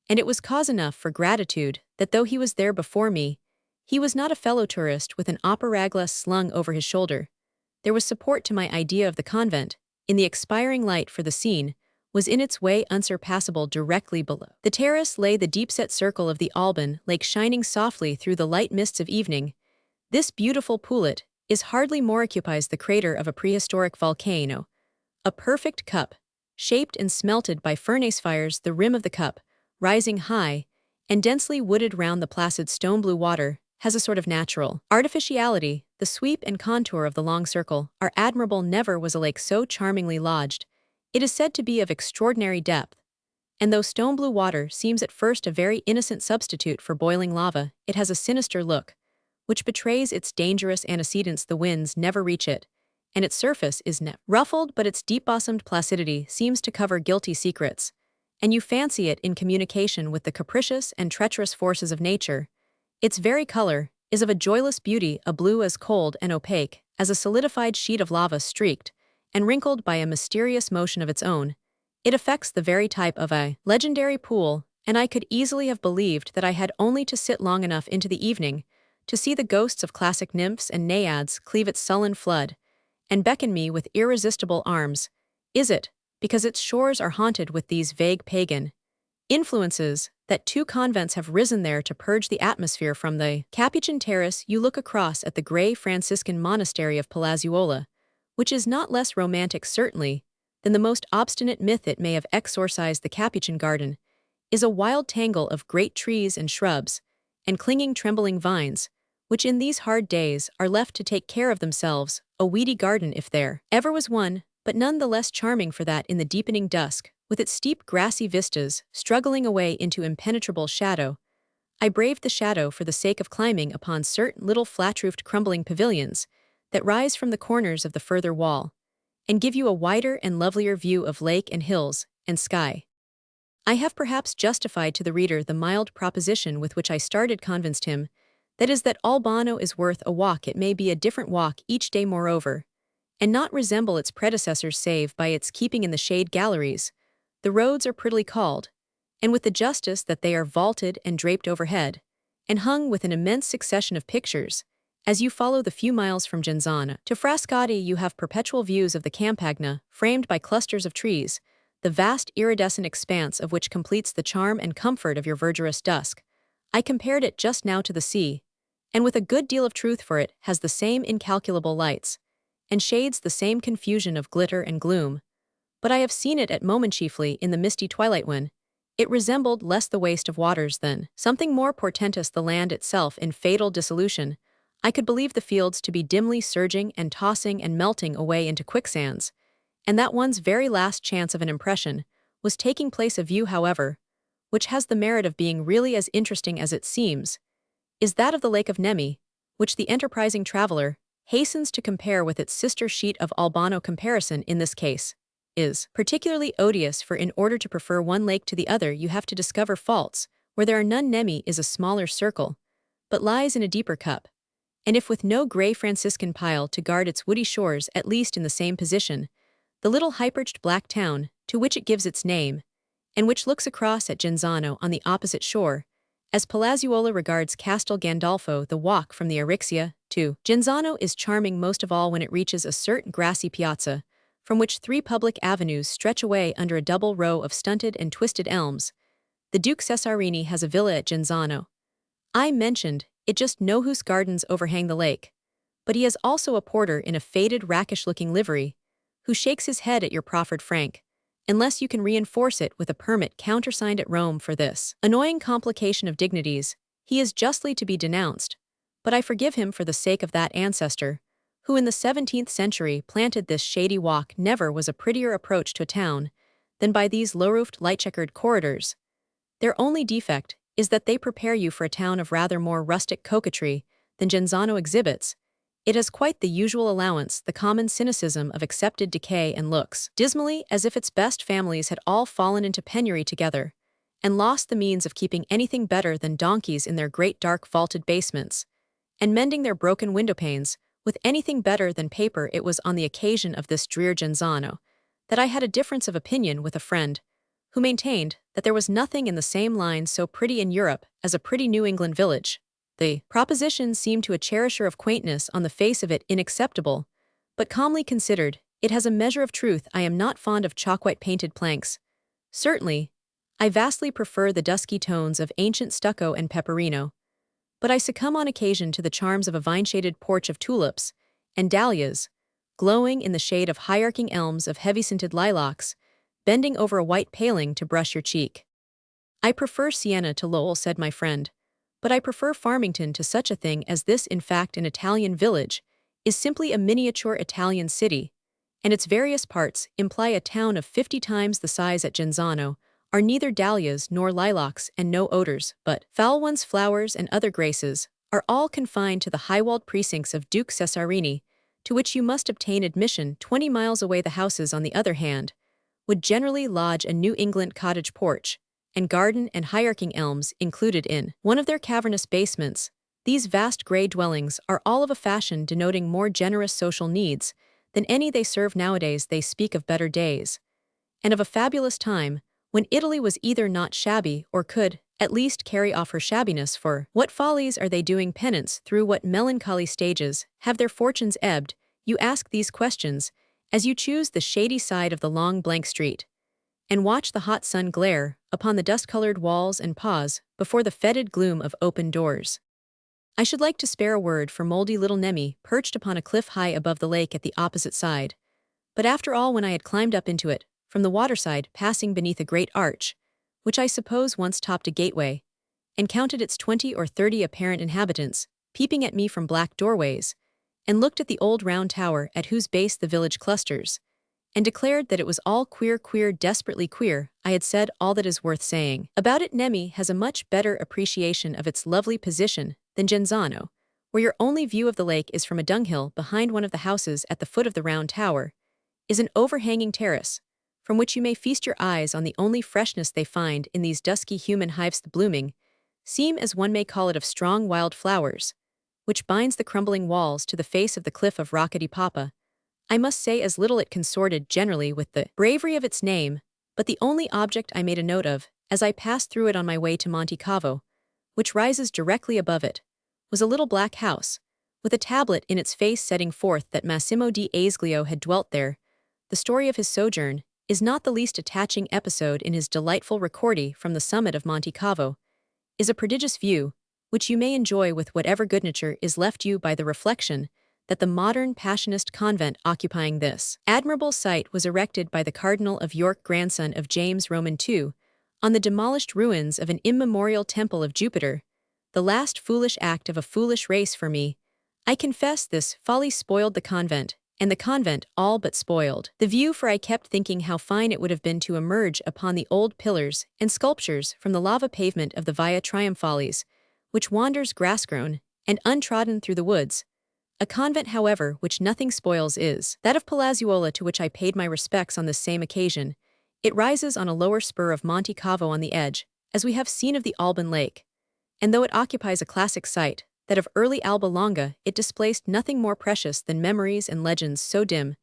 and it was cause enough for gratitude that though he was there before me, he was not a fellow tourist with an opera-glass slung over his shoulder. There was support to my idea of the convent in the expiring light, for the scene was in its way unsurpassable. Directly below the terrace lay the deep-set circle of the Alban lake, shining softly through the light mists of evening. This beautiful poolet is hardly more occupies the crater of a prehistoric volcano, a perfect cup, shaped and smelted by furnace fires, the rim of the cup, rising high and densely wooded round the placid stone-blue water, has a sort of natural artificiality. The sweep and contour of the long circle are admirable. Never was a lake so charmingly lodged. It is said to be of extraordinary depth, and though stone-blue water seems at first a very innocent substitute for boiling lava, it has a sinister look, which betrays its dangerous antecedents. The winds never reach it, and its surface is never ruffled, but its deep-bottomed placidity seems to cover guilty secrets, and you fancy it in communication with the capricious and treacherous forces of nature. Its very color is of a joyless beauty, a blue as cold and opaque as a solidified sheet of lava, streaked and wrinkled by a mysterious motion of its own. It affects the very type of a legendary pool, and I could easily have believed that I had only to sit long enough into the evening to see the ghosts of classic nymphs and naiads cleave its sullen flood and beckon me with irresistible arms. Is it because its shores are haunted with these vague pagan influences that 2 convents have risen there to purge the atmosphere from the Capuchin terrace? You look across at the gray Franciscan monastery of Palazzuola, which is not less romantic, certainly, than the most obstinate myth it may have exorcised. The Capuchin garden is a wild tangle of great trees and shrubs, and clinging trembling vines, which in these hard days are left to take care of themselves, a weedy garden if there ever was one, but none the less charming for that in the deepening dusk, with its steep grassy vistas struggling away into impenetrable shadow. I braved the shadow for the sake of climbing upon certain little flat-roofed crumbling pavilions that rise from the corners of the further wall, and give you a wider and lovelier view of lake and hills and sky. I have perhaps justified to the reader the mild proposition with which I started, convinced him, that is, that Albano is worth a walk. It may be a different walk each day, moreover, and not resemble its predecessors save by its keeping in the shade galleries. The roads are prettily called, and with the justice that they are vaulted and draped overhead, and hung with an immense succession of pictures. As you follow the few miles from Genzano to Frascati, you have perpetual views of the Campagna, framed by clusters of trees, the vast iridescent expanse of which completes the charm and comfort of your verdurous dusk. I compared it just now to the sea, and with a good deal of truth, for it has the same incalculable lights, and shades the same confusion of glitter and gloom. But I have seen it at moment chiefly in the misty twilight, when it resembled less the waste of waters than something more portentous, the land itself in fatal dissolution. I could believe the fields to be dimly surging and tossing and melting away into quicksands, and that one's very last chance of an impression was taking place. A view, however, which has the merit of being really as interesting as it seems, is that of the Lake of Nemi, which the enterprising traveler hastens to compare with its sister sheet of Albano. Comparison in this case is particularly odious, for in order to prefer one lake to the other you have to discover faults where there are none. Nemi is a smaller circle, but lies in a deeper cup, and if with no gray Franciscan pile to guard its woody shores, at least in the same position, the little hyperched black town, to which it gives its name, and which looks across at Genzano on the opposite shore, as Palazzuola regards Castel Gandolfo the walk from the Arixia to Genzano is charming most of all when it reaches a certain grassy piazza, from which 3 public avenues stretch away under a double row of stunted and twisted elms. The Duke Cesarini has a villa at Genzano. I mentioned it just know whose gardens overhang the lake, but he has also a porter in a faded rakish-looking livery, who shakes his head at your proffered franc, unless you can reinforce it with a permit countersigned at Rome for this annoying complication of dignities. He is justly to be denounced, but I forgive him for the sake of that ancestor, who in the 17th century planted this shady walk. Never was a prettier approach to a town than by these low-roofed, light-checkered corridors. Their only defect is that they prepare you for a town of rather more rustic coquetry than Genzano exhibits. It has quite the usual allowance, the common cynicism of accepted decay, and looks dismally as if its best families had all fallen into penury together, and lost the means of keeping anything better than donkeys in their great dark vaulted basements, and mending their broken windowpanes with anything better than paper. It was on the occasion of this drear Genzano that I had a difference of opinion with a friend, who maintained that there was nothing in the same line so pretty in Europe as a pretty New England village. The proposition seemed to a cherisher of quaintness on the face of it inacceptable, but calmly considered, it has a measure of truth. I am not fond of chalk-white painted planks. Certainly, I vastly prefer the dusky tones of ancient stucco and peperino, but I succumb on occasion to the charms of a vine-shaded porch of tulips and dahlias, glowing in the shade of high-arcing elms of heavy-scented lilacs, bending over a white paling to brush your cheek. I prefer Siena to Lowell, said my friend, but I prefer Farmington to such a thing as this. In fact, an Italian village is simply a miniature Italian city, and its various parts imply a town of 50 times the size. At Genzano are neither dahlias nor lilacs and no odors, but foul ones. Flowers and other graces are all confined to the high-walled precincts of Duke Cesarini, to which you must obtain admission 20 miles away. The houses, on the other hand, would generally lodge a New England cottage porch and garden and high-arcing elms included in one of their cavernous basements. These vast gray dwellings are all of a fashion denoting more generous social needs than any they serve nowadays. They speak of better days, and of a fabulous time when Italy was either not shabby or could, at least, carry off her shabbiness. For what follies are they doing penance? Through what melancholy stages have their fortunes ebbed? You ask these questions as you choose the shady side of the long blank street, and watch the hot sun glare upon the dust-colored walls and pause before the fetid gloom of open doors. I should like to spare a word for moldy little Nemi, perched upon a cliff high above the lake at the opposite side. But after all, when I had climbed up into it, from the waterside, passing beneath a great arch, which I suppose once topped a gateway, and counted its 20 or 30 apparent inhabitants, peeping at me from black doorways, and looked at the old round tower at whose base the village clusters, and declared that it was all queer, desperately queer, I had said all that is worth saying about it. Nemi has a much better appreciation of its lovely position than Genzano, where your only view of the lake is from a dunghill behind one of the houses. At the foot of the round tower is an overhanging terrace, from which you may feast your eyes on the only freshness they find in these dusky human hives. The blooming seam, as one may call it, of strong wild flowers, which binds the crumbling walls to the face of the cliff of Rocca di Papa. I must say as little it consorted generally with the bravery of its name, but the only object I made a note of, as I passed through it on my way to Monte Cavo, which rises directly above it, was a little black house, with a tablet in its face setting forth that Massimo di Asglio had dwelt there. The story of his sojourn is not the least attaching episode in his delightful Ricordi from the summit of Monte Cavo, is a prodigious view, which you may enjoy with whatever good nature is left you by the reflection that the modern Passionist convent occupying this admirable site was erected by the Cardinal of York, grandson of James Roman II, on the demolished ruins of an immemorial temple of Jupiter, the last foolish act of a foolish race. For me, I confess, this folly spoiled the convent, and the convent all but spoiled the view, for I kept thinking how fine it would have been to emerge upon the old pillars and sculptures from the lava pavement of the Via Triumphalis, which wanders grass-grown and untrodden through the woods. A convent, however, which nothing spoils is that of Palazzuola, to which I paid my respects on this same occasion. It rises on a lower spur of Monte Cavo on the edge, as we have seen of the Alban Lake, and though it occupies a classic site, that of early Alba Longa, it displaced nothing more precious than memories and legends so dim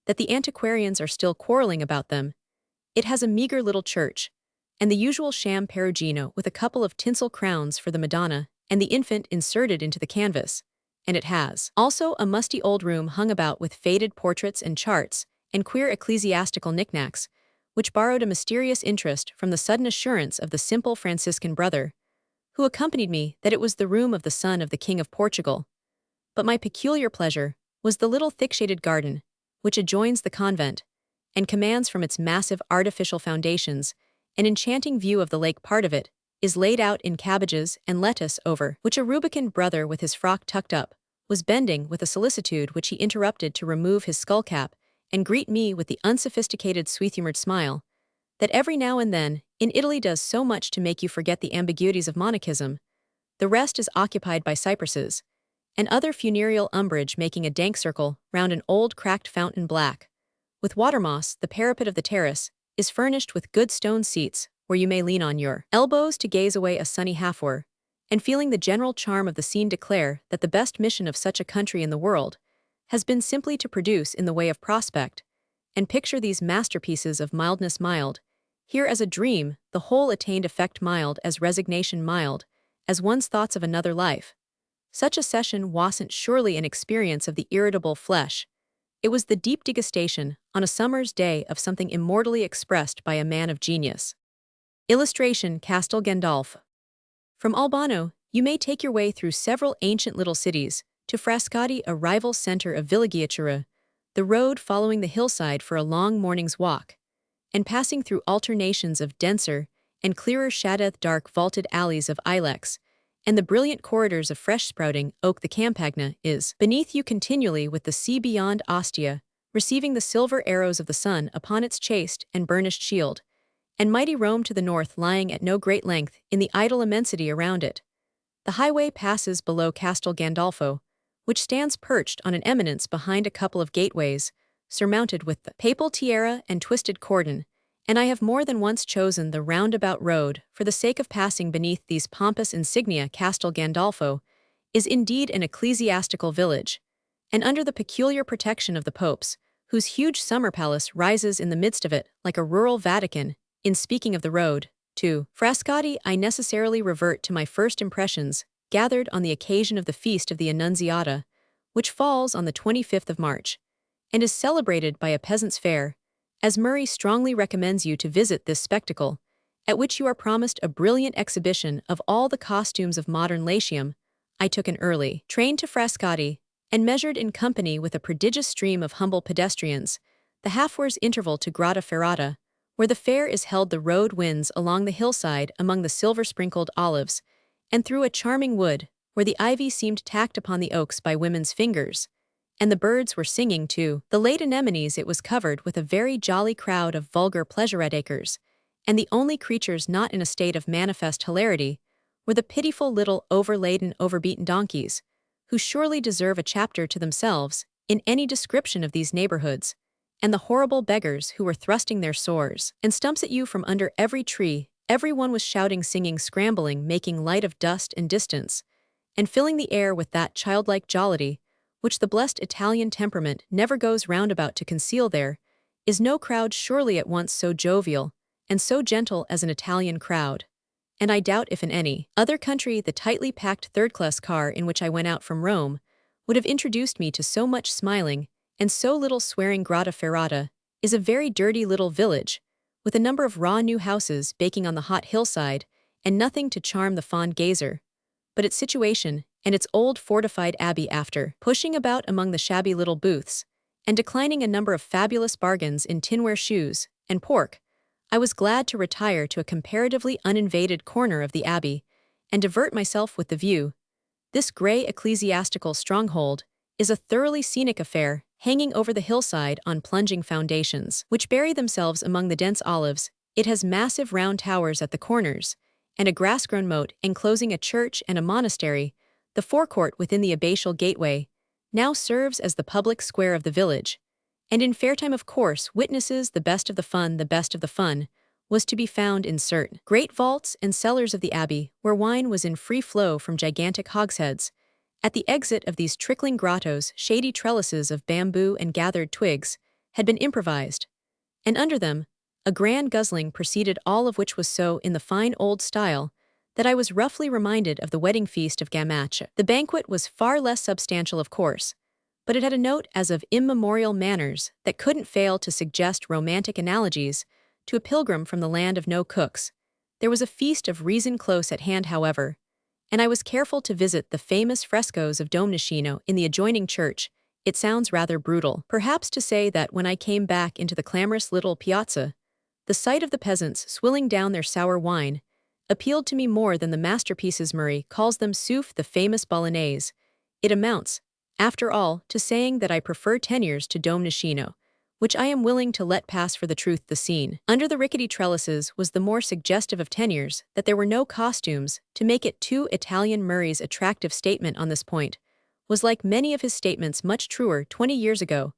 that the antiquarians are still quarreling about them. It has a meager little church, and the usual sham Perugino with a couple of tinsel crowns for the Madonna and the infant inserted into the canvas, and it has also a musty old room hung about with faded portraits and charts and queer ecclesiastical knickknacks, which borrowed a mysterious interest from the sudden assurance of the simple Franciscan brother, who accompanied me, that it was the room of the son of the King of Portugal. But my peculiar pleasure was the little thick-shaded garden, which adjoins the convent, and commands from its massive artificial foundations an enchanting view of the lake. Part of it is laid out in cabbages and lettuce, over which a rubicund brother with his frock tucked up was bending with a solicitude which he interrupted to remove his skullcap and greet me with the unsophisticated sweet-humored smile that every now and then in Italy does so much to make you forget the ambiguities of monachism. The rest is occupied by cypresses and other funereal umbrage, making a dank circle round an old cracked fountain black with water moss. The parapet of the terrace is furnished with good stone seats where you may lean on your elbows to gaze away a sunny half-hour, and feeling the general charm of the scene declare that the best mission of such a country in the world has been simply to produce in the way of prospect, and picture these masterpieces of mildness mild, here as a dream, the whole attained effect mild as resignation, mild as one's thoughts of another life. Such a session wasn't surely an experience of the irritable flesh. It was the deep degustation, on a summer's day, of something immortally expressed by a man of genius. Illustration: Castel Gandolfo. From Albano, you may take your way through several ancient little cities, to Frascati, a rival center of villeggiatura, the road following the hillside for a long morning's walk, and passing through alternations of denser and clearer shadowed dark vaulted alleys of ilex, and the brilliant corridors of fresh-sprouting oak. The Campagna is beneath you continually, with the sea beyond Ostia, receiving the silver arrows of the sun upon its chased and burnished shield, and mighty Rome to the north lying at no great length in the idle immensity around it. The highway passes below Castel Gandolfo, which stands perched on an eminence behind a couple of gateways, surmounted with the papal tiara and twisted cordon, and I have more than once chosen the roundabout road for the sake of passing beneath these pompous insignia. Castel Gandolfo is indeed an ecclesiastical village, and under the peculiar protection of the popes, whose huge summer palace rises in the midst of it like a rural Vatican. In speaking of the road to Frascati, I necessarily revert to my first impressions, gathered on the occasion of the Feast of the Annunziata, which falls on the 25th of March, and is celebrated by a peasant's fair, as Murray strongly recommends you to visit this spectacle, at which you are promised a brilliant exhibition of all the costumes of modern Latium. I took an early train to Frascati, and measured in company with a prodigious stream of humble pedestrians the half-hour's interval to Grotta Ferrata, where the fair is held. The road winds along the hillside among the silver-sprinkled olives, and through a charming wood, where the ivy seemed tacked upon the oaks by women's fingers, and the birds were singing too. The late anemones, it was covered with a very jolly crowd of vulgar pleasuretakers, and the only creatures not in a state of manifest hilarity were the pitiful little overladen, overbeaten donkeys, who surely deserve a chapter to themselves in any description of these neighborhoods, and the horrible beggars who were thrusting their swords and stumps at you from under every tree. Everyone was shouting, singing, scrambling, making light of dust and distance, and filling the air with that childlike jollity which the blessed Italian temperament never goes roundabout to conceal. There is no crowd surely at once so jovial and so gentle as an Italian crowd, and I doubt if in any other country the tightly packed third-class car in which I went out from Rome would have introduced me to so much smiling and so little swearing. Grotta Ferrata is a very dirty little village, with a number of raw new houses baking on the hot hillside, and nothing to charm the fond gazer but its situation and its old fortified abbey. After pushing about among the shabby little booths, and declining a number of fabulous bargains in tinware shoes and pork, I was glad to retire to a comparatively uninvaded corner of the abbey, and divert myself with the view. This grey ecclesiastical stronghold is a thoroughly scenic affair, hanging over the hillside on plunging foundations, which bury themselves among the dense olives. It has massive round towers at the corners, and a grass-grown moat enclosing a church and a monastery. The forecourt within the abbatial gateway now serves as the public square of the village, and in fair time, of course, witnesses the best of the fun. The best of the fun was to be found in certain great vaults and cellars of the abbey, where wine was in free flow from gigantic hogsheads. At the exit of these trickling grottos, shady trellises of bamboo and gathered twigs had been improvised, and under them, a grand guzzling proceeded, all of which was so in the fine old style that I was roughly reminded of the wedding feast of Gamache. The banquet was far less substantial, of course, but it had a note as of immemorial manners that couldn't fail to suggest romantic analogies to a pilgrim from the land of no cooks. There was a feast of reason close at hand, however, and I was careful to visit the famous frescoes of Domenichino in the adjoining church. It sounds rather brutal, perhaps, to say that when I came back into the clamorous little piazza, the sight of the peasants swilling down their sour wine appealed to me more than the masterpieces Murray calls them, sauf the famous Bolognese. It amounts, after all, to saying that I prefer tenures to Domenichino, which I am willing to let pass for the truth. The scene under the rickety trellises was the more suggestive of tenures that there were no costumes to make it too Italian. Murray's attractive statement on this point was, like many of his statements, much truer 20 years ago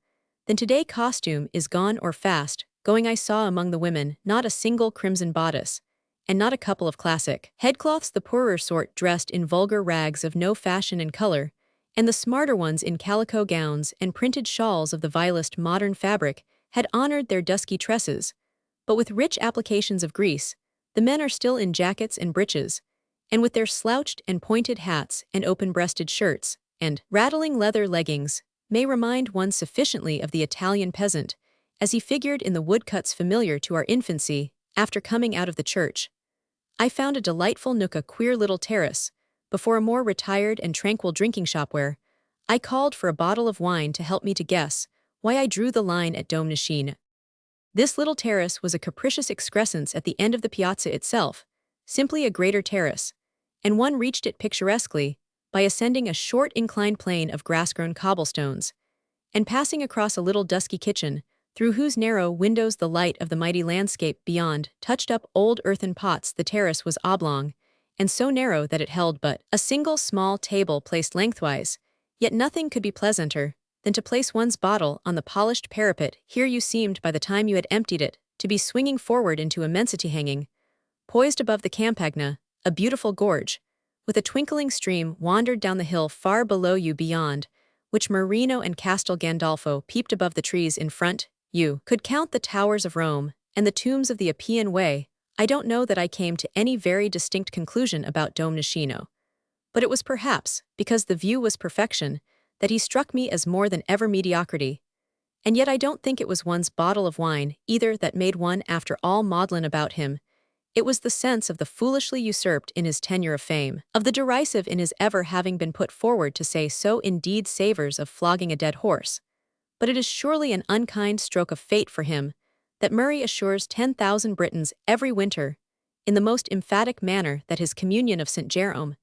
than today. Costume is gone or fast going. I saw among the women not a single crimson bodice, and not a couple of classic headcloths, the poorer sort dressed in vulgar rags of no fashion and color, and the smarter ones in calico gowns and printed shawls of the vilest modern fabric had honored their dusky tresses, but with rich applications of grease. The men are still in jackets and breeches, and with their slouched and pointed hats and open-breasted shirts, and rattling leather leggings, may remind one sufficiently of the Italian peasant, as he figured in the woodcuts familiar to our infancy after coming out of the church. I found a delightful nook, a queer little terrace, before a more retired and tranquil drinking shop, where I called for a bottle of wine to help me to guess why I drew the line at Domenichino. This little terrace was a capricious excrescence at the end of the piazza itself, simply a greater terrace, and one reached it picturesquely by ascending a short inclined plane of grass-grown cobblestones, and passing across a little dusky kitchen, through whose narrow windows the light of the mighty landscape beyond touched up old earthen pots. The terrace was oblong, and so narrow that it held but a single small table placed lengthwise, yet nothing could be pleasanter than to place one's bottle on the polished parapet. Here you seemed, by the time you had emptied it, to be swinging forward into immensity, hanging poised above the Campagna, a beautiful gorge, with a twinkling stream wandered down the hill far below you, beyond which Marino and Castel Gandolfo peeped above the trees in front. You could count the towers of Rome and the tombs of the Appian Way. I don't know that I came to any very distinct conclusion about Domenichino, but it was perhaps because the view was perfection that he struck me as more than ever mediocrity. And yet I don't think it was one's bottle of wine either that made one, after all, maudlin about him. It was the sense of the foolishly usurped in his tenure of fame, of the derisive in his ever having been put forward to say so. Indeed, savors of flogging a dead horse. But it is surely an unkind stroke of fate for him that Murray assures 10,000 Britons every winter, in the most emphatic manner, that his Communion of St. Jerome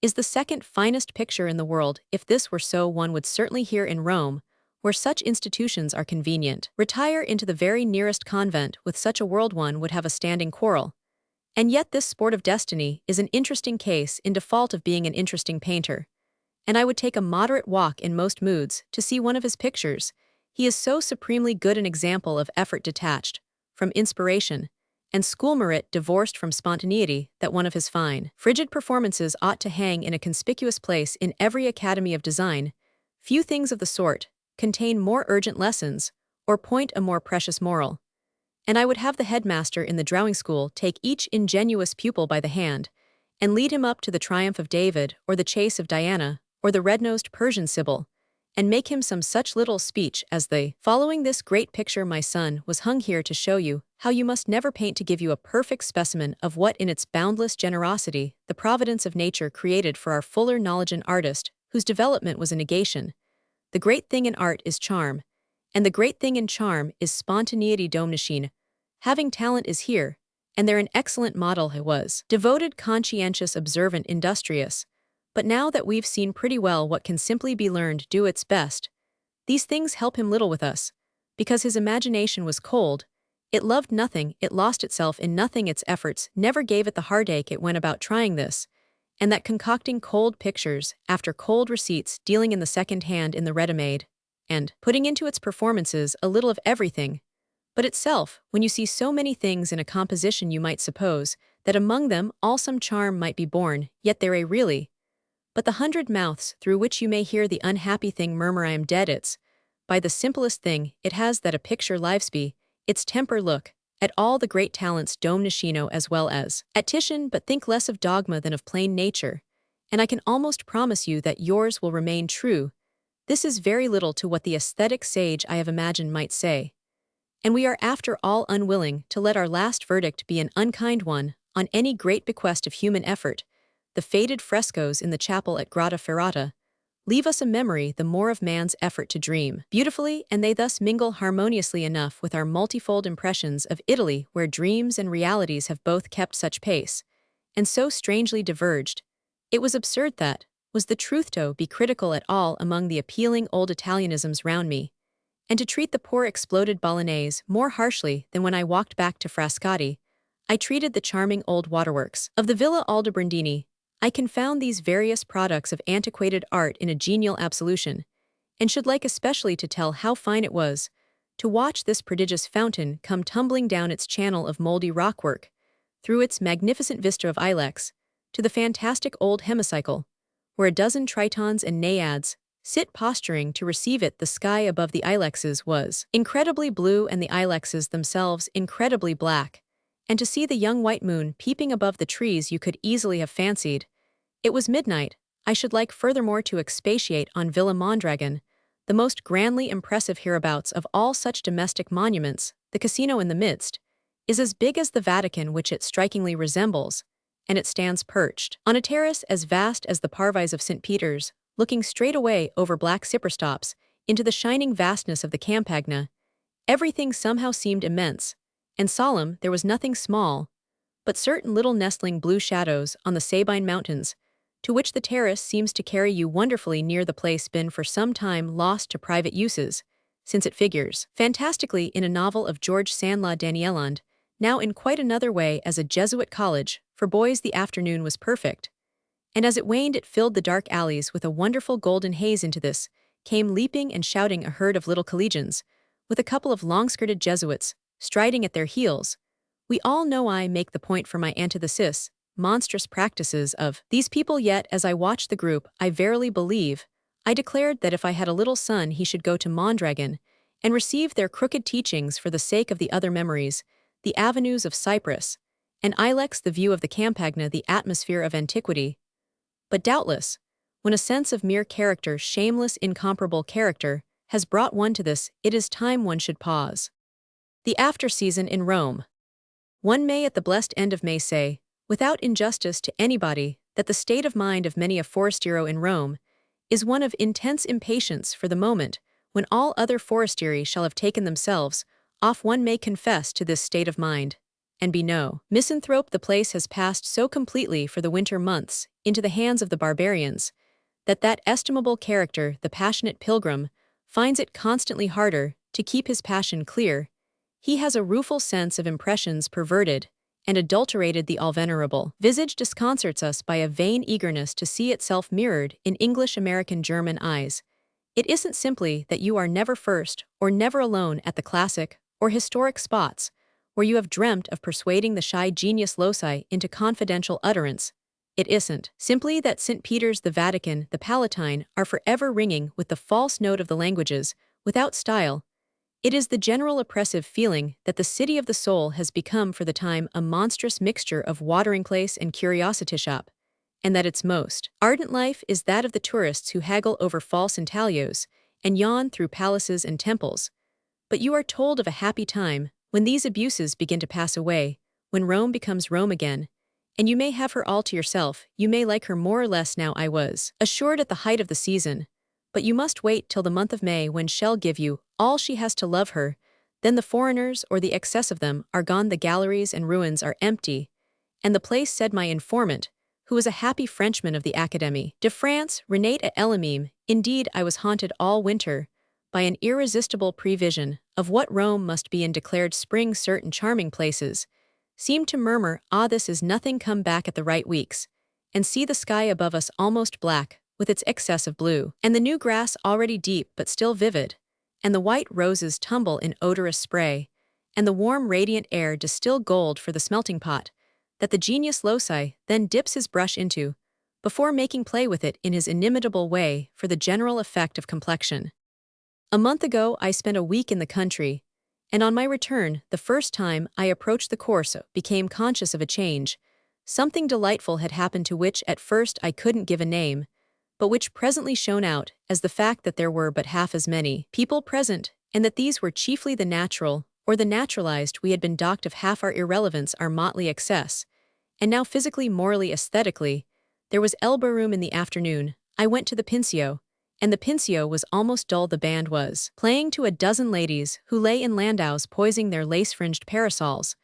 is the second finest picture in the world. If this were so, one would certainly here in Rome, where such institutions are convenient, retire into the very nearest convent. With such a world one would have a standing quarrel. And yet this sport of destiny is an interesting case in default of being an interesting painter, and I would take a moderate walk in most moods to see one of his pictures. He is so supremely good an example of effort detached from inspiration, and school merit divorced from spontaneity, that one of his fine, frigid performances ought to hang in a conspicuous place in every academy of design. Few things of the sort contain more urgent lessons or point a more precious moral. And I would have the headmaster in the drawing school take each ingenuous pupil by the hand and lead him up to the triumph of David, or the chase of Diana, or the red-nosed Persian Sibyl, and make him some such little speech as the following: "This great picture, my son, was hung here to show you how you must never paint, to give you a perfect specimen of what, in its boundless generosity, the providence of nature created for our fuller knowledge. An artist whose development was a negation. The great thing in art is charm, and the great thing in charm is spontaneity. Domenichino, having talent, is here, and there an excellent model. He was devoted, conscientious, observant, industrious. But now that we've seen pretty well what can simply be learned do its best, these things help him little with us, because his imagination was cold. It loved nothing, it lost itself in nothing, its efforts never gave it the heartache it went about trying this and that, concocting cold pictures after cold receipts, dealing in the second hand, in the ready-made, and putting into its performances a little of everything. But itself, when you see so many things in a composition, you might suppose that among them all some charm might be born, yet there are really but the 100 mouths through which you may hear the unhappy thing murmur, 'I am dead.' It's by the simplest thing, it has that a picture livesby, its temper look, at all the great talents Domenichino as well as at Titian, but think less of dogma than of plain nature, and I can almost promise you that yours will remain true. This is very little to what the aesthetic sage I have imagined might say. And we are after all unwilling to let our last verdict be an unkind one on any great bequest of human effort. The faded frescoes in the chapel at Grotta Ferrata leave us a memory the more of man's effort to dream beautifully, and they thus mingle harmoniously enough with our multifold impressions of Italy, where dreams and realities have both kept such pace, and so strangely diverged. It was absurd that, was the truth to be critical at all among the appealing old Italianisms round me, and to treat the poor exploded Bolognese more harshly than when I walked back to Frascati, I treated the charming old waterworks of the Villa Aldobrandini. I confound these various products of antiquated art in a genial absolution, and should like especially to tell how fine it was to watch this prodigious fountain come tumbling down its channel of mouldy rockwork, through its magnificent vista of ilex, to the fantastic old hemicycle, where a dozen tritons and naiads sit posturing to receive it. The sky above the ilexes was incredibly blue and the ilexes themselves incredibly black, and to see the young white moon peeping above the trees you could easily have fancied it was midnight. I should like furthermore to expatiate on Villa Mondragon, the most grandly impressive hereabouts of all such domestic monuments. The casino in the midst is as big as the Vatican, which it strikingly resembles, and it stands perched on a terrace as vast as the parvis of St. Peter's, looking straight away over black cyperstops into the shining vastness of the Campagna. Everything somehow seemed immense and solemn. There was nothing small, but certain little nestling blue shadows on the Sabine mountains, to which the terrace seems to carry you wonderfully near. The place been for some time lost to private uses, since it figures fantastically in a novel of George Sandla Danieland, now in quite another way as a Jesuit college for boys. The afternoon was perfect, and as it waned it filled the dark alleys with a wonderful golden haze. Into this came leaping and shouting a herd of little collegians, with a couple of long-skirted Jesuits striding at their heels. We all know I make the point for my antithesis, monstrous practices of these people, yet as I watched the group, I verily believe, I declared that if I had a little son he should go to Mondragon and receive their crooked teachings for the sake of the other memories, the avenues of Cyprus, and ilex, the view of the Campagna, the atmosphere of antiquity. But doubtless, when a sense of mere character, shameless, incomparable character, has brought one to this, it is time one should pause. The after-season in Rome. One may at the blessed end of May say, without injustice to anybody, that the state of mind of many a forestiero in Rome is one of intense impatience for the moment when all other forestieri shall have taken themselves off. One may confess to this state of mind, and be no misanthrope. The place has passed so completely for the winter months into the hands of the barbarians, that estimable character, the passionate pilgrim, finds it constantly harder to keep his passion clear. He has a rueful sense of impressions perverted and adulterated. The all-venerable visage disconcerts us by a vain eagerness to see itself mirrored in English, American, German eyes. It isn't simply that you are never first or never alone at the classic or historic spots where you have dreamt of persuading the shy genius loci into confidential utterance. It isn't simply that St. Peter's, the Vatican, the Palatine are forever ringing with the false note of the languages without style. It is the general oppressive feeling that the city of the soul has become for the time a monstrous mixture of watering place and curiosity shop, and that its most ardent life is that of the tourists who haggle over false intaglios and yawn through palaces and temples. But you are told of a happy time when these abuses begin to pass away, when Rome becomes Rome again, and you may have her all to yourself. You may like her more or less. Now I was assured at the height of the season, but you must wait till the month of May, when she'll give you all she has to love her. Then the foreigners, or the excess of them, are gone, the galleries and ruins are empty, and the place, said my informant, who was a happy Frenchman of the Académie de France, Renate at Elamim. Indeed, I was haunted all winter by an irresistible prevision of what Rome must be in declared spring. Certain charming places seemed to murmur, ah, this is nothing, come back at the right weeks, and see the sky above us almost black with its excess of blue, and the new grass already deep but still vivid, and the white roses tumble in odorous spray, and the warm radiant air distill gold for the smelting pot, that the genius loci then dips his brush into, before making play with it in his inimitable way for the general effect of complexion. A month ago, I spent a week in the country, and on my return, the first time I approached the Corso, became conscious of a change. Something delightful had happened to which at first I couldn't give a name, but which presently shone out as the fact that there were but half as many people present, and that these were chiefly the natural, or the naturalized. We had been docked of half our irrelevance, our motley excess, and now physically, morally, aesthetically, there was elbow room in the afternoon. I went to the Pincio, and the Pincio was almost dull. The band was playing to a dozen ladies who lay in landaus poising their lace-fringed parasols,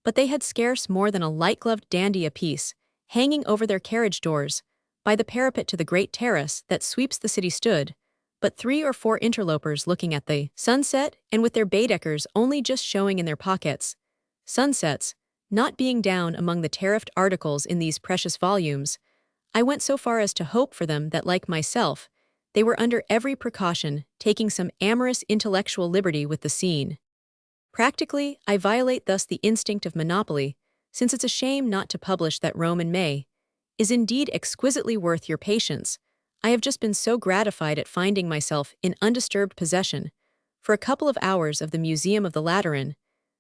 but they had scarce more than a light-gloved dandy apiece, hanging over their carriage doors. By the parapet to the great terrace that sweeps the city stood but 3 or 4 interlopers looking at the sunset and with their Baedekers only just showing in their pockets. Sunsets, not being down among the tariffed articles in these precious volumes, I went so far as to hope for them that, like myself, they were under every precaution, taking some amorous intellectual liberty with the scene. Practically, I violate thus the instinct of monopoly, since it's a shame not to publish that Rome in May is indeed exquisitely worth your patience. I have just been so gratified at finding myself in undisturbed possession, for a couple of hours, of the Museum of the Lateran,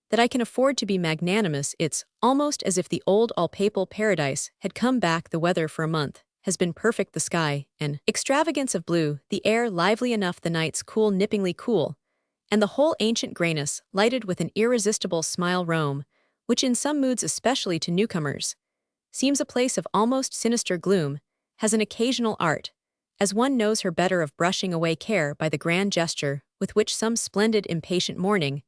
that I can afford to be magnanimous. It's almost as if the old all-papal paradise had come back. The weather for a month has been perfect, the sky an extravagance of blue, the air lively enough, the nights cool, nippingly cool, and the whole ancient grayness lighted with an irresistible smile. Rome, which in some moods, especially to newcomers, seems a place of almost sinister gloom, has an occasional art, as one knows her better, of brushing away care by the grand gesture with which some splendid impatient morning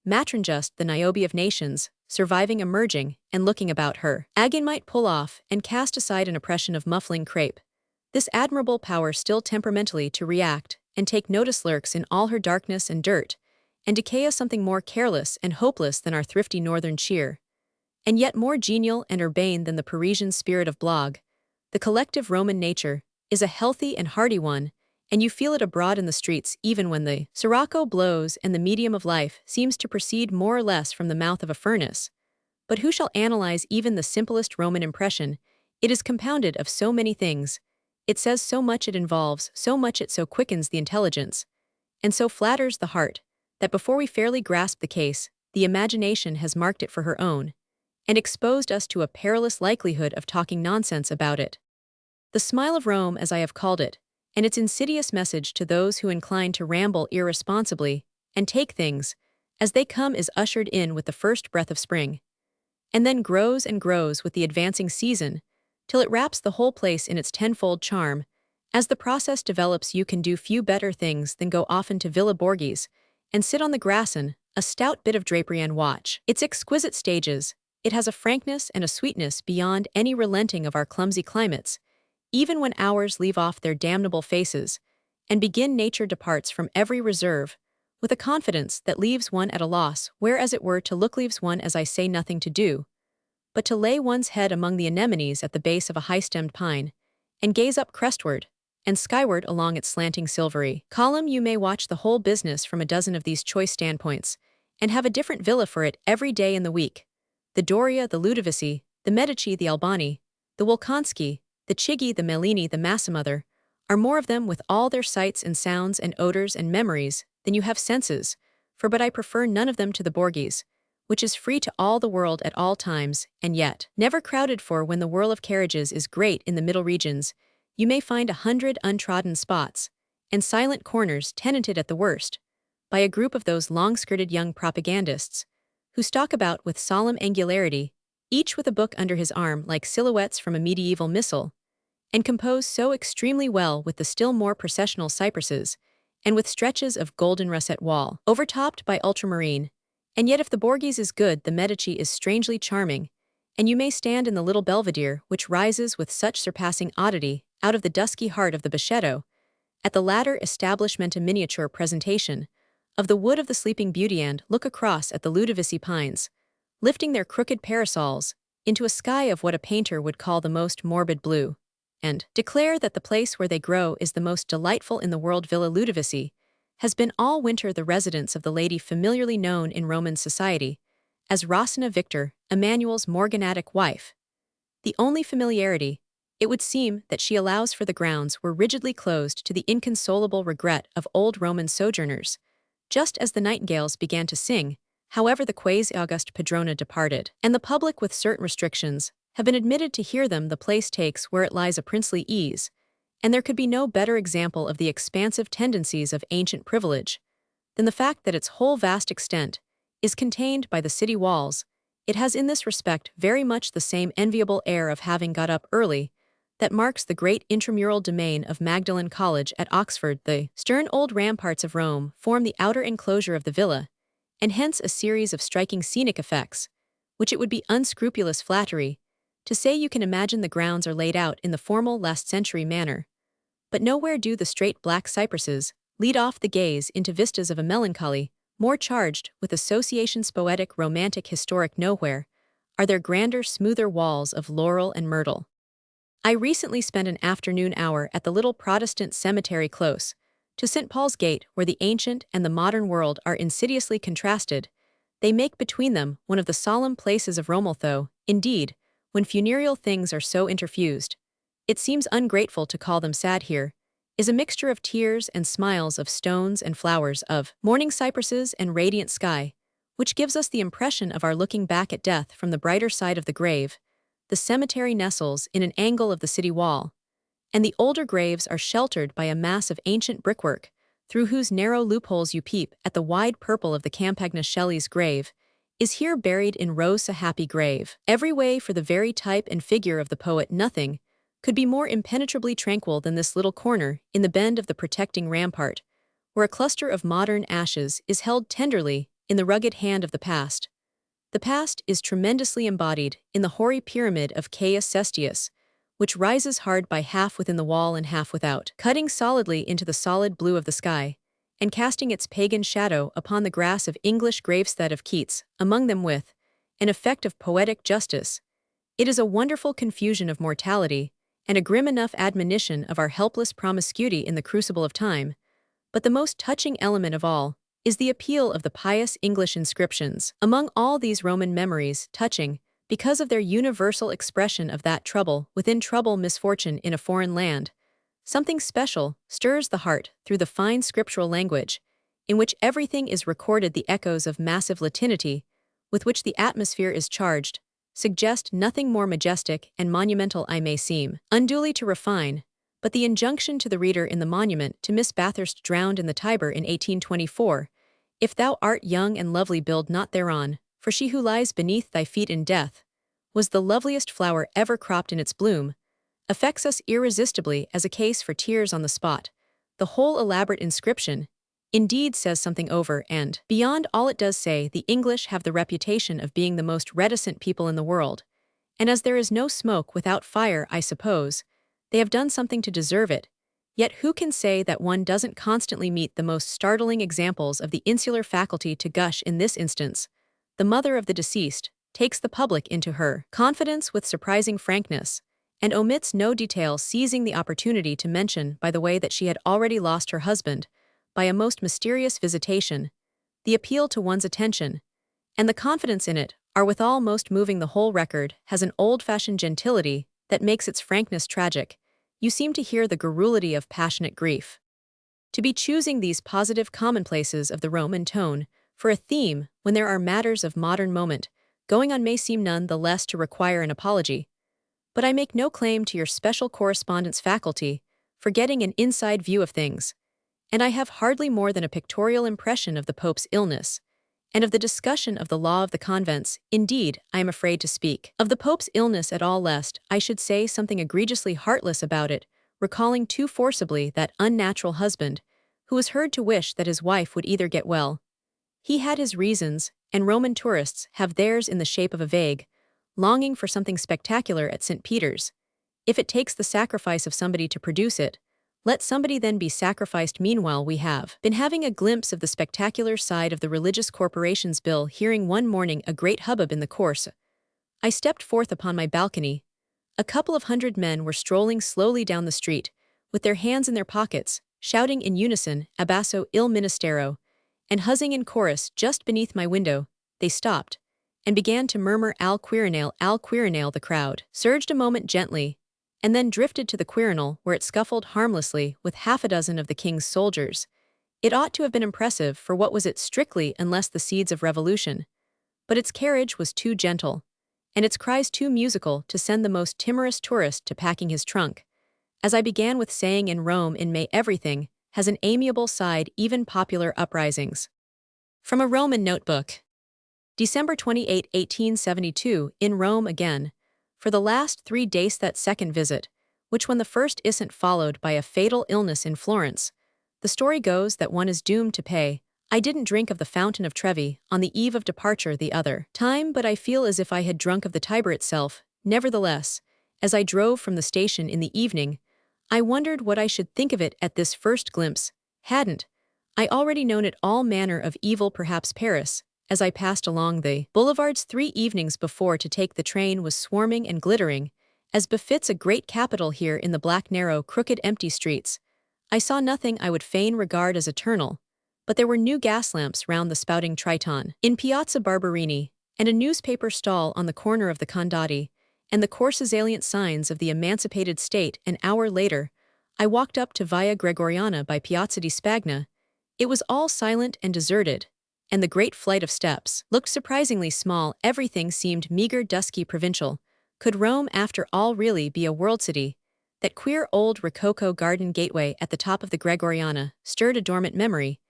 matron, just the Niobe of nations, surviving, emerging, and looking about her, again might pull off and cast aside an oppression of muffling crape. This admirable power still temperamentally to react and take notice lurks in all her darkness and dirt, and decay is something more careless and hopeless than our thrifty northern cheer, and yet more genial and urbane than the Parisian spirit of blog. The collective Roman nature is a healthy and hearty one, and you feel it abroad in the streets even when the sirocco blows and the medium of life seems to proceed more or less from the mouth of a furnace. But who shall analyze even the simplest Roman impression? It is compounded of so many things. It says so much, it involves so much, it so quickens the intelligence, and so flatters the heart, that before we fairly grasp the case, the imagination has marked it for her own, and exposed us to a perilous likelihood of talking nonsense about it. The smile of Rome, as I have called it, and its insidious message to those who incline to ramble irresponsibly and take things as they come, is ushered in with the first breath of spring, and then grows and grows with the advancing season, till it wraps the whole place in its tenfold charm. As the process develops, you can do few better things than go often to Villa Borghese and sit on the grassen, a stout bit of drapery, and watch its exquisite stages. It has a frankness and a sweetness beyond any relenting of our clumsy climates. Even when hours leave off their damnable faces, and begin, nature departs from every reserve, with a confidence that leaves one at a loss where, as it were, to look, leaves one, as I say, nothing to do, but to lay one's head among the anemones at the base of a high-stemmed pine, and gaze up crestward and skyward along its slanting silvery column. You may watch the whole business from a dozen of these choice standpoints, and have a different villa for it every day in the week. The Doria, the Ludovisi, the Medici, the Albani, the Wolkonski, the Chigi, the Mellini, the Massamother, are more of them, with all their sights and sounds and odors and memories, than you have senses, for but I prefer none of them to the Borghese, which is free to all the world at all times, and yet never crowded. For when the whirl of carriages is great in the middle regions, you may find 100 untrodden spots, and silent corners tenanted at the worst by a group of those long-skirted young propagandists, who stalk about with solemn angularity, each with a book under his arm like silhouettes from a medieval missal, and compose so extremely well with the still more processional cypresses, and with stretches of golden russet wall, overtopped by ultramarine. And yet if the Borghese is good, the Medici is strangely charming, and you may stand in the little belvedere which rises with such surpassing oddity out of the dusky heart of the Bachetto. At the latter establishment a miniature presentation of the wood of the Sleeping Beauty, and look across at the Ludovisi pines, lifting their crooked parasols into a sky of what a painter would call the most morbid blue, and declare that the place where they grow is the most delightful in the world. Villa Ludovisi has been all winter the residence of the lady familiarly known in Roman society as Rosina Victor, Emmanuel's morganatic wife. The only familiarity, it would seem that she allows for the grounds were rigidly closed to the inconsolable regret of old Roman sojourners, just as the nightingales began to sing, however the quasi-august padrona departed, and the public with certain restrictions have been admitted to hear them. The place takes where it lies a princely ease, and there could be no better example of the expansive tendencies of ancient privilege than the fact that its whole vast extent is contained by the city walls. It has in this respect very much the same enviable air of having got up early that marks the great intramural domain of Magdalen College at Oxford. The stern old ramparts of Rome form the outer enclosure of the villa, and hence a series of striking scenic effects, which it would be unscrupulous flattery to say you can imagine. The grounds are laid out in the formal last-century manner, but nowhere do the straight black cypresses lead off the gaze into vistas of a melancholy more charged with associations poetic, romantic, historic. Nowhere are there grander, smoother walls of laurel and myrtle. I recently spent an afternoon hour at the little Protestant cemetery close to St. Paul's Gate, where the ancient and the modern world are insidiously contrasted. They make between them one of the solemn places of Rome. Though, indeed, when funereal things are so interfused, it seems ungrateful to call them sad. Here is a mixture of tears and smiles, of stones and flowers, of morning cypresses and radiant sky, which gives us the impression of our looking back at death from the brighter side of the grave. The cemetery nestles in an angle of the city wall, and the older graves are sheltered by a mass of ancient brickwork, through whose narrow loopholes you peep at the wide purple of the Campagna. Shelley's grave is here buried in rows. A happy grave, every way for the very type and figure of the poet. Nothing could be more impenetrably tranquil than this little corner in the bend of the protecting rampart, where a cluster of modern ashes is held tenderly in the rugged hand of the past. The past is tremendously embodied in the hoary pyramid of Caius Cestius, which rises hard by half within the wall and half without, cutting solidly into the solid blue of the sky, and casting its pagan shadow upon the grass of English gravestead of Keats, among them with an effect of poetic justice. It is a wonderful confusion of mortality, and a grim enough admonition of our helpless promiscuity in the crucible of time, but the most touching element of all is the appeal of the pious English inscriptions. Among all these Roman memories, touching, because of their universal expression of that trouble within trouble, misfortune in a foreign land, something special stirs the heart through the fine scriptural language, in which everything is recorded. The echoes of massive Latinity, with which the atmosphere is charged, suggest nothing more majestic and monumental. I may seem unduly to refine, but the injunction to the reader in the monument to Miss Bathurst, drowned in the Tiber in 1824, "If thou art young and lovely, build not thereon, for she who lies beneath thy feet in death was the loveliest flower ever cropped in its bloom," affects us irresistibly as a case for tears on the spot. The whole elaborate inscription, indeed, says something over and beyond all it does say. The English have the reputation of being the most reticent people in the world, and as there is no smoke without fire, I suppose they have done something to deserve it. Yet who can say that one doesn't constantly meet the most startling examples of the insular faculty to gush? In this instance, the mother of the deceased takes the public into her confidence with surprising frankness, and omits no detail, seizing the opportunity to mention by the way that she had already lost her husband by a most mysterious visitation. The appeal to one's attention, and the confidence in it, are withal most moving. The whole record has an old-fashioned gentility that makes its frankness tragic. You seem to hear the garrulity of passionate grief. To be choosing these positive commonplaces of the Roman tone for a theme when there are matters of modern moment going on may seem none the less to require an apology. But I make no claim to your special correspondence faculty for getting an inside view of things, and I have hardly more than a pictorial impression of the Pope's illness, and of the discussion of the law of the convents. Indeed, I am afraid to speak of the Pope's illness at all, lest I should say something egregiously heartless about it, recalling too forcibly that unnatural husband who was heard to wish that his wife would either get well. He had his reasons, and Roman tourists have theirs, in the shape of a vague longing for something spectacular at St. Peter's. If it takes the sacrifice of somebody to produce it, let somebody then be sacrificed. Meanwhile, we have been having a glimpse of the spectacular side of the Religious Corporations Bill, hearing one morning a great hubbub in the course. I stepped forth upon my balcony. A couple of hundred men were strolling slowly down the street, with their hands in their pockets, shouting in unison, "Abasso il Ministero," and huzzing in chorus just beneath my window. They stopped, and began to murmur, "Al Quirinale, Al Quirinale." The crowd surged a moment gently, and then drifted to the Quirinal where it scuffled harmlessly with half a dozen of the king's soldiers. It ought to have been impressive for what was it strictly unless the seeds of revolution. But its carriage was too gentle, and its cries too musical to send the most timorous tourist to packing his trunk. As I began with saying in Rome in May, everything has an amiable side, even popular uprisings. From a Roman notebook. December 28, 1872, in Rome again. For the last 3 days that second visit, which when the first isn't followed by a fatal illness in Florence, the story goes that one is doomed to pay. I didn't drink of the fountain of Trevi on the eve of departure the other time, but I feel as if I had drunk of the Tiber itself. Nevertheless, as I drove from the station in the evening, I wondered what I should think of it at this first glimpse. Hadn't I already known it all manner of evil, perhaps Paris, as I passed along the boulevards 3 evenings before to take the train, was swarming and glittering, as befits a great capital here in the black, narrow, crooked, empty streets. I saw nothing I would fain regard as eternal, but there were new gas lamps round the spouting Triton in Piazza Barberini, and a newspaper stall on the corner of the Condotti, and the coarse salient signs of the emancipated state. An hour later, I walked up to Via Gregoriana by Piazza di Spagna. It was all silent and deserted, and the great flight of steps looked surprisingly small. Everything seemed meager, dusky, provincial. Could Rome, after all, really be a world city? That queer old Rococo garden gateway at the top of the Gregoriana stirred a dormant memory.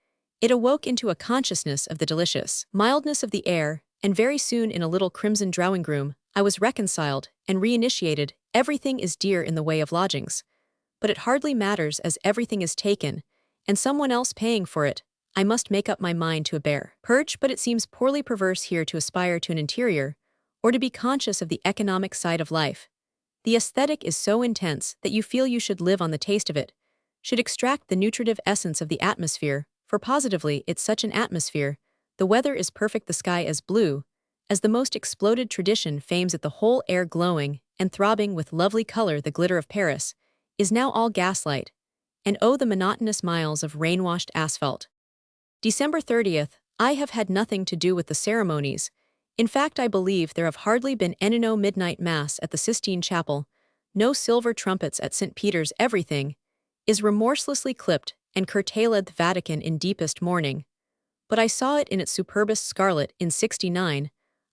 It awoke into a consciousness of the delicious mildness of the air, and very soon in a little crimson drawing-room, I was reconciled and reinitiated. Everything is dear in the way of lodgings, but it hardly matters as everything is taken, and someone else paying for it. I must make up my mind to a bare perch, but it seems poorly perverse here to aspire to an interior, or to be conscious of the economic side of life. The aesthetic is so intense that you feel you should live on the taste of it, should extract the nutritive essence of the atmosphere, for positively it's such an atmosphere. The weather is perfect, the sky as blue, as the most exploded tradition fames it, the whole air glowing and throbbing with lovely color. The glitter of Paris is now all gaslight, and oh, the monotonous miles of rain-washed asphalt. December 30th, I have had nothing to do with the ceremonies. In fact, I believe there have hardly been any. No midnight mass at the Sistine Chapel, no silver trumpets at St. Peter's. Everything is remorselessly clipped and curtailed. The Vatican in deepest mourning. But I saw it in its superbest scarlet in '69.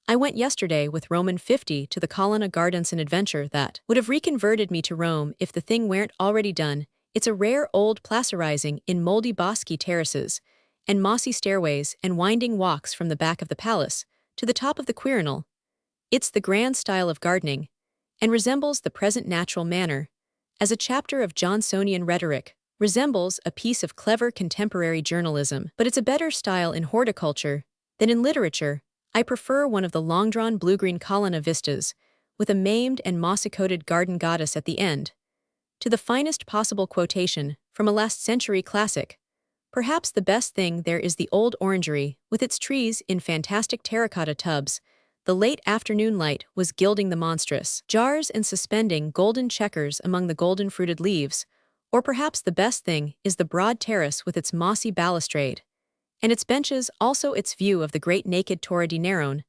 I went yesterday with Roman 50 to the Colonna Gardens, an adventure that would have reconverted me to Rome if the thing weren't already done. It's a rare old placerizing in moldy bosky terraces and mossy stairways and winding walks from the back of the palace to the top of the Quirinal. It's the grand style of gardening, and resembles the present natural manner, as a chapter of Johnsonian rhetoric resembles a piece of clever contemporary journalism. But it's a better style in horticulture than in literature. I prefer one of the long-drawn blue-green colonna vistas, with a maimed and mossy-coated garden goddess at the end, to the finest possible quotation from a last-century classic. Perhaps the best thing there is the old orangery, with its trees in fantastic terracotta tubs. The late afternoon light was gilding the monstrous jars and suspending golden checkers among the golden-fruited leaves. Or perhaps the best thing is the broad terrace with its mossy balustrade, and its benches, also its view of the great naked Torre di Nerone.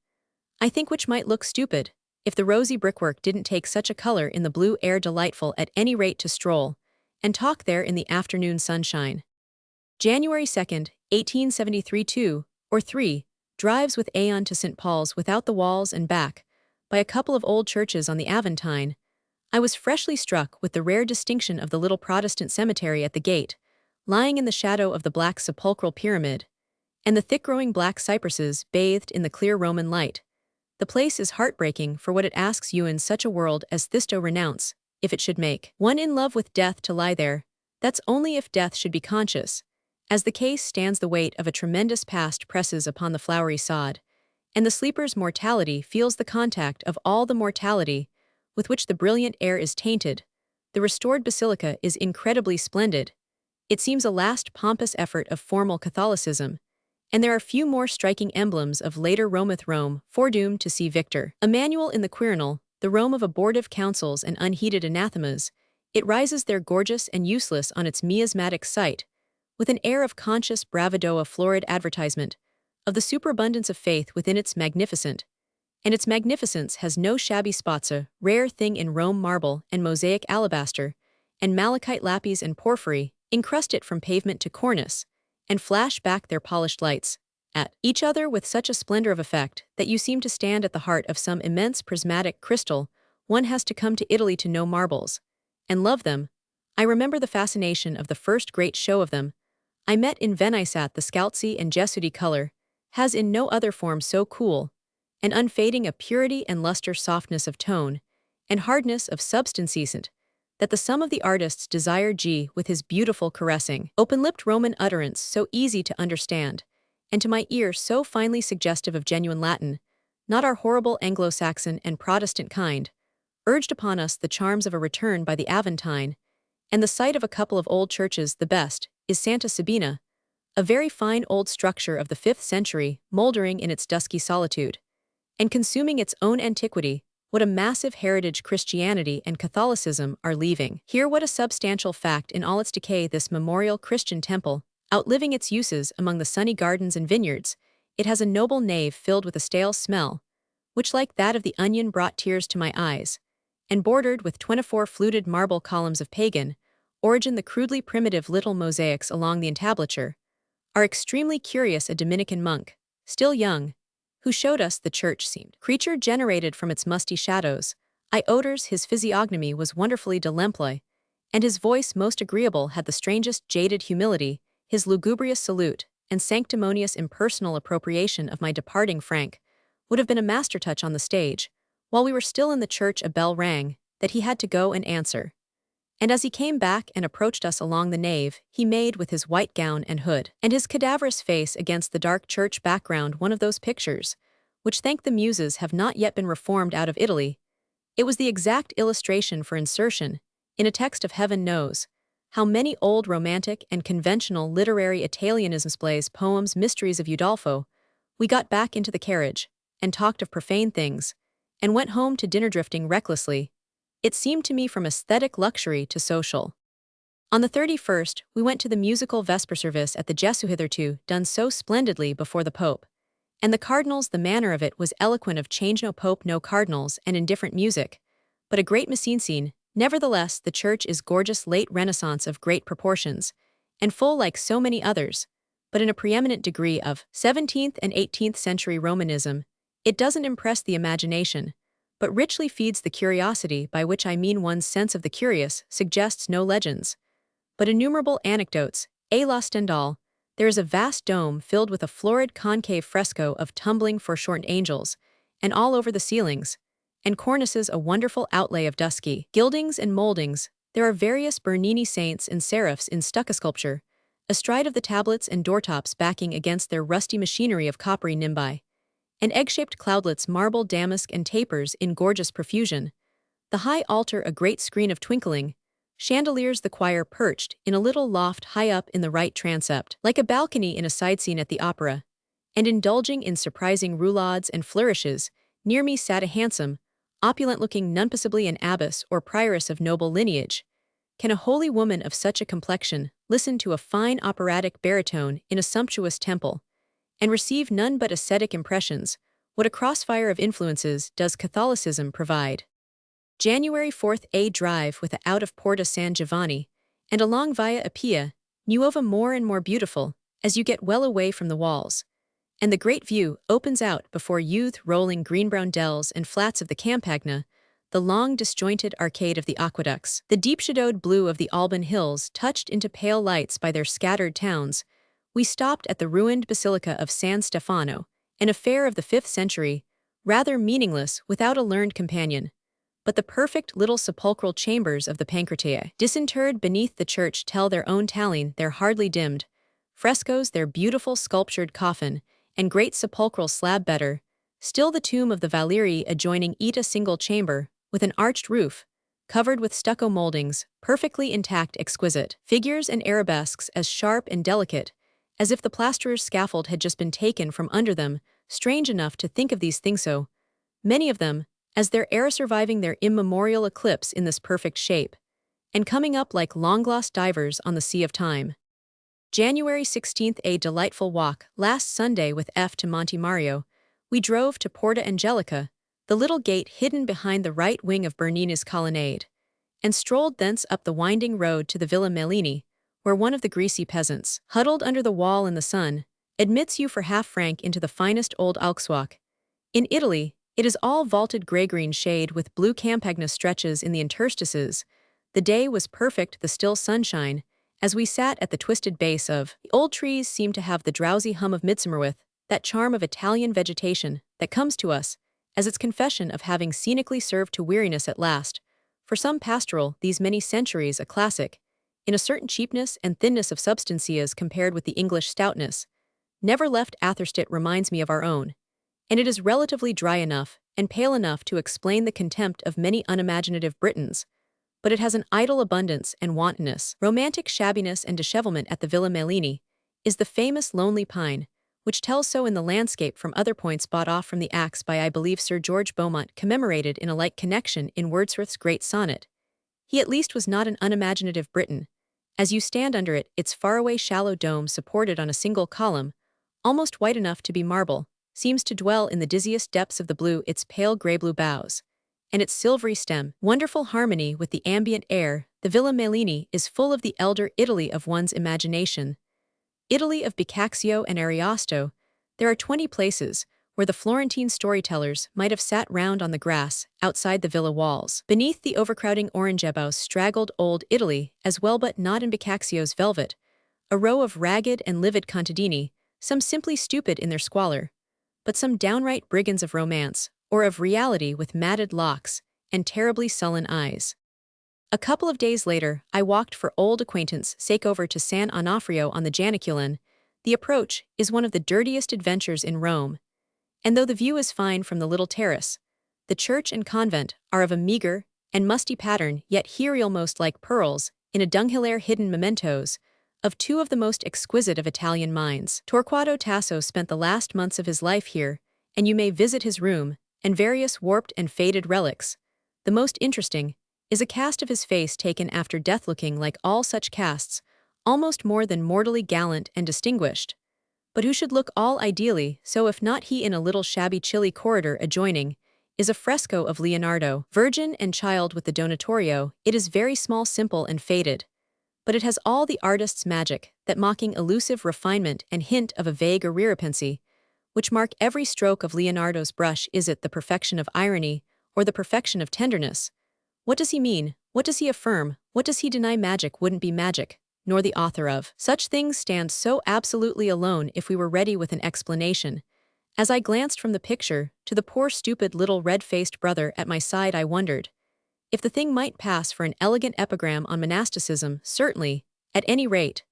I think which might look stupid, if the rosy brickwork didn't take such a color in the blue air. Delightful at any rate to stroll and talk there in the afternoon sunshine. January 2nd, 1873. 2 or 3 drives with Aeon to St. Paul's without the walls and back, by a couple of old churches on the Aventine. I was freshly struck with the rare distinction of the little Protestant cemetery at the gate, lying in the shadow of the black sepulchral pyramid, and the thick-growing black cypresses bathed in the clear Roman light. The place is heartbreaking for what it asks you in such a world as this to renounce, if it should make one in love with death. To lie there, that's only if death should be conscious. As the case stands, the weight of a tremendous past presses upon the flowery sod, and the sleeper's mortality feels the contact of all the mortality with which the brilliant air is tainted. The restored basilica is incredibly splendid. It seems a last pompous effort of formal Catholicism, and there are few more striking emblems of later Rometh Rome, foredoomed to see Victor Emmanuel in the Quirinal, the Rome of abortive councils and unheeded anathemas. It rises there gorgeous and useless on its miasmatic site, with an air of conscious bravado, a florid advertisement of the superabundance of faith within its magnificent and its magnificence has no shabby spots, a rare thing in Rome marble and mosaic alabaster, and malachite lapis and porphyry encrust it from pavement to cornice, and flash back their polished lights at each other with such a splendor of effect that you seem to stand at the heart of some immense prismatic crystal. One has to come to Italy to know marbles and love them. I remember the fascination of the first great show of them I met in Venice at the Scalzi and Gesuti color has in no other form so cool and unfading a purity and luster, softness of tone, and hardness of substance that the sum of the artist's desire with his beautiful caressing, open-lipped Roman utterance so easy to understand, and to my ear so finely suggestive of genuine Latin, not our horrible Anglo-Saxon and Protestant kind, urged upon us the charms of a return by the Aventine, and the sight of a couple of old churches. The best is Santa Sabina, a very fine old structure of the 5th century, mouldering in its dusky solitude, and consuming its own antiquity. What a massive heritage Christianity and Catholicism are leaving. Here, what a substantial fact in all its decay, this memorial Christian temple, outliving its uses among the sunny gardens and vineyards, it has a noble nave filled with a stale smell, which like that of the onion brought tears to my eyes, and bordered with 24 fluted marble columns of pagan origin. The crudely primitive little mosaics along the entablature are extremely curious. A Dominican monk, still young, who showed us the church seemed creature generated from its musty shadows, odors. His physiognomy was wonderfully de l'emploi, and his voice most agreeable had the strangest jaded humility. His lugubrious salute and sanctimonious impersonal appropriation of my departing franc would have been a master touch on the stage. While we were still in the church, a bell rang that he had to go and answer, and as he came back and approached us along the nave, he made with his white gown and hood, and his cadaverous face against the dark church background, one of those pictures which, thank the muses, have not yet been reformed out of Italy. It was the exact illustration for insertion in a text of heaven knows how many old romantic and conventional literary Italianisms, plays, poems, mysteries of Udolpho. We got back into the carriage and talked of profane things, and went home to dinner, drifting recklessly, it seemed to me, from aesthetic luxury to social. On the 31st, we went to the musical Vesper service at the Gesu, hitherto done so splendidly before the Pope, and the cardinals. The manner of it was eloquent of change, no Pope, no cardinals, and indifferent music, but a great mise en scene. Nevertheless, the church is gorgeous, late Renaissance of great proportions, and full like so many others, but in a preeminent degree of 17th and 18th century Romanism. It doesn't impress the imagination, but richly feeds the curiosity, by which I mean one's sense of the curious suggests no legends, but innumerable anecdotes. A la Stendhal, there is a vast dome filled with a florid concave fresco of tumbling foreshortened angels, and all over the ceilings and cornices a wonderful outlay of dusky gildings and moldings. There are various Bernini saints and seraphs in stucco sculpture, astride of the tablets and doortops, backing against their rusty machinery of Capri nimbi, and egg-shaped cloudlets, marble, damask, and tapers in gorgeous profusion. The high altar a great screen of twinkling chandeliers, the choir perched in a little loft high up in the right transept, like a balcony in a side scene at the opera, and indulging in surprising roulades and flourishes. Near me sat a handsome, opulent-looking nun, possibly an abbess or prioress of noble lineage. Can a holy woman of such a complexion listen to a fine operatic baritone in a sumptuous temple, and receive none but ascetic impressions? What a crossfire of influences does Catholicism provide! January 4th, a drive with out of Porta San Giovanni, and along Via Appia, Nuova, more and more beautiful as you get well away from the walls, and the great view opens out before youth, rolling green-brown dells and flats of the Campagna, the long disjointed arcade of the aqueducts, the deep-shadowed blue of the Alban hills touched into pale lights by their scattered towns. We stopped at the ruined Basilica of San Stefano, an affair of the 5th century, rather meaningless without a learned companion, but the perfect little sepulchral chambers of the Pancratiae, disinterred beneath the church, tell their own telling. Their hardly dimmed frescoes, their beautiful sculptured coffin, and great sepulchral slab. Better still, the tomb of the Valerii adjoining eat, a single chamber, with an arched roof, covered with stucco moldings, perfectly intact, exquisite figures and arabesques as sharp and delicate as if the plasterer's scaffold had just been taken from under them. Strange enough to think of these things, so many of them, as their era surviving their immemorial eclipse in this perfect shape, and coming up like long-lost divers on the sea of time. January 16th, a delightful walk last Sunday with F to Monte Mario. We drove to Porta Angelica, the little gate hidden behind the right wing of Bernini's colonnade, and strolled thence up the winding road to the Villa Mellini, where one of the greasy peasants, huddled under the wall in the sun, admits you for half-franc into the finest old Alkswalk. In Italy, it is all vaulted grey-green shade with blue campagna stretches in the interstices. The day was perfect, the still sunshine, as we sat at the twisted base of the old trees seemed to have the drowsy hum of midsummer with that charm of Italian vegetation that comes to us as its confession of having scenically served to weariness at last. For some pastoral, these many centuries a classic, in a certain cheapness and thinness of substances compared with the English stoutness. Never left Atherstone reminds me of our own, and it is relatively dry enough and pale enough to explain the contempt of many unimaginative Britons, but it has an idle abundance and wantonness. Romantic shabbiness and dishevelment at the Villa Mellini is the famous lonely pine, which tells so in the landscape from other points bought off from the axe by I believe Sir George Beaumont, commemorated in a like connection in Wordsworth's great sonnet. He at least was not an unimaginative Briton. As you stand under it, its faraway shallow dome supported on a single column, almost white enough to be marble, seems to dwell in the dizziest depths of the blue, its pale grey-blue boughs, and its silvery stem, wonderful harmony with the ambient air. The Villa Mellini is full of the elder Italy of one's imagination. Italy of Boccaccio and Ariosto. There are 20 places where the Florentine storytellers might have sat round on the grass outside the villa walls. Beneath the overcrowding orange-boughs straggled old Italy as well, but not in Boccaccio's velvet. A row of ragged and livid contadini, some simply stupid in their squalor, but some downright brigands of romance, or of reality, with matted locks and terribly sullen eyes. A couple of days later, I walked for old acquaintance' sake over to San Onofrio on the Janiculum. The approach is one of the dirtiest adventures in Rome, and though the view is fine from the little terrace, the church and convent are of a meager and musty pattern, yet here almost like pearls in a dunghill hidden mementos of two of the most exquisite of Italian minds. Torquato Tasso spent the last months of his life here, and you may visit his room and various warped and faded relics. The most interesting is a cast of his face taken after death, looking like all such casts, almost more than mortally gallant and distinguished. But who should look all ideally so if not he? In a little shabby chilly corridor adjoining is a fresco of Leonardo, Virgin and Child with the Donatorio. It is very small, simple and faded, but it has all the artist's magic, that mocking elusive refinement and hint of a vague irreverency, which mark every stroke of Leonardo's brush. Is it the perfection of irony, or the perfection of tenderness? What does he mean? What does he affirm? What does he deny? Magic wouldn't be magic, nor the author of such things stand so absolutely alone if we were ready with an explanation. As I glanced from the picture to the poor stupid little red-faced brother at my side, I wondered if the thing might pass for an elegant epigram on monasticism. Certainly, at any rate,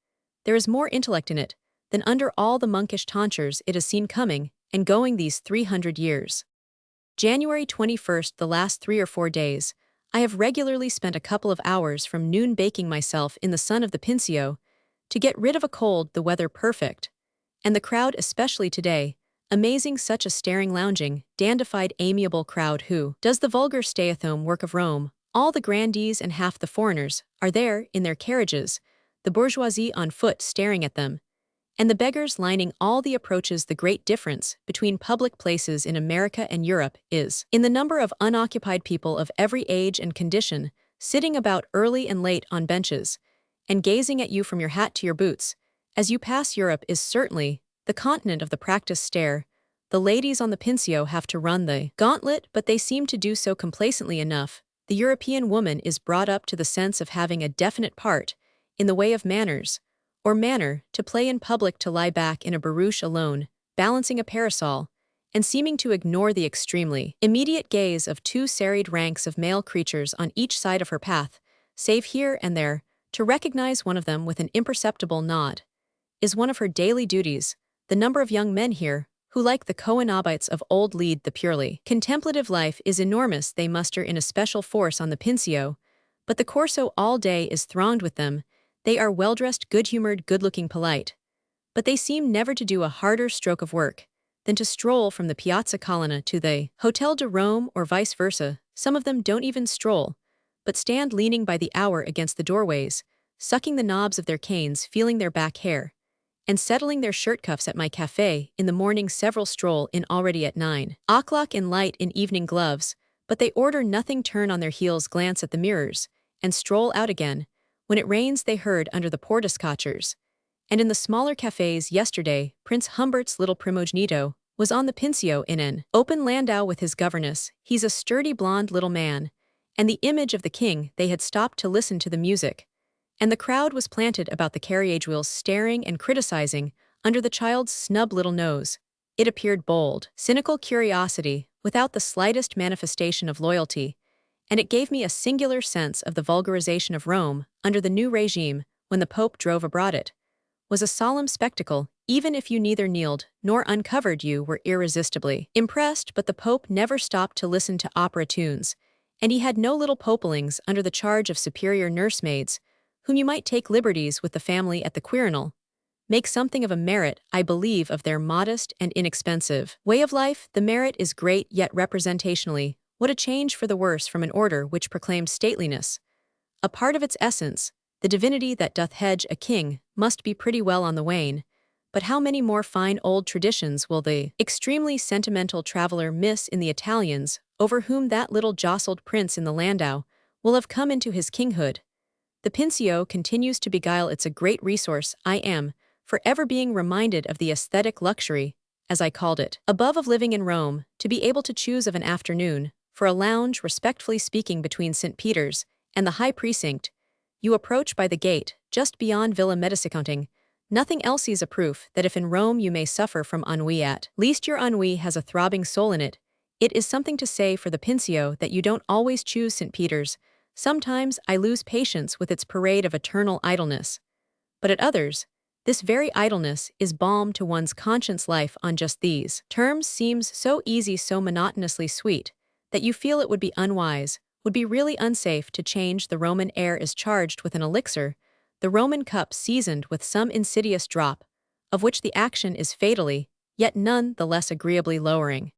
there is more intellect in it than under all the monkish tonsures it has seen coming and going these 300 years. January 21st. The last 3 or 4 days, I have regularly spent a couple of hours from noon baking myself in the sun of the Pincio, to get rid of a cold, the weather perfect, and the crowd, especially today, amazing, such a staring, lounging, dandified, amiable crowd who does the vulgar stay-at-home work of Rome. All the grandees and half the foreigners are there in their carriages, the bourgeoisie on foot staring at them, and the beggars lining all the approaches. The great difference between public places in America and Europe is in the number of unoccupied people of every age and condition, sitting about early and late on benches, and gazing at you from your hat to your boots. As you pass, Europe is certainly the continent of the practiced stare. The ladies on the Pincio have to run the gauntlet, but they seem to do so complacently enough. The European woman is brought up to the sense of having a definite part in the way of manners, or manner, to play in public, to lie back in a barouche alone, balancing a parasol, and seeming to ignore the extremely immediate gaze of 2 serried ranks of male creatures on each side of her path, save here and there to recognize one of them with an imperceptible nod, is one of her daily duties. The number of young men here who, like the Coenobites of old, lead the purely contemplative life is enormous. They muster in a special force on the Pincio, but the Corso all day is thronged with them. They are well-dressed, good-humored, good-looking, polite, but they seem never to do a harder stroke of work than to stroll from the Piazza Colonna to the Hotel de Rome, or vice versa. Some of them don't even stroll, but stand leaning by the hour against the doorways, sucking the knobs of their canes, feeling their back hair, and settling their shirt cuffs at my cafe in the morning several stroll in already at 9 o'clock in light in evening gloves, but they order nothing turn on their heels glance at the mirrors, and stroll out again. When it rains they herd under the portascotchers. And in the smaller cafes yesterday, Prince Humbert's little primogenito was on the Pincio in an open landau with his governess. He's a sturdy blonde little man, and the image of the king. They had stopped to listen to the music, and the crowd was planted about the carriage wheels staring and criticizing under the child's snub little nose. It appeared bold, cynical curiosity, without the slightest manifestation of loyalty, and it gave me a singular sense of the vulgarization of Rome under the new regime when the Pope drove abroad. It was a solemn spectacle, even if you neither kneeled nor uncovered you were irresistibly impressed, but the Pope never stopped to listen to opera tunes, and he had no little popelings under the charge of superior nursemaids, whom you might take liberties with the family at the Quirinal. Make something of a merit, I believe, of their modest and inexpensive way of life. The merit is great, yet representationally, what a change for the worse from an order which proclaimed stateliness. A part of its essence, the divinity that doth hedge a king, must be pretty well on the wane, but how many more fine old traditions will the extremely sentimental traveler miss in the Italians, over whom that little jostled prince in the landau will have come into his kinghood? The Pincio continues to beguile. It's a great resource. I am forever being reminded of the aesthetic luxury, as I called it, above of living in Rome, to be able to choose of an afternoon, for a lounge respectfully speaking between St. Peter's and the High Precinct. You approach by the gate, just beyond Villa Medici. Nothing else is a proof that if in Rome you may suffer from ennui, at least your ennui has a throbbing soul in it. It is something to say for the Pincio that you don't always choose St. Peter's. Sometimes I lose patience with its parade of eternal idleness. But at others, this very idleness is balm to one's conscience. Life on just these terms seems so easy, so monotonously sweet, that you feel it would be unwise, would be really unsafe to change. The Roman air is charged with an elixir, the Roman cup seasoned with some insidious drop, of which the action is fatally, yet none the less agreeably lowering.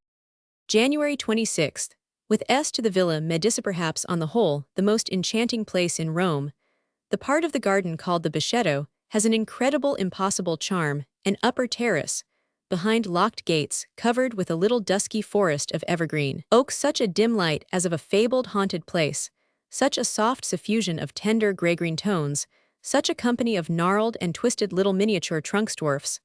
January 26th. With S to the Villa Medici, perhaps on the whole, the most enchanting place in Rome. The part of the garden called the Bichetto has an incredible impossible charm, an upper terrace, behind locked gates, covered with a little dusky forest of evergreen oaks, such a dim light as of a fabled haunted place, such a soft suffusion of tender gray-green tones, such a company of gnarled and twisted little miniature trunks dwarfs,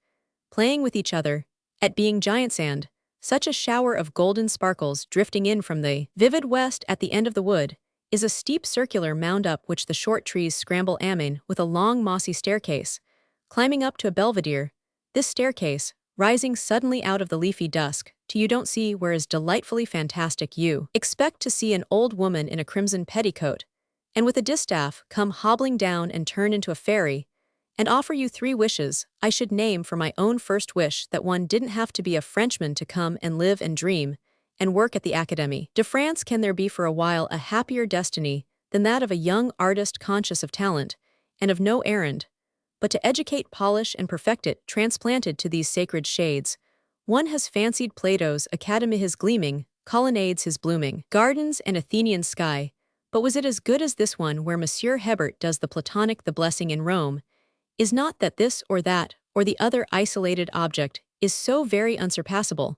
playing with each other, at being giant sand, such a shower of golden sparkles drifting in from the vivid west. At the end of the wood is a steep circular mound up which the short trees scramble amine with a long mossy staircase, climbing up to a belvedere. This staircase, rising suddenly out of the leafy dusk, to you don't see where is delightfully fantastic. You expect to see an old woman in a crimson petticoat, and with a distaff come hobbling down and turn into a fairy, and offer you 3 wishes. I should name for my own first wish that one didn't have to be a Frenchman to come and live and dream and work at the Académie de France. Can there be for a while a happier destiny than that of a young artist conscious of talent and of no errand but to educate, polish, and perfect it, transplanted to these sacred shades? One has fancied Plato's Academy his gleaming, colonnades his blooming, gardens and Athenian sky, but was it as good as this one where Monsieur Hebert does the Platonic? The blessing in Rome is not that this or that or the other isolated object is so very unsurpassable,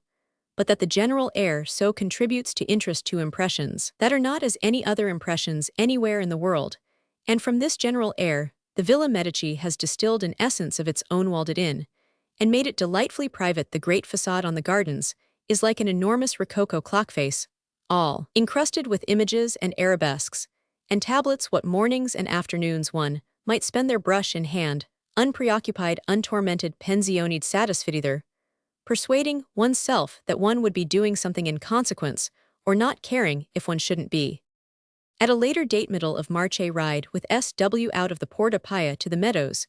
but that the general air so contributes to interest to impressions that are not as any other impressions anywhere in the world, and from this general air, the Villa Medici has distilled an essence of its own, walled it in, and made it delightfully private. The great facade on the gardens is like an enormous rococo clock face, all encrusted with images and arabesques, and tablets. What mornings and afternoons one might spend their brush in hand, unpreoccupied, untormented, pensioned satisfieder, persuading oneself that one would be doing something in consequence, or not caring if one shouldn't be. At a later date, middle of March, a ride with SW out of the Porta Pia to the meadows,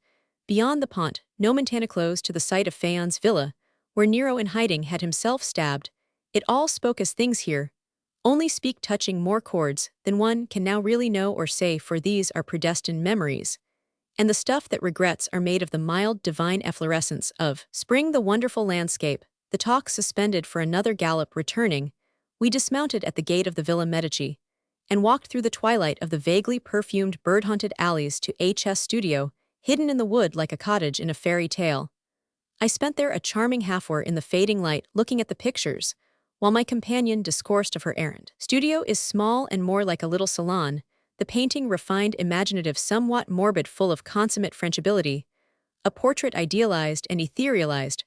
beyond the Pont Nomentana close to the site of Phaon's villa, where Nero in hiding had himself stabbed. It all spoke as things here only speak, touching more chords than one can now really know or say, for these are predestined memories, and the stuff that regrets are made of the mild divine efflorescence of spring. The wonderful landscape, the talk suspended for another gallop. Returning, we dismounted at the gate of the Villa Medici, and walked through the twilight of the vaguely perfumed bird-haunted alleys to HS studio, hidden in the wood like a cottage in a fairy tale. I spent there a charming half-hour in the fading light looking at the pictures, while my companion discoursed of her errand. Studio is small and more like a little salon, the painting refined, imaginative, somewhat morbid, full of consummate Frenchability, a portrait idealized and etherealized,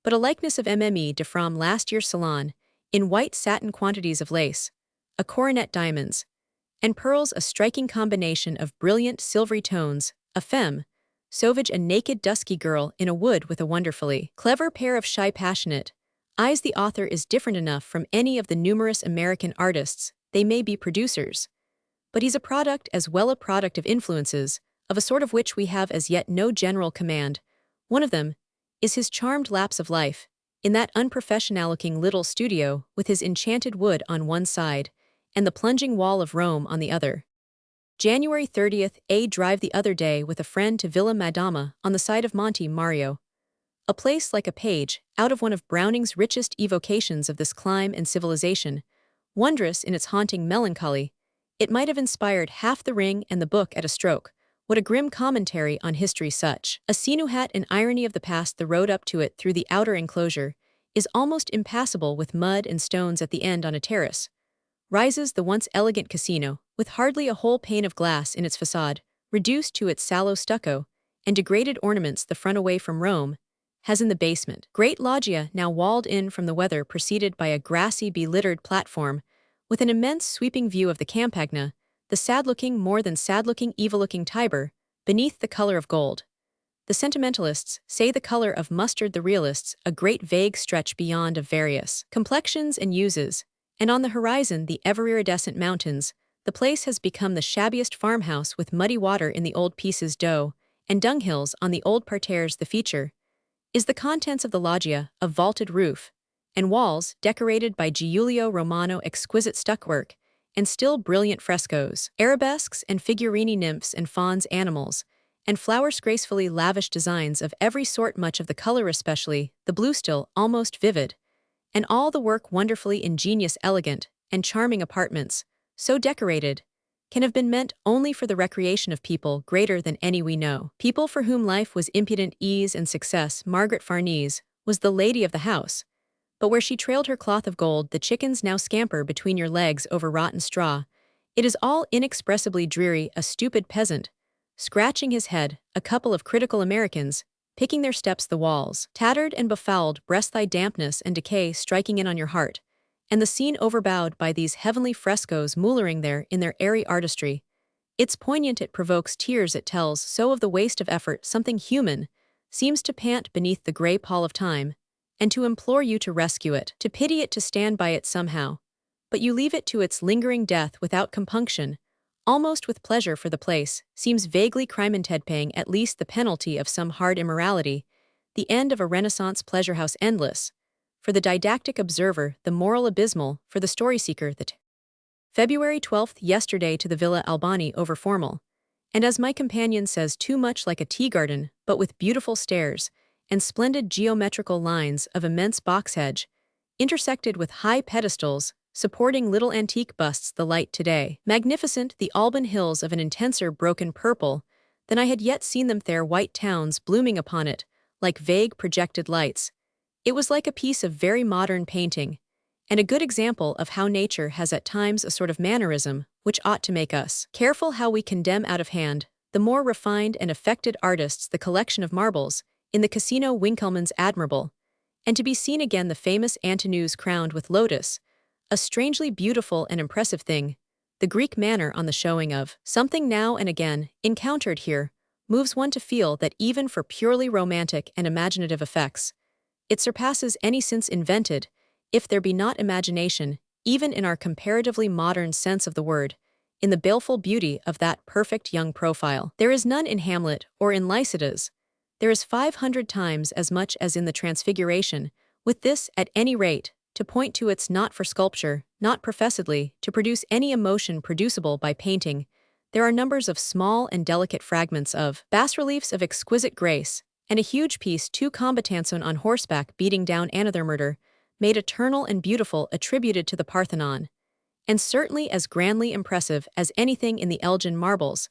but a likeness of Mme de from last year's salon, in white satin, quantities of lace, a coronet, diamonds, and pearls, a striking combination of brilliant silvery tones, a femme, sauvage, a naked dusky girl in a wood with a wonderfully clever pair of shy passionate eyes. The author is different enough from any of the numerous American artists, they may be producers, but he's a product as well, a product of influences, of a sort of which we have as yet no general command. One of them is his charmed lapse of life, in that unprofessional-looking little studio with his enchanted wood on one side and the plunging wall of Rome on the other. January 30th, a drive the other day with a friend to Villa Madama on the side of Monte Mario. A place like a page out of one of Browning's richest evocations of this clime and civilization, wondrous in its haunting melancholy. It might have inspired half The Ring and the book at a stroke. What a grim commentary on history, such a sinuhat and irony of the past. The road up to it through the outer enclosure is almost impassable with mud and stones. At the end, on a terrace, rises the once elegant casino, with hardly a whole pane of glass in its facade, reduced to its sallow stucco and degraded ornaments. The front, away from Rome, has in the basement great loggia, now walled in from the weather, preceded by a grassy, belittered platform, with an immense sweeping view of the Campagna, the sad-looking, more than sad-looking, evil-looking Tiber, beneath, the color of gold. The sentimentalists say the color of mustard, the realists a great vague stretch beyond of various complexions and uses, and on the horizon the ever-iridescent mountains. The place has become the shabbiest farmhouse, with muddy water in the old pieces d'eau and dunghills on the old parterres. The feature is the contents of the loggia, a vaulted roof, and walls decorated by Giulio Romano, exquisite stuckwork, and still brilliant frescoes, arabesques and figurini, nymphs and fawns, animals, and flowers, gracefully lavish designs of every sort, much of the color, especially the blue, still almost vivid, and all the work wonderfully ingenious. Elegant and charming apartments, so decorated, can have been meant only for the recreation of people greater than any we know, people for whom life was impudent ease and success. Margaret Farnese was the lady of the house, but where she trailed her cloth of gold, the chickens now scamper between your legs over rotten straw. It is all inexpressibly dreary, a stupid peasant scratching his head, a couple of critical Americans picking their steps, the walls tattered and befouled, breast thigh dampness and decay striking in on your heart, and the scene overbowed by these heavenly frescoes moulering there in their airy artistry. It's poignant, it provokes tears, it tells so of the waste of effort. Something human seems to pant beneath the gray pall of time, and to implore you to rescue it, to pity it, to stand by it somehow. But you leave it to its lingering death without compunction, almost with pleasure, for the place seems vaguely criminted, paying at least the penalty of some hard immorality, the end of a Renaissance pleasure house, endless for the didactic observer, the moral abysmal for the story seeker. February 12th, yesterday to the Villa Albani, over formal, and as my companion says, too much like a tea garden, but with beautiful stairs and splendid geometrical lines of immense box hedge, intersected with high pedestals supporting little antique busts. The light today magnificent, the Alban hills of an intenser broken purple than I had yet seen them there, white towns blooming upon it like vague projected lights. It was like a piece of very modern painting, and a good example of how nature has at times a sort of mannerism which ought to make us careful how we condemn out of hand the more refined and affected artists. The collection of marbles in the Casino Winkelmann's admirable, and to be seen again the famous Antinous crowned with lotus, a strangely beautiful and impressive thing. The Greek manner on the showing of something now and again encountered here moves one to feel that even for purely romantic and imaginative effects, it surpasses any since invented, if there be not imagination, even in our comparatively modern sense of the word, in the baleful beauty of that perfect young profile. There is none in Hamlet or in Lycidas. There is 500 times as much as in the Transfiguration, with this, at any rate, to point to its not for sculpture, not professedly to produce any emotion producible by painting. There are numbers of small and delicate fragments of bas-reliefs of exquisite grace, and a huge piece, two combatants on horseback beating down another murder, made eternal and beautiful, attributed to the Parthenon, and certainly as grandly impressive as anything in the Elgin marbles.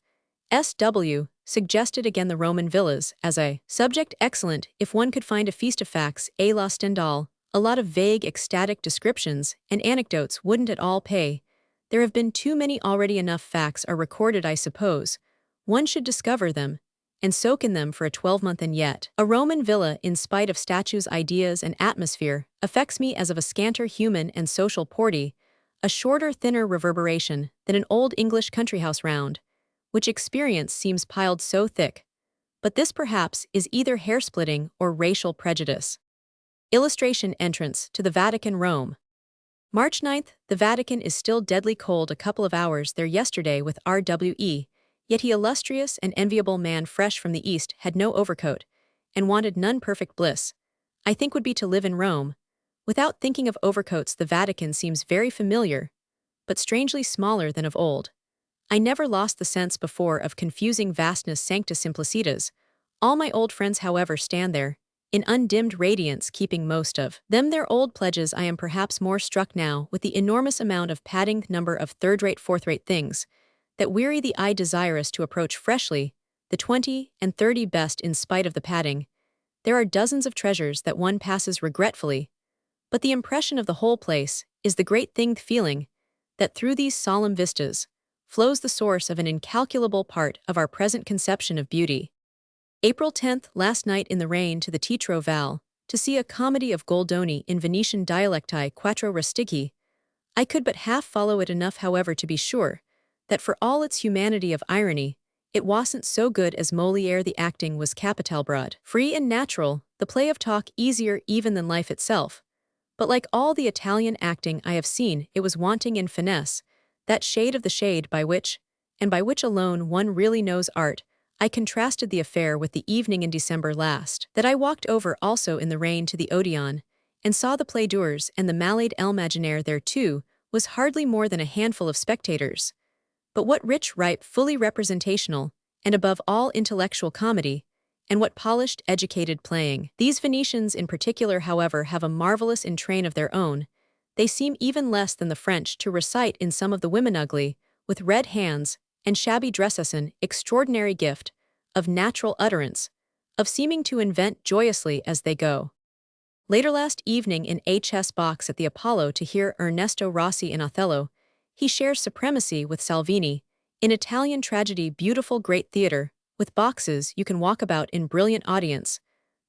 S.W. suggested again the Roman villas as a subject excellent if one could find a feast of facts, a la Stendhal. A lot of vague, ecstatic descriptions and anecdotes wouldn't at all pay. There have been too many already. Enough facts are recorded, I suppose. One should discover them and soak in them for a 12-month. And yet, a Roman villa, in spite of statues, ideas, and atmosphere, affects me as of a scanter human and social porty, a shorter, thinner reverberation than an old English country house round, which experience seems piled so thick. But this perhaps is either hair-splitting or racial prejudice. Illustration: entrance to the Vatican, Rome. March 9th, the Vatican is still deadly cold. A couple of hours there yesterday with RWE, yet he, illustrious and enviable man fresh from the East, had no overcoat, and wanted none. Perfect bliss, I think, would be to live in Rome. Without thinking of overcoats, the Vatican seems very familiar, but strangely smaller than of old. I never lost the sense before of confusing vastness. Sancta simplicitas. All my old friends, however, stand there, in undimmed radiance, keeping most of them their old pledges. I am perhaps more struck now with the enormous amount of padding, number of third-rate, fourth-rate things that weary the eye desirous to approach freshly, the 20 and 30 best. In spite of the padding, there are dozens of treasures that one passes regretfully, but the impression of the whole place is the great thing, the feeling that through these solemn vistas flows the source of an incalculable part of our present conception of beauty. April 10th, last night in the rain to the Teatro Val, to see a comedy of Goldoni in Venetian dialecti quattro rustighi. I could but half follow it enough, however, to be sure that for all its humanity of irony, it wasn't so good as Molière. The acting was capital, broad, free and natural, the play of talk easier even than life itself. But like all the Italian acting I have seen, it was wanting in finesse, that shade of the shade by which, and by which alone, one really knows art. I contrasted the affair with the evening in December last, that I walked over also in the rain to the Odeon, and saw the Play d'Ours and the Malade l'Imaginaire. There too was hardly more than a handful of spectators. But what rich, ripe, fully representational, and above all intellectual comedy, and what polished, educated playing. These Venetians in particular, however, have a marvelous entrain of their own. They seem even less than the French to recite in some of the women ugly, with red hands, and shabby dresses, an extraordinary gift of natural utterance, of seeming to invent joyously as they go. Later last evening in H.S. box at the Apollo to hear Ernesto Rossi in Othello, he shares supremacy with Salvini. In Italian tragedy, beautiful great theater, with boxes you can walk about in brilliant audience.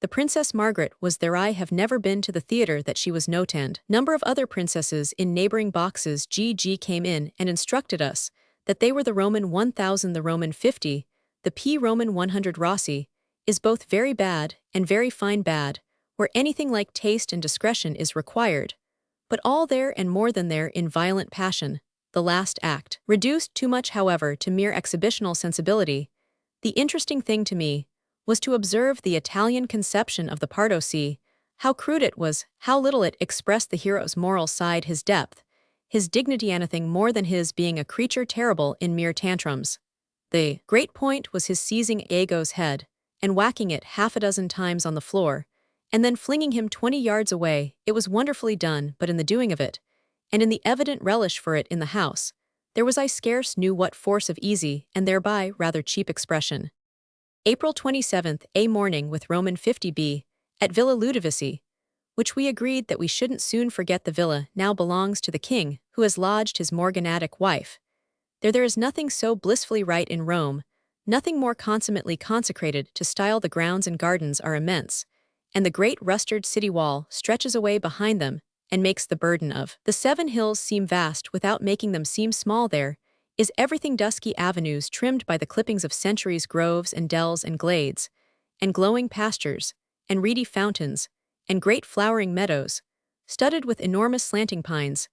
The Princess Margaret was there. I have never been to the theater that she was noted. Number of other princesses in neighboring boxes. G.G. came in and instructed us that they were the Roman 1000, the Roman 50, the P. Roman 100. Rossi is both very bad and very fine bad, where anything like taste and discretion is required, but all there and more than there in violent passion. The last act reduced too much, however, to mere exhibitional sensibility. The interesting thing to me was to observe the Italian conception of the pardo. See how crude it was, how little it expressed the hero's moral side, his depth, his dignity, anything more than his being a creature terrible in mere tantrums. The great point was his seizing Iago's head and whacking it half a dozen times on the floor, and then flinging him 20 yards away. It was wonderfully done, but in the doing of it, and in the evident relish for it in the house, there was I scarce knew what force of easy, and thereby rather cheap expression. April 27th, a morning with Roman 50b, at Villa Ludovisi, which we agreed that we shouldn't soon forget. The villa now belongs to the king, who has lodged his morganatic wife. There is nothing so blissfully right in Rome, nothing more consummately consecrated to style. The grounds and gardens are immense, and the great rusted city wall stretches away behind them and makes the burden of the 7 hills seem vast without making them seem small. There is everything: dusky avenues trimmed by the clippings of centuries, groves and dells and glades, and glowing pastures, and reedy fountains, and great flowering meadows, studded with enormous slanting pines.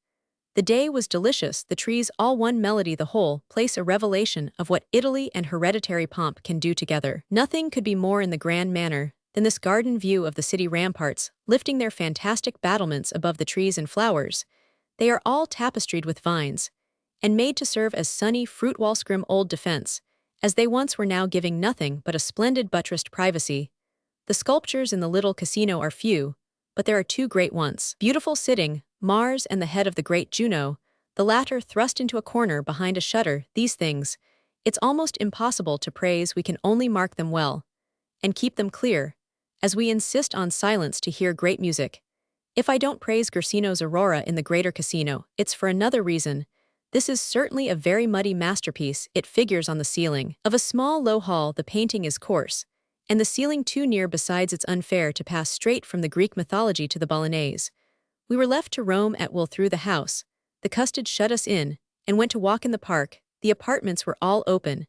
The day was delicious, the trees all one melody, the whole place a revelation of what Italy and hereditary pomp can do together. Nothing could be more in the grand manner than this garden view of the city ramparts, lifting their fantastic battlements above the trees and flowers. They are all tapestried with vines, and made to serve as sunny fruit-wall-scrim old defense, as they once were, now giving nothing but a splendid buttressed privacy. The sculptures in the little casino are few, but there are 2 great ones. Beautiful sitting, Mars and the head of the great Juno, the latter thrust into a corner behind a shutter. These things, It's almost impossible to praise, we can only mark them well, and keep them clear, as we insist on silence to hear great music. If I don't praise Guercino's Aurora in the Greater Casino, it's for another reason. This is certainly a very muddy masterpiece. It figures on the ceiling of a small low hall. The painting is coarse, and the ceiling too near. Besides, it's unfair to pass straight from the Greek mythology to the Bolognese. We were left to roam at will through the house. The custard shut us in, and went to walk in the park. The apartments were all open,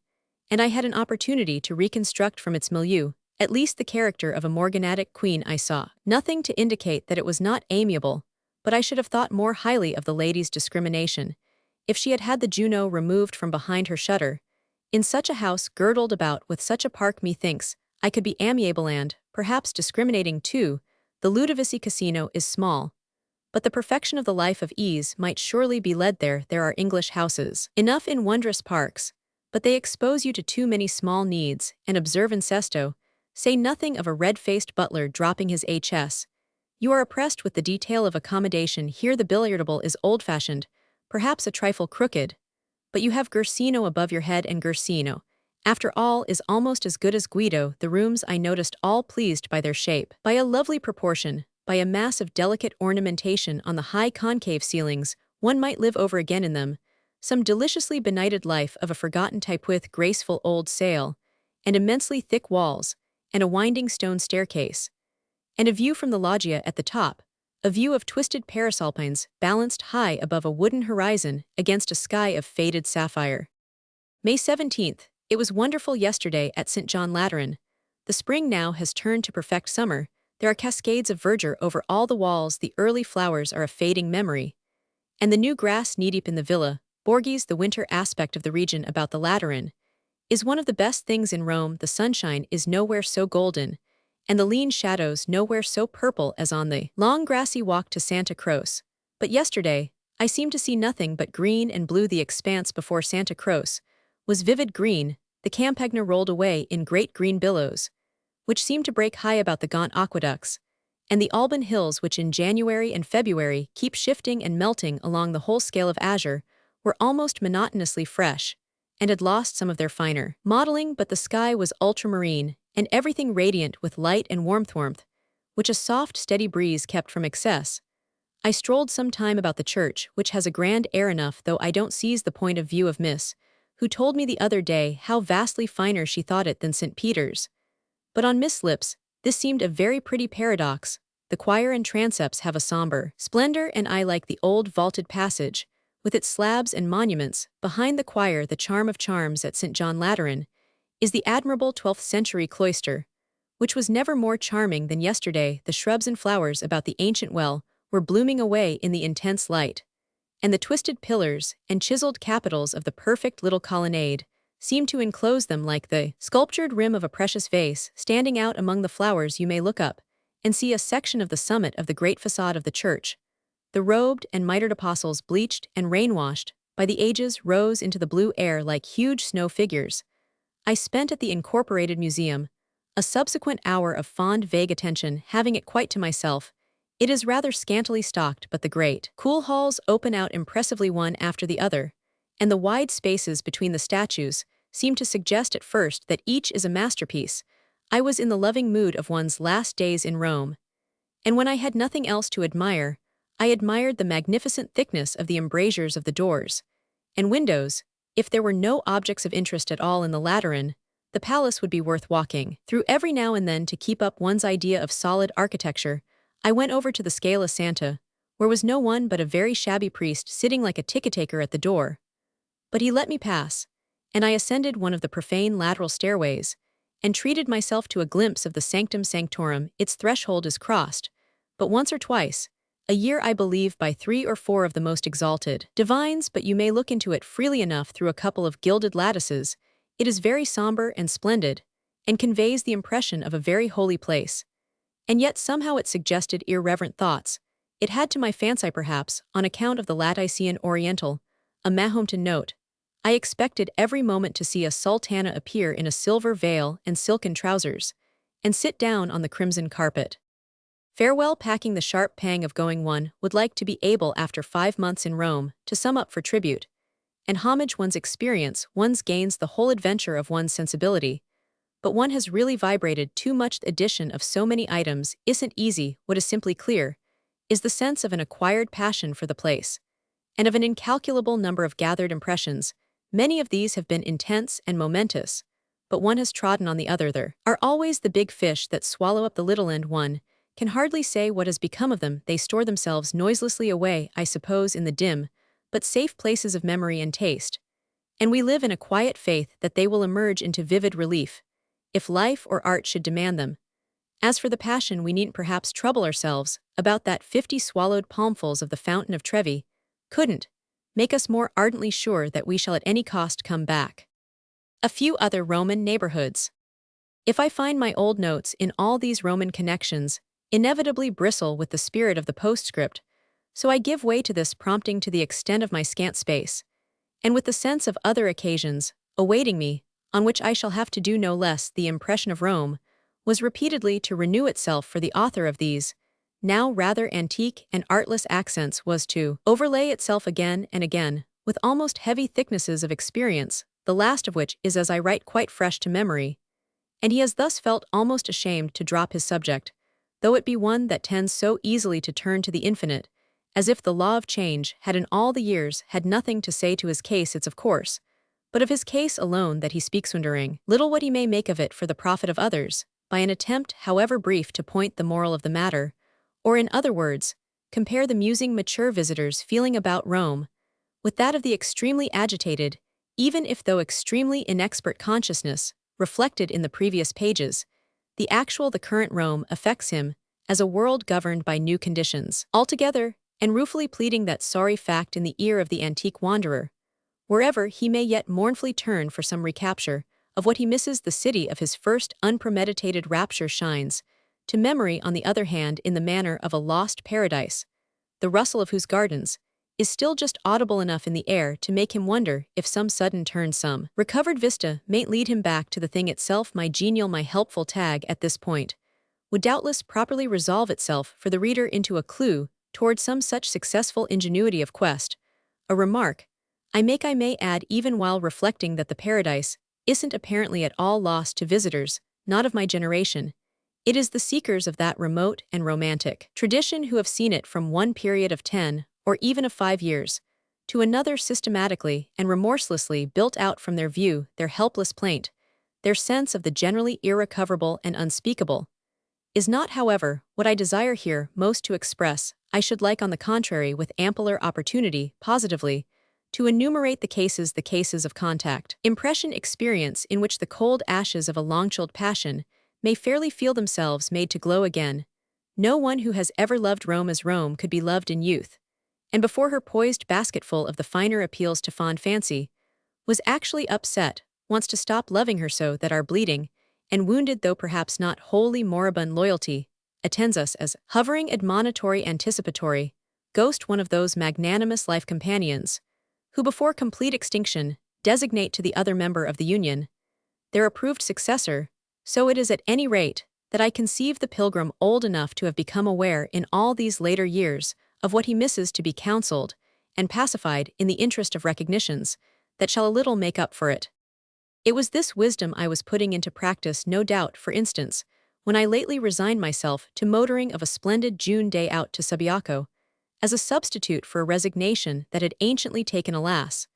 and I had an opportunity to reconstruct from its milieu, at least the character of a morganatic queen. I saw nothing to indicate that it was not amiable, but I should have thought more highly of the lady's discrimination if she had had the Juno removed from behind her shutter. In such a house girdled about with such a park, methinks I could be amiable and, perhaps, discriminating too. The Ludovisi Casino is small, but the perfection of the life of ease might surely be led there. There are English houses enough in wondrous parks, but they expose you to too many small needs, and observe incesto, say nothing of a red-faced butler dropping his HS. You are oppressed with the detail of accommodation. Here the billiard table is old-fashioned, perhaps a trifle crooked, but you have Guercino above your head, and Guercino, after all, is almost as good as Guido. The rooms I noticed all pleased by their shape, by a lovely proportion, by a mass of delicate ornamentation on the high concave ceilings. One might live over again in them. Some deliciously benighted life of a forgotten type, with graceful old sail, and immensely thick walls, and a winding stone staircase, and a view from the loggia at the top, a view of twisted parasolpines balanced high above a wooden horizon against a sky of faded sapphire. May 17th. It was wonderful yesterday at St. John Lateran. The spring now has turned to perfect summer. There are cascades of verdure over all the walls. The early flowers are a fading memory, and the new grass knee-deep in the Villa Borghese. The winter aspect of the region about the Lateran is one of the best things in Rome. The sunshine is nowhere so golden, and the lean shadows nowhere so purple as on the long grassy walk to Santa Croce. But yesterday, I seemed to see nothing but green and blue. The expanse before Santa Croce was vivid green. The Campagna rolled away in great green billows, which seemed to break high about the gaunt aqueducts, and the Alban hills, which in January and February keep shifting and melting along the whole scale of azure, were almost monotonously fresh, and had lost some of their finer modeling. But the sky was ultramarine, and everything radiant with light and warmth, which a soft, steady breeze kept from excess. I strolled some time about the church, which has a grand air enough, though I don't seize the point of view of Miss, who told me the other day how vastly finer she thought it than St. Peter's. But on Miss' lips, this seemed a very pretty paradox. The choir and transepts have a somber splendor, and I like the old vaulted passage, with its slabs and monuments. Behind the choir, the charm of charms at St. John Lateran is the admirable 12th-century cloister, which was never more charming than yesterday. The shrubs and flowers about the ancient well were blooming away in the intense light, and the twisted pillars and chiseled capitals of the perfect little colonnade seemed to enclose them like the sculptured rim of a precious vase. Standing out among the flowers, you may look up and see a section of the summit of the great façade of the church. The robed and mitred apostles, bleached and rain-washed by the ages, rose into the blue air like huge snow figures. I spent at the Incorporated Museum a subsequent hour of fond, vague attention, having it quite to myself. It is rather scantily stocked, but the great, cool halls open out impressively one after the other, and the wide spaces between the statues seem to suggest at first that each is a masterpiece. I was in the loving mood of one's last days in Rome, and when I had nothing else to admire, I admired the magnificent thickness of the embrasures of the doors and windows. If there were no objects of interest at all in the Lateran, the palace would be worth walking through every now and then to keep up one's idea of solid architecture. I went over to the Scala Santa, where was no one but a very shabby priest sitting like a ticket-taker at the door. But he let me pass, and I ascended one of the profane lateral stairways, and treated myself to a glimpse of the Sanctum Sanctorum. Its threshold is crossed, but once or twice a year, I believe, by 3 or 4 of the most exalted divines, but you may look into it freely enough through a couple of gilded lattices. It is very somber and splendid, and conveys the impression of a very holy place. And yet somehow it suggested irreverent thoughts. It had to my fancy, perhaps, on account of the Latician Oriental, a Mahometan note. I expected every moment to see a sultana appear in a silver veil and silken trousers, and sit down on the crimson carpet. Farewell, packing. The sharp pang of going. One would like to be able, after 5 months in Rome, to sum up for tribute, and homage one's experience, one gains the whole adventure of one's sensibility. But one has really vibrated too much. The addition of so many items isn't easy. What is simply clear is the sense of an acquired passion for the place, and of an incalculable number of gathered impressions. Many of these have been intense and momentous, but one has trodden on the other. There are always the big fish that swallow up the little, and one can hardly say what has become of them. They store themselves noiselessly away, I suppose, in the dim but safe places of memory and taste, and we live in a quiet faith that they will emerge into vivid relief, if life or art should demand them. As for the passion, we needn't perhaps trouble ourselves about that. 50 swallowed palmfuls of the fountain of Trevi couldn't make us more ardently sure that we shall at any cost come back. A few other Roman neighborhoods. If I find my old notes in all these Roman connections inevitably bristle with the spirit of the postscript, so I give way to this prompting to the extent of my scant space, and with the sense of other occasions awaiting me, on which I shall have to do no less. The impression of Rome was repeatedly to renew itself for the author of these, now rather antique and artless accents, was to overlay itself again and again with almost heavy thicknesses of experience, the last of which is, as I write, quite fresh to memory, and he has thus felt almost ashamed to drop his subject, though it be one that tends so easily to turn to the infinite, as if the law of change had in all the years had nothing to say to his case. It's of course but of his case alone that he speaks, wondering little what he may make of it for the profit of others, by an attempt, however brief, to point the moral of the matter, or in other words, compare the musing mature visitor's feeling about Rome with that of the extremely agitated, even if though extremely inexpert consciousness, reflected in the previous pages. The current Rome affects him as a world governed by new conditions altogether, and ruefully pleading that sorry fact in the ear of the antique wanderer, wherever he may yet mournfully turn for some recapture of what he misses. The city of his first unpremeditated rapture shines to memory, on the other hand, in the manner of a lost paradise, the rustle of whose gardens is still just audible enough in the air to make him wonder if some sudden turn, some recovered vista mayn't lead him back to the thing itself. My genial, my helpful tag at this point would doubtless properly resolve itself for the reader into a clue toward some such successful ingenuity of quest, a remark I may add, even while reflecting that the paradise isn't apparently at all lost to visitors not of my generation. It is the seekers of that remote and romantic tradition who have seen it from one period of 10 or even of 5 years to another, systematically and remorselessly built out from their view, their helpless plaint, their sense of the generally irrecoverable and unspeakable, is not, however, what I desire here most to express. I should like, on the contrary, with ampler opportunity, positively, to enumerate the cases of contact, impression, experience, in which the cold ashes of a long-chilled passion may fairly feel themselves made to glow again. No one who has ever loved Rome as Rome could be loved in youth, and before her poised basketful of the finer appeals to fond fancy was actually upset, wants to stop loving her, so that our bleeding and wounded, though perhaps not wholly moribund, loyalty attends us as hovering, admonitory, anticipatory ghost, one of those magnanimous life companions who before complete extinction designate to the other member of the union their approved successor. So it is, at any rate, that I conceive the pilgrim old enough to have become aware in all these later years of what he misses, to be counseled and pacified in the interest of recognitions that shall a little make up for it. It was this wisdom I was putting into practice, no doubt, for instance, when I lately resigned myself to motoring of a splendid June day out to Subiaco, as a substitute for a resignation that had anciently taken, alas,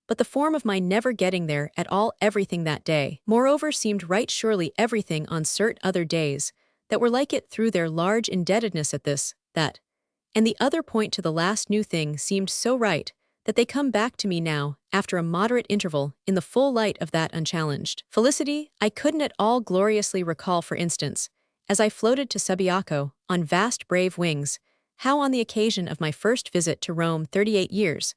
but the form of my never getting there at all. Everything that day, moreover, seemed right, surely everything on certain other days that were like it through their large indebtedness at this, that, and the other point to the last new thing seemed so right that they come back to me now, after a moderate interval, in the full light of that unchallenged felicity. I couldn't at all gloriously recall, for instance, as I floated to Subiaco on vast brave wings, how on the occasion of my first visit to Rome 38 years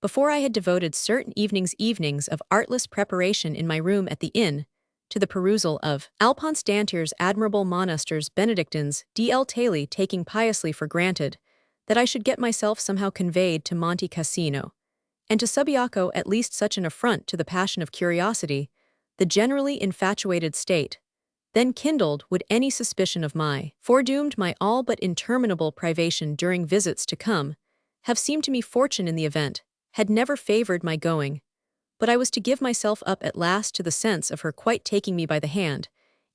before, I had devoted certain evenings of artless preparation in my room at the inn to the perusal of Alphonse Dantier's admirable Monasters Benedictines D.L. Taylor, taking piously for granted that I should get myself somehow conveyed to Monte Cassino, and to Subiaco, at least such an affront to the passion of curiosity, the generally infatuated state, then kindled, would any suspicion of my foredoomed, my all but interminable privation during visits to come have seemed to me fortune in the event, had never favored my going, but I was to give myself up at last to the sense of her quite taking me by the hand,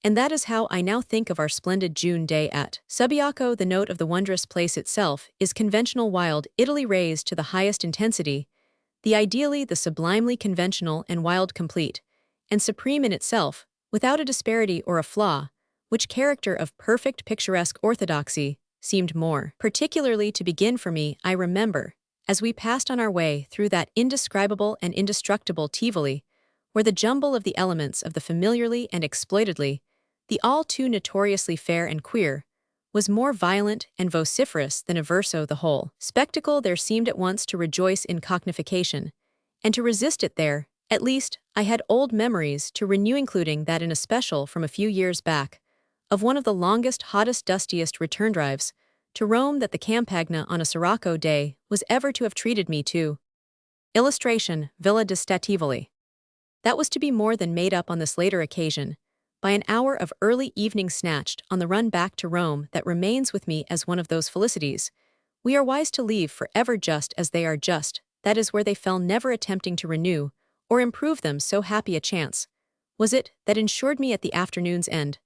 and that is how I now think of our splendid June day at Subiaco. The note of the wondrous place itself is conventional wild Italy raised to the highest intensity, the ideally the sublimely conventional and wild complete, and supreme in itself, without a disparity or a flaw, which character of perfect picturesque orthodoxy seemed more particularly to begin for me. I remember, as we passed on our way through that indescribable and indestructible Tivoli, where the jumble of the elements of the familiarly and exploitedly, the all too notoriously fair and queer, was more violent and vociferous than a verso the whole spectacle there seemed at once to rejoice in cognification, and to resist it there. At least, I had old memories to renew, including that in especial from a few years back, of one of the longest, hottest, dustiest return drives to Rome that the Campagna on a Sirocco day was ever to have treated me to. Illustration, Villa di Stativoli. That was to be more than made up on this later occasion by an hour of early evening snatched on the run back to Rome that remains with me as one of those felicities we are wise to leave forever just as they are, just, that is where they fell, never attempting to renew or improve them. So happy a chance was it that ensured me at the afternoon's end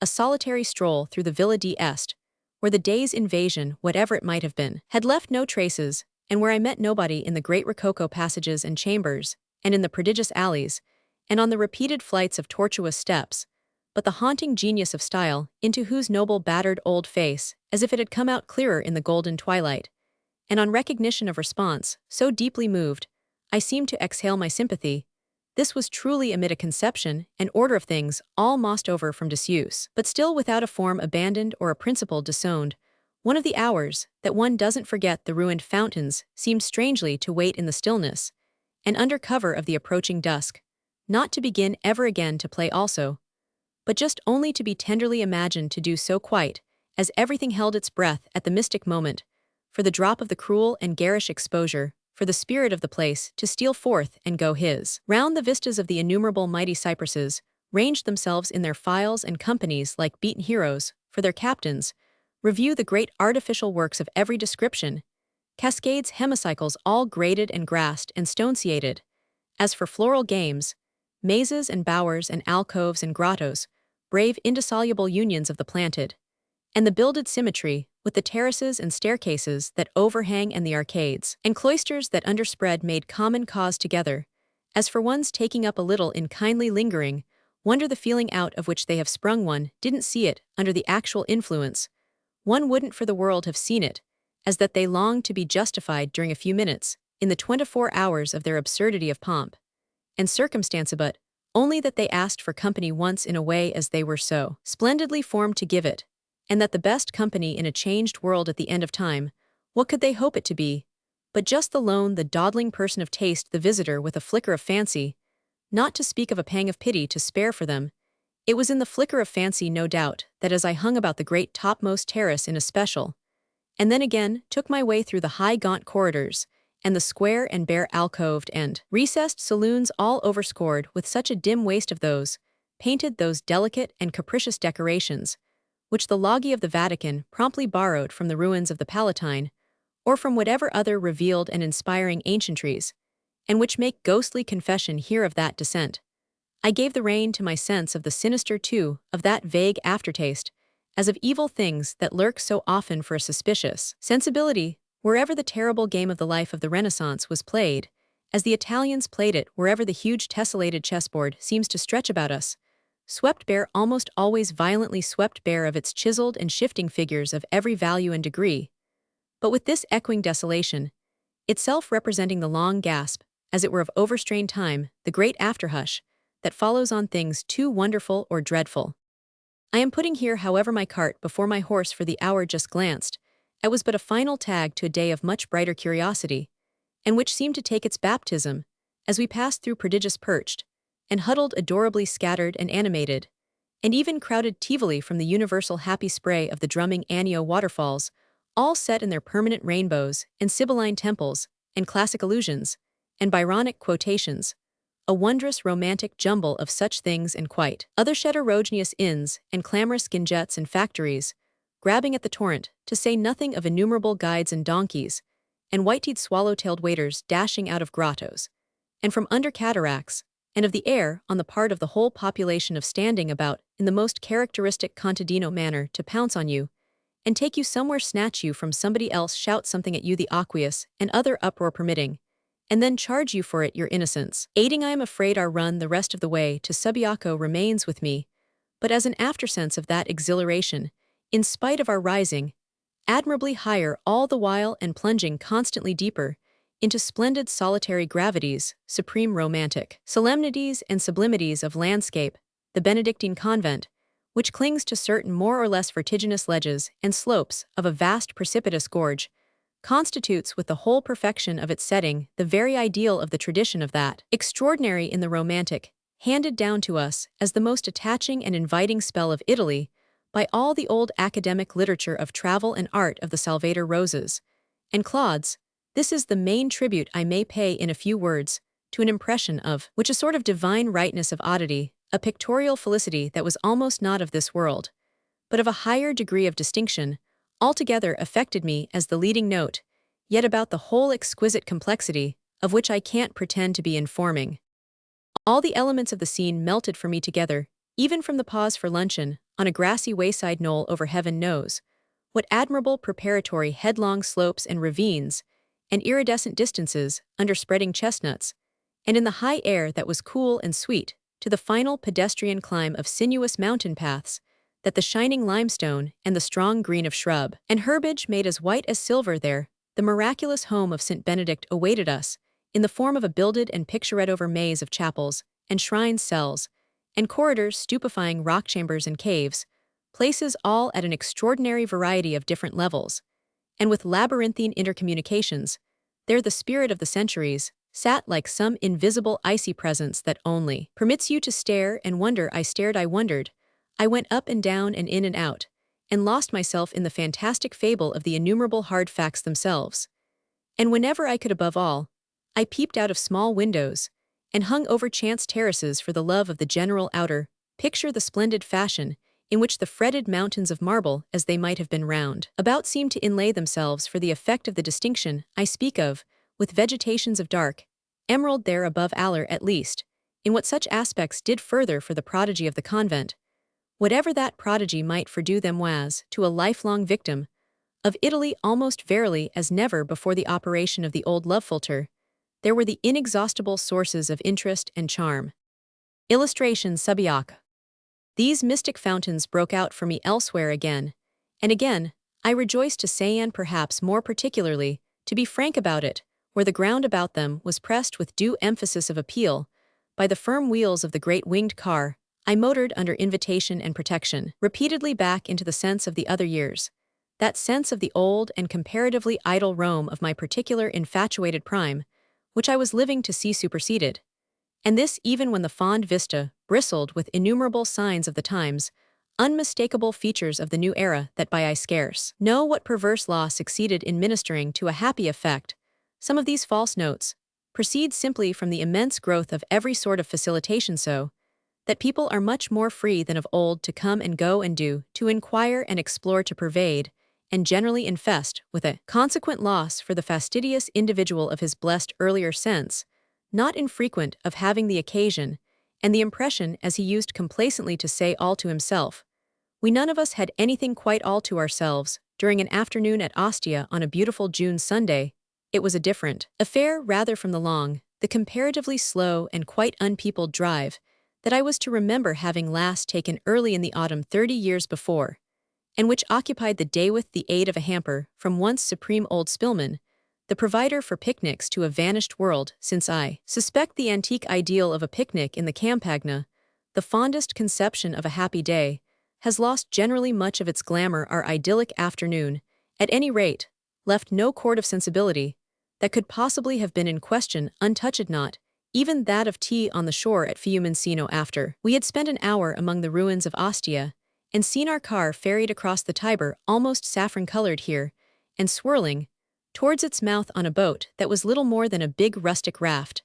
a solitary stroll through the Villa di Est, where the day's invasion, whatever it might have been, had left no traces, and where I met nobody in the great rococo passages and chambers, and in the prodigious alleys, and on the repeated flights of tortuous steps, but the haunting genius of style, into whose noble battered old face, as if it had come out clearer in the golden twilight, and on recognition of response, so deeply moved, I seemed to exhale my sympathy. This was truly amid a conception and order of things all mossed over from disuse, but still without a form abandoned or a principle disowned. One of the hours that one doesn't forget. The ruined fountains seemed strangely to wait in the stillness, and under cover of the approaching dusk, not to begin ever again to play also, but just only to be tenderly imagined to do so, quite as everything held its breath at the mystic moment, for the drop of the cruel and garish exposure, for the spirit of the place to steal forth and go his. Round the vistas of the innumerable mighty cypresses ranged themselves in their files and companies like beaten heroes, for their captains review the great artificial works of every description, cascades, hemicycles all graded and grassed and stone-seated. As for floral games, mazes and bowers and alcoves and grottos, brave indissoluble unions of the planted, and the builded symmetry, with the terraces and staircases that overhang and the arcades and cloisters that underspread made common cause together. As for one's taking up a little in kindly lingering, wonder the feeling out of which they have sprung. One didn't see it under the actual influence. One wouldn't for the world have seen it, as that they longed to be justified during a few minutes, in the 24 hours of their absurdity of pomp and circumstance, but only that they asked for company once in a way, as they were so splendidly formed to give it, and that the best company in a changed world at the end of time, what could they hope it to be, but just the lone, the dawdling person of taste, the visitor with a flicker of fancy, not to speak of a pang of pity to spare for them. It was in the flicker of fancy, no doubt, that as I hung about the great topmost terrace in especial, and then again took my way through the high gaunt corridors, and the square and bare alcoved and recessed saloons all overscored with such a dim waste of those, painted, those delicate and capricious decorations, which the Loggie of the Vatican promptly borrowed from the ruins of the Palatine, or from whatever other revealed and inspiring ancientries, and which make ghostly confession here of that descent. I gave the rein to my sense of the sinister too, of that vague aftertaste, as of evil things that lurk so often for a suspicious sensibility, wherever the terrible game of the life of the Renaissance was played, as the Italians played it wherever the huge tessellated chessboard seems to stretch about us, swept bare, almost always violently swept bare of its chiseled and shifting figures of every value and degree, but with this echoing desolation, itself representing the long gasp, as it were of overstrained time, the great afterhush, that follows on things too wonderful or dreadful. I am putting here, however, my cart before my horse, for the hour just glanced, it was but a final tag to a day of much brighter curiosity, and which seemed to take its baptism, as we passed through prodigious perched, and huddled, adorably scattered and animated, and even crowded Tivoli from the universal happy spray of the drumming Anio waterfalls, all set in their permanent rainbows, and Sibylline temples, and classic allusions, and Byronic quotations, a wondrous romantic jumble of such things and quite other heterogeneous inns and clamorous gingettes and factories, grabbing at the torrent, to say nothing of innumerable guides and donkeys, and white-teeth swallow-tailed waders dashing out of grottos, and from under cataracts, and of the air on the part of the whole population of standing about in the most characteristic contadino manner to pounce on you, and take you somewhere, snatch you from somebody else, shout something at you, the aqueous and other uproar permitting, and then charge you for it your innocence. Aiding, I am afraid, our run the rest of the way to Subiaco remains with me, but as an aftersense of that exhilaration, in spite of our rising admirably higher all the while and plunging constantly deeper into splendid solitary gravities, supreme romantic solemnities and sublimities of landscape, the Benedictine convent, which clings to certain more or less vertiginous ledges and slopes of a vast precipitous gorge, constitutes with the whole perfection of its setting the very ideal of the tradition of that extraordinary in the romantic, handed down to us as the most attaching and inviting spell of Italy by all the old academic literature of travel and art of the Salvator Roses and Claudes. This is the main tribute I may pay in a few words to an impression of which a sort of divine rightness of oddity, a pictorial felicity that was almost not of this world, but of a higher degree of distinction, altogether affected me as the leading note, yet about the whole exquisite complexity, of which I can't pretend to be informing. All the elements of the scene melted for me together, even from the pause for luncheon, on a grassy wayside knoll over heaven knows what admirable preparatory headlong slopes and ravines, and iridescent distances under spreading chestnuts, and in the high air that was cool and sweet, to the final pedestrian climb of sinuous mountain paths, that the shining limestone and the strong green of shrub and herbage made as white as silver there, the miraculous home of St. Benedict awaited us, in the form of a builded and pictured-over maze of chapels, and shrines, cells, and corridors, stupefying rock chambers and caves, places all at an extraordinary variety of different levels, and with labyrinthine intercommunications. There the spirit of the centuries sat like some invisible icy presence that only permits you to stare and wonder. I stared, I wondered, I went up and down and in and out, and lost myself in the fantastic fable of the innumerable hard facts themselves. And whenever I could, above all, I peeped out of small windows, and hung over chance terraces for the love of the general outer picture, the splendid fashion in which the fretted mountains of marble, as they might have been round about, seemed to inlay themselves for the effect of the distinction I speak of, with vegetations of dark emerald there above Aller at least, in what such aspects did further for the prodigy of the convent, whatever that prodigy might fordo them was, to a lifelong victim of Italy almost verily as never before the operation of the old love-philtre, there were the inexhaustible sources of interest and charm. Illustration: Subiaco. These mystic fountains broke out for me elsewhere again, and again, I rejoice to say, and perhaps more particularly, to be frank about it, where the ground about them was pressed with due emphasis of appeal by the firm wheels of the great winged car I motored under invitation and protection, repeatedly back into the sense of the other years, that sense of the old and comparatively idle Rome of my particular infatuated prime, which I was living to see superseded. And this even when the fond vista bristled with innumerable signs of the times, unmistakable features of the new era that by I scarce know what perverse law succeeded in ministering to a happy effect. Some of these false notes proceed simply from the immense growth of every sort of facilitation, so that people are much more free than of old to come and go and do, to inquire and explore, to pervade, and generally infest, with a consequent loss for the fastidious individual of his blessed earlier sense, not infrequent of having the occasion, and the impression, as he used complacently to say all to himself, we none of us had anything quite all to ourselves, during an afternoon at Ostia on a beautiful June Sunday. It was a different affair rather from the long, the comparatively slow and quite unpeopled drive that I was to remember having last taken early in the autumn 30 years before, and which occupied the day with the aid of a hamper from once supreme old Spillman, the provider for picnics to a vanished world, since I suspect the antique ideal of a picnic in the Campagna, the fondest conception of a happy day, has lost generally much of its glamour. Our idyllic afternoon, at any rate, left no chord of sensibility that could possibly have been in question untouched, not even that of tea on the shore at Fiumicino. After we had spent an hour among the ruins of Ostia, and seen our car ferried across the Tiber, almost saffron-colored here, and swirling towards its mouth on a boat that was little more than a big rustic raft,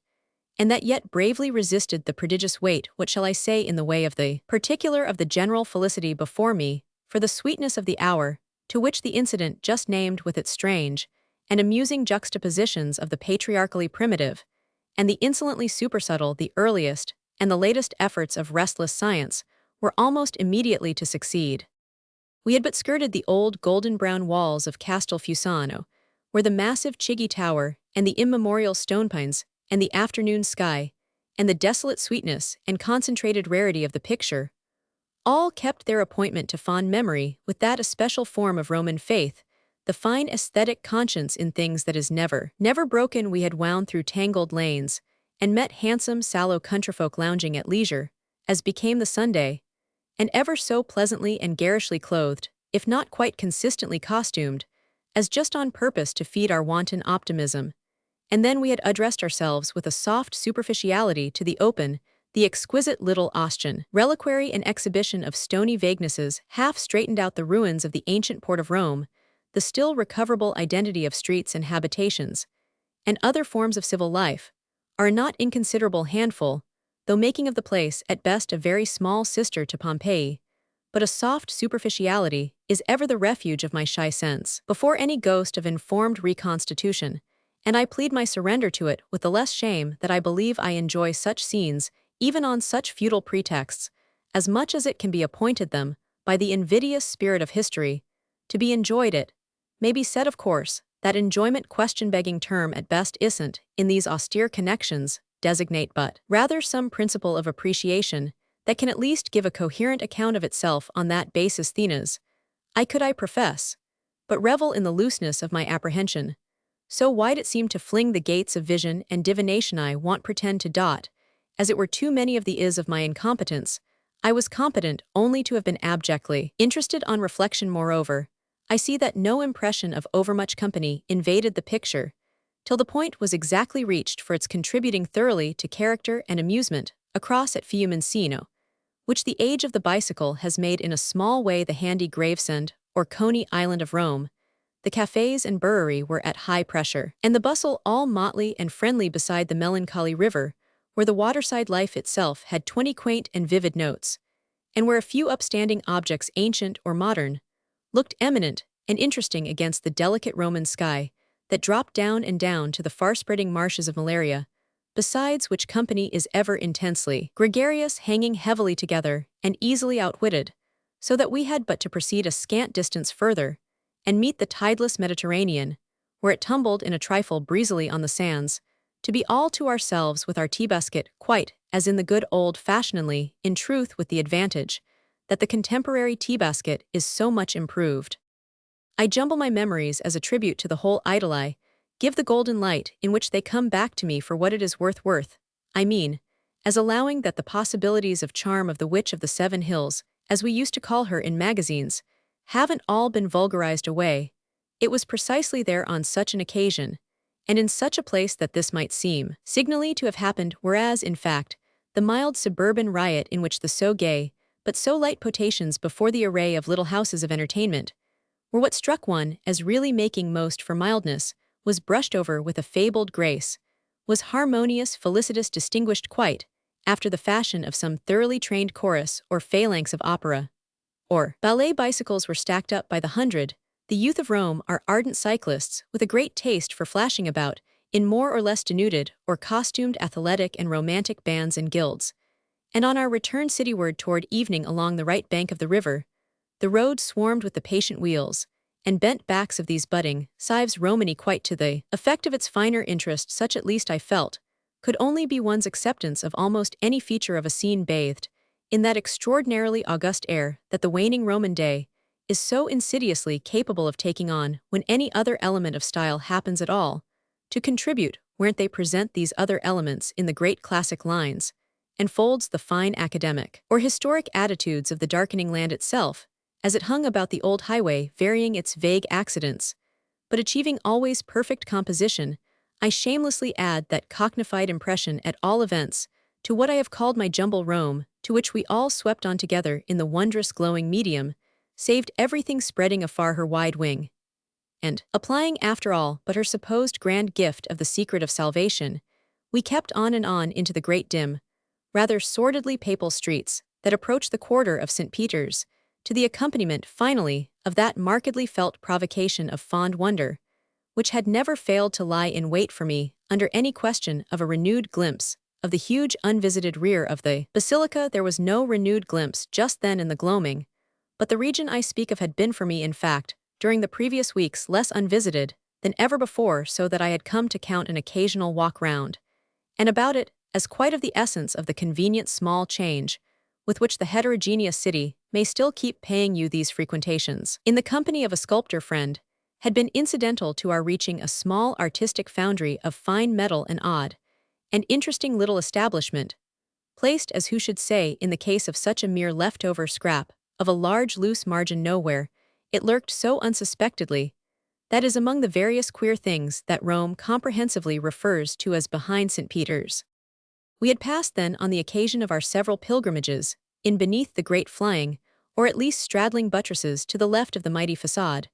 and that yet bravely resisted the prodigious weight, what shall I say in the way of the particular of the general felicity before me, for the sweetness of the hour, to which the incident just named with its strange and amusing juxtapositions of the patriarchally primitive, and the insolently supersubtle the earliest and the latest efforts of restless science were almost immediately to succeed. We had but skirted the old golden-brown walls of Castelfusano, where the massive Chigi Tower and the immemorial stone pines and the afternoon sky and the desolate sweetness and concentrated rarity of the picture all kept their appointment to fond memory with that especial form of Roman faith, the fine aesthetic conscience in things that is never broken. We had wound through tangled lanes and met handsome sallow countryfolk lounging at leisure, as became the Sunday, and ever so pleasantly and garishly clothed, if not quite consistently costumed, as just on purpose to feed our wanton optimism. And then we had addressed ourselves with a soft superficiality to the open, the exquisite little Ostian reliquary, an exhibition of stony vaguenesses half straightened out the ruins of the ancient port of Rome, the still recoverable identity of streets and habitations, and other forms of civil life, are a not inconsiderable handful, though making of the place at best a very small sister to Pompeii, but a soft superficiality is ever the refuge of my shy sense before any ghost of informed reconstitution, and I plead my surrender to it with the less shame that I believe I enjoy such scenes, even on such futile pretexts, as much as it can be appointed them, by the invidious spirit of history, to be enjoyed. It may be said, of course, that enjoyment, question-begging term at best, isn't, in these austere connections, designate but rather some principle of appreciation that can at least give a coherent account of itself on that basis. Thenas, I profess, but revel in the looseness of my apprehension, so wide it seemed to fling the gates of vision and divination I want pretend to dot, as it were too many of the is of my incompetence. I was competent only to have been abjectly interested. On reflection, moreover, I see that no impression of overmuch company invaded the picture, till the point was exactly reached for its contributing thoroughly to character and amusement, across at Fiumicino, which the age of the bicycle has made in a small way the handy Gravesend or Coney Island of Rome. The cafes and brewery were at high pressure, and the bustle all motley and friendly beside the melancholy river, where the waterside life itself had 20 quaint and vivid notes, and where a few upstanding objects, ancient or modern, looked eminent and interesting against the delicate Roman sky that dropped down and down to the far-spreading marshes of Malaria, besides which company is ever intensely gregarious, hanging heavily together and easily outwitted, so that we had but to proceed a scant distance further and meet the tideless Mediterranean, where it tumbled in a trifle breezily on the sands, to be all to ourselves with our tea basket, quite as in the good old-fashionedly, in truth, with the advantage that the contemporary tea basket is so much improved. I jumble my memories as a tribute to the whole idyll. I give the golden light in which they come back to me for what it is worth, I mean, as allowing that the possibilities of charm of the Witch of the Seven Hills, as we used to call her in magazines, haven't all been vulgarized away. It was precisely there on such an occasion, and in such a place, that this might seem signally to have happened, whereas, in fact, the mild suburban riot in which the so gay, but so light potations before the array of little houses of entertainment were what struck one as really making most for mildness, was brushed over with a fabled grace, was harmonious, felicitous, distinguished quite, after the fashion of some thoroughly trained chorus or phalanx of opera or ballet. Bicycles were stacked up by the hundred. The youth of Rome are ardent cyclists with a great taste for flashing about in more or less denuded or costumed athletic and romantic bands and guilds, and on our return cityward toward evening along the right bank of the river, the road swarmed with the patient wheels and bent backs of these budding cives Romani, quite to the effect of its finer interest. Such, at least I felt, could only be one's acceptance of almost any feature of a scene bathed in that extraordinarily august air that the waning Roman day is so insidiously capable of taking on when any other element of style happens at all to contribute, where'n't they present these other elements in the great classic lines, and folds the fine academic or historic attitudes of the darkening land itself, as it hung about the old highway, varying its vague accidents, but achieving always perfect composition. I shamelessly add that cocknified impression, at all events, to what I have called my jumble Rome, to which we all swept on together in the wondrous glowing medium, saved everything spreading afar her wide wing, and, applying after all but her supposed grand gift of the secret of salvation, we kept on and on into the great dim, rather sordidly papal streets that approach the quarter of St. Peter's, to the accompaniment, finally, of that markedly felt provocation of fond wonder, which had never failed to lie in wait for me under any question of a renewed glimpse of the huge unvisited rear of the basilica. There was no renewed glimpse just then in the gloaming, but the region I speak of had been for me, in fact, during the previous weeks less unvisited than ever before, so that I had come to count an occasional walk round and about it as quite of the essence of the convenient small change with which the heterogeneous city may still keep paying you these frequentations. In the company of a sculptor friend, had been incidental to our reaching a small artistic foundry of fine metal, and odd and interesting little establishment, placed, as who should say, in the case of such a mere leftover scrap of a large loose margin nowhere, it lurked so unsuspectedly, that is among the various queer things that Rome comprehensively refers to as behind St. Peter's. We had passed then on the occasion of our several pilgrimages, in beneath the great flying, or at least straddling buttresses to the left of the mighty facade,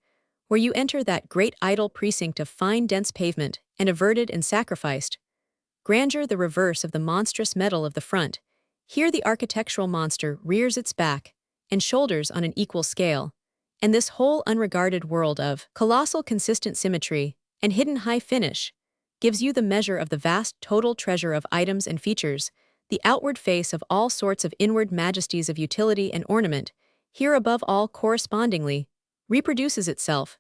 where you enter that great idle precinct of fine dense pavement and averted and sacrificed grandeur, the reverse of the monstrous metal of the front. Here the architectural monster rears its back and shoulders on an equal scale, and this whole unregarded world of colossal consistent symmetry and hidden high finish gives you the measure of the vast total treasure of items and features, the outward face of all sorts of inward majesties of utility and ornament. Here above all correspondingly reproduces itself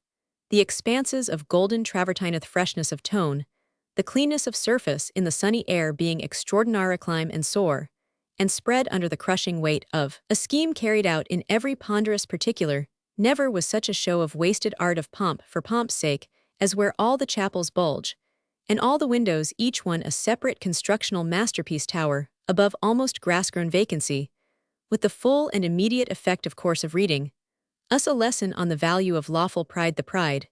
the expanses of golden travertineth freshness of tone, the cleanness of surface in the sunny air being extraordinary climb and soar, and spread under the crushing weight of a scheme carried out in every ponderous particular. Never was such a show of wasted art of pomp for pomp's sake as where all the chapels bulge, and all the windows each one a separate constructional masterpiece tower above almost grass-grown vacancy, with the full and immediate effect of course of reading us a lesson on the value of lawful pride. The pride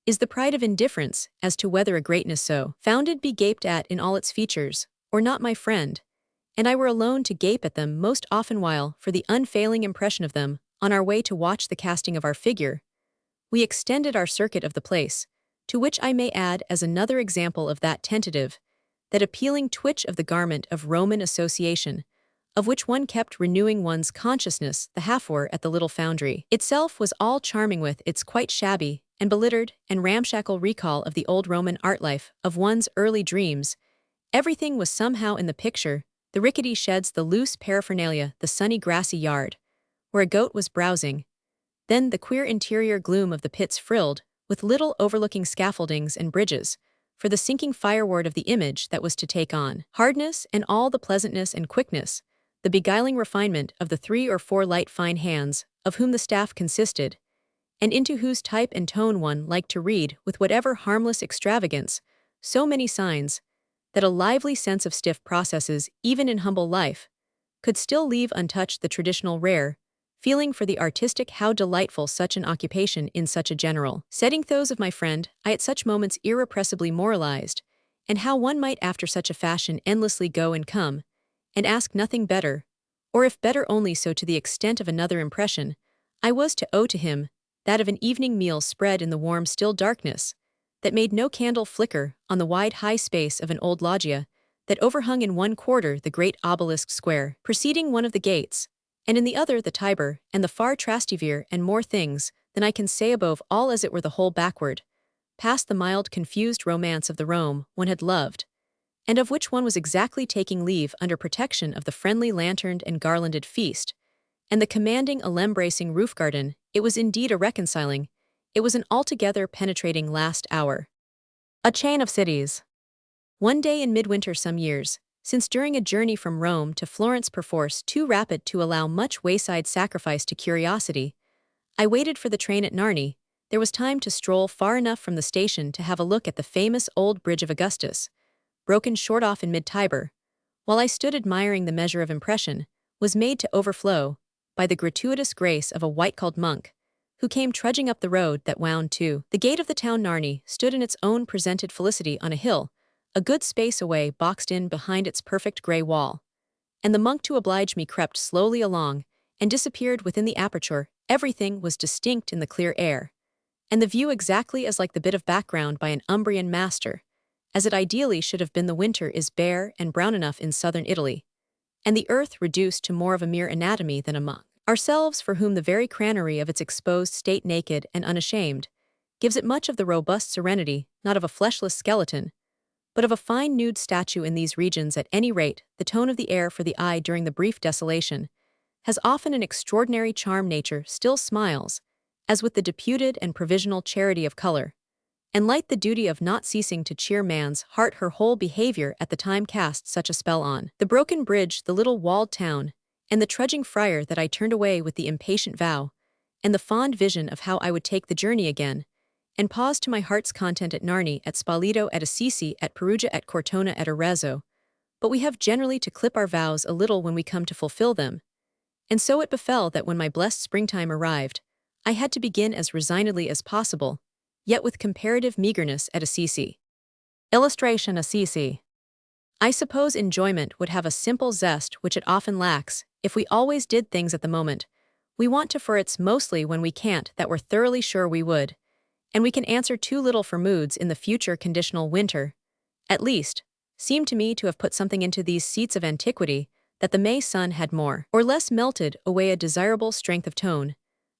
is the pride of indifference as to whether a greatness so founded be gaped at in all its features, or not, my friend, and I were alone to gape at them most often, while, for the unfailing impression of them, on our way to watch the casting of our figure, we extended our circuit of the place, to which I may add as another example of that tentative, that appealing twitch of the garment of Roman association, of which one kept renewing one's consciousness. The half-hour at the little foundry itself was all charming with its quite shabby and belittered and ramshackle recall of the old Roman art life of one's early dreams. Everything was somehow in the picture, the rickety sheds, the loose paraphernalia, the sunny grassy yard, where a goat was browsing, then the queer interior gloom of the pits frilled with little overlooking scaffoldings and bridges, for the sinking fireward of the image that was to take on hardness and all the pleasantness and quickness, the beguiling refinement of the 3 or 4 light fine hands, of whom the staff consisted, and into whose type and tone one liked to read with whatever harmless extravagance so many signs that a lively sense of stiff processes, even in humble life, could still leave untouched the traditional rare feeling for the artistic. How delightful such an occupation in such a general setting! Those of my friend, I at such moments irrepressibly moralized, and how one might after such a fashion endlessly go and come, and ask nothing better, or if better only so to the extent of another impression I was to owe to him, that of an evening meal spread in the warm still darkness, that made no candle flicker on the wide high space of an old loggia, that overhung in one quarter the great obelisk square preceding one of the gates, and in the other the Tiber and the far Trastevere, and more things than I can say above all, as it were the whole backward, past the mild confused romance of the Rome one had loved, and of which one was exactly taking leave under protection of the friendly lanterned and garlanded feast, and the commanding alembracing roof garden. It was indeed a reconciling, it was an altogether penetrating last hour. A chain of cities. One day in midwinter some years, since during a journey from Rome to Florence, perforce too rapid to allow much wayside sacrifice to curiosity, I waited for the train at Narni. There was time to stroll far enough from the station to have a look at the famous old Bridge of Augustus, broken short off in mid-Tiber, while I stood admiring the measure of impression was made to overflow by the gratuitous grace of a white-clad monk, who came trudging up the road that wound to the gate of the town. Narni stood in its own presented felicity on a hill, a good space away, boxed in behind its perfect grey wall, and the monk, to oblige me, crept slowly along and disappeared within the aperture. Everything was distinct in the clear air, and the view exactly as like the bit of background by an Umbrian master, as it ideally should have been. The winter is bare and brown enough in southern Italy, and the earth reduced to more of a mere anatomy than a monk. Ourselves, for whom the very cranary of its exposed state, naked and unashamed, gives it much of the robust serenity, not of a fleshless skeleton, but of a fine nude statue in these regions. At any rate, the tone of the air for the eye during the brief desolation has often an extraordinary charm. Nature still smiles, as with the deputed and provisional charity of color, and light the duty of not ceasing to cheer man's heart. Her whole behavior at the time cast such a spell on the broken bridge, the little walled town, and the trudging friar that I turned away with the impatient vow, and the fond vision of how I would take the journey again, and pause to my heart's content at Narni, at Spoleto, at Assisi, at Perugia, at Cortona, at Arezzo. But we have generally to clip our vows a little when we come to fulfill them. And so it befell that when my blessed springtime arrived, I had to begin as resignedly as possible, yet with comparative meagerness, at Assisi. Illustration: Assisi. I suppose enjoyment would have a simple zest which it often lacks if we always did things at the moment. We want to for it's mostly when we can't that we're thoroughly sure we would, and we can answer too little for moods in the future. Conditional winter, at least, seemed to me to have put something into these seats of antiquity that the May sun had more or less melted away, a desirable strength of tone,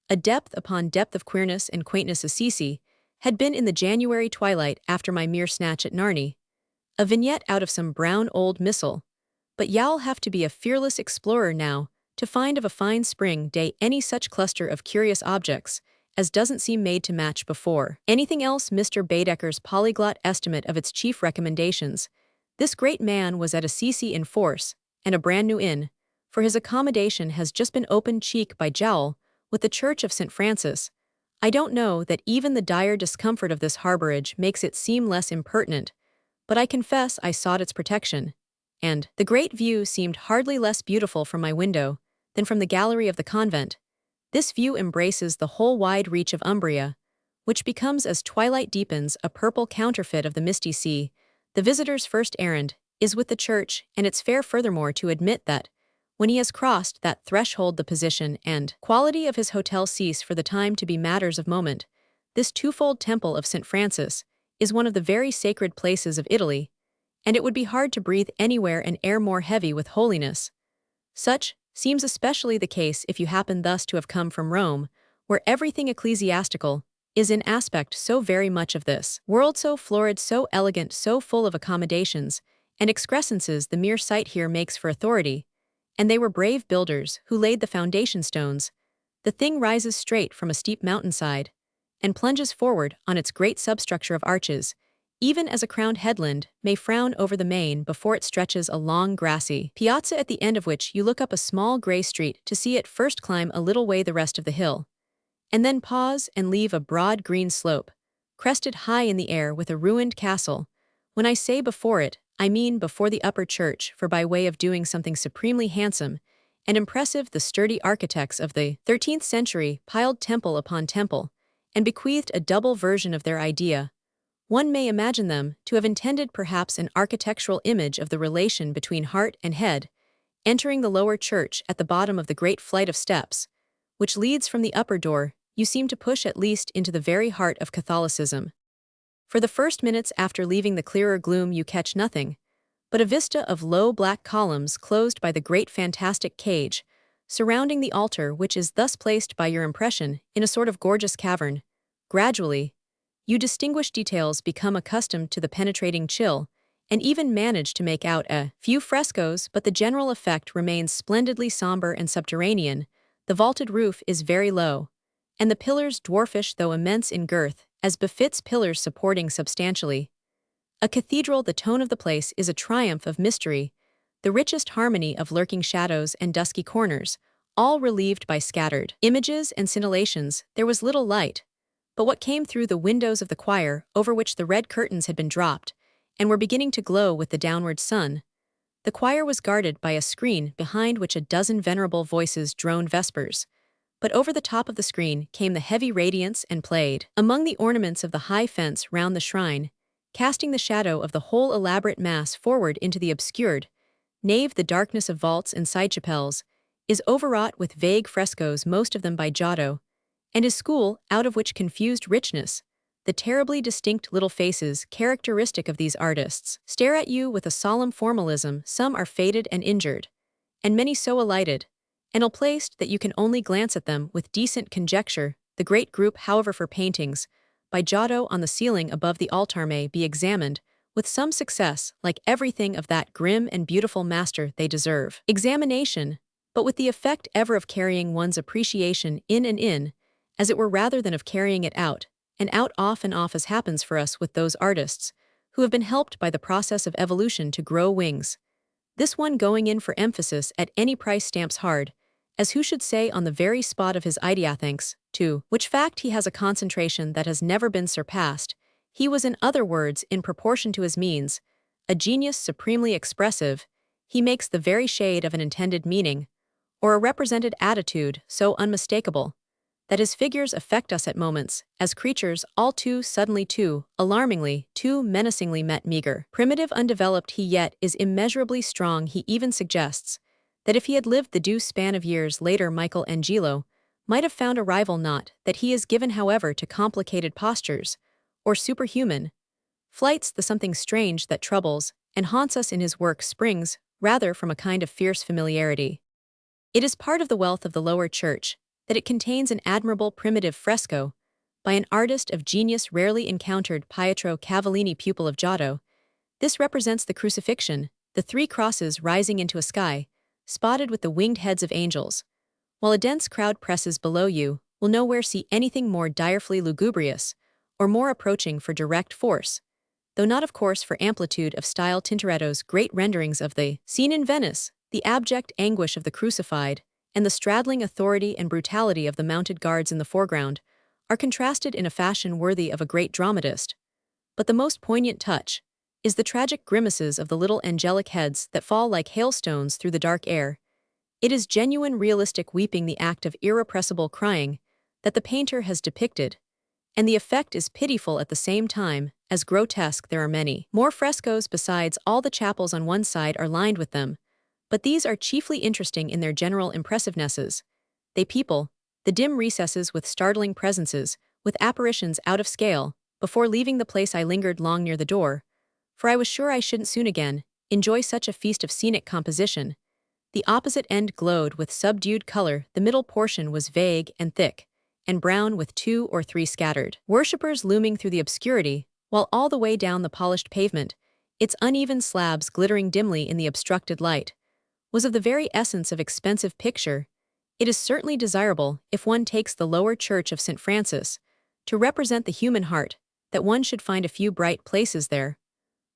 a depth upon depth of queerness and quaintness. Assisi had been in the January twilight after my mere snatch at Narni, a vignette out of some brown old missal, but you'll have to be a fearless explorer now to find of a fine spring day any such cluster of curious objects as doesn't seem made to match before anything else. Mr. Baedeker's polyglot estimate of its chief recommendations. This great man was at Assisi in force, and a brand new inn, for his accommodation has just been opened cheek by jowl with the Church of St. Francis. I don't know that even the dire discomfort of this harborage makes it seem less impertinent, but I confess I sought its protection, and the great view seemed hardly less beautiful from my window than from the gallery of the convent. This view embraces the whole wide reach of Umbria, which becomes, as twilight deepens, a purple counterfeit of the misty sea. The visitor's first errand is with the church, and it's fair furthermore to admit that, when he has crossed that threshold, the position and quality of his hotel cease for the time to be matters of moment. This twofold temple of St. Francis is one of the very sacred places of Italy, and it would be hard to breathe anywhere an air more heavy with holiness. Such seems especially the case if you happen thus to have come from Rome, where everything ecclesiastical is in aspect so very much of this world, so florid, so elegant, so full of accommodations and excrescences. The mere sight here makes for authority, and they were brave builders who laid the foundation stones. The thing rises straight from a steep mountainside, and plunges forward on its great substructure of arches, even as a crowned headland may frown over the main before it stretches a long grassy piazza at the end of which you look up a small gray street to see it first climb a little way the rest of the hill, and then pause and leave a broad green slope, crested high in the air with a ruined castle. When I say before it, I mean before the upper church, for by way of doing something supremely handsome and impressive, the sturdy architects of the 13th century piled temple upon temple, and bequeathed a double version of their idea. One may imagine them to have intended perhaps an architectural image of the relation between heart and head, entering the lower church at the bottom of the great flight of steps, which leads from the upper door. You seem to push at least into the very heart of Catholicism. For the first minutes after leaving the clearer gloom you catch nothing but a vista of low black columns closed by the great fantastic cage surrounding the altar, which is thus placed by your impression in a sort of gorgeous cavern. Gradually, you distinguish details, become accustomed to the penetrating chill, and even manage to make out a few frescoes, but the general effect remains splendidly somber and subterranean. The vaulted roof is very low, and the pillars dwarfish though immense in girth, as befits pillars supporting substantially a cathedral. The tone of the place is a triumph of mystery, the richest harmony of lurking shadows and dusky corners, all relieved by scattered images and scintillations. There was little light, but what came through the windows of the choir, over which the red curtains had been dropped, and were beginning to glow with the downward sun. The choir was guarded by a screen behind which a dozen venerable voices droned vespers, but over the top of the screen came the heavy radiance and played among the ornaments of the high fence round the shrine, casting the shadow of the whole elaborate mass forward into the obscured nave. The darkness of vaults and side chapels is overwrought with vague frescoes, most of them by Giotto, and his school, out of which confused richness, the terribly distinct little faces characteristic of these artists stare at you with a solemn formalism. Some are faded and injured, and many so alighted and ill-placed that you can only glance at them with decent conjecture. The great group, however, for paintings, by Giotto on the ceiling above the altar may be examined, with some success, like everything of that grim and beautiful master they deserve. Examination, but with the effect ever of carrying one's appreciation in, as it were rather than of carrying it out, and out off and off as happens for us with those artists, who have been helped by the process of evolution to grow wings. This one going in for emphasis at any price stamps hard, as who should say on the very spot of his ideathanks, to which fact he has a concentration that has never been surpassed. He was, in other words, in proportion to his means, a genius supremely expressive. He makes the very shade of an intended meaning, or a represented attitude so unmistakable, that his figures affect us at moments, as creatures all too suddenly, too alarmingly, too menacingly met meager. Primitive, undeveloped he yet is immeasurably strong. He even suggests that if he had lived the due span of years later, Michelangelo might have found a rival, not that he is given however to complicated postures, or superhuman flights. The something strange that troubles and haunts us in his work springs rather from a kind of fierce familiarity. It is part of the wealth of the lower church that it contains an admirable primitive fresco by an artist of genius rarely encountered, Pietro Cavallini, pupil of Giotto. This represents the crucifixion, the three crosses rising into a sky, spotted with the winged heads of angels, while a dense crowd presses below. You will nowhere see anything more direfully lugubrious, or more approaching for direct force, though not of course for amplitude of style. Tintoretto's great renderings of the scene in Venice, the abject anguish of the crucified, and the straddling authority and brutality of the mounted guards in the foreground, are contrasted in a fashion worthy of a great dramatist. But the most poignant touch is the tragic grimaces of the little angelic heads that fall like hailstones through the dark air. It is genuine realistic weeping, the act of irrepressible crying, that the painter has depicted, and the effect is pitiful at the same time as grotesque. There are many more frescoes besides. All the chapels on one side are lined with them, but these are chiefly interesting in their general impressivenesses. They people the dim recesses with startling presences, with apparitions out of scale. Before leaving the place I lingered long near the door, for I was sure I shouldn't soon again enjoy such a feast of scenic composition. The opposite end glowed with subdued color. The middle portion was vague and thick, and brown with 2 or 3 scattered worshippers looming through the obscurity, while all the way down the polished pavement, its uneven slabs glittering dimly in the obstructed light, was of the very essence of expensive picture. It is certainly desirable, if one takes the lower church of St. Francis, to represent the human heart, that one should find a few bright places there.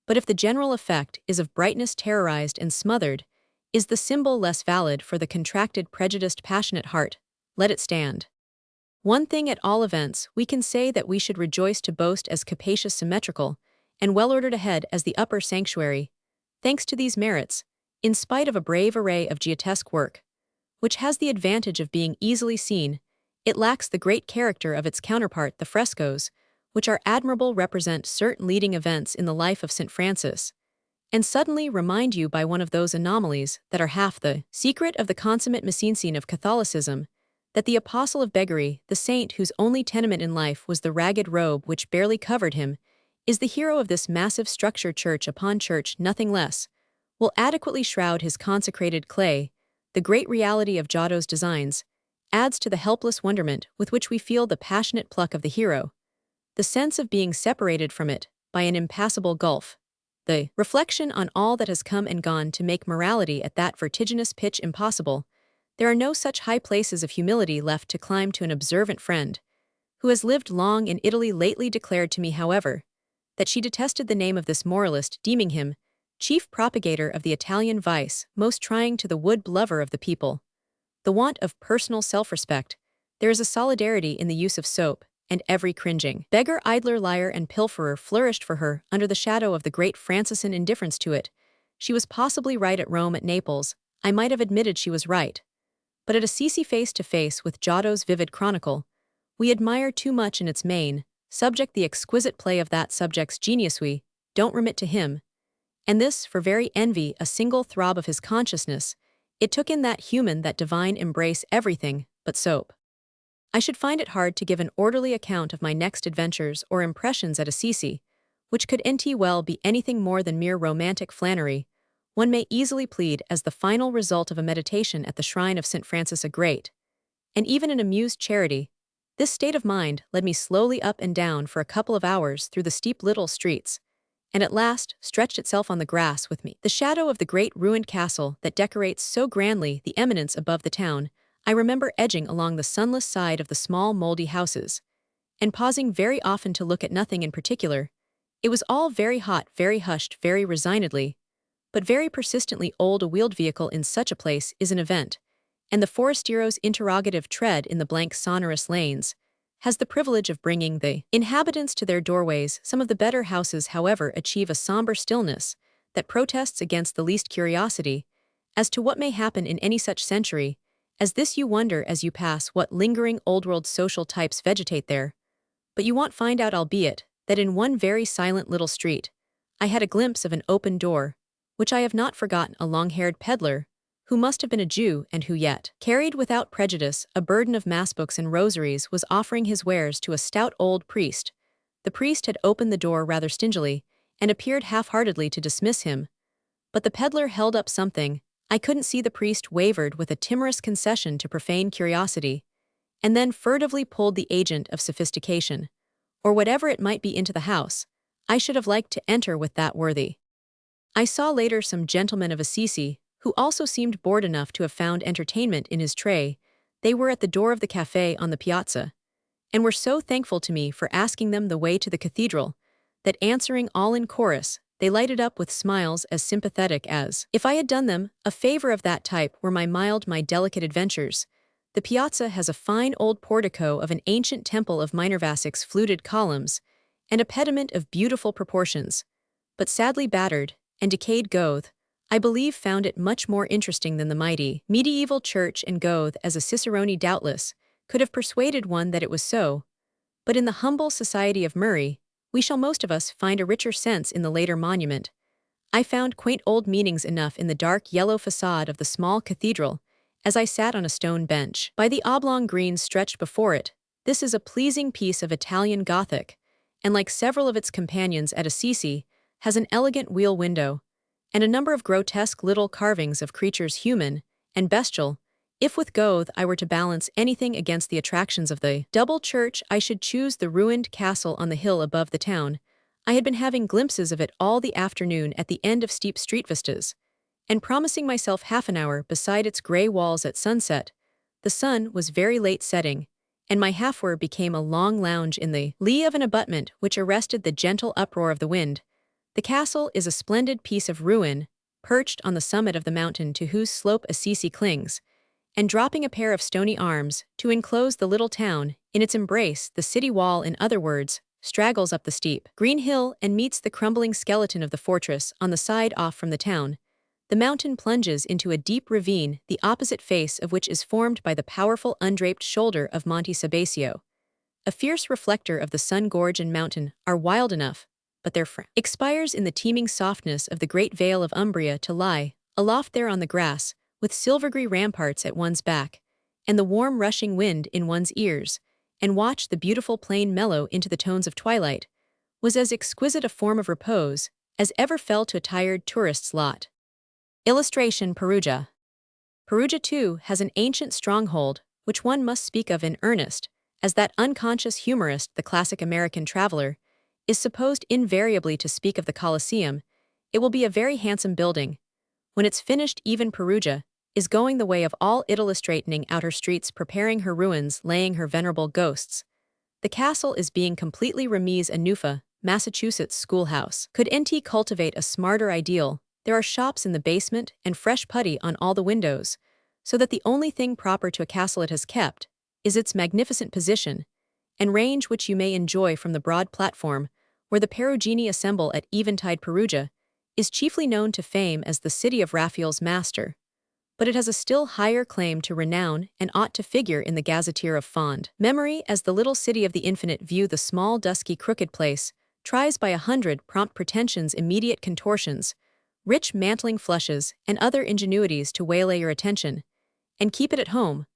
But if the general effect is of brightness terrorized and smothered, is the symbol less valid for the contracted, prejudiced, passionate heart? Let it stand. One thing at all events we can say, that we should rejoice to boast as capacious, symmetrical, and well-ordered a head as the upper sanctuary, thanks to these merits, in spite of a brave array of Giotesque work, which has the advantage of being easily seen. It lacks the great character of its counterpart. The frescoes, which are admirable, represent certain leading events in the life of St. Francis, and suddenly remind you by one of those anomalies that are half the secret of the consummate Messianism of Catholicism, that the apostle of beggary, the saint whose only tenement in life was the ragged robe which barely covered him, is the hero of this massive structure. Church upon church, nothing less, will adequately shroud his consecrated clay. The great reality of Giotto's designs adds to the helpless wonderment with which we feel the passionate pluck of the hero, the sense of being separated from it by an impassable gulf, the reflection on all that has come and gone to make morality at that vertiginous pitch impossible. There are no such high places of humility left to climb to. An observant friend, who has lived long in Italy, lately declared to me, however, that she detested the name of this moralist, deeming him chief propagator of the Italian vice, most trying to the wood lover of the people. The want of personal self-respect. There is a solidarity in the use of soap, and every cringing beggar, idler, liar, and pilferer flourished for her under the shadow of the great Franciscan indifference to it. She was possibly right at Rome, at Naples. I might have admitted she was right. But at Assisi, face to face with Giotto's vivid chronicle, we admire too much in its main subject the exquisite play of that subject's genius. We don't remit to him, and this for very envy, a single throb of his consciousness. It took in that human, that divine embrace, everything but soap. I should find it hard to give an orderly account of my next adventures or impressions at Assisi, which could well be anything more than mere romantic flânery. One may easily plead as the final result of a meditation at the shrine of St. Francis, a great, and even an amused charity, This state of mind led me slowly up and down for a couple of hours through the steep little streets, and at last stretched itself on the grass with me. The shadow of the great ruined castle that decorates so grandly the eminence above the town, I remember edging along the sunless side of the small moldy houses, and pausing very often to look at nothing in particular. It was all very hot, very hushed, very resignedly, but very persistently old. A wheeled vehicle in such a place is an event, and the forastero's interrogative tread in the blank sonorous lanes has the privilege of bringing the inhabitants to their doorways. Some of the better houses, however, achieve a somber stillness that protests against the least curiosity as to what may happen in any such century as this. You wonder as you pass what lingering old-world social types vegetate there, but you won't find out, albeit that in one very silent little street I had a glimpse of an open door, which I have not forgotten. A long-haired peddler, who must have been a Jew and who yet carried without prejudice a burden of mass-books and rosaries, was offering his wares to a stout old priest. The priest had opened the door rather stingily, and appeared half-heartedly to dismiss him, but the peddler held up something. I couldn't see. The priest wavered with a timorous concession to profane curiosity, and then furtively pulled the agent of sophistication, or whatever it might be, into the house. I should have liked to enter with that worthy. I saw later some gentlemen of Assisi, who also seemed bored enough to have found entertainment in his tray. They were at the door of the café on the piazza, and were so thankful to me for asking them the way to the cathedral, that, answering all in chorus, they lighted up with smiles as sympathetic as if I had done them a favor. Of that type were my delicate adventures. The piazza has a fine old portico of an ancient temple of Minervasic's fluted columns, and a pediment of beautiful proportions, but sadly battered and decayed. Goethe, I believe, found it much more interesting than the mighty medieval church, and Goethe, as a cicerone, doubtless could have persuaded one that it was so. But in the humble society of Murray, we shall most of us find a richer sense in the later monument. I found quaint old meanings enough in the dark yellow facade of the small cathedral, as I sat on a stone bench by the oblong greens stretched before it. This is a pleasing piece of Italian Gothic, and like several of its companions at Assisi, has an elegant wheel window, and a number of grotesque little carvings of creatures human and bestial. If with Goethe I were to balance anything against the attractions of the double church, I should choose the ruined castle on the hill above the town. I had been having glimpses of it all the afternoon at the end of steep street vistas, and promising myself half an hour beside its grey walls at sunset. The sun was very late setting, and my half-hour became a long lounge in the lee of an abutment which arrested the gentle uproar of the wind. The castle is a splendid piece of ruin, perched on the summit of the mountain to whose slope Assisi clings, and dropping a pair of stony arms to enclose the little town in its embrace. The city wall, in other words, straggles up the steep green hill and meets the crumbling skeleton of the fortress on the side off from the town. The mountain plunges into a deep ravine, the opposite face of which is formed by the powerful undraped shoulder of Monte Sabasio. A fierce reflector of the sun. Gorge and mountain are wild enough, but their frown expires in the teeming softness of the great vale of Umbria. To lie aloft there on the grass, with silver-grey ramparts at one's back, and the warm rushing wind in one's ears, and watch the beautiful plain mellow into the tones of twilight, was as exquisite a form of repose as ever fell to a tired tourist's lot. Illustration: Perugia. Perugia, too, has an ancient stronghold, which one must speak of in earnest, as that unconscious humorist, the classic American traveler, is supposed invariably to speak of the Colosseum. It will be a very handsome building. When it's finished, even Perugia is going the way of all Italy, straightening out her streets, preparing her ruins, laying her venerable ghosts. The castle is being completely remise a nufa, Massachusetts schoolhouse. Could NT cultivate a smarter ideal? There are shops in the basement and fresh putty on all the windows, so that the only thing proper to a castle it has kept is its magnificent position and range, which you may enjoy from the broad platform where the Perugini assemble at eventide. Perugia is chiefly known to fame as the city of Raphael's master, but it has a still higher claim to renown and ought to figure in the gazetteer of fond memory as the little city of the infinite view. The small, dusky, crooked place tries by 100 prompt pretensions, immediate contortions, rich mantling flushes, and other ingenuities to waylay your attention and keep it at home,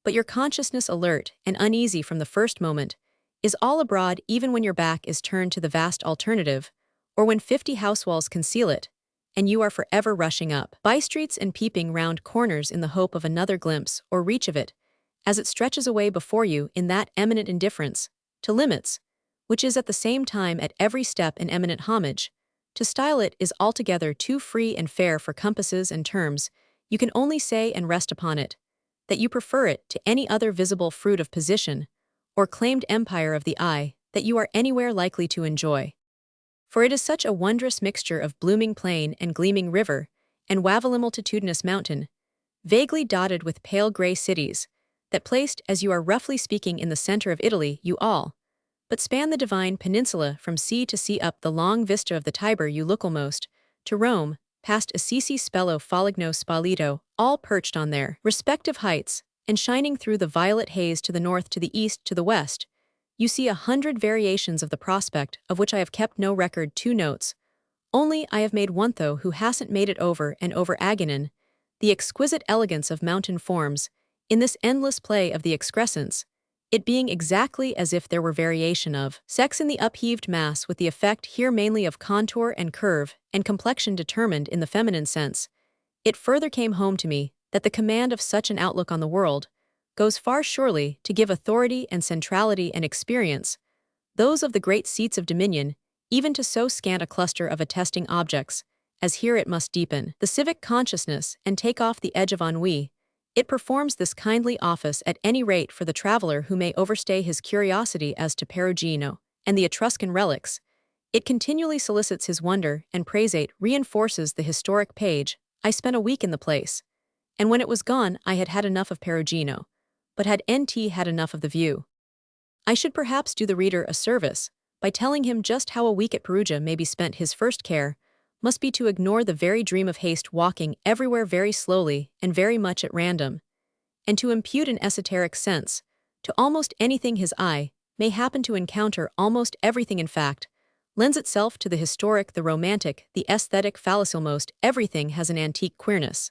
but your consciousness, alert and uneasy from the first moment, is all abroad even when your back is turned to the vast alternative, or when 50 house walls conceal it, and you are forever rushing up by streets and peeping round corners in the hope of another glimpse or reach of it, as it stretches away before you in that eminent indifference, to limits, which is at the same time at every step an eminent homage. To style it is altogether too free and fair for compasses and terms. You can only say and rest upon it, that you prefer it to any other visible fruit of position, or claimed empire of the eye, that you are anywhere likely to enjoy. For it is such a wondrous mixture of blooming plain and gleaming river, and wavelly multitudinous mountain, vaguely dotted with pale gray cities, that placed as you are roughly speaking in the center of Italy, you all but span the divine peninsula from sea to sea up the long vista of the Tiber you look almost to Rome, past Assisi, Spello, Foligno, Spoleto, all perched on their respective heights, and shining through the violet haze to the north, to the east, to the west. You see 100 variations of the prospect, of which I have kept no record. 2 notes. Only I have made one, though who hasn't made it over and over again, the exquisite elegance of mountain forms, in this endless play of the excrescence, it being exactly as if there were variation of sex in the upheaved mass, with the effect here mainly of contour and curve and complexion determined in the feminine sense. It further came home to me that the command of such an outlook on the world goes far surely to give authority and centrality and experience, those of the great seats of dominion, even to so scant a cluster of attesting objects, as here it must deepen the civic consciousness and take off the edge of ennui. It performs this kindly office at any rate for the traveler who may overstay his curiosity as to Perugino and the Etruscan relics. It continually solicits his wonder and praise. It reinforces the historic page. I spent a week in the place, and when it was gone I had had enough of Perugino, but had NT had enough of the view. I should perhaps do the reader a service by telling him just how a week at Perugia may be spent. His first care must be to ignore the very dream of haste, walking everywhere very slowly and very much at random, and to impute an esoteric sense to almost anything his eye may happen to encounter. Almost everything, in fact, lends itself to the historic, the romantic, the aesthetic fallacy. Almost everything has an antique queerness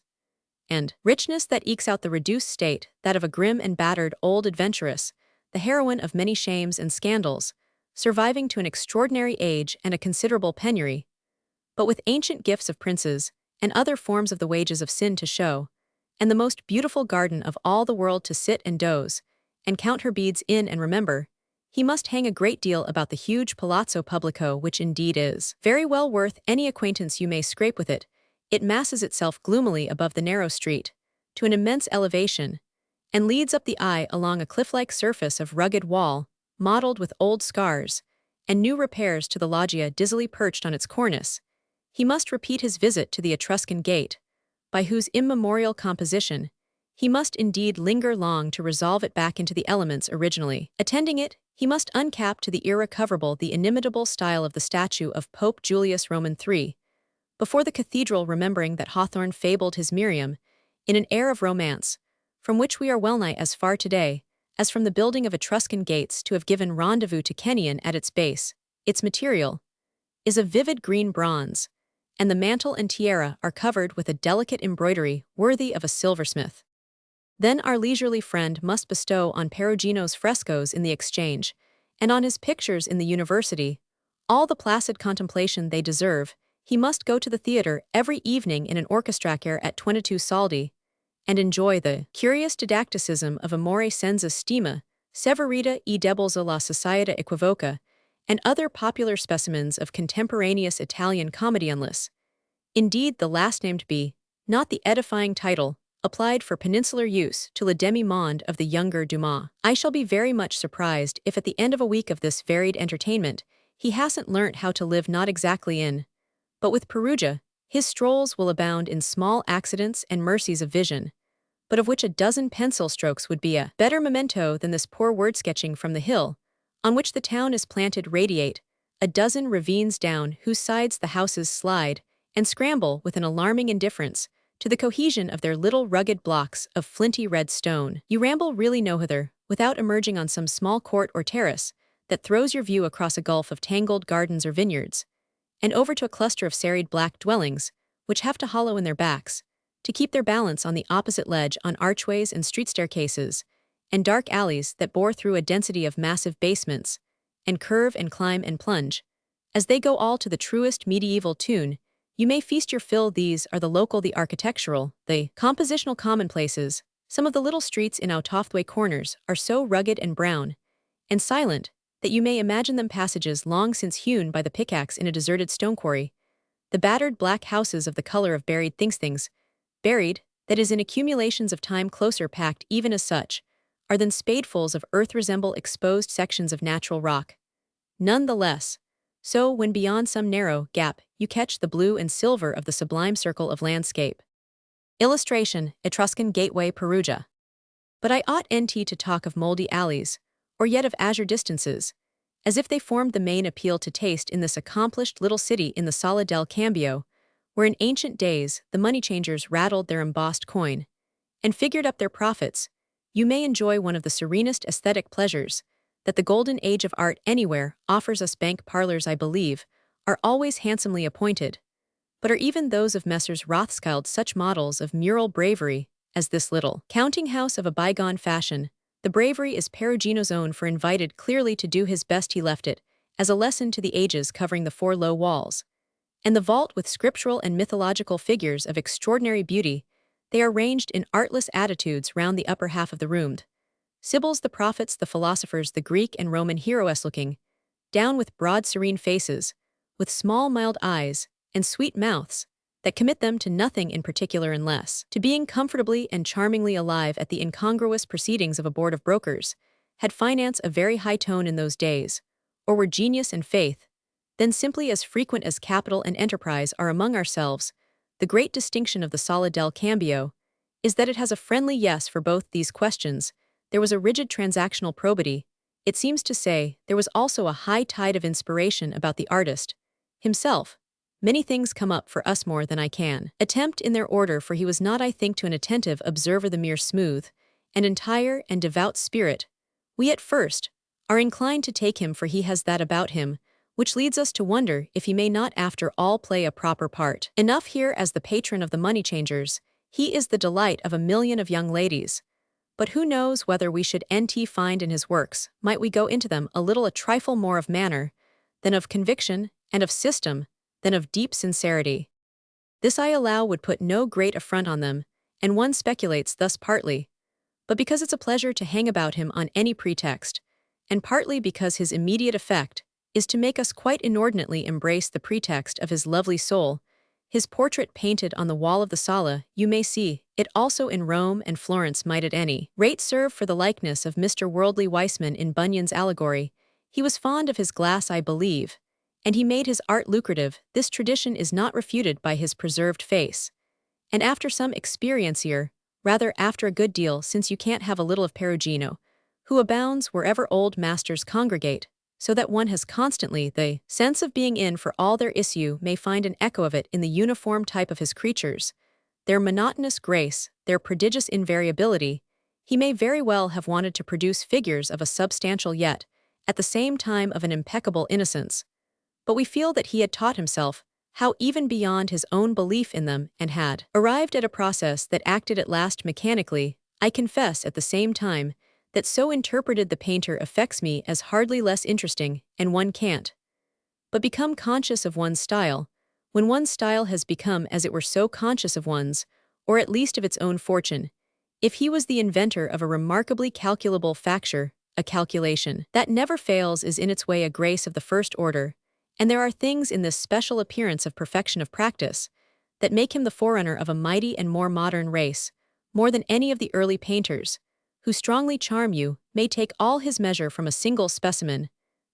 and richness that ekes out the reduced state, that of a grim and battered old adventuress, the heroine of many shames and scandals, surviving to an extraordinary age and a considerable penury, but with ancient gifts of princes, and other forms of the wages of sin to show, and the most beautiful garden of all the world to sit and doze, and count her beads in and remember. He must hang a great deal about the huge Palazzo Pubblico, which indeed is very well worth any acquaintance you may scrape with it. It masses itself gloomily above the narrow street, to an immense elevation, and leads up the eye along a cliff-like surface of rugged wall, mottled with old scars, and new repairs to the loggia dizzily perched on its cornice. He must repeat his visit to the Etruscan gate, by whose immemorial composition he must indeed linger long to resolve it back into the elements originally. Attending it, he must uncap to the irrecoverable the inimitable style of the statue of Pope Julius Roman III, before the cathedral, remembering that Hawthorne fabled his Miriam in an air of romance, from which we are wellnigh as far today as from the building of Etruscan gates to have given rendezvous to Kenyon at its base. Its material is of vivid green bronze, and the mantle and tiara are covered with a delicate embroidery worthy of a silversmith. Then our leisurely friend must bestow on Perugino's frescoes in the Exchange, and on his pictures in the University, all the placid contemplation they deserve. He must go to the theatre every evening in an orchestracer at 22 soldi, and enjoy the curious didacticism of Amore senza stima, Severita e Debolza la Societa Equivoca, and other popular specimens of contemporaneous Italian comedy. Unless, indeed, the last-named be not the edifying title applied for peninsular use to Le Demi-Monde of the younger Dumas. I shall be very much surprised if at the end of a week of this varied entertainment he hasn't learnt how to live not exactly in, but with Perugia. His strolls will abound in small accidents and mercies of vision, but of which a dozen pencil strokes would be a better memento than this poor word-sketching from the hill on which the town is planted. Radiate a dozen ravines down whose sides the houses slide and scramble with an alarming indifference to the cohesion of their little rugged blocks of flinty red stone. You ramble really nowhither without emerging on some small court or terrace that throws your view across a gulf of tangled gardens or vineyards, and over to a cluster of serried black dwellings which have to hollow in their backs to keep their balance on the opposite ledge, on archways and street staircases, and dark alleys that bore through a density of massive basements, and curve and climb and plunge, as they go all to the truest medieval tune. You may feast your fill. These are the local, the architectural, the compositional commonplaces, Some of the little streets in out-of-the-way corners are so rugged and brown and silent that you may imagine them passages long since hewn by the pickaxe in a deserted stone quarry. The battered black houses of the color of buried things, buried, that is in accumulations of time closer packed even as such, are than spadefuls of earth resemble exposed sections of natural rock. None the less, so when beyond some narrow gap you catch the blue and silver of the sublime circle of landscape. Illustration, Etruscan Gateway, Perugia. But I ought nt to talk of moldy alleys, or yet of azure distances, as if they formed the main appeal to taste in this accomplished little city in the Sala del Cambio, where in ancient days the money-changers rattled their embossed coin and figured up their profits. You may enjoy one of the serenest aesthetic pleasures that the golden age of art anywhere offers us. Bank parlors, I believe, are always handsomely appointed, but are even those of Messrs. Rothschild such models of mural bravery as this little counting house of a bygone fashion? The bravery is Perugino's own, for invited clearly to do his best he left it, as a lesson to the ages, covering the four low walls. And the vault with scriptural and mythological figures of extraordinary beauty, they are ranged in artless attitudes round the upper half of the room. Sibyls, the prophets, the philosophers, the Greek and Roman heroes looking down with broad serene faces, with small mild eyes, and sweet mouths, that commit them to nothing in particular unless to being comfortably and charmingly alive at the incongruous proceedings of a board of brokers. Had finance a very high tone in those days, or were genius and faith then simply as frequent as capital and enterprise are among ourselves, the great distinction of the Sala del Cambio is that it has a friendly yes for both these questions. There was a rigid transactional probity. It seems to say there was also a high tide of inspiration about the artist himself. Many things come up for us more than I can attempt in their order, for he was not, I think, to an attentive observer the mere smooth and entire and devout spirit we at first are inclined to take him for. He has that about him which leads us to wonder if he may not after all play a proper part. Enough here as the patron of the money-changers. He is the delight of a million of young ladies. But who knows whether we should find in his works, might we go into them a trifle more of manner than of conviction, and of system than of deep sincerity. This I allow would put no great affront on them, and one speculates thus partly, but because it's a pleasure to hang about him on any pretext, and partly because his immediate effect is to make us quite inordinately embrace the pretext of his lovely soul. His portrait painted on the wall of the Sala, you may see it also in Rome and Florence, might at any rate serve for the likeness of Mr. Worldly Weissman in Bunyan's allegory. He was fond of his glass, I believe, and he made his art lucrative. This tradition is not refuted by his preserved face. And after some experiencier, rather after a good deal, since you can't have a little of Perugino, who abounds wherever old masters congregate, so that one has constantly the sense of being in for all their issue, may find an echo of it in the uniform type of his creatures, their monotonous grace, their prodigious invariability. He may very well have wanted to produce figures of a substantial yet, at the same time, of an impeccable innocence. But we feel that he had taught himself how even beyond his own belief in them, and had arrived at a process that acted at last mechanically. I confess at the same time that so interpreted the painter affects me as hardly less interesting, and one can't but become conscious of one's style, when one's style has become as it were so conscious of one's, or at least of its own fortune. If he was the inventor of a remarkably calculable facture, a calculation that never fails is in its way a grace of the first order, and there are things in this special appearance of perfection of practice that make him the forerunner of a mighty and more modern race, more than any of the early painters, who strongly charm you, may take all his measure from a single specimen.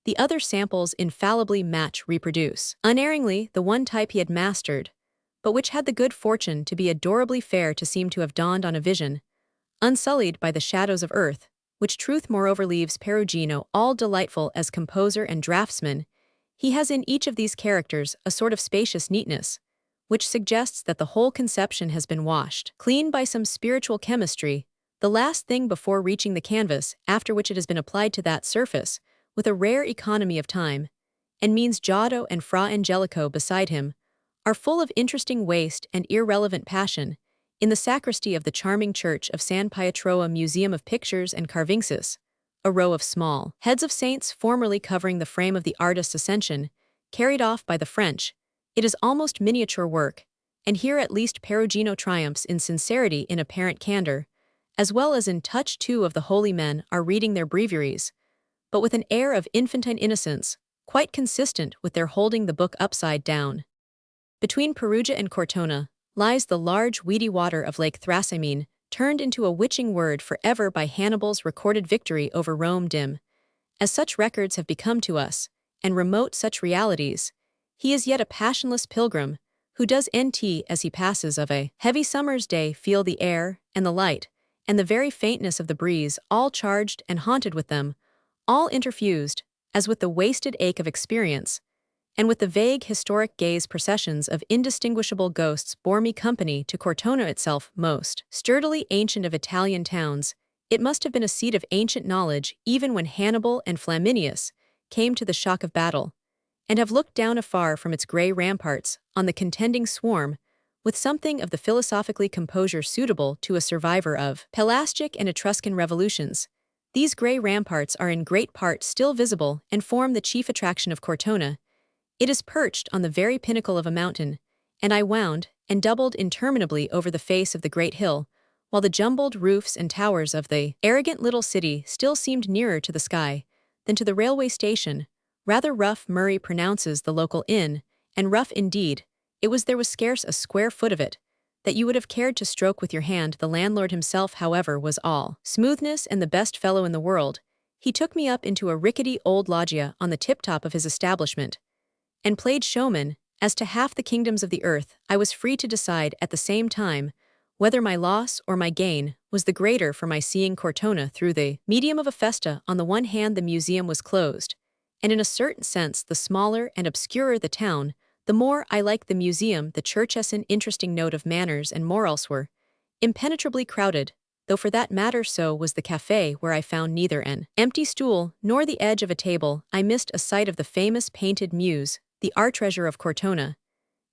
The other samples infallibly match, reproduce unerringly the one type he had mastered, but which had the good fortune to be adorably fair, to seem to have dawned on a vision, unsullied by the shadows of earth, which truth moreover leaves Perugino all delightful as composer and draftsman. He has in each of these characters a sort of spacious neatness, which suggests that the whole conception has been washed clean by some spiritual chemistry, the last thing before reaching the canvas, after which it has been applied to that surface, with a rare economy of time, and means Giotto and Fra Angelico beside him are full of interesting waste and irrelevant passion. In the sacristy of the charming church of San Pietro, a museum of pictures and carvingses, a row of small heads of saints formerly covering the frame of the artist's Ascension, carried off by the French, it is almost miniature work, and here at least Perugino triumphs in sincerity, in apparent candor, as well as in touch two of the holy men are reading their breviaries, but with an air of infantine innocence, quite consistent with their holding the book upside down. Between Perugia and Cortona lies the large weedy water of Lake Thrasymene, turned into a witching word forever by Hannibal's recorded victory over Rome. Dim as such records have become to us, and remote such realities, he is yet a passionless pilgrim, who does as he passes of a heavy summer's day feel the air, and the light, and the very faintness of the breeze all charged and haunted with them, all interfused, as with the wasted ache of experience, and with the vague historic gaze processions of indistinguishable ghosts bore me company to Cortona itself. Most sturdily ancient of Italian towns, it must have been a seat of ancient knowledge even when Hannibal and Flaminius came to the shock of battle, and have looked down afar from its grey ramparts on the contending swarm with something of the philosophically composure suitable to a survivor of Pelasgic and Etruscan revolutions. These grey ramparts are in great part still visible and form the chief attraction of Cortona. It is perched on the very pinnacle of a mountain, and I wound and doubled interminably over the face of the great hill, while the jumbled roofs and towers of the arrogant little city still seemed nearer to the sky than to the railway station. Rather rough, Murray pronounces the local inn, and rough indeed. There was scarce a square foot of it that you would have cared to stroke with your hand. The landlord himself, however, was all smoothness and the best fellow in the world. He took me up into a rickety old loggia on the tip-top of his establishment, and played showman as to half the kingdoms of the earth. I was free to decide at the same time whether my loss or my gain was the greater for my seeing Cortona through the medium of a festa. On the one hand, the museum was closed, and in a certain sense the smaller and obscurer the town, the more I liked the museum. The churches, an interesting note of manners and morals, were impenetrably crowded, though for that matter so was the café, where I found neither an empty stool nor the edge of a table. I missed a sight of the famous painted muse, the art treasure of Cortona,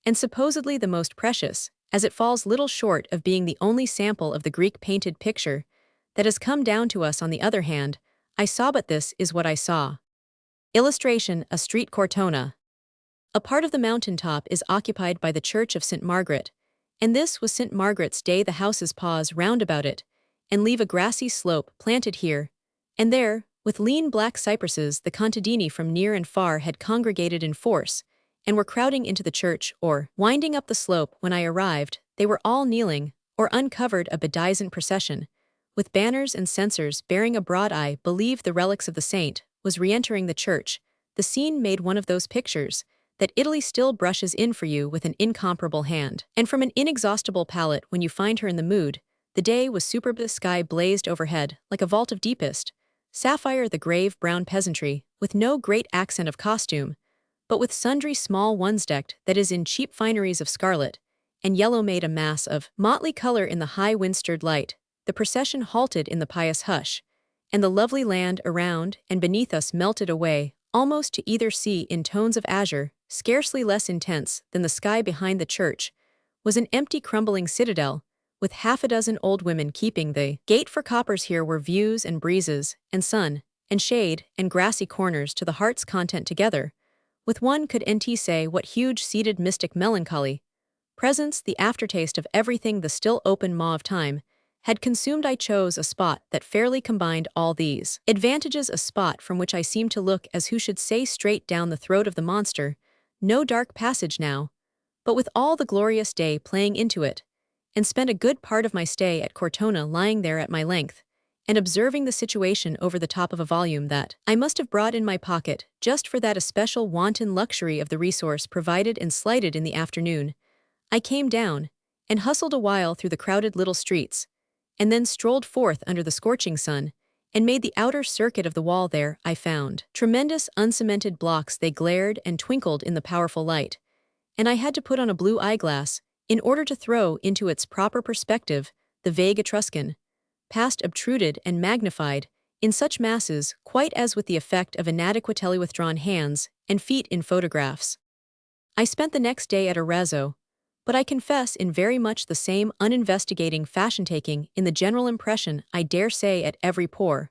and supposedly the most precious, as it falls little short of being the only sample of the Greek painted picture that has come down to us. On the other hand, I saw, but this is what I saw. Illustration: a street Cortona. A part of the mountain top is occupied by the Church of St. Margaret, and this was St. Margaret's Day. The houses pause round about it, and leave a grassy slope planted here and there with lean black cypresses. The contadini from near and far had congregated in force, and were crowding into the church or winding up the slope. When I arrived, they were all kneeling, or uncovered, a bedizened procession, with banners and censers bearing abroad. I believe the relics of the saint was re-entering the church. The scene made one of those pictures that Italy still brushes in for you with an incomparable hand, and from an inexhaustible palette when you find her in the mood. The day was superb. The sky blazed overhead like a vault of deepest sapphire. The grave brown peasantry, with no great accent of costume, but with sundry small ones decked, that is, in cheap fineries of scarlet and yellow, made a mass of motley color in the high wind-stirred light. The procession halted in the pious hush, and the lovely land around and beneath us melted away almost to either sea in tones of azure, scarcely less intense than the sky. Behind the church was an empty, crumbling citadel, with half a dozen old women keeping the gate for coppers. Here were views and breezes, and sun, and shade, and grassy corners to the heart's content together, with one could say what huge seated mystic melancholy, presence, the aftertaste of everything the still open maw of time, had consumed. I chose a spot that fairly combined all these advantages, a spot from which I seemed to look as who should say straight down the throat of the monster. No dark passage now, but with all the glorious day playing into it, and spent a good part of my stay at Cortona lying there at my length, and observing the situation over the top of a volume that I must have brought in my pocket just for that especial wanton luxury of the resource provided and slighted in the afternoon. I came down, and hustled a while through the crowded little streets, and then strolled forth under the scorching sun, and made the outer circuit of the wall. There I found tremendous uncemented blocks. They glared and twinkled in the powerful light, and I had to put on a blue eyeglass in order to throw into its proper perspective the vague Etruscan, past obtruded and magnified in such masses, quite as with the effect of inadequately withdrawn hands and feet in photographs. I spent the next day at Arezzo, but I confess in very much the same uninvestigating fashion-taking in the general impression, I dare say, at every pore,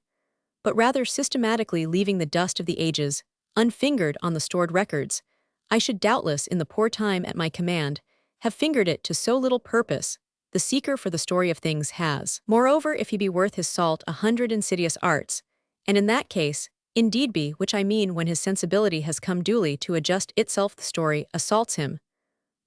but rather systematically leaving the dust of the ages unfingered on the stored records. I should doubtless, in the poor time at my command, have fingered it to so little purpose the seeker for the story of things has. Moreover, if he be worth his salt 100 insidious arts, and in that case, indeed be, which I mean when his sensibility has come duly to adjust itself the story assaults him.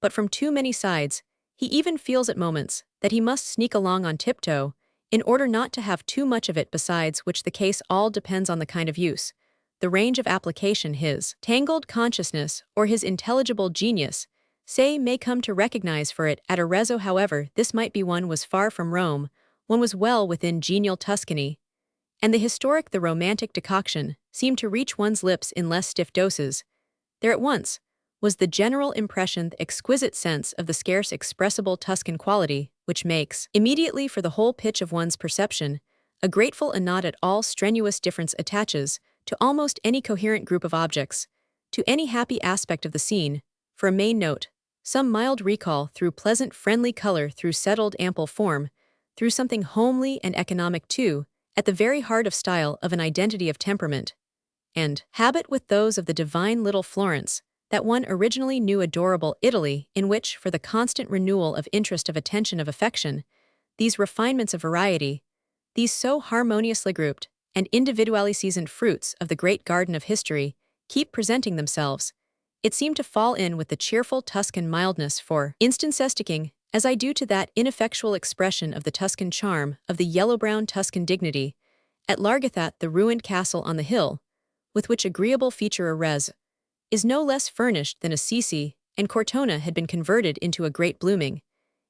But from too many sides, he even feels at moments that he must sneak along on tiptoe in order not to have too much of it, besides which the case all depends on the kind of use, the range of application his tangled consciousness or his intelligible genius, say, may come to recognize for it. At Arezzo, however, this might be one was far from Rome, one was well within genial Tuscany, and the historic, the romantic decoction seemed to reach one's lips in less stiff doses. There at once was the general impression, the exquisite sense of the scarce expressible Tuscan quality, which makes, immediately for the whole pitch of one's perception, a grateful and not at all strenuous difference attaches to almost any coherent group of objects, to any happy aspect of the scene, for a main note, some mild recall through pleasant friendly color, through settled ample form, through something homely and economic too, at the very heart of style, of an identity of temperament and habit with those of the divine little Florence, that one originally knew, adorable Italy, in which, for the constant renewal of interest, of attention, of affection, these refinements of variety, these so harmoniously grouped and individually seasoned fruits of the great garden of history, keep presenting themselves, it seemed to fall in with the cheerful Tuscan mildness. For instance, sticking, as I do, to that ineffectual expression of the Tuscan charm, of the yellow-brown Tuscan dignity, at Largathat, the ruined castle on the hill, with which agreeable feature Arezzo is no less furnished than Assisi, and Cortona had been converted into a great blooming,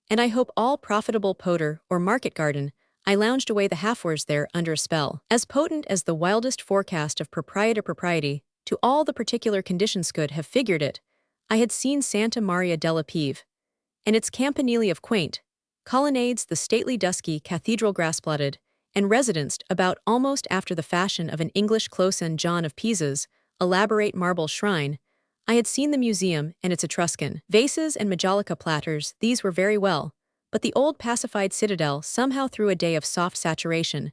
and I hope all profitable potter or market garden. I lounged away the half-hours there under a spell as potent as the wildest forecast of propriety to all the particular conditions could have figured it. I had seen Santa Maria della Pieve, and its campanile of quaint colonnades, the stately dusky cathedral grass-plotted, and residenced about almost after the fashion of an English close-end John of Pisa's elaborate marble shrine. I had seen the museum and its Etruscan vases and majolica platters. These were very well, but the old pacified citadel, somehow through a day of soft saturation,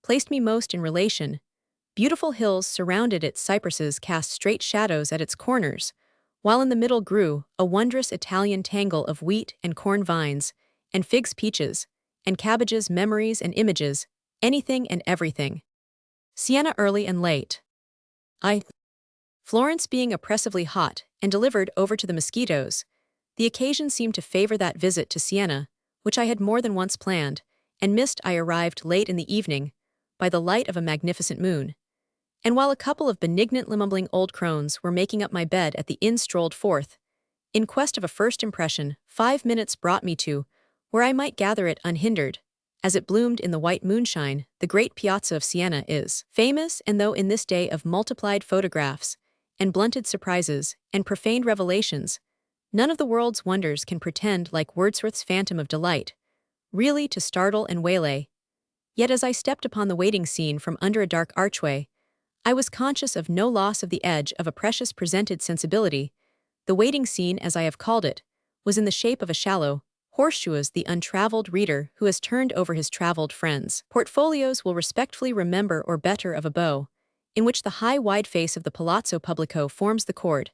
placed me most in relation. Beautiful hills surrounded it, cypresses cast straight shadows at its corners, while in the middle grew a wondrous Italian tangle of wheat and corn vines, and figs, peaches, and cabbages, memories and images, anything and everything. Siena early and late. Florence being oppressively hot and delivered over to the mosquitoes, the occasion seemed to favor that visit to Siena, which I had more than once planned, and missed. I arrived late in the evening, by the light of a magnificent moon, and while a couple of benignant mumbling old crones were making up my bed at the inn, strolled forth, in quest of a first impression. 5 minutes brought me to where I might gather it unhindered, as it bloomed in the white moonshine. The great piazza of Siena is famous, and though in this day of multiplied photographs, and blunted surprises, and profaned revelations, none of the world's wonders can pretend, like Wordsworth's phantom of delight, really to startle and waylay. Yet as I stepped upon the waiting scene from under a dark archway, I was conscious of no loss of the edge of a precious presented sensibility. The waiting scene, as I have called it, was in the shape of a shallow horseshoe, as the untraveled reader who has turned over his traveled friends' portfolios will respectfully remember, or better, of a bow, in which the high wide face of the Palazzo Pubblico forms the chord,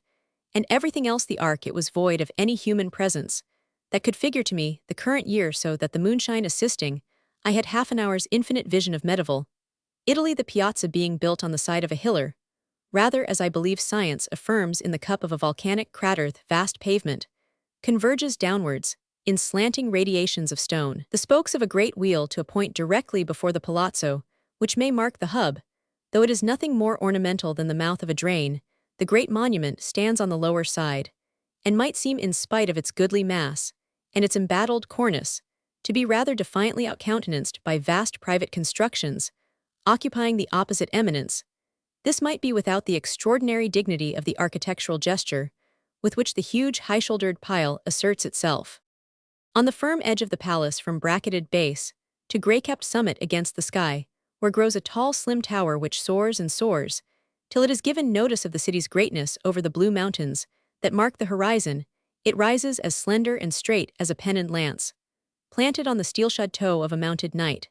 and everything else the arc. It was void of any human presence that could figure to me the current year, so that the moonshine assisting, I had half an hour's infinite vision of medieval Italy, the piazza being built on the side of a hillar, rather, as I believe science affirms, in the cup of a volcanic crater. The vast pavement converges downwards in slanting radiations of stone, the spokes of a great wheel, to a point directly before the palazzo, which may mark the hub. Though it is nothing more ornamental than the mouth of a drain, the great monument stands on the lower side, and might seem, in spite of its goodly mass and its embattled cornice, to be rather defiantly outcountenanced by vast private constructions occupying the opposite eminence. This might be without the extraordinary dignity of the architectural gesture with which the huge high-shouldered pile asserts itself on the firm edge of the palace, from bracketed base to gray-capped summit against the sky, where grows a tall slim tower which soars and soars, till it has given notice of the city's greatness over the blue mountains that mark the horizon. It rises as slender and straight as a pennoned lance, planted on the steel-shod toe of a mounted knight,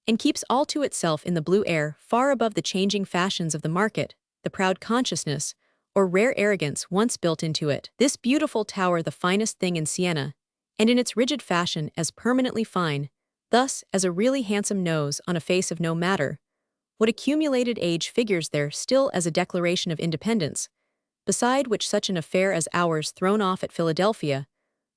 and keeps all to itself in the blue air, far above the changing fashions of the market, the proud consciousness, or rare arrogance once built into it. This beautiful tower, the finest thing in Siena, and in its rigid fashion as permanently fine, thus as a really handsome nose on a face of no matter. What accumulated age figures there still as a declaration of independence, beside which such an affair as ours thrown off at Philadelphia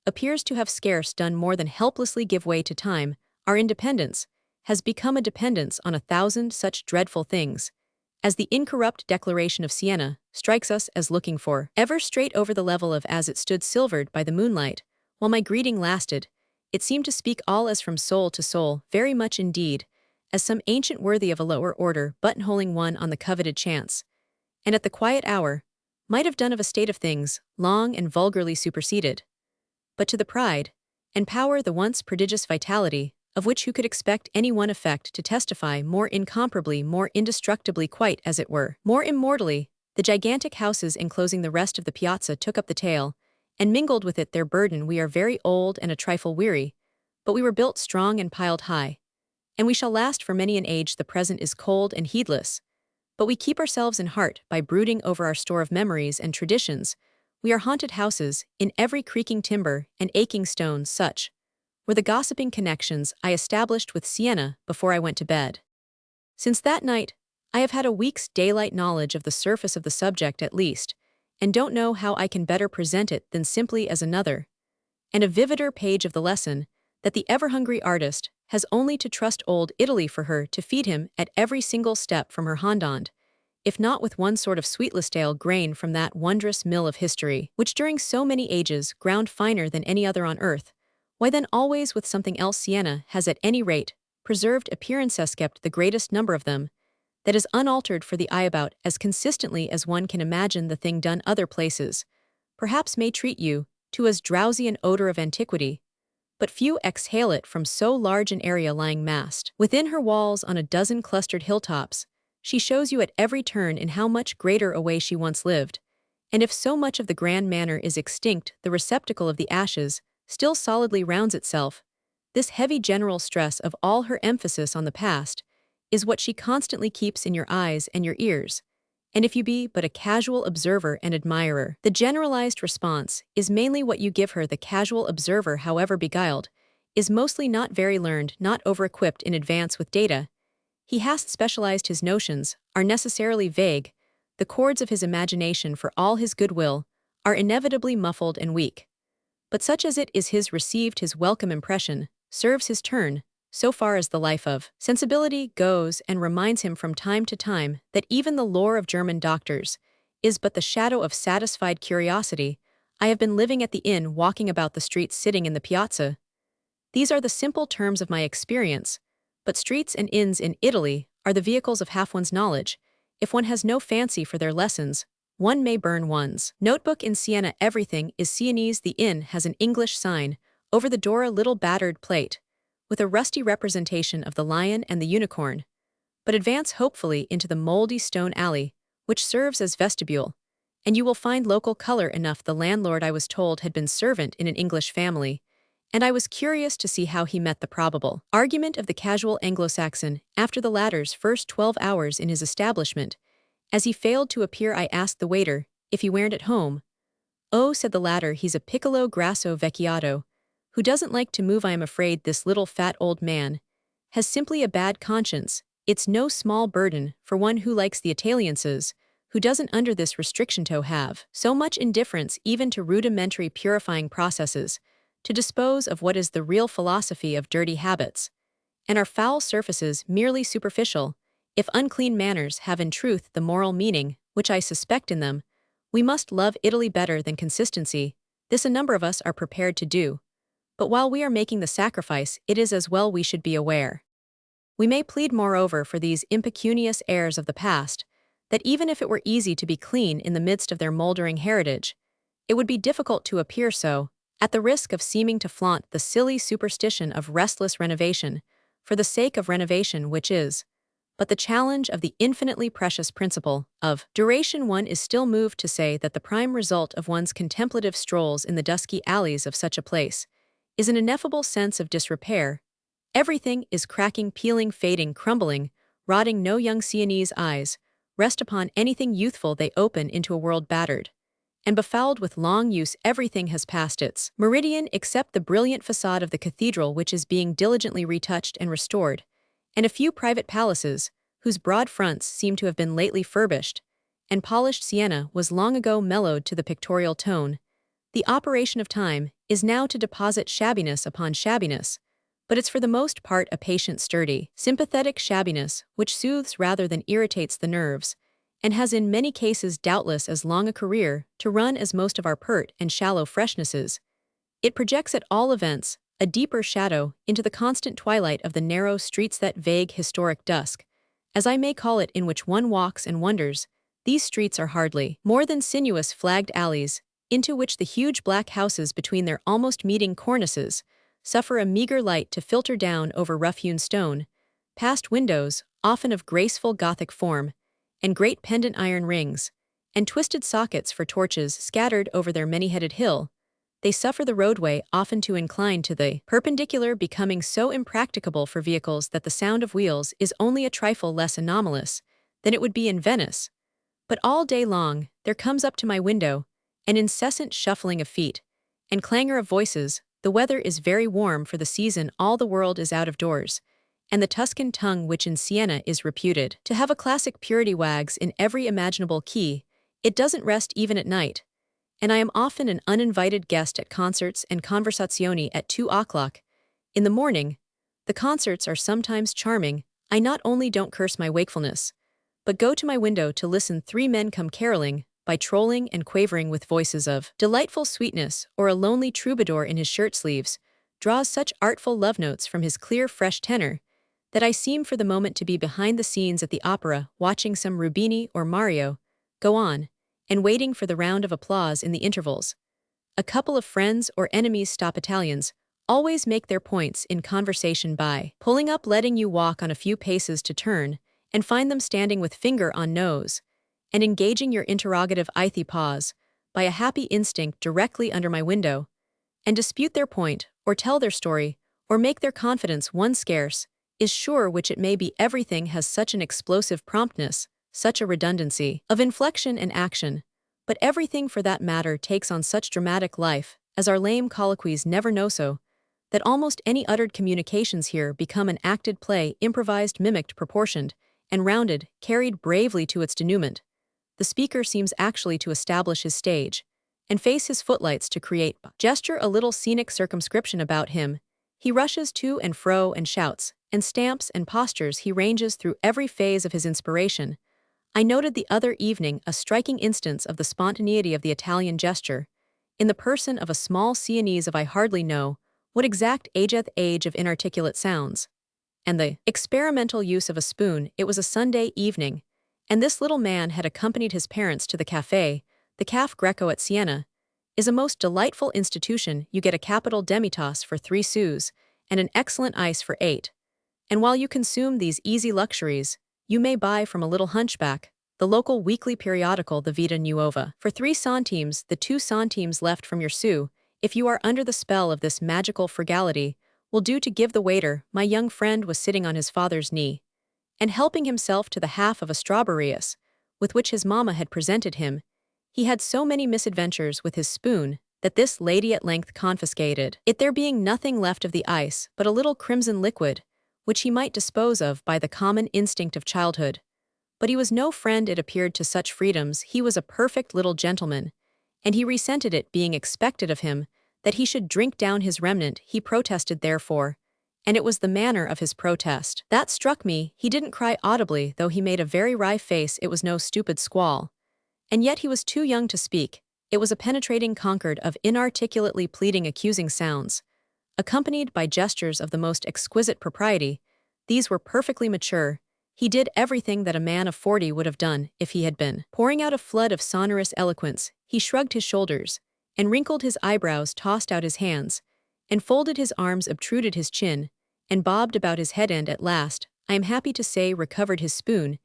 appears to have scarce done more than helplessly give way to time. Our independence has become a dependence on 1,000 such dreadful things, as the incorrupt declaration of Siena strikes us as looking for, ever straight over the level of as it stood silvered by the moonlight. While my greeting lasted, it seemed to speak all as from soul to soul, very much indeed, as some ancient worthy of a lower order buttonholing one on the coveted chance, and at the quiet hour, might have done of a state of things, long and vulgarly superseded. But to the pride and power the once prodigious vitality, of which who could expect any one effect to testify more incomparably, more indestructibly, quite as it were, more immortally, the gigantic houses enclosing the rest of the piazza took up the tale, and mingled with it their burden. We are very old and a trifle weary, but we were built strong and piled high, and we shall last for many an age. The present is cold and heedless, but we keep ourselves in heart by brooding over our store of memories and traditions. We are haunted houses, in every creaking timber and aching stone. Such were the gossiping connections I established with Siena before I went to bed. Since that night, I have had a week's daylight knowledge of the surface of the subject at least, and don't know how I can better present it than simply as another, and a vivider page of the lesson, that the ever-hungry artist has only to trust old Italy for her to feed him at every single step from her Hondond, if not with one sort of sweetless stale grain from that wondrous mill of history, which during so many ages ground finer than any other on earth, why then always with something else. Siena has at any rate preserved appearances, kept the greatest number of them, that is unaltered for the eye about as consistently as one can imagine the thing done other places, perhaps may treat you to as drowsy an odor of antiquity, but few exhale it from so large an area lying massed within her walls on a dozen clustered hilltops. She shows you at every turn in how much greater a way she once lived, and if so much of the grand manner is extinct, the receptacle of the ashes still solidly rounds itself. This heavy general stress of all her emphasis on the past is what she constantly keeps in your eyes and your ears, and if you be but a casual observer and admirer, the generalized response is mainly what you give her. The casual observer, however beguiled, is mostly not very learned, not over-equipped in advance with data. He has specialized. His notions are necessarily vague. The chords of his imagination, for all his goodwill, are inevitably muffled and weak. But such as it is, his received his welcome impression serves his turn, so far as the life of sensibility goes, and reminds him from time to time that even the lore of German doctors is but the shadow of satisfied curiosity. I have been living at the inn, walking about the streets, sitting in the piazza. These are the simple terms of my experience, but streets and inns in Italy are the vehicles of half one's knowledge. If one has no fancy for their lessons, one may burn one's notebook. In Siena everything is Sienese. The inn has an English sign over the door, a little battered plate with a rusty representation of the lion and the unicorn. But advance hopefully into the moldy stone alley, which serves as vestibule, and you will find local color enough. The landlord, I was told, had been servant in an English family, and I was curious to see how he met the probable argument of the casual Anglo-Saxon after the latter's first 12 hours in his establishment. As he failed to appear, I asked the waiter if he weren't at home. "Oh," said the latter, "he's a piccolo grasso vecchiato, who doesn't like to move. I am afraid this little fat old man has simply a bad conscience. It's no small burden for one who likes the Italiances, who doesn't under this restriction to have so much indifference even to rudimentary purifying processes, to dispose of what is the real philosophy of dirty habits, and are foul surfaces merely superficial. If unclean manners have in truth the moral meaning which I suspect in them, we must love Italy better than consistency. This a number of us are prepared to do. But while we are making the sacrifice, it is as well we should be aware. We may plead moreover for these impecunious heirs of the past, that even if it were easy to be clean in the midst of their moldering heritage, it would be difficult to appear so, at the risk of seeming to flaunt the silly superstition of restless renovation, for the sake of renovation, which is but the challenge of the infinitely precious principle of duration. One is still moved to say that the prime result of one's contemplative strolls in the dusky alleys of such a place is an ineffable sense of disrepair. Everything is cracking, peeling, fading, crumbling, rotting. No young Sienese eyes rest upon anything youthful. They open into a world battered and befouled with long use everything has passed its meridian except the brilliant facade of the cathedral which is being diligently retouched and restored, and a few private palaces, whose broad fronts seem to have been lately furbished, and polished sienna was long ago mellowed to the pictorial tone. The operation of time is now to deposit shabbiness upon shabbiness, but it's for the most part a patient, sturdy, sympathetic shabbiness which soothes rather than irritates the nerves, and has in many cases doubtless as long a career to run as most of our pert and shallow freshnesses. It projects at all events a deeper shadow into the constant twilight of the narrow streets, that vague historic dusk, as I may call it, in which one walks and wonders. These streets are hardly more than sinuous flagged alleys, into which the huge black houses between their almost meeting cornices suffer a meager light to filter down over rough-hewn stone, past windows, often of graceful Gothic form, and great pendant iron rings, and twisted sockets for torches scattered over their many-headed hill. They suffer the roadway often to incline to the perpendicular, becoming so impracticable for vehicles that the sound of wheels is only a trifle less anomalous than it would be in Venice. But all day long there comes up to my window an incessant shuffling of feet and clangor of voices. The weather is very warm for the season, all the world is out of doors, and the Tuscan tongue, which in Siena is reputed to have a classic purity, wags in every imaginable key. It doesn't rest even at night, and I am often an uninvited guest at concerts and conversazioni at 2 o'clock in the morning. The concerts are sometimes charming. I not only don't curse my wakefulness, but go to my window to listen. 3 men come caroling by, trolling and quavering with voices of delightful sweetness, or a lonely troubadour in his shirt sleeves draws such artful love notes from his clear, fresh tenor that I seem for the moment to be behind the scenes at the opera, watching some Rubini or Mario go on, and waiting for the round of applause in the intervals. A couple of friends or enemies stop. Italians always make their points in conversation by pulling up, letting you walk on a few paces to turn, and find them standing with finger on nose, and engaging your interrogative ithy pause by a happy instinct directly under my window, and dispute their point, or tell their story, or make their confidence one scarce is sure, which it may be. Everything has such an explosive promptness, such a redundancy of inflection and action, but everything for that matter takes on such dramatic life as our lame colloquies never know, so that almost any uttered communications here become an acted play, improvised, mimicked, proportioned, and rounded, carried bravely to its denouement. The speaker seems actually to establish his stage and face his footlights to create gesture a little scenic circumscription about him. He rushes to and fro and shouts and stamps and postures. He ranges through every phase of his inspiration. I noted the other evening a striking instance of the spontaneity of the Italian gesture in the person of a small Sienese of I hardly know what exact age of inarticulate sounds, and the experimental use of a spoon. It was a Sunday evening, and this little man had accompanied his parents to the café. The Caf Greco at Siena is a most delightful institution. You get a capital demitasse for 3 sous and an excellent ice for 8. And while you consume these easy luxuries, you may buy from a little hunchback the local weekly periodical, the Vita Nuova, for 3 centimes, the 2 centimes left from your sou. If you are under the spell of this magical frugality, will do to give the waiter. My young friend was sitting on his father's knee and helping himself to the half of a strawberryus, with which his mamma had presented him. He had so many misadventures with his spoon that this lady at length confiscated it, there being nothing left of the ice but a little crimson liquid, which he might dispose of by the common instinct of childhood. But he was no friend, it appeared, to such freedoms. He was a perfect little gentleman, and he resented it being expected of him that he should drink down his remnant. He protested therefore, and it was the manner of his protest that struck me. He didn't cry audibly, though he made a very wry face. It was no stupid squall, and yet he was too young to speak. It was a penetrating concord of inarticulately pleading, accusing sounds, accompanied by gestures of the most exquisite propriety. These were perfectly mature. He did everything that a man of 40 would have done if he had been pouring out a flood of sonorous eloquence. He shrugged his shoulders and wrinkled his eyebrows, tossed out his hands, and folded his arms, obtruded his chin, and bobbed about his head, and at last, I am happy to say, recovered his spoon.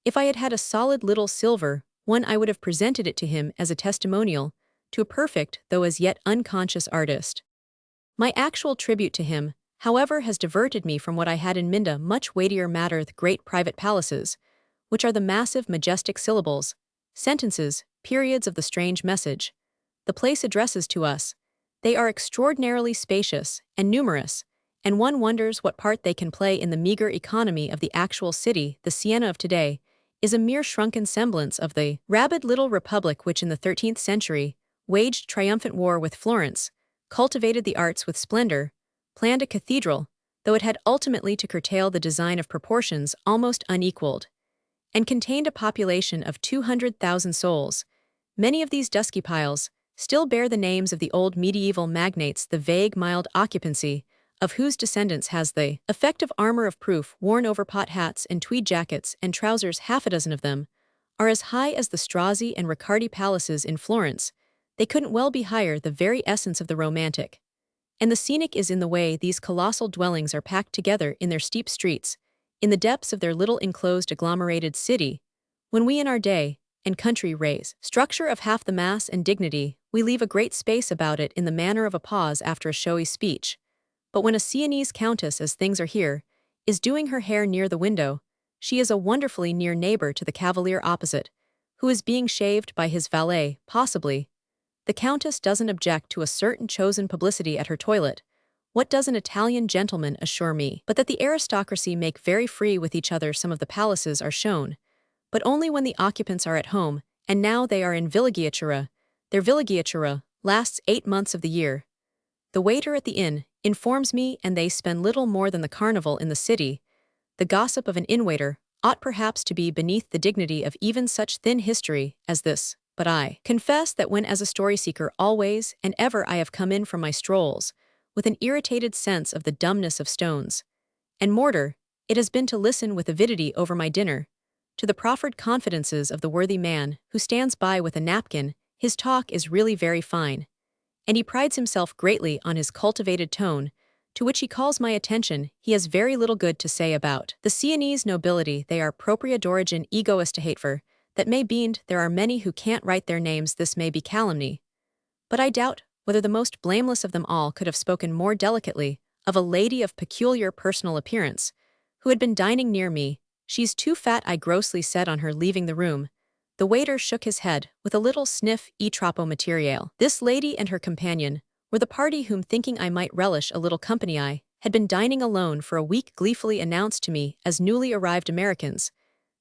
If I had had a solid little silver one, I would have presented it to him as a testimonial to a perfect, though as yet unconscious, artist. My actual tribute to him, however, has diverted me from what I had in mind, much weightier matter, the great private palaces, which are the massive, majestic syllables, sentences, periods of the strange message. The place addresses to us. They are extraordinarily spacious and numerous, and one wonders what part they can play in the meager economy of the actual city. The Siena of today is a mere shrunken semblance of the rabid little republic which in the 13th century waged triumphant war with Florence, cultivated the arts with splendor, planned a cathedral, though it had ultimately to curtail the design of proportions almost unequaled, and contained a population of 200,000 souls. Many of these dusky piles still bear the names of the old medieval magnates, the vague, mild occupancy of whose descendants has the effective armor of proof worn over pot hats and tweed jackets and trousers. Half a dozen of them are as high as the Strozzi and Riccardi palaces in Florence. They couldn't well be higher, the very essence of the romantic. And the scenic is in the way these colossal dwellings are packed together in their steep streets, in the depths of their little enclosed agglomerated city. When we in our day and country raise structure of half the mass and dignity, we leave a great space about it in the manner of a pause after a showy speech. But when a Sienese countess, as things are here, is doing her hair near the window, she is a wonderfully near neighbor to the cavalier opposite, who is being shaved by his valet, possibly. The countess doesn't object to a certain chosen publicity at her toilet. What does an Italian gentleman assure me? But that the aristocracy make very free with each other. Some of the palaces are shown, but only when the occupants are at home, and now they are in villeggiatura. Their villeggiatura lasts 8 months of the year. The waiter at the inn informs me, and they spend little more than the carnival in the city. The gossip of an inn-waiter ought perhaps to be beneath the dignity of even such thin history as this, but I confess that when as a story-seeker always and ever I have come in from my strolls, with an irritated sense of the dumbness of stones and mortar, it has been to listen with avidity over my dinner to the proffered confidences of the worthy man who stands by with a napkin. His talk is really very fine, and he prides himself greatly on his cultivated tone, to which he calls my attention. He has very little good to say about the Sienese nobility. They are propria d'origine egoist to hate for, that may beend there are many who can't write their names. This may be calumny, but I doubt whether the most blameless of them all could have spoken more delicately of a lady of peculiar personal appearance, who had been dining near me. She's too fat, I grossly said on her leaving the room. The waiter shook his head with a little sniff. E troppo materiale. This lady and her companion were the party whom, thinking I might relish a little company, I had been dining alone for a week, gleefully announced to me as newly arrived Americans.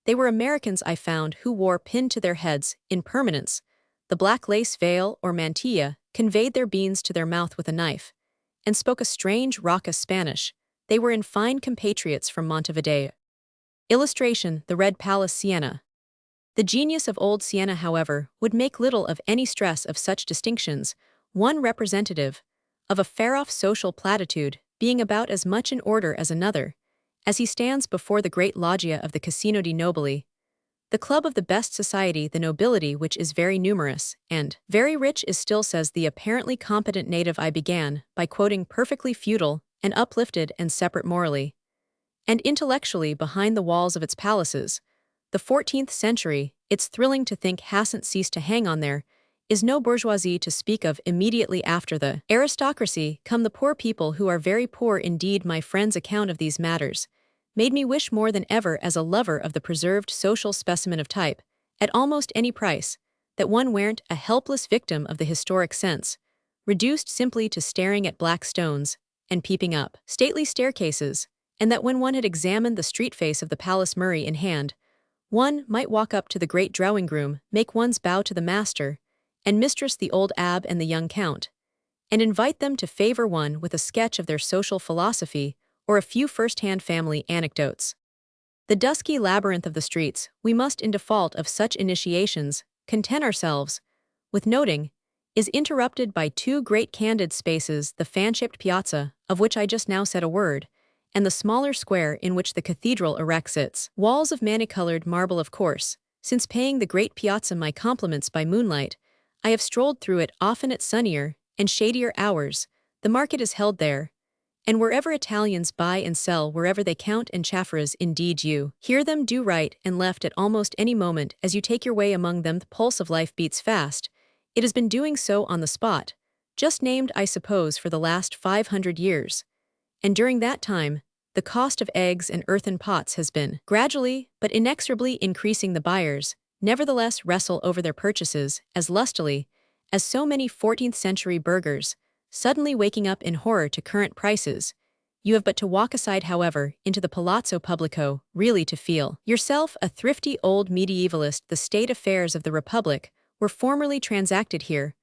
They were Americans, I found, who wore pinned to their heads, in permanence, the black lace veil or mantilla, conveyed their beans to their mouth with a knife, and spoke a strange, raucous Spanish. They were in fine compatriots from Montevideo. Illustration: the Red Palace, Siena. The genius of old Siena, however, would make little of any stress of such distinctions, one representative of a far-off social platitude being about as much in order as another, as he stands before the great loggia of the Casino di Nobili, the club of the best society. The nobility, which is very numerous and very rich, is still, says the apparently competent native. I began by quoting, perfectly feudal and uplifted and separate morally and intellectually behind the walls of its palaces. The 14th century, it's thrilling to think, hasn't ceased to hang on. There is no bourgeoisie to speak of. Immediately after the aristocracy come the poor people, who are very poor indeed. My friend's account of these matters made me wish more than ever, as a lover of the preserved social specimen of type, at almost any price, that one weren't a helpless victim of the historic sense, reduced simply to staring at black stones and peeping up stately staircases, and that when one had examined the street face of the Palace Murray in hand, one might walk up to the great drawing-room, make one's bow to the master and mistress, the old abb and the young count, and invite them to favor one with a sketch of their social philosophy or a few first-hand family anecdotes. The dusky labyrinth of the streets, we must, in default of such initiations, content ourselves with noting, is interrupted by two great candid spaces: the fan-shaped piazza, of which I just now said a word, and the smaller square in which the cathedral erects its walls of many-colored marble. Of course, since paying the great piazza my compliments by moonlight, I have strolled through it often at sunnier and shadier hours. The market is held there, and wherever Italians buy and sell, wherever they count and chafferers, indeed you hear them do right and left at almost any moment as you take your way among them. The pulse of life beats fast. It has been doing so on the spot just named, I suppose, for the last 500 years. And during that time, the cost of eggs and earthen pots has been gradually but inexorably increasing. The buyers, nevertheless wrestle over their purchases as lustily as so many 14th-century burghers, suddenly waking up in horror to current prices. You have but to walk aside, however, into the Palazzo Pubblico, really to feel yourself a thrifty old medievalist. The state affairs of the Republic were formerly transacted here,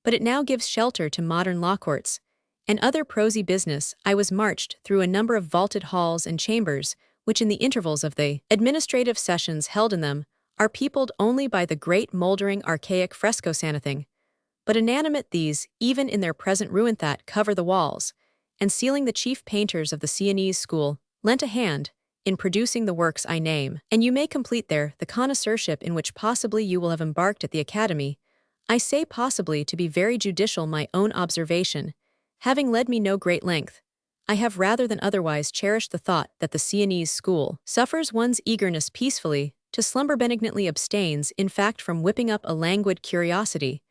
but it now gives shelter to modern law courts and other prosy business. I was marched through a number of vaulted halls and chambers, which in the intervals of the administrative sessions held in them, are peopled only by the great mouldering archaic fresco anything but inanimate. These, even in their present ruin, that cover the walls, and sealing the chief painters of the Sienese school, lent a hand in producing the works I name. And you may complete there the connoisseurship in which possibly you will have embarked at the Academy. I say possibly to be very judicial. My own observation, having led me no great length, I have rather than otherwise cherished the thought that the Sienese school suffers one's eagerness peacefully, to slumber benignantly, abstains in fact from whipping up a languid curiosity,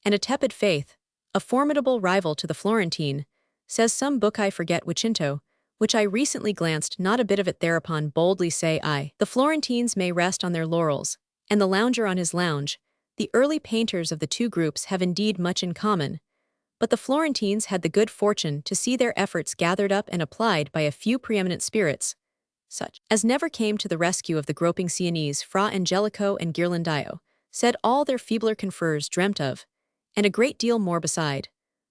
and a tepid faith, a formidable rival to the Florentine, says some book I forget which into, which I recently glanced. Not a bit of it. Thereupon boldly say I, the Florentines may rest on their laurels, and the lounger on his lounge. The early painters of the two groups have indeed much in common, but the Florentines had the good fortune to see their efforts gathered up and applied by a few preeminent spirits, such as never came to the rescue of the groping Sienese. Fra Angelico and Ghirlandaio said all their feebler confreres dreamt of, and a great deal more beside.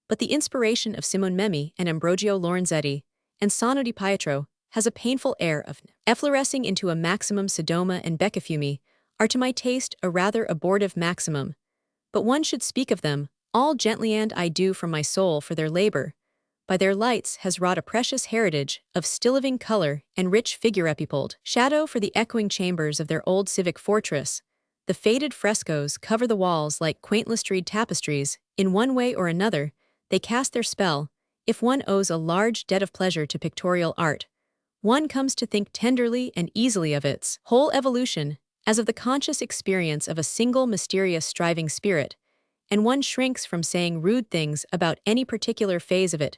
But the inspiration of Simone Memmi and Ambrogio Lorenzetti and Sano di Pietro has a painful air of efflorescing into a maximum. Sodoma and Beccafumi are to my taste a rather abortive maximum, but one should speak of them all gently, and I do from my soul, for their labor by their lights has wrought a precious heritage of still-living color and rich figure-epipolled shadow for the echoing chambers of their old civic fortress. The faded frescoes cover the walls like quaint lustred tapestries. In one way or another, they cast their spell. If one owes a large debt of pleasure to pictorial art, one comes to think tenderly and easily of its whole evolution, as of the conscious experience of a single mysterious striving spirit, and one shrinks from saying rude things about any particular phase of it,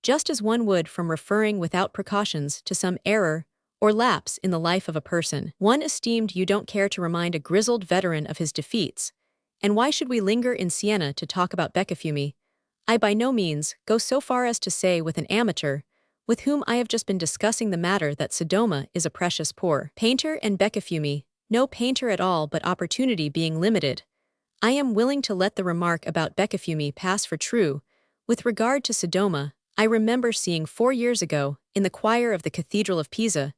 just as one would from referring without precautions to some error or lapse in the life of a person one esteemed. You don't care to remind a grizzled veteran of his defeats, and why should we linger in Siena to talk about Beccafumi? I by no means go so far as to say with an amateur, with whom I have just been discussing the matter, that Sodoma is a precious poor painter and Beccafumi no painter at all. But opportunity being limited, I am willing to let the remark about Beccafumi pass for true. With regard to Sodoma, I remember seeing 4 years ago, in the choir of the Cathedral of Pisa,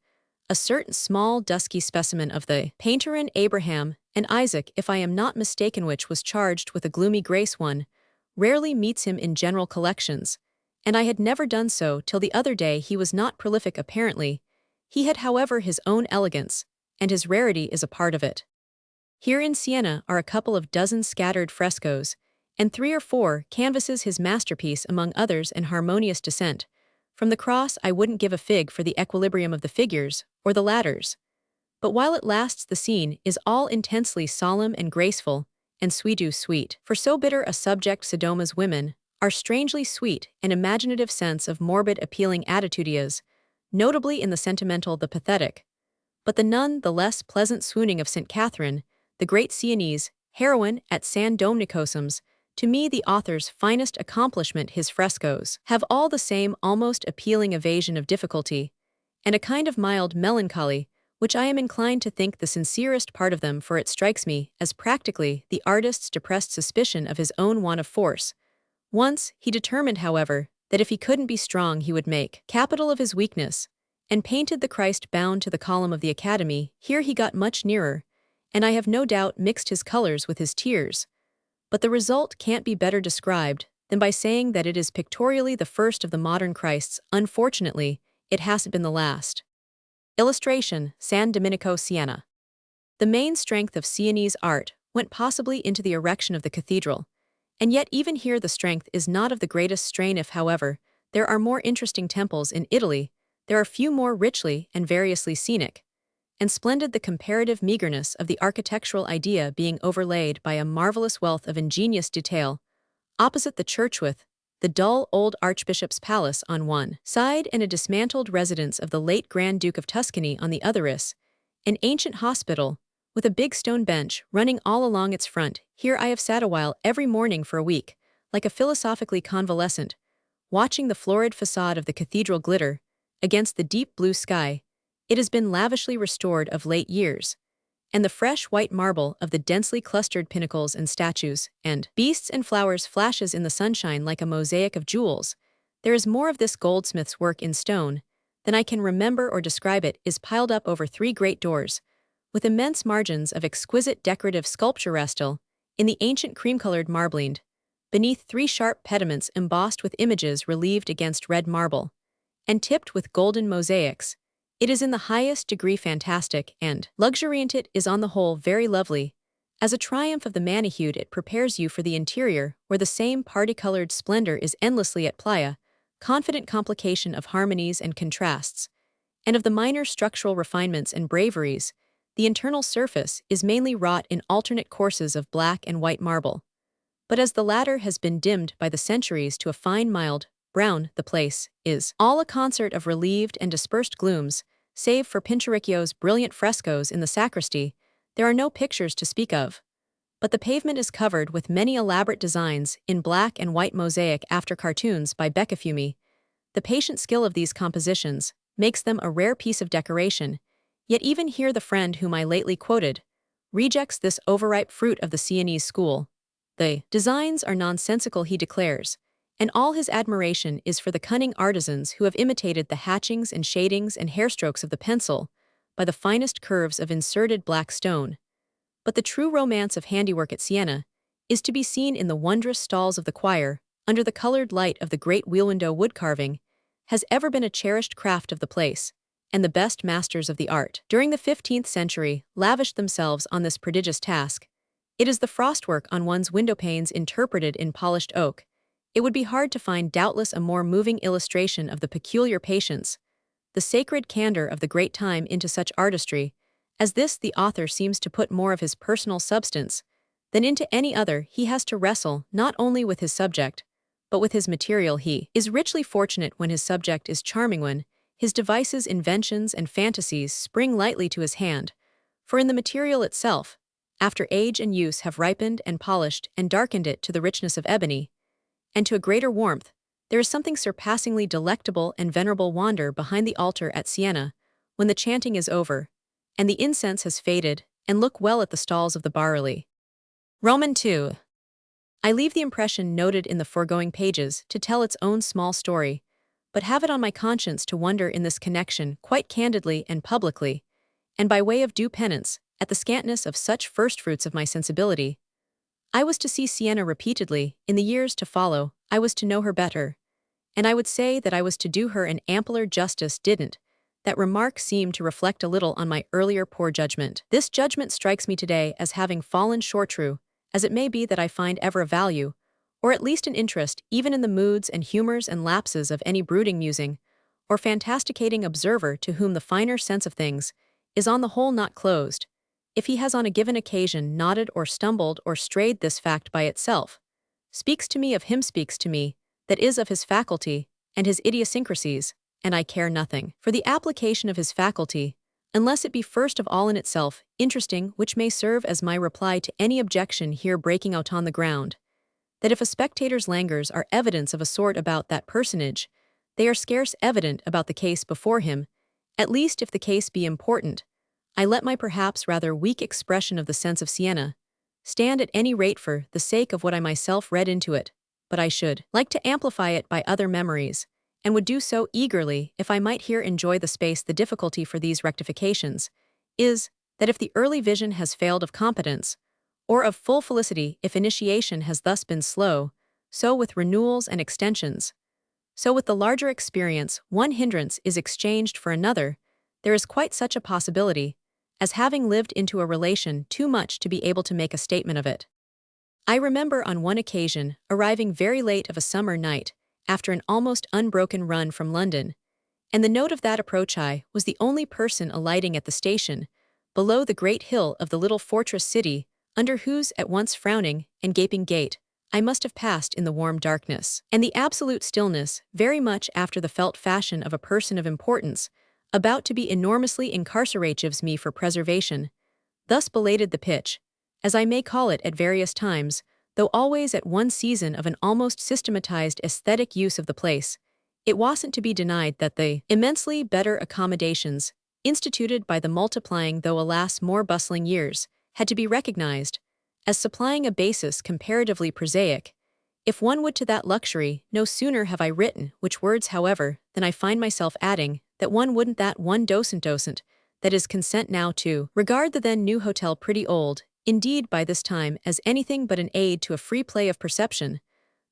a certain small dusky specimen of the painterin Abraham and Isaac, if I am not mistaken, which was charged with a gloomy grace. One rarely meets him in general collections, and I had never done so till the other day. He was not prolific apparently. He had, however, his own elegance, and his rarity is a part of it. Here in Siena are a couple of dozen scattered frescoes, and 3 or 4 canvases. His masterpiece among others, an harmonious descent from the cross. I wouldn't give a fig for the equilibrium of the figures, or the ladders. But while it lasts, the scene is all intensely solemn and graceful, and sweet. For so bitter a subject, Sodoma's women are strangely sweet, an imaginative sense of morbid appealing attitudes, notably in the sentimental, the pathetic, but the none the less pleasant swooning of St. Catherine, the great Sienese heroine at San Domnicosum's. To me, the author's finest accomplishment. His frescoes have all the same almost appealing evasion of difficulty, and a kind of mild melancholy, which I am inclined to think the sincerest part of them, for it strikes me as practically the artist's depressed suspicion of his own want of force. Once, he determined, however, that if he couldn't be strong he would make capital of his weakness, and painted the Christ bound to the column of the Academy. Here he got much nearer, and I have no doubt mixed his colors with his tears. But the result can't be better described than by saying that it is pictorially the first of the modern Christs. Unfortunately, it hasn't been the last. Illustration: San Domenico, Siena. The main strength of Sienese art went possibly into the erection of the cathedral, and yet even here the strength is not of the greatest strain. If, however, there are more interesting temples in Italy, there are few more richly and variously scenic and splendid, the comparative meagerness of the architectural idea being overlaid by a marvelous wealth of ingenious detail. Opposite the church, with the dull old Archbishop's Palace on one side and a dismantled residence of the late Grand Duke of Tuscany on the other, is an ancient hospital, with a big stone bench running all along its front. Here I have sat a while every morning for a week, like a philosophically convalescent, watching the florid facade of the cathedral glitter against the deep blue sky. It has been lavishly restored of late years, and the fresh white marble of the densely clustered pinnacles and statues, and beasts and flowers flashes in the sunshine like a mosaic of jewels. There is more of this goldsmith's work in stone than I can remember or describe. It is piled up over 3 great doors, with immense margins of exquisite decorative sculpture restil, in the ancient cream-colored marbling, beneath 3 sharp pediments embossed with images relieved against red marble, and tipped with golden mosaics. It is in the highest degree fantastic and luxuriant. It is on the whole very lovely. As a triumph of the manicude, it prepares you for the interior, where the same party-colored splendor is endlessly at playa, confident complication of harmonies and contrasts, and of the minor structural refinements and braveries. The internal surface is mainly wrought in alternate courses of black and white marble, but as the latter has been dimmed by the centuries to a fine mild brown, the place is all a concert of relieved and dispersed glooms. Save for Pinturicchio's brilliant frescoes in the sacristy, there are no pictures to speak of, but the pavement is covered with many elaborate designs in black and white mosaic after cartoons by Beccafumi. The patient skill of these compositions makes them a rare piece of decoration, yet even here the friend whom I lately quoted rejects this overripe fruit of the Sienese school. The designs are nonsensical, he declares, and all his admiration is for the cunning artisans who have imitated the hatchings and shadings and hairstrokes of the pencil by the finest curves of inserted black stone. But the true romance of handiwork at Siena is to be seen in the wondrous stalls of the choir, under the colored light of the great wheel-window wood-carving, has ever been a cherished craft of the place, and the best masters of the art during the 15th century lavished themselves on this prodigious task. It is the frostwork on one's windowpanes interpreted in polished oak. It would be hard to find doubtless a more moving illustration of the peculiar patience, the sacred candor of the great time into such artistry, as this. The author seems to put more of his personal substance than into any other. He has to wrestle not only with his subject, but with his material. He is richly fortunate when his subject is charming, when his devices, inventions, and fantasies spring lightly to his hand, for in the material itself, after age and use have ripened and polished and darkened it to the richness of ebony, and to a greater warmth, there is something surpassingly delectable and venerable. Wander behind the altar at Siena, when the chanting is over, and the incense has faded, and look well at the stalls of the barley. Roman 2. I leave the impression noted in the foregoing pages to tell its own small story, but have it on my conscience to wonder in this connection quite candidly and publicly, and by way of due penance, at the scantness of such firstfruits of my sensibility. I was to see Siena repeatedly in the years to follow. I was to know her better, and I would say that I was to do her an ampler justice. Didn't that remark seem to reflect a little on my earlier poor judgment? This judgment strikes me today as having fallen short. True as it may be that I find ever a value, or at least an interest, even in the moods and humors and lapses of any brooding musing or fantasticating observer to whom the finer sense of things is on the whole not closed. If he has on a given occasion nodded or stumbled or strayed, this fact by itself speaks to me of him, speaks to me, that is, of his faculty and his idiosyncrasies, and I care nothing for the application of his faculty, unless it be first of all in itself interesting, which may serve as my reply to any objection here breaking out on the ground, that if a spectator's languors are evidence of a sort about that personage, they are scarce evident about the case before him, at least if the case be important. I let my perhaps rather weak expression of the sense of Siena stand at any rate for the sake of what I myself read into it, but I should like to amplify it by other memories, and would do so eagerly if I might here enjoy the space. The difficulty for these rectifications is that if the early vision has failed of competence, or of full felicity, if initiation has thus been slow, so with renewals and extensions, so with the larger experience, one hindrance is exchanged for another. There is quite such a possibility as having lived into a relation too much to be able to make a statement of it. I remember on one occasion arriving very late of a summer night after an almost unbroken run from London, and the note of that approach I was the only person alighting at the station below the great hill of the little fortress city, under whose at once frowning and gaping gate I must have passed in the warm darkness and the absolute stillness, very much after the felt fashion of a person of importance about to be enormously incarceratives me for preservation. thus belated the pitch, as I may call it at various times, though always at one season of an almost systematized aesthetic use of the place. It wasn't to be denied that the immensely better accommodations, instituted by the multiplying though alas more bustling years, had to be recognized, as supplying a basis comparatively prosaic. If one would to that luxury, no sooner have I written which words, however, than I find myself adding that one wouldn't that one docent, that is consent now to regard the then new hotel pretty old, indeed by this time as anything but an aid to a free play of perception.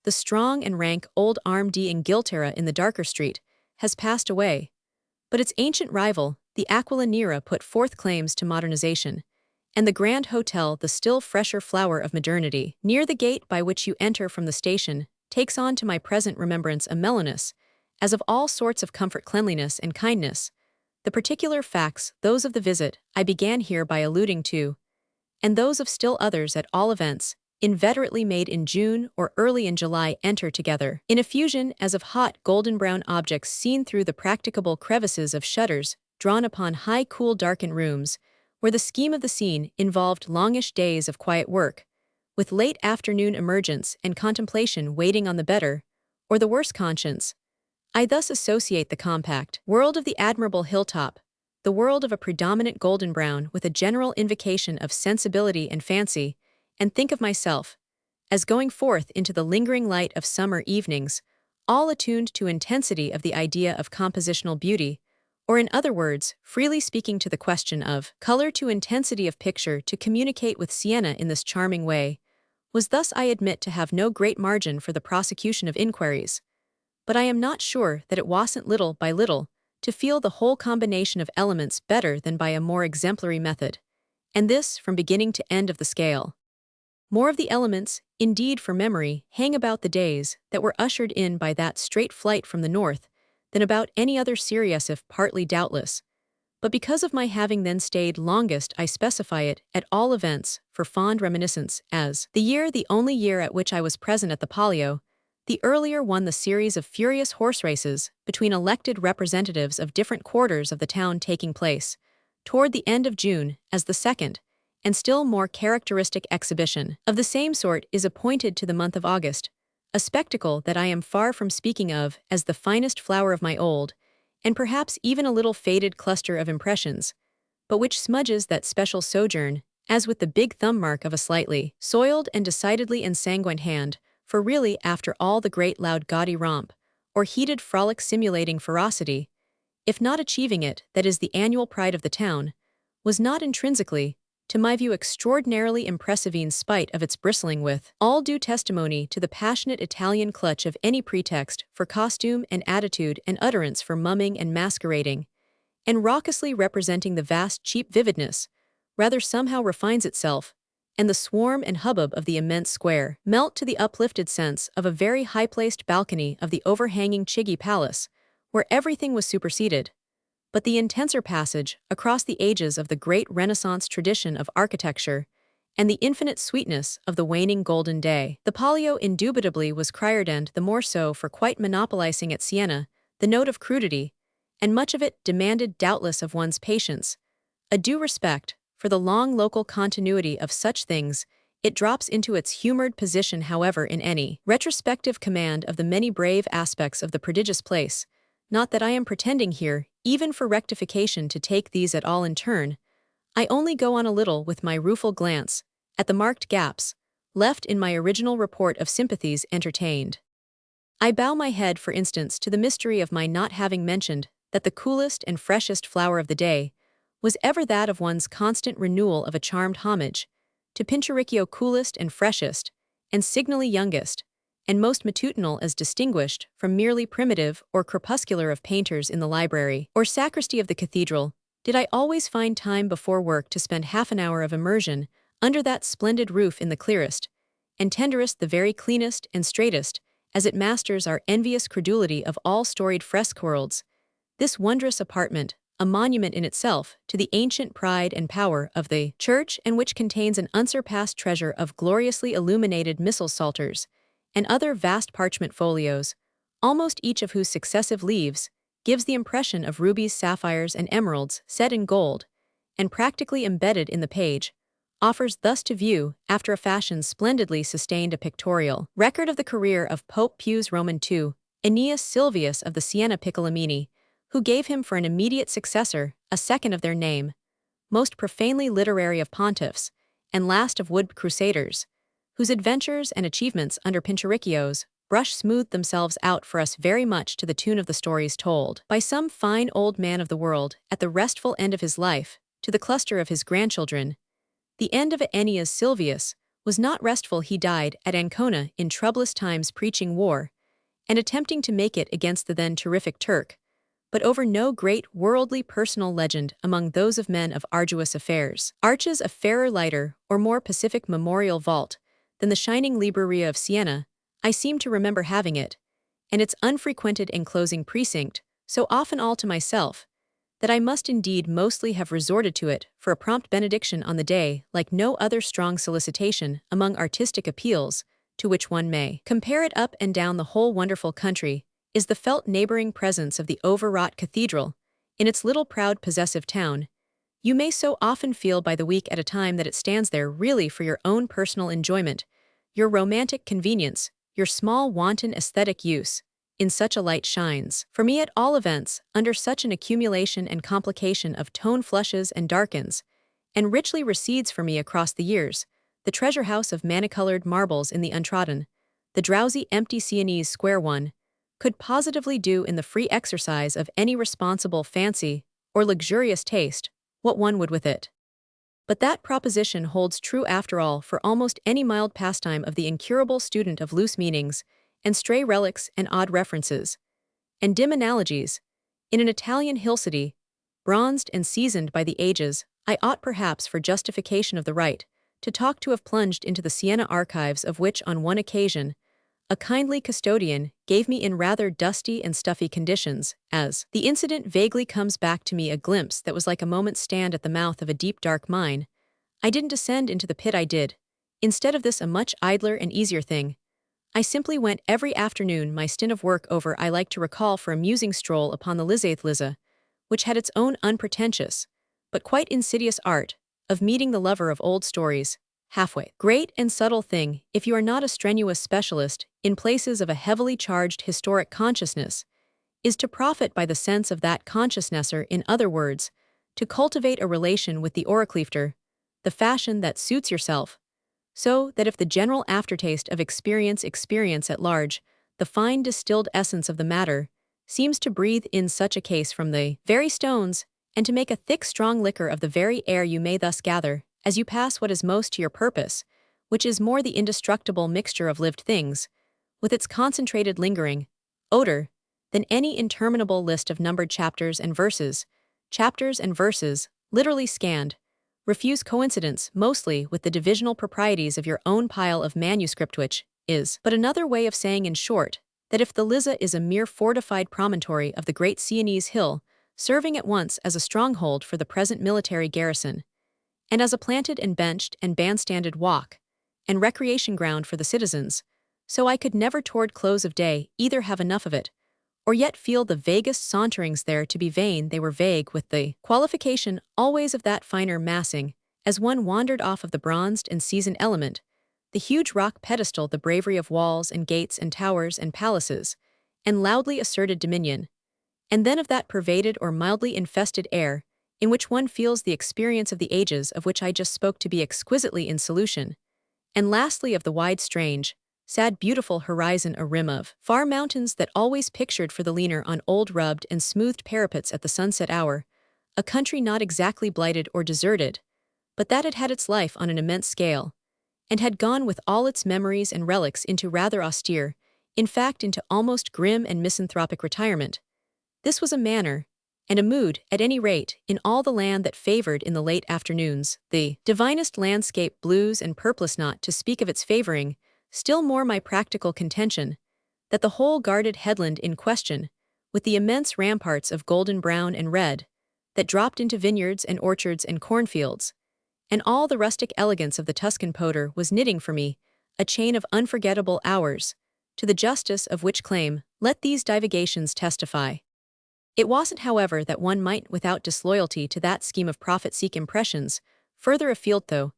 The strong and rank old arm d'Inghilterra in the darker street has passed away, but its ancient rival, the Aquila Nera, put forth claims to modernization, and the Grand Hotel, the still fresher flower of modernity, near the gate by which you enter from the station, takes on to my present remembrance a mellowness, as of all sorts of comfort, cleanliness, and kindness. The particular facts, those of the visit, I began here by alluding to, and those of still others at all events, inveterately made in June or early in July, enter together, in a fusion as of hot golden-brown objects seen through the practicable crevices of shutters drawn upon high cool darkened rooms, where the scheme of the scene involved longish days of quiet work, with late afternoon emergence and contemplation waiting on the better, or the worse conscience. I thus associate the compact world of the admirable hilltop, the world of a predominant golden brown with a general invocation of sensibility and fancy, and think of myself as going forth into the lingering light of summer evenings, all attuned to intensity of the idea of compositional beauty, or in other words, freely speaking to the question of color to intensity of picture. To communicate with Siena in this charming way was thus, I admit, to have no great margin for the prosecution of inquiries, but I am not sure that it wasn't little by little to feel the whole combination of elements better than by a more exemplary method, and this from beginning to end of the scale. More of the elements, indeed for memory, hang about the days that were ushered in by that straight flight from the north than about any other serious, if partly doubtless. But because of my having then stayed longest, I specify it, at all events, for fond reminiscence, as the year, the only year at which I was present at the Palio. The earlier one, the series of furious horse races between elected representatives of different quarters of the town taking place toward the end of June, as the second, and still more characteristic exhibition of the same sort is appointed to the month of August, a spectacle that I am far from speaking of as the finest flower of my old, and perhaps even a little faded cluster of impressions, but which smudges that special sojourn, as with the big thumb mark of a slightly soiled and decidedly ensanguined hand, for really, after all the great loud gaudy romp, or heated frolic simulating ferocity, if not achieving it, that is the annual pride of the town, was not intrinsically, to my view, extraordinarily impressive in spite of its bristling with all due testimony to the passionate Italian clutch of any pretext for costume and attitude and utterance for mumming and masquerading, and raucously representing the vast cheap vividness, rather somehow refines itself, and the swarm and hubbub of the immense square melt to the uplifted sense of a very high-placed balcony of the overhanging Chigi Palace, where everything was superseded. But the intenser passage across the ages of the great Renaissance tradition of architecture and the infinite sweetness of the waning golden day. The Palio indubitably was criardent, the more so for quite monopolizing at Siena the note of crudity, and much of it demanded doubtless of one's patience, a due respect for the long local continuity of such things. It drops into its humored position, however, in any retrospective command of the many brave aspects of the prodigious place. Not that I am pretending here, even for rectification, to take these at all in turn. I only go on a little with my rueful glance at the marked gaps left in my original report of sympathies entertained. I bow my head, for instance, to the mystery of my not having mentioned that the coolest and freshest flower of the day was ever that of one's constant renewal of a charmed homage to Pinturicchio, coolest and freshest, and signally youngest, and most matutinal, as distinguished from merely primitive or crepuscular of painters in the library or sacristy of the cathedral. Did I always find time before work to spend half an hour of immersion under that splendid roof in the clearest and tenderest, the very cleanest and straightest, as it masters our envious credulity of all storied fresco worlds, this wondrous apartment, a monument in itself to the ancient pride and power of the church, and which contains an unsurpassed treasure of gloriously illuminated missal psalters and other vast parchment folios, almost each of whose successive leaves gives the impression of rubies, sapphires, and emeralds set in gold, and practically embedded in the page, offers thus to view, after a fashion splendidly sustained, a pictorial record of the career of Pope Pius Roman II, Aeneas Sylvius of the Siena Piccolomini, who gave him for an immediate successor a second of their name, most profanely literary of pontiffs, and last of wood crusaders, whose adventures and achievements under Pinturicchio's brush smoothed themselves out for us very much to the tune of the stories told by some fine old man of the world at the restful end of his life, to the cluster of his grandchildren. The end of Aeneas Sylvius was not restful. He died at Ancona in troublous times, preaching war, and attempting to make it against the then terrific Turk, but over no great worldly personal legend among those of men of arduous affairs. Arches a fairer, lighter, or more pacific memorial vault than the shining Libreria of Siena, I seem to remember having it, and its unfrequented enclosing precinct, so often all to myself, that I must indeed mostly have resorted to it for a prompt benediction on the day, like no other strong solicitation among artistic appeals to which one may compare it. Up and down the whole wonderful country is the felt neighboring presence of the overwrought cathedral. In its little proud possessive town, you may so often feel by the week at a time that it stands there really for your own personal enjoyment, your romantic convenience, your small wanton aesthetic use. In such a light shines, for me at all events, under such an accumulation and complication of tone, flushes and darkens, and richly recedes for me across the years, the treasure house of many-colored marbles in the untrodden, the drowsy empty Sienese square one, could positively do in the free exercise of any responsible fancy or luxurious taste what one would with it. But that proposition holds true after all for almost any mild pastime of the incurable student of loose meanings, and stray relics and odd references, and dim analogies. In an Italian hill city, bronzed and seasoned by the ages, I ought perhaps, for justification of the right, to talk to have plunged into the Siena archives, of which on one occasion a kindly custodian gave me in rather dusty and stuffy conditions, as the incident vaguely comes back to me, a glimpse that was like a moment's stand at the mouth of a deep dark mine. I didn't descend into the pit, I did. Instead of this, a much idler and easier thing, I simply went every afternoon, my stint of work over, I like to recall, for a musing stroll upon the Liza, which had its own unpretentious, but quite insidious art, of meeting the lover of old stories, halfway. Great and subtle thing, if you are not a strenuous specialist in places of a heavily charged historic consciousness, is to profit by the sense of that consciousnesser, in other words, to cultivate a relation with the Ohrkleifter, the fashion that suits yourself, so that if the general aftertaste of experience at large, the fine distilled essence of the matter, seems to breathe in such a case from the very stones, and to make a thick strong liquor of the very air, you may thus gather, as you pass, what is most to your purpose, which is more the indestructible mixture of lived things, with its concentrated lingering odor, than any interminable list of numbered chapters and verses, literally scanned, refuse coincidence mostly with the divisional proprieties of your own pile of manuscript, which is but another way of saying, in short, that if the Liza is a mere fortified promontory of the great Sienese hill, serving at once as a stronghold for the present military garrison, and as a planted and benched and bandstanded walk and recreation ground for the citizens, so I could never toward close of day either have enough of it, or yet feel the vaguest saunterings there to be vain. They were vague with the qualification always of that finer massing, as one wandered off of the bronzed and seasoned element, the huge rock pedestal, the bravery of walls and gates and towers and palaces, and loudly asserted dominion, and then of that pervaded or mildly infested air, in which one feels the experience of the ages of which I just spoke to be exquisitely in solution, and lastly of the wide, strange, sad, beautiful horizon, a rim of far mountains that always pictured for the leaner on old rubbed and smoothed parapets at the sunset hour, a country not exactly blighted or deserted, but that had had its life on an immense scale, and had gone with all its memories and relics into rather austere, in fact into almost grim and misanthropic retirement. This was a manner, and a mood, at any rate, in all the land that favored in the late afternoons the divinest landscape blues and purples, not to speak of its favoring, still more my practical contention, that the whole guarded headland in question, with the immense ramparts of golden brown and red, that dropped into vineyards and orchards and cornfields, and all the rustic elegance of the Tuscan poder, was knitting for me a chain of unforgettable hours, to the justice of which claim let these divagations testify. It wasn't, however, that one might, without disloyalty to that scheme of profit, seek impressions further afield, though.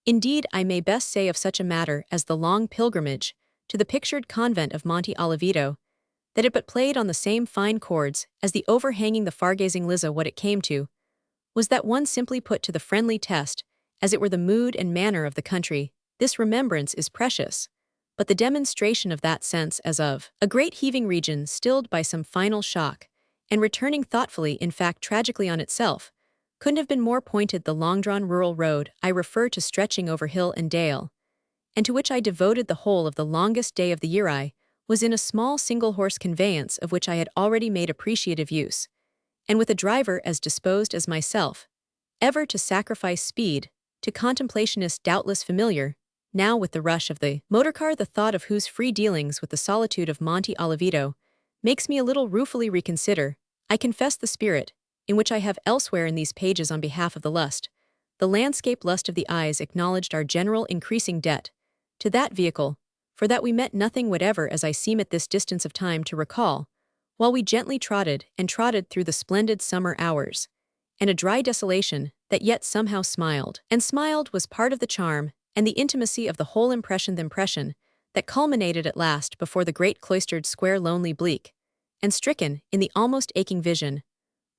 Indeed, I may best say of such a matter as the long pilgrimage to the pictured convent of Monte Oliveto, that it but played on the same fine chords as the overhanging the far-gazing Liza. What it came to was that one simply put to the friendly test, as it were the mood and manner of the country. This remembrance is precious, but the demonstration of that sense as of a great heaving region stilled by some final shock, and returning thoughtfully, in fact tragically on itself, couldn't have been more pointed. The long-drawn rural road I refer to, stretching over hill and dale, and to which I devoted the whole of the longest day of the year, I was in a small single-horse conveyance of which I had already made appreciative use, and with a driver as disposed as myself ever to sacrifice speed to contemplation, is doubtless familiar now with the rush of the motorcar, the thought of whose free dealings with the solitude of Monte Oliveto makes me a little ruefully reconsider, I confess, the spirit in which I have elsewhere in these pages on behalf of the landscape lust of the eyes, acknowledged our general increasing debt to that vehicle, for that we met nothing whatever, as I seem at this distance of time to recall, while we gently trotted and trotted through the splendid summer hours, and a dry desolation that yet somehow smiled, and smiled was part of the charm and the intimacy of the whole impression, the impression that culminated at last before the great cloistered square, lonely, bleak, and stricken in the almost aching vision,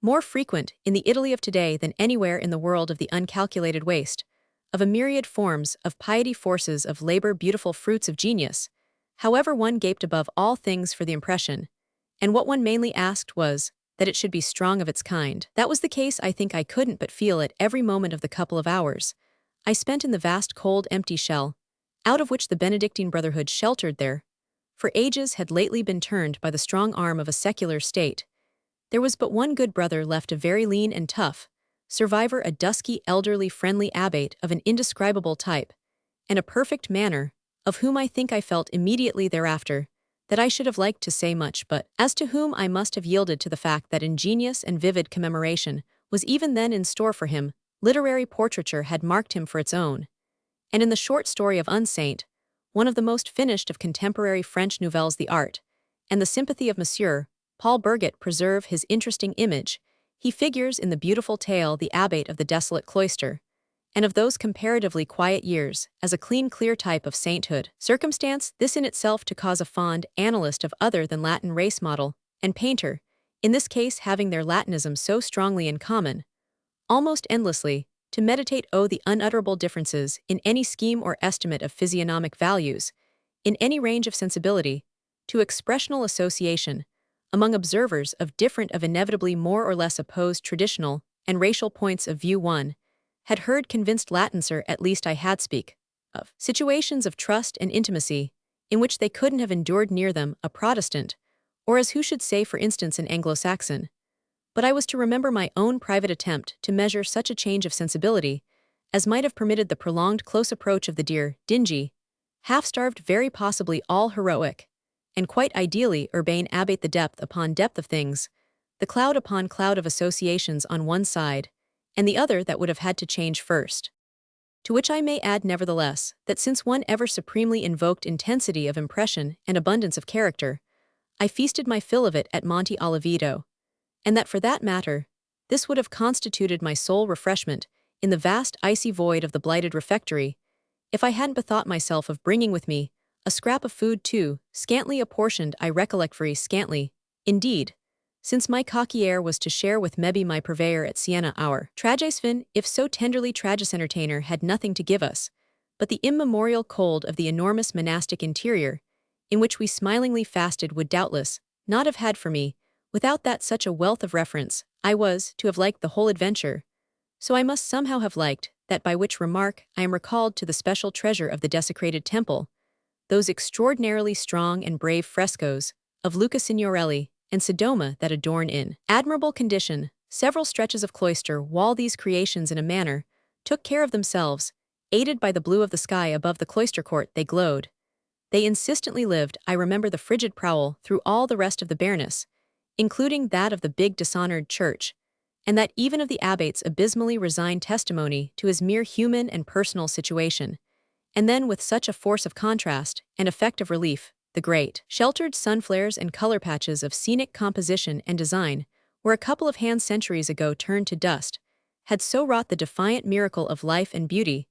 more frequent in the Italy of today than anywhere in the world, of the uncalculated waste of a myriad forms of piety, forces of labor, beautiful fruits of genius. However, one gaped above all things for the impression, and what one mainly asked was that it should be strong of its kind. That was the case, I think. I couldn't but feel it every moment of the couple of hours I spent in the vast, cold, empty shell, out of which the Benedictine Brotherhood, sheltered there for ages, had lately been turned by the strong arm of a secular state. There was but one good brother left, a very lean and tough survivor, a dusky, elderly, friendly abbate of an indescribable type, and a perfect manner, of whom I think I felt immediately thereafter that I should have liked to say much, but as to whom I must have yielded to the fact that ingenious and vivid commemoration was even then in store for him. Literary portraiture had marked him for its own, and in the short story of Unsaint, one of the most finished of contemporary French nouvelles, the art and the sympathy of Monsieur Paul Berget preserve his interesting image. He figures in the beautiful tale the abbate of the desolate cloister, and of those comparatively quiet years, as a clean, clear type of sainthood. Circumstance this in itself to cause a fond analyst of other than Latin race, model and painter, in this case having their Latinism so strongly in common, almost endlessly, to meditate the unutterable differences in any scheme or estimate of physiognomic values, in any range of sensibility, to expressional association, among observers of different, of inevitably more or less opposed traditional and racial points of view. One had heard convinced Latinser, at least I had, speak of situations of trust and intimacy in which they couldn't have endured near them a Protestant, or as who should say, for instance, an Anglo-Saxon. But I was to remember my own private attempt to measure such a change of sensibility as might have permitted the prolonged close approach of the dear, dingy, half-starved, very possibly all heroic, and quite ideally urbane abbate. The depth upon depth of things, the cloud upon cloud of associations on one side, and the other that would have had to change first. To which I may add, nevertheless, that since one ever supremely invoked intensity of impression and abundance of character, I feasted my fill of it at Monte Oliveto, and that for that matter, this would have constituted my sole refreshment in the vast icy void of the blighted refectory, if I hadn't bethought myself of bringing with me a scrap of food too, scantly apportioned, I recollect, very scantly, indeed, since my coquier was to share with maybe my purveyor at Siena. Our tragisvin, if so tenderly tragic entertainer, had nothing to give us but the immemorial cold of the enormous monastic interior, in which we smilingly fasted, would doubtless not have had for me, without that such a wealth of reference. I was to have liked the whole adventure, so I must somehow have liked that, by which remark I am recalled to the special treasure of the desecrated temple, those extraordinarily strong and brave frescoes of Luca Signorelli and Sodoma that adorn in admirable condition several stretches of cloister wall. These creations in a manner took care of themselves, aided by the blue of the sky above the cloister court. They glowed. They insistently lived. I remember the frigid prowl through all the rest of the bareness, including that of the big dishonored church, and that even of the abbate's abysmally resigned testimony to his mere human and personal situation. And then, with such a force of contrast and effect of relief, the great, sheltered sunflares and color patches of scenic composition and design, where a couple of hands centuries ago turned to dust, had so wrought the defiant miracle of life and beauty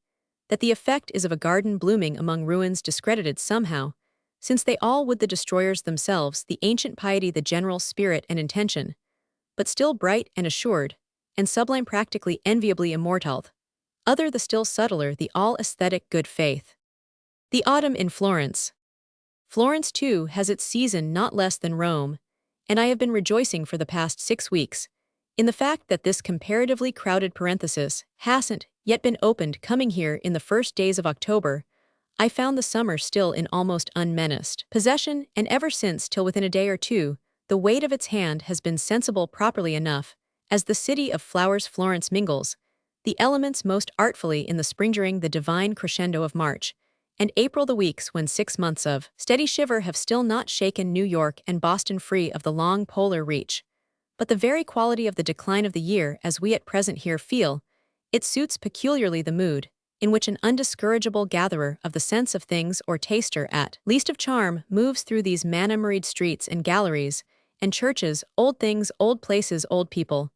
that the effect is of a garden blooming among ruins discredited somehow, since they all would the destroyers themselves, the ancient piety, the general spirit and intention, but still bright and assured, and sublime practically enviably immortal, other the still subtler, the all-aesthetic good faith. The autumn in Florence. Florence, too, has its season not less than Rome, and I have been rejoicing for the past 6 weeks in the fact that this comparatively crowded parenthesis hasn't yet been opened. Coming here in the first days of October, I found the summer still in almost unmenaced possession, and ever since till within a day or two, the weight of its hand has been sensible properly enough, as the city of flowers Florence mingles the elements most artfully in the spring during the divine crescendo of March, and April, the weeks when 6 months of steady shiver have still not shaken New York and Boston free of the long polar reach. But the very quality of the decline of the year as we at present here feel, it suits peculiarly the mood in which an undiscourageable gatherer of the sense of things or taster at least of charm moves through these manna-married streets and galleries and churches. Old things, old places, old people,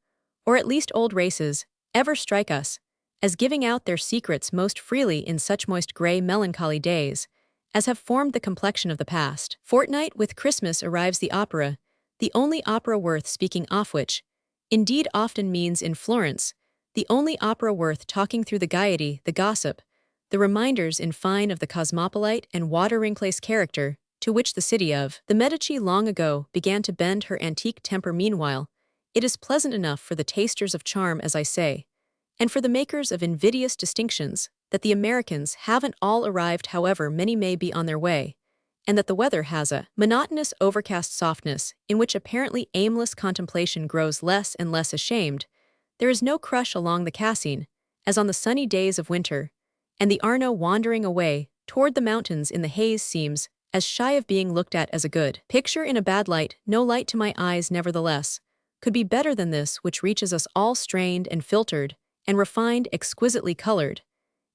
or at least old races, ever strike us as giving out their secrets most freely in such moist gray melancholy days as have formed the complexion of the past fortnight. With Christmas arrives the opera, the only opera worth speaking of, which indeed often means in Florence, the only opera worth talking through, the gaiety, the gossip, the reminders in fine of the cosmopolite and watering-place character to which the city of the Medici long ago began to bend her antique temper. Meanwhile, it is pleasant enough for the tasters of charm, as I say, and for the makers of invidious distinctions, that the Americans haven't all arrived, however many may be on their way, and that the weather has a monotonous overcast softness in which apparently aimless contemplation grows less and less ashamed. There is no crush along the Cassine, as on the sunny days of winter, and the Arno wandering away toward the mountains in the haze seems as shy of being looked at as a good picture in a bad light. No light to my eyes, nevertheless, could be better than this which reaches us all strained and filtered and refined, exquisitely colored,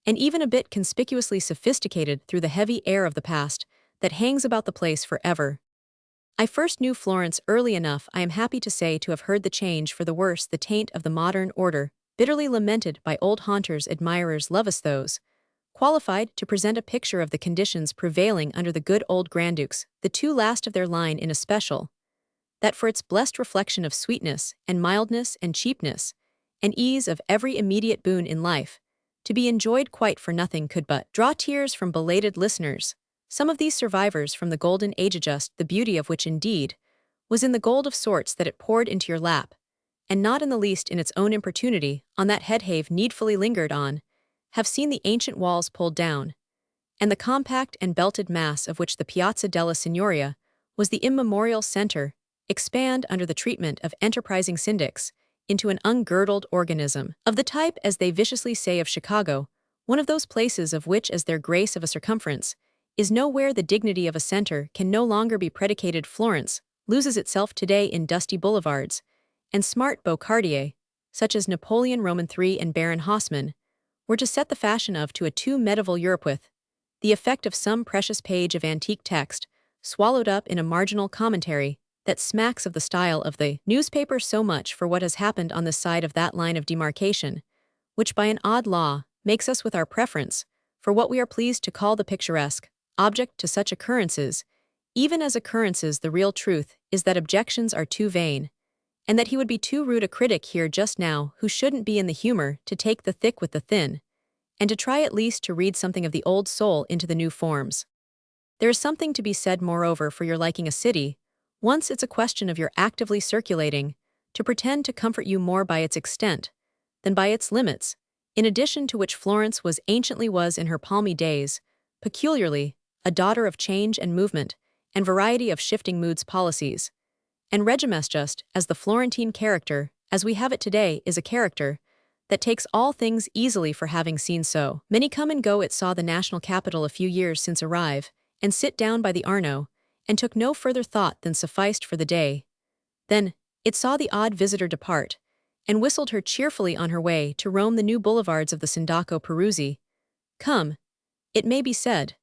and even a bit conspicuously sophisticated through the heavy air of the past that hangs about the place forever. I first knew Florence early enough, I am happy to say, to have heard the change for the worse, the taint of the modern order, bitterly lamented by old haunters. Admirers love us those qualified to present a picture of the conditions prevailing under the good old granddukes, the two last of their line in especial, that for its blessed reflection of sweetness and mildness and cheapness and ease of every immediate boon in life, to be enjoyed quite for nothing, could but draw tears from belated listeners. Some of these survivors from the golden age, adjust the beauty of which indeed was in the gold of sorts that it poured into your lap, and not in the least in its own importunity, on that head have needfully lingered on, have seen the ancient walls pulled down, and the compact and belted mass of which the Piazza della Signoria was the immemorial center expand under the treatment of enterprising syndics into an ungirdled organism, of the type, as they viciously say, of Chicago, one of those places of which, as their grace of a circumference is nowhere the dignity of a center, can no longer be predicated. Florence loses itself today in dusty boulevards and smart beaux quartiers, such as Napoleon Roman III and Baron Haussmann were to set the fashion of to a too medieval Europe, with the effect of some precious page of antique text swallowed up in a marginal commentary that smacks of the style of the newspaper. So much for what has happened on this side of that line of demarcation, which by an odd law makes us, with our preference for what we are pleased to call the picturesque, object to such occurrences. Even as occurrences, the real truth is that objections are too vain, and that he would be too rude a critic here just now who shouldn't be in the humor to take the thick with the thin, and to try at least to read something of the old soul into the new forms. There is something to be said, moreover, for your liking a city, once it's a question of your actively circulating, to pretend to comfort you more by its extent than by its limits, in addition to which Florence was in her palmy days, peculiarly a daughter of change and movement, and variety of shifting moods, policies, and regimes, just as the Florentine character, as we have it today, is a character that takes all things easily. For having seen so many come and go, it saw the national capital a few years since arrive and sit down by the Arno, and took no further thought than sufficed for the day. Then it saw the odd visitor depart, and whistled her cheerfully on her way to roam the new boulevards of the Sindaco Peruzzi. Come, it may be said,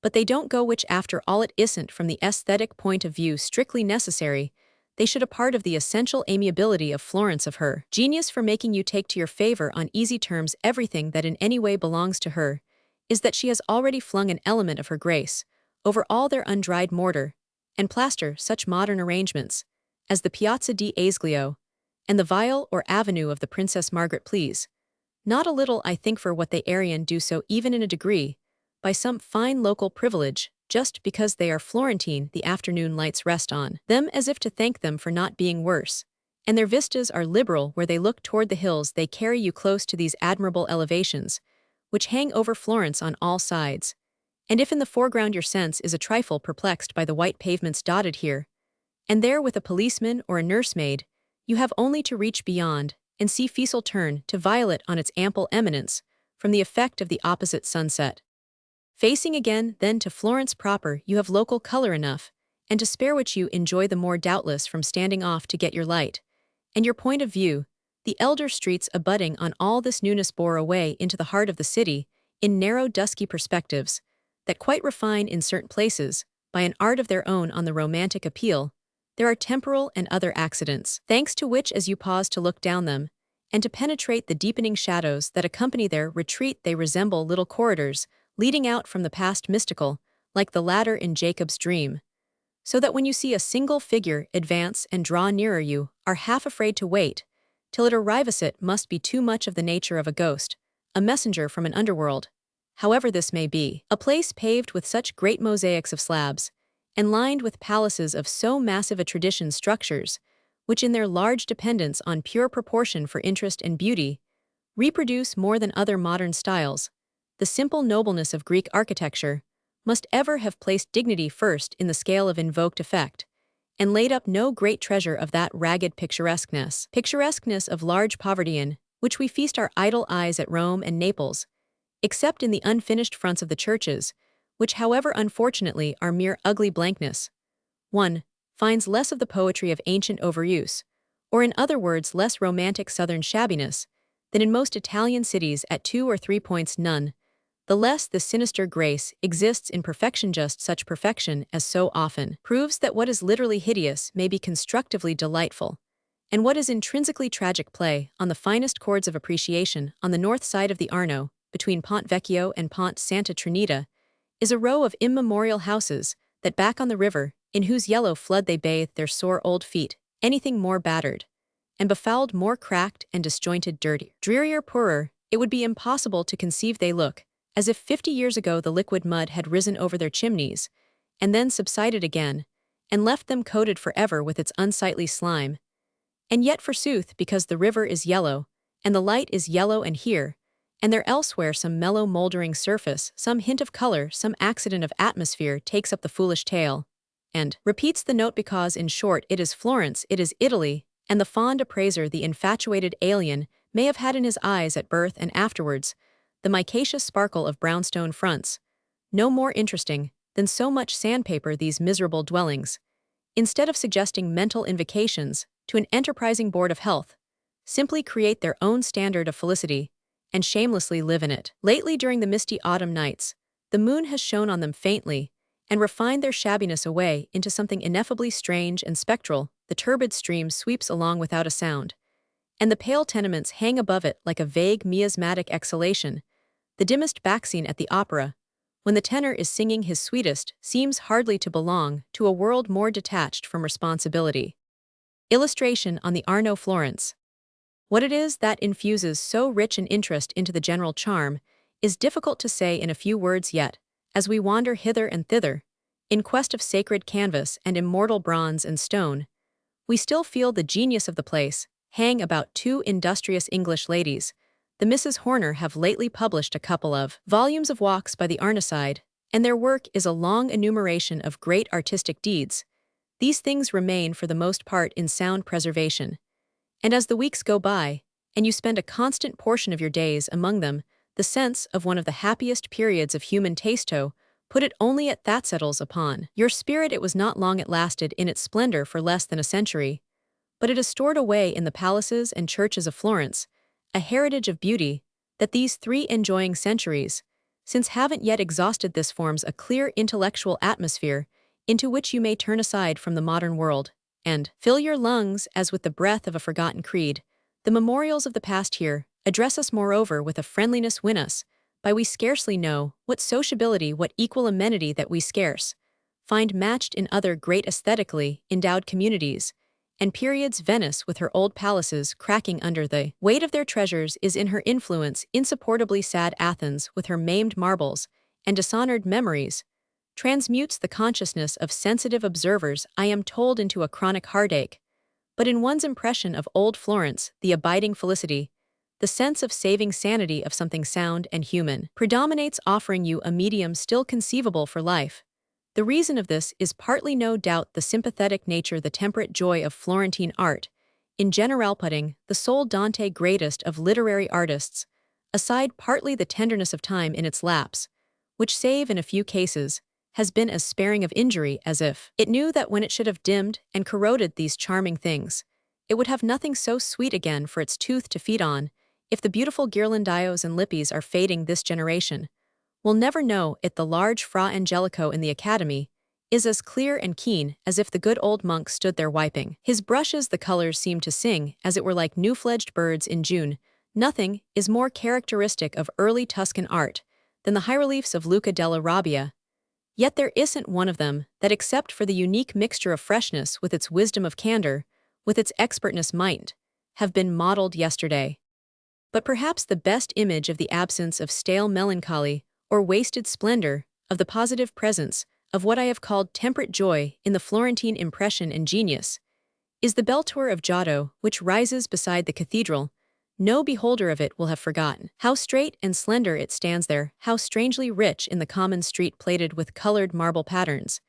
but they don't go, which after all it isn't from the aesthetic point of view strictly necessary they should a part of the essential amiability of Florence of her genius for making you take to your favor on easy terms everything that in any way belongs to her, is that she has already flung an element of her grace over all their undried mortar and plaster such modern arrangements as the Piazza di Asglio and the Viale or Avenue of the Princess Margaret please. Not a little, I think, for what they Aryan do so even in a degree, by some fine local privilege, just because they are Florentine the afternoon lights rest on them as if to thank them for not being worse, and their vistas are liberal where they look toward the hills they carry you close to these admirable elevations, which hang over Florence on all sides. And if in the foreground your sense is a trifle perplexed by the white pavements dotted here and there with a policeman or a nursemaid, you have only to reach beyond and see Fiesole turn to violet on its ample eminence from the effect of the opposite sunset. Facing again, then, to Florence proper, you have local color enough, and to spare which you enjoy the more doubtless from standing off to get your light and your point of view. The elder streets abutting on all this newness bore away into the heart of the city in narrow dusky perspectives that quite refine in certain places, by an art of their own on the romantic appeal, there are temporal and other accidents, thanks to which as you pause to look down them, and to penetrate the deepening shadows that accompany their retreat they resemble little corridors leading out from the past mystical, like the ladder in Jacob's dream, so that when you see a single figure advance and draw nearer you, are half afraid to wait, till it arrives. It must be too much of the nature of a ghost, a messenger from an underworld. However this may be, a place paved with such great mosaics of slabs, and lined with palaces of so massive a tradition structures, which in their large dependence on pure proportion for interest and beauty, reproduce more than other modern styles, the simple nobleness of Greek architecture, must ever have placed dignity first in the scale of invoked effect, and laid up no great treasure of that ragged picturesqueness of large poverty in which we feast our idle eyes at Rome and Naples, except in the unfinished fronts of the churches, which however unfortunately are mere ugly blankness. One finds less of the poetry of ancient overuse, or in other words less romantic southern shabbiness, than in most Italian cities at 2 or 3 points none, the less the sinister grace exists in perfection, just such perfection as so often proves that what is literally hideous may be constructively delightful, and what is intrinsically tragic play on the finest chords of appreciation. On the north side of the Arno, between Ponte Vecchio and Ponte Santa Trinita, is a row of immemorial houses that back on the river, in whose yellow flood they bathe their sore old feet, anything more battered and befouled, more cracked and disjointed, dirtier, drearier, poorer, it would be impossible to conceive. They look as if 50 years ago the liquid mud had risen over their chimneys, and then subsided again, and left them coated forever with its unsightly slime. And yet forsooth, because the river is yellow, and the light is yellow, and here and there elsewhere some mellow mouldering surface, some hint of color, some accident of atmosphere takes up the foolish tale, and repeats the note, because in short it is Florence, it is Italy, and the fond appraiser, the infatuated alien, may have had in his eyes at birth and afterwards the micaceous sparkle of brownstone fronts, no more interesting than so much sandpaper. These miserable dwellings, instead of suggesting mental invocations to an enterprising board of health, simply create their own standard of felicity, and shamelessly live in it. Lately, during the misty autumn nights, the moon has shone on them faintly, and refined their shabbiness away into something ineffably strange and spectral. The turbid stream sweeps along without a sound, and the pale tenements hang above it like a vague miasmatic exhalation. The dimmest back scene at the opera, when the tenor is singing his sweetest, seems hardly to belong to a world more detached from responsibility. Illustration on the Arno, Florence. What it is that infuses so rich an interest into the general charm is difficult to say in a few words, yet, as we wander hither and thither, in quest of sacred canvas and immortal bronze and stone, we still feel the genius of the place hang about two industrious English ladies. The Misses Horner have lately published a couple of volumes of walks by the Arnoside, and their work is a long enumeration of great artistic deeds. These things remain for the most part in sound preservation, and as the weeks go by, and you spend a constant portion of your days among them, the sense of one of the happiest periods of human tasto, put it only at that settles upon your spirit. It was not long it lasted in its splendor for less than a century, but it is stored away in the palaces and churches of Florence, a heritage of beauty that these 3 enjoying centuries since haven't yet exhausted. This forms a clear intellectual atmosphere into which you may turn aside from the modern world, and fill your lungs as with the breath of a forgotten creed. The memorials of the past here address us moreover with a friendliness win us, by we scarcely know what sociability, what equal amenity that we scarce find matched in other great aesthetically endowed communities, and periods. Venice with her old palaces cracking under the weight of their treasures is in her influence insupportably sad. Athens with her maimed marbles and dishonored memories transmutes the consciousness of sensitive observers, I am told, into a chronic heartache. But in one's impression of old Florence, the abiding felicity, the sense of saving sanity of something sound and human, predominates, offering you a medium still conceivable for life. The reason of this is partly no doubt the sympathetic nature, the temperate joy of Florentine art, in general putting the sole Dante greatest of literary artists, aside partly the tenderness of time in its lapse, which save in a few cases, has been as sparing of injury as if it knew that when it should have dimmed and corroded these charming things, it would have nothing so sweet again for its tooth to feed on. If the beautiful ghirlandaio's and lippies are fading this generation, we'll never know it. The large Fra Angelico in the Academy is as clear and keen as if the good old monk stood there wiping his brushes. The colors seem to sing as it were like new-fledged birds in June. Nothing is more characteristic of early Tuscan art than the high-reliefs of Luca della Robbia, yet there isn't one of them that, except for the unique mixture of freshness with its wisdom of candor, with its expertness, might have been modeled yesterday. But perhaps the best image of the absence of stale melancholy or wasted splendor, of the positive presence of what I have called temperate joy in the Florentine impression and genius, is the bell tower of Giotto, which rises beside the cathedral. No beholder of it will have forgotten how straight and slender it stands there, how strangely rich in the common street plated with colored marble patterns,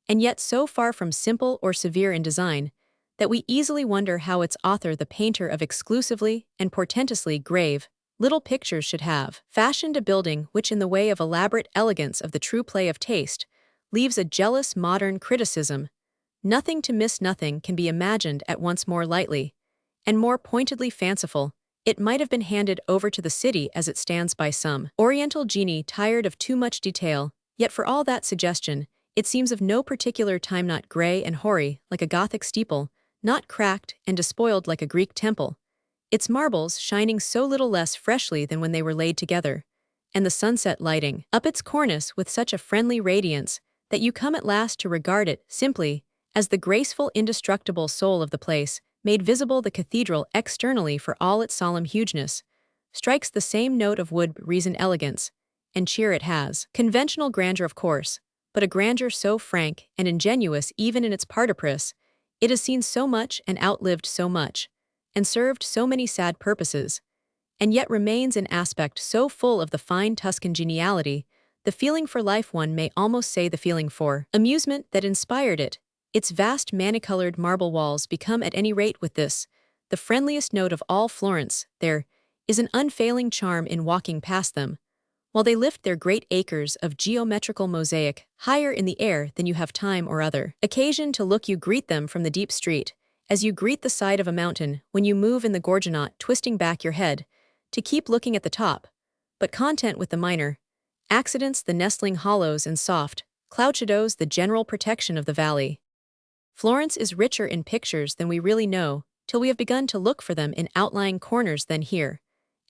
and yet so far from simple or severe in design that we easily wonder how its author, the painter of exclusively and portentously grave little pictures, should have fashioned a building which, in the way of elaborate elegance of the true play of taste, leaves a jealous modern criticism. Nothing to miss, nothing can be imagined at once more lightly and more pointedly fanciful. It might have been handed over to the city as it stands by some oriental genie tired of too much detail, yet for all that suggestion, it seems of no particular time, not gray and hoary like a Gothic steeple, not cracked and despoiled like a Greek temple, its marbles shining so little less freshly than when they were laid together, and the sunset lighting up its cornice with such a friendly radiance that you come at last to regard it simply as the graceful, indestructible soul of the place, made visible. The cathedral, externally for all its solemn hugeness, strikes the same note of wood, reason, elegance, and cheer. It has conventional grandeur, of course, but a grandeur so frank and ingenuous even in its partiprice. It has seen so much and outlived so much, and served so many sad purposes, and yet remains in aspect so full of the fine Tuscan geniality, the feeling for life, one may almost say the feeling for amusement, that inspired it. Its vast many-colored marble walls become, at any rate with this, the friendliest note of all Florence. There is an unfailing charm in walking past them, while they lift their great acres of geometrical mosaic higher in the air than you have time or other occasion to look. You greet them from the deep street, as you greet the side of a mountain when you move in the gorgonette, twisting back your head to keep looking at the top, but content with the minor accidents, the nestling hollows and soft cloud shadows, the general protection of the valley. Florence is richer in pictures than we really know, till we have begun to look for them in outlying corners. Then here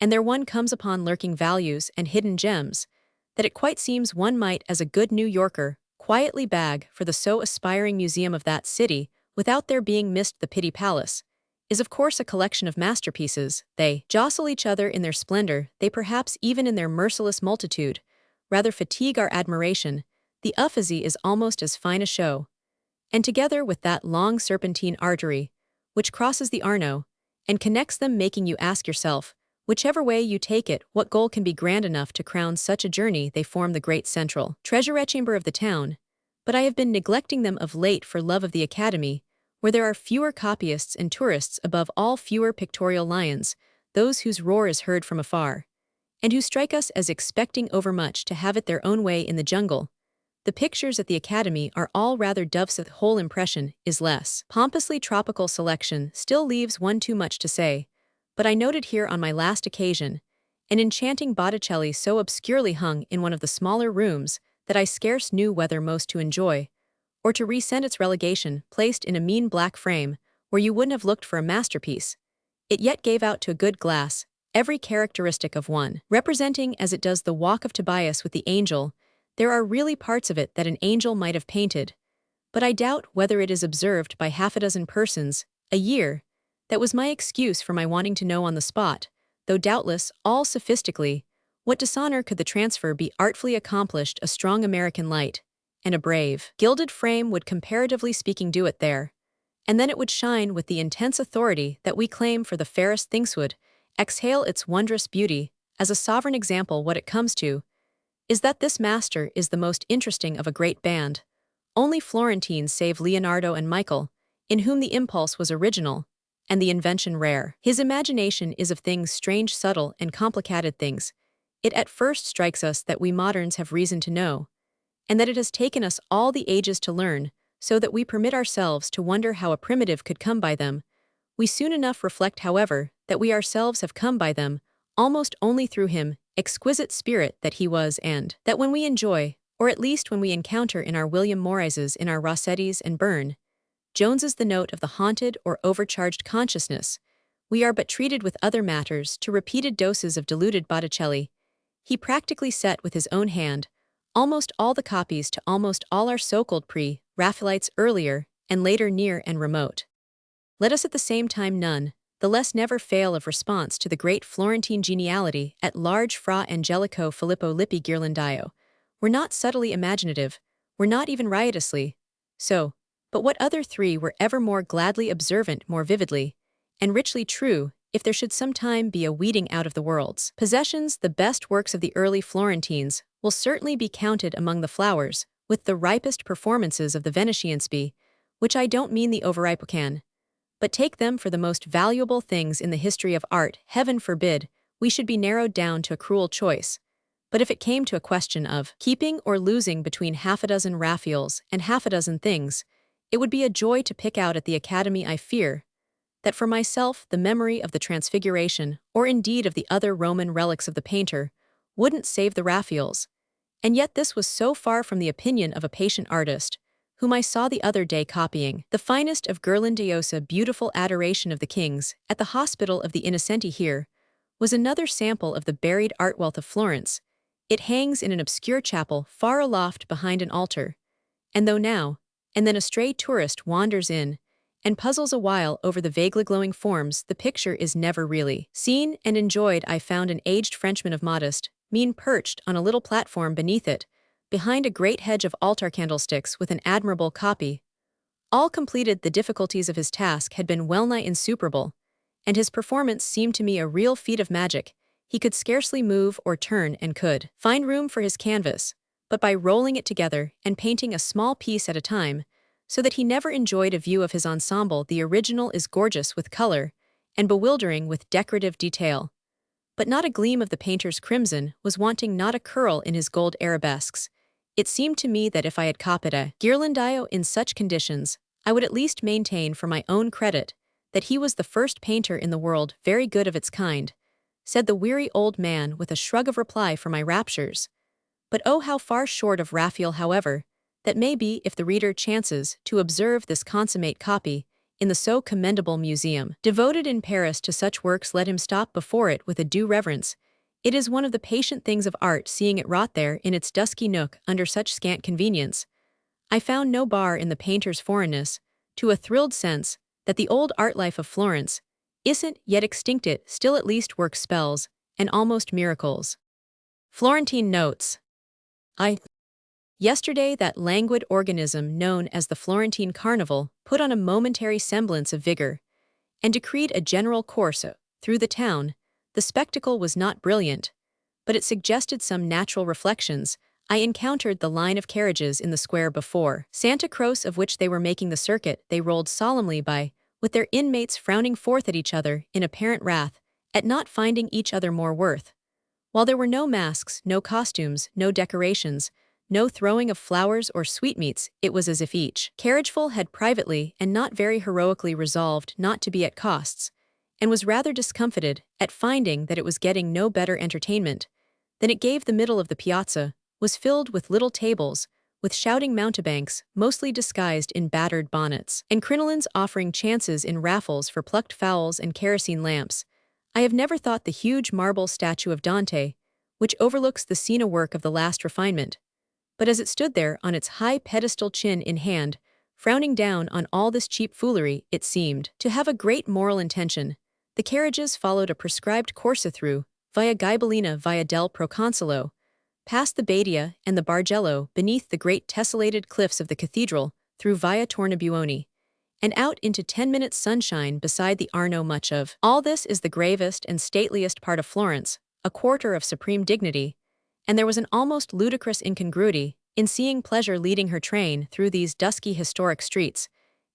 and there one comes upon lurking values and hidden gems, that it quite seems one might, as a good New Yorker, quietly bag for the so aspiring museum of that city, without their being missed. The Pitti Palace is of course a collection of masterpieces. They jostle each other in their splendor, they perhaps even in their merciless multitude rather fatigue our admiration. The Uffizi is almost as fine a show, and together with that long serpentine artery, which crosses the Arno, and connects them, making you ask yourself, whichever way you take it, what goal can be grand enough to crown such a journey. They form the great central treasure chamber of the town, but I have been neglecting them of late for love of the Academy, where there are fewer copyists and tourists, above all fewer pictorial lions, those whose roar is heard from afar, and who strike us as expecting overmuch to have it their own way in the jungle. The pictures at the Academy are all rather doves. The whole impression is less pompously tropical. Selection still leaves one too much to say, but I noted here on my last occasion an enchanting Botticelli so obscurely hung in one of the smaller rooms that I scarce knew whether most to enjoy or to rescind its relegation, placed in a mean black frame, where you wouldn't have looked for a masterpiece. It yet gave out to a good glass, every characteristic of one. Representing as it does the walk of Tobias with the angel, there are really parts of it that an angel might have painted, but I doubt whether it is observed by half a dozen persons a year. That was my excuse for my wanting to know on the spot, though doubtless, all sophistically, what dishonor could the transfer be artfully accomplished a strong American light, and a brave, gilded frame would comparatively speaking do it there, and then it would shine with the intense authority that we claim for the fairest things would exhale its wondrous beauty. As a sovereign example, what it comes to is that this master is the most interesting of a great band. Only Florentines save Leonardo and Michael, in whom the impulse was original, and the invention rare. His imagination is of things strange, subtle, and complicated things. It at first strikes us that we moderns have reason to know, and that it has taken us all the ages to learn, so that we permit ourselves to wonder how a primitive could come by them. We soon enough reflect, however, that we ourselves have come by them, almost only through him, exquisite spirit that he was, and that when we enjoy, or at least when we encounter in our William Morrises, in our Rossettis and Burne Joneses the note of the haunted or overcharged consciousness, we are but treated with other matters to repeated doses of diluted Botticelli. He practically set with his own hand almost all the copies to almost all our so-called pre-Raphaelites earlier and later near and remote. Let us at the same time none the less never fail of response to the great Florentine geniality at large. Fra Angelico Filippo Lippi Ghirlandaio were not subtly imaginative, were not even riotously so, but what other three were ever more gladly observant, more vividly and richly true, if there should some time be a weeding out of the world's possessions? The best works of the early Florentines will certainly be counted among the flowers, with the ripest performances of the Venetians be, which I don't mean the overripe can, but take them for the most valuable things in the history of art. Heaven forbid we should be narrowed down to a cruel choice. But if it came to a question of keeping or losing between half a dozen Raphaels and half a dozen things, it would be a joy to pick out at the Academy. I fear that for myself the memory of the Transfiguration, or indeed of the other Roman relics of the painter, wouldn't save the Raphaels. And yet this was so far from the opinion of a patient artist, whom I saw the other day copying the finest of Ghirlandaiosa. Beautiful Adoration of the Kings, at the Hospital of the Innocenti. Here was another sample of the buried art wealth of Florence. It hangs in an obscure chapel far aloft behind an altar, and though now and then a stray tourist wanders in and puzzles a while over the vaguely glowing forms, the picture is never really seen and enjoyed. I found an aged Frenchman of modest mien perched on a little platform beneath it, behind a great hedge of altar candlesticks, with an admirable copy. All completed. The difficulties of his task had been well-nigh insuperable, and his performance seemed to me a real feat of magic. He could scarcely move or turn and could find room for his canvas, but by rolling it together and painting a small piece at a time, so that he never enjoyed a view of his ensemble. The original is gorgeous with color and bewildering with decorative detail, but not a gleam of the painter's crimson was wanting, not a curl in his gold arabesques. It seemed to me that if I had copied a Ghirlandaio in such conditions, I would at least maintain for my own credit that he was the first painter in the world very good of its kind, said the weary old man with a shrug of reply for my raptures. But oh, how far short of Raphael, however, that may be if the reader chances to observe this consummate copy in the so commendable museum devoted in Paris to such works. Let him stop before it with a due reverence. It is one of the patient things of art, seeing it wrought there in its dusky nook under such scant convenience. I found no bar in the painter's foreignness to a thrilled sense that the old art life of Florence isn't yet extinct. It still at least works spells and almost miracles. Florentine notes. Yesterday that languid organism known as the Florentine Carnival put on a momentary semblance of vigor, and decreed a general course through the town. The spectacle was not brilliant, but it suggested some natural reflections. I encountered the line of carriages in the square before Santa Croce, of which they were making the circuit. They rolled solemnly by, with their inmates frowning forth at each other in apparent wrath at not finding each other more worth. While there were no masks, no costumes, no decorations, no throwing of flowers or sweetmeats, it was as if each carriageful had privately and not very heroically resolved not to be at costs, and was rather discomfited at finding that it was getting no better entertainment than it gave. The middle of the piazza was filled with little tables, with shouting mountebanks, mostly disguised in battered bonnets, and crinolines offering chances in raffles for plucked fowls and kerosene lamps. I have never thought the huge marble statue of Dante, which overlooks the Siena work of the last refinement. But as it stood there on its high pedestal, chin in hand, frowning down on all this cheap foolery, it seemed to have a great moral intention. The carriages followed a prescribed course through, via Ghibellina, via del Proconsolo, past the Badia and the Bargello, beneath the great tessellated cliffs of the cathedral, through via Tornabuoni, and out into 10 minutes sunshine beside the Arno. Much of all this is the gravest and stateliest part of Florence, a quarter of supreme dignity, and there was an almost ludicrous incongruity in seeing pleasure leading her train through these dusky historic streets.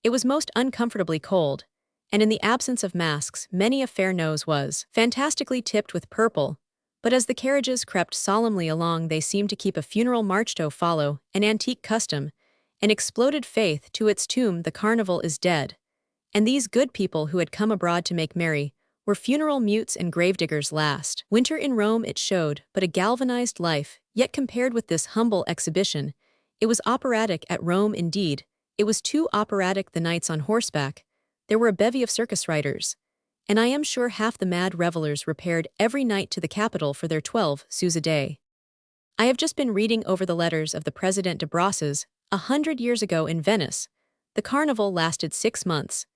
It was most uncomfortably cold, and in the absence of masks many a fair nose was fantastically tipped with purple, but as the carriages crept solemnly along they seemed to keep a funeral march to follow, an antique custom, an exploded faith to its tomb. The carnival is dead, and these good people who had come abroad to make merry were funeral mutes and gravediggers last. Winter in Rome it showed, but a galvanized life, yet compared with this humble exhibition, it was operatic at Rome indeed. It was too operatic. The knights on horseback, there were a bevy of circus riders, and I am sure half the mad revelers repaired every night to the capital for their 12 sous a day. I have just been reading over the letters of the President de Brosses. 100 years ago in Venice, the carnival lasted 6 months,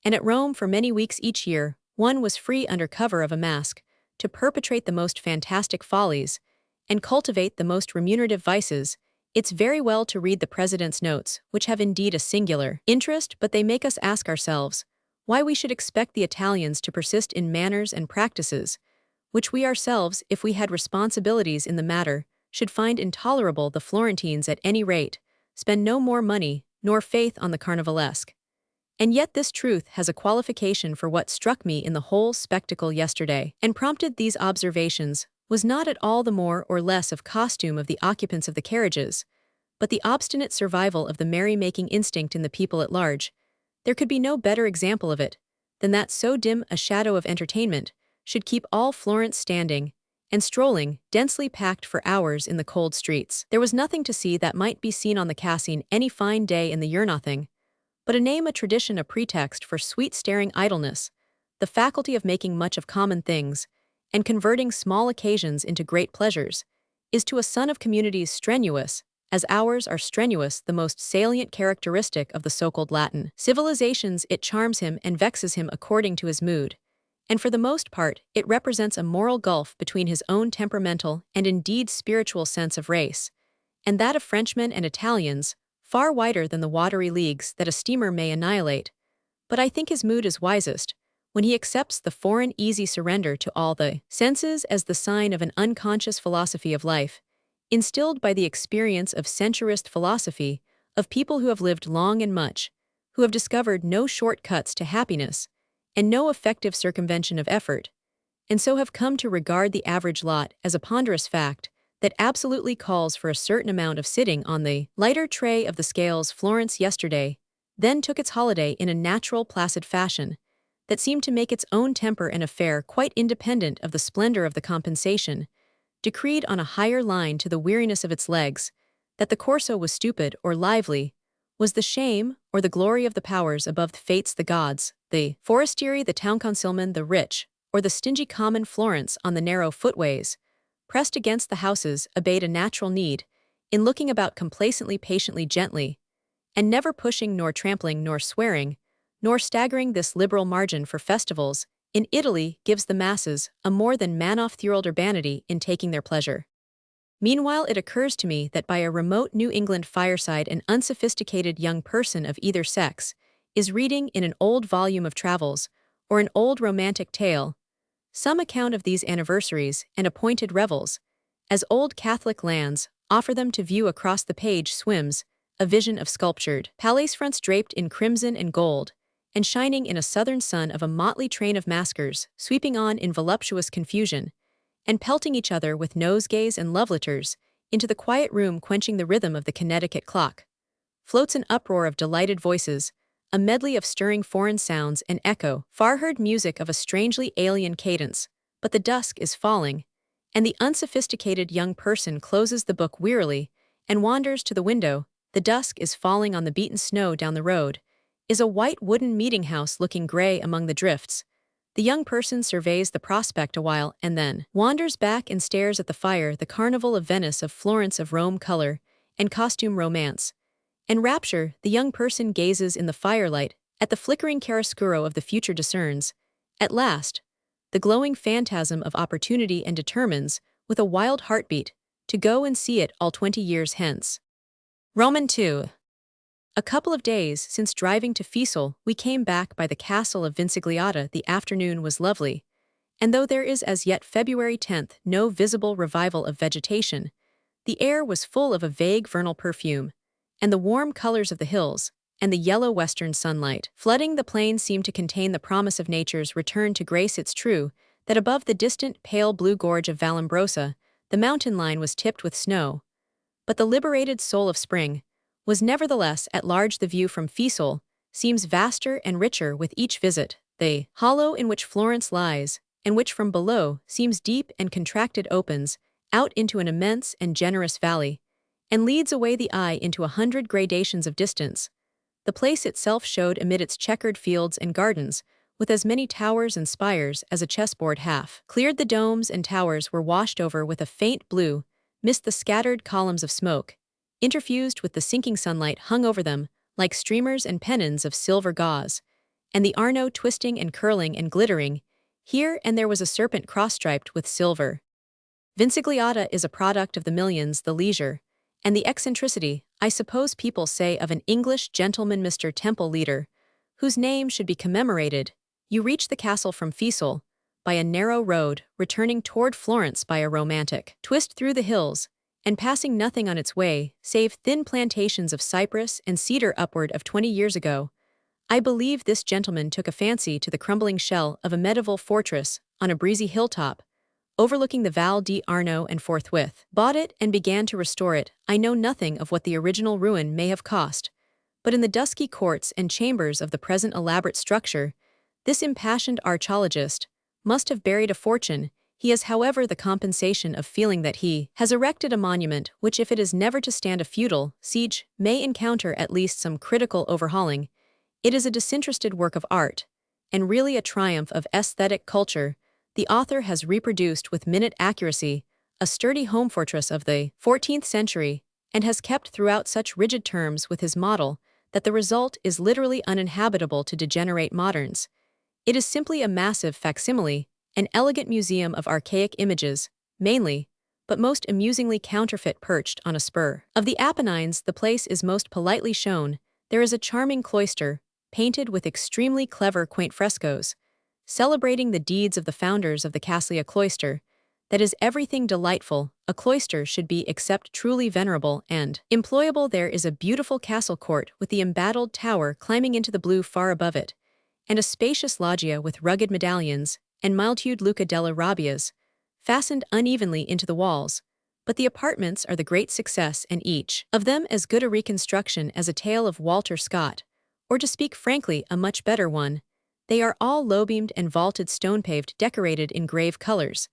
and at Rome for many weeks each year, one was free under cover of a mask to perpetrate the most fantastic follies and cultivate the most remunerative vices. It's very well to read the President's notes, which have indeed a singular interest, but they make us ask ourselves why we should expect the Italians to persist in manners and practices which we ourselves, if we had responsibilities in the matter, should find intolerable. The Florentines, at any rate, spend no more money nor faith on the carnivalesque. And yet this truth has a qualification for what struck me in the whole spectacle yesterday, and prompted these observations, was not at all the more or less of costume of the occupants of the carriages, but the obstinate survival of the merry-making instinct in the people at large. There could be no better example of it than that so dim a shadow of entertainment should keep all Florence standing and strolling, densely packed for hours in the cold streets. There was nothing to see that might be seen on the Cascine any fine day in the year, nothing but a name, a tradition, a pretext for sweet staring idleness, the faculty of making much of common things, and converting small occasions into great pleasures, is to a son of communities strenuous, as ours are strenuous, the most salient characteristic of the so-called Latin civilizations. It charms him and vexes him according to his mood, and for the most part it represents a moral gulf between his own temperamental and indeed spiritual sense of race, and that of Frenchmen and Italians, far wider than the watery leagues that a steamer may annihilate. But I think his mood is wisest when he accepts the foreign easy surrender to all the senses as the sign of an unconscious philosophy of life, instilled by the experience of centurist philosophy, of people who have lived long and much, who have discovered no short-cuts to happiness, and no effective circumvention of effort, and so have come to regard the average lot as a ponderous fact that absolutely calls for a certain amount of sitting on the lighter tray of the scales. Florence yesterday then took its holiday in a natural placid fashion that seemed to make its own temper an affair quite independent of the splendor of the compensation, decreed on a higher line to the weariness of its legs. That the Corso was stupid or lively was the shame or the glory of the powers above the fates, the gods, the forestieri, the town councilmen, the rich, or the stingy common Florence on the narrow footways, pressed against the houses, obeyed a natural need, in looking about complacently, patiently, gently, and never pushing nor trampling nor swearing, nor staggering. This liberal margin for festivals in Italy gives the masses a more than man-off-thurled urbanity in taking their pleasure. Meanwhile it occurs to me that by a remote New England fireside an unsophisticated young person of either sex is reading in an old volume of travels, or an old romantic tale, some account of these anniversaries and appointed revels, as old Catholic lands offer them to view. Across the page swims a vision of sculptured palace fronts draped in crimson and gold, and shining in a southern sun, of a motley train of maskers sweeping on in voluptuous confusion, and pelting each other with nosegays and love letters into the quiet room, quenching the rhythm of the Connecticut clock. Floats an uproar of delighted voices, a medley of stirring foreign sounds and echo, far-heard music of a strangely alien cadence. But the dusk is falling, and the unsophisticated young person closes the book wearily and wanders to the window. The dusk is falling on the beaten snow down the road, is a white wooden meeting house looking gray among the drifts. The young person surveys the prospect a while and then wanders back and stares at the fire, the carnival of Venice, of Florence, of Rome, color and costume romance. In rapture, the young person gazes in the firelight at the flickering chiaroscuro of the future, discerns, at last, the glowing phantasm of opportunity and determines, with a wild heartbeat, to go and see it all 20 years hence. Roman 2. A couple of days since driving to Fiesole, we came back by the castle of Vincigliata. The afternoon was lovely, and though there is as yet February 10th no visible revival of vegetation, the air was full of a vague vernal perfume, and the warm colors of the hills, and the yellow western sunlight flooding the plain seemed to contain the promise of nature's return to grace. It's true that above the distant pale blue gorge of Vallombrosa, the mountain line was tipped with snow, but the liberated soul of spring was nevertheless at large. The view from Fiesole seems vaster and richer with each visit. The hollow in which Florence lies, and which from below seems deep and contracted, opens out into an immense and generous valley, and leads away the eye into 100 gradations of distance. The place itself showed amid its checkered fields and gardens, with as many towers and spires as a chessboard half cleared. The domes and towers were washed over with a faint blue mist. The scattered columns of smoke, interfused with the sinking sunlight, hung over them like streamers and pennons of silver gauze, and the Arno twisting and curling and glittering. Here and there was a serpent cross-striped with silver. Vincigliata is a product of the millions, the leisure, and the eccentricity, I suppose people say, of an English gentleman, Mr. Temple Leader, whose name should be commemorated. You reach the castle from Fiesole by a narrow road, returning toward Florence by a romantic twist through the hills, and passing nothing on its way save thin plantations of cypress and cedar. Upward of 20 years ago, I believe this gentleman took a fancy to the crumbling shell of a medieval fortress on a breezy hilltop overlooking the Val di Arno, and forthwith bought it and began to restore it. I know nothing of what the original ruin may have cost, but in the dusky courts and chambers of the present elaborate structure, this impassioned archaeologist must have buried a fortune. He has, however, the compensation of feeling that he has erected a monument which, if it is never to stand a futile siege, may encounter at least some critical overhauling. It is a disinterested work of art, and really a triumph of aesthetic culture. The author has reproduced with minute accuracy a sturdy home fortress of the 14th century, and has kept throughout such rigid terms with his model that the result is literally uninhabitable to degenerate moderns. It is simply a massive facsimile, an elegant museum of archaic images, mainly, but most amusingly counterfeit, perched on a spur of the Apennines. The place is most politely shown. There is a charming cloister, painted with extremely clever, quaint frescoes, celebrating the deeds of the founders of the Cassia cloister. That is everything delightful a cloister should be, except truly venerable and employable. There is a beautiful castle court with the embattled tower climbing into the blue far above it, and a spacious loggia with rugged medallions and multitude Luca della Rabbias fastened unevenly into the walls. But the apartments are the great success, and each of them as good a reconstruction as a tale of Walter Scott, or, to speak frankly, a much better one. They are all low-beamed and vaulted, stone-paved, decorated in grave colors,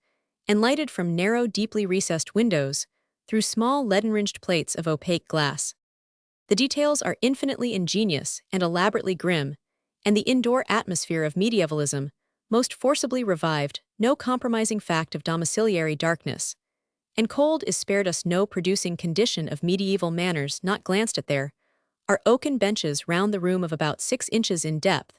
and lighted from narrow, deeply recessed windows through small leaden-ringed plates of opaque glass. The details are infinitely ingenious and elaborately grim, and the indoor atmosphere of medievalism most forcibly revived. No compromising fact of domiciliary darkness and cold is spared us, no producing condition of medieval manners not glanced at. There are oaken benches round the room of about 6 inches in depth,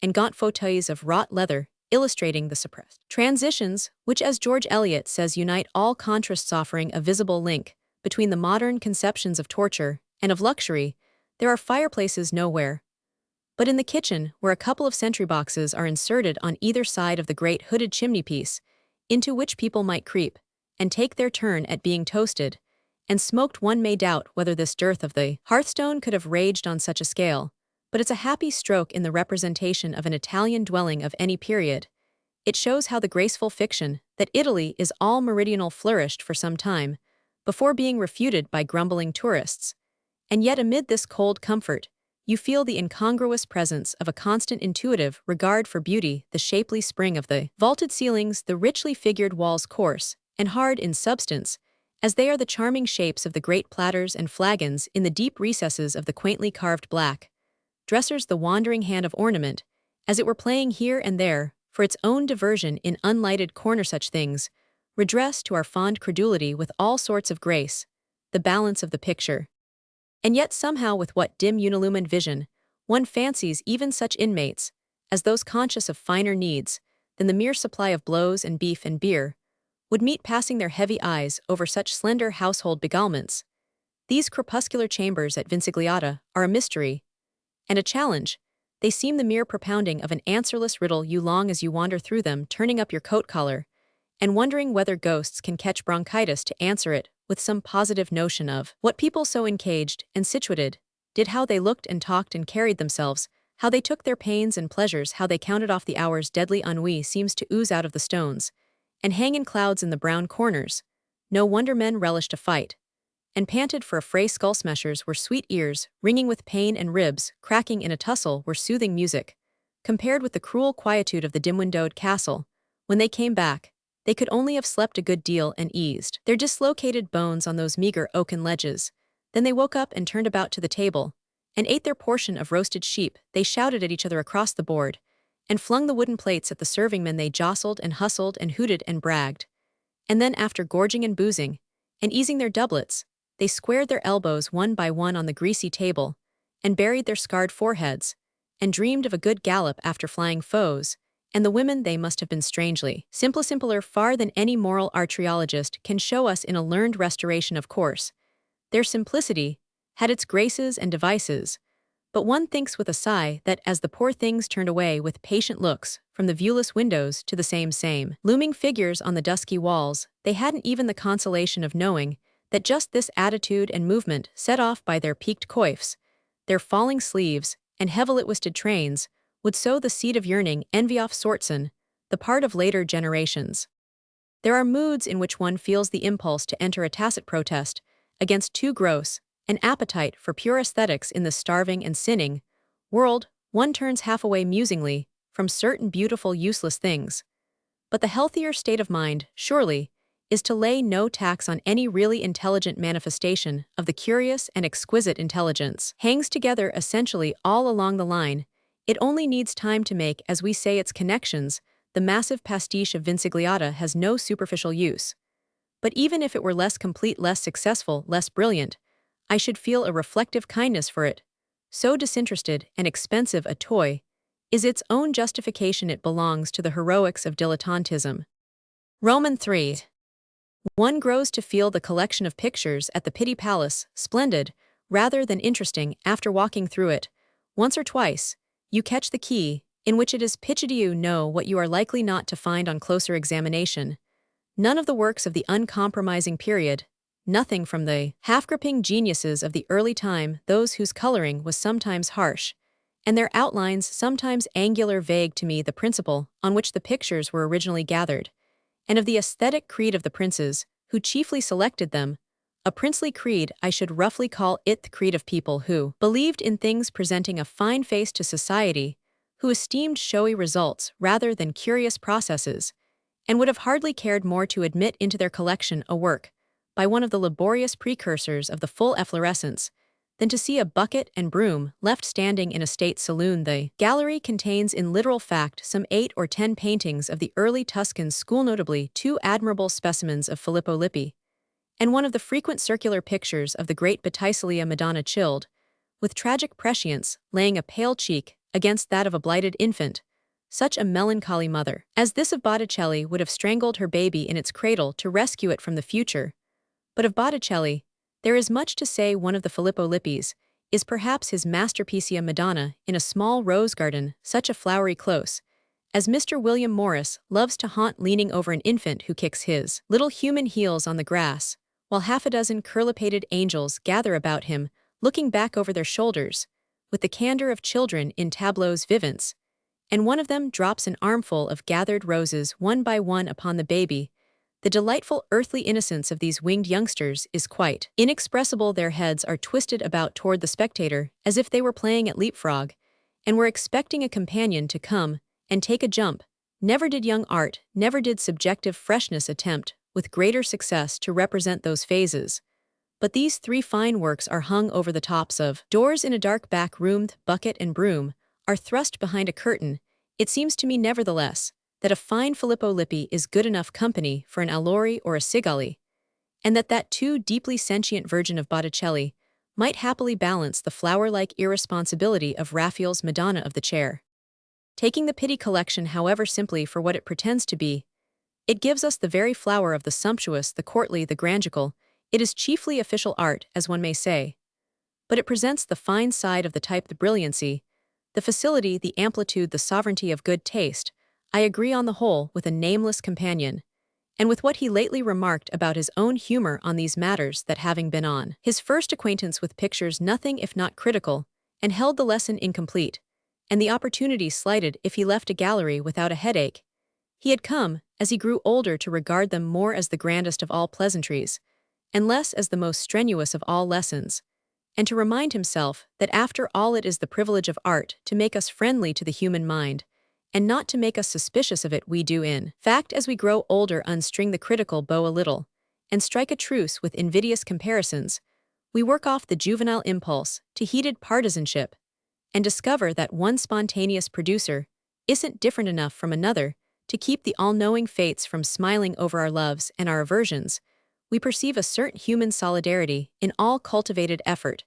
and gaunt fauteuils of wrought leather, illustrating the suppressed transitions, which, as George Eliot says, unite all contrasts, offering a visible link between the modern conceptions of torture and of luxury. There are fireplaces nowhere but in the kitchen, where a couple of sentry boxes are inserted on either side of the great hooded chimney-piece, into which people might creep and take their turn at being toasted and smoked. One may doubt whether this dearth of the hearthstone could have raged on such a scale, but it's a happy stroke in the representation of an Italian dwelling of any period. It shows how the graceful fiction that Italy is all meridional flourished for some time, before being refuted by grumbling tourists. And yet amid this cold comfort, you feel the incongruous presence of a constant intuitive regard for beauty. The shapely spring of the vaulted ceilings, the richly figured walls, coarse and hard in substance, as they are the charming shapes of the great platters and flagons in the deep recesses of the quaintly carved black dressers, the wandering hand of ornament, as it were playing here and there, for its own diversion in unlighted corner. Such things redress to our fond credulity with all sorts of grace the balance of the picture. And yet somehow with what dim unilumined vision, one fancies even such inmates, as those conscious of finer needs than the mere supply of blows and beef and beer, would meet passing their heavy eyes over such slender household beguilements. These crepuscular chambers at Vincigliata are a mystery and a challenge. They seem the mere propounding of an answerless riddle you long as you wander through them, turning up your coat collar and wondering whether ghosts can catch bronchitis to answer it with some positive notion of what people so encaged and situated did, how they looked and talked and carried themselves, how they took their pains and pleasures, how they counted off the hours. Deadly ennui seems to ooze out of the stones and hang in clouds in the brown corners. No wonder men relished a fight and panted for a fray. Skull smashers were sweet ears, ringing with pain, and ribs cracking in a tussle were soothing music, compared with the cruel quietude of the dim-windowed castle. When they came back, they could only have slept a good deal and eased their dislocated bones on those meager oaken ledges. Then they woke up and turned about to the table, and ate their portion of roasted sheep. They shouted at each other across the board, and flung the wooden plates at the serving men. They jostled and hustled and hooted and bragged. And then, after gorging and boozing, and easing their doublets, they squared their elbows one by one on the greasy table, and buried their scarred foreheads, and dreamed of a good gallop after flying foes. And the women, they must have been strangely simpler far than any moral archaeologist can show us in a learned restoration. Of course, their simplicity had its graces and devices, but one thinks with a sigh that as the poor things turned away with patient looks from the viewless windows to the same looming figures on the dusky walls, they hadn't even the consolation of knowing that just this attitude and movement, set off by their peaked coifs, their falling sleeves, and heavily-twisted trains, would sow the seed of yearning envy off Sortson, the part of later generations. There are moods in which one feels the impulse to enter a tacit protest against too gross an appetite for pure aesthetics in the starving and sinning world. One turns half away musingly from certain beautiful useless things. But the healthier state of mind, surely, is to lay no tax on any really intelligent manifestation of the curious and exquisite. Intelligence hangs together essentially all along the line. It only needs time to make, as we say, its connections. The massive pastiche of Vincigliata has no superficial use. But even if it were less complete, less successful, less brilliant, I should feel a reflective kindness for it. So disinterested and expensive a toy is its own justification. It belongs to the heroics of dilettantism. Roman 3. One grows to feel the collection of pictures at the Pitti Palace splendid rather than interesting. After walking through it once or twice, you catch the key, in which it is pitched. You know what you are likely not to find on closer examination. None of the works of the uncompromising period, nothing from the half-gripping geniuses of the early time, those whose coloring was sometimes harsh, and their outlines sometimes angular. Vague to me the principle on which the pictures were originally gathered, and of the aesthetic creed of the princes, who chiefly selected them. A princely creed, I should roughly call it the creed of people who believed in things presenting a fine face to society, who esteemed showy results rather than curious processes, and would have hardly cared more to admit into their collection a work by one of the laborious precursors of the full efflorescence than to see a bucket and broom left standing in a state saloon. The gallery contains in literal fact some 8 or 10 paintings of the early Tuscan school, notably 2 admirable specimens of Filippo Lippi, and one of the frequent circular pictures of the great Botticelli's Madonna chilled, with tragic prescience, laying a pale cheek against that of a blighted infant. Such a melancholy mother as this of Botticelli would have strangled her baby in its cradle to rescue it from the future. But of Botticelli, there is much to say. One of the Filippo Lippis is perhaps his masterpiece, a Madonna in a small rose garden, such a flowery close, as Mr. William Morris loves to haunt, leaning over an infant who kicks his little human heels on the grass, while half a dozen curlipated angels gather about him, looking back over their shoulders, with the candor of children in tableaux vivants, and one of them drops an armful of gathered roses one by one upon the baby. The delightful earthly innocence of these winged youngsters is quite inexpressible. Their heads are twisted about toward the spectator, as if they were playing at leapfrog, and were expecting a companion to come and take a jump. Never did young art, never did subjective freshness attempt with greater success to represent those phases. But these three fine works are hung over the tops of doors in a dark back room, bucket and broom, are thrust behind a curtain. It seems to me nevertheless that a fine Filippo Lippi is good enough company for an Allori or a Sigali, and that too deeply sentient Virgin of Botticelli might happily balance the flower-like irresponsibility of Raphael's Madonna of the Chair. Taking the Pitti collection however simply for what it pretends to be, it gives us the very flower of the sumptuous, the courtly, the grandical. It is chiefly official art, as one may say. But it presents the fine side of the type, the brilliancy, the facility, the amplitude, the sovereignty of good taste. I agree on the whole with a nameless companion, and with what he lately remarked about his own humor on these matters, that having been on his first acquaintance with pictures nothing if not critical, and held the lesson incomplete, and the opportunity slighted if he left a gallery without a headache, he had come, as he grew older, to regard them more as the grandest of all pleasantries, and less as the most strenuous of all lessons, and to remind himself that after all it is the privilege of art to make us friendly to the human mind, and not to make us suspicious of it. We do in fact, as we grow older, unstring the critical bow a little, and strike a truce with invidious comparisons. We work off the juvenile impulse to heated partisanship, and discover that one spontaneous producer isn't different enough from another to keep the all-knowing fates from smiling over our loves and our aversions. We perceive a certain human solidarity in all cultivated effort,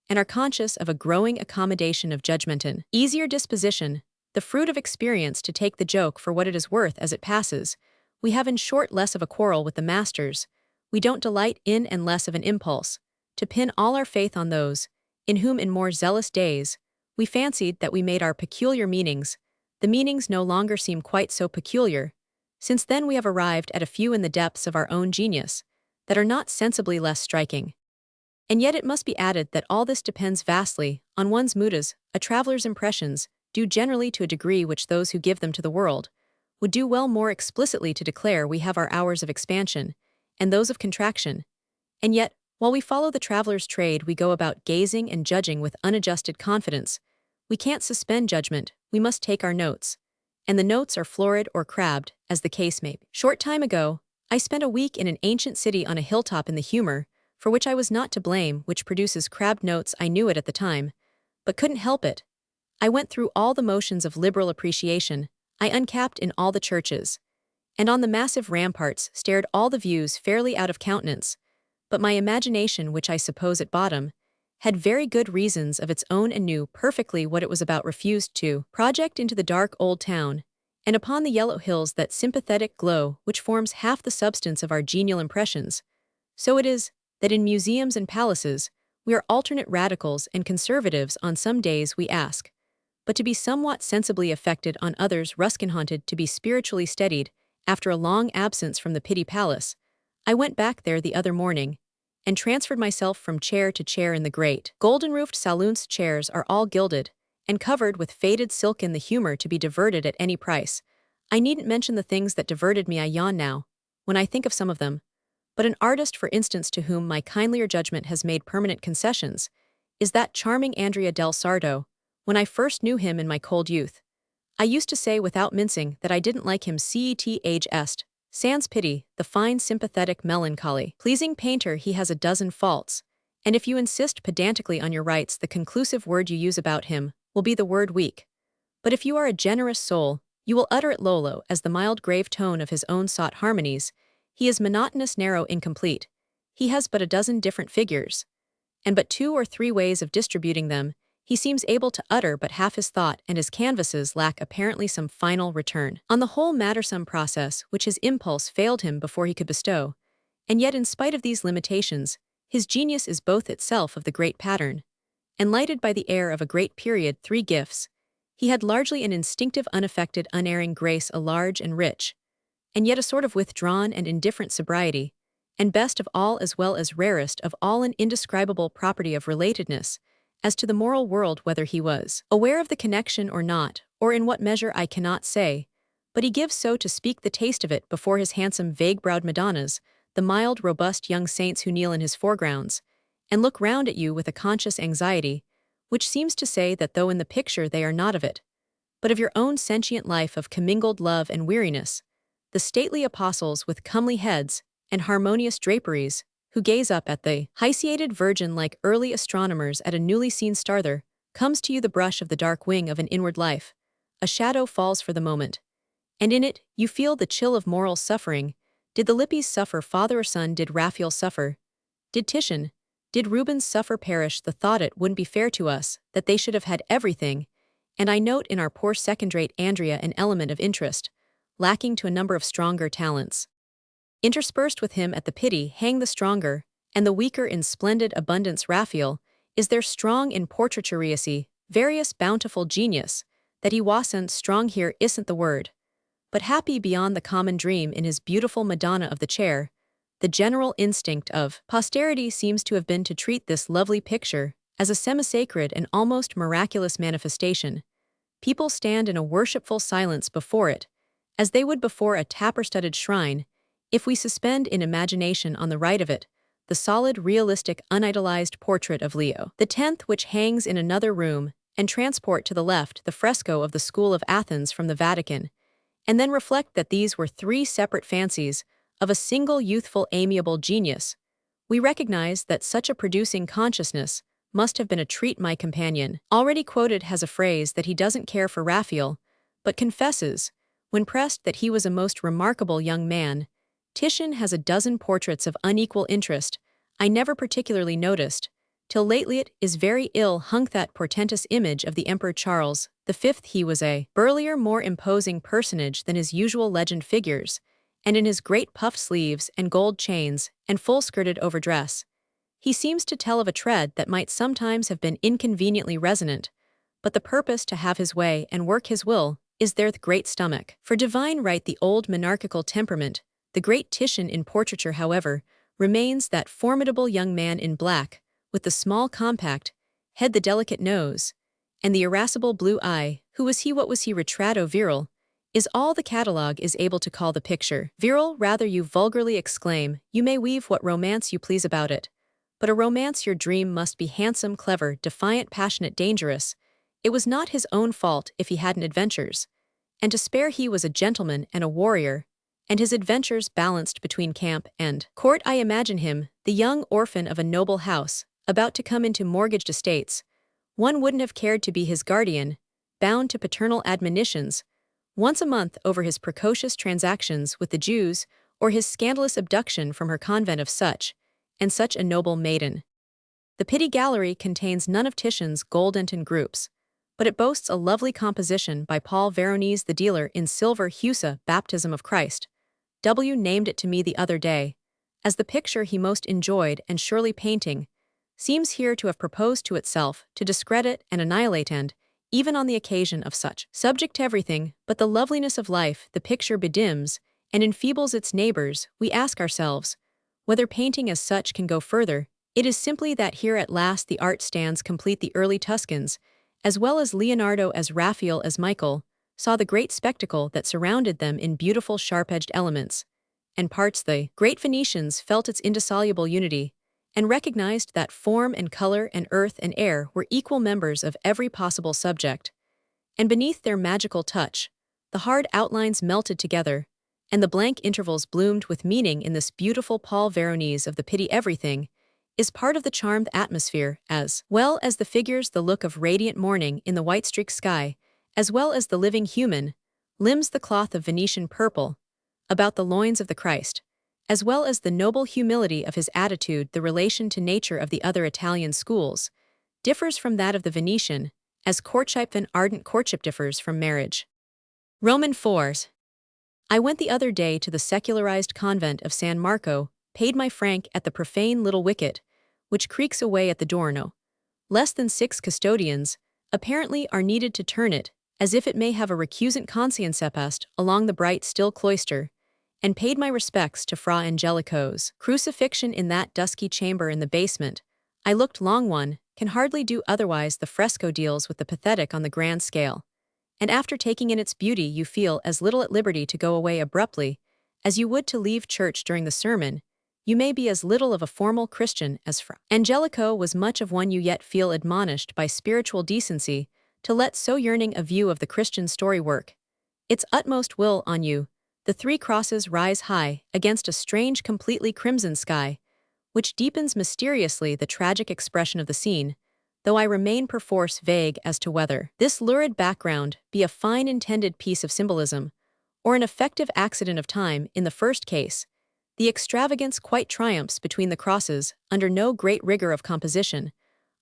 and are conscious of a growing accommodation of judgment and easier disposition, the fruit of experience to take the joke for what it is worth as it passes. We have in short less of a quarrel with the masters. We don't delight in and less of an impulse to pin all our faith on those in whom in more zealous days we fancied that we made our peculiar meanings. The meanings no longer seem quite so peculiar, since then we have arrived at a few in the depths of our own genius that are not sensibly less striking. And yet it must be added that all this depends vastly on one's moods. A traveler's impressions due generally to a degree which those who give them to the world would do well more explicitly to declare. We have our hours of expansion, and those of contraction. And yet, while we follow the traveler's trade, we go about gazing and judging with unadjusted confidence. We can't suspend judgment, we must take our notes. And the notes are florid or crabbed, as the case may be. Short time ago, I spent a week in an ancient city on a hilltop in the humor, for which I was not to blame, which produces crabbed notes. I knew it at the time, but couldn't help it. I went through all the motions of liberal appreciation. I uncapped in all the churches, and on the massive ramparts stared all the views fairly out of countenance. But my imagination, which I suppose at bottom had very good reasons of its own and knew perfectly what it was about, refused to project into the dark old town, and upon the yellow hills that sympathetic glow which forms half the substance of our genial impressions. So it is that in museums and palaces we are alternate radicals and conservatives. On some days we ask, but to be somewhat sensibly affected; on others, Ruskin-haunted, to be spiritually steadied. After a long absence from the Pitti Palace, I went back there the other morning, and transferred myself from chair to chair in the great golden-roofed saloons. Chairs are all gilded, and covered with faded silk, in the humor to be diverted at any price. I needn't mention the things that diverted me. I yawn now, when I think of some of them. But an artist, for instance, to whom my kindlier judgment has made permanent concessions, is that charming Andrea del Sarto. When I first knew him in my cold youth, I used to say without mincing that I didn't like him. Ceth sans pity, the fine sympathetic melancholy pleasing painter. He has a dozen faults, and if you insist pedantically on your rights, the conclusive word you use about him will be the word weak. But if you are a generous soul, you will utter it lolo as the mild grave tone of his own sought harmonies. He is monotonous, narrow, incomplete. He has but a dozen different figures, and but 2 or 3 ways of distributing them. He seems able to utter but half his thought, and his canvases lack apparently some final return. On the whole matter, some process which his impulse failed him before he could bestow. And yet, in spite of these limitations, his genius is both itself of the great pattern, and lighted by the air of a great period. 3 gifts. He had largely an instinctive, unaffected, unerring grace, a large and rich, and yet a sort of withdrawn and indifferent sobriety, and best of all, as well as rarest of all, an indescribable property of relatedness as to the moral world. Whether he was aware of the connection or not, or in what measure, I cannot say, but he gives, so to speak, the taste of it before his handsome, vague-browed Madonnas, the mild, robust young saints who kneel in his foregrounds, and look round at you with a conscious anxiety, which seems to say that though in the picture they are not of it, but of your own sentient life of commingled love and weariness. The stately apostles with comely heads, and harmonious draperies, who gaze up at the hysiated virgin like early astronomers at a newly seen star. Comes to you the brush of the dark wing of an inward life. A shadow falls for the moment, and in it you feel the chill of moral suffering. Did the Lippies suffer father or son? Did Raphael suffer? Did Titian? Did Rubens suffer? Perish the thought. It wouldn't be fair to us that they should have had everything, and I note in our poor second-rate Andrea an element of interest, lacking to a number of stronger talents. Interspersed with him at the pity hang the stronger, and the weaker in splendid abundance. Raphael is there strong in portraituriacy, various bountiful genius, that he wasn't strong here isn't the word, but happy beyond the common dream in his beautiful Madonna of the Chair. The general instinct of posterity seems to have been to treat this lovely picture as a semi-sacred and almost miraculous manifestation. People stand in a worshipful silence before it, as they would before a tapper-studded shrine. If we suspend in imagination on the right of it the solid, realistic, unidolized portrait of Leo X, which hangs in another room, and transport to the left the fresco of the School of Athens from the Vatican, and then reflect that these were three separate fancies of a single youthful, amiable genius, we recognize that such a producing consciousness must have been a treat. My companion, already quoted, has a phrase that he doesn't care for Raphael, but confesses, when pressed, that he was a most remarkable young man. Titian has a dozen portraits of unequal interest. I never particularly noticed, till lately it is very ill hung that portentous image of the Emperor Charles V. He was a burlier, more imposing personage than his usual legend figures, and in his great puffed sleeves and gold chains and full-skirted overdress, he seems to tell of a tread that might sometimes have been inconveniently resonant, but the purpose to have his way and work his will is there. The great stomach for divine right, the old monarchical temperament. The great Titian in portraiture, however, remains that formidable young man in black, with the small compact head, the delicate nose, and the irascible blue eye. Who was he? What was he? Retrato virile is all the catalogue is able to call the picture. Virile, rather, you vulgarly exclaim. You may weave what romance you please about it, but a romance your dream must be handsome, clever, defiant, passionate, dangerous. It was not his own fault if he hadn't adventures, and to spare he was a gentleman and a warrior, and his adventures balanced between camp and court. I imagine him, the young orphan of a noble house, about to come into mortgaged estates. One wouldn't have cared to be his guardian, bound to paternal admonitions once a month over his precocious transactions with the Jews, or his scandalous abduction from her convent of such and such a noble maiden. The Pitti Gallery contains none of Titian's gold-dented groups, but it boasts a lovely composition by Paul Veronese, the dealer in silver. Husa, Baptism of Christ. W. named it to me the other day as the picture he most enjoyed, and surely painting seems here to have proposed to itself to discredit and annihilate, and, even on the occasion of such subject to everything but the loveliness of life, the picture bedims and enfeebles its neighbors. We ask ourselves whether painting as such can go further. It is simply that here at last the art stands complete. The early Tuscans, as well as Leonardo, as Raphael, as Michael, saw the great spectacle that surrounded them in beautiful sharp-edged elements and parts. The great Venetians felt its indissoluble unity, and recognized that form and color and earth and air were equal members of every possible subject, and beneath their magical touch, the hard outlines melted together, and the blank intervals bloomed with meaning. In this beautiful Paul Veronese of the Pitti, everything is part of the charmed atmosphere, as well as the figures, the look of radiant morning in the white-streaked sky, as well as the living human limbs, the cloth of Venetian purple about the loins of the Christ, as well as the noble humility of his attitude. The relation to nature of the other Italian schools differs from that of the Venetian, as courtship and ardent courtship differs from marriage. Roman 4s. I went the other day to the secularized convent of San Marco, paid my franc at the profane little wicket, which creaks away at the door. No less than 6 custodians, apparently, are needed to turn it, as if it may have a recusant conscience, passed along the bright, still cloister, and paid my respects to Fra Angelico's crucifixion in that dusky chamber in the basement. I looked long. One can hardly do otherwise. The fresco deals with the pathetic on the grand scale, and after taking in its beauty you feel as little at liberty to go away abruptly as you would to leave church during the sermon. You may be as little of a formal Christian as Fra Angelico was much of one. You yet feel admonished by spiritual decency to let so yearning a view of the Christian story work its utmost will on you. The three crosses rise high against a strange, completely crimson sky, which deepens mysteriously the tragic expression of the scene, though I remain perforce vague as to whether this lurid background be a fine intended piece of symbolism, or an effective accident of time. In the first case, the extravagance quite triumphs between the crosses, under no great rigor of composition,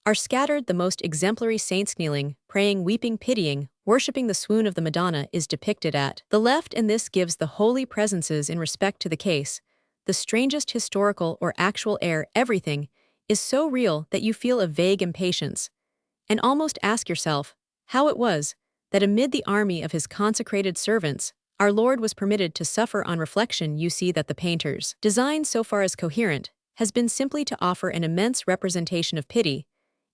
are scattered the most exemplary saints kneeling, praying, weeping, pitying, worshipping. The swoon of the Madonna is depicted at the left, and this gives the holy presences in respect to the case the strangest historical or actual air. Everything is so real that you feel a vague impatience, and almost ask yourself how it was that amid the army of his consecrated servants, our Lord was permitted to suffer. On reflection, you see that the painter's design, so far as coherent, has been simply to offer an immense representation of pity,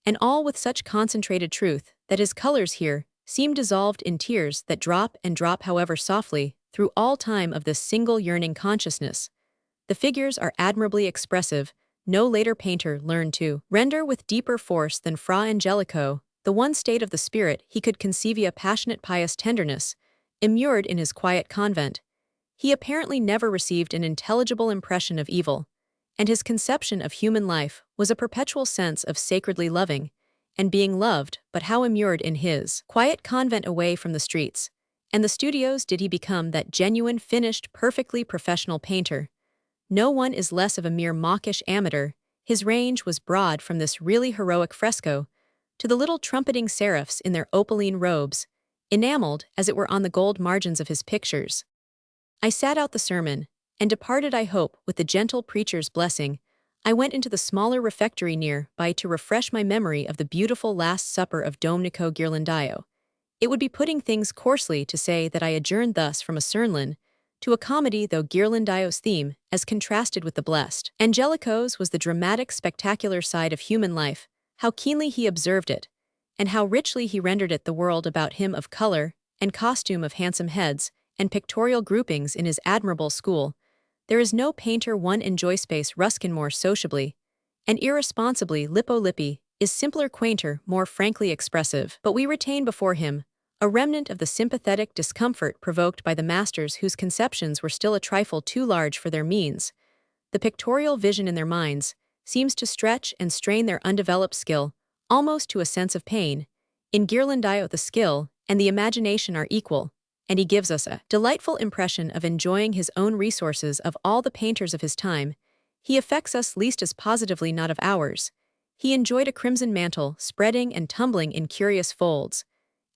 and all with such concentrated truth that his colors here seem dissolved in tears that drop and drop, however softly, through all time of this single yearning consciousness. The figures are admirably expressive. No later painter learned to render with deeper force than Fra Angelico the one state of the spirit he could conceive via passionate pious tenderness. Immured in his quiet convent, he apparently never received an intelligible impression of evil, and his conception of human life was a perpetual sense of sacredly loving and being loved. But how immured in his quiet convent away from the streets and the studios did he become that genuine, finished, perfectly professional painter? No one is less of a mere mawkish amateur. His range was broad from this really heroic fresco to the little trumpeting seraphs in their opaline robes, enameled as it were on the gold margins of his pictures. I sat out the sermon, and departed, I hope, with the gentle preacher's blessing. I went into the smaller refectory near by to refresh my memory of the beautiful Last Supper of Domenico Ghirlandaio. It would be putting things coarsely to say that I adjourned thus from a sermon to a comedy, though Ghirlandaio's theme, as contrasted with the blessed Angelico's, was the dramatic, spectacular side of human life. How keenly he observed it, and how richly he rendered it the world about him of color and costume, of handsome heads and pictorial groupings in his admirable school. There is no painter one enjoy space Ruskin more sociably and irresponsibly. Lippo Lippi is simpler, quainter, more frankly expressive, but we retain before him a remnant of the sympathetic discomfort provoked by the masters whose conceptions were still a trifle too large for their means. The pictorial vision in their minds seems to stretch and strain their undeveloped skill almost to a sense of pain. In Ghirlandaio the skill and the imagination are equal, and he gives us a delightful impression of enjoying his own resources. Of all the painters of his time, he affects us least as positively not of ours. He enjoyed a crimson mantle spreading and tumbling in curious folds,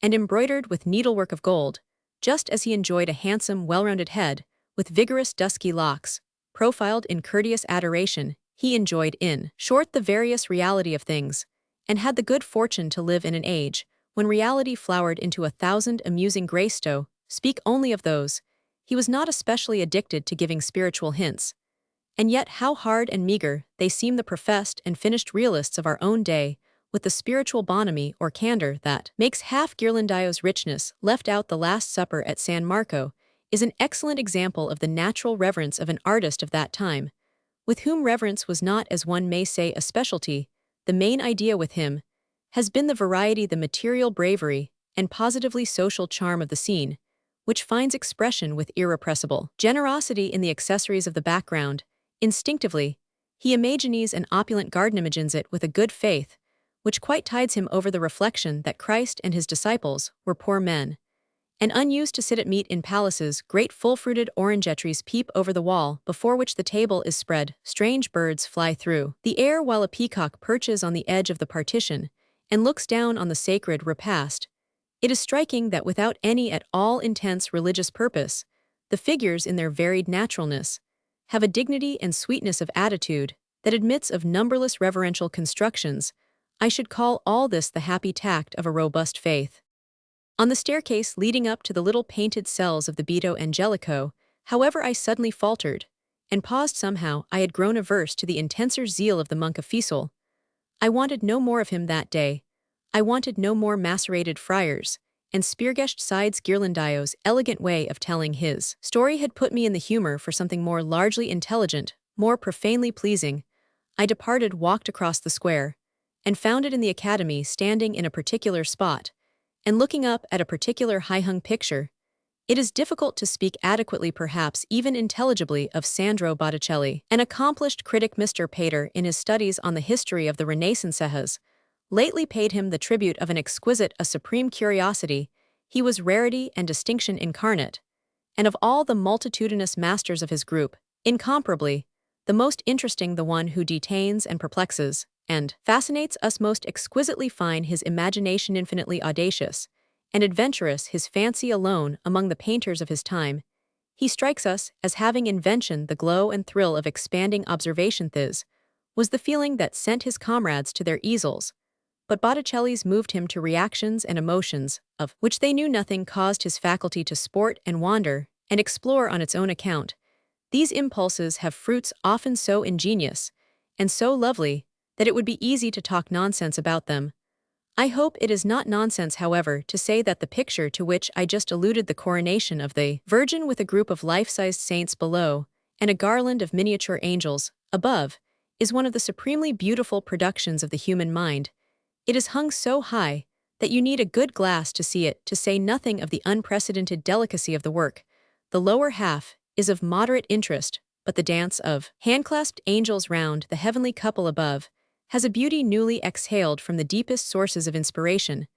and embroidered with needlework of gold, just as he enjoyed a handsome, well-rounded head, with vigorous dusky locks, profiled in courteous adoration. He enjoyed, in short, the various reality of things, and had the good fortune to live in an age when reality flowered into 1,000 amusing graystow. Speak only of those. He was not especially addicted to giving spiritual hints, and yet how hard and meager they seem. The professed and finished realists of our own day, with the spiritual bonhomie or candor that makes half Ghirlandaio's richness, left out the Last Supper at San Marco, is an excellent example of the natural reverence of an artist of that time, with whom reverence was not, as one may say, a specialty. The main idea with him has been the variety, the material bravery, and positively social charm of the scene, which finds expression with irrepressible generosity in the accessories of the background. Instinctively, he imagines an opulent garden, imagines it with a good faith, which quite tides him over the reflection that Christ and his disciples were poor men, and unused to sit at meat in palaces. Great full-fruited orangetries peep over the wall before which the table is spread. Strange birds fly through the air, while a peacock perches on the edge of the partition and looks down on the sacred repast. It is striking that without any at all intense religious purpose, the figures, in their varied naturalness, have a dignity and sweetness of attitude that admits of numberless reverential constructions. I should call all this the happy tact of a robust faith. On the staircase leading up to the little painted cells of the Beato Angelico, however, I suddenly faltered and paused. Somehow I had grown averse to the intenser zeal of the monk of Fiesole. I wanted no more of him that day. I wanted no more macerated friars and speargeshed sides. Ghirlandaio's elegant way of telling his story had put me in the humor for something more largely intelligent, more profanely pleasing. I departed, walked across the square, and found it in the Academy, standing in a particular spot and looking up at a particular high-hung picture. It is difficult to speak adequately, perhaps even intelligibly, of Sandro Botticelli. An accomplished critic, Mr. Pater, in his studies on the history of the Renaissance, has lately paid him the tribute of an exquisite, a supreme curiosity. He was rarity and distinction incarnate, and of all the multitudinous masters of his group, incomparably, the most interesting, the one who detains and perplexes, and fascinates us most exquisitely fine, his imagination infinitely audacious, and adventurous, his fancy alone among the painters of his time. He strikes us as having invention, the glow and thrill of expanding observation. This was the feeling that sent his comrades to their easels, but Botticelli's moved him to reactions and emotions, of which they knew nothing, caused his faculty to sport and wander and explore on its own account. These impulses have fruits often so ingenious and so lovely that it would be easy to talk nonsense about them. I hope it is not nonsense, however, to say that the picture to which I just alluded, the coronation of the Virgin with a group of life-sized saints below and a garland of miniature angels above, is one of the supremely beautiful productions of the human mind. It is hung so high that you need a good glass to see it, to say nothing of the unprecedented delicacy of the work. The lower half is of moderate interest, but the dance of hand-clasped angels round the heavenly couple above has a beauty newly exhaled from the deepest sources of inspiration.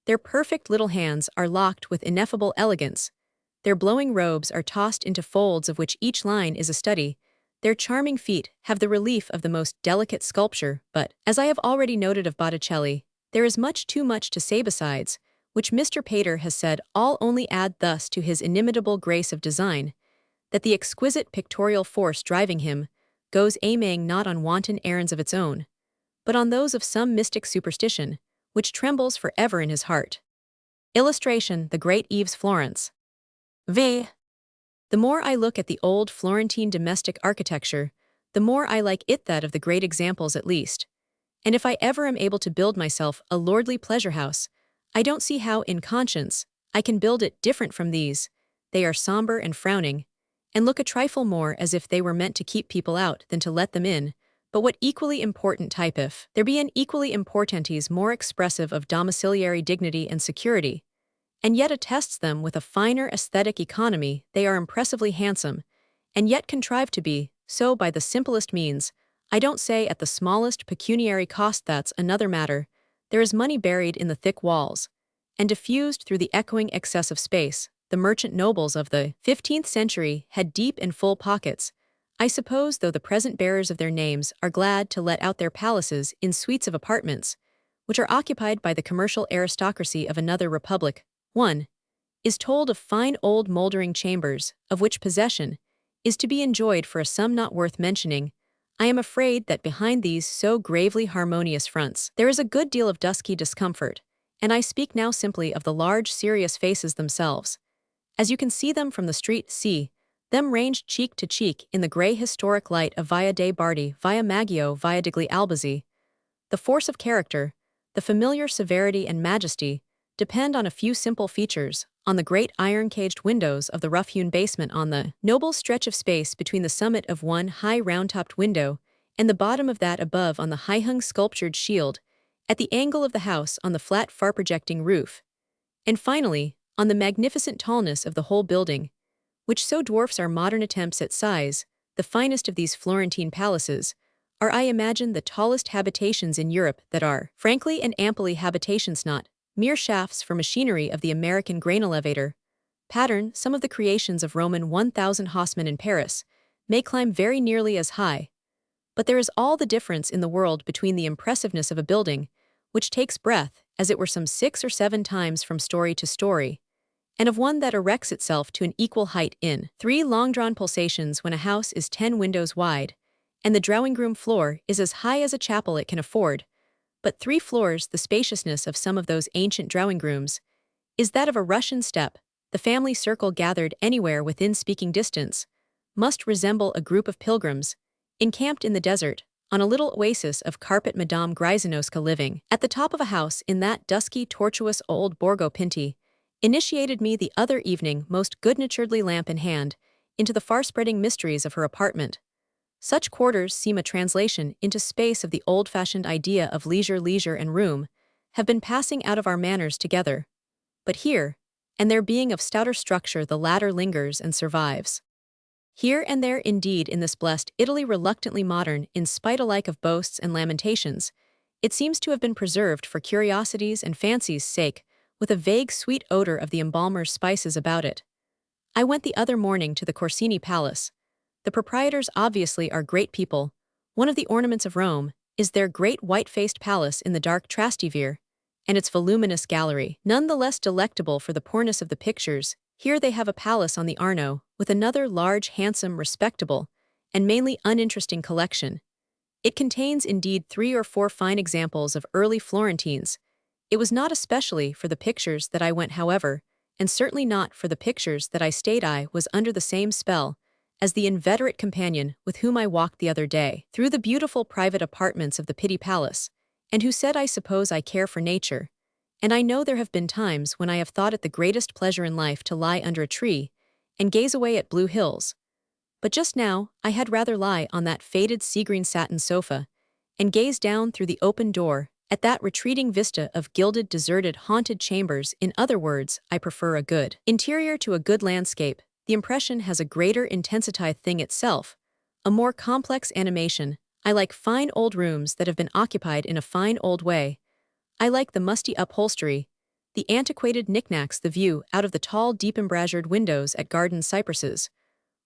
Their perfect little hands are locked with ineffable elegance. Their blowing robes are tossed into folds of which each line is a study. Their charming feet have the relief of the most delicate sculpture, but, as I have already noted of Botticelli, there is much too much to say besides, which Mr. Pater has said. All only add thus to his inimitable grace of design, that the exquisite pictorial force driving him goes aiming not on wanton errands of its own, but on those of some mystic superstition, which trembles forever in his heart. Illustration: the great Yves Florence. V. The more I look at the old Florentine domestic architecture, the more I like it, that of the great examples at least. And if I ever am able to build myself a lordly pleasure house, I don't see how, in conscience, I can build it different from these. They are somber and frowning, and look a trifle more as if they were meant to keep people out than to let them in. But what equally important type, if there be an equally importantes more expressive of domiciliary dignity and security, and yet attests them with a finer aesthetic economy, they are impressively handsome, and yet contrive to be so by the simplest means. I don't say at the smallest pecuniary cost. That's another matter. There is money buried in the thick walls, and diffused through the echoing excess of space. The merchant nobles of the 15th century had deep and full pockets, I suppose, though the present bearers of their names are glad to let out their palaces in suites of apartments, which are occupied by the commercial aristocracy of another republic. One is told of fine old mouldering chambers, of which possession is to be enjoyed for a sum not worth mentioning. I am afraid that behind these so gravely harmonious fronts there is a good deal of dusky discomfort, and I speak now simply of the large serious faces themselves. As you can see them from the street, see them ranged cheek to cheek in the grey historic light of Via de' Bardi, Via Maggio, Via degli Albizzi. The force of character, the familiar severity and majesty, depend on a few simple features: on the great iron-caged windows of the rough-hewn basement, on the noble stretch of space between the summit of one high round-topped window and the bottom of that above, on the high-hung sculptured shield at the angle of the house, on the flat far-projecting roof, and finally, on the magnificent tallness of the whole building, which so dwarfs our modern attempts at size. The finest of these Florentine palaces are, I imagine, the tallest habitations in Europe that are, frankly and amply, habitations, not mere shafts for machinery of the American grain elevator pattern. Some of the creations of Roman 1000 Haussmann in Paris may climb very nearly as high, but there is all the difference in the world between the impressiveness of a building, which takes breath, as it were some 6 or 7 times from story to story, and of one that erects itself to an equal height in 3 long-drawn pulsations when a house is 10 windows wide, and the drawing-room floor is as high as a chapel it can afford. But 3 floors, the spaciousness of some of those ancient drawing-rooms, is that of a Russian steppe. The family circle gathered anywhere within speaking distance must resemble a group of pilgrims, encamped in the desert, on a little oasis of carpet. Madame Grisanoska, living at the top of a house in that dusky, tortuous old Borgo Pinti, initiated me the other evening, most good-naturedly, lamp in hand, into the far-spreading mysteries of her apartment. Such quarters seem a translation into space of the old-fashioned idea of leisure and room, have been passing out of our manners together. But here, and there being of stouter structure the latter lingers and survives. Here and there indeed in this blessed Italy reluctantly modern in spite alike of boasts and lamentations, it seems to have been preserved for curiosity's and fancy's sake, with a vague sweet odor of the embalmer's spices about it. I went the other morning to the Corsini Palace. The proprietors obviously are great people. One of the ornaments of Rome is their great white-faced palace in the dark Trastevere, and its voluminous gallery, none the less delectable for the poorness of the pictures. Here they have a palace on the Arno, with another large, handsome, respectable, and mainly uninteresting collection. It contains indeed 3 or 4 fine examples of early Florentines. It was not especially for the pictures that I went, however, and certainly not for the pictures that I stayed. I was under the same spell as the inveterate companion with whom I walked the other day through the beautiful private apartments of the Pitti Palace, and who said, "I suppose I care for nature, and I know there have been times when I have thought it the greatest pleasure in life to lie under a tree and gaze away at blue hills. But just now I had rather lie on that faded sea-green satin sofa and gaze down through the open door at that retreating vista of gilded, deserted, haunted chambers. In other words, I prefer a good interior to a good landscape. The impression has a greater intensity thing itself, a more complex animation. I like fine old rooms that have been occupied in a fine old way. I like the musty upholstery, the antiquated knickknacks, the view out of the tall, deep embrazured windows at garden cypresses,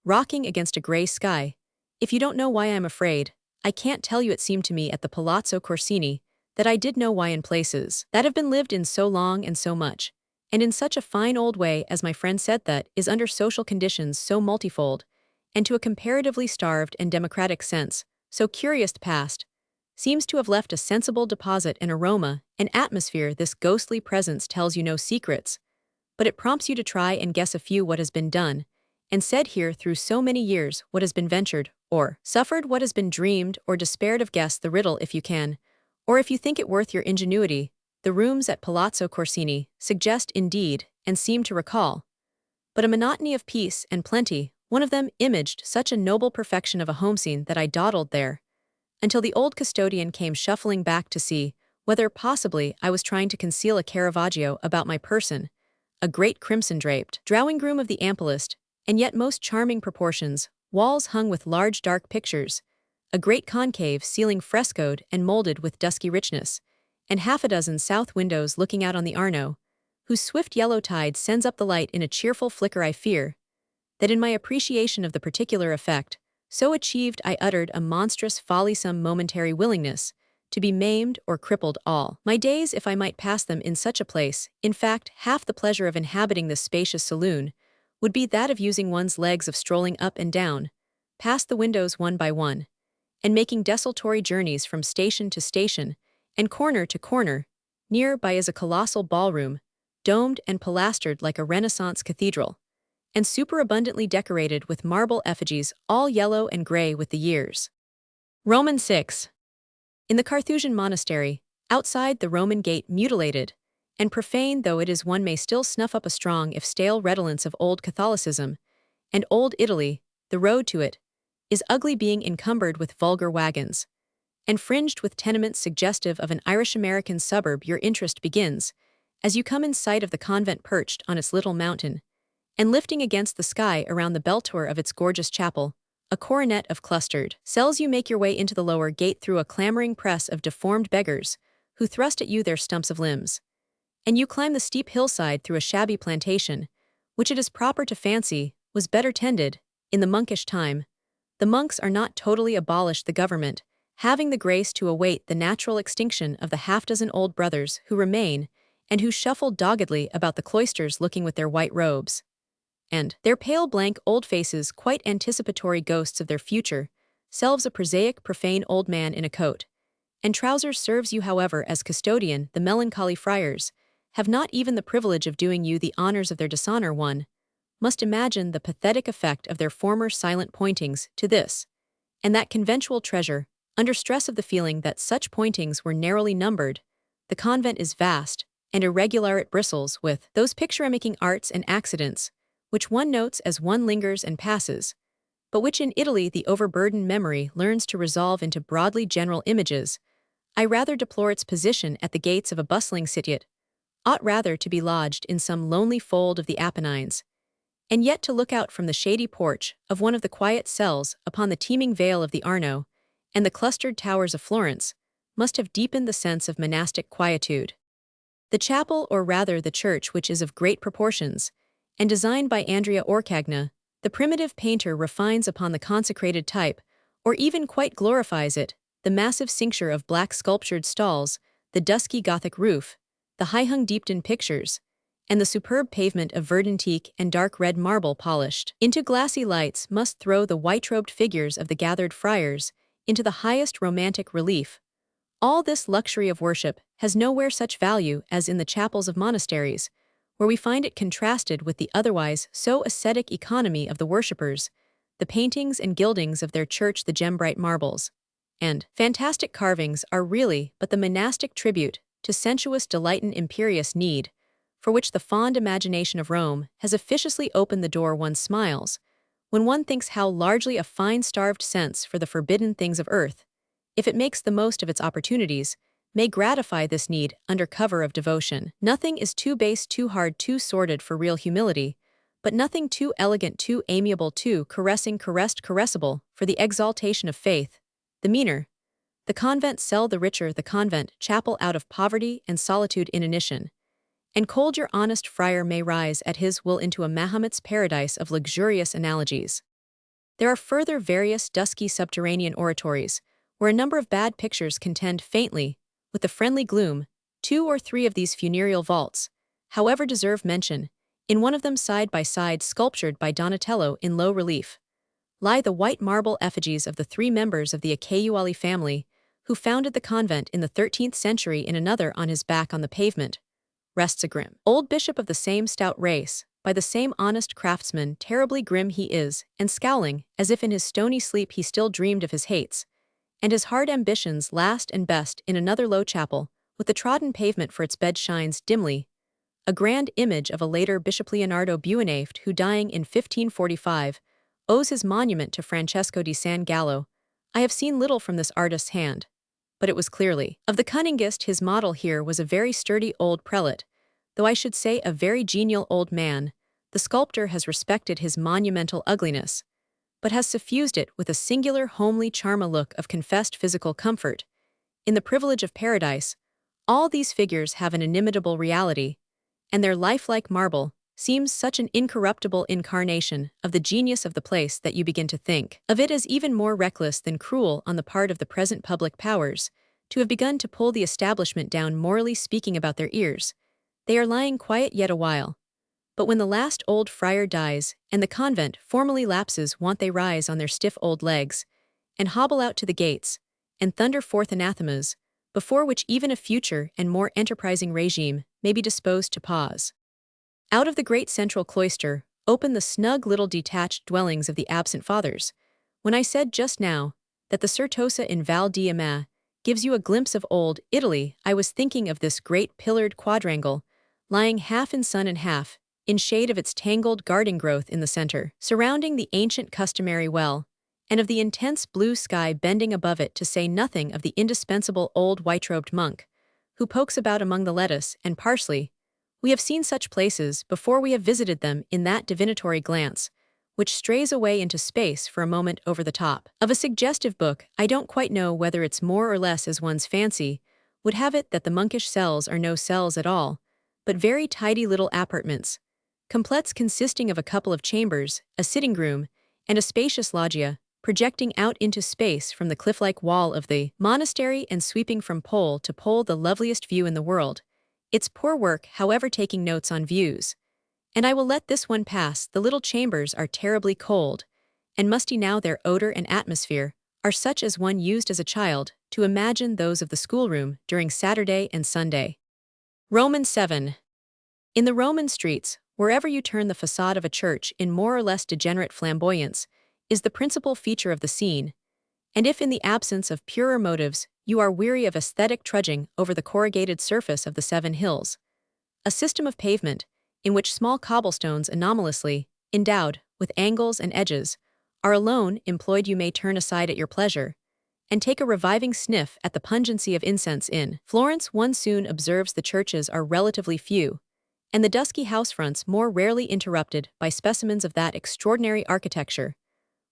rocking against a gray sky. If you don't know why I'm afraid, I can't tell you. It seemed to me at the Palazzo Corsini that I did know why in places that have been lived in so long and so much, and in such a fine old way, as my friend said, that is under social conditions so multifold, and to a comparatively starved and democratic sense, so curious the past, seems to have left a sensible deposit, an aroma, an atmosphere. This ghostly presence tells you no secrets, but it prompts you to try and guess a few what has been done and said here through so many years, what has been ventured, or suffered, what has been dreamed, or despaired of. Guess the riddle if you can, or if you think it worth your ingenuity. The rooms at Palazzo Corsini suggest indeed, and seem to recall, but a monotony of peace and plenty. One of them imaged such a noble perfection of a home scene that I dawdled there, until the old custodian came shuffling back to see whether possibly I was trying to conceal a Caravaggio about my person, a great crimson-draped drawing-room of the amplest and yet most charming proportions, walls hung with large dark pictures, a great concave ceiling frescoed and molded with dusky richness, and half a dozen south windows looking out on the Arno, whose swift yellow tide sends up the light in a cheerful flicker. I fear that in my appreciation of the particular effect so achieved I uttered a monstrous folly, some momentary willingness to be maimed or crippled all my days if I might pass them in such a place. In fact, half the pleasure of inhabiting this spacious saloon would be that of using one's legs, of strolling up and down, past the windows one by one, and making desultory journeys from station to station and corner to corner. Near by is a colossal ballroom, domed and pilastered like a Renaissance cathedral, and superabundantly decorated with marble effigies, all yellow and gray with the years. Roman 6. In the Carthusian monastery, outside the Roman gate, mutilated and profane though it is, one may still snuff up a strong if stale redolence of old Catholicism and old Italy. The road to it is ugly, being encumbered with vulgar wagons and fringed with tenements suggestive of an Irish-American suburb. Your interest begins as you come in sight of the convent perched on its little mountain and lifting against the sky around the bell tower of its gorgeous chapel, a coronet of clustered cells. You make your way into the lower gate through a clamoring press of deformed beggars who thrust at you their stumps of limbs, and you climb the steep hillside through a shabby plantation, which it is proper to fancy was better tended in the monkish time. The monks are not totally abolished, the government having the grace to await the natural extinction of the half-dozen old brothers who remain and who shuffle doggedly about the cloisters, looking with their white robes and their pale blank old faces quite anticipatory ghosts of their future selves. A prosaic, profane old man in a coat and trousers serves you, however, as custodian. The melancholy friars have not even the privilege of doing you the honors of their dishonor. One must imagine the pathetic effect of their former silent pointings to this and that conventual treasure, under stress of the feeling that such pointings were narrowly numbered. The convent is vast and irregular. It bristles with those picture-making arts and accidents which one notes as one lingers and passes, but which in Italy the overburdened memory learns to resolve into broadly general images. I rather deplore its position at the gates of a bustling city, ought rather to be lodged in some lonely fold of the Apennines, and yet to look out from the shady porch of one of the quiet cells upon the teeming vale of the Arno and the clustered towers of Florence must have deepened the sense of monastic quietude. The chapel, or rather the church, which is of great proportions, and designed by Andrea Orcagna, the primitive painter refines upon the consecrated type, or even quite glorifies it, the massive cincture of black sculptured stalls, the dusky Gothic roof, the high-hung deeped-in pictures, and the superb pavement of verdant teak and dark red marble polished into glassy lights must throw the white-robed figures of the gathered friars into the highest romantic relief. All this luxury of worship has nowhere such value as in the chapels of monasteries, where we find it contrasted with the otherwise so ascetic economy of the worshippers, the paintings and gildings of their church, the gem-bright marbles and fantastic carvings are really but the monastic tribute to sensuous delight and imperious need, for which the fond imagination of Rome has officiously opened the door. One smiles when one thinks how largely a fine starved sense for the forbidden things of earth, if it makes the most of its opportunities, may gratify this need under cover of devotion. Nothing is too base, too hard, too sordid for real humility, but nothing too elegant, too amiable, too caressable for the exaltation of faith. The meaner the convent cell, the richer the convent chapel out of poverty and solitude in inanition. And cold your honest friar may rise at his will into a Mahomet's paradise of luxurious analogies. There are further various dusky subterranean oratories, where a number of bad pictures contend faintly with the friendly gloom. 2 or 3 of these funereal vaults, however, deserve mention. In one of them, side by side, sculptured by Donatello in low relief, lie the white marble effigies of the 3 members of the Acciuoli family, who founded the convent in the 13th century. In another, on his back on the pavement, rests a grim old bishop of the same stout race, by the same honest craftsman. Terribly grim he is, and scowling, as if in his stony sleep he still dreamed of his hates and his hard ambitions. Last and best, in another low chapel, with the trodden pavement for its bed, shines dimly a grand image of a later Bishop, Leonardo Buonaparte, who, dying in 1545, owes his monument to Francesco di San Gallo. I have seen little from this artist's hand, but it was clearly of the cunningest. His model here was a very sturdy old prelate, though I should say a very genial old man. The sculptor has respected his monumental ugliness, but has suffused it with a singular homely charm, a look of confessed physical comfort. In the privilege of paradise, all these figures have an inimitable reality, and their lifelike marble seems such an incorruptible incarnation of the genius of the place that you begin to think of it as even more reckless than cruel on the part of the present public powers to have begun to pull the establishment down, morally speaking, about their ears. They are lying quiet yet a while, but when the last old friar dies and the convent formally lapses, won't they rise on their stiff old legs and hobble out to the gates and thunder forth anathemas, before which even a future and more enterprising regime may be disposed to pause. Out of the great central cloister open the snug little detached dwellings of the absent fathers. When I said just now that the Certosa in Val di Ama gives you a glimpse of old Italy, I was thinking of this great pillared quadrangle, lying half in sun and half in shade, of its tangled garden growth in the center, surrounding the ancient customary well, and of the intense blue sky bending above it, to say nothing of the indispensable old white-robed monk, who pokes about among the lettuce and parsley. We have seen such places before we have visited them in that divinatory glance, which strays away into space for a moment over the top of a suggestive book. I don't quite know whether it's more or less as one's fancy would have it that the monkish cells are no cells at all, but very tidy little apartments, complets consisting of a couple of chambers, a sitting room, and a spacious loggia, projecting out into space from the cliff-like wall of the monastery and sweeping from pole to pole the loveliest view in the world. It's poor work, however, taking notes on views. And I will let this one pass. The little chambers are terribly cold and musty now. Their odor and atmosphere are such as one used as a child to imagine those of the schoolroom during Saturday and Sunday. Roman 7. In the Roman streets, wherever you turn, the facade of a church in more or less degenerate flamboyance is the principal feature of the scene, and if in the absence of purer motives you are weary of aesthetic trudging over the corrugated surface of the 7 hills, a system of pavement, in which small cobblestones anomalously endowed with angles and edges are alone employed, you may turn aside at your pleasure, and take a reviving sniff at the pungency of incense in Florence. One soon observes the churches are relatively few, and the dusky housefronts more rarely interrupted by specimens of that extraordinary architecture,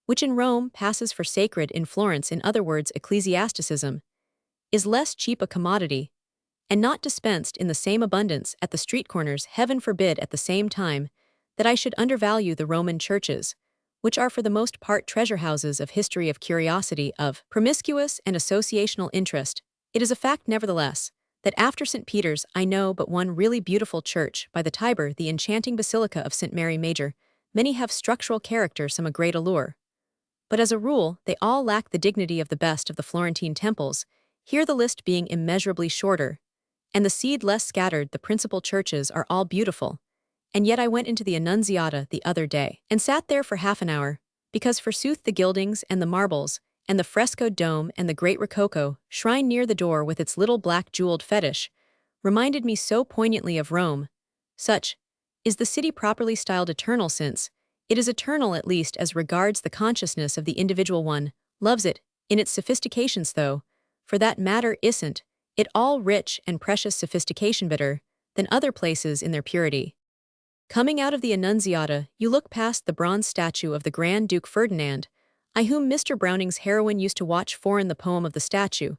which in Rome passes for sacred. In Florence, in other words, ecclesiasticism, is less cheap a commodity, and not dispensed in the same abundance at the street corners. Heaven forbid at the same time that I should undervalue the Roman churches, which are for the most part treasure houses of history, of curiosity, of promiscuous and associational interest. It is a fact, nevertheless, that after St. Peter's I know but one really beautiful church by the Tiber, the enchanting Basilica of St. Mary Major. Many have structural character, some a great allure, but as a rule they all lack the dignity of the best of the Florentine temples, here the list being immeasurably shorter, and the seed less scattered. The principal churches are all beautiful, and yet I went into the Annunziata the other day, and sat there for half an hour, because forsooth the gildings and the marbles, and the frescoed dome and the great rococo shrine near the door with its little black jeweled fetish, reminded me so poignantly of Rome. Such is the city properly styled eternal, since it is eternal at least as regards the consciousness of the individual. One loves it in its sophistications, though, for that matter, isn't it all rich and precious sophistication, better than other places in their purity. Coming out of the Annunziata, you look past the bronze statue of the Grand Duke Ferdinand, I whom Mr. Browning's heroine used to watch for in the poem of the statue,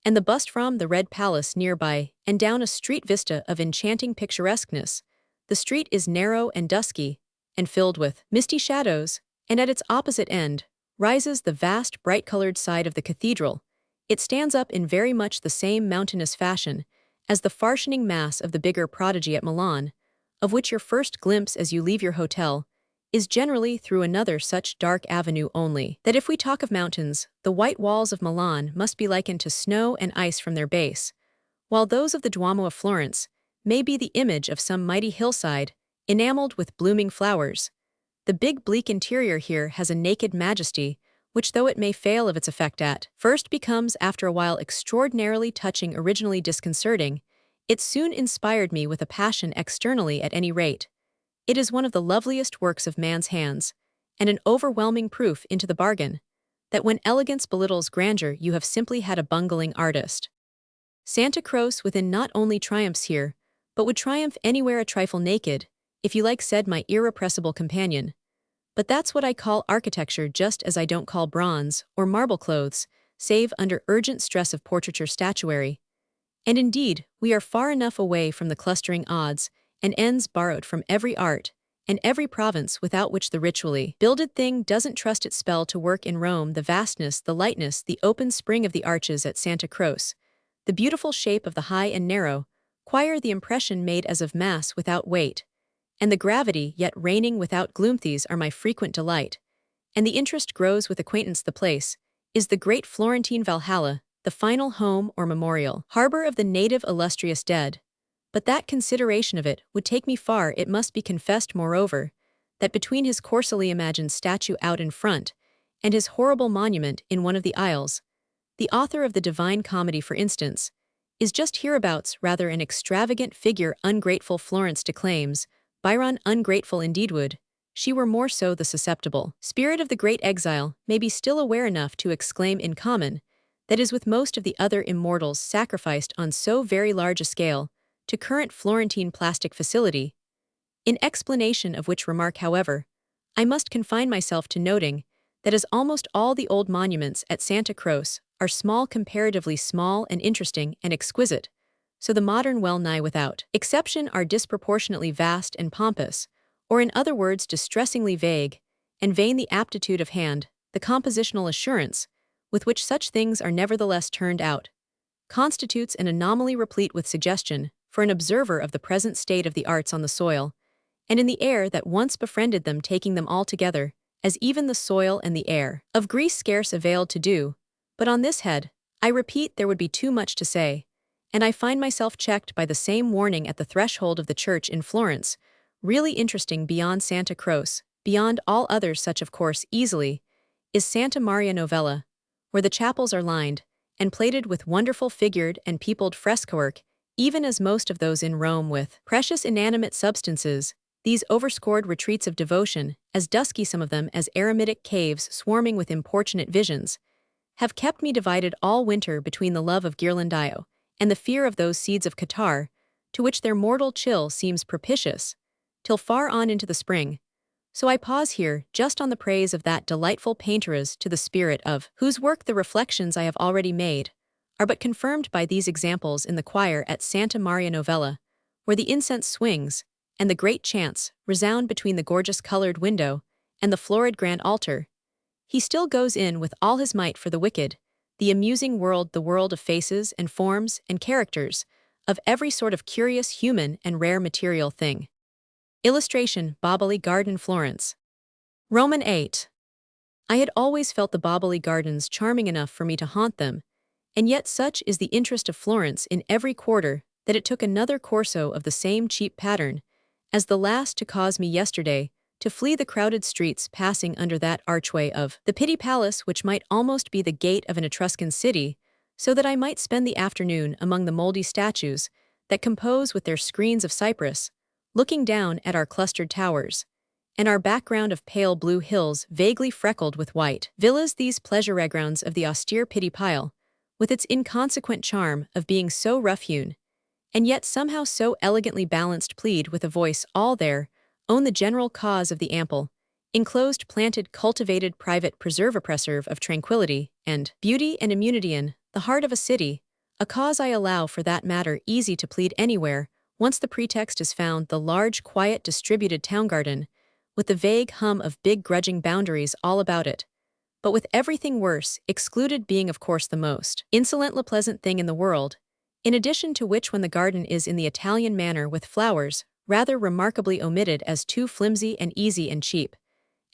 and the bust from the Red Palace nearby, and down a street vista of enchanting picturesqueness. The street is narrow and dusky, and filled with misty shadows, and at its opposite end rises the vast bright-colored side of the cathedral. It stands up in very much the same mountainous fashion as the farshining mass of the bigger prodigy at Milan, of which your first glimpse as you leave your hotel is generally through another such dark avenue, only that if we talk of mountains, the white walls of Milan must be likened to snow and ice from their base, while those of the Duomo of Florence may be the image of some mighty hillside, enameled with blooming flowers. The big bleak interior here has a naked majesty, which, though it may fail of its effect at first, becomes after a while extraordinarily touching. Originally disconcerting, it soon inspired me with a passion. Externally, at any rate, it is one of the loveliest works of man's hands, and an overwhelming proof into the bargain that when elegance belittles grandeur, you have simply had a bungling artist. Santa Croce within not only triumphs here, but would triumph anywhere a trifle naked, if you like, said my irrepressible companion. But that's what I call architecture, just as I don't call bronze or marble clothes, save under urgent stress of portraiture statuary. And indeed, we are far enough away from the clustering odds and ends borrowed from every art and every province, without which the ritually builded thing doesn't trust its spell to work in Rome. The vastness, the lightness, the open spring of the arches at Santa Croce, the beautiful shape of the high and narrow choir, the impression made as of mass without weight, and the gravity yet reigning without gloom, these are my frequent delight, and the interest grows with acquaintance. The place is the great Florentine Valhalla, the final home or memorial harbor of the native illustrious dead. But that consideration of it would take me far. It must be confessed, moreover, that between his coarsely imagined statue out in front and his horrible monument in one of the aisles, the author of the Divine Comedy, for instance, is just hereabouts rather an extravagant figure. Ungrateful Florence declaims, Byron. Ungrateful indeed. Would she were more so. The susceptible spirit of the great exile may be still aware enough to exclaim in common, that is with most of the other immortals sacrificed on so very large a scale to current Florentine plastic facility. In explanation of which remark, however, I must confine myself to noting that as almost all the old monuments at Santa Croce are small, comparatively small and interesting and exquisite, so the modern well nigh without exception are disproportionately vast and pompous, or in other words distressingly vague and vain. The aptitude of hand, the compositional assurance with which such things are nevertheless turned out, constitutes an anomaly replete with suggestion for an observer of the present state of the arts on the soil and in the air that once befriended them, taking them all together, as even the soil and the air of Greece scarce availed to do. But on this head, I repeat, there would be too much to say, and I find myself checked by the same warning at the threshold of the church in Florence, really interesting beyond Santa Croce, beyond all others. Such, of course, easily, is Santa Maria Novella, where the chapels are lined and plated with wonderful figured and peopled frescowork, even as most of those in Rome, with precious inanimate substances. These overscored retreats of devotion, as dusky some of them as eremitic caves swarming with importunate visions, have kept me divided all winter between the love of Ghirlandaio and the fear of those seeds of Qatar, to which their mortal chill seems propitious, till far on into the spring. So I pause here just on the praise of that delightful painteress to the spirit of whose work the reflections I have already made are but confirmed by these examples in the choir at Santa Maria Novella, where the incense swings, and the great chants resound between the gorgeous-colored window and the florid grand altar. He still goes in with all his might for the wicked, the amusing world, the world of faces and forms and characters, of every sort of curious human and rare material thing. Illustration: Boboli Garden, Florence. Roman 8. I had always felt the Boboli Gardens charming enough for me to haunt them, and yet such is the interest of Florence in every quarter that it took another corso of the same cheap pattern as the last to cause me yesterday to flee the crowded streets passing under that archway of the Pitti Palace, which might almost be the gate of an Etruscan city, so that I might spend the afternoon among the moldy statues that compose with their screens of cypress, looking down at our clustered towers, and our background of pale blue hills vaguely freckled with white villas, these pleasure grounds of the austere Pitti Pile, with its inconsequent charm of being so rough-hewn, and yet somehow so elegantly balanced, plead with a voice all there, own the general cause of the ample, enclosed, planted, cultivated, private preserve of tranquility, and beauty and immunity in the heart of a city, a cause I allow for that matter easy to plead anywhere, once the pretext is found, the large, quiet, distributed town garden, with the vague hum of big grudging boundaries all about it, but with everything worse, excluded being of course the most insolently pleasant thing in the world, in addition to which when the garden is in the Italian manner with flowers, rather remarkably omitted as too flimsy and easy and cheap,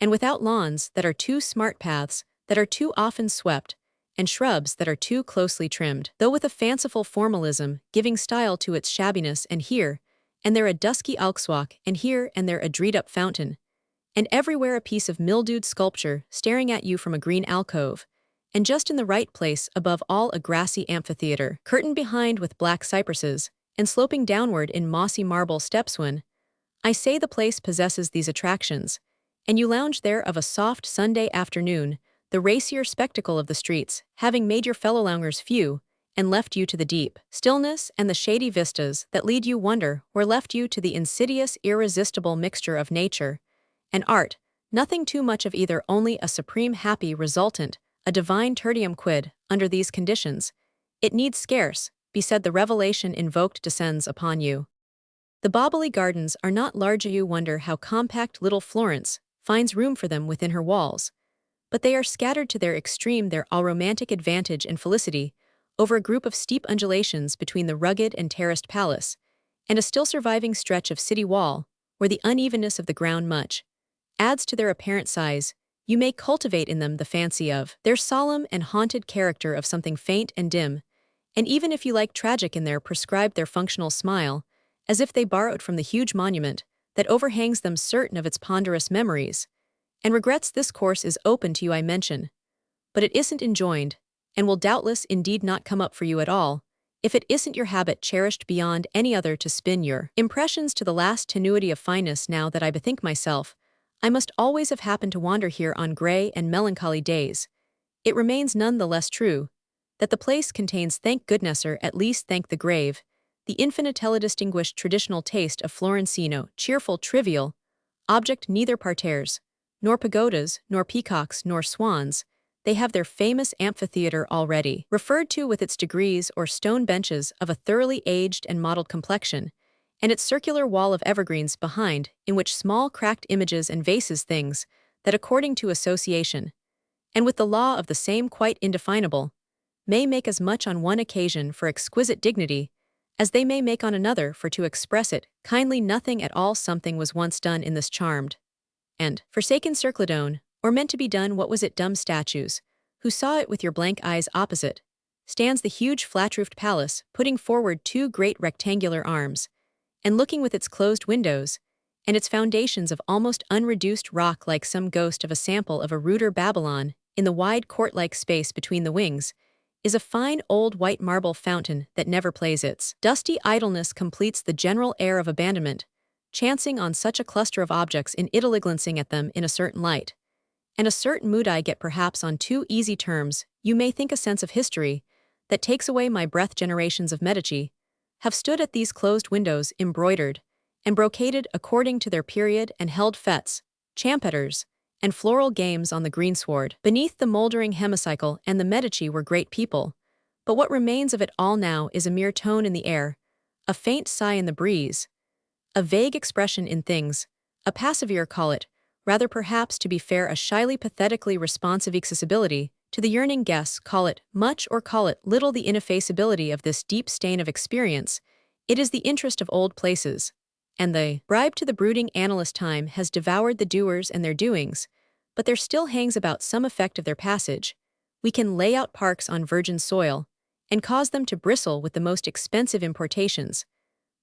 and without lawns that are too smart, paths that are too often swept, and shrubs that are too closely trimmed, though with a fanciful formalism giving style to its shabbiness, and here and there a dusky alkswalk, and here and there a dreed-up fountain, and everywhere a piece of mildewed sculpture staring at you from a green alcove, and just in the right place above all a grassy amphitheater, curtained behind with black cypresses, and sloping downward in mossy marble steps. When I say the place possesses these attractions, and you lounge there of a soft Sunday afternoon, the racier spectacle of the streets, having made your fellow-loungers few, and left you to the deep stillness and the shady vistas that lead you wonder, or left you to the insidious, irresistible mixture of nature and art, nothing too much of either, only a supreme happy resultant, a divine tertium quid. Under these conditions, it needs scarce be said the revelation invoked descends upon you. The Boboli Gardens are not large. You wonder how compact little Florence finds room for them within her walls, but they are scattered to their extreme, their all romantic advantage and felicity, over a group of steep undulations between the rugged and terraced palace, and a still surviving stretch of city wall, where the unevenness of the ground much adds to their apparent size. You may cultivate in them the fancy of their solemn and haunted character, of something faint and dim, and even if you like tragic in their prescribed, their functional smile, as if they borrowed from the huge monument that overhangs them, certain of its ponderous memories, and regrets. This course is open to you, I mention, but it isn't enjoined, and will doubtless indeed not come up for you at all, if it isn't your habit cherished beyond any other to spin your impressions to the last tenuity of fineness. Now that I bethink myself, I must always have happened to wander here on gray and melancholy days. It remains none the less true that the place contains, thank goodness, or at least thank the grave, the infinitely distinguished traditional taste of Florentino, cheerful, trivial, object neither parterres, nor pagodas, nor peacocks, nor swans. They have their famous amphitheater already referred to, with its degrees or stone benches of a thoroughly aged and mottled complexion, and its circular wall of evergreens behind, in which small cracked images and vases, things that according to association, and with the law of the same quite indefinable, may make as much on one occasion for exquisite dignity as they may make on another for to express it kindly. Nothing at all. Something was once done in this charmed and forsaken Circladone, or meant to be done. What was it? Dumb statues, who saw it with your blank eyes. Opposite stands the huge flat-roofed palace, putting forward two great rectangular arms, and looking with its closed windows, and its foundations of almost unreduced rock like some ghost of a sample of a ruder Babylon. In the wide court-like space between the wings is a fine old white marble fountain that never plays. Its dusty idleness completes the general air of abandonment, chancing on such a cluster of objects in Italy, glancing at them in a certain light and a certain mood. I get perhaps on too easy terms you may think a sense of history, that takes away my breath generations of Medici, have stood at these closed windows embroidered and brocaded according to their period and held fetes, champetters, and floral games on the greensward. Beneath the moldering hemicycle and the Medici were great people, but what remains of it all now is a mere tone in the air, a faint sigh in the breeze, a vague expression in things, a passivier call it, rather perhaps to be fair a shyly pathetically responsive accessibility, to the yearning guess call it much or call it little the ineffaceability of this deep stain of experience, it is the interest of old places, and the bribe to the brooding analyst time has devoured the doers and their doings, but there still hangs about some effect of their passage. We can lay out parks on virgin soil, and cause them to bristle with the most expensive importations,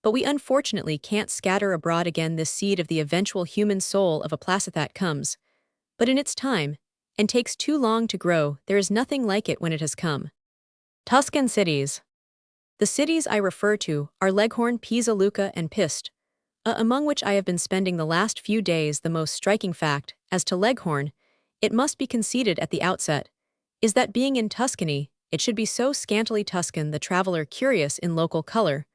but we unfortunately can't scatter abroad again this seed of the eventual human soul of a place that comes, but in its time, and takes too long to grow. There is nothing like it when it has come. Tuscan cities. The cities I refer to are Leghorn, Pisa, Lucca, and Pist, among which I have been spending the last few days. The most striking fact, as to Leghorn, it must be conceded at the outset, is that being in Tuscany, it should be so scantily Tuscan the traveler curious in local color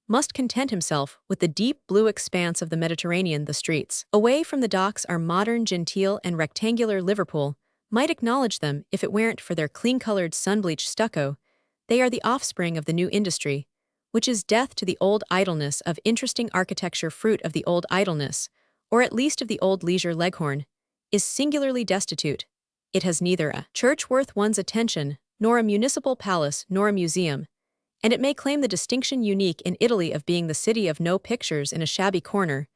must content himself with the deep blue expanse of the Mediterranean. The streets, away from the docks, are modern, genteel, and rectangular. Liverpool might acknowledge them if it weren't for their clean-colored sun-bleached stucco. They are the offspring of the new industry, which is death to the old idleness of interesting architecture. Fruit of the old idleness, or at least of the old leisure. Leghorn is singularly destitute. It has neither a church worth one's attention, nor a municipal palace, nor a museum, and it may claim the distinction unique in Italy of being the city of no pictures. In a shabby corner,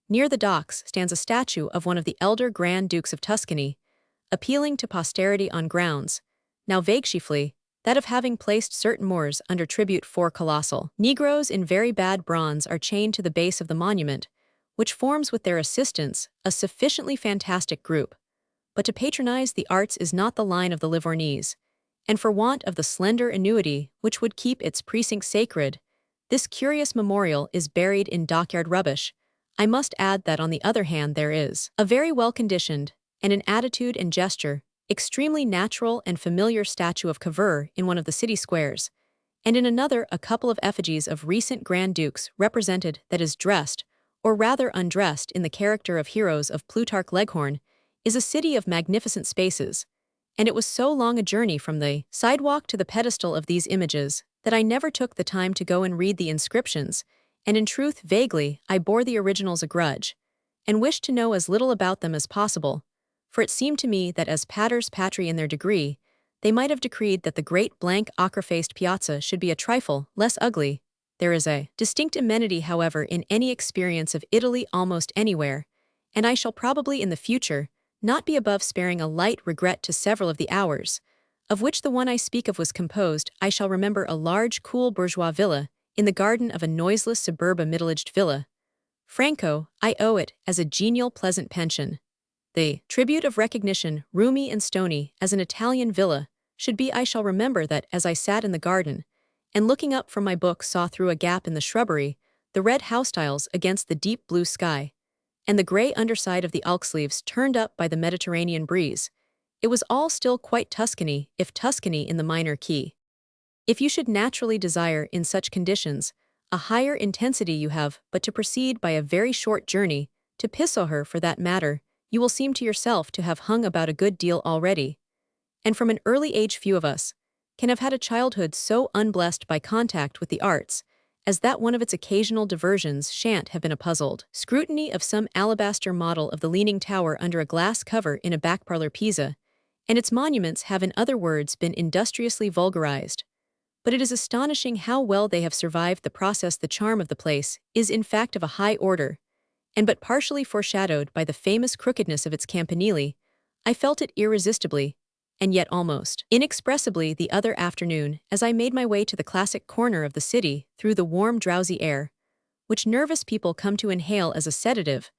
near the docks, stands a statue of one of the elder Grand Dukes of Tuscany, appealing to posterity on grounds, now vague chiefly, that of having placed certain Moors under tribute. 4 colossal Negroes in very bad bronze are chained to the base of the monument, which forms with their assistance a sufficiently fantastic group. But to patronize the arts is not the line of the Livornese, and for want of the slender annuity which would keep its precincts sacred, this curious memorial is buried in dockyard rubbish. I must add that on the other hand there is a very well-conditioned, and in attitude and gesture, extremely natural and familiar statue of Cavour in one of the city squares, and in another a couple of effigies of recent Grand Dukes represented, that is dressed, or rather undressed, in the character of heroes of Plutarch. Leghorn is a city of magnificent spaces, and it was so long a journey from the sidewalk to the pedestal of these images that I never took the time to go and read the inscriptions, and in truth vaguely I bore the originals a grudge, and wished to know as little about them as possible, for it seemed to me that as paters patri in their degree, they might have decreed that the great blank ochre-faced piazza should be a trifle less ugly. There is a distinct amenity, however, in any experience of Italy almost anywhere, and I shall probably in the future not be above sparing a light regret to several of the hours, of which the one I speak of was composed. I shall remember a large, cool bourgeois villa in the garden of a noiseless suburb, a middle-aged villa. Franco, I owe it as a genial, pleasant pension. The tribute of recognition, roomy and stony, as an Italian villa, should be. I shall remember that as I sat in the garden, and looking up from my book saw through a gap in the shrubbery the red housetiles against the deep blue sky, and the grey underside of the alk sleeves turned up by the Mediterranean breeze, it was all still quite Tuscany, if Tuscany in the minor key. If you should naturally desire, in such conditions, a higher intensity, you have but to proceed by a very short journey to Pissoher. For that matter, you will seem to yourself to have hung about a good deal already, and from an early age few of us can have had a childhood so unblessed by contact with the arts as that one of its occasional diversions shan't have been a puzzled scrutiny of some alabaster model of the Leaning Tower under a glass cover in a back parlor Pisa, and its monuments have in other words been industriously vulgarized. But it is astonishing how well they have survived the process. The charm of the place is in fact of a high order, and but partially foreshadowed by the famous crookedness of its campanile. I felt it irresistibly, and yet almost inexpressibly, the other afternoon as I made my way to the classic corner of the city through the warm drowsy air, which nervous people come to inhale as a sedative.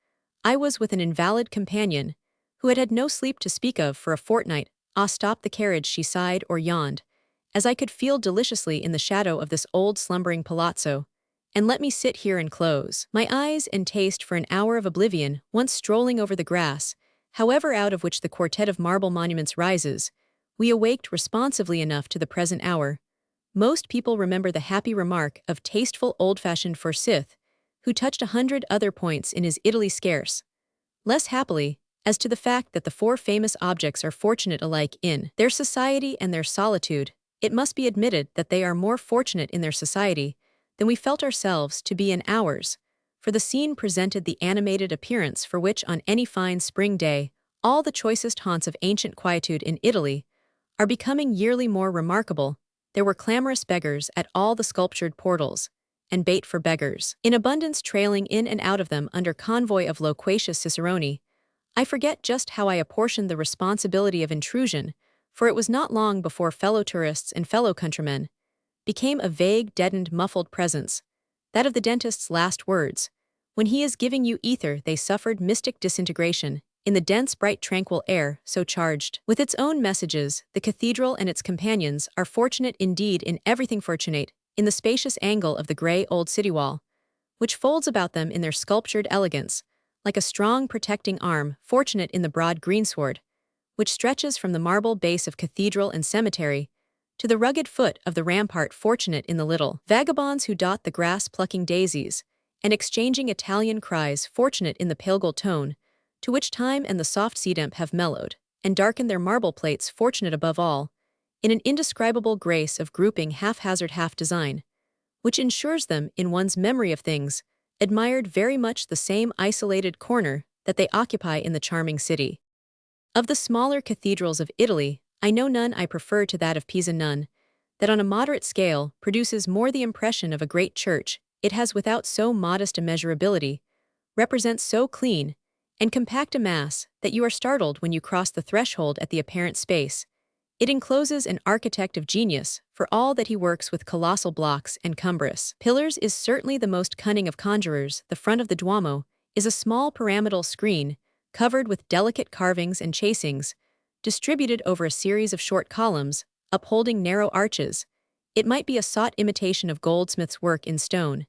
I was with an invalid companion, who had had no sleep to speak of for a fortnight. "Ah, stop the carriage," she sighed or yawned, as I could feel deliciously in the shadow of this old slumbering palazzo, "and let me sit here and close my eyes and taste for an hour of oblivion, once strolling over the grass, however out of which the quartet of marble monuments rises, We awaked responsively enough to the present hour. Most people remember the happy remark of tasteful old-fashioned Forsyth, who touched 100 other points in his Italy Scarce. Less happily, as to the fact that the four famous objects are fortunate alike in their society and their solitude. It must be admitted that they are more fortunate in their society than we felt ourselves to be in ours, for the scene presented the animated appearance for which on any fine spring day all the choicest haunts of ancient quietude in Italy are becoming yearly more remarkable. There were clamorous beggars at all the sculptured portals, and bait for beggars in abundance trailing in and out of them under convoy of loquacious ciceroni. I forget just how I apportioned the responsibility of intrusion, for it was not long before fellow tourists and fellow countrymen became a vague, deadened, muffled presence, that of the dentist's last words. When he is giving you ether, they suffered mystic disintegration in the dense, bright, tranquil air, so charged with its own messages. The cathedral and its companions are fortunate indeed in everything, fortunate in the spacious angle of the gray old city wall, which folds about them in their sculptured elegance, like a strong protecting arm, fortunate in the broad greensward, which stretches from the marble base of cathedral and cemetery to the rugged foot of the rampart, fortunate in the little vagabonds who dot the grass plucking daisies and exchanging Italian cries, fortunate in the pale gold tone to which time and the soft sea damp have mellowed and darkened their marble plates, fortunate above all in an indescribable grace of grouping, haphazard half-design, which ensures them, in one's memory of things, admired very much the same isolated corner that they occupy in the charming city. Of the smaller cathedrals of Italy, I know none I prefer to that of Pisa, none that on a moderate scale produces more the impression of a great church. It has without so modest a measurability, represents so clean and compact a mass that you are startled when you cross the threshold at the apparent space. It encloses an architect of genius, for all that he works with colossal blocks and cumbrous pillars is certainly the most cunning of conjurers. The front of the Duomo is a small pyramidal screen, covered with delicate carvings and chasings, distributed over a series of short columns, upholding narrow arches. It might be a sought imitation of goldsmith's work in stone,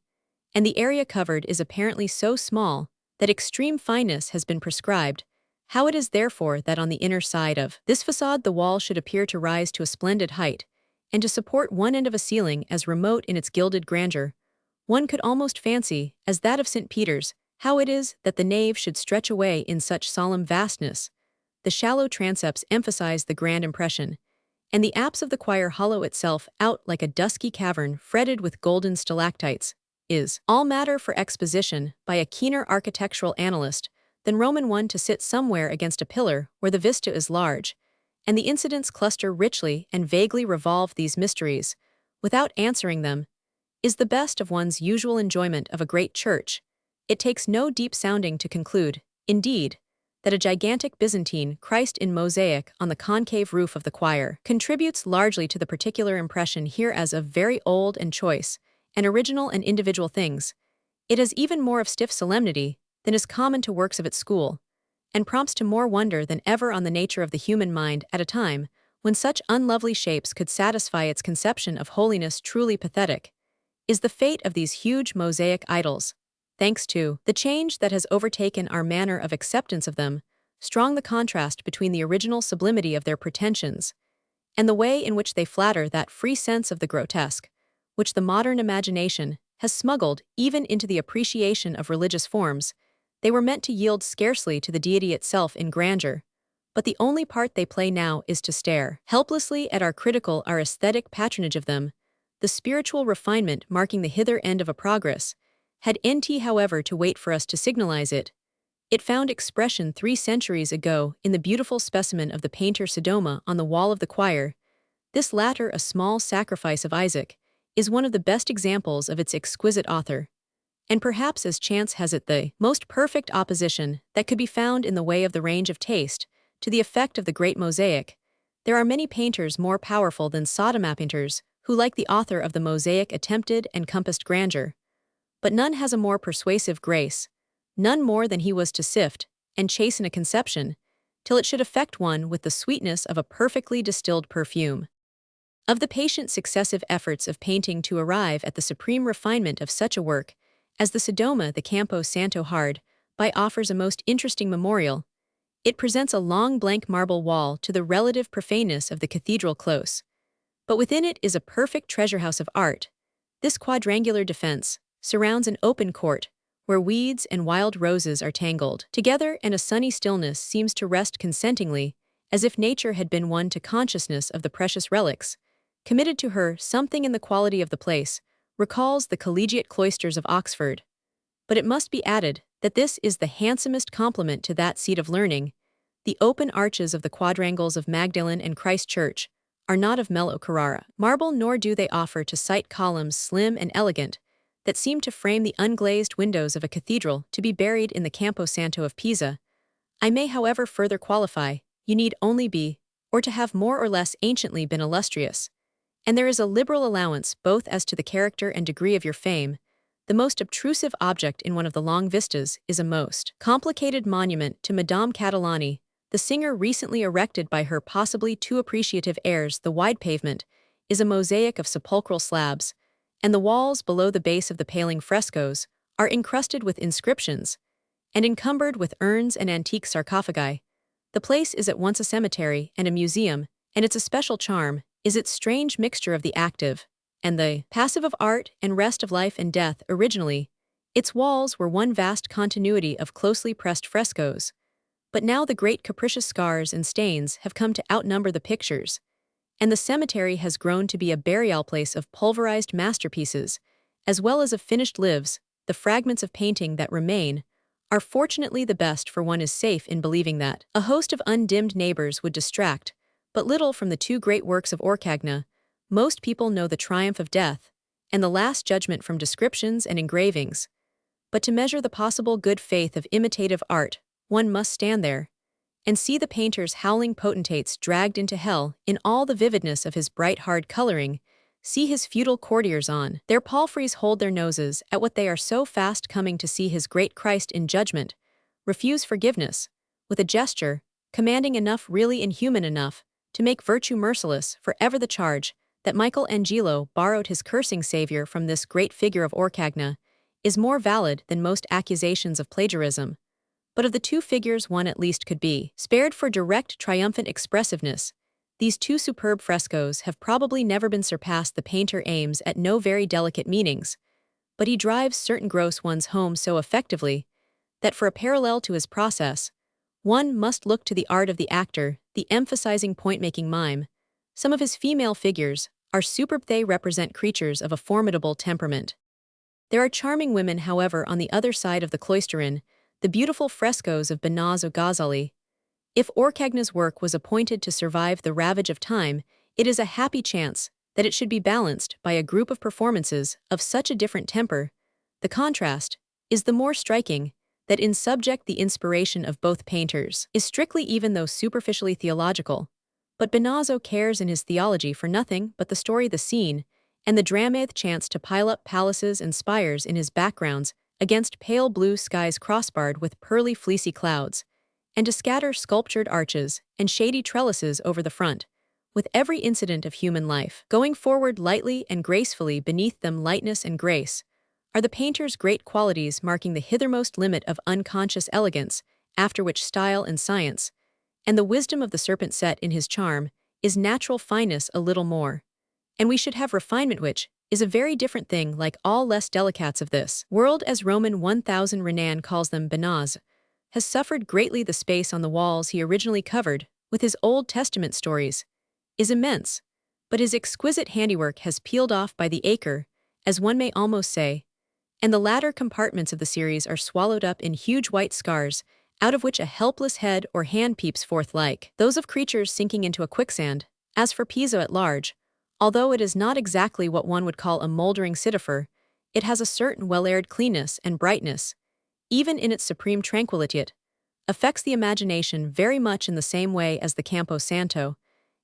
and the area covered is apparently so small that extreme fineness has been prescribed. How it is therefore that on the inner side of this facade the wall should appear to rise to a splendid height, and to support one end of a ceiling as remote in its gilded grandeur, one could almost fancy, as that of St. Peter's. How it is that the nave should stretch away in such solemn vastness. The shallow transepts emphasize the grand impression, and the apse of the choir hollow itself out like a dusky cavern fretted with golden stalactites, is all matter for exposition by a keener architectural analyst than Roman one to sit somewhere against a pillar where the vista is large, and the incidents cluster richly and vaguely revolve these mysteries, without answering them, is the best of one's usual enjoyment of a great church. It takes no deep sounding to conclude, indeed, that a gigantic Byzantine Christ in mosaic on the concave roof of the choir contributes largely to the particular impression here as of very old and choice, and original and individual things. It has even more of stiff solemnity than is common to works of its school, and prompts to more wonder than ever on the nature of the human mind at a time when such unlovely shapes could satisfy its conception of holiness. Truly pathetic is the fate of these huge mosaic idols. Thanks to the change that has overtaken our manner of acceptance of them, strong the contrast between the original sublimity of their pretensions and the way in which they flatter that free sense of the grotesque, which the modern imagination has smuggled even into the appreciation of religious forms. They were meant to yield scarcely to the deity itself in grandeur, but the only part they play now is to stare helplessly at our critical, our aesthetic patronage of them. The spiritual refinement marking the hither end of a progress had however to wait for us to signalize it. It found expression 3 centuries ago in the beautiful specimen of the painter Sodoma on the wall of the choir. This latter, a small sacrifice of Isaac, is one of the best examples of its exquisite author, and perhaps, as chance has it, the most perfect opposition that could be found in the way of the range of taste to the effect of the great mosaic. There are many painters more powerful than Sodoma painters who, like the author of the mosaic, attempted and compassed grandeur, but none has a more persuasive grace, none more than he was to sift and chasten a conception till it should affect one with the sweetness of a perfectly distilled perfume. Of the patient successive efforts of painting to arrive at the supreme refinement of such a work as the Sodoma, the Campo Santo hard by offers a most interesting memorial. It presents a long blank marble wall to the relative profaneness of the cathedral close. But within it is a perfect treasure house of art. This quadrangular defense surrounds an open court, where weeds and wild roses are tangled together, and a sunny stillness seems to rest consentingly, as if nature had been one to consciousness of the precious relics. Committed to her, something in the quality of the place recalls the collegiate cloisters of Oxford. But it must be added that this is the handsomest complement to that seat of learning. The open arches of the quadrangles of Magdalen and Christ Church are not of mellow Carrara marble, nor do they offer to sight columns slim and elegant that seem to frame the unglazed windows of a cathedral to be buried in the Campo Santo of Pisa. I may, however, further qualify: you need only be, or to have more or less anciently been illustrious. And there is a liberal allowance both as to the character and degree of your fame. The most obtrusive object in one of the long vistas is a most complicated monument to Madame Catalani, the singer recently erected by her possibly too appreciative heirs. The wide pavement is a mosaic of sepulchral slabs, and the walls below the base of the paling frescoes are encrusted with inscriptions and encumbered with urns and antique sarcophagi. The place is at once a cemetery and a museum, and its especial charm is its strange mixture of the active and the passive, of art and rest, of life and death. Originally, its walls were one vast continuity of closely pressed frescoes, but now the great capricious scars and stains have come to outnumber the pictures, and the cemetery has grown to be a burial place of pulverized masterpieces, as well as of finished lives. The fragments of painting that remain are fortunately the best, for one is safe in believing that a host of undimmed neighbors would distract but little from the two great works of Orcagna. Most people know the triumph of death and the Last Judgment from descriptions and engravings, but to measure the possible good faith of imitative art, one must stand there and see the painter's howling potentates dragged into hell in all the vividness of his bright hard coloring, see his feudal courtiers on their palfreys hold their noses at what they are so fast coming to see his great Christ in judgment, refuse forgiveness, with a gesture, commanding enough, really inhuman enough, to make virtue merciless. Forever the charge that Michelangelo borrowed his cursing Savior from this great figure of Orcagna is more valid than most accusations of plagiarism. But of the two figures, one at least could be spared for direct triumphant expressiveness. These two superb frescoes have probably never been surpassed. The painter aims at no very delicate meanings, but he drives certain gross ones home so effectively that for a parallel to his process, one must look to the art of the actor, the emphasizing point-making mime. Some of his female figures are superb. They represent creatures of a formidable temperament. There are charming women, however, on the other side of the cloisterin, the beautiful frescoes of Benazzo Ghazali. If Orcagna's work was appointed to survive the ravage of time, it is a happy chance that it should be balanced by a group of performances of such a different temper. The contrast is the more striking that in subject the inspiration of both painters is strictly, even though superficially, theological. But Benazzo cares in his theology for nothing but the story, the scene, and the dramath chance to pile up palaces and spires in his backgrounds against pale blue skies crossbarred with pearly fleecy clouds, and to scatter sculptured arches and shady trellises over the front, with every incident of human life going forward lightly and gracefully beneath them. Lightness and grace are the painter's great qualities, marking the hithermost limit of unconscious elegance, after which style and science, and the wisdom of the serpent set in his charm, is natural fineness a little more. And we should have refinement, which is a very different thing, like all less delicates of this world, as Roman 1000 Renan calls them. Benaz has suffered greatly. The space on the walls he originally covered with his Old Testament stories is immense, but his exquisite handiwork has peeled off by the acre, as one may almost say, and the latter compartments of the series are swallowed up in huge white scars, out of which a helpless head or hand peeps forth, like those of creatures sinking into a quicksand. As for Pisa at large, although it is not exactly what one would call a moldering citifer, it has a certain well-aired cleanness and brightness, even in its supreme tranquility. It affects the imagination very much in the same way as the Campo Santo,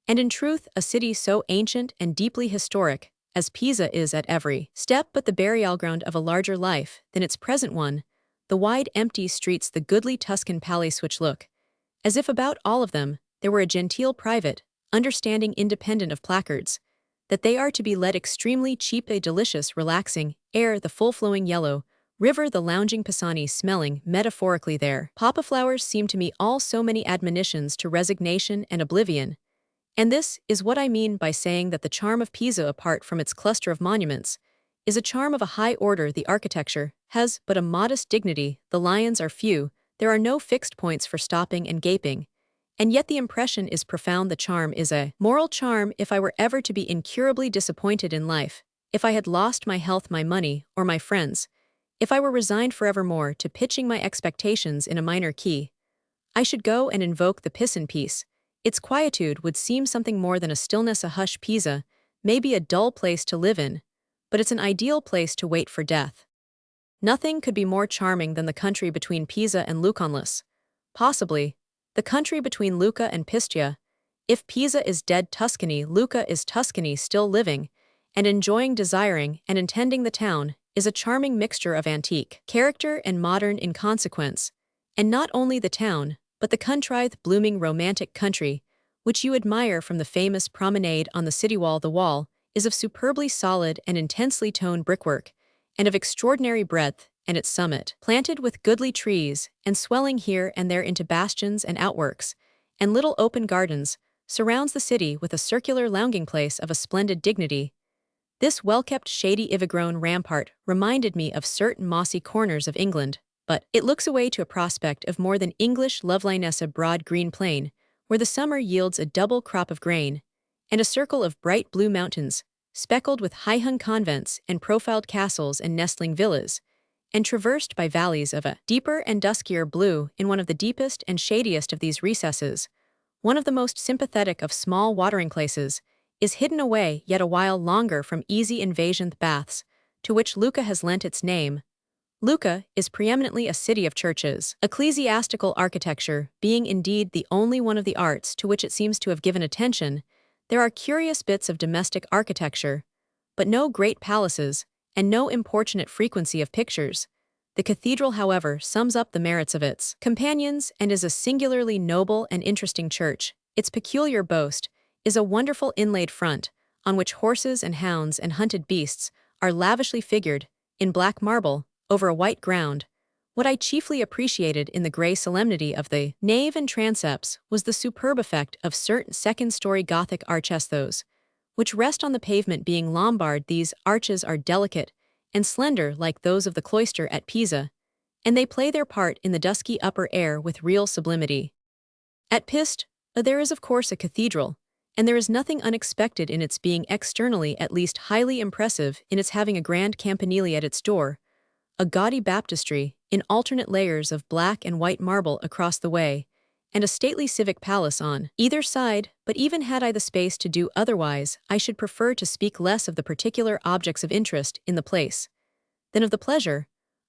and in truth a city so ancient and deeply historic as Pisa is at every step but the burial ground of a larger life than its present one. The wide empty streets, the goodly Tuscan palace, which look as if about all of them there were a genteel private, understanding independent of placards, that they are to be let extremely cheap. A delicious, relaxing air, the full-flowing yellow, River the lounging Pisani smelling metaphorically there. Papa flowers seem to me all so many admonitions to resignation and oblivion. And this is what I mean by saying that the charm of Pisa, apart from its cluster of monuments, is a charm of a high order. The architecture has but a modest dignity, the lions are few, there are no fixed points for stopping and gaping. And yet the impression is profound. The charm is a moral charm. If I were ever to be incurably disappointed in life, if I had lost my health, my money, or my friends, if I were resigned forevermore to pitching my expectations in a minor key, I should go and invoke the Pisan peace. Its quietude would seem something more than a stillness, a hush. Pisa may be a dull place to live in, but it's an ideal place to wait for death. Nothing could be more charming than the country between Pisa and Luconless. Possibly, the country between Lucca and Pistia. If Pisa is dead, Tuscany, Lucca is Tuscany still living, and enjoying, desiring, and intending. The town is a charming mixture of antique character and modern in consequence. And not only the town, but the contrite, blooming, romantic country, which you admire from the famous promenade on the city wall. The wall is of superbly solid and intensely toned brickwork, and of extraordinary breadth, and its summit, planted with goodly trees, and swelling here and there into bastions and outworks, and little open gardens, surrounds the city with a circular lounging place of a splendid dignity. This well-kept, shady, ivy-grown rampart reminded me of certain mossy corners of England, but it looks away to a prospect of more than English loveliness, a broad green plain, where the summer yields a double crop of grain, and a circle of bright blue mountains, speckled with high-hung convents and profiled castles and nestling villas, and traversed by valleys of a deeper and duskier blue. In one of the deepest and shadiest of these recesses, one of the most sympathetic of small watering places, is hidden away yet a while longer from easy invasion. The baths, to which Lucca has lent its name. Lucca is preeminently a city of churches, ecclesiastical architecture being indeed the only one of the arts to which it seems to have given attention. There are curious bits of domestic architecture, but no great palaces, and no importunate frequency of pictures. The cathedral, however, sums up the merits of its companions and is a singularly noble and interesting church. Its peculiar boast is a wonderful inlaid front, on which horses and hounds and hunted beasts are lavishly figured, in black marble, over a white ground. What I chiefly appreciated in the grey solemnity of the nave and transepts was the superb effect of certain second-story Gothic arches, those which rest on the pavement being Lombard. These arches are delicate and slender like those of the cloister at Pisa, and they play their part in the dusky upper air with real sublimity. At Pist, there is of course a cathedral, and there is nothing unexpected in its being externally at least highly impressive, in its having a grand campanile at its door, a gaudy baptistry, in alternate layers of black and white marble across the way, and a stately civic palace on either side. But even had I the space to do otherwise, I should prefer to speak less of the particular objects of interest in the place than of the pleasure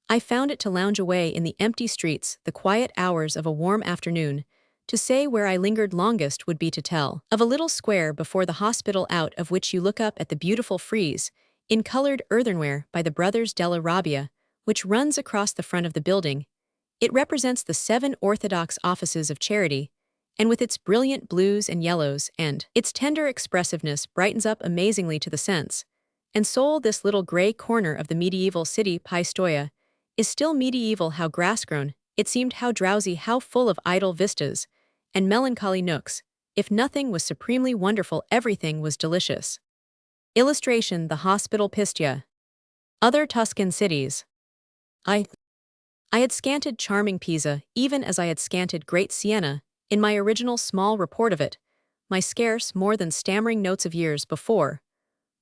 I found it to lounge away in the empty streets the quiet hours of a warm afternoon. To say where I lingered longest would be to tell of a little square before the hospital, out of which you look up at the beautiful frieze, in colored earthenware by the Brothers della Rabbia, which runs across the front of the building. It represents the 7 Orthodox offices of charity, and with its brilliant blues and yellows and its tender expressiveness brightens up amazingly to the sense and soul this little gray corner of the medieval city. Pistoia is still medieval. How grass-grown it seemed, how drowsy, how full of idle vistas and melancholy nooks. If nothing was supremely wonderful, everything was delicious. Illustration: the Hospital Pistia. Other Tuscan cities. I had scanted charming Pisa, even as I had scanted great Siena, in my original small report of it, my scarce more than stammering notes of years before.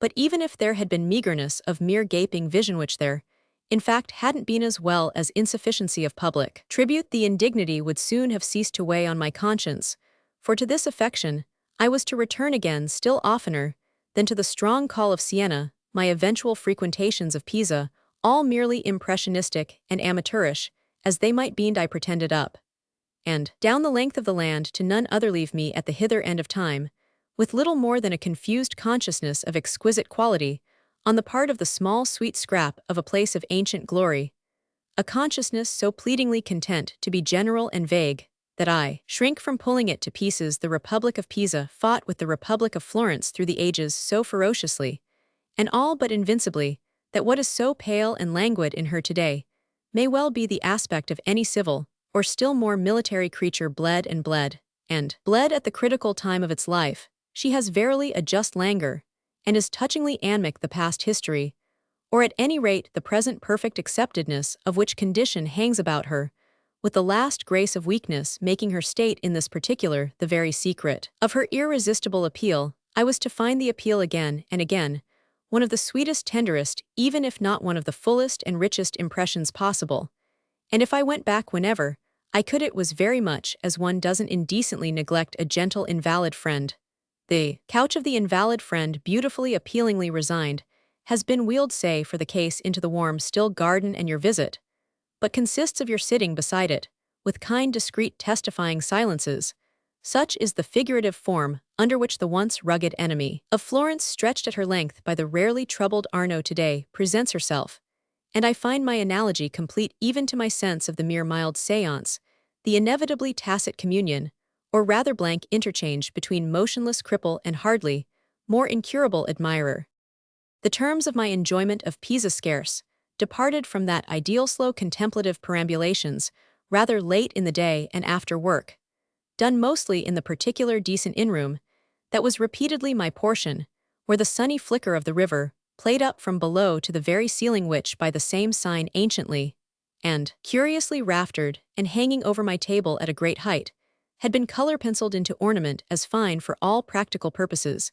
But even if there had been meagerness of mere gaping vision, which there, in fact, hadn't been, as well as insufficiency of public tribute, the indignity would soon have ceased to weigh on my conscience, for to this affection I was to return again still oftener than to the strong call of Siena. My eventual frequentations of Pisa, all merely impressionistic and amateurish, as they might be, I pretended up and down the length of the land to none other, leave me at the hither end of time, with little more than a confused consciousness of exquisite quality, on the part of the small sweet scrap of a place of ancient glory, a consciousness so pleadingly content to be general and vague, that I shrink from pulling it to pieces. The Republic of Pisa fought with the Republic of Florence through the ages so ferociously, and all but invincibly, that what is so pale and languid in her today may well be the aspect of any civil, or still more military creature and bled at the critical time of its life. She has verily a just languor, and is touchingly anemic the past history, or at any rate the present perfect acceptedness of which condition hangs about her, with the last grace of weakness making her state in this particular the very secret of her irresistible appeal. I was to find the appeal again and again, one of the sweetest, tenderest, even if not one of the fullest and richest impressions possible. And if I went back whenever I could, it was very much as one doesn't indecently neglect a gentle invalid friend. The couch of the invalid friend, beautifully appealingly resigned, has been wheeled, say, for the case, into the warm, still garden and your visit, but consists of your sitting beside it, with kind, discreet, testifying silences. Such is the figurative form under which the once rugged enemy of Florence, stretched at her length by the rarely troubled Arno today, presents herself, and I find my analogy complete even to my sense of the mere mild séance, the inevitably tacit communion, or rather blank interchange between motionless cripple and hardly more incurable admirer. The terms of my enjoyment of Pisa scarce departed from that ideal slow contemplative perambulations, rather late in the day and after work, done mostly in the particular decent inn-room that was repeatedly my portion, where the sunny flicker of the river played up from below to the very ceiling, which, by the same sign anciently and curiously raftered and hanging over my table at a great height, had been color-penciled into ornament as fine for all practical purposes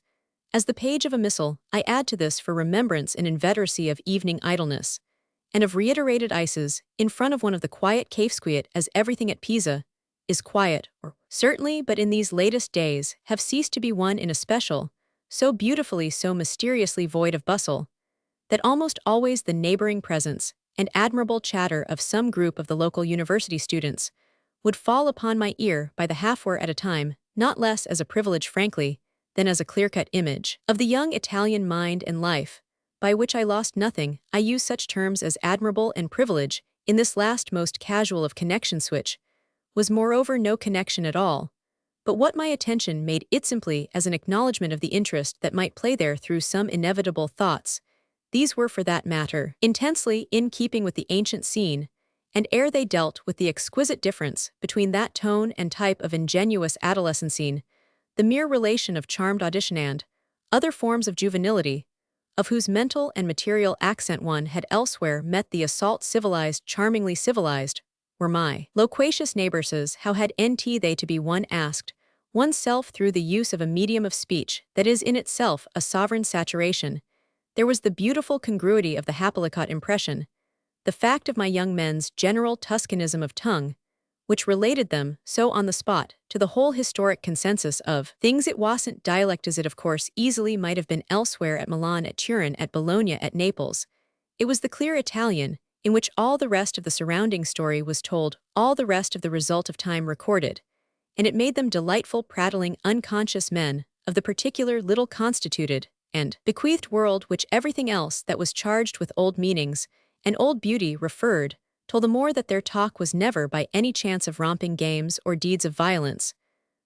as the page of a missal. I add to this for remembrance an inveteracy of evening idleness, and of reiterated ices in front of one of the quiet cafesquiet, as everything at Pisa is quiet, or certainly but in these latest days have ceased to be one in especial, so beautifully, so mysteriously void of bustle, that almost always the neighboring presence and admirable chatter of some group of the local university students would fall upon my ear by the half-hour at a time, not less as a privilege frankly, than as a clear-cut image of the young Italian mind and life, by which I lost nothing. I use such terms as admirable and privilege in this last most casual of connections, which was moreover no connection at all, but what my attention made it simply as an acknowledgment of the interest that might play there through some inevitable thoughts. These were, for that matter, intensely in keeping with the ancient scene, and ere they dealt with the exquisite difference between that tone and type of ingenuous adolescent scene, the mere relation of charmed audition and other forms of juvenility, of whose mental and material accent one had elsewhere met the assault civilized, charmingly civilized, were my loquacious neighbors. How had they to be, one asked oneself, through the use of a medium of speech that is in itself a sovereign saturation? There was the beautiful congruity of the Hapilicot impression, the fact of my young men's general Tuscanism of tongue, which related them, so on the spot, to the whole historic consensus of things. It wasn't dialect as it of course easily might have been elsewhere, at Milan, at Turin, at Bologna, at Naples. It was the clear Italian, in which all the rest of the surrounding story was told, all the rest of the result of time recorded, and it made them delightful, prattling, unconscious men of the particular little constituted and bequeathed world which everything else that was charged with old meanings and old beauty referred, told the more that their talk was never by any chance of romping games or deeds of violence,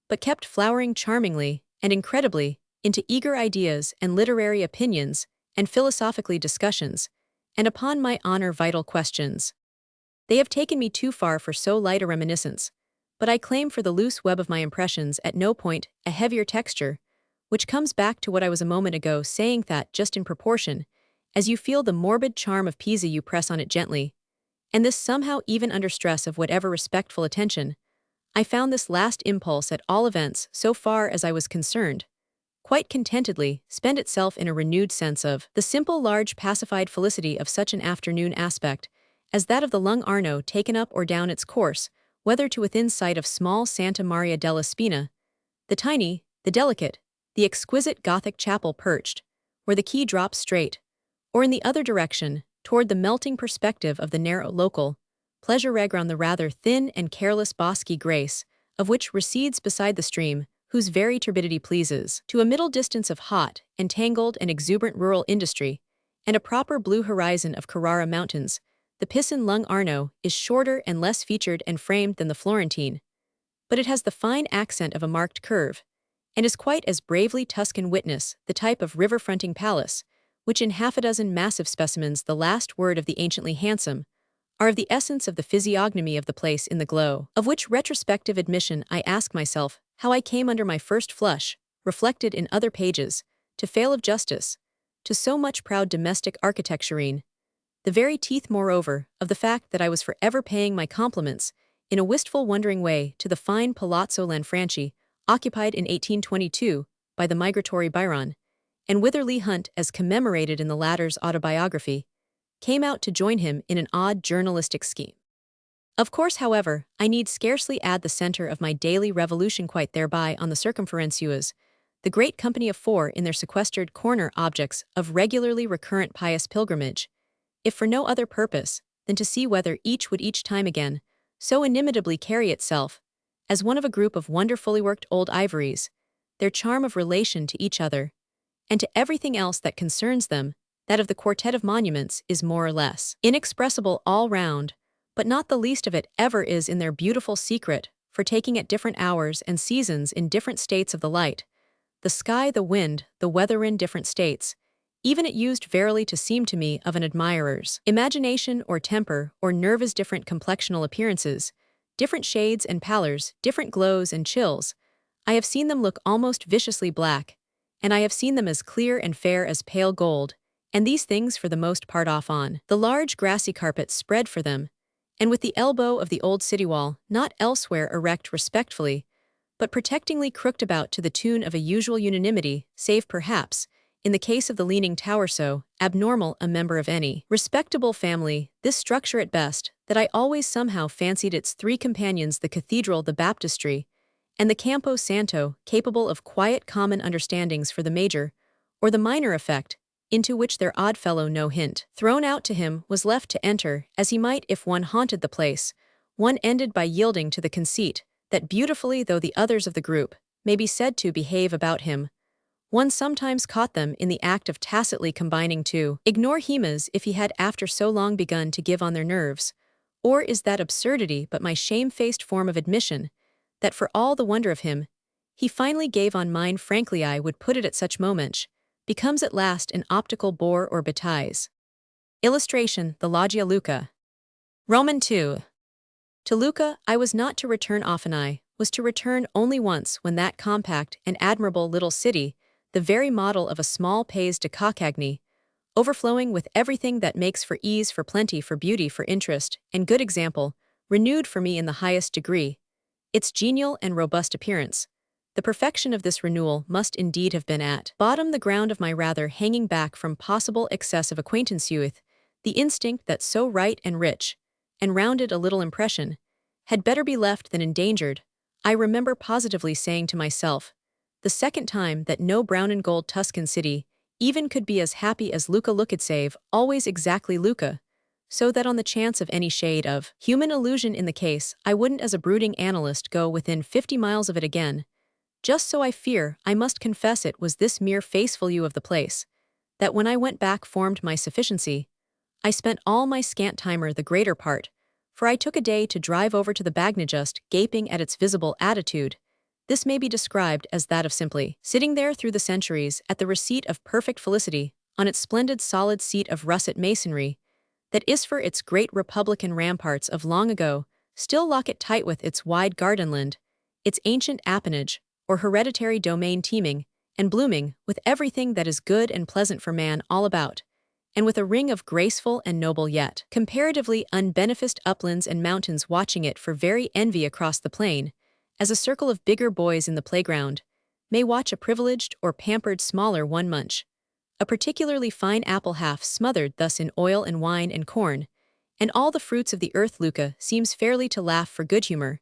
but kept flowering charmingly and incredibly into eager ideas and literary opinions and philosophically discussions, and upon my honor vital questions. They have taken me too far for so light a reminiscence, but I claim for the loose web of my impressions at no point a heavier texture, which comes back to what I was a moment ago saying, that just in proportion as you feel the morbid charm of Pisa you press on it gently, and this somehow even under stress of whatever respectful attention. I found this last impulse, at all events so far as I was concerned, quite contentedly spend itself in a renewed sense of the simple, large, pacified felicity of such an afternoon aspect as that of the Lung Arno, taken up or down its course, whether to within sight of small Santa Maria della Spina, the tiny, the delicate, the exquisite Gothic chapel perched, where the quay drops straight, or in the other direction, toward the melting perspective of the narrow local pleasure reground, the rather thin and careless bosky grace of which recedes beside the stream, whose very turbidity pleases, to a middle distance of hot, entangled and exuberant rural industry, and a proper blue horizon of Carrara mountains. The Pisan Lung Arno is shorter and less featured and framed than the Florentine, but it has the fine accent of a marked curve, and is quite as bravely Tuscan. Witness the type of river-fronting palace, which in half a dozen massive specimens, the last word of the anciently handsome, are of the essence of the physiognomy of the place in the glow, of which retrospective admission I ask myself how I came under my first flush, reflected in other pages, to fail of justice, to so much proud domestic architecturine, the very teeth, moreover, of the fact that I was forever paying my compliments, in a wistful wondering way, to the fine Palazzo Lanfranchi, occupied in 1822 by the migratory Byron, and whither Leigh Hunt, as commemorated in the latter's autobiography, came out to join him in an odd journalistic scheme. Of course, however, I need scarcely add the center of my daily revolution quite thereby on the circumferenzuas, the great company of four in their sequestered corner objects of regularly recurrent pious pilgrimage, if for no other purpose than to see whether each would each time again so inimitably carry itself, as one of a group of wonderfully worked old ivories, their charm of relation to each other, and to everything else that concerns them, that of the quartet of monuments is more or less inexpressible all round, but not the least of it ever is in their beautiful secret for taking at different hours and seasons in different states of the light, the sky, the wind, the weather in different states, even it used verily to seem to me of an admirer's imagination or temper or nervous different complexional appearances, different shades and pallors, different glows and chills. I have seen them look almost viciously black, and I have seen them as clear and fair as pale gold, and these things for the most part off on the large grassy carpet spread for them, and with the elbow of the old city wall not elsewhere erect respectfully, but protectingly crooked about to the tune of a usual unanimity, save perhaps, in the case of the leaning tower, so abnormal a member of any respectable family, this structure at best, that I always somehow fancied its three companions, the cathedral, the baptistry, and the Campo Santo, capable of quiet common understandings for the major, or the minor effect, into which their odd fellow no hint thrown out to him was left to enter, as he might if one haunted the place. One ended by yielding to the conceit that beautifully though the others of the group may be said to behave about him, one sometimes caught them in the act of tacitly combining to ignore him as if he had after so long begun to give on their nerves. Or is that absurdity but my shame-faced form of admission, that for all the wonder of him, he finally gave on mine frankly I would put it at such moments, becomes at last an optical bore or bêtise. Illustration, the Loggia Lucca. Roman 2. To Lucca I was not to return often, I was to return only once, when that compact and admirable little city, the very model of a small pays de Coccagny, overflowing with everything that makes for ease, for plenty, for beauty, for interest, and good example, renewed for me in the highest degree its genial and robust appearance. The perfection of this renewal must indeed have been at bottom the ground of my rather hanging back from possible excess of acquaintance with the instinct that so right and rich, and rounded a little impression, had better be left than endangered. I remember positively saying to myself, the second time, that no brown and gold Tuscan city even could be as happy as Lucca looked save always exactly Lucca, so that on the chance of any shade of human illusion in the case, I wouldn't as a brooding analyst go within 50 miles of it again. Just so I fear, I must confess it was this mere faceful view of the place, that when I went back formed my sufficiency. I spent all my scant timer the greater part, for I took a day to drive over to the Bagna just gaping at its visible attitude. This may be described as that of simply sitting there through the centuries at the receipt of perfect felicity, on its splendid solid seat of russet masonry, that is for its great republican ramparts of long ago, still lock it tight with its wide gardenland, its ancient appanage, or hereditary domain teeming and blooming with everything that is good and pleasant for man all about, and with a ring of graceful and noble yet comparatively unbeneficed uplands and mountains watching it for very envy across the plain, as a circle of bigger boys in the playground may watch a privileged or pampered smaller one munch a particularly fine apple half smothered thus in oil and wine and corn, and all the fruits of the earth. Lucca seems fairly to laugh for good humor,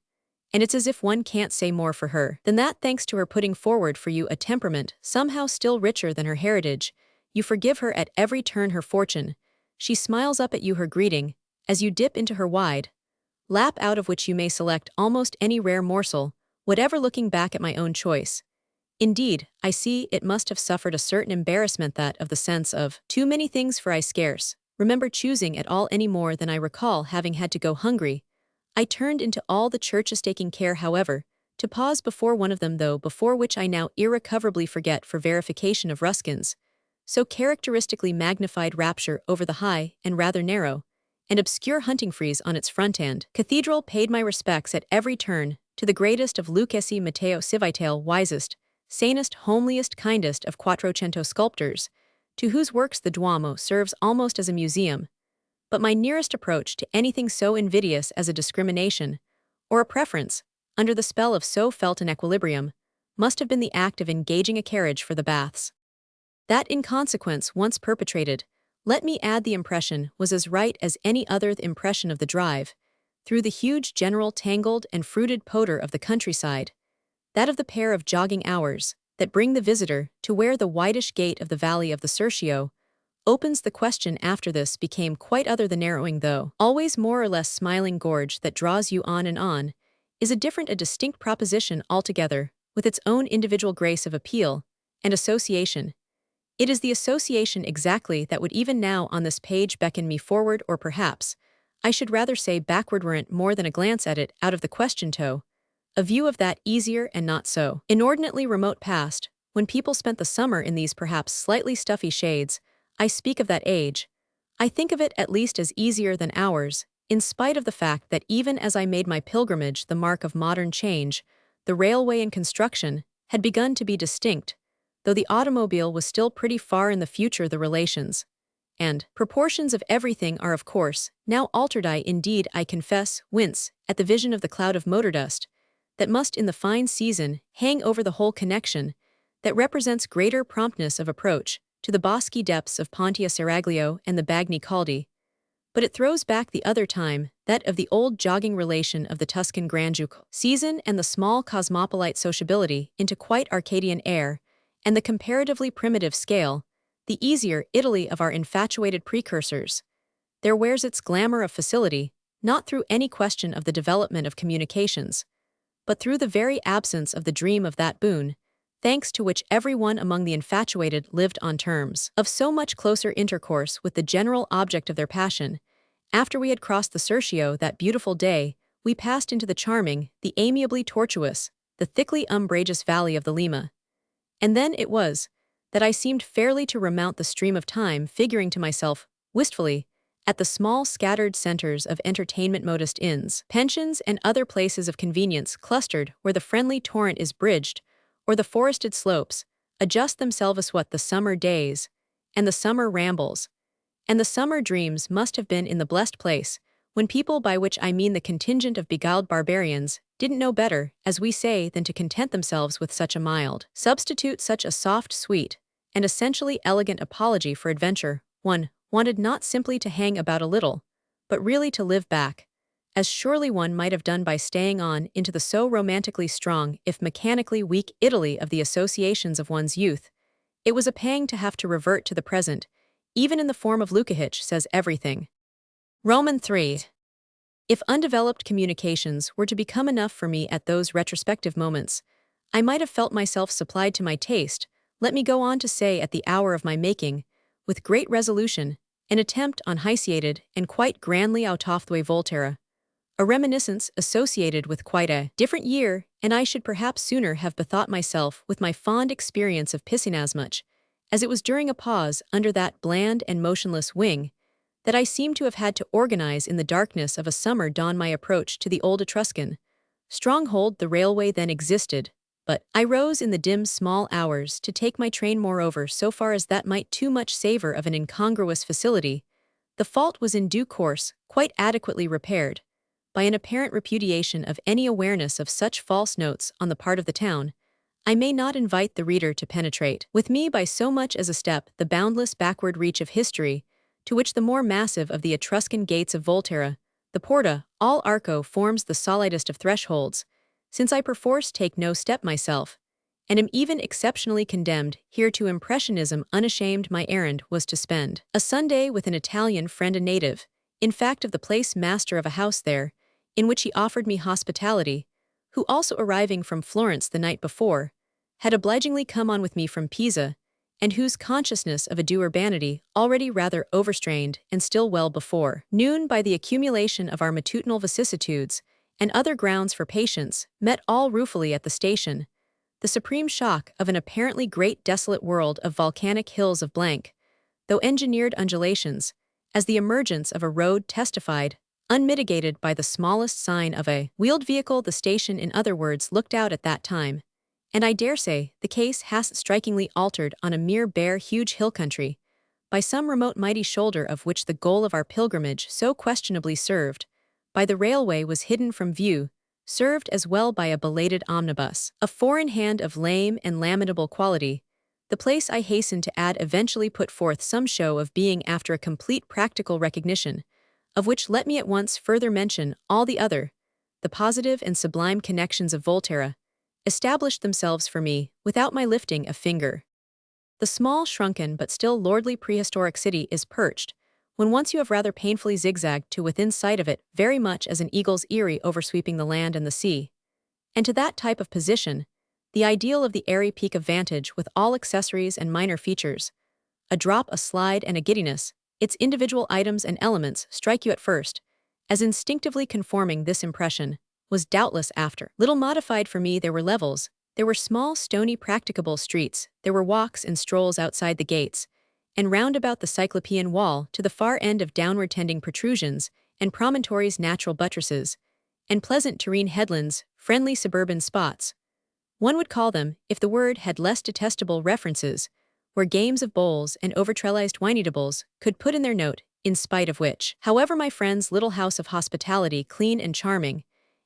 and it's as if one can't say more for her than that, thanks to her putting forward for you a temperament somehow still richer than her heritage, you forgive her at every turn her fortune, she smiles up at you her greeting, as you dip into her wide lap, out of which you may select almost any rare morsel, whatever. Looking back at my own choice, indeed, I see it must have suffered a certain embarrassment, that of the sense of too many things, for I scarce remember choosing at all any more than I recall having had to go hungry. I turned into all the churches, taking care, however, to pause before one of them, though before which I now irrecoverably forget for verification of Ruskin's so characteristically magnified rapture over the high and rather narrow, and obscure hunting frieze on its front end. Cathedral paid my respects at every turn to the greatest of Lucchesi Matteo Civitale, wisest, sanest, homeliest, kindest of Quattrocento sculptors, to whose works the Duomo serves almost as a museum. But my nearest approach to anything so invidious as a discrimination, or a preference, under the spell of so felt an equilibrium, must have been the act of engaging a carriage for the baths. That inconsequence once perpetrated, let me add the impression was as right as any other impression of the drive, through the huge general tangled and fruited podor of the countryside, that of the pair of jogging hours, that bring the visitor to where the whitish gate of the valley of the Cercio opens. The question after this became quite other. The narrowing, though always more or less smiling gorge that draws you on and on, is a distinct proposition altogether, with its own individual grace of appeal and association. It is the association exactly that would even now on this page beckon me forward, or perhaps, I should rather say backward, were it more than a glance at it out of the question toe, a view of that easier and not so inordinately remote past, when people spent the summer in these perhaps slightly stuffy shades. I speak of that age. I think of it at least as easier than ours, in spite of the fact that even as I made my pilgrimage, the mark of modern change, the railway in construction, had begun to be distinct, though the automobile was still pretty far in the future. The relations and proportions of everything are, of course, now altered. I confess, wince at the vision of the cloud of motor dust that must in the fine season hang over the whole connection, that represents greater promptness of approach to the bosky depths of Pontia Seraglio and the Bagni Caldi, but it throws back the other time, that of the old jogging relation of the Tuscan grandducal season and the small cosmopolite sociability, into quite Arcadian air, and the comparatively primitive scale, the easier Italy of our infatuated precursors. There wears its glamour of facility, not through any question of the development of communications, but through the very absence of the dream of that boon, thanks to which every one among the infatuated lived on terms of so much closer intercourse with the general object of their passion. After we had crossed the Cercio that beautiful day, we passed into the charming, the amiably tortuous, the thickly umbrageous valley of the Lima. And then it was that I seemed fairly to remount the stream of time, figuring to myself, wistfully, at the small scattered centers of entertainment, modest inns, pensions, and other places of convenience clustered where the friendly torrent is bridged, or the forested slopes adjust themselves. What the summer days, and the summer rambles, and the summer dreams must have been in the blessed place, when people, by which I mean the contingent of beguiled barbarians, didn't know better, as we say, than to content themselves with such a mild substitute, such a soft, sweet, and essentially elegant apology for adventure. One wanted not simply to hang about a little, but really to live back, as surely one might have done by staying on, into the so romantically strong, if mechanically weak, Italy of the associations of one's youth. It was a pang to have to revert to the present, even in the form of Lukács says everything. Roman 3. If undeveloped communications were to become enough for me at those retrospective moments, I might have felt myself supplied to my taste. Let me go on to say, at the hour of my making, with great resolution, an attempt on Hesiated and quite grandly out of the way Voltaire, a reminiscence associated with quite a different year, and I should perhaps sooner have bethought myself with my fond experience of Piscinasmuch, as it was during a pause under that bland and motionless wing, that I seem to have had to organize in the darkness of a summer dawn my approach to the old Etruscan stronghold. The railway then existed, but I rose in the dim small hours to take my train. Moreover, so far as that might too much savor of an incongruous facility, the fault was in due course quite adequately repaired by an apparent repudiation of any awareness of such false notes on the part of the town. I may not invite the reader to penetrate with me by so much as a step the boundless backward reach of history, to which the more massive of the Etruscan gates of Volterra, the Porta all Arco, forms the solidest of thresholds, since I perforce take no step myself, and am even exceptionally condemned here to impressionism. Unashamed, my errand was to spend a Sunday with an Italian friend, a native, in fact of the place, master of a house there, in which he offered me hospitality, who also arriving from Florence the night before, had obligingly come on with me from Pisa, and whose consciousness of a due urbanity, already rather overstrained and still well before noon by the accumulation of our matutinal vicissitudes and other grounds for patience, met all ruefully at the station, the supreme shock of an apparently great desolate world of volcanic hills of blank, though engineered undulations, as the emergence of a road testified, unmitigated by the smallest sign of a wheeled vehicle. The station, in other words, looked out at that time. And I dare say the case has strikingly altered on a mere bare huge hill country, by some remote mighty shoulder of which the goal of our pilgrimage so questionably served, by the railway was hidden from view, served as well by a belated omnibus, a foreign hand of lame and lamentable quality. The place, I hasten to add, eventually put forth some show of being after a complete practical recognition, of which let me at once further mention all the other, the positive and sublime connections of Volterra, established themselves for me without my lifting a finger. The small, shrunken, but still lordly prehistoric city is perched, when once you have rather painfully zigzagged to within sight of it, very much as an eagle's eyrie oversweeping the land and the sea. And to that type of position, the ideal of the airy peak of vantage with all accessories and minor features, a drop, a slide, and a giddiness, its individual items and elements strike you at first, as instinctively conforming this impression, was doubtless after little modified. For me there were levels, there were small stony practicable streets, there were walks and strolls outside the gates, and round about the Cyclopean wall to the far end of downward tending protrusions, and promontories, natural buttresses, and pleasant terrene headlands, friendly suburban spots. One would call them, if the word had less detestable references, where games of bowls and overtrellised wine-eatables could put in their note, in spite of which, however, my friend's little house of hospitality, clean and charming,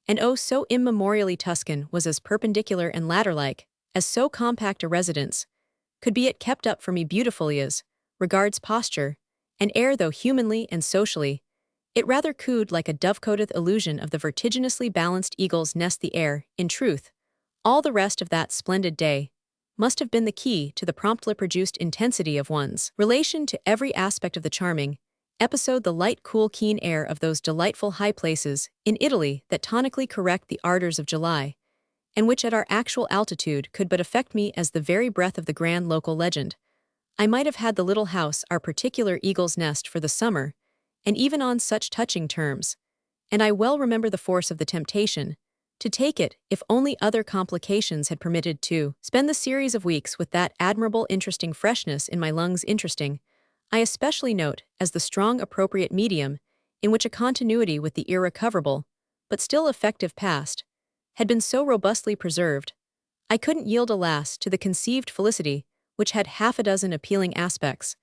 and oh so immemorially Tuscan, was as perpendicular and ladder-like, as so compact a residence, could be it kept up for me beautifully as regards posture, and air, though humanly and socially, it rather cooed like a dove-coated illusion of the vertiginously balanced eagle's nest. The air, in truth, all the rest of that splendid day, must have been the key to the promptly produced intensity of one's relation to every aspect of the charming episode, the light, cool, keen air of those delightful high places in Italy that tonically correct the ardors of July, and which at our actual altitude could but affect me as the very breath of the grand local legend. I might have had the little house, our particular eagle's nest, for the summer, and even on such touching terms, and I well remember the force of the temptation to take it if only other complications had permitted to spend the series of weeks with that admirable interesting freshness in my lungs. Interesting, I especially note, as the strong appropriate medium in which a continuity with the irrecoverable, but still effective past, had been so robustly preserved. I couldn't yield, alas, to the conceived felicity, which had half a dozen appealing aspects.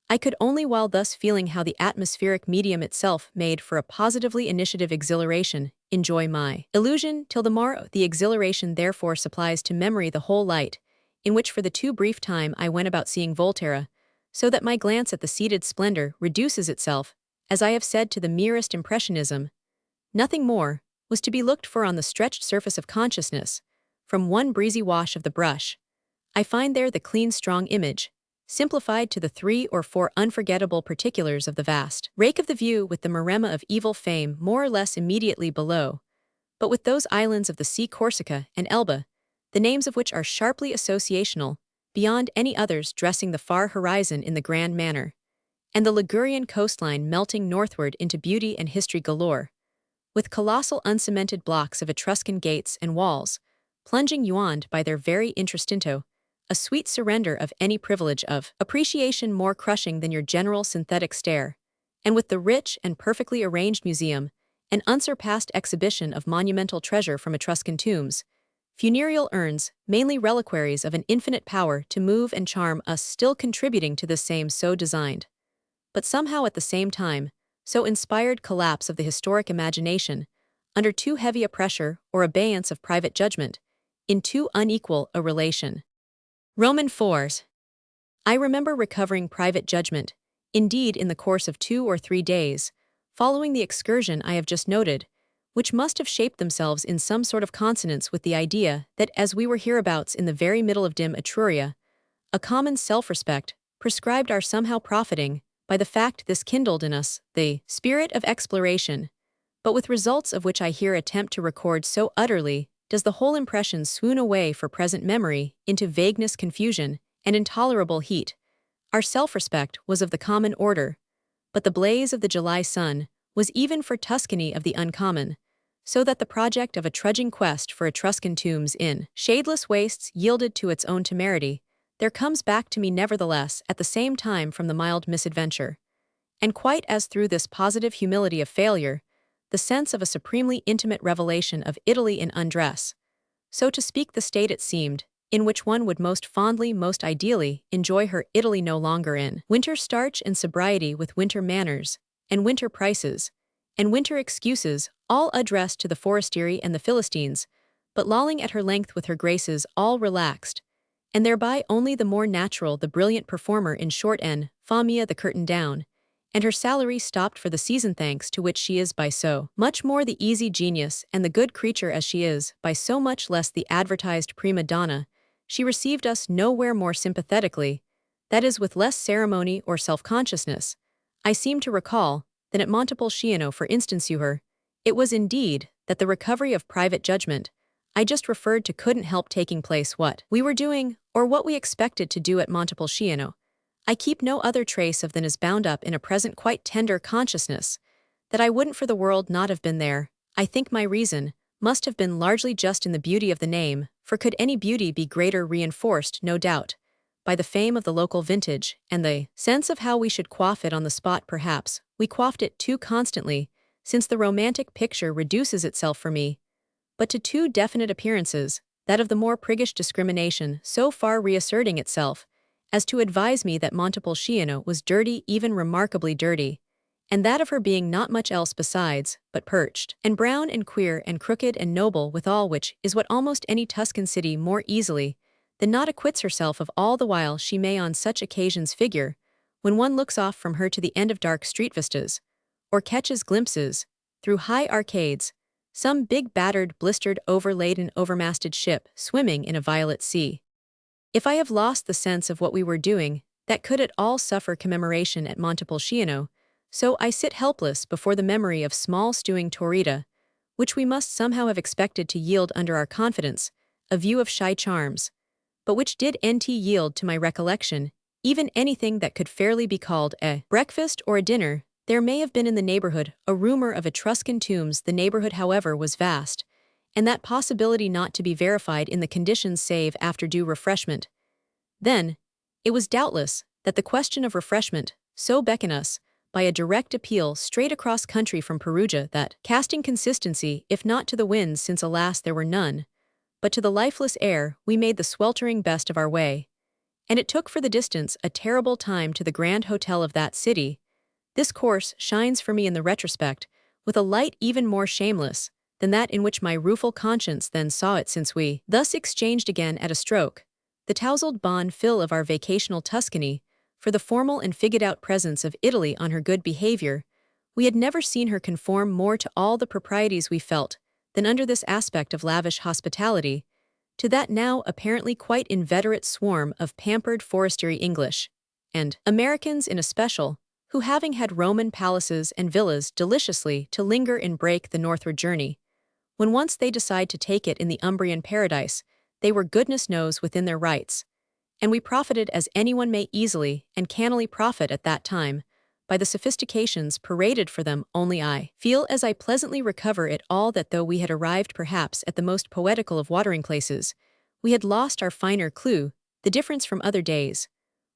I could only, while thus feeling how the atmospheric medium itself made for a positively initiative exhilaration, enjoy my illusion till the morrow. The exhilaration therefore supplies to memory the whole light, in which for the too brief time I went about seeing Volterra, so that my glance at the seated splendor reduces itself, as I have said, to the merest impressionism. Nothing more was to be looked for on the stretched surface of consciousness. From one breezy wash of the brush, I find there the clean, strong image, simplified to the 3 or 4 unforgettable particulars of the vast rake of the view, with the maremma of evil fame more or less immediately below, but with those islands of the sea, Corsica and Elba, the names of which are sharply associational, beyond any others, dressing the far horizon in the grand manner, and the Ligurian coastline melting northward into beauty and history galore, with colossal uncemented blocks of Etruscan gates and walls, plunging yawned by their very intrestinto, a sweet surrender of any privilege of appreciation more crushing than your general synthetic stare, and with the rich and perfectly arranged museum, an unsurpassed exhibition of monumental treasure from Etruscan tombs, funereal urns, mainly reliquaries of an infinite power to move and charm us, still contributing to this same so designed, but somehow at the same time, so inspired collapse of the historic imagination, under too heavy a pressure or abeyance of private judgment, in too unequal a relation. Roman 4s. I remember recovering private judgment, indeed in the course of 2 or 3 days, following the excursion I have just noted, which must have shaped themselves in some sort of consonance with the idea that as we were hereabouts in the very middle of dim Etruria, a common self-respect prescribed our somehow profiting by the fact this kindled in us the spirit of exploration, but with results of which I here attempt to record, so utterly does the whole impression swoon away for present memory into vagueness, confusion, and intolerable heat. Our self-respect was of the common order, but the blaze of the July sun was even for Tuscany of the uncommon, so that the project of a trudging quest for Etruscan tombs in shadeless wastes yielded to its own temerity. There comes back to me nevertheless at the same time from the mild misadventure, And quite as through this positive humility of failure, the sense of a supremely intimate revelation of Italy in undress, so to speak the state it seemed, in which one would most fondly, most ideally, enjoy her Italy no longer in winter starch and sobriety with winter manners, and winter prices, and winter excuses, all addressed to the forestieri and the Philistines, but lolling at her length with her graces all relaxed, and thereby only the more natural the brilliant performer in short N, famia the curtain down, and her salary stopped for the season thanks to which she is by so much more the easy genius and the good creature as she is by so much less the advertised prima donna, she received us nowhere more sympathetically, that is with less ceremony or self-consciousness, I seem to recall, than at Montepulciano for instance her. It was indeed that the recovery of private judgment I just referred to couldn't help taking place what we were doing, or what we expected to do at Montepulciano. I keep no other trace of than is bound up in a present quite tender consciousness, that I wouldn't for the world not have been there. I think my reason must have been largely just in the beauty of the name, for could any beauty be greater reinforced, no doubt, by the fame of the local vintage, and the sense of how we should quaff it on the spot perhaps, we quaffed it too constantly, since the romantic picture reduces itself for me, but to two definite appearances, that of the more priggish discrimination so far reasserting itself, as to advise me that Montepulciano was dirty, even remarkably dirty, and that of her being not much else besides, but perched, and brown and queer and crooked and noble withal, which is what almost any Tuscan city more easily than not acquits herself of all the while she may on such occasions figure, when one looks off from her to the end of dark street vistas, or catches glimpses, through high arcades, some big battered, blistered, overladen, overmasted ship swimming in a violet sea. If I have lost the sense of what we were doing, that could at all suffer commemoration at Montepulciano, so I sit helpless before the memory of small stewing torrida, which we must somehow have expected to yield under our confidence, a view of shy charms, but which did nt yield to my recollection, even anything that could fairly be called a breakfast or a dinner. There may have been in the neighborhood a rumor of Etruscan tombs. The neighborhood, however, was vast, and that possibility not to be verified in the conditions save after due refreshment. Then, it was doubtless that the question of refreshment so beckon us, by a direct appeal straight across country from Perugia, that, casting consistency, if not to the winds, since alas there were none, but to the lifeless air, we made the sweltering best of our way. And it took for the distance a terrible time to the grand hotel of that city. This course shines for me in the retrospect, with a light even more shameless than that in which my rueful conscience then saw it, since we thus exchanged again at a stroke the tousled bon fil of our vacational Tuscany for the formal and figured-out presence of Italy on her good behavior. We had never seen her conform more to all the proprieties we felt than under this aspect of lavish hospitality, to that now apparently quite inveterate swarm of pampered forestieri English, and Americans in especial, who having had Roman palaces and villas deliciously to linger and break the northward journey, when once they decide to take it in the Umbrian paradise, they were goodness knows within their rights, and we profited as anyone may easily and cannily profit at that time, by the sophistications paraded for them. Only I feel as I pleasantly recover it all that though we had arrived perhaps at the most poetical of watering places, we had lost our finer clue. The difference from other days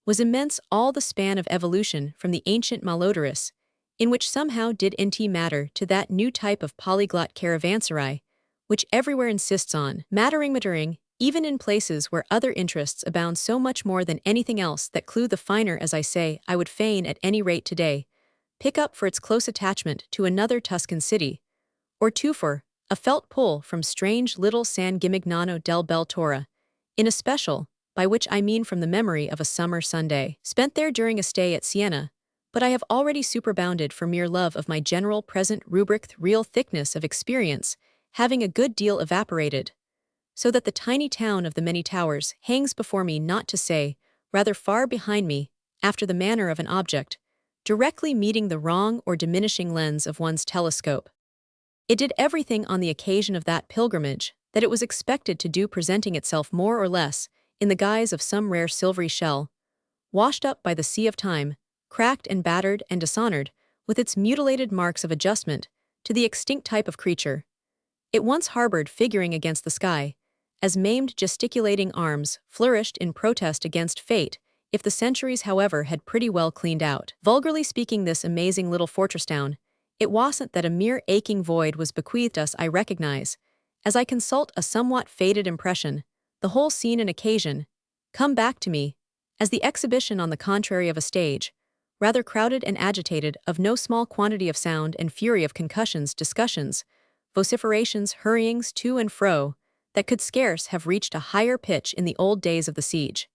was immense, all the span of evolution from the ancient malodorous, in which somehow did nt matter, to that new type of polyglot caravanserai, which everywhere insists on mattering, even in places where other interests abound so much more than anything else. That clue, the finer, as I say, I would fain, at any rate today, pick up for its close attachment to another Tuscan city, or two for a felt pull from strange little San Gimignano del Bel Torre, in especial, by which I mean from the memory of a summer Sunday spent there during a stay at Siena. But I have already superbounded for mere love of my general present rubric real thickness of experience, having a good deal evaporated, so that the tiny town of the many towers hangs before me, not to say, rather far behind me, after the manner of an object, directly meeting the wrong or diminishing lens of one's telescope. It did everything on the occasion of that pilgrimage that it was expected to do, presenting itself more or less in the guise of some rare silvery shell, washed up by the sea of time, cracked and battered and dishonored, with its mutilated marks of adjustment, to the extinct type of creature it once harbored, figuring against the sky, as maimed gesticulating arms flourished in protest against fate, if the centuries, however, had pretty well cleaned out. Vulgarly speaking, this amazing little fortress town, it wasn't that a mere aching void was bequeathed us, I recognize. As I consult a somewhat faded impression, the whole scene and occasion come back to me as the exhibition on the contrary of a stage, rather crowded and agitated, of no small quantity of sound and fury of concussions, discussions, vociferations, hurryings to and fro, that could scarce have reached a higher pitch in the old days of the siege.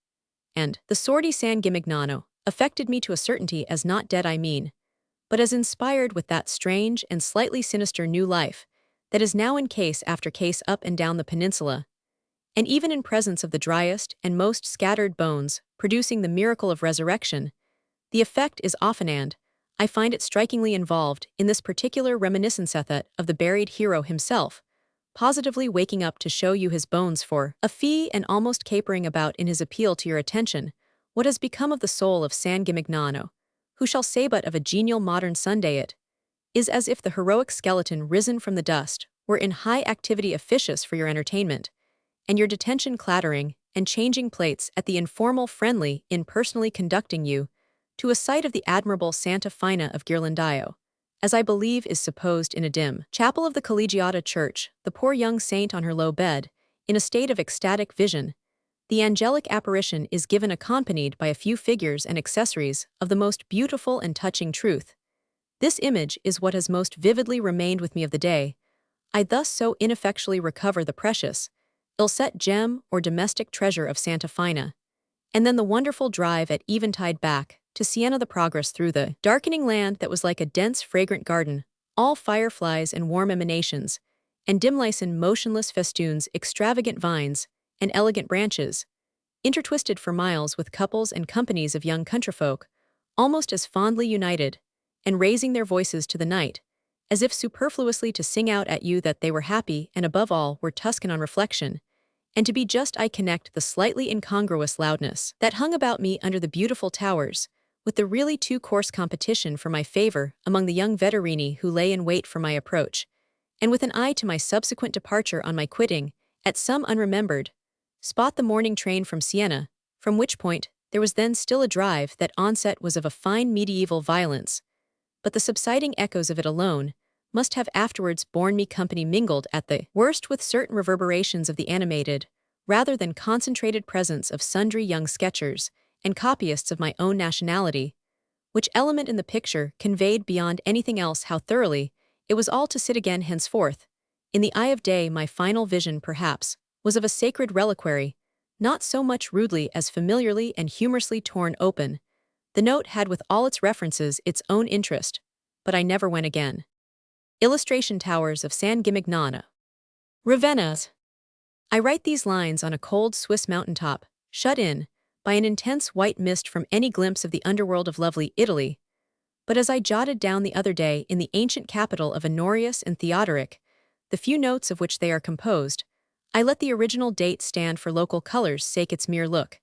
And the sordi San Gimignano affected me to a certainty as not dead, I mean, but as inspired with that strange and slightly sinister new life that is now in case after case up and down the peninsula, and even in presence of the driest and most scattered bones, producing the miracle of resurrection, the effect is often, and I find it strikingly involved in this particular reminiscence of the buried hero himself, positively waking up to show you his bones for a fee and almost capering about in his appeal to your attention what has become of the soul of San Gimignano, who shall say but of a genial modern Sunday it is as if the heroic skeleton risen from the dust were in high activity officious for your entertainment, and your detention clattering and changing plates at the informal friendly in personally conducting you to a sight of the admirable Santa Fina of Ghirlandaio, as I believe is supposed in a dim chapel of the Collegiata Church, the poor young saint on her low bed, in a state of ecstatic vision. The angelic apparition is given accompanied by a few figures and accessories of the most beautiful and touching truth. This image is what has most vividly remained with me of the day. I thus so ineffectually recover the precious, ill-set gem or domestic treasure of Santa Fina, and then the wonderful drive at eventide back to Siena, the progress through the darkening land that was like a dense fragrant garden, all fireflies and warm emanations, and dim lichen motionless festoons, extravagant vines, and elegant branches, intertwisted for miles with couples and companies of young countryfolk, almost as fondly united, and raising their voices to the night, as if superfluously to sing out at you that they were happy and above all were Tuscan on reflection, and to be just I connect the slightly incongruous loudness that hung about me under the beautiful towers, with the really too coarse competition for my favor among the young vetturini who lay in wait for my approach, and with an eye to my subsequent departure on my quitting, at some unremembered spot, the morning train from Siena, from which point there was then still a drive that onset was of a fine medieval violence, but the subsiding echoes of it alone must have afterwards borne me company, mingled at the worst with certain reverberations of the animated, rather than concentrated presence of sundry young sketchers and copyists of my own nationality, which element in the picture conveyed beyond anything else how thoroughly it was all to sit again henceforth. In the eye of day, my final vision, perhaps, was of a sacred reliquary, not so much rudely as familiarly and humorously torn open. The note had with all its references its own interest, but I never went again. Illustration Towers of San Gimignano. Ravenna. I write these lines on a cold Swiss mountaintop, shut in by an intense white mist from any glimpse of the underworld of lovely Italy. But as I jotted down the other day in the ancient capital of Honorius and Theodoric, the few notes of which they are composed, I let the original date stand for local colors' sake its mere look,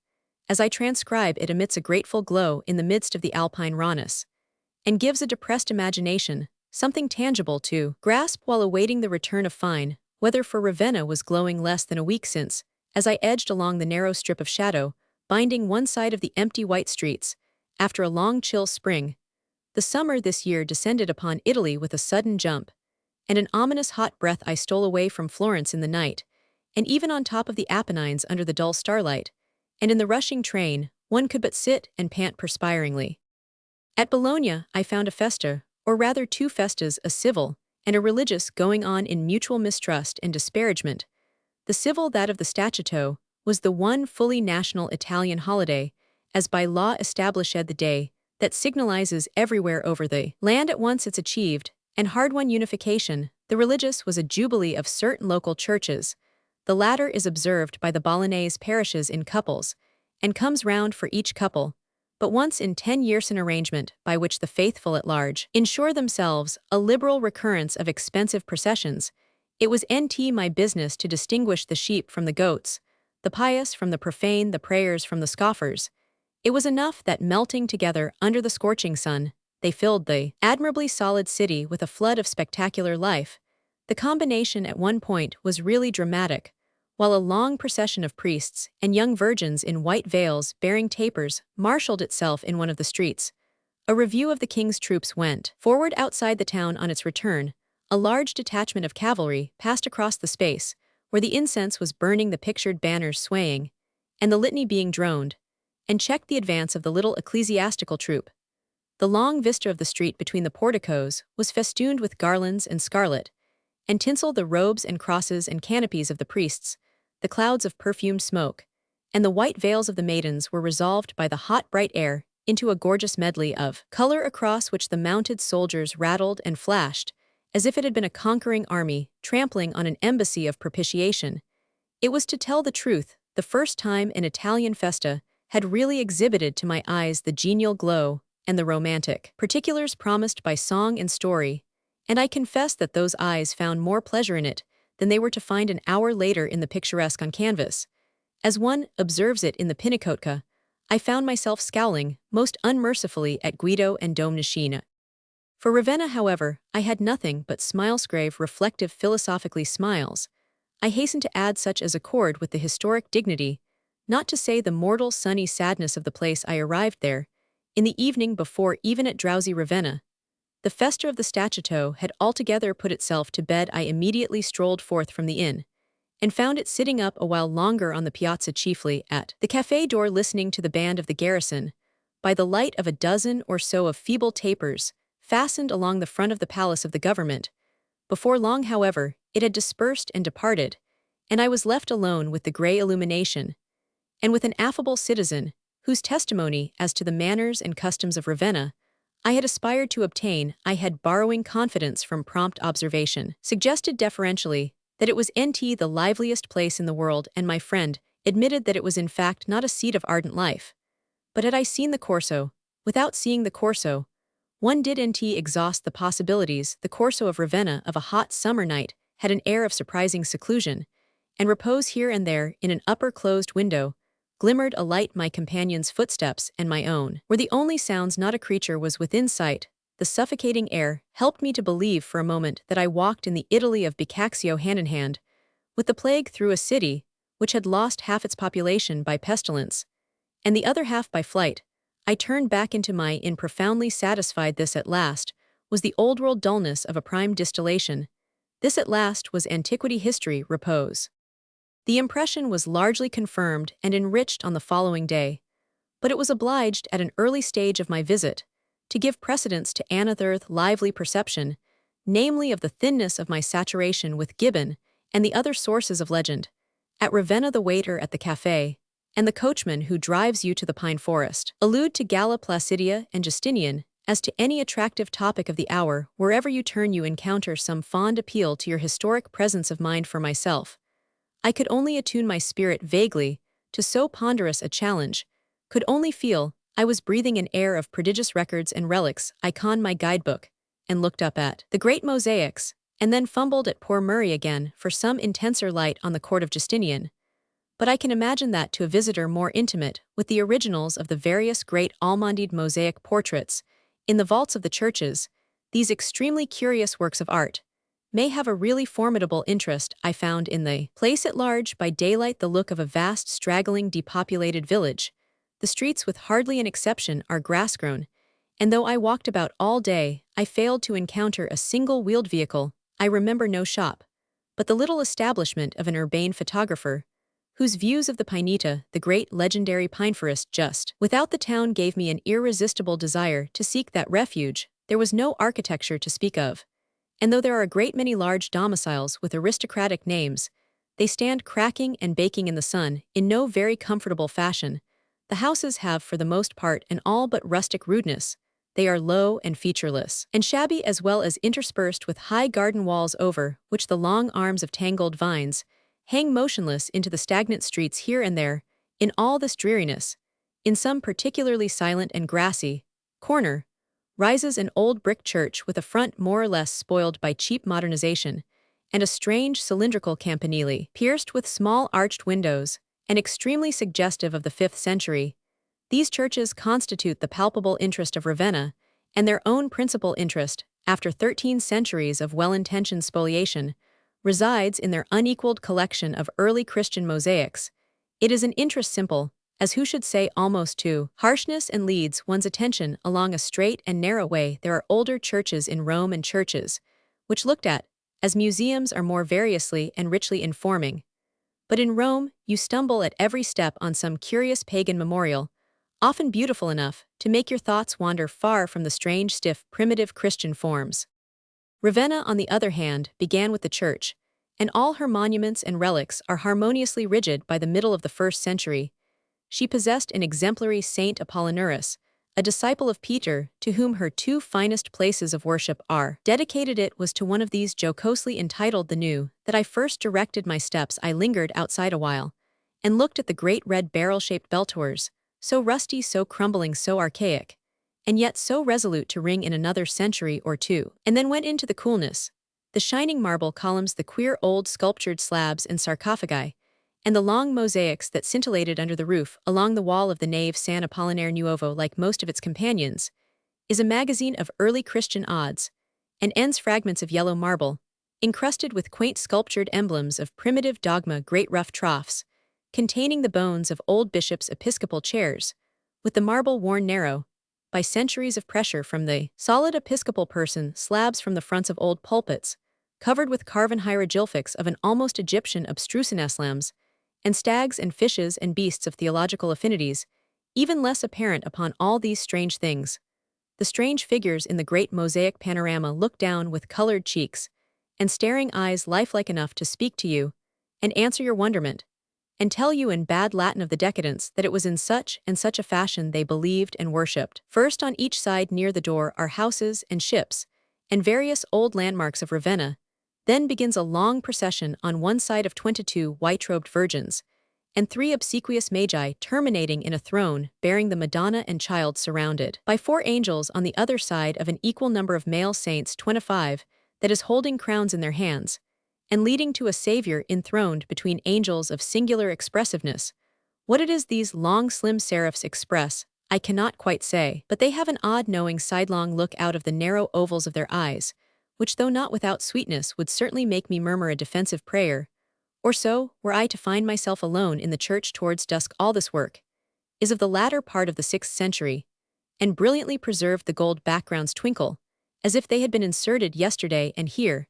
as I transcribe it emits a grateful glow in the midst of the alpine rawness, and gives a depressed imagination something tangible to grasp while awaiting the return of fine weather, for Ravenna was glowing less than a week since, as I edged along the narrow strip of shadow, binding one side of the empty white streets, after a long chill spring. The summer this year descended upon Italy with a sudden jump, and an ominous hot breath. I stole away from Florence in the night, and even on top of the Apennines under the dull starlight, and in the rushing train, one could but sit and pant perspiringly. At Bologna, I found a festa, or rather two festas, a civil and a religious, going on in mutual mistrust and disparagement. The civil, that of the Statuto, was the one fully national Italian holiday, as by law established the day, that signalizes everywhere over the land at once its achieved and hard-won unification. The religious was a jubilee of certain local churches. The latter is observed by the Bolognese parishes in couples, and comes round for each couple but once in 10 years, an arrangement by which the faithful at large ensure themselves a liberal recurrence of expensive processions. It was my business to distinguish the sheep from the goats, the pious from the profane, the prayers from the scoffers. It was enough that, melting together under the scorching sun, they filled the admirably solid city with a flood of spectacular life. The combination at one point was really dramatic, while a long procession of priests and young virgins in white veils bearing tapers marshaled itself in one of the streets. A review of the king's troops went forward outside the town. On its return, a large detachment of cavalry passed across the space, where the incense was burning, the pictured banners swaying, and the litany being droned, and checked the advance of the little ecclesiastical troop. The long vista of the street between the porticos was festooned with garlands and scarlet, and tinseled the robes and crosses and canopies of the priests, the clouds of perfumed smoke, and the white veils of the maidens were resolved by the hot bright air into a gorgeous medley of color across which the mounted soldiers rattled and flashed, as if it had been a conquering army trampling on an embassy of propitiation. It was, to tell the truth, the first time an Italian festa had really exhibited to my eyes the genial glow and the romantic particulars promised by song and story, and I confess that those eyes found more pleasure in it than they were to find an hour later in the picturesque on canvas. As one observes it in the Pinacoteca, I found myself scowling most unmercifully at Guido and Domnichina. For Ravenna, however, I had nothing but smilesgrave, reflective, philosophically smiles. I hasten to add such as accord with the historic dignity, not to say the mortal sunny sadness of the place. I arrived there in the evening before even at drowsy Ravenna. The festa of the Statuto had altogether put itself to bed. I immediately strolled forth from the inn, and found it sitting up a while longer on the piazza, chiefly at the café door, listening to the band of the garrison, by the light of a dozen or so of feeble tapers fastened along the front of the palace of the government. Before long, however, it had dispersed and departed, and I was left alone with the grey illumination, and with an affable citizen, whose testimony as to the manners and customs of Ravenna I had aspired to obtain. I had, borrowing confidence from prompt observation, suggested deferentially that it was the liveliest place in the world, and my friend admitted that it was in fact not a seat of ardent life. But had I seen the Corso, without seeing the Corso, one did exhaust the possibilities. The Corso of Ravenna of a hot summer night had an air of surprising seclusion, and repose. Here and there, in an upper closed window, glimmered a light. My companion's footsteps and my own were the only sounds. Not a creature was within sight. The suffocating air helped me to believe for a moment that I walked in the Italy of Boccaccio, hand in hand with the plague, through a city which had lost half its population by pestilence, and the other half by flight. I turned back into my inn profoundly satisfied. This at last was the old-world dullness of a prime distillation. This at last was antiquity, history, repose. The impression was largely confirmed and enriched on the following day, but it was obliged at an early stage of my visit to give precedence to another lively perception, namely of the thinness of my saturation with Gibbon and the other sources of legend. At Ravenna, the waiter at the café and the coachman who drives you to the pine forest allude to Galla Placidia and Justinian as to any attractive topic of the hour. Wherever you turn, you encounter some fond appeal to your historic presence of mind. For myself, I could only attune my spirit vaguely to so ponderous a challenge, could only feel I was breathing an air of prodigious records and relics. I conned my guidebook and looked up at the great mosaics, and then fumbled at poor Murray again for some intenser light on the court of Justinian. But I can imagine that to a visitor more intimate with the originals of the various great almondied mosaic portraits in the vaults of the churches, these extremely curious works of art may have a really formidable interest. I found in the place at large by daylight the look of a vast, straggling, depopulated village. The streets, with hardly an exception, are grass-grown, and though I walked about all day, I failed to encounter a single-wheeled vehicle. I remember no shop, but the little establishment of an urbane photographer, whose views of the Pineta, the great legendary pine forest just without the town, gave me an irresistible desire to seek that refuge. There was no architecture to speak of, and though there are a great many large domiciles with aristocratic names, they stand cracking and baking in the sun in no very comfortable fashion. The houses have for the most part an all but rustic rudeness. They are low and featureless, and shabby, as well as interspersed with high garden walls over which the long arms of tangled vines hang motionless into the stagnant streets. Here and there, in all this dreariness, in some particularly silent and grassy corner, rises an old brick church with a front more or less spoiled by cheap modernization, and a strange cylindrical campanile pierced with small arched windows, and extremely suggestive of the 5th century. These churches constitute the palpable interest of Ravenna, and their own principal interest, after 13 centuries of well-intentioned spoliation, resides in their unequaled collection of early Christian mosaics. It is an interest simple, as who should say almost to harshness, and leads one's attention along a straight and narrow way. There are older churches in Rome and churches, which looked at as museums are more variously and richly informing. But in Rome, you stumble at every step on some curious pagan memorial, often beautiful enough to make your thoughts wander far from the strange, stiff, primitive Christian forms. Ravenna, on the other hand, began with the church, and all her monuments and relics are harmoniously rigid by the middle of the 1st century. She possessed an exemplary Saint Apollinaris, a disciple of Peter, to whom her 2 finest places of worship are dedicated. It was to one of these, jocosely entitled the New, that I first directed my steps. I lingered outside a while, and looked at the great red barrel-shaped bell towers, so rusty, so crumbling, so archaic, and yet so resolute to ring in another century or two, and then went into the coolness, the shining marble columns, the queer old sculptured slabs and sarcophagi, and the long mosaics that scintillated under the roof. Along the wall of the nave, San Apollinaire Nuovo, like most of its companions, is a magazine of early Christian odds and ends, fragments of yellow marble, encrusted with quaint sculptured emblems of primitive dogma, great rough troughs, containing the bones of old bishops' episcopal chairs, with the marble worn narrow by centuries of pressure from the solid episcopal person, slabs from the fronts of old pulpits, covered with carven hieroglyphics of an almost Egyptian abstrusinesslams, and stags and fishes and beasts of theological affinities, even less apparent upon all these strange things. The strange figures in the great mosaic panorama look down with colored cheeks and staring eyes, lifelike enough to speak to you and answer your wonderment, and tell you in bad Latin of the decadents that it was in such and such a fashion they believed and worshipped. First, on each side near the door are houses and ships, and various old landmarks of Ravenna. Then begins a long procession on one side of 22 white-robed virgins, and 3 obsequious magi, terminating in a throne bearing the Madonna and Child, surrounded by 4 angels on the other side of an equal number of male saints, 25, that is holding crowns in their hands, and leading to a Savior enthroned between angels of singular expressiveness. What it is these long slim seraphs express, I cannot quite say, but they have an odd knowing sidelong look out of the narrow ovals of their eyes, which, though not without sweetness, would certainly make me murmur a defensive prayer, or so, were I to find myself alone in the church towards dusk. All this work is of the latter part of the 6th century, and brilliantly preserved. The gold backgrounds twinkle, as if they had been inserted yesterday and here,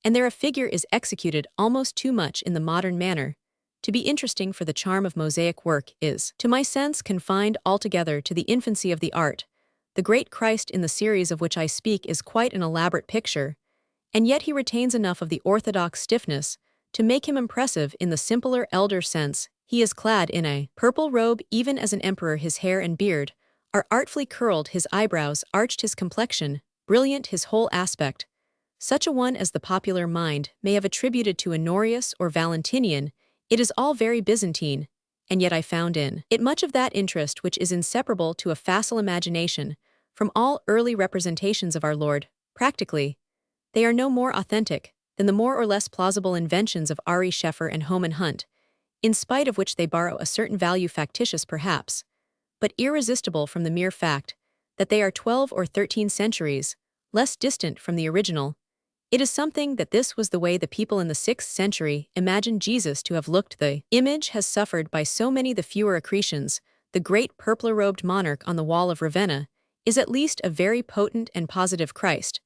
and there a figure is executed almost too much in the modern manner to be interesting, for the charm of mosaic work is, to my sense, confined altogether to the infancy of the art. The great Christ in the series of which I speak is quite an elaborate picture, and yet he retains enough of the orthodox stiffness to make him impressive in the simpler, elder sense. He is clad in a purple robe, even as an emperor. His hair and beard are artfully curled, his eyebrows arched, his complexion brilliant, his whole aspect such a one as the popular mind may have attributed to Honorius or Valentinian. It is all very Byzantine, and yet I found in it much of that interest which is inseparable to a facile imagination from all early representations of our Lord. Practically, they are no more authentic than the more or less plausible inventions of Ari Scheffer and Homan Hunt, in spite of which they borrow a certain value, factitious perhaps, but irresistible from the mere fact that they are 12 or 13 centuries less distant from the original. It is something that this was the way the people in the 6th century imagined Jesus to have looked. The image has suffered by so many the fewer accretions. The great purple-robed monarch on the wall of Ravenna is at least a very potent and positive Christ,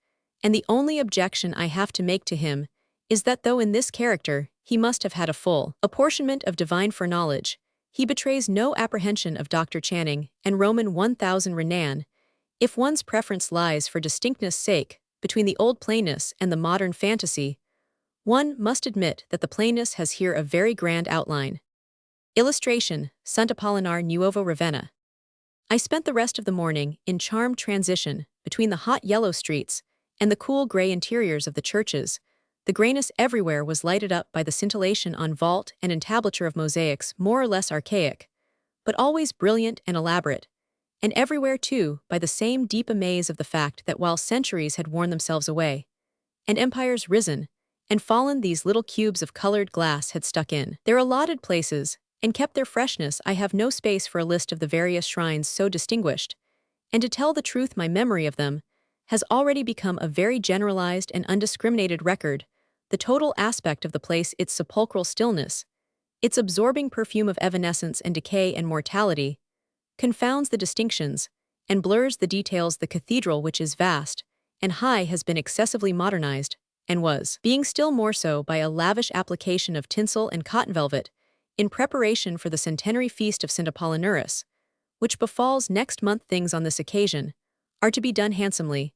and the only objection I have to make to him is that though in this character he must have had a full apportionment of divine foreknowledge, he betrays no apprehension of Dr. Channing and Roman 1000 Renan. If one's preference lies for distinctness' sake between the old plainness and the modern fantasy, one must admit that the plainness has here a very grand outline. Illustration: Sant'Apollinare Nuovo, Ravenna. I spent the rest of the morning in charmed transition between the hot yellow streets and the cool gray interiors of the churches. The grayness everywhere was lighted up by the scintillation on vault and entablature of mosaics more or less archaic, but always brilliant and elaborate, and everywhere, too, by the same deep amaze of the fact that while centuries had worn themselves away, and empires risen and fallen, these little cubes of colored glass had stuck in their allotted places and kept their freshness. I have no space for a list of the various shrines so distinguished, and to tell the truth, my memory of them has already become a very generalized and undiscriminated record, the total aspect of the place, its sepulchral stillness, its absorbing perfume of evanescence and decay and mortality, confounds the distinctions, and blurs the details. The cathedral, which is vast and high, has been excessively modernized, and was being still more so by a lavish application of tinsel and cotton velvet, in preparation for the centenary feast of St. Apollinaris, which befalls next month. Things on this occasion are to be done handsomely,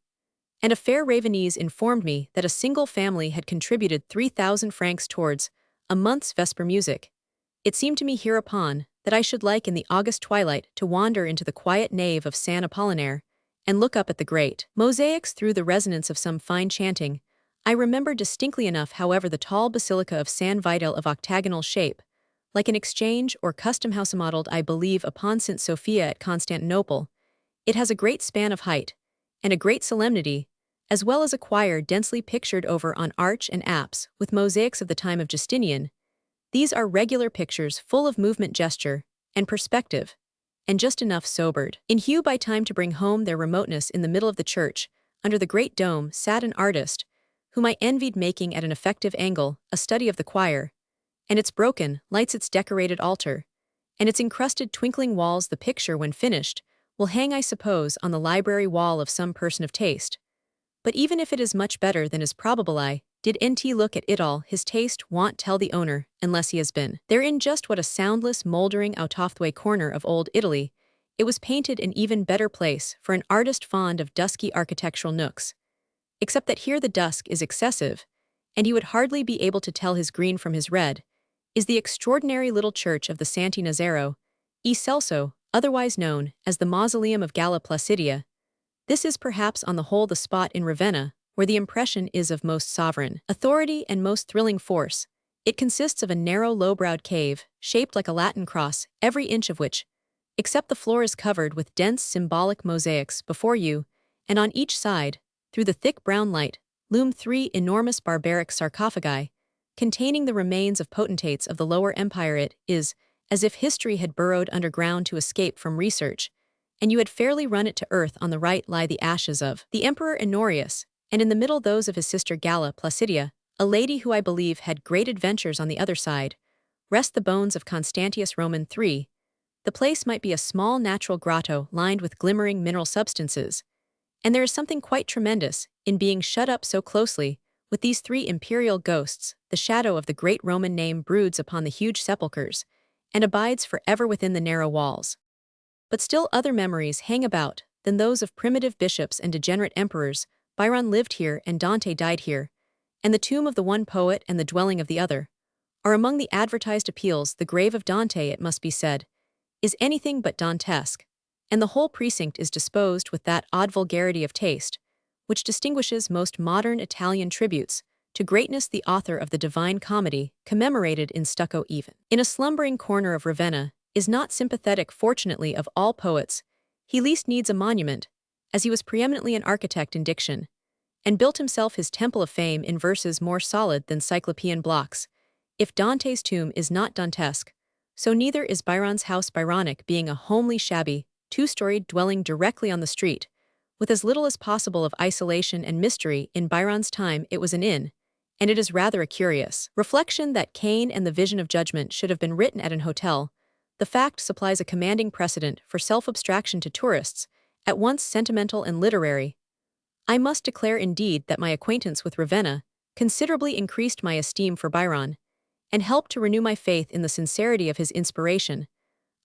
and a fair Ravenese informed me that a single family had contributed 3,000 francs towards a month's vesper music. It seemed to me hereupon that I should like in the August twilight to wander into the quiet nave of San Apollinaire and look up at the great mosaics through the resonance of some fine chanting. I remember distinctly enough, however, the tall basilica of San Vidal of octagonal shape, like an exchange or custom house modeled, I believe, upon St. Sophia at Constantinople. It has a great span of height, and a great solemnity, as well as a choir densely pictured over on arch and apse, with mosaics of the time of Justinian. These are regular pictures full of movement, gesture, and perspective, and just enough sobered in hue by time to bring home their remoteness. In the middle of the church, under the great dome, sat an artist, whom I envied, making at an effective angle a study of the choir, and its broken lights, its decorated altar, and its encrusted twinkling walls. The picture, when finished, will hang, I suppose, on the library wall of some person of taste. But even if it is much better than is probable, I did not look at it all, his taste won't tell the owner, unless he has been there in just what a soundless, mouldering out-of-the-way corner of old Italy. It was painted an even better place for an artist fond of dusky architectural nooks, except that here the dusk is excessive, and he would hardly be able to tell his green from his red, is the extraordinary little church of the Santi Nazaro e Celso, otherwise known as the Mausoleum of Galla Placidia. This is perhaps on the whole the spot in Ravenna where the impression is of most sovereign authority and most thrilling force. It consists of a narrow, low-browed cave, shaped like a Latin cross, every inch of which, except the floor, is covered with dense symbolic mosaics. Before you, and on each side, through the thick brown light, loom 3 enormous barbaric sarcophagi, containing the remains of potentates of the Lower Empire. It is as if history had burrowed underground to escape from research, and you had fairly run it to earth. On the right lie the ashes of the Emperor Honorius, and in the middle those of his sister Galla Placidia, a lady who I believe had great adventures. On the other side rest the bones of Constantius Roman III. The place might be a small natural grotto lined with glimmering mineral substances, and there is something quite tremendous in being shut up so closely with these 3 imperial ghosts. The shadow of the great Roman name broods upon the huge sepulchres, and abides forever within the narrow walls. But still other memories hang about than those of primitive bishops and degenerate emperors. Byron lived here and Dante died here, and the tomb of the one poet and the dwelling of the other are among the advertised appeals. The grave of Dante, it must be said, is anything but Dantesque, and the whole precinct is disposed with that odd vulgarity of taste which distinguishes most modern Italian tributes to greatness. The author of the Divine Comedy, commemorated in stucco even in a slumbering corner of Ravenna, is not sympathetic. Fortunately, of all poets, he least needs a monument, as he was preeminently an architect in diction, and built himself his temple of fame in verses more solid than cyclopean blocks. If Dante's tomb is not Dantesque, so neither is Byron's house Byronic, being a homely, shabby, 2-storied dwelling directly on the street, with as little as possible of isolation and mystery. In Byron's time it was an inn, and it is rather a curious reflection that Cain and the Vision of Judgment should have been written at an hotel. The fact supplies a commanding precedent for self-abstraction to tourists, at once sentimental and literary. I must declare indeed that my acquaintance with Ravenna considerably increased my esteem for Byron, and helped to renew my faith in the sincerity of his inspiration.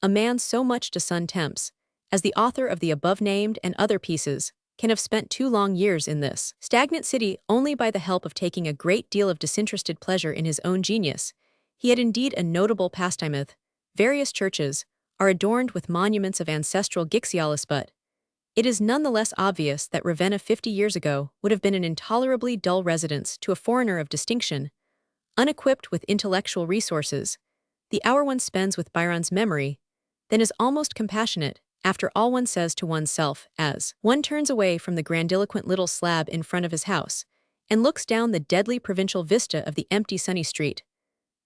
A man so much to sun temps, as the author of the above-named and other pieces, can have spent 2 long years in this stagnant city only by the help of taking a great deal of disinterested pleasure in his own genius. He had indeed a notable pastime. Various churches are adorned with monuments of ancestral Gixialis, but it is none the less obvious that Ravenna 50 years ago would have been an intolerably dull residence to a foreigner of distinction, unequipped with intellectual resources. The hour one spends with Byron's memory then is almost compassionate, after all one says to oneself, as one turns away from the grandiloquent little slab in front of his house, and looks down the deadly provincial vista of the empty sunny street.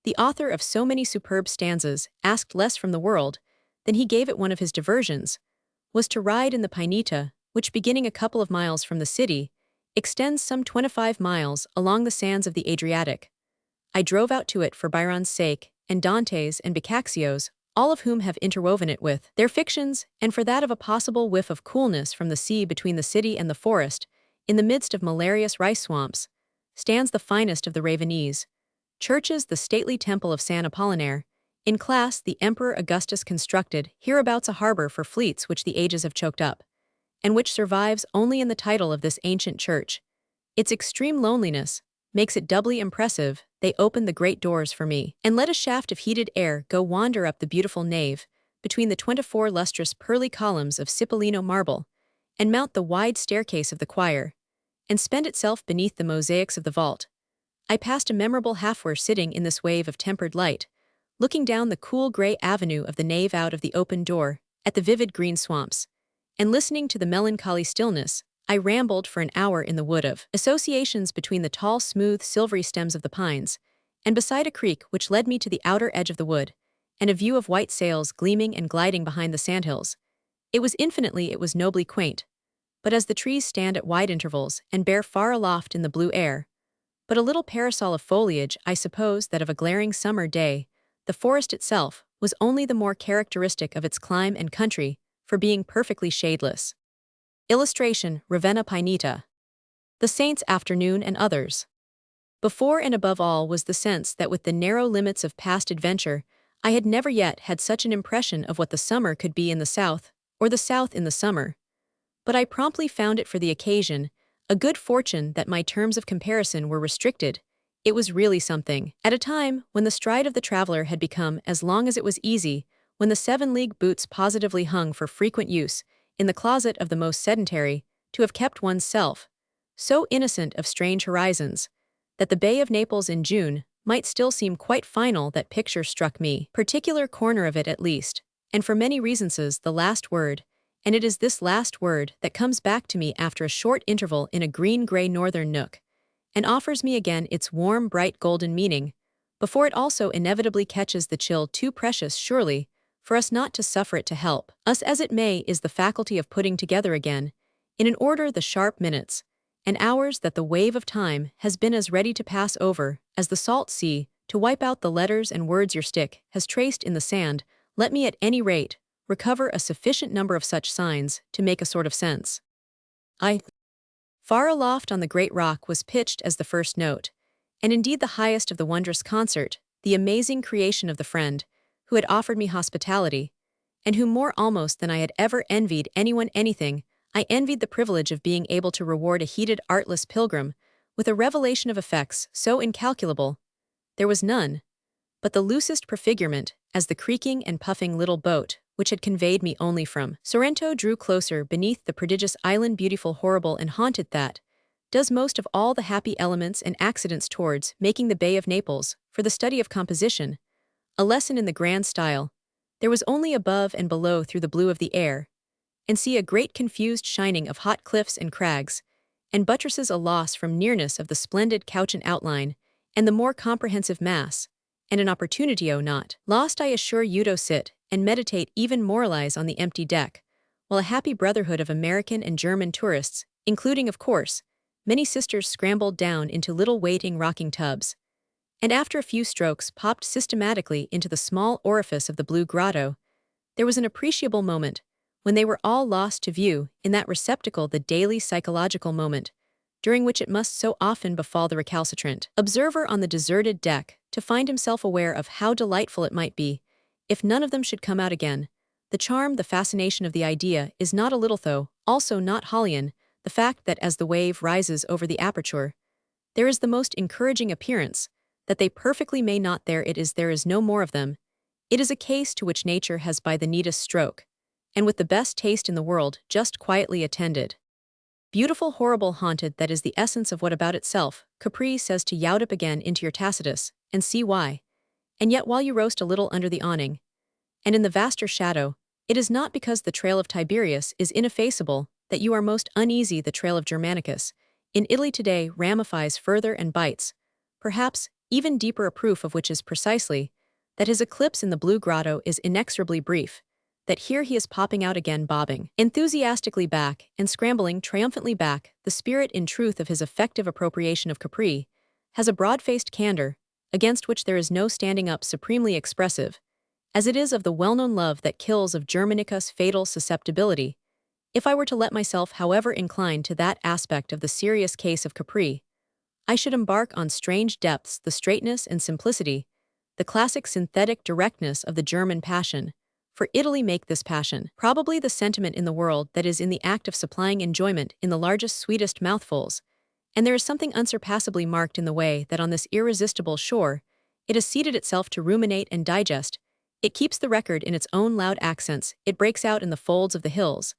The author of so many superb stanzas asked less from the world than he gave it. One of his diversions was to ride in the Pineta, which, beginning a couple of miles from the city, extends some 25 miles along the sands of the Adriatic. I drove out to it for Byron's sake, and Dante's and Boccaccio's, all of whom have interwoven it with their fictions, and for that of a possible whiff of coolness from the sea between the city and the forest, in the midst of malarious rice swamps, stands the finest of the Ravenese. Churches the stately temple of San Apollinaire, in class the Emperor Augustus constructed hereabouts a harbor for fleets which the ages have choked up, and which survives only in the title of this ancient church. Its extreme loneliness makes it doubly impressive. They open the great doors for me, and let a shaft of heated air go wander up the beautiful nave, between the 24 lustrous pearly columns of Cipollino marble, and mount the wide staircase of the choir, and spend itself beneath the mosaics of the vault. I passed a memorable half-hour sitting in this wave of tempered light, looking down the cool gray avenue of the nave out of the open door, at the vivid green swamps, and listening to the melancholy stillness. I rambled for an hour in the wood of associations between the tall, smooth, silvery stems of the pines, and beside a creek which led me to the outer edge of the wood, and a view of white sails gleaming and gliding behind the sandhills. It was nobly quaint. But as the trees stand at wide intervals and bear far aloft in the blue air, but a little parasol of foliage, I suppose that of a glaring summer day, the forest itself was only the more characteristic of its clime and country for being perfectly shadeless. Illustration: Ravenna Pineta. The Saints' Afternoon and Others. Before and above all was the sense that with the narrow limits of past adventure, I had never yet had such an impression of what the summer could be in the South, or the South in the summer. But I promptly found it for the occasion, a good fortune that my terms of comparison were restricted. It was really something. At a time when the stride of the traveler had become as long as it was easy, when the 7-league boots positively hung for frequent use, in the closet of the most sedentary, to have kept one's self so innocent of strange horizons, that the Bay of Naples in June might still seem quite final. That picture struck me, particular corner of it at least, and for many reasons the last word, and it is this last word that comes back to me after a short interval in a green-gray northern nook, and offers me again its warm, bright golden meaning, before it also inevitably catches the chill too precious, surely, for us not to suffer it to help us as it may, is the faculty of putting together again, in an order, the sharp minutes and hours that the wave of time has been as ready to pass over as the salt sea to wipe out the letters and words your stick has traced in the sand. Let me at any rate recover a sufficient number of such signs to make a sort of sense. Far aloft on the great rock was pitched as the first note, and indeed the highest of the wondrous concert, the amazing creation of the friend who had offered me hospitality, and who more almost than I had ever envied anyone anything, I envied the privilege of being able to reward a heated, artless pilgrim with a revelation of effects so incalculable. There was none but the loosest prefigurement, as the creaking and puffing little boat, which had conveyed me only from Sorrento, drew closer beneath the prodigious island, beautiful, horrible, and haunted, that does most of all the happy elements and accidents towards making the Bay of Naples, for the study of composition, a lesson in the grand style. There was only above and below through the blue of the air, and see a great confused shining of hot cliffs and crags, and buttresses, a loss from nearness of the splendid couchant outline, and the more comprehensive mass, and an opportunity, not lost, I assure you, to sit and meditate, even moralize on the empty deck, while a happy brotherhood of American and German tourists, including, of course, many sisters, scrambled down into little waiting rocking tubs, and after a few strokes popped systematically into the small orifice of the blue grotto. There was an appreciable moment when they were all lost to view in that receptacle, the daily psychological moment, during which it must so often befall the recalcitrant observer on the deserted deck to find himself aware of how delightful it might be if none of them should come out again. The charm, the fascination of the idea is not a little, though also not Hollian, the fact that as the wave rises over the aperture, there is the most encouraging appearance that they perfectly may not there is no more of them. It is a case to which nature has by the neatest stroke, and with the best taste in the world, just quietly attended. Beautiful, horrible, haunted, that is the essence of what about itself. Capri says to yout up again into your Tacitus, and see why. And yet while you roast a little under the awning, and in the vaster shadow, it is not because the trail of Tiberius is ineffaceable that you are most uneasy. The trail of Germanicus, in Italy today, ramifies further and bites, perhaps, even deeper, a proof of which is precisely that his eclipse in the blue grotto is inexorably brief, that here he is popping out again, bobbing enthusiastically back and scrambling triumphantly back. The spirit in truth of his effective appropriation of Capri has a broad-faced candor, against which there is no standing up, supremely expressive, as it is of the well-known love that kills of Germanicus' fatal susceptibility. If I were to let myself, however, incline to that aspect of the serious case of Capri, I should embark on strange depths. The straightness and simplicity, the classic synthetic directness of the German passion, for Italy make this passion probably the sentiment in the world that is in the act of supplying enjoyment in the largest, sweetest mouthfuls, and there is something unsurpassably marked in the way that on this irresistible shore it has seated itself to ruminate and digest. It keeps the record in its own loud accents, it breaks out in the folds of the hills,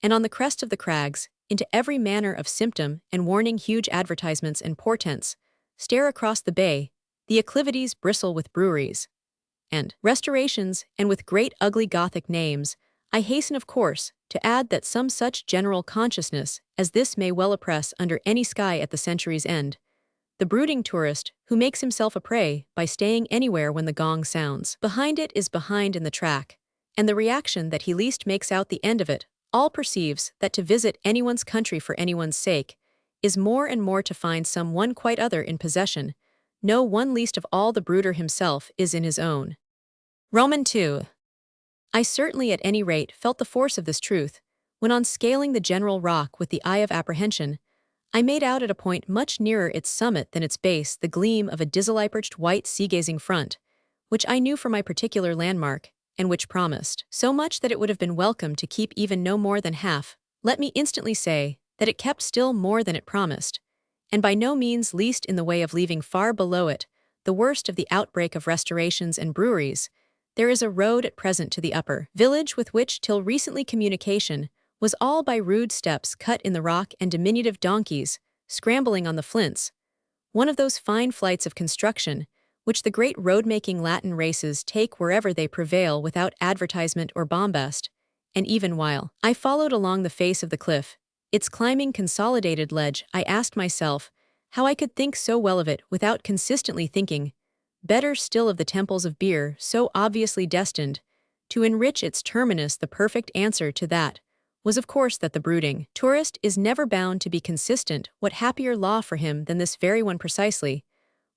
and on the crest of the crags, into every manner of symptom and warning. Huge advertisements and portents stare across the bay, the acclivities bristle with breweries and restorations, and with great ugly Gothic names. I hasten, of course, to add that some such general consciousness as this may well oppress under any sky at the century's end the brooding tourist who makes himself a prey by staying anywhere when the gong sounds. Behind it is behind in the track, and the reaction that he least makes out the end of it all perceives that to visit anyone's country for anyone's sake is more and more to find some one quite other in possession. No one, least of all the brooder himself, is in his own. Roman 2. I certainly at any rate felt the force of this truth, when on scaling the general rock with the eye of apprehension, I made out at a point much nearer its summit than its base the gleam of a dizzily-perched white sea-gazing front, which I knew for my particular landmark, and which promised so much that it would have been welcome to keep even no more than half. Let me instantly say that it kept still more than it promised, and by no means least in the way of leaving far below it the worst of the outbreak of restaurations and breweries. There is a road at present to the upper village with which till recently communication was all by rude steps cut in the rock and diminutive donkeys scrambling on the flints, one of those fine flights of construction which the great road-making Latin races take wherever they prevail without advertisement or bombast. And even while I followed along the face of the cliff, its climbing consolidated ledge, I asked myself how I could think so well of it without consistently thinking better still of the temples of beer so obviously destined to enrich its terminus. The perfect answer to that was of course that the brooding tourist is never bound to be consistent. What happier law for him than this very one precisely,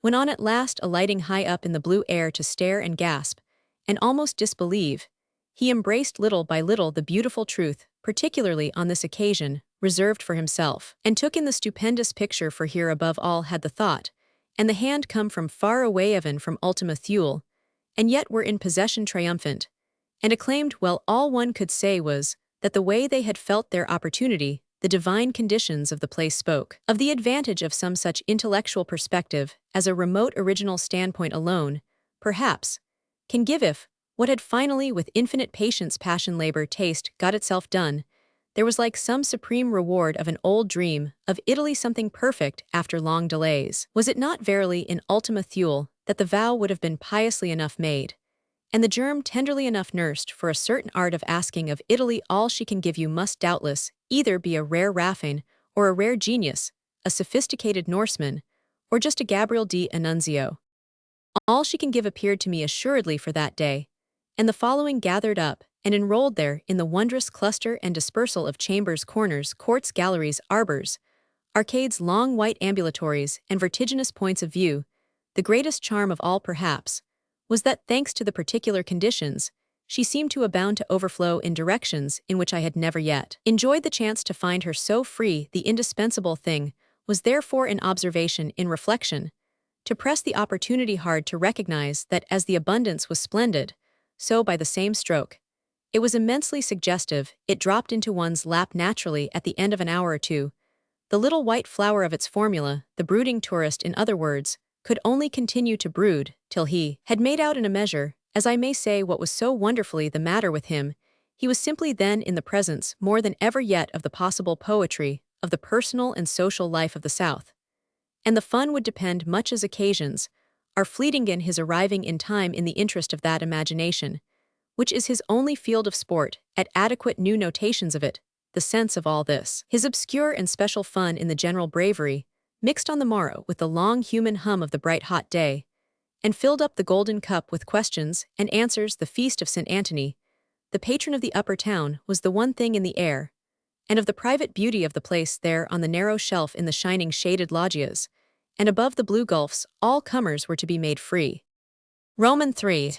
when on at last alighting high up in the blue air to stare and gasp, and almost disbelieve, he embraced little by little the beautiful truth, particularly on this occasion, reserved for himself, and took in the stupendous picture. For here above all had the thought and the hand come from far away, even from Ultima Thule, and yet were in possession triumphant, and acclaimed. Well, all one could say was that the way they had felt their opportunity, the divine conditions of the place spoke of the advantage of some such intellectual perspective as a remote original standpoint alone, perhaps, can give. If what had finally with infinite patience, passion, labor, taste, got itself done, there was like some supreme reward of an old dream of Italy, something perfect after long delays. Was it not verily in Ultima Thule that the vow would have been piously enough made, and the germ tenderly enough nursed? For a certain art of asking of Italy all she can give you must doubtless either be a rare Raphine or a rare genius, a sophisticated Norseman, or just a Gabriel di Annunzio. All she can give appeared to me assuredly for that day, and the following gathered up and enrolled there in the wondrous cluster and dispersal of chambers, corners, courts, galleries, arbors, arcades, long white ambulatories, and vertiginous points of view. The greatest charm of all, perhaps, was that, thanks to the particular conditions, she seemed to abound to overflow in directions in which I had never yet enjoyed the chance to find her so free. The indispensable thing was therefore in observation, in reflection, to press the opportunity hard, to recognize that as the abundance was splendid, so by the same stroke, it was immensely suggestive. It dropped into one's lap naturally at the end of an hour or two. The little white flower of its formula, the brooding tourist, in other words, could only continue to brood till he had made out in a measure, as I may say, what was so wonderfully the matter with him. He was simply then in the presence more than ever yet of the possible poetry of the personal and social life of the South. And the fun would depend much as occasions are fleeting in his arriving in time in the interest of that imagination, which is his only field of sport, at adequate new notations of it, the sense of all this. His obscure and special fun in the general bravery, mixed on the morrow with the long human hum of the bright hot day, and filled up the golden cup with questions and answers, the feast of St. Antony, the patron of the upper town, was the one thing in the air, and of the private beauty of the place there on the narrow shelf in the shining shaded loggias, and above the blue gulfs, all comers were to be made free. Roman 3.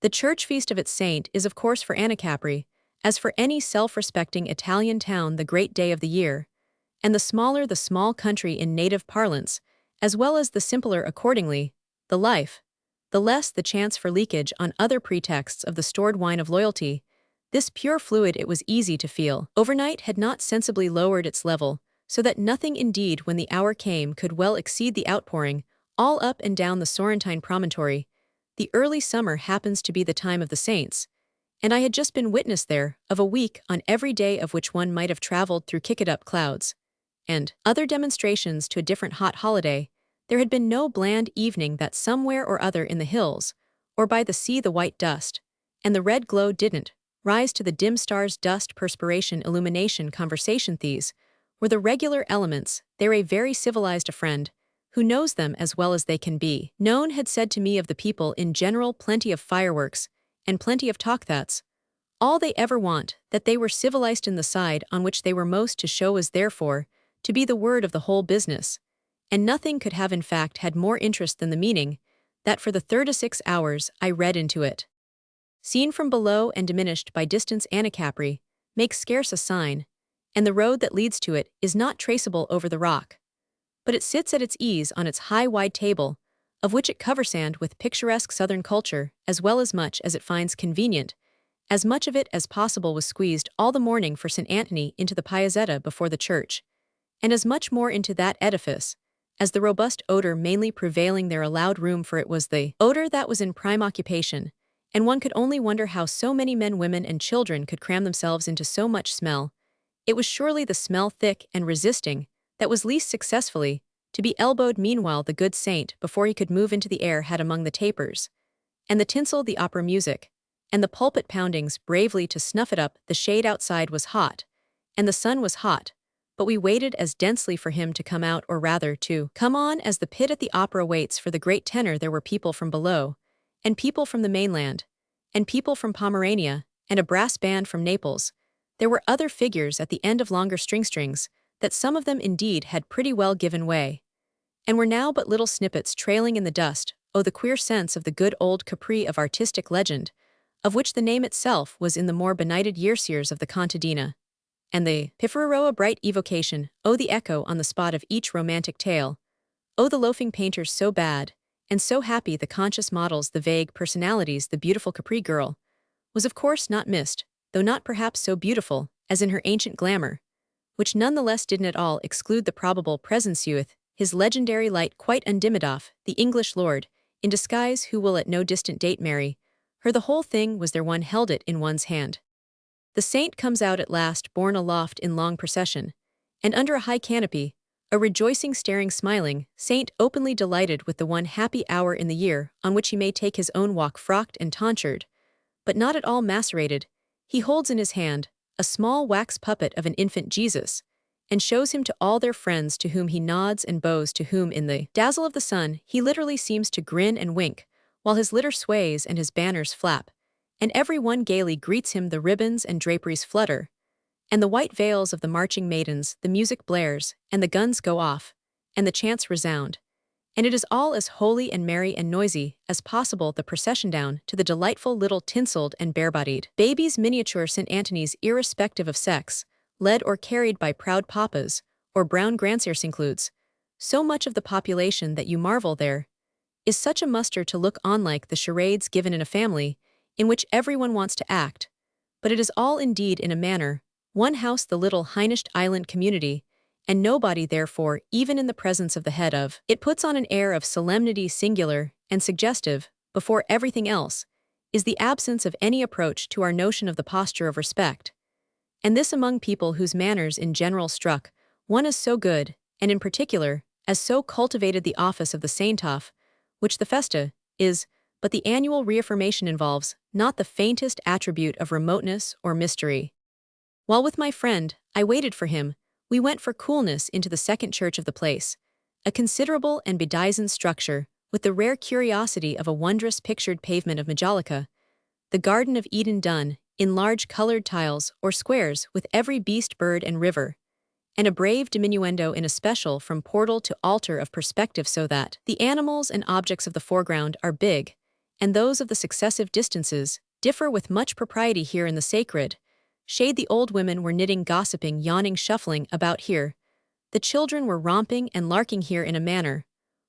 The church feast of its saint is of course for Capri, as for any self-respecting Italian town the great day of the year, and the smaller the small country in native parlance, as well as the simpler accordingly, the life, the less the chance for leakage on other pretexts of the stored wine of loyalty. This pure fluid it was easy to feel. Overnight had not sensibly lowered its level, so that nothing indeed when the hour came could well exceed the outpouring, all up and down the Sorrentine promontory. The early summer happens to be the time of the saints, and I had just been witness there of a week on every day of which one might have traveled through kicked-up clouds, and other demonstrations to a different hot holiday. There had been no bland evening that somewhere or other in the hills, or by the sea the white dust, and the red glow didn't rise to the dim stars dust perspiration illumination conversation. These were the regular elements. They're a very civilized a friend, who knows them as well as they can be known, had said to me of the people in general, plenty of fireworks, and plenty of talk. That's all they ever want, that they were civilized in the side on which they were most to show was therefore to be the word of the whole business, and nothing could have in fact had more interest than the meaning that for the 36 hours I read into it. Seen from below and diminished by distance, Capri makes scarce a sign, and the road that leads to it is not traceable over the rock, but it sits at its ease on its high wide table, of which it coversand with picturesque southern culture as well as much as it finds convenient. As much of it as possible was squeezed all the morning for St. Anthony into the Piazzetta before the church, and as much more into that edifice, as the robust odor mainly prevailing there allowed room for. It was the odor that was in prime occupation, and one could only wonder how so many men, women, and children could cram themselves into so much smell. It was surely the smell, thick and resisting, that was least successfully to be elbowed. Meanwhile the good saint, before he could move into the air, had among the tapers, and the tinsel, the opera music, and the pulpit poundings bravely to snuff it up. The shade outside was hot, and the sun was hot, but we waited as densely for him to come out, or rather to come on, as the pit at the opera waits for the great tenor. There were people from below, and people from the mainland, and people from Pomerania, and a brass band from Naples. There were other figures at the end of longer strings, that some of them indeed had pretty well given way, and were now but little snippets trailing in the dust. Oh, the queer sense of the good old Capri of artistic legend, of which the name itself was in the more benighted years of the contadina, and the Piffero a bright evocation. Oh, the echo on the spot of each romantic tale. Oh, the loafing painters so bad, and so happy, the conscious models, the vague personalities. The beautiful Capri girl was of course not missed, though not perhaps so beautiful as in her ancient glamour, which none the less didn't at all exclude the probable presence youth, his legendary light quite undimmed off, the English lord, in disguise, who will at no distant date marry her. The whole thing was there. One held it in one's hand. The saint comes out at last, borne aloft in long procession, and under a high canopy, a rejoicing, staring, smiling saint, openly delighted with the one happy hour in the year on which he may take his own walk, frocked and tonsured, but not at all macerated. He holds in his hand a small wax puppet of an infant Jesus, and shows him to all their friends, to whom he nods and bows, to whom in the dazzle of the sun he literally seems to grin and wink, while his litter sways and his banners flap, and every one gaily greets him. The ribbons and draperies flutter, and the white veils of the marching maidens, the music blares, and the guns go off, and the chants resound, and it is all as holy and merry and noisy as possible. The procession down to the delightful little tinselled and bare-bodied babies, miniature St. Anthony's, irrespective of sex, led or carried by proud papas or brown grandsires, includes so much of the population that you marvel. There is such a muster to look on, like the charades given in a family in which everyone wants to act, but it is all indeed in a manner one house, the little Heinished island community, and nobody therefore, even in the presence of the head of it, puts on an air of solemnity. Singular and suggestive, before everything else, is the absence of any approach to our notion of the posture of respect, and this among people whose manners in general struck one as so good, and in particular as so cultivated. The office of the saintoff, which the festa is, but the annual reaffirmation involves not the faintest attribute of remoteness or mystery. While with my friend I waited for him, we went for coolness into the second church of the place, a considerable and bedizened structure with the rare curiosity of a wondrous pictured pavement of Majolica, the Garden of Eden done in large colored tiles or squares with every beast, bird, and river, and a brave diminuendo in a special from portal to altar of perspective so that the animals and objects of the foreground are big, and those of the successive distances differ with much propriety here in the sacred. Shade the old women were knitting, gossiping, yawning, shuffling about here. The children were romping and larking here in a manner,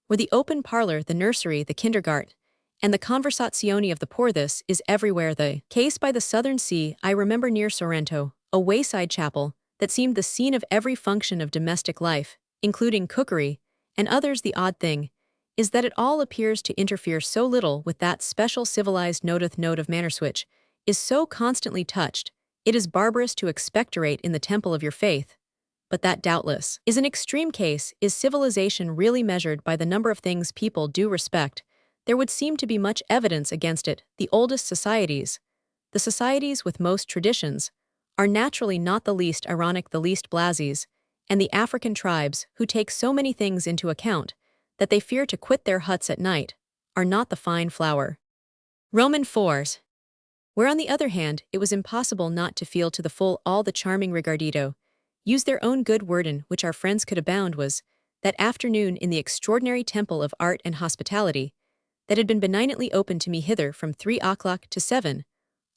where the open parlor, the nursery, the kindergarten, and the conversazione of the poor. This is everywhere the case by the southern sea. I remember near Sorrento, a wayside chapel that seemed the scene of every function of domestic life, including cookery, and others. The odd thing is that it all appears to interfere so little with that special civilized note of manners which is so constantly touched. It is barbarous to expectorate in the temple of your faith, but that doubtless is an extreme case. Is civilization really measured by the number of things people do respect? There would seem to be much evidence against it. The oldest societies, the societies with most traditions, are naturally not the least ironic, the least blasés, and the African tribes, who take so many things into account that they fear to quit their huts at night, are not the fine flower. Roman fours, where on the other hand it was impossible not to feel to the full all the charming regardito, use their own good word in which our friends could abound, was that afternoon in the extraordinary temple of art and hospitality that had been benignantly opened to me hither from 3 o'clock to 7,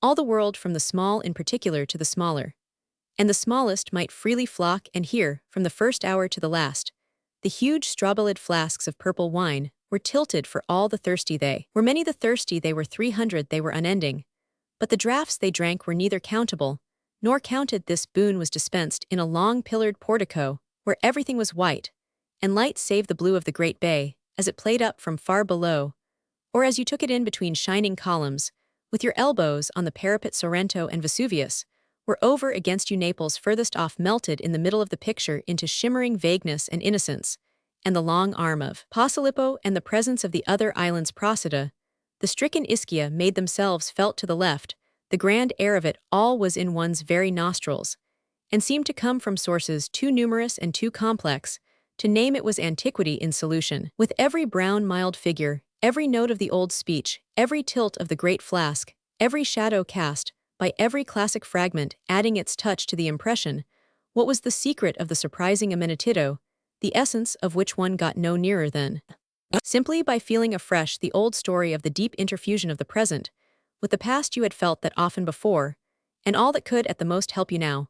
all the world from the small in particular to the smaller, and the smallest might freely flock and hear from the first hour to the last. The huge straw-billed flasks of purple wine were tilted for all the thirsty. They were many, the thirsty, they were 300, they were unending. But the draughts they drank were neither countable nor counted. This boon was dispensed in a long pillared portico, where everything was white and light save the blue of the great bay, as it played up from far below, or as you took it in between shining columns, with your elbows on the parapet. Sorrento and Vesuvius were over against you. Naples furthest off melted in the middle of the picture into shimmering vagueness and innocence, and the long arm of Posilippo and the presence of the other islands, Procida, the stricken Ischia, made themselves felt to the left. The grand air of it all was in one's very nostrils, and seemed to come from sources too numerous and too complex to name. It was antiquity in solution. With every brown mild figure, every note of the old speech, every tilt of the great flask, every shadow cast by every classic fragment adding its touch to the impression, what was the secret of the surprising amenitito, the essence of which one got no nearer than simply by feeling afresh the old story of the deep interfusion of the present with the past. You had felt that often before, and all that could at the most help you now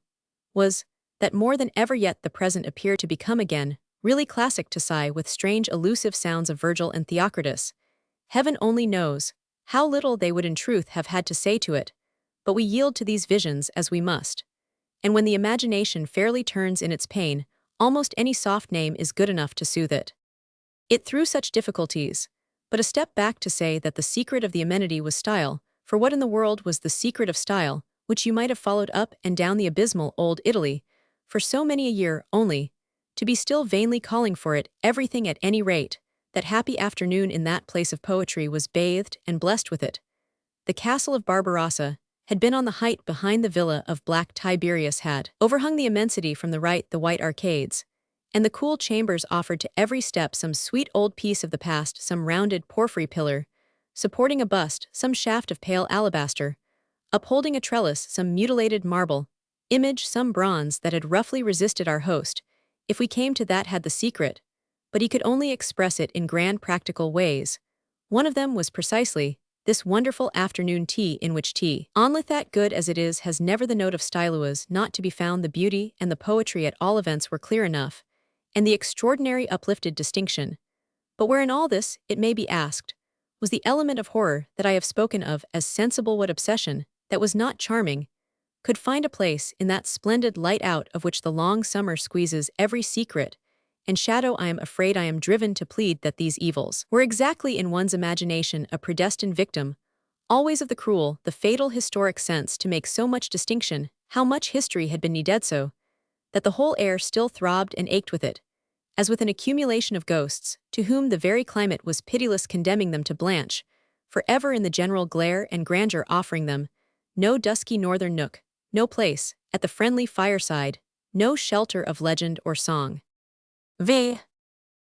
was that more than ever yet the present appeared to become again really classic, to sigh with strange elusive sounds of Virgil and Theocritus. Heaven only knows how little they would in truth have had to say to it, but we yield to these visions as we must. And when the imagination fairly turns in its pain, almost any soft name is good enough to soothe it. It through such difficulties, but a step back to say that the secret of the amenity was style, for what in the world was the secret of style, which you might have followed up and down the abysmal old Italy for so many a year, only to be still vainly calling for it, everything at any rate. That happy afternoon in that place of poetry was bathed and blessed with it. The castle of Barbarossa had been on the height behind the villa of Black Tiberius, had overhung the immensity from the right the white arcades, and the cool chambers offered to every step some sweet old piece of the past, some rounded porphyry pillar supporting a bust, some shaft of pale alabaster upholding a trellis, some mutilated marble image, some bronze that had roughly resisted our host, if we came to that, had the secret, but he could only express it in grand practical ways. One of them was precisely this wonderful afternoon tea, in which tea, only that good as it is, has never the note of style, was not to be found. The beauty and the poetry at all events were clear enough, and the extraordinary uplifted distinction. But where in all this, it may be asked, was the element of horror that I have spoken of as sensible? What obsession, that was not charming, could find a place in that splendid light out of which the long summer squeezes every secret and shadow? I am afraid I am driven to plead that these evils were exactly in one's imagination a predestined victim, always of the cruel, the fatal historic sense, to make so much distinction. How much history had been needed so that the whole air still throbbed and ached with it, as with an accumulation of ghosts, to whom the very climate was pitiless, condemning them to blanch forever in the general glare and grandeur, offering them no dusky northern nook, no place at the friendly fireside, no shelter of legend or song. V.